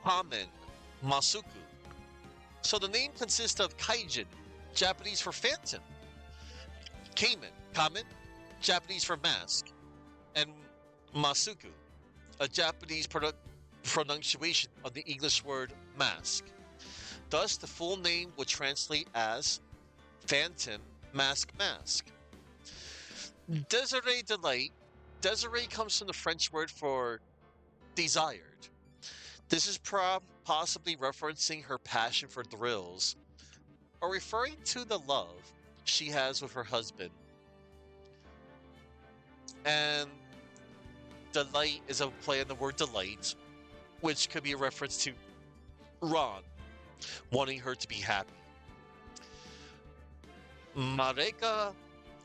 Kamen Masuku. So the name consists of Kaijin, Japanese for phantom, Kamen, Japanese for mask, and masuku, a Japanese pronunciation of the English word mask. Thus, the full name would translate as Phantom Mask. Desiree Delight. Desiree comes from the French word for desired. This is possibly referencing her passion for thrills or referring to the love she has with her husband. And delight is a play on the word delight, which could be a reference to Ron wanting her to be happy. Mareka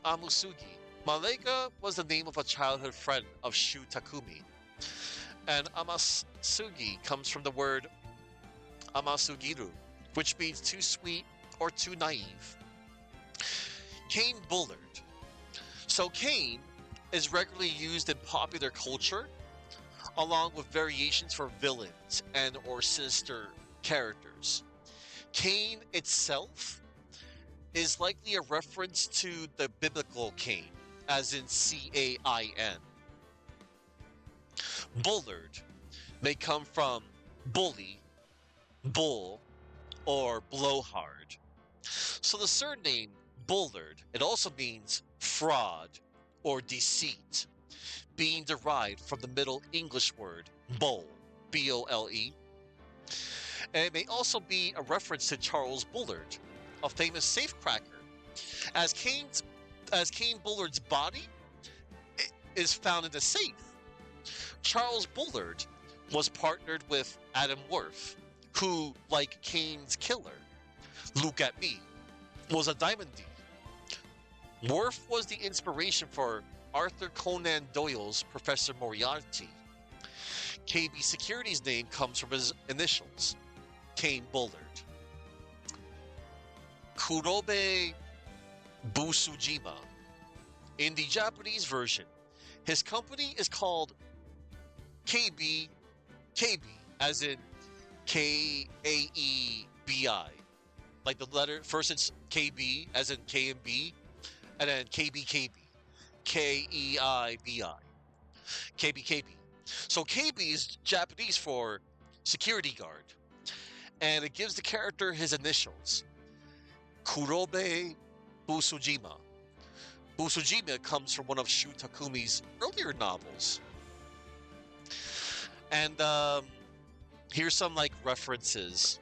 Amusugi. Mareka was the name of a childhood friend of Shu Takumi. And Amasugi comes from the word Amasugiru, which means too sweet or too naive. Kane Bullard. So Kane is regularly used in popular culture, along with variations for villains and or sinister characters. Cain itself is likely a reference to the biblical Cain, as in Cain. Bullard may come from bully, bull, or blowhard. So the surname Bullard, it also means fraud or deceit, being derived from the Middle English word bowl, B-O-L-E. And it may also be a reference to Charles Bullard, a famous safecracker, as Cain Bullard's body is found in the safe. Charles Bullard was partnered with Adam Worth, who, like Cain's killer, Look at Me, was a diamond thief. Worth was the inspiration for Arthur Conan Doyle's Professor Moriarty. KB Security's name comes from his initials, Cain Bullard. Kurobe Busujima. In the Japanese version, his company is called KB, as in Kaebi. Like the letter, first it's KB, as in K and B, and then KB, Keibi. KB. So KB is Japanese for security guard, and it gives the character his initials, Kurobe Busujima. Busujima comes from one of Shu Takumi's earlier novels. And here's some like references.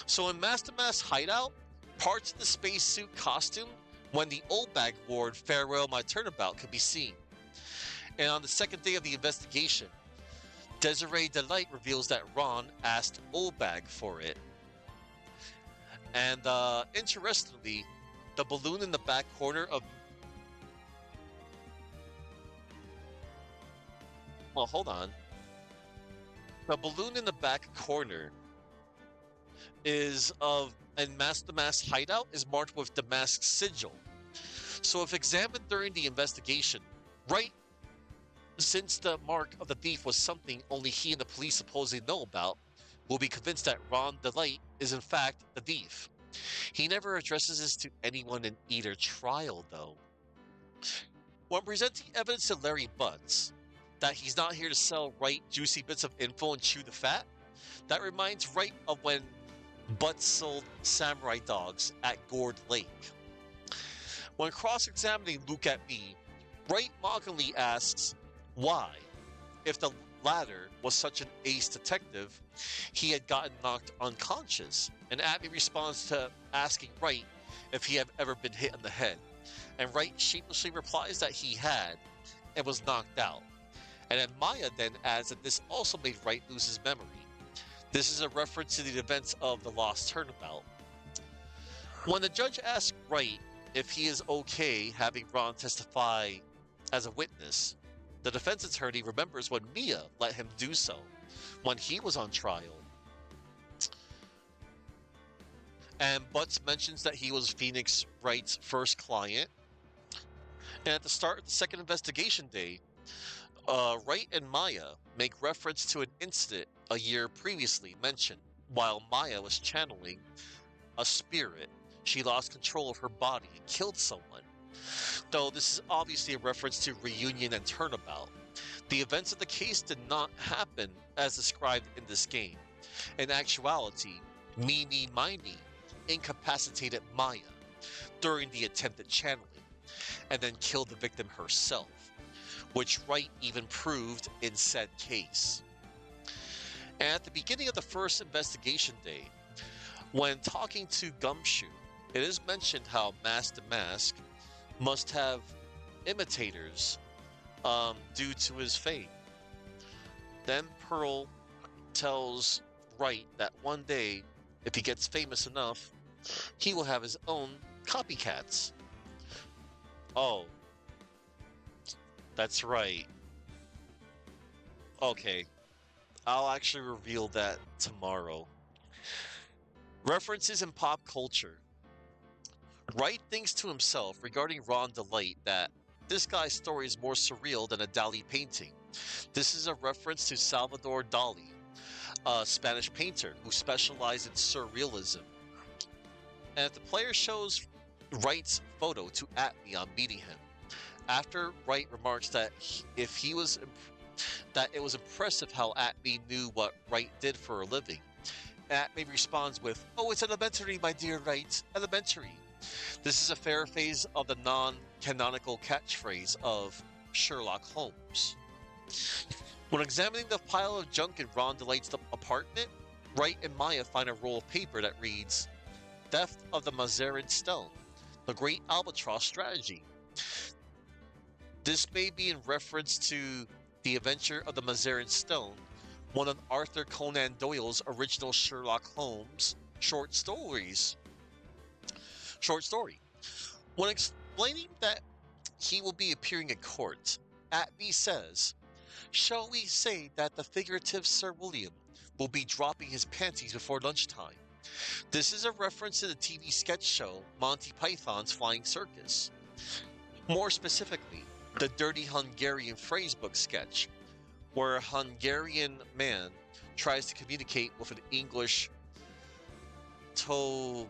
So in Master Mass Hideout, parts of the spacesuit costume when the old bag wore Farewell My Turnabout could be seen. And on the second day of the investigation, Desiree Delight reveals that Ron asked Obag for it. And interestingly, the balloon in the back corner of... Well, hold on. The balloon in the back corner is of... And Master Mass Hideout is marked with the mask's sigil. So if examined during the investigation, Wright, since the mark of the thief was something only he and the police supposedly know about, will be convinced that Ron Delight is in fact the thief. He never addresses this to anyone in either trial, though. When presenting evidence to Larry Butts that he's not here to sell Wright juicy bits of info and chew the fat, that reminds Wright of when Butts sold samurai dogs at Gourd Lake. When cross-examining Look at Me, Wright mockingly asks why, if the latter was such an ace detective, he had gotten knocked unconscious, and Abby responds to asking Wright if he had ever been hit on the head, and Wright sheepishly replies that he had and was knocked out. And then Maya then adds that this also made Wright lose his memory. This is a reference to the events of the Lost Turnabout. When the judge asks Wright if he is okay having Ron testify as a witness, the defense attorney remembers when Mia let him do so when he was on trial. And Butts mentions that he was Phoenix Wright's first client. And at the start of the second investigation day, Wright and Maya make reference to an incident a year previously mentioned. While Maya was channeling a spirit, she lost control of her body and killed someone. Though this is obviously a reference to Reunion and Turnabout. The events of the case did not happen as described in this game. In actuality, Mimi Mimey incapacitated Maya during the attempted channeling and then killed the victim herself, which Wright even proved in said case. And at the beginning of the first investigation day, when talking to Gumshoe, it is mentioned how Mask to Mask must have imitators due to his fame. Then Pearl tells Wright that one day, if he gets famous enough, he will have his own copycats. Oh, that's right. Okay, I'll actually reveal that tomorrow. References in pop culture. Wright thinks to himself regarding Ron Delight that this guy's story is more surreal than a Dali painting. This is a reference to Salvador Dali, a Spanish painter who specialized in surrealism. And if the player shows Wright's photo to Atme on meeting him, after Wright remarks that if he was that it was impressive how Atme knew what Wright did for a living, Atme responds with, "Oh, it's elementary, my dear Wright, elementary." This is a paraphrase of the non-canonical catchphrase of Sherlock Holmes. When examining the pile of junk in Ron Delight's apartment, Wright and Maya find a roll of paper that reads, "Theft of the Mazarin Stone, the Great Albatross Strategy." This may be in reference to The Adventure of the Mazarin Stone, one of Arthur Conan Doyle's original Sherlock Holmes short stories. Short story. When explaining that he will be appearing in court, Atme says, "Shall we say that the figurative Sir William will be dropping his panties before lunchtime?" This is a reference to the TV sketch show Monty Python's Flying Circus. More specifically, the Dirty Hungarian Phrasebook sketch, where a Hungarian man tries to communicate with an English tobacconist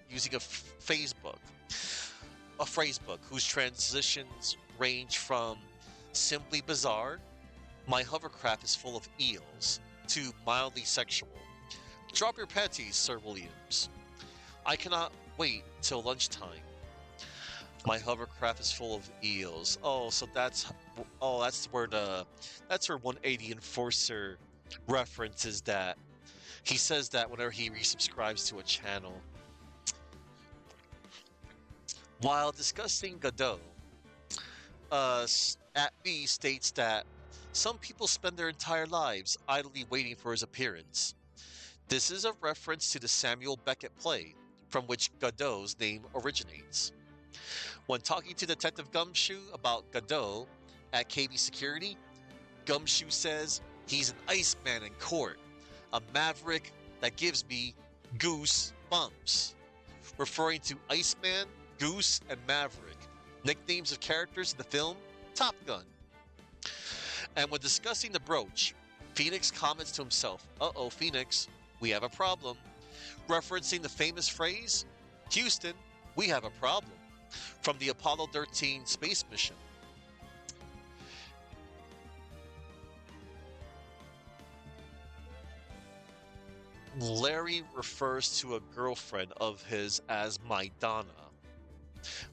using a phrasebook whose transitions range from simply bizarre, "My hovercraft is full of eels," to mildly sexual, "Drop your panties, Sir Williams. I cannot wait till lunchtime. My hovercraft is full of eels." Oh, so that's where 180 Enforcer references that. He says that whenever he resubscribes to a channel. While discussing Godot, Atme states that some people spend their entire lives idly waiting for his appearance. This is a reference to the Samuel Beckett play, from which Godot's name originates. When talking to Detective Gumshoe about Godot at KB Security, Gumshoe says he's an Iceman in court, a maverick that gives me goose bumps, referring to Iceman, Goose, and Maverick, nicknames of characters in the film Top Gun. And when discussing the brooch, Phoenix comments to himself, "Uh-oh, Phoenix, we have a problem," referencing the famous phrase, "Houston, we have a problem," from the Apollo 13 space mission. Larry refers to a girlfriend of his as Maidana,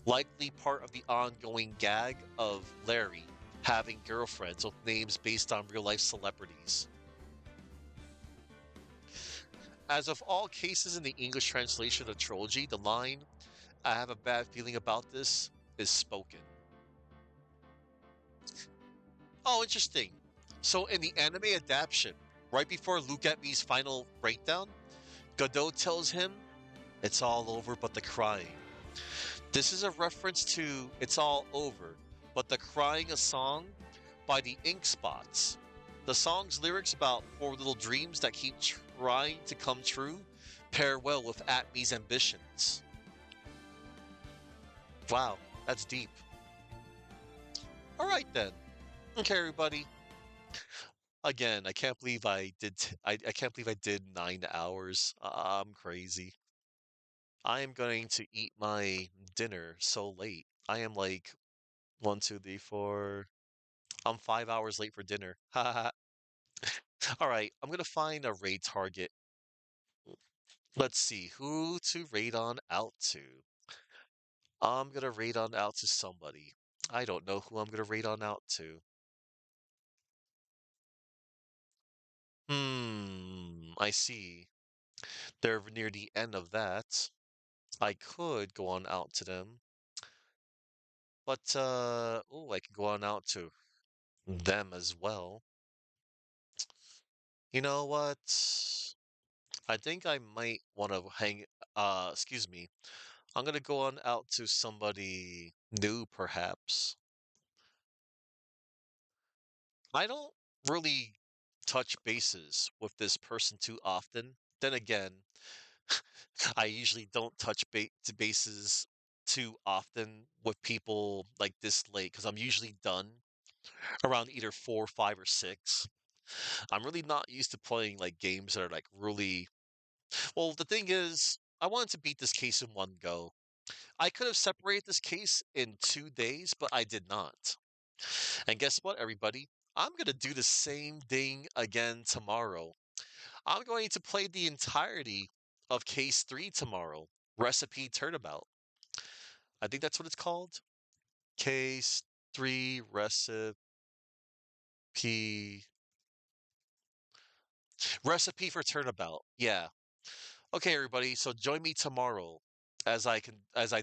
likely part of the ongoing gag of Larry having girlfriends with names based on real life celebrities. As of all cases in the English translation of the trilogy, the line, "I have a bad feeling about this," is spoken. Oh, interesting. So in the anime adaptation, right before Luke Atme's final breakdown, Godot tells him, "It's all over but the crying." This is a reference to "It's All Over But the Crying," a song by the Ink Spots. The song's lyrics about four little dreams that keep trying to come true pair well with Atme's ambitions. Wow, that's deep. All right then. Okay, everybody. Again, I can't believe I can't believe I did 9 hours. I'm crazy. I am going to eat my dinner so late? I am like 1, 2, 3, 4. I'm 5 hours late for dinner. Ha. All right, I'm gonna find a raid target. Let's see who to raid on out to. I'm gonna raid on out to somebody. I don't know who I'm gonna raid on out to. I see. They're near the end of that. I could go on out to them, but oh, I can go on out to them as well. You know what? I think I might want to excuse me. I'm gonna go on out to somebody new, perhaps. I don't really touch bases with this person too often. Then again, I usually don't touch bases too often with people like this late because I'm usually done around either 4, 5, or 6. I'm really not used to playing like games that are like really well. The thing is, I wanted to beat this case in one go. I could have separated this case in 2 days, but I did not. And guess what, everybody? I'm going to do the same thing again tomorrow. I'm going to play the entirety of case 3 tomorrow. Recipe Turnabout. I think that's what it's called. Case 3 recipe for Turnabout. Yeah. Okay, everybody. So join me tomorrow as I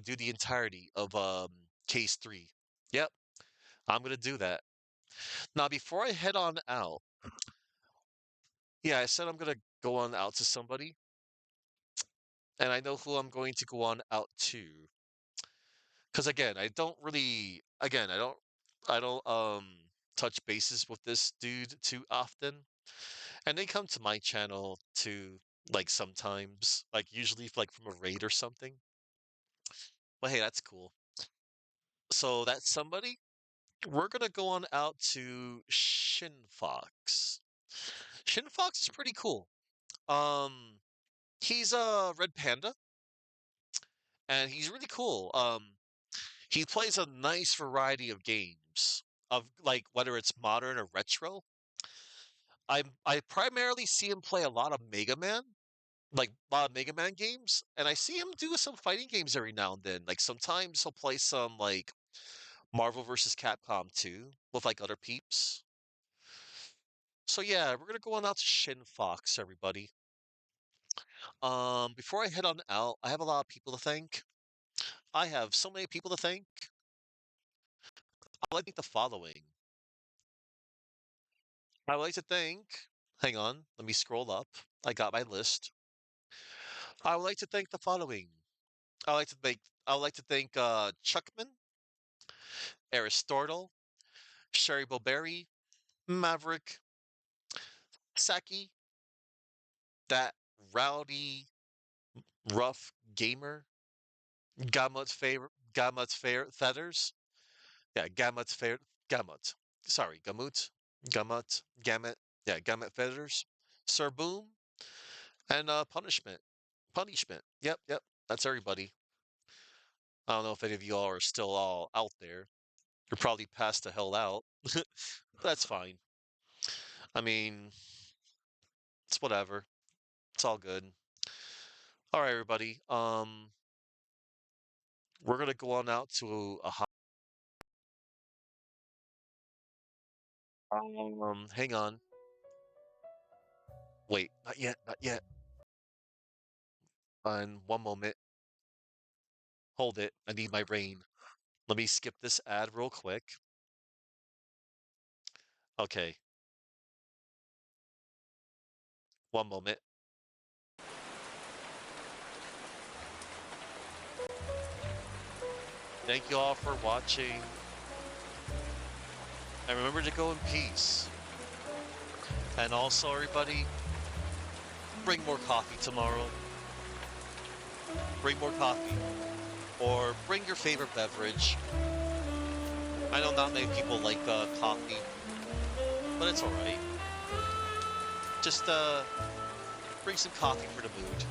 do the entirety of case 3. Yep, I'm gonna do that. Now, before I head on out, yeah, I said I'm gonna go on out to somebody, and I know who I'm going to go on out to. Because again, I don't touch bases with this dude too often, and they come to my channel too, like sometimes, like usually like from a raid or something. But hey, that's cool. So that's somebody. We're gonna go on out to Shin Fox. Shin Fox is pretty cool. Um, he's a red panda, and he's really cool. He plays a nice variety of games of like whether it's modern or retro. I primarily see him play a lot of Mega Man, like a lot of Mega Man games, and I see him do some fighting games every now and then. Like sometimes he'll play some like Marvel vs. Capcom 2 with like other peeps. So yeah, we're gonna go on out to Shin Fox, everybody. Before I head on out, I have a lot of people to thank. I have so many people to thank. I'd like to thank the following. I'd like to thank. Hang on, let me scroll up. I got my list. I would like to thank the following. I would like to thank. I would like to thank Chuckman, Aristotle, Sherry Bowberry, Maverick, Saki, that rowdy rough gamer, Gamut's fair feathers. Yeah, Gamut's fair Gamut. Sorry, Gamut, Gamut. Yeah, Gamut feathers. Sir Boom and Punishment. Punishment. Yep, yep. That's everybody. I don't know if any of you all are still all out there. You're probably passed the hell out. That's fine. I mean, it's whatever. It's all good. All right, everybody. We're gonna go on out to a hang on. Wait, not yet, not yet. On one moment. Hold it. I need my rain. Let me skip this ad real quick. Okay, one moment. Thank you all for watching. And remember to go in peace. And also, everybody, bring more coffee tomorrow. Bring more coffee. Or bring your favorite beverage. I know not many people like coffee, but it's alright. Just bring some coffee for the mood.